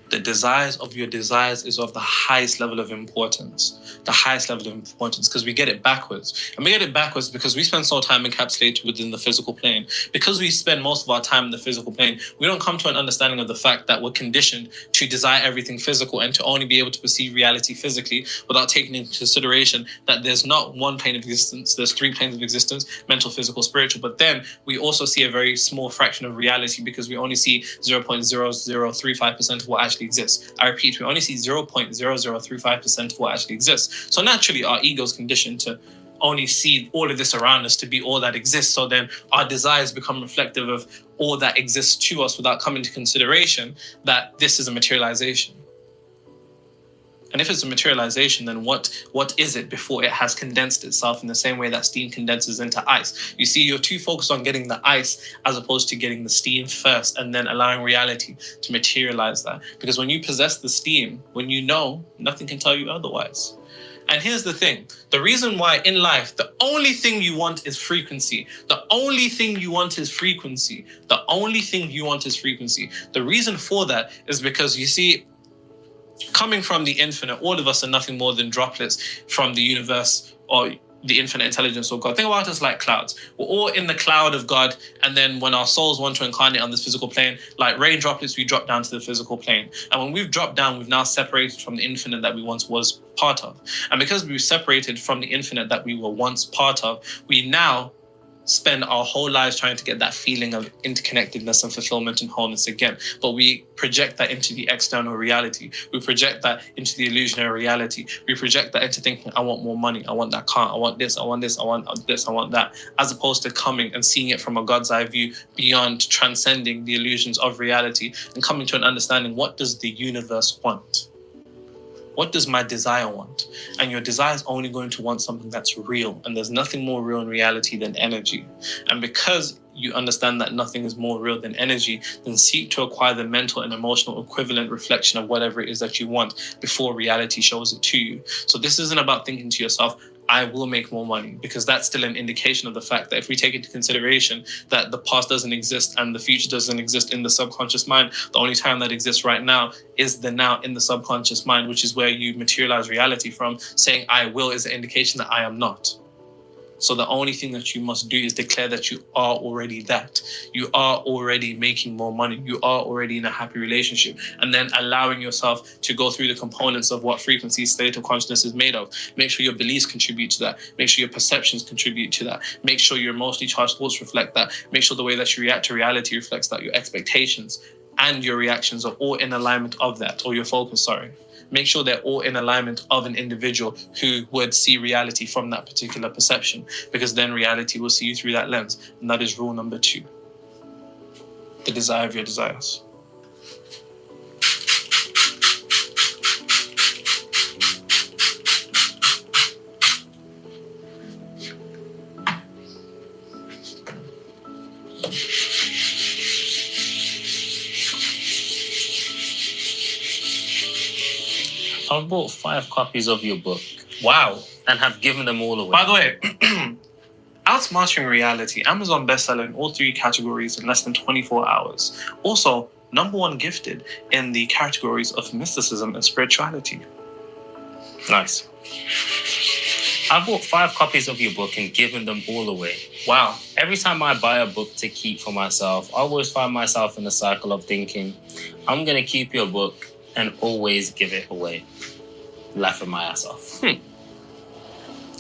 The desires of your desires is of the highest level of importance. The highest level of importance, because we get it backwards. And we get it backwards because we spend so time encapsulated within the physical plane. Because we spend most of our time in the physical plane, we don't come to an understanding of the fact that we're conditioned to desire everything physical and to only be able to perceive reality physically without taking into consideration that there's not one plane of existence, there's 3 planes of existence, mental, physical, spiritual. But then we also see a very small fraction of reality because we only see 0.0035% of what actually exists. I repeat, we only see 0.0035% of what actually exists. So naturally, our ego is conditioned to only see all of this around us to be all that exists. So then our desires become reflective of all that exists to us without coming to consideration that this is a materialization. And if it's a materialization, then what is it before it has condensed itself in the same way that steam condenses into ice? You see, you're too focused on getting the ice as opposed to getting the steam first and then allowing reality to materialize that. Because when you possess the steam, when you know, nothing can tell you otherwise. And here's the thing. The reason why in life, the only thing you want is frequency. The only thing you want is frequency. The only thing you want is frequency. The reason for that is because, you see, coming from the infinite, all of us are nothing more than droplets from the universe or the infinite intelligence of God. Think about us like clouds. We're all in the cloud of God, and then when our souls want to incarnate on this physical plane, like rain droplets, we drop down to the physical plane. And when we've dropped down, we've now separated from the infinite that we once was part of. And because we've separated from the infinite that we were once part of, we now spend our whole lives trying to get that feeling of interconnectedness and fulfillment and wholeness again. But we project that into the external reality. We project that into the illusionary reality. We project that into thinking, I want more money, I want that car, I want this, I want this, I want this, I want that, as opposed to coming and seeing it from a God's eye view beyond transcending the illusions of reality and coming to an understanding, what does the universe want? What does my desire want? And your desire is only going to want something that's real. And there's nothing more real in reality than energy. And because you understand that nothing is more real than energy, then seek to acquire the mental and emotional equivalent reflection of whatever it is that you want before reality shows it to you. So this isn't about thinking to yourself, I will make more money, because that's still an indication of the fact that if we take into consideration that the past doesn't exist and the future doesn't exist in the subconscious mind, the only time that exists right now is the now in the subconscious mind, which is where you materialize reality from. Saying I will is an indication that I am not. So the only thing that you must do is declare that you are already that. You are already making more money. You are already in a happy relationship. And then allowing yourself to go through the components of what frequency, state of consciousness is made of. Make sure your beliefs contribute to that. Make sure your perceptions contribute to that. Make sure your emotionally charged thoughts reflect that. Make sure the way that you react to reality reflects that. Your expectations and your reactions are all in alignment of that, or your focus, sorry. Make sure they're all in alignment of an individual who would see reality from that particular perception, because then reality will see you through that lens. And that is rule number 2. The desire of your desires. I've bought 5 copies of your book. Wow. And have given them all away. By the way, Outmastering Reality, Amazon bestseller in all 3 categories in less than 24 hours. Also, #1 gifted in the categories of mysticism and spirituality. Nice. I bought 5 copies of your book and given them all away. Wow. Every time I buy a book to keep for myself, I always find myself in a cycle of thinking, I'm going to keep your book and always give it away. Laughing my ass off.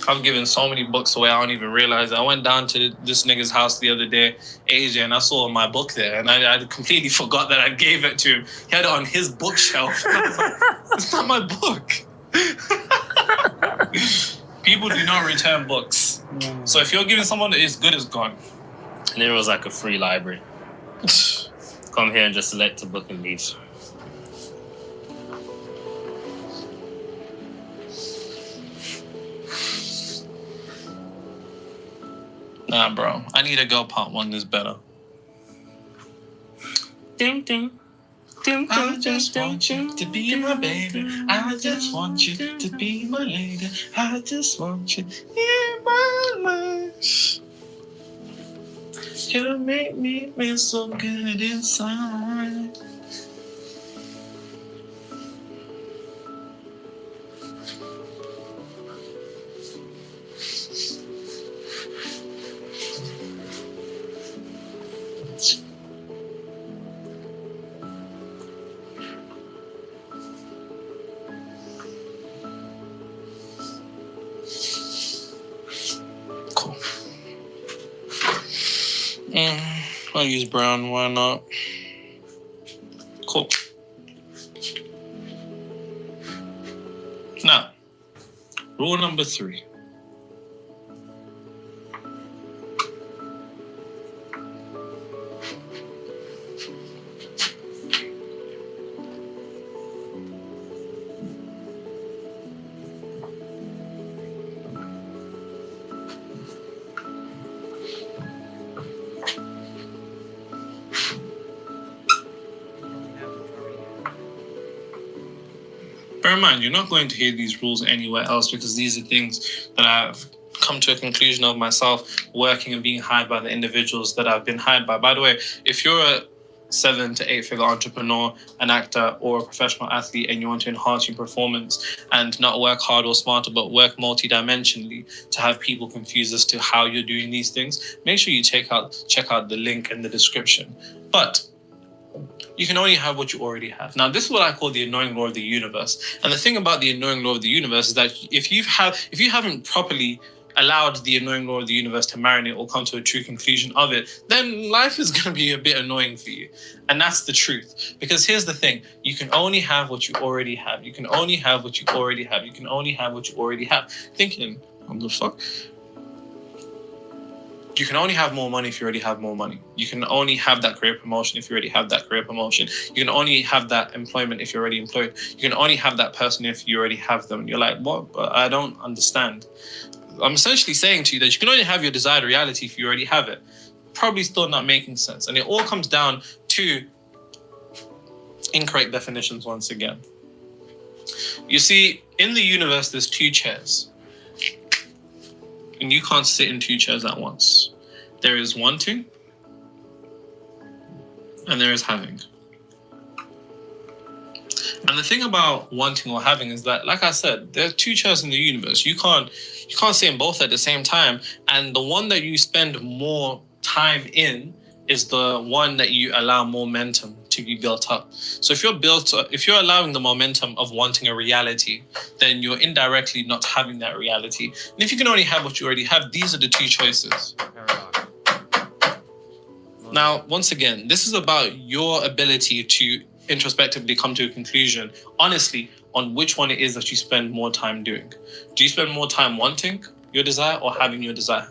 I've given so many books away, I don't even realize it. I went down to this nigga's house the other day, AJ, and I saw my book there, and I completely forgot that I gave it to him. He had it on his bookshelf. I was like, it's not my book. People do not return books. So if you're giving someone that is good, it's gone. And there was like a free library. Come here and just select a book and leave. Nah, bro. I Need a Girl Part 1 is better. Ding, ding. I just want you to be my baby. I just want you to be my lady. I just want you in my life. You make me feel so good inside. I'll use brown, why not? Cool. Now, rule number 3. Bear in mind, you're not going to hear these rules anywhere else because these are things that I've come to a conclusion of myself working and being hired by the individuals that I've been hired by. By the way, if you're a 7 to 8 figure entrepreneur, an actor, or a professional athlete and you want to enhance your performance and not work hard or smarter, but work multidimensionally to have people confused as to how you're doing these things, make sure you check out the link in the description. But you can only have what you already have. Now, this is what I call the annoying law of the universe. And the thing about the annoying law of the universe is that if you haven't properly allowed the annoying law of the universe to marinate or come to a true conclusion of it, then life is going to be a bit annoying for you. And that's the truth. Because here's the thing. You can only have what you already have. You can only have what you already have. You can only have what you already have. Thinking, what the fuck? You can only have more money if you already have more money. You can only have that career promotion if you already have that career promotion. You can only have that employment if you're already employed. You can only have that person if you already have them. And you're like, what? I don't understand. I'm essentially saying to you that you can only have your desired reality if you already have it. Probably still not making sense. And it all comes down to incorrect definitions once again. You see, in the universe, there's 2 chairs. And you can't sit in 2 chairs at once. There is wanting, and there is having. And the thing about wanting or having is that, like I said, there are 2 chairs in the universe. You can't sit in both at the same time. And the one that you spend more time in is the one that you allow momentum to be built up. So if you're allowing the momentum of wanting a reality, then you're indirectly not having that reality. And if you can only have what you already have, these are the 2 choices. Now, once again, this is about your ability to introspectively come to a conclusion, honestly, on which one it is that you spend more time doing. Do you spend more time wanting your desire or having your desire?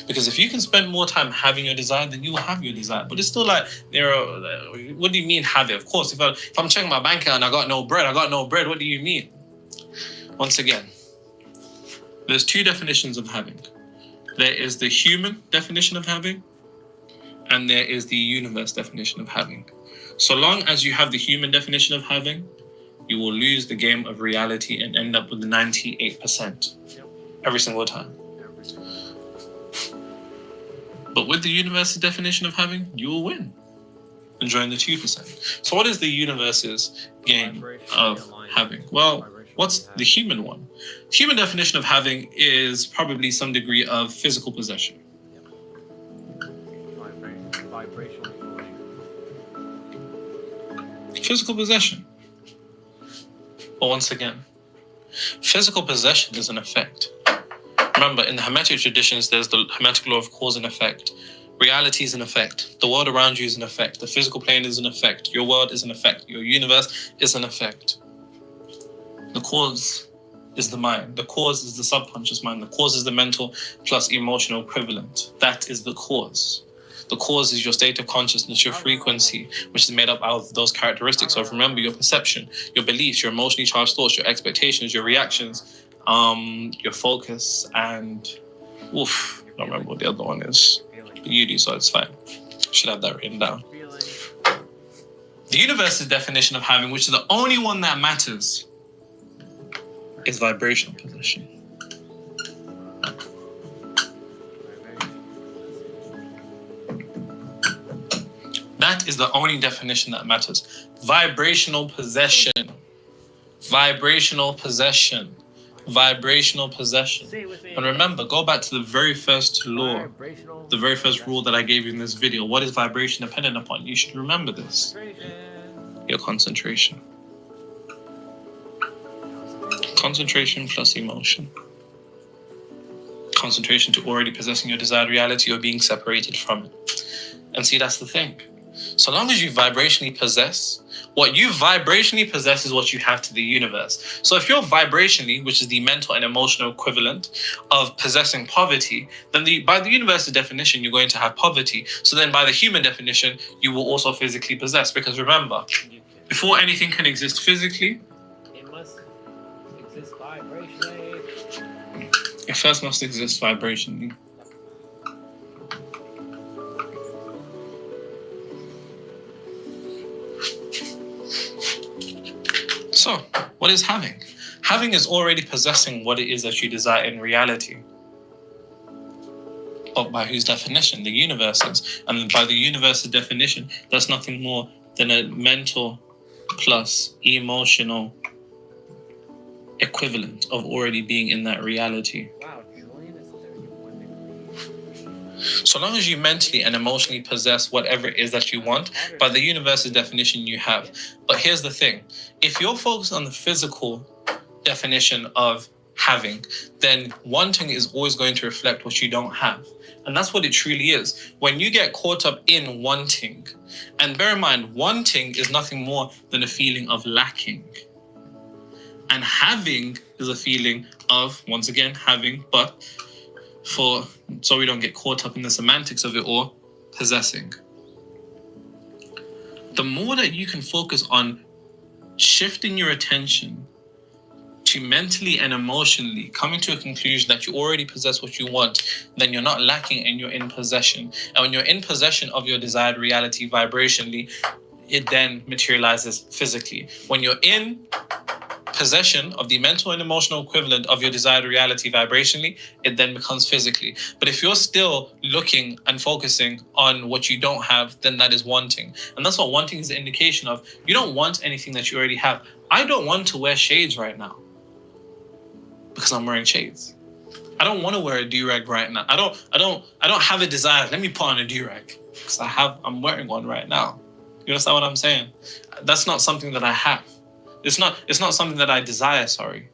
Because if you can spend more time having your desire, then you will have your desire. But it's still like, what do you mean have it? Of course, if I'm checking my bank account and I got no bread, what do you mean? Once again, there's 2 definitions of having. There is the human definition of having, and there is the universe definition of having. So long as you have the human definition of having, you will lose the game of reality and end up with the 98% every single time. But with the universe's definition of having, you will win, enjoying the 2%. So what is the universe's game of having? Well, what's the human one? Human definition of having is probably some degree of physical possession. Physical possession. But once again, physical possession is an effect. Remember, in the Hermetic traditions, there's the Hermetic law of cause and effect. Reality is an effect. The world around you is an effect. The physical plane is an effect. Your world is an effect. Your universe is an effect. The cause is the mind. The cause is the subconscious mind. The cause is the mental plus emotional equivalent. That is the cause. The cause is your state of consciousness, your frequency, which is made up out of those characteristics of, remember, your perception, your beliefs, your emotionally charged thoughts, your expectations, your reactions, your focus, and I don't remember what the other one is. But you do, so it's fine. Should have that written down. The universe's definition of having, which is the only one that matters, is vibrational position. That is the only definition that matters. Vibrational possession. Vibrational possession. Vibrational possession. And remember, go back to the very first law, the very first rule that I gave you in this video. What is vibration dependent upon? You should remember this. Your concentration. Concentration plus emotion. Concentration to already possessing your desired reality or being separated from it. And see, that's the thing. So long as you vibrationally possess, what you vibrationally possess is what you have to the universe. So if you're vibrationally, which is the mental and emotional equivalent of possessing poverty, then by the universal definition, you're going to have poverty. So then by the human definition, you will also physically possess. Because remember, before anything can exist physically, it must exist vibrationally. It first must exist vibrationally. So, what is having? Having is already possessing what it is that you desire in reality. But by whose definition? The universe's. And by the universe's definition, that's nothing more than a mental plus emotional equivalent of already being in that reality. Wow, Julian is 31. So long as you mentally and emotionally possess whatever it is that you want, by the universe's definition you have. But here's the thing. If you're focused on the physical definition of having, then wanting is always going to reflect what you don't have. And that's what it truly is. When you get caught up in wanting, and bear in mind, wanting is nothing more than a feeling of lacking. And having is a feeling of, once again, having, but so we don't get caught up in the semantics of it all, possessing. The more that you can focus on shifting your attention to mentally and emotionally coming to a conclusion that you already possess what you want, then you're not lacking and you're in possession. And when you're in possession of your desired reality vibrationally, it then materializes physically. When you're in possession of the mental and emotional equivalent of your desired reality vibrationally, it then becomes physically. But if you're still looking and focusing on what you don't have, then that is wanting. And that's what wanting is an indication of. You don't want anything that you already have. I don't want to wear shades right now because I'm wearing shades. I don't want to wear a do-rag right now. I don't have a desire. Let me put on a do-rag because I'm wearing one right now. You understand what I'm saying? That's not something that I have. It's not something that I desire, sorry.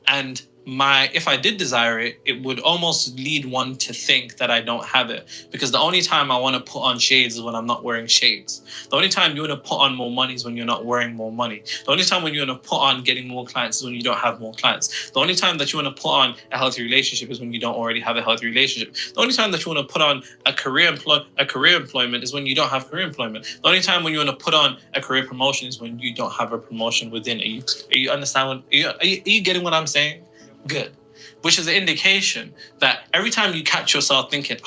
And if I did desire it, it would almost lead one to think that I don't have it. Because the only time I want to put on shades is when I'm not wearing shades. The only time you want to put on more money is when you're not wearing more money. The only time when you want to put on getting more clients is when you don't have more clients. The only time that you want to put on a healthy relationship is when you don't already have a healthy relationship. The only time that you want to put on a career employment is when you don't have career employment. The only time when you want to put on a career promotion is when you don't have a promotion within. Are you understand are you getting what I'm saying? Good. Which is an indication that every time you catch yourself thinking,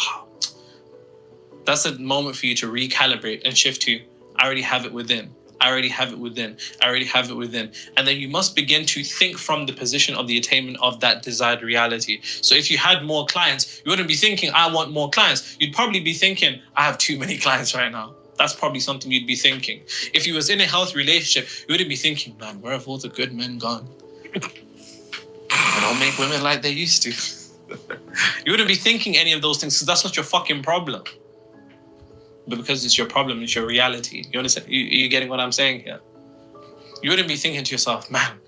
that's a moment for you to recalibrate and shift to, I already have it within. I already have it within. I already have it within. And then you must begin to think from the position of the attainment of that desired reality. So if you had more clients, you wouldn't be thinking, I want more clients. You'd probably be thinking, I have too many clients right now. That's probably something you'd be thinking. If you was in a healthy relationship, you wouldn't be thinking, man, where have all the good men gone? They don't make women like they used to. You wouldn't be thinking any of those things because that's not your fucking problem. But because it's your problem, it's your reality. You understand? You're getting what I'm saying here? You wouldn't be thinking to yourself, man,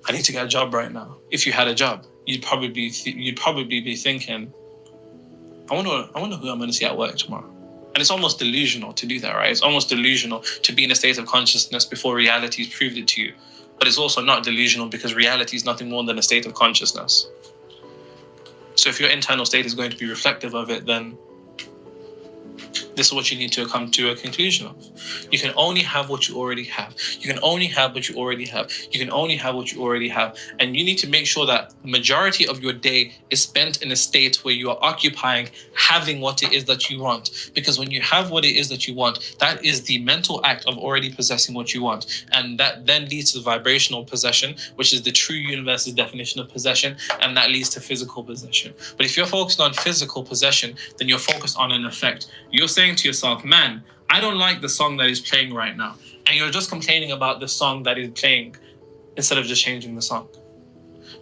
I need to get a job right now. If you had a job, you'd probably be thinking, I wonder who I'm going to see at work tomorrow. And it's almost delusional to do that, right? It's almost delusional to be in a state of consciousness before reality's proved it to you. But it's also not delusional because reality is nothing more than a state of consciousness. So if your internal state is going to be reflective of it, then this is what you need to come to a conclusion of. You can only have what you already have. You can only have what you already have. You can only have what you already have. And you need to make sure that the majority of your day is spent in a state where you are occupying having what it is that you want. Because when you have what it is that you want, that is the mental act of already possessing what you want. And that then leads to vibrational possession, which is the true universe's definition of possession. And that leads to physical possession. But if you're focused on physical possession, then you're focused on an effect. You're saying to yourself, man, I don't like the song that is playing right now. And you're just complaining about the song that is playing instead of just changing the song.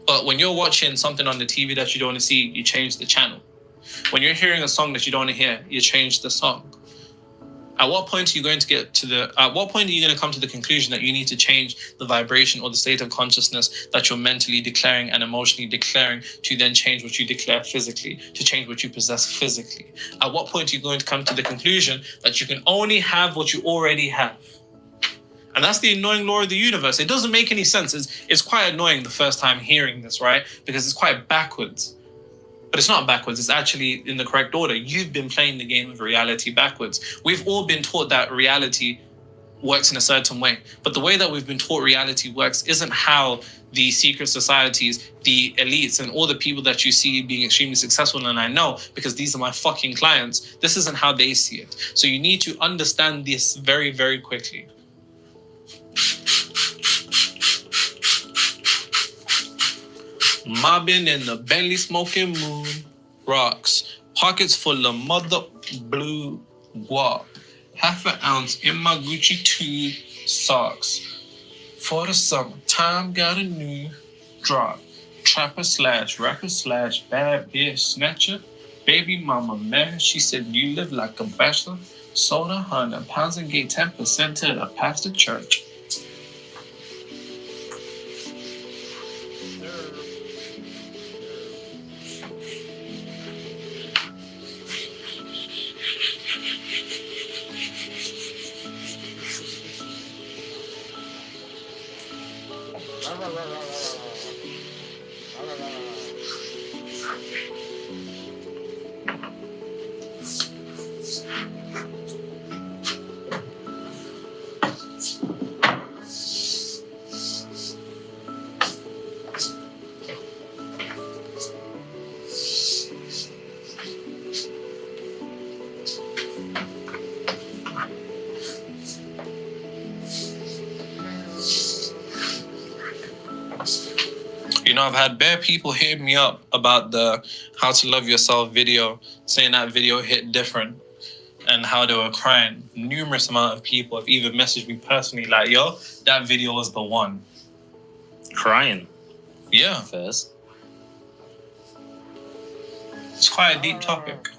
But when you're watching something on the TV that you don't want to see, you change the channel. When you're hearing a song that you don't want to hear, you change the song. At what point are you going to come to the conclusion that you need to change the vibration or the state of consciousness that you're mentally declaring and emotionally declaring to then change what you declare physically, to change what you possess physically? At what point are you going to come to the conclusion that you can only have what you already have? And that's the annoying law of the universe. It doesn't make any sense. It's quite annoying the first time hearing this, right? Because it's quite backwards. But it's not backwards. It's actually in the correct order. You've been playing the game of reality backwards. We've all been taught that reality works in a certain way. But the way that we've been taught reality works isn't how the secret societies, the elites, and all the people that you see being extremely successful, and I know because these are my fucking clients, this isn't how they see it. So you need to understand this very, very quickly. Mobbing in the Bentley smoking moon rocks, pockets full of mother blue guap, half an ounce in my Gucci 2 socks. For the summertime, got a new drop. Trapper / rapper / bad bitch snatcher. Baby mama man, she said you live like a bachelor. Sold 100 pounds and gave 10% to the pastor church. You know, I've had bare people hit me up about the How to Love Yourself video, saying that video hit different and how they were crying. Numerous amount of people have even messaged me personally like, yo, that video was the one. Crying? Yeah. First. It's quite a deep topic.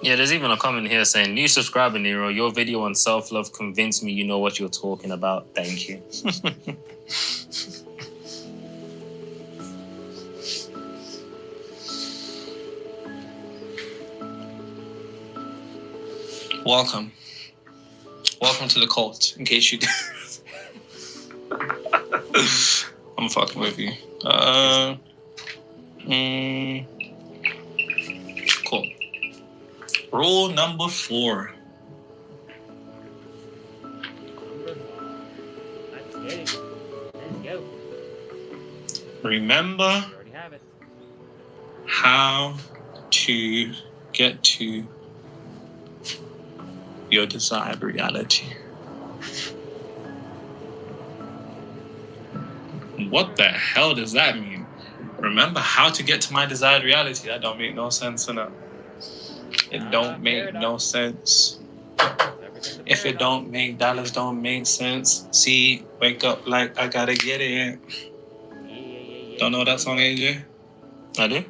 Yeah, there's even a comment here saying, new subscriber, Nero, your video on self-love convinced me you know what you're talking about. Thank you. Welcome. Welcome to the cult, in case you... I'm fucking with you. Cool. Rule number 4. Let's go. Remember You already have it. how to get to your desired reality. What the hell does that mean? Remember how to get to my desired reality? That don't make no sense enough. It don't make no sense. If it don't make dollars, don't make sense. See, wake up like I gotta get it. Don't know that song, AJ? I do.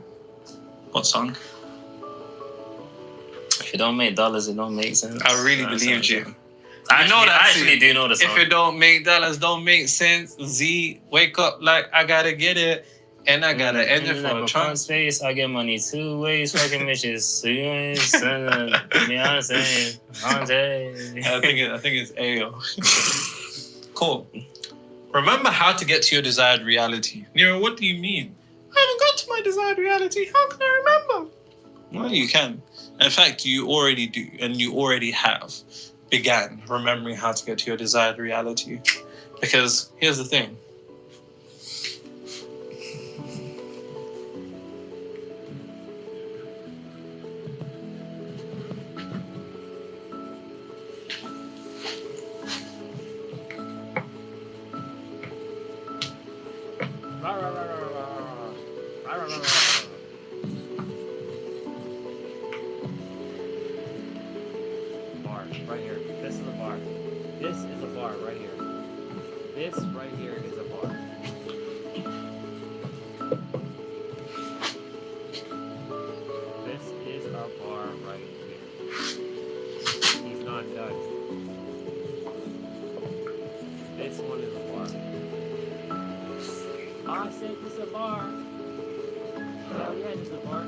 What song? If it don't make dollars, it don't make sense. I really believed you. I scene. actually do know the song. If it don't make dollars, don't make sense. Z, wake up like I gotta get it. And I got an engine for a trunk. Space, I get money 2 ways, fucking bitches. 2 ways, Beyonce, Andre. I think it's Ayo. Cool. Remember how to get to your desired reality. Nero, what do you mean? I haven't got to my desired reality. How can I remember? Well, you can. In fact, you already do, and you already have began remembering how to get to your desired reality. Because here's the thing. Bar, right here. This is a bar. This is a bar right here. This right here is a bar. This is a bar right here. He's not done. This one is a bar. I said this is a bar. Hell yeah, this is a bar.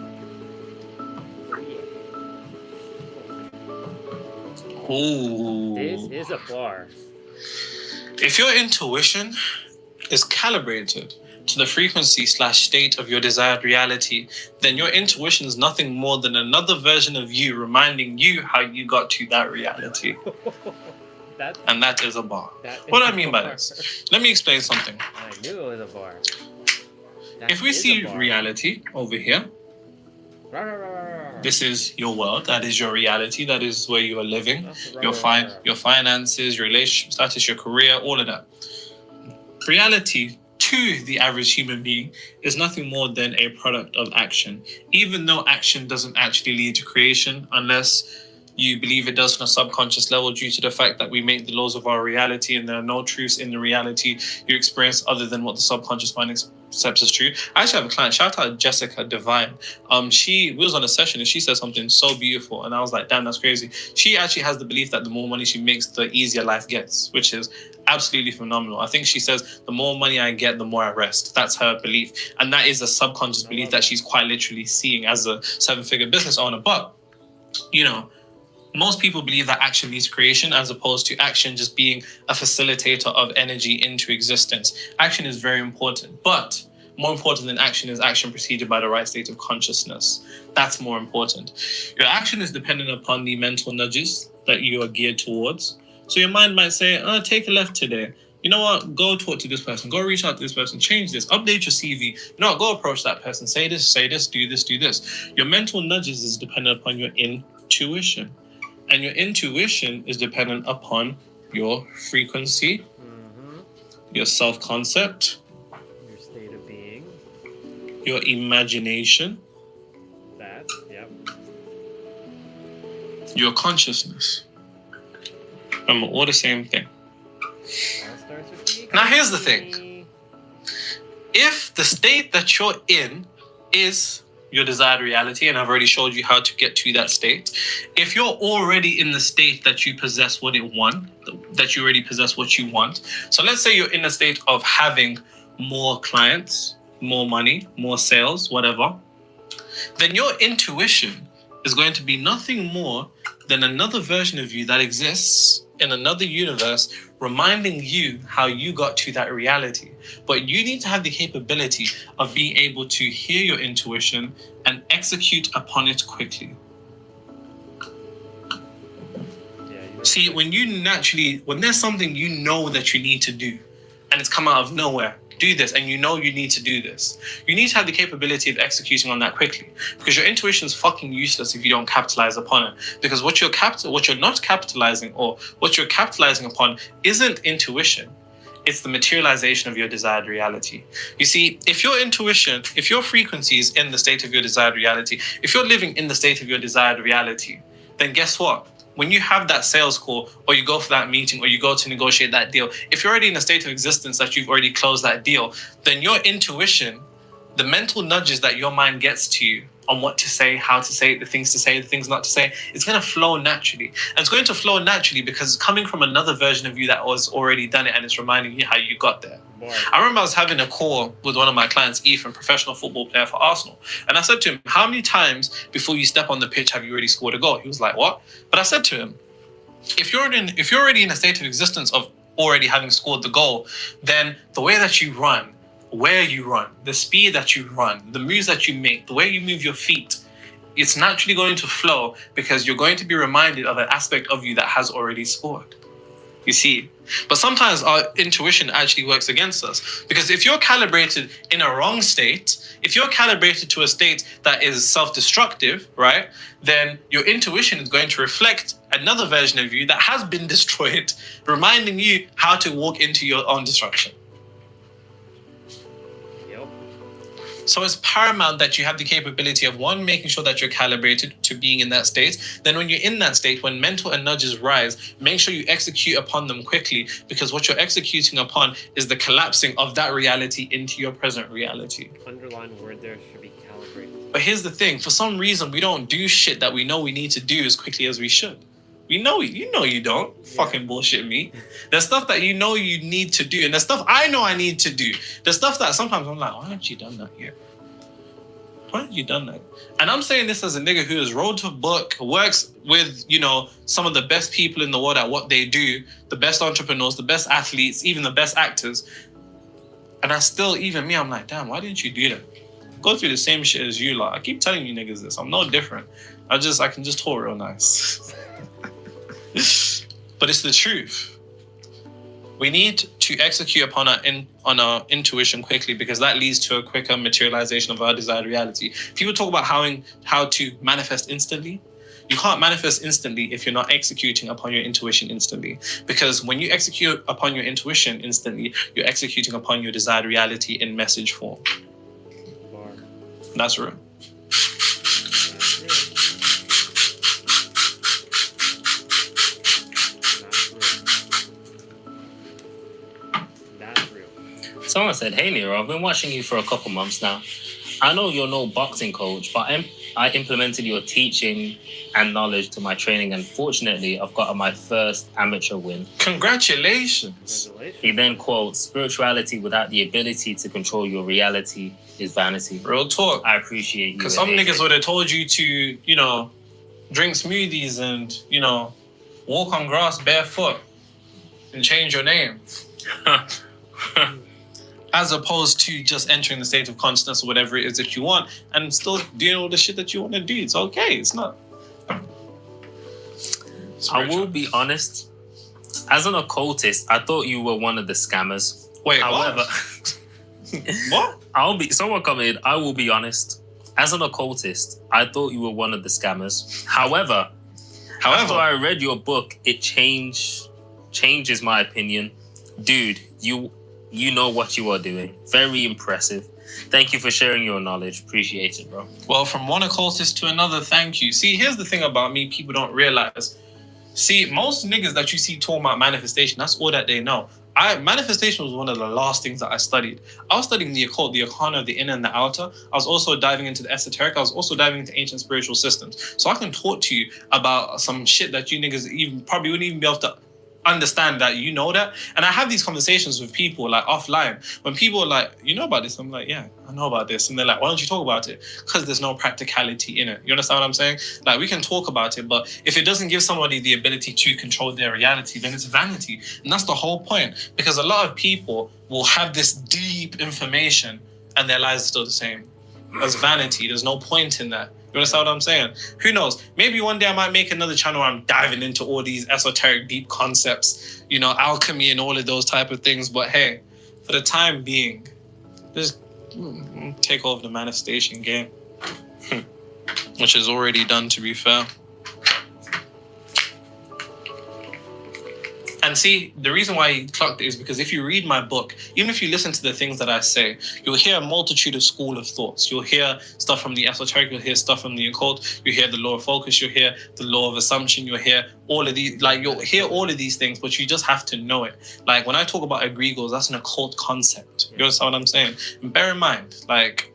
Ooh. This is a bar. If your intuition is calibrated to the frequency/state of your desired reality, then your intuition is nothing more than another version of you reminding you how you got to that reality. And that is a bar. What do I mean by this? Let me explain something. I knew it was a bar. If we see reality over here, this is your world. That is your reality. That is where you are living. Your finances, your relationship status, your career, all of that. Reality to the average human being is nothing more than a product of action. Even though action doesn't actually lead to creation unless you believe it does on a subconscious level due to the fact that we make the laws of our reality and there are no truths in the reality you experience other than what the subconscious mind accepts as true. I actually have a client, shout out Jessica Divine. We was on a session and she said something so beautiful and I was like, damn, that's crazy. She actually has the belief that the more money she makes, the easier life gets, which is absolutely phenomenal. I think she says the more money I get, the more I rest. That's her belief. And that is a subconscious belief that she's quite literally seeing as a 7-figure business owner. But, you know, most people believe that action leads to creation as opposed to action just being a facilitator of energy into existence. Action is very important, but more important than action is action preceded by the right state of consciousness. That's more important. Your action is dependent upon the mental nudges that you are geared towards. So your mind might say, take a left today. You know what? Go talk to this person. Go reach out to this person. Change this. Update your CV. You know what? Go approach that person. Say this, do this, do this. Your mental nudges is dependent upon your intuition. And your intuition is dependent upon your frequency, your self-concept, your state of being, your imagination, your consciousness. Remember, all the same thing. Now, here's the thing. If the state that you're in is your desired reality, and I've already showed you how to get to that state. If you're already in the state that you possess what it want, that you already possess what you want. So let's say you're in a state of having more clients, more money, more sales, whatever. Then your intuition is going to be nothing more than another version of you that exists in another universe, reminding you how you got to that reality. But you need to have the capability of being able to hear your intuition and execute upon it quickly. See, when there's something you know that you need to do, and it's come out of nowhere, do this, and you know you need to do this. You need to have the capability of executing on that quickly, because your intuition is fucking useless if you don't capitalize upon it. Because what you're not capitalizing, or what you're capitalizing upon, isn't intuition. It's the materialization of your desired reality. You see, if your intuition, if your frequency is in the state of your desired reality, if you're living in the state of your desired reality, then guess what? When you have that sales call, or you go for that meeting, or you go to negotiate that deal, if you're already in a state of existence that you've already closed that deal, then your intuition, the mental nudges that your mind gets to you on what to say, how to say it, the things not to say. It's going to flow naturally. And it's going to flow naturally because it's coming from another version of you that was already done it, and it's reminding you how you got there. I remember I was having a call with one of my clients, Ethan, professional football player for Arsenal. And I said to him, how many times before you step on the pitch have you already scored a goal? He was like, what? But I said to him, if you're already in a state of existence of already having scored the goal, then the way that you run, where you run, the speed that you run, the moves that you make, the way you move your feet, it's naturally going to flow because you're going to be reminded of an aspect of you that has already scored. You see, but sometimes our intuition actually works against us, because if you're calibrated in a wrong state, if you're calibrated to a state that is self-destructive, right, then your intuition is going to reflect another version of you that has been destroyed, reminding you how to walk into your own destruction. So it's paramount that you have the capability of, one, making sure that you're calibrated to being in that state. Then when you're in that state, when mental nudges rise, make sure you execute upon them quickly, because what you're executing upon is the collapsing of that reality into your present reality. Underline word there should be calibrated. But here's the thing. For some reason, we don't do shit that we know we need to do as quickly as we should. We know you know you don't. Yeah. Fucking bullshit me. There's stuff that you know you need to do, and there's stuff I know I need to do. There's stuff that sometimes I'm like, why haven't you done that yet? Why haven't you done that? And I'm saying this as a nigga who has wrote a book, works with, you know, some of the best people in the world at what they do, the best entrepreneurs, the best athletes, even the best actors. And I still, even me, I'm like, damn, why didn't you do that? Go through the same shit as you lot. I keep telling you niggas this. I'm no different. I can just talk real nice. But it's the truth. We need to execute upon our intuition quickly, because that leads to a quicker materialization of our desired reality. People talk about how to manifest instantly. You can't manifest instantly if you're not executing upon your intuition instantly. Because when you execute upon your intuition instantly, you're executing upon your desired reality in message form. That's real. Someone said, hey Nero, I've been watching you for a couple months now. I know you're no boxing coach, but I implemented your teaching and knowledge to my training, and fortunately, I've got my first amateur win. Congratulations. He then quotes, spirituality without the ability to control your reality is vanity. Real talk. I appreciate you. Because some niggas would have told you to, you know, drink smoothies and, you know, walk on grass barefoot and change your name. As opposed to just entering the state of consciousness or whatever it is that you want and still doing all the shit that you want to do. It's okay. It's not. I will be honest. As an occultist, I thought you were one of the scammers. Wait, however, what? Someone commented, I will be honest. As an occultist, I thought you were one of the scammers. However, after I read your book, it changes my opinion. Dude, you know what you are doing. Very impressive. Thank you for sharing your knowledge. Appreciate it, bro. Well, from one occultist to another, thank you. See, here's the thing about me, people don't realize. See, most niggas that you see talking about manifestation, that's all that they know. Manifestation was one of the last things that I studied. I was studying the occult, the arcana, the inner and the outer. I was also diving into the esoteric. I was also diving into ancient spiritual systems. So I can talk to you about some shit that you niggas probably wouldn't even be able to understand that you know that. And I have these conversations with people like offline. When people are like, you know about this? I'm like, yeah, I know about this. And they're like, why don't you talk about it? Because there's no practicality in it. You understand what I'm saying? Like, we can talk about it, but if it doesn't give somebody the ability to control their reality, then it's vanity. And that's the whole point. Because a lot of people will have this deep information and their lives are still the same. That's vanity. There's no point in that. You understand what I'm saying? Who knows? Maybe one day I might make another channel where I'm diving into all these esoteric deep concepts, you know, alchemy and all of those type of things. But hey, for the time being, just take over the manifestation game, which is already done, to be fair. And see, the reason why he clocked it is because if you read my book, even if you listen to the things that I say, you'll hear a multitude of school of thoughts. You'll hear stuff from the esoteric, you'll hear stuff from the occult, you'll hear the law of focus, you'll hear the law of assumption, you'll hear all of these, like you'll hear all of these things, but you just have to know it. Like when I talk about egregores, that's an occult concept. You understand what I'm saying? And bear in mind, like,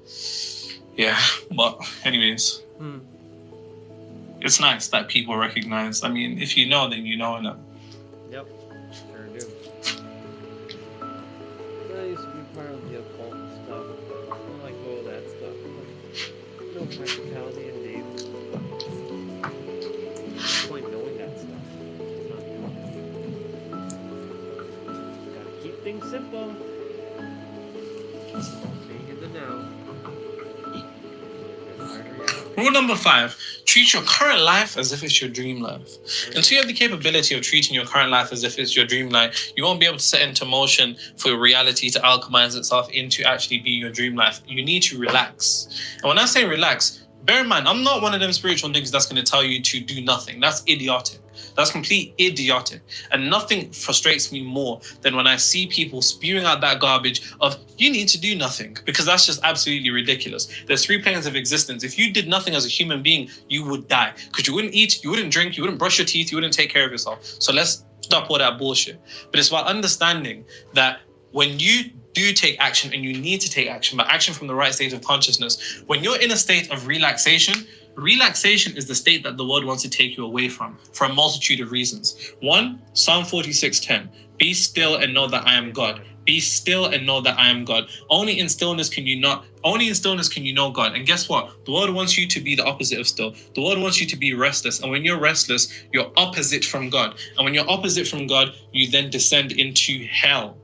Yeah, but anyways, it's nice that people recognize. I mean, if you know, then you know, innit? Yep, sure do. I used to be part of the occult stuff. I don't like all that stuff. No practicality indeed. What's the point knowing that stuff? It's not good. Gotta keep things simple. Being in the now. Rule number 5, treat your current life as if it's your dream life. Until you have the capability of treating your current life as if it's your dream life, you won't be able to set into motion for your reality to alchemize itself into actually being your dream life. You need to relax. And when I say relax, bear in mind, I'm not one of them spiritual niggas that's going to tell you to do nothing. That's idiotic. That's complete idiotic. And nothing frustrates me more than when I see people spewing out that garbage of, you need to do nothing, because that's just absolutely ridiculous. There's 3 planes of existence. If you did nothing as a human being, you would die, because you wouldn't eat, you wouldn't drink, you wouldn't brush your teeth, you wouldn't take care of yourself. So let's stop all that bullshit. But it's about understanding that when you do take action, and you need to take action, but action from the right state of consciousness, when you're in a state of relaxation, relaxation is the state that the world wants to take you away from, for a multitude of reasons. 1, Psalm 46:10. Be still and know that I am God. Be still and know that I am God. Only in stillness can you know God. And guess what? The world wants you to be the opposite of still. The world wants you to be restless. And when you're restless, you're opposite from God. And when you're opposite from God, you then descend into hell.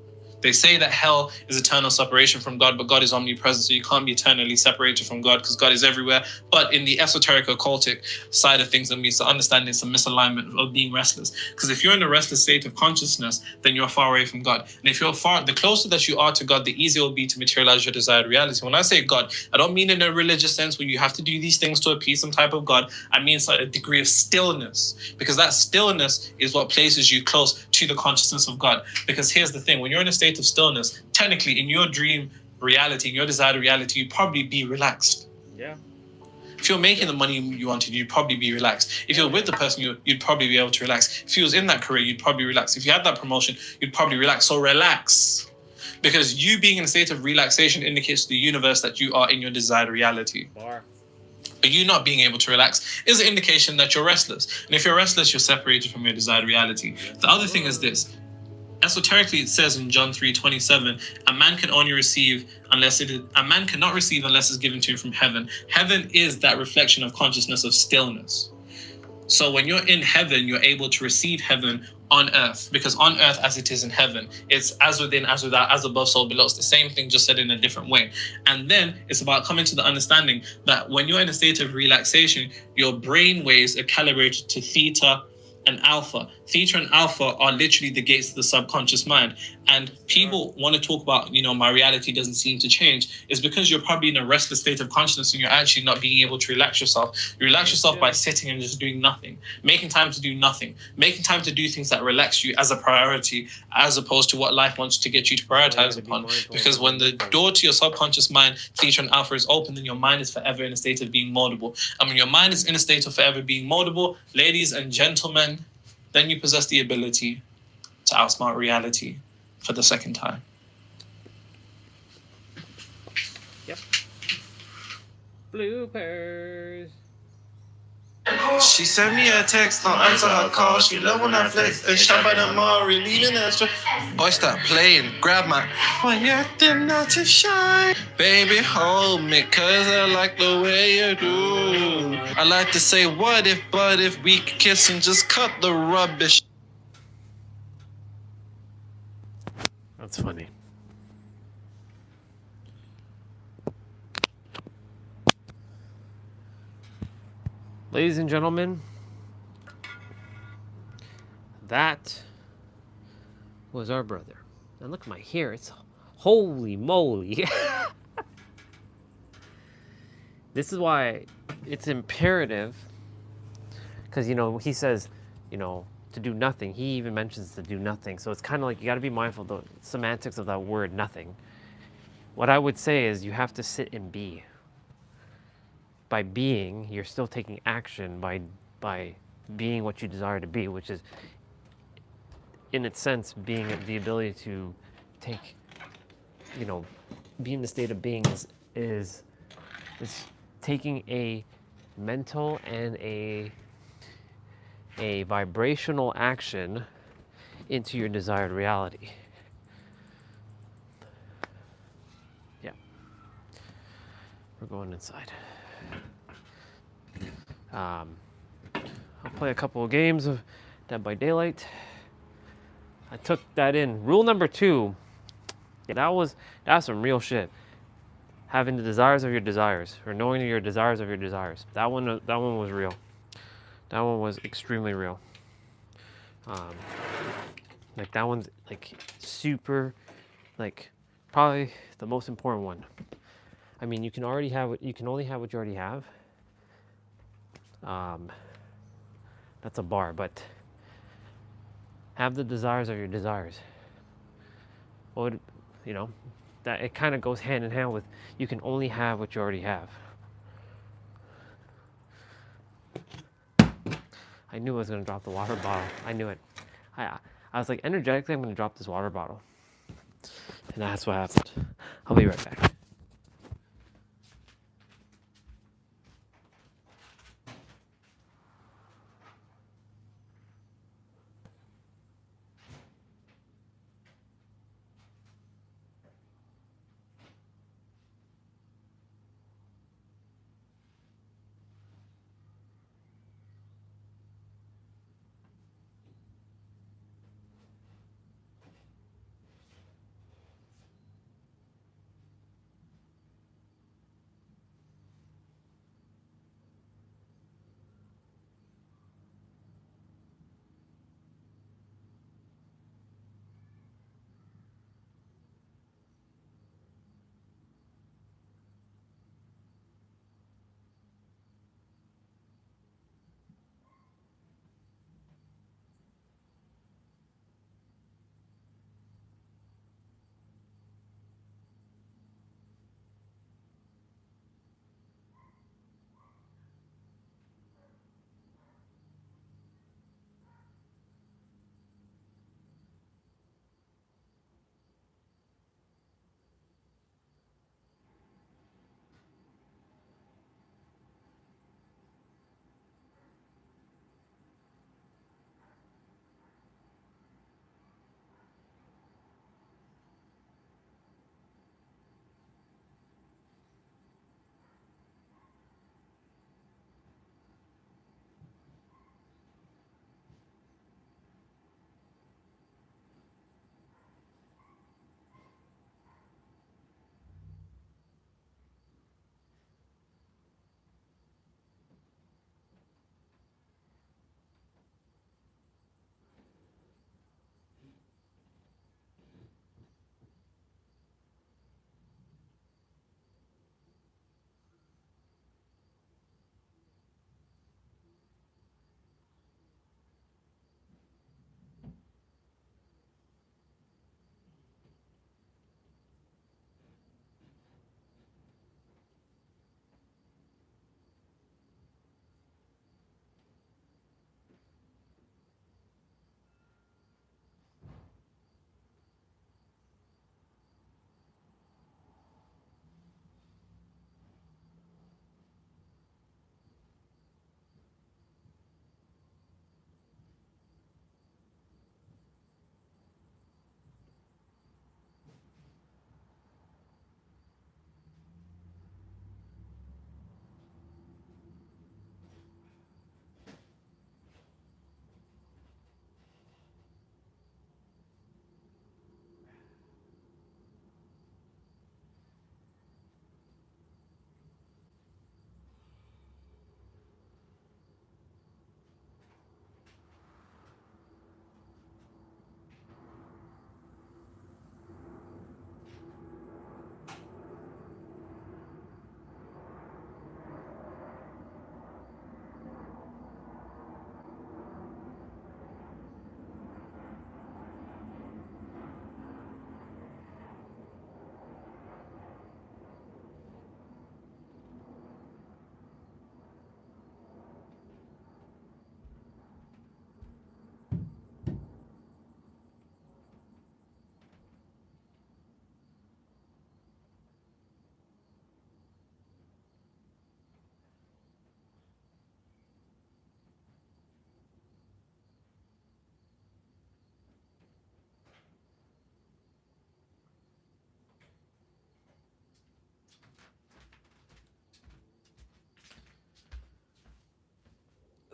They say that hell is eternal separation from God, but God is omnipresent, so you can't be eternally separated from God because God is everywhere. But in the esoteric occultic side of things, that means to understand it's a misalignment of being restless. Because if you're in a restless state of consciousness, then you're far away from God. And if you're the closer that you are to God, the easier it will be to materialize your desired reality. When I say God, I don't mean in a religious sense where you have to do these things to appease some type of God. I mean a degree of stillness, because that stillness is what places you close to the consciousness of God. Because here's the thing, when you're in a state of stillness, technically in your dream reality, in your desired reality, you'd probably be relaxed. Yeah. If you're making the money you wanted, you'd probably be relaxed. If you're with the person, you'd probably be able to relax. If you was in that career, you'd probably relax. If you had that promotion, you'd probably relax. So relax. Because you being in a state of relaxation indicates to the universe that you are in your desired reality. Bar. But you not being able to relax is an indication that you're restless. And if you're restless, you're separated from your desired reality. The other thing is this. Esoterically, it says in John 3:27, a man cannot receive unless it's given to him from heaven. Heaven is that reflection of consciousness of stillness. So when you're in heaven, you're able to receive heaven on earth, because on earth as it is in heaven, it's as within, as without, as above, so below. It's the same thing, just said in a different way. And then it's about coming to the understanding that when you're in a state of relaxation, your brain waves are calibrated to theta and alpha. Theta and alpha are literally the gates of the subconscious mind. And people want to talk about, my reality doesn't seem to change. It's because you're probably in a restless state of consciousness and you're actually not being able to relax yourself. You relax yourself by sitting and just doing nothing, making time to do nothing, making time to do things that relax you as a priority, as opposed to what life wants to get you to prioritize upon. Because when the door to your subconscious mind, theta and alpha, is open, then your mind is forever in a state of being moldable. And when your mind is in a state of forever being moldable, ladies and gentlemen, then you possess the ability to outsmart reality for the second time. Yep. Bloopers. She sent me a text, don't answer her call. She love when I flex, and shop at the mall, relieving extra. Boy, stop playing, grab my, why you acting not to shine? Baby, hold me, cause I like the way you do. I like to say what if, but if we could kiss and just cut the rubbish. That's funny. Ladies and gentlemen, that was our brother. And look at my hair. It's holy moly. This is why it's imperative, because, he says, to do nothing. He even mentions to do nothing. So it's kind of like you got to be mindful of the semantics of that word, nothing. What I would say is you have to sit and be. By being, you're still taking action by being what you desire to be, which is, in its sense, being the ability to take, be in the state of being is It's taking a mental and a vibrational action into your desired reality. Yeah. We're going inside. I'll play a couple of games of Dead by Daylight. I took that in. Rule number 2. Yeah, that's some real shit. Having the desires of your desires, or knowing your desires of your desires. That one was real. That one was extremely real. Like that one's like super, like probably the most important one. I mean, you can only have what you already have. That's a bar, but have the desires of your desires. Well, you know, that it kind of goes hand in hand with you can only have what you already have. I knew I was going to drop the water bottle. I knew it. I was like, energetically, I'm going to drop this water bottle. And that's what happened. I'll be right back.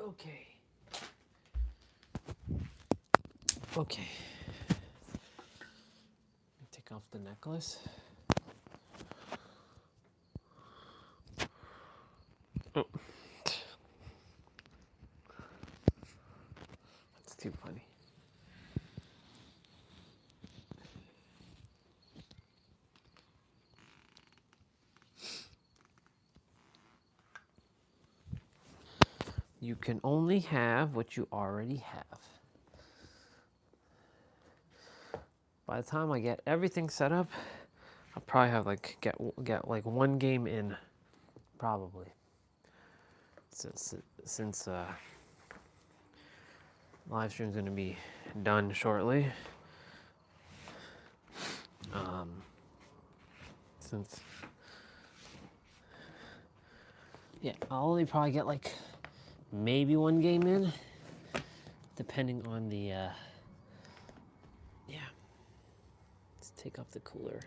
Okay. Okay. Take off the necklace. Oh. That's too funny. You can only have what you already have. By the time I get everything set up, I'll probably have like get like one game in, probably. Since live stream's gonna be done shortly. Since yeah, I'll only probably get like maybe one game in, depending on the yeah. Let's take off the cooler.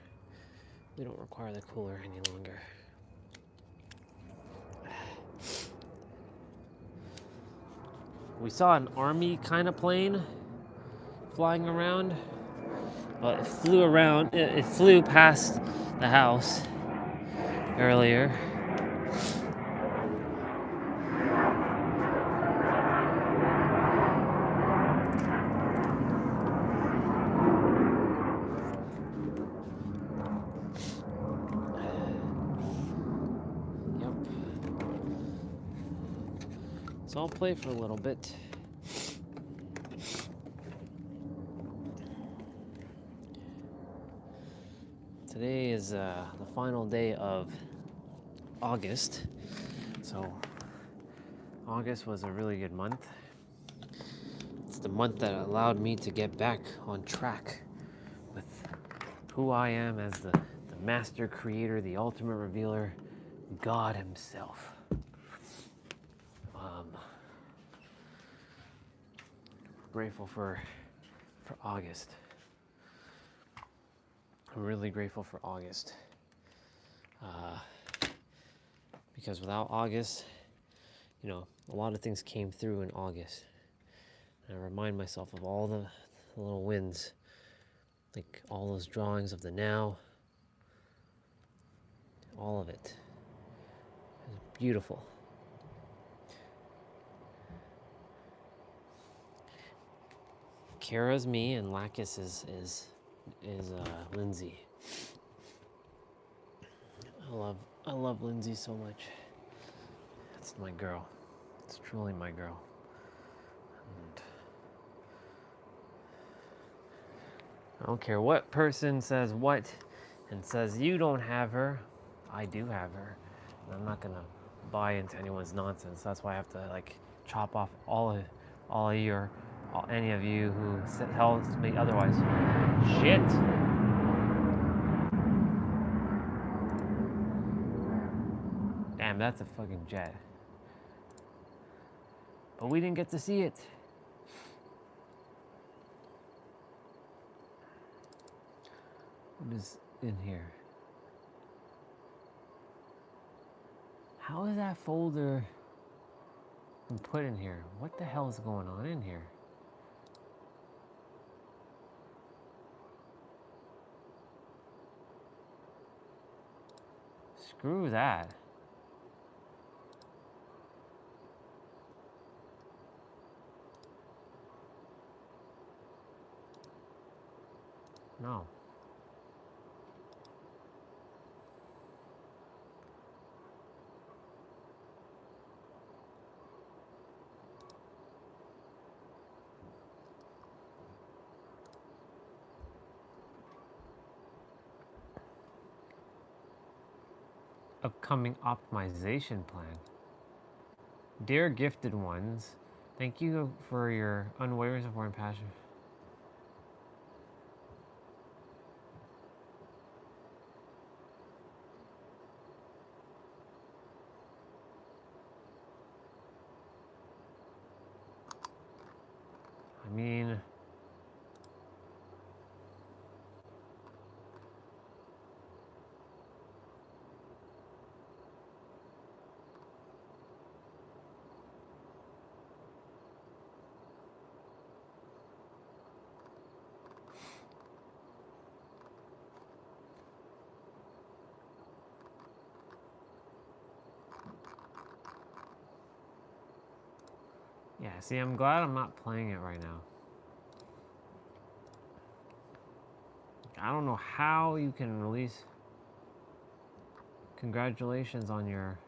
We don't require the cooler any longer. We saw an army kind of plane flying around, but it flew around. It flew past the house earlier. Yep. So I'll play for a little bit. Today is the final day of August, so August was a really good month. It's the month that allowed me to get back on track with who I am as the master creator, the ultimate revealer, God himself. Grateful for August. I'm really grateful for August. Because without August, you know, a lot of things came through in August. And I remind myself of all the little wins, like all those drawings of the now, all of it. It was beautiful. Kara's me and Lacus is Lindsay. I love Lindsay so much. That's my girl. It's truly my girl. And I don't care what person says what and says you don't have her. I do have her. And I'm not gonna buy into anyone's nonsense. That's why I have to like chop off any of you who tells me otherwise. Shit. Damn, that's a fucking jet. But we didn't get to see it. What is in here? How is that folder been put in here? What the hell is going on in here? Screw that. No. Upcoming optimization plan. Dear gifted ones, thank you for your unwavering support and passion. I mean, See, I'm glad I'm not playing it right now. I don't know how you can release congratulations on your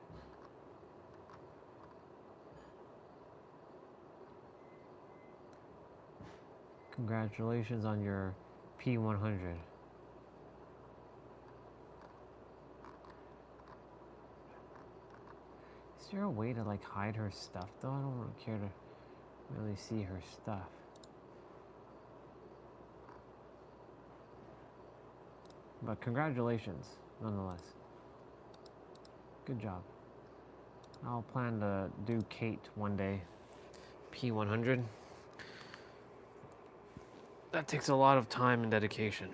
P100. Is there a way to like hide her stuff though? I don't really care to really see her stuff. But congratulations, nonetheless. Good job. I'll plan to do Kate one day. P100. That takes a lot of time and dedication.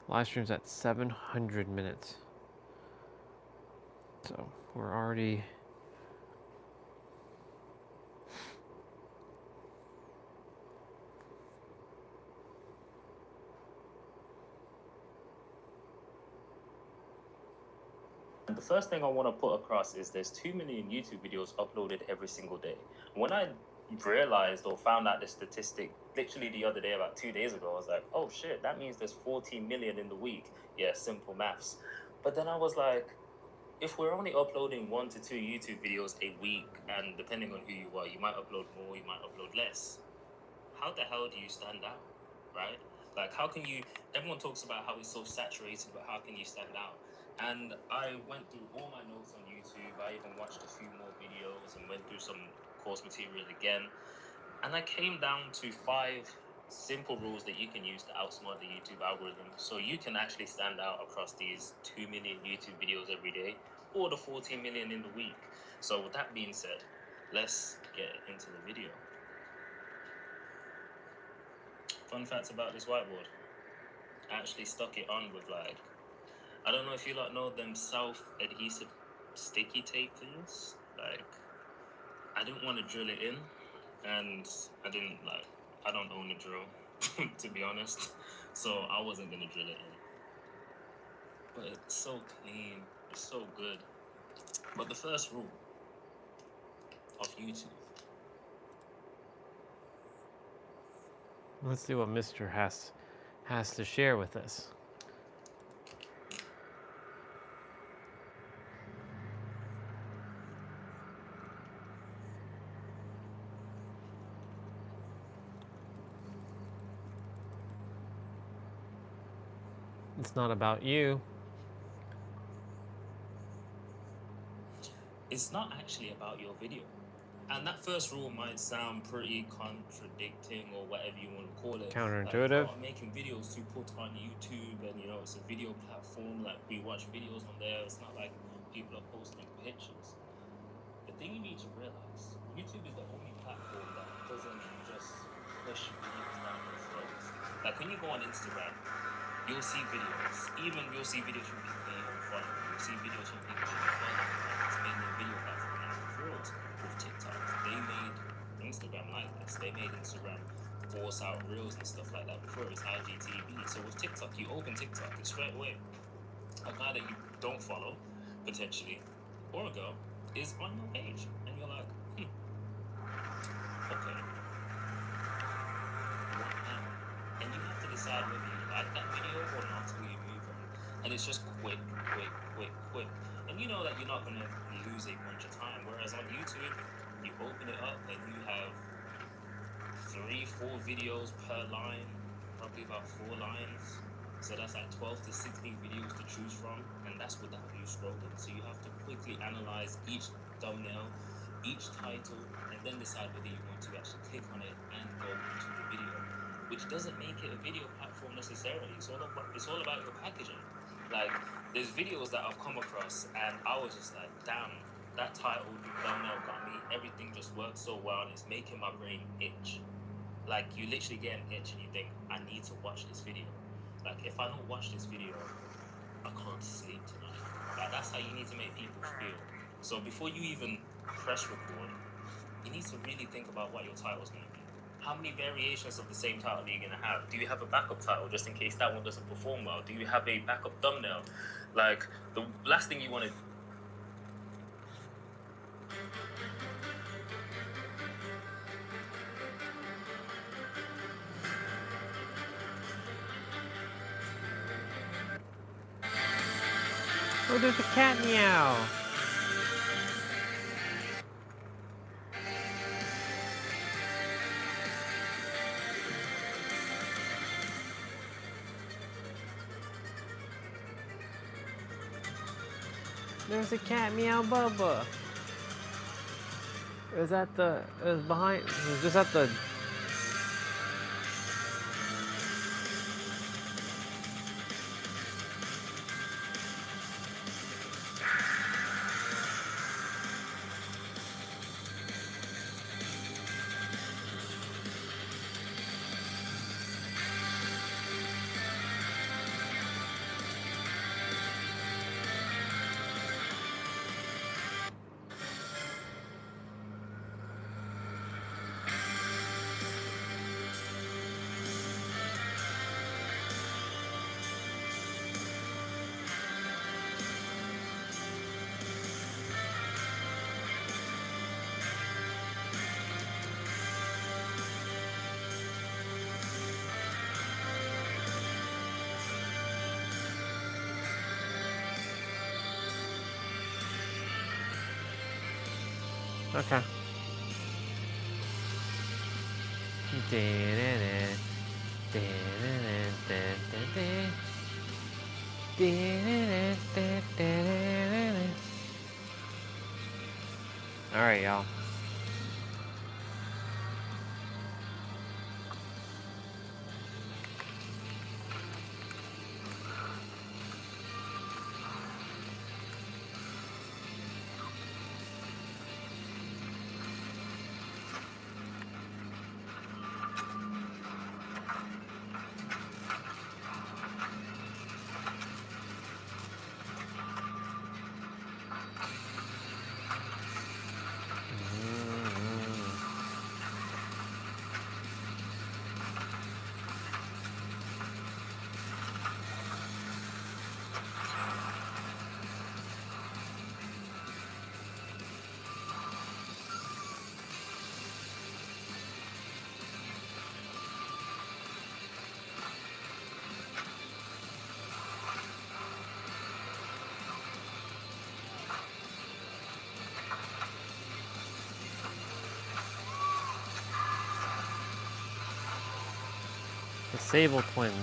Live stream's at 700 minutes. So we're already... The first thing I want to put across is there's 2 million YouTube videos uploaded every single day. When I realized or found out this statistic literally the other day, about 2 days ago, I was like, oh shit, that means there's 14 million in the week. Yeah, simple maths. But then I was like, if we're only uploading 1 to 2 YouTube videos a week, and depending on who you are, you might upload more, you might upload less. How the hell do you stand out, right? Like, how can you, everyone talks about how it's so saturated, but how can you stand out? And I went through all my notes on YouTube. I even watched a few more videos and went through some course material again. And I came down to 5 simple rules that you can use to outsmart the YouTube algorithm, so you can actually stand out across these 2 million YouTube videos every day, or the 14 million in the week. So with that being said, let's get into the video. Fun facts about this whiteboard. I actually stuck it on with like, I don't know if you lot know them self-adhesive sticky tape things. Like, I didn't want to drill it in, and I don't own a drill, to be honest. So I wasn't going to drill it in. But it's so clean, it's so good. But the first rule of YouTube. Let's see what Mr. has to share with us. It's not about you. It's not actually about your video. And that first rule might sound pretty contradicting or whatever you want to call it. Counterintuitive. Like, I'm making videos to put on YouTube, and you know, it's a video platform. Like, we watch videos on there. It's not like people are posting pictures. The thing you need to realize, YouTube is the only platform that doesn't just push videos down your throats. Like, when you go on Instagram, you'll see videos. Even you'll see videos from people that you don't follow. You'll see videos from people that you follow. It's mainly a video platform. And girls with TikTok, they made Instagram like this. They made Instagram force out reels and stuff like that before it was IGTV. So with TikTok, you open TikTok and straight away, a guy that you don't follow, potentially, or a girl, is on your page. And you're like, okay. What now? And you have to decide whether you like that video or not till you move on. And it's just quick. And you know that you're not gonna lose a bunch of time. Whereas on YouTube, you open it up and you have 3-4 videos per line, probably about 4 lines. So that's like 12 to 16 videos to choose from, and that's without you scrolling. So you have to quickly analyze each thumbnail, each title, and then decide whether you want to actually click on it and go into the video, which doesn't make it a video platform necessarily. It's all about your packaging. Like, there's videos that I've come across, and I was just like, damn, that title, thumbnail got me. Everything just works so well, and it's making my brain itch. Like, you literally get an itch, and you think, I need to watch this video. Like, if I don't watch this video, I can't sleep tonight. Like, that's how you need to make people feel. So before you even press record, you need to really think about what your title's going to be. How many variations of the same title are you going to have? Do you have a backup title just in case that one doesn't perform well? Do you have a backup thumbnail? Like, the last thing you want to... Oh, there's a cat meow. There's a cat meow Bubba. It was at the, it was behind, it was just at the, okay. All right, y'all. The Sable twins.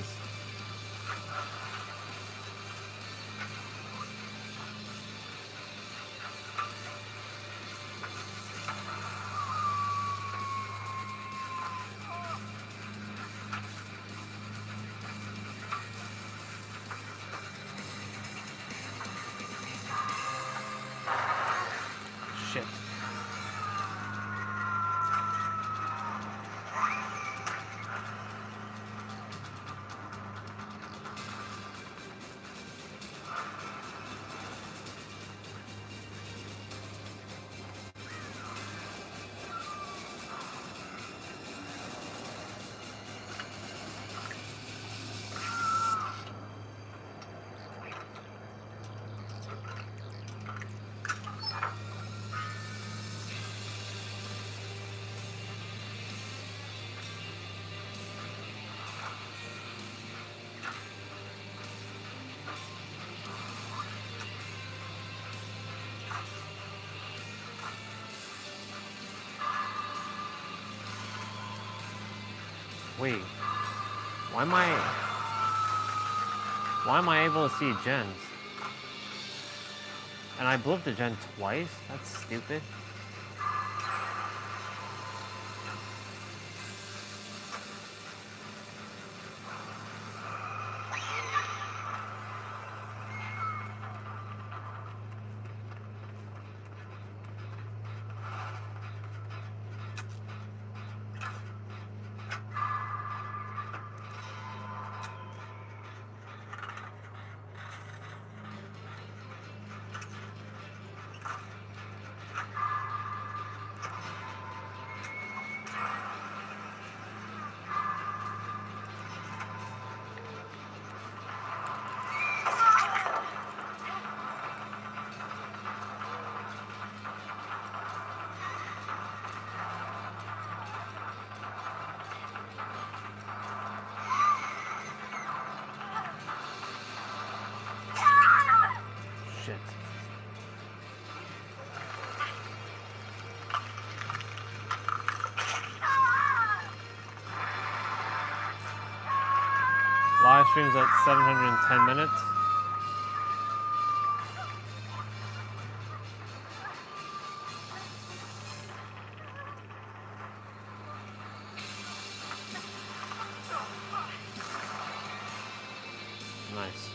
Shit. Wait, why am I able to see gens? And I blew up the gen twice? That's stupid. stream's at 710 minutes. Nice.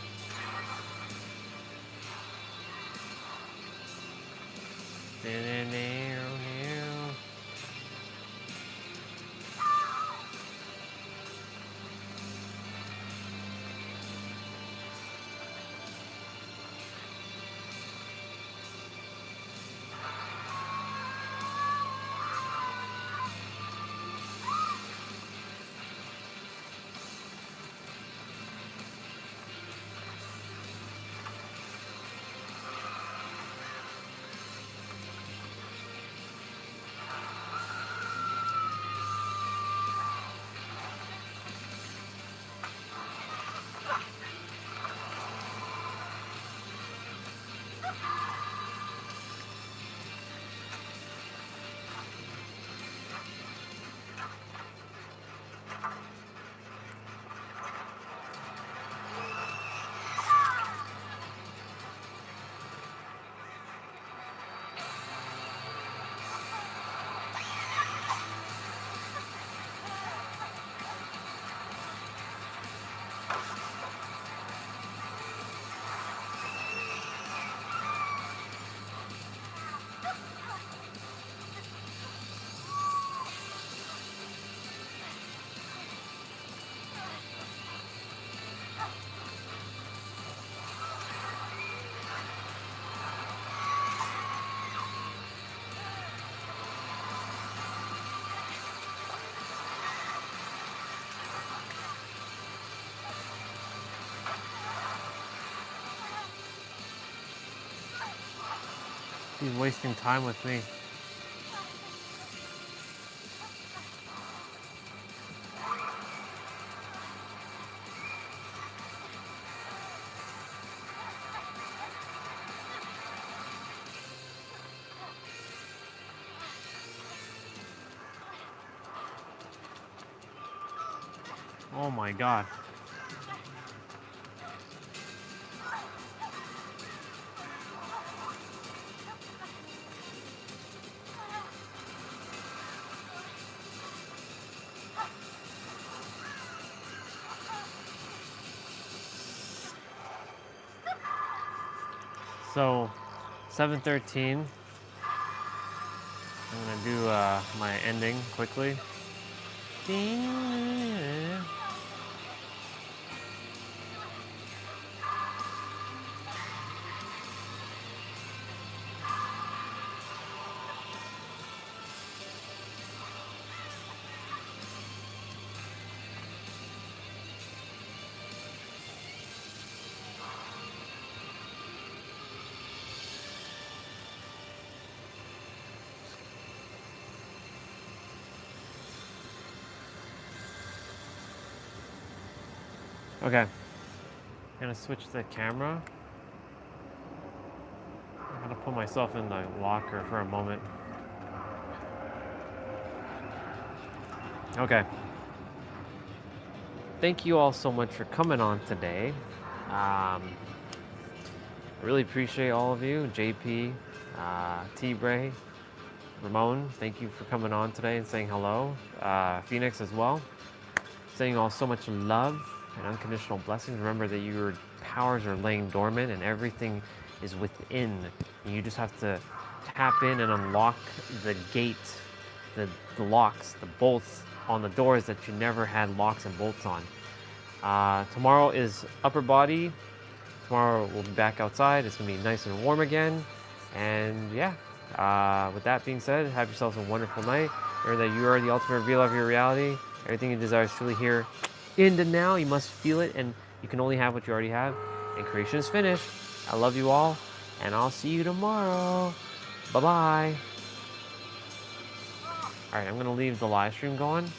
He's wasting time with me. Oh my God. So, 7:13. I'm gonna do my ending quickly. Okay, I'm gonna switch the camera. I'm gonna put myself in the locker for a moment. Okay. Thank you all so much for coming on today. I really appreciate all of you. JP, T-Bray, Ramon, thank you for coming on today and saying hello. Phoenix as well. Sending you all so much love and unconditional blessings. Remember that your powers are laying dormant and everything is within. You just have to tap in and unlock the gate, the locks, the bolts on the doors that you never had locks and bolts on. Tomorrow is upper body. Tomorrow we'll be back outside. It's gonna be nice and warm again. And yeah, with that being said, have yourselves a wonderful night. Remember that you are the ultimate revealer of your reality. Everything you desire is truly here in the now. You must feel it, and you can only have what you already have. And creation is finished. I love you all, and I'll see you tomorrow. Bye-bye. All right, I'm gonna leave the live stream going.